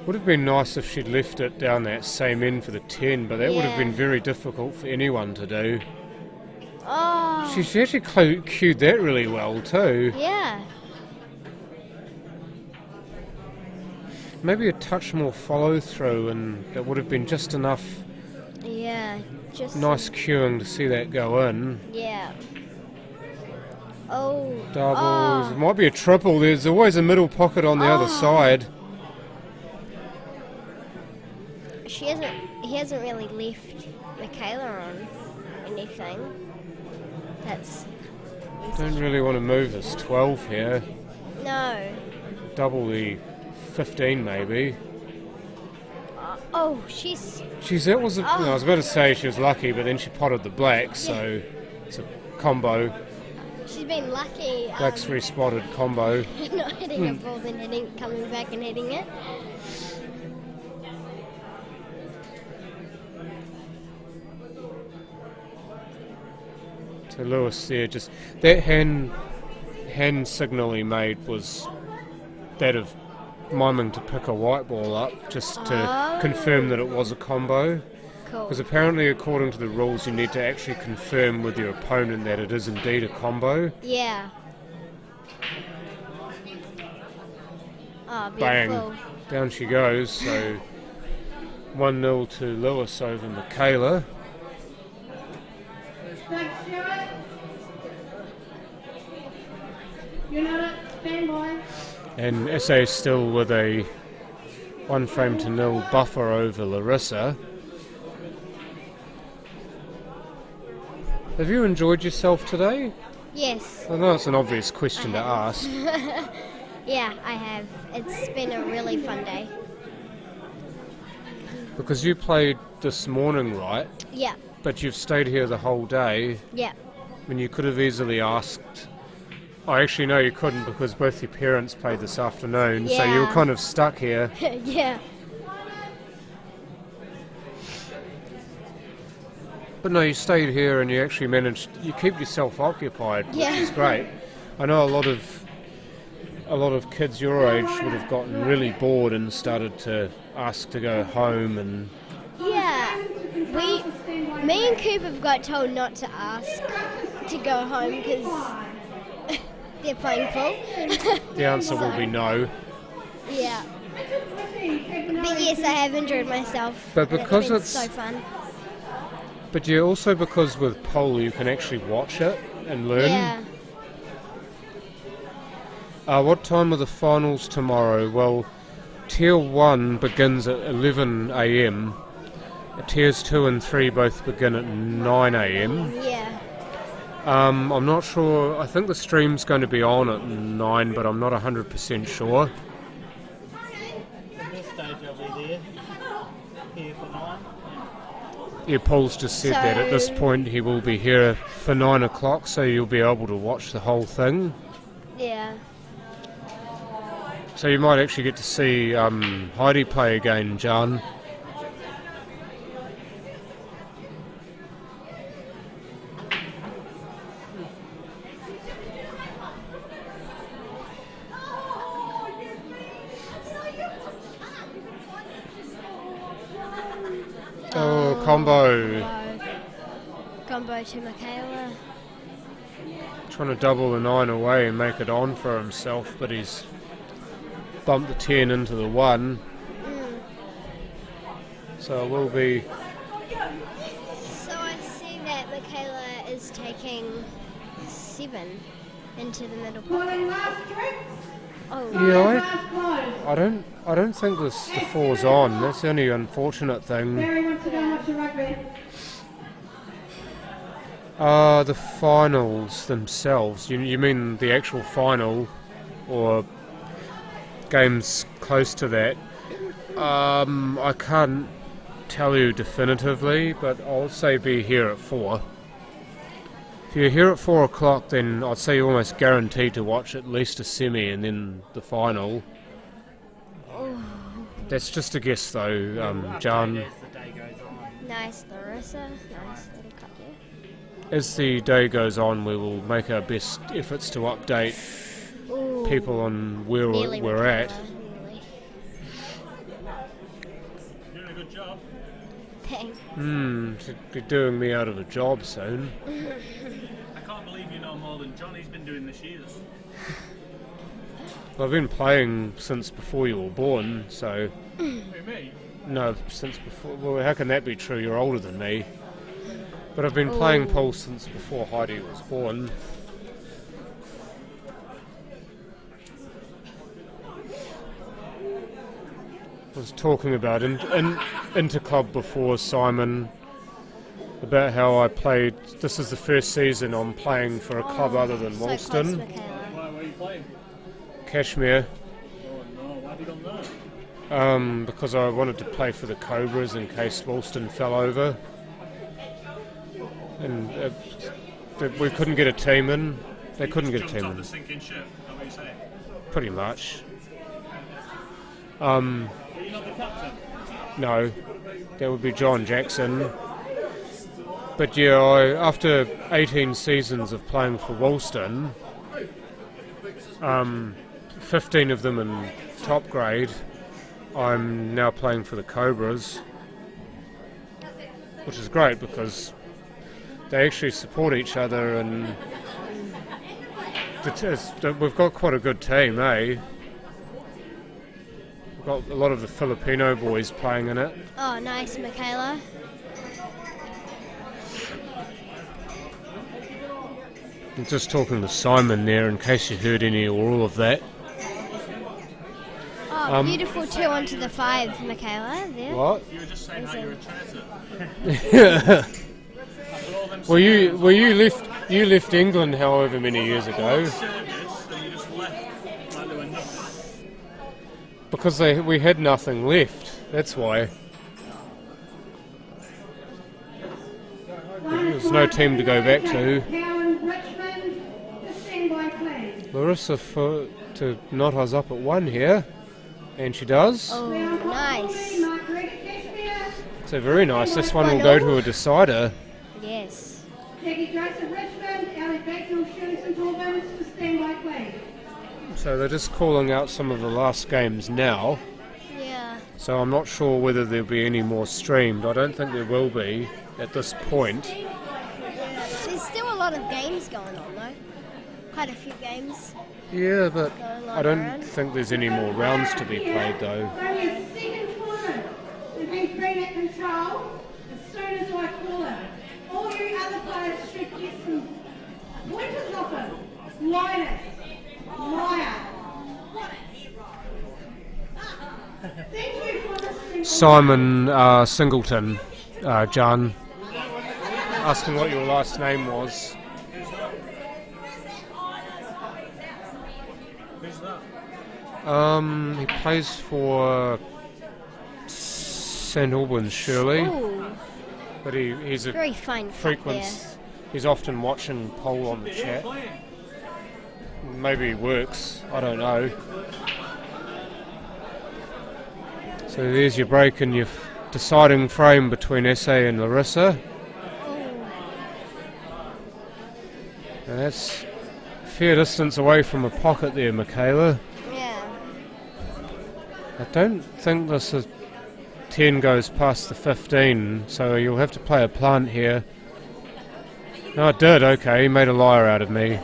Would have been nice if she'd left it down that same end for the 10, but that would have been very difficult for anyone to do. Oh. She actually cued that really well too. Yeah. Maybe a touch more follow through, and that would have been just enough. Yeah, just nice cueing to see that go in. Yeah. Oh. Doubles. It might be a triple. There's always a middle pocket on the other side. He hasn't really left Michaela on anything. Don't really want to move this 12 here. No. Double the 15 maybe. Oh, That was I was about to say she was lucky, but then she potted the black, so it's a combo. She's been lucky. Black's respotted combo. Not hitting a ball, then coming back and hitting it. So Lewis there, just that hand signal he made was that of miming to pick a white ball up, just to confirm that it was a combo. Cool. Because apparently, according to the rules, you need to actually confirm with your opponent that it is indeed a combo. Yeah. Oh, beautiful. Bang! Down she goes. So 1-0 to Lewis over Michaela. Thanks, Stuart. You're not stand by. And SA still with a 1-frame-to-0 buffer over Larissa. Have you enjoyed yourself today? Yes. I know it's an obvious question to ask. Yeah, I have. It's been a really fun day. Because you played this morning, right? Yeah. But you've stayed here the whole day. Yeah. And you could have easily asked... Oh, actually, no, you couldn't, because both your parents played this afternoon, so you were kind of stuck here. Yeah. But no, you stayed here and you actually managed... You keep yourself occupied, which is great. I know a lot of kids your age would have gotten really bored and started to ask to go home and... Yeah. Me and Coop have got told not to ask to go home because they're playing pool. The answer will be no. Yeah. But yes, I have enjoyed myself. But because it's been so fun. But yeah, also because with pool you can actually watch it. and learn. Yeah. What time are the finals tomorrow? Well, Tier 1 begins at 11 a.m. Tiers 2 and 3 both begin at 9 a.m. Yeah. I'm not sure. I think the stream's going to be on at 9, but I'm not 100% sure. This stage I'll be there. Here for 9. Yeah, Paul's just said that at this point he will be here for 9 o'clock, so you'll be able to watch the whole thing. Yeah. So you might actually get to see Heidi play again, John. Oh, combo. Combo to Michaela. Trying to double the 9 away and make it on for himself, but he's bumped the 10 into the 1. So it will be... So I see that Michaela is taking 7 into the middle pocket. Oh. Yeah, I don't think the 4's on. That's the only unfortunate thing. The finals themselves. You mean the actual final, or games close to that? I can't tell you definitively, but I'll say be here at 4. If you're here at 4 o'clock, then I'd say you're almost guaranteed to watch at least a semi and then the final. That's just a guess though, John. Nice, Larissa. Nice little cut there. As the day goes on, we will make our best efforts to update people on where we're at. You're doing a good job. Thanks. You're doing me out of a job soon. I can't believe you know more than Johnny's been doing this year. Well, I've been playing since before you were born, so... Me? No, since before... Well, how can that be true? You're older than me. But I've been playing pool since before Heidi was born. I was talking about Interclub before, Simon, about how I played... This is the first season I'm playing for a club other than Woolston. Where are you playing? Cashmere. Oh no, why have you done that? Because I wanted to play for the Cobras in case Woolston fell over. And we couldn't get a team in. They couldn't get a team in. The sinking ship, is that what you're saying? Pretty much. Were you not the captain? No, that would be John Jackson. But yeah, after 18 seasons of playing for Woolston, 15 of them in top grade, I'm now playing for the Cobras, which is great because they actually support each other, and we've got quite a good team, eh? We've got a lot of the Filipino boys playing in it. Oh, nice, Michaela. I'm just talking to Simon there in case you heard any or all of that. Oh, beautiful 2 onto the 5, Michaela. There. What? You were just saying how you're a traitor. Well, you left England however many years ago. Because we had nothing left. That's why. There's no team to go back to. Larissa to knot us up at 1 here, and she does. Oh, nice. So very nice. This one will go to a decider. Yes. So they're just calling out some of the last games now. Yeah. So I'm not sure whether there'll be any more streamed. I don't think there will be at this point. There's still a lot of games going on though. Quite a few games. Yeah, but I don't think there's any more rounds to be played though. Only a second tournament, and he's been at control as soon as I call him. All you other players should get some Wintersloffen, Linus, Meyer. Thank you for listening. Simon Singleton, John, asking what your last name was. Who's that? He plays for St Albans, surely. Ooh. But he's a Very fine frequent. He's often watching Paul on the chat. Maybe he works. I don't know. So there's your break and your deciding frame between Essay and Larissa. And that's a fair distance away from a pocket there, Michaela. Yeah. I don't think this is 10 goes past the 15, so you'll have to play a plant here. No, it did. Okay, he made a liar out of me.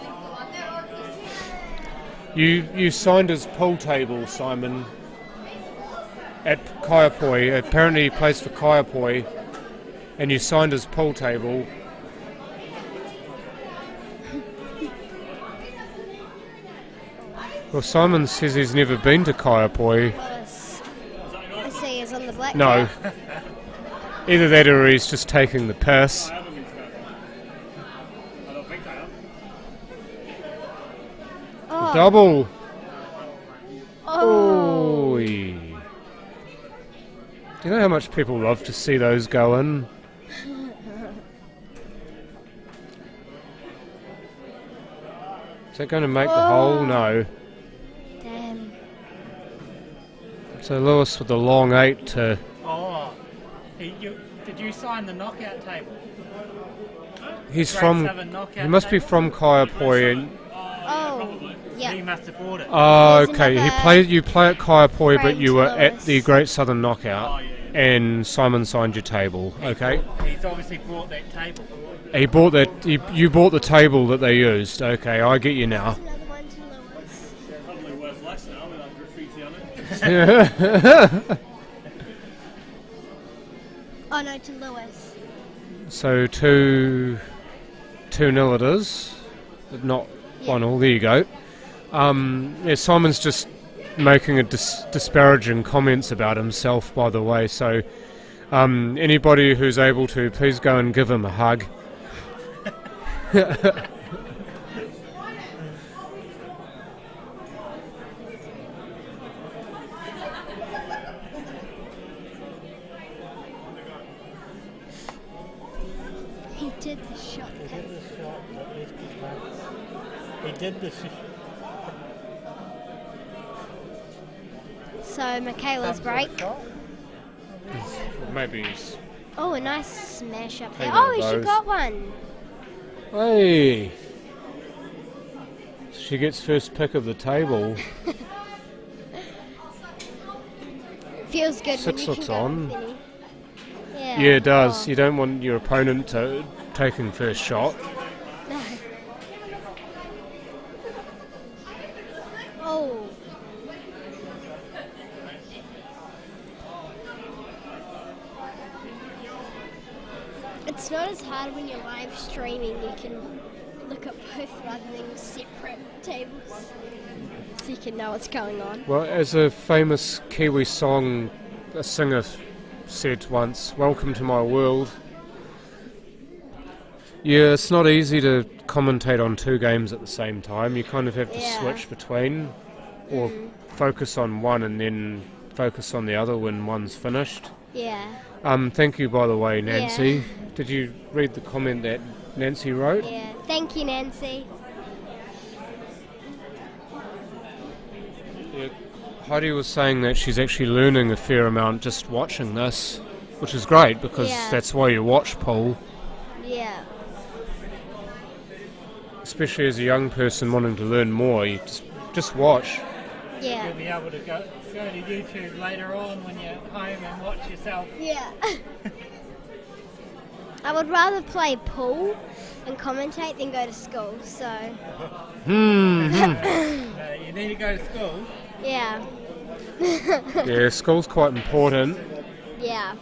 You signed his pool table, Simon, at Kaiapoi. Apparently he plays for Kaiapoi, and you signed his pool table. Well, Simon says he's never been to Kaiapoi. I see he's on the black. No. Either that or he's just taking the piss. Oh. Double. Oh. Oy. Do you know how much people love to see those go in? Is that going to make the hole? No. Damn. So Lewis with the long 8 to... Oh, did you sign the knockout table? He's Grade from... 7 knockout He must be table? from Kaiapoi and... Oh, yeah. He must have bought it. Oh, There's okay. another You play at Kaiapoi, but friend you were to at Lewis. the Great Southern Knockout, and Simon signed your table. Okay. He's obviously bought that table. He bought that. You bought the table that they used. Okay, I get you now. Another one to Lewis. Probably worth less now with that graffiti on it. Oh no, to Lewis. So 2-0 it is, not 1-0. There you go. Yeah, Simon's just making a disparaging comments about himself, by the way. So anybody who's able to, please go and give him a hug. He did the shot. He did the shot. So Michaela's break. Maybe he's... Oh, a nice smash up there. Take one Oh, of she those. got one. Hey! She gets first pick of the table. Feels good when 6 you looks can go on. with any. Yeah. Yeah, it does. Oh. You don't want your opponent to taking first shot. No. Oh. It's not as hard when you're live streaming. You can look at both rather than separate tables, so you can know what's going on. Well, as a famous Kiwi song, a singer said once, "Welcome to my world." Yeah, it's not easy to commentate on 2 games at the same time. You kind of have to switch between, or focus on one and then focus on the other when one's finished. Yeah. Thank you, by the way, Nancy. Did you read the comment that Nancy wrote? Yeah. Thank you, Nancy. Yeah. Heidi was saying that she's actually learning a fair amount just watching this, which is great because that's why you watch pool. Yeah. Especially as a young person wanting to learn more, you just watch. Yeah. You'll be able to go to YouTube later on when you're at home and watch yourself. Yeah. I would rather play pool and commentate than go to school, so... You need to go to school. Yeah. Yeah, school's quite important. Yeah.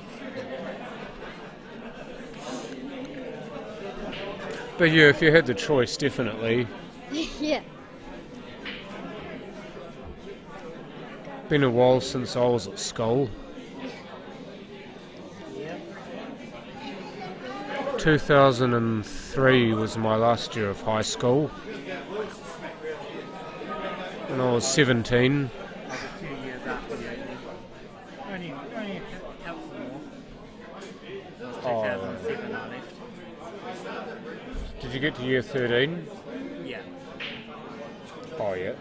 But yeah, if you had the choice, definitely. Yeah. Been a while since I was at school. 2003 was my last year of high school. When I was 17. I was a few years after you. Only a couple more. It was 2007 I left. Did you get to year 13? Yeah. Oh, yeah.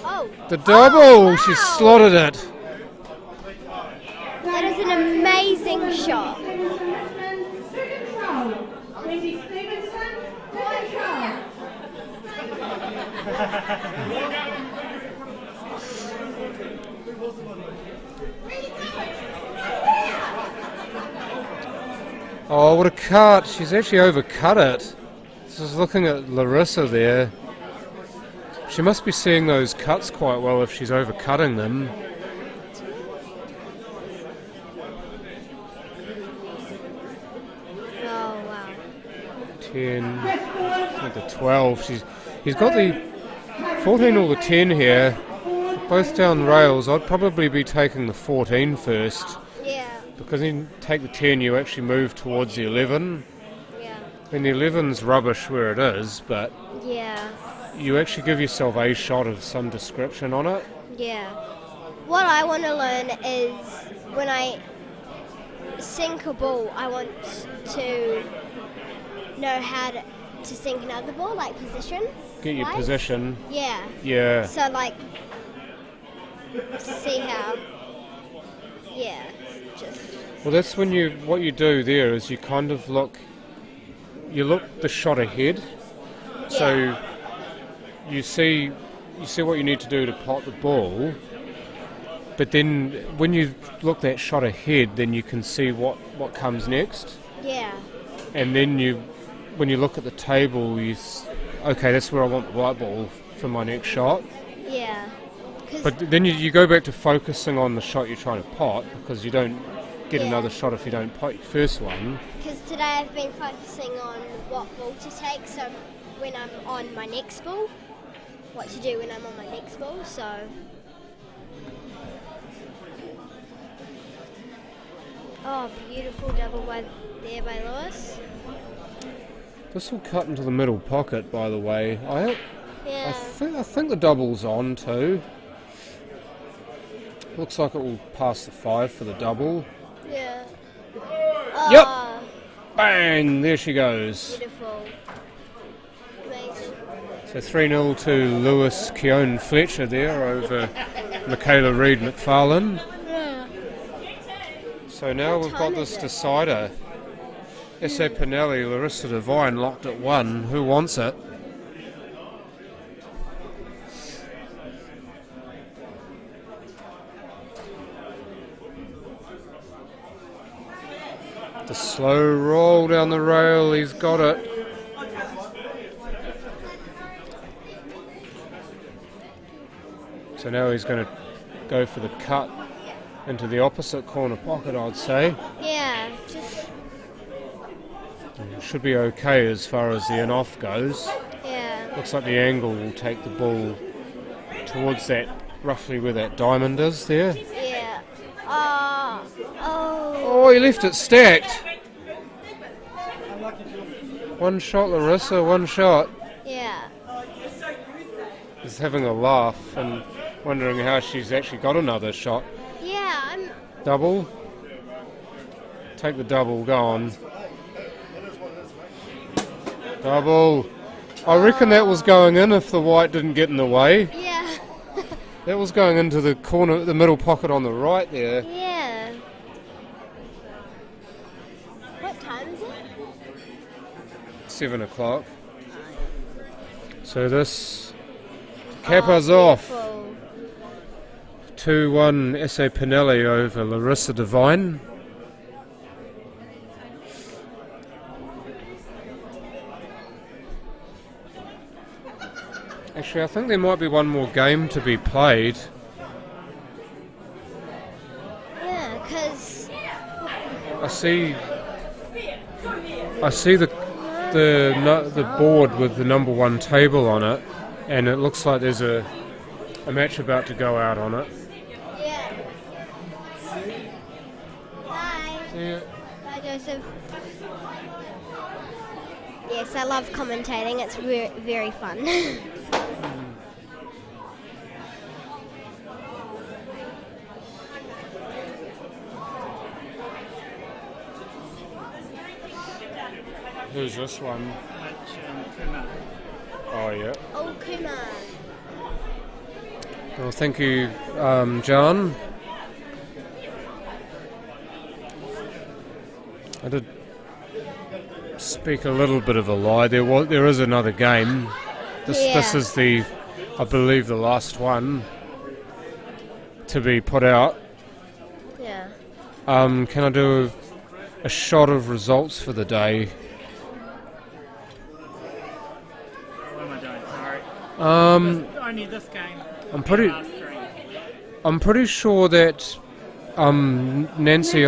Oh. The double! Oh, She wow. slotted it. That is an amazing shot. Wendy Stevenson, to control. Oh, what a cut. She's actually overcut it. Just looking at Larissa there. She must be seeing those cuts quite well if she's overcutting them. Oh, wow. 10, at the 12. He's got the 14 or the 10 here. Both down rails. I'd probably be taking the 14 first. Yeah. Because when you take the 10, you actually move towards the 11. Yeah. And the 11's rubbish where it is, but Yeah. you actually give yourself a shot of some description on it. Yeah. What I want to learn is when I sink a ball, I want to know how to sink another ball, like position. Get your wise. position. Yeah. Yeah. So like, see how. Yeah. Just. Well, that's when what you do there is you kind of look the shot ahead. Yeah. So you see what you need to do to pot the ball. But then when you look that shot ahead, then you can see what comes next. Yeah. And then when you look at the table, okay, that's where I want the white ball for my next shot. Yeah. But then you go back to focusing on the shot you're trying to pot, because you don't get another shot if you don't pot your first one. Because today I've been focusing on what ball to take, so when I'm on my next ball, what to do when I'm on my next ball, so... Oh, beautiful double there by Lewis. This will cut into the middle pocket, by the way. I think the double's on too. Looks like it will pass the 5 for the double. Yeah. Yep! Bang! There she goes. Beautiful. Amazing. So 3-0 to Lewis Keown Fletcher there over Michaela Reid McFarlane. Yeah. So now we've got this decider. S.A. Pinelli, Larissa Devine locked at 1. Who wants it? The slow roll down the rail, he's got it. So now he's going to go for the cut into the opposite corner pocket, I'd say. Yeah, just... Should be okay as far as the in-off goes. Yeah. Looks like the angle will take the ball towards that, roughly where that diamond is there. Yeah. Oh, he left it stacked. One shot, Larissa, one shot. Yeah. He's having a laugh and wondering how she's actually got another shot. Yeah, I'm... Double. Take the double, go on. Double. I reckon that was going in if the white didn't get in the way. Yeah. That was going into the corner, the middle pocket on the right there. Yeah. What time is it? 7 o'clock. So this Kappa's off. 2-1 S.A. Pinelli over Larissa Devine. Actually, I think there might be one more game to be played. Yeah, because... I see I see the board with the number 1 table on it, and it looks like there's a match about to go out on it. Yeah. Bye. See ya. Bye, Joseph. Yes, I love commentating. It's very fun. Who's this one? Kumar. Oh, yeah. Oh, Kumar. Well, thank you, John. I did speak a little bit of a lie. There is another game. This is I believe, the last one to be put out. Yeah. Can I do a shot of results for the day? What am I doing? Sorry. Only this game. I'm pretty sure that Nancy.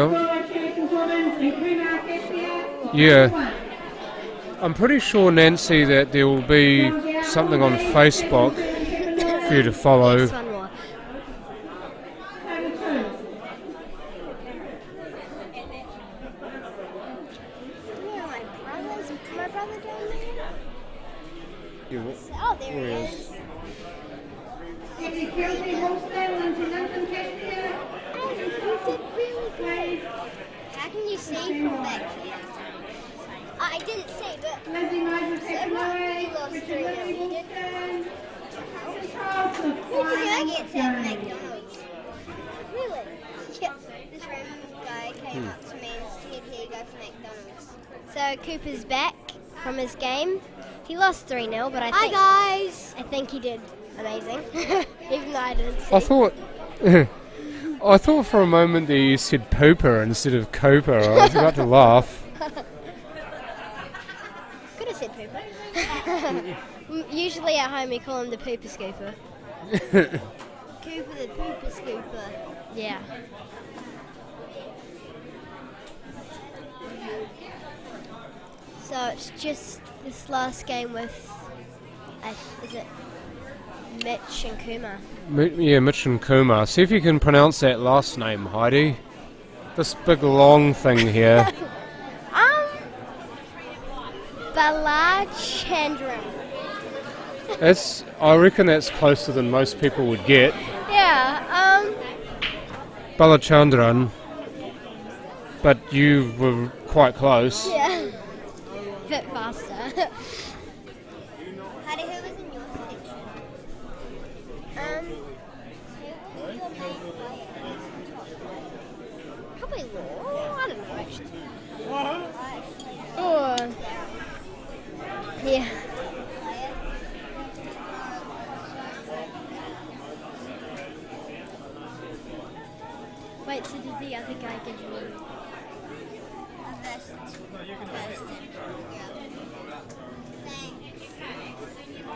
Yeah. I'm pretty sure, Nancy, that there will be something on Facebook for you to follow. Yes, one more. My brother down there? Oh, there he is. How can you see from back here? I didn't see, but he lost 3-0. Where did I get to at McDonald's? Really? Yeah. This random guy came up to me and said, here you go for McDonald's. So Cooper's back from his game. He lost 3-0, but I think he did amazing. Even though I didn't see. I thought for a moment that you said pooper instead of Cooper. I was about to laugh. Could have said pooper. Usually at home we call him the pooper scooper. Cooper the pooper scooper. Yeah. So it's just this last game with, is it Mitch and Kumar? Mitch and Kumar. See if you can pronounce that last name, Heidi. This big long thing here. Balachandran. I reckon that's closer than most people would get. Yeah, Balachandran. But you were quite close. Yeah. A bit faster. Heidi, who was in your section? Probably Law. I don't know actually. Oh. Yeah. Wait, so did the other guy give you a vest?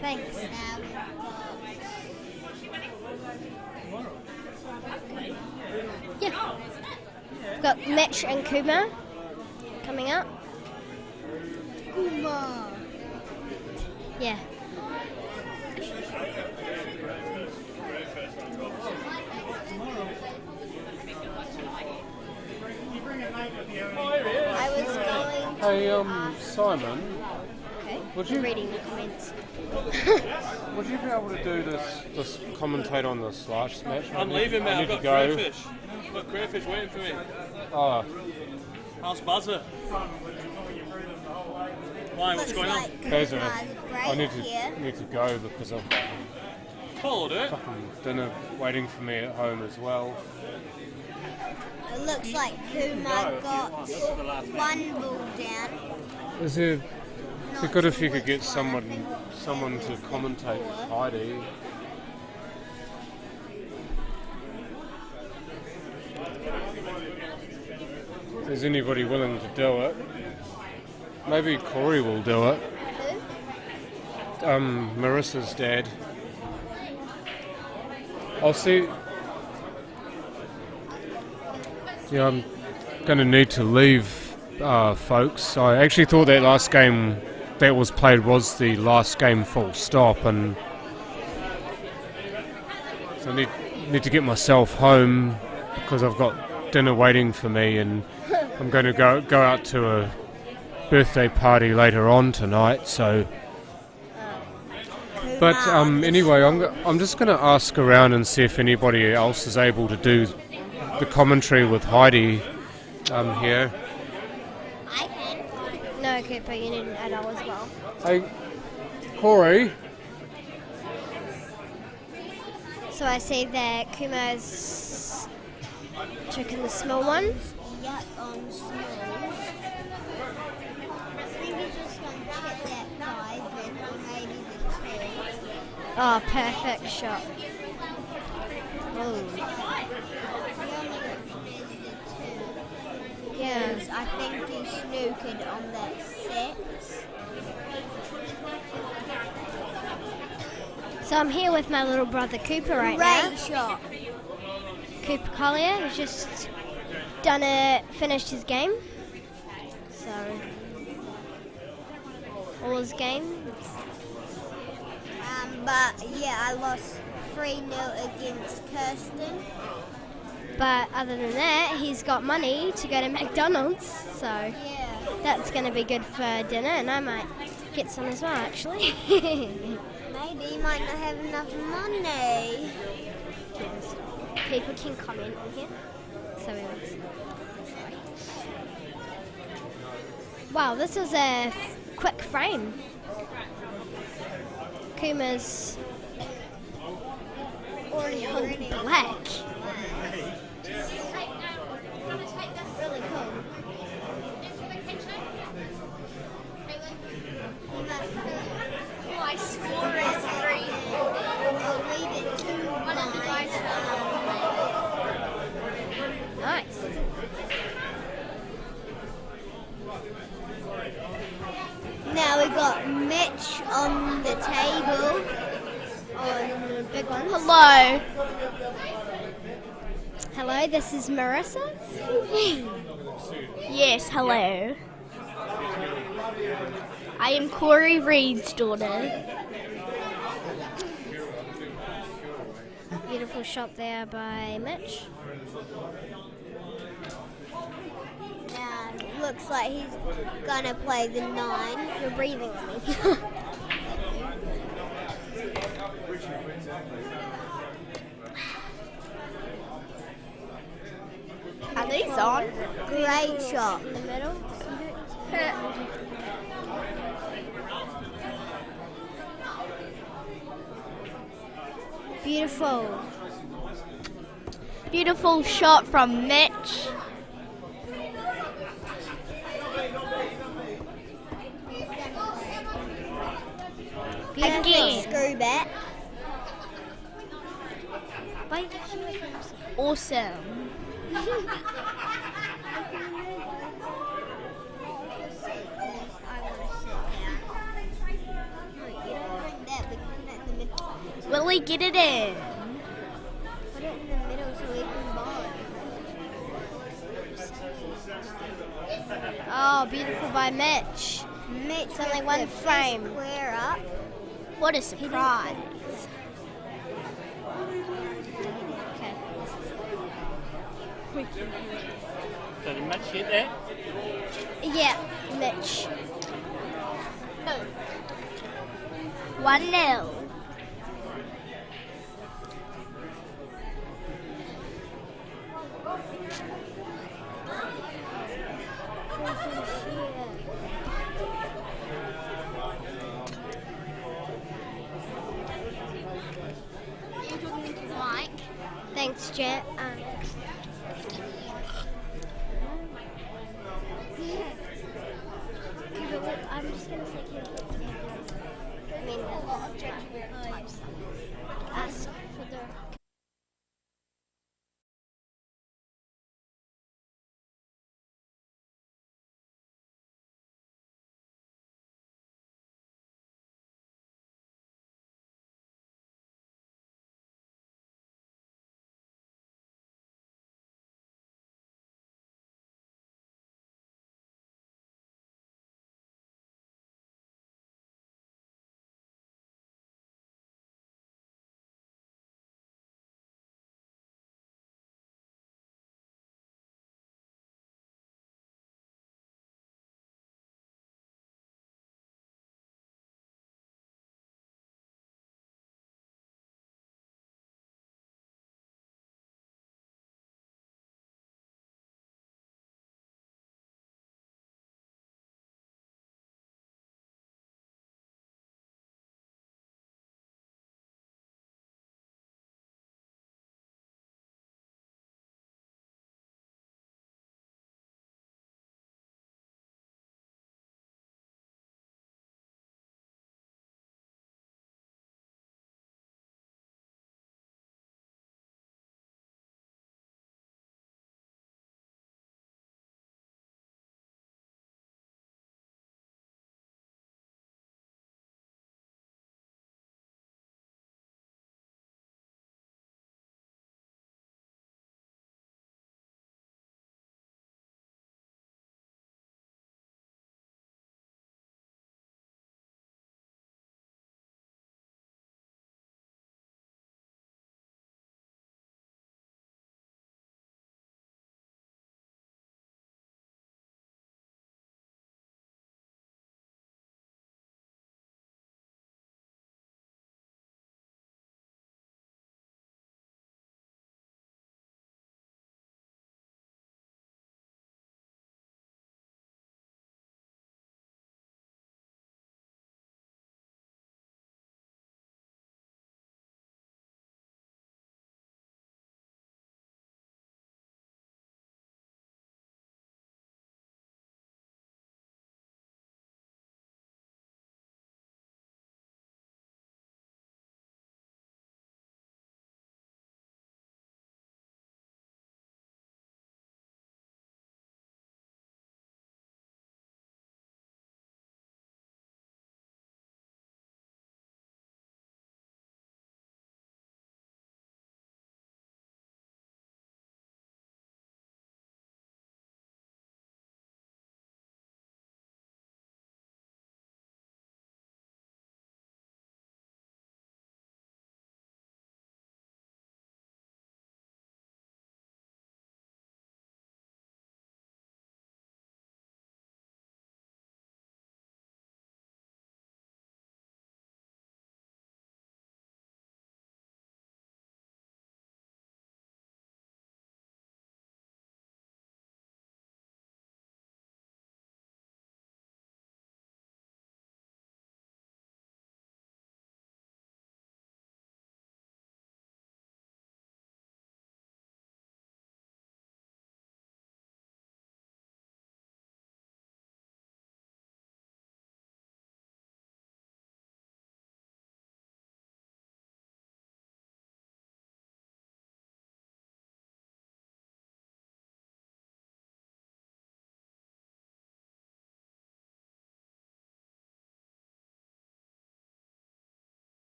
Thanks. Yeah. We've got Mitch and Kumar coming up. Kumar. Yeah. I was going to... Hey, Simon. Okay. Would you reading the comments? Would you be able to do this commentate on the Slash match? I'm leaving, mate. I've got crayfish. I've got crayfish waiting for me. Oh. How's Buzzer? Why? What's going on? Basil, I need to go because I've Followed it. fucking dinner waiting for me at home as well. It looks like Kumar got one ball down. Is it be good if you could get someone to commentate with Heidi? If there's anybody willing to do it, maybe Corey will do it. Who? Marissa's dad. I'll see. Yeah, I'm going to need to leave folks. I actually thought that last game that was played was the last game full stop, and so I need to get myself home because I've got dinner waiting for me, and I'm going to go out to a birthday party later on tonight. So, but anyway, I'm just going to ask around and see if anybody else is able to do the commentary with Heidi here. I can. No, Cooper, you need an adult as well. Hey, Corey. So I see that Kuma's taken the small one. Yeah, on smalls. I think he's just going to chip that 5 in, or maybe the 2. Oh, perfect shot. Oh. The only option is the 2. Yeah. Because I think he's snookered on that 6. So I'm here with my little brother Cooper right now. Great shot. Cooper Collier, who's just finished his game. So, all his games. But yeah, I lost 3-0 against Kirsten. But other than that, he's got money to go to McDonald's. So, Yeah. that's going to be good for dinner, and I might get some as well, actually. Maybe you might not have enough money. People can comment on here. So we will. Wow, this was a quick frame. Kuma's already holding black. Really cool. My score is 3. I'll leave it to One of the guys Nice. Now we got Mitch on the table. On the big ones. Hello. Hello, this is Marissa. Yes, hello. I am Corey Reed's daughter. Beautiful shot there by Mitch. And looks like he's gonna play the 9. You're breathing on me. Are these on? Great shot. In the middle. Beautiful. Beautiful shot from Mitch. Again. Screw back. Awesome. Willie, get it in. Put it in the middle so we can bond. Oh, beautiful by Mitch. Mitch, It's only one frame. Square up. What a surprise. So did Mitch get that? Yeah, Mitch. 1-0. Thanks, Jet.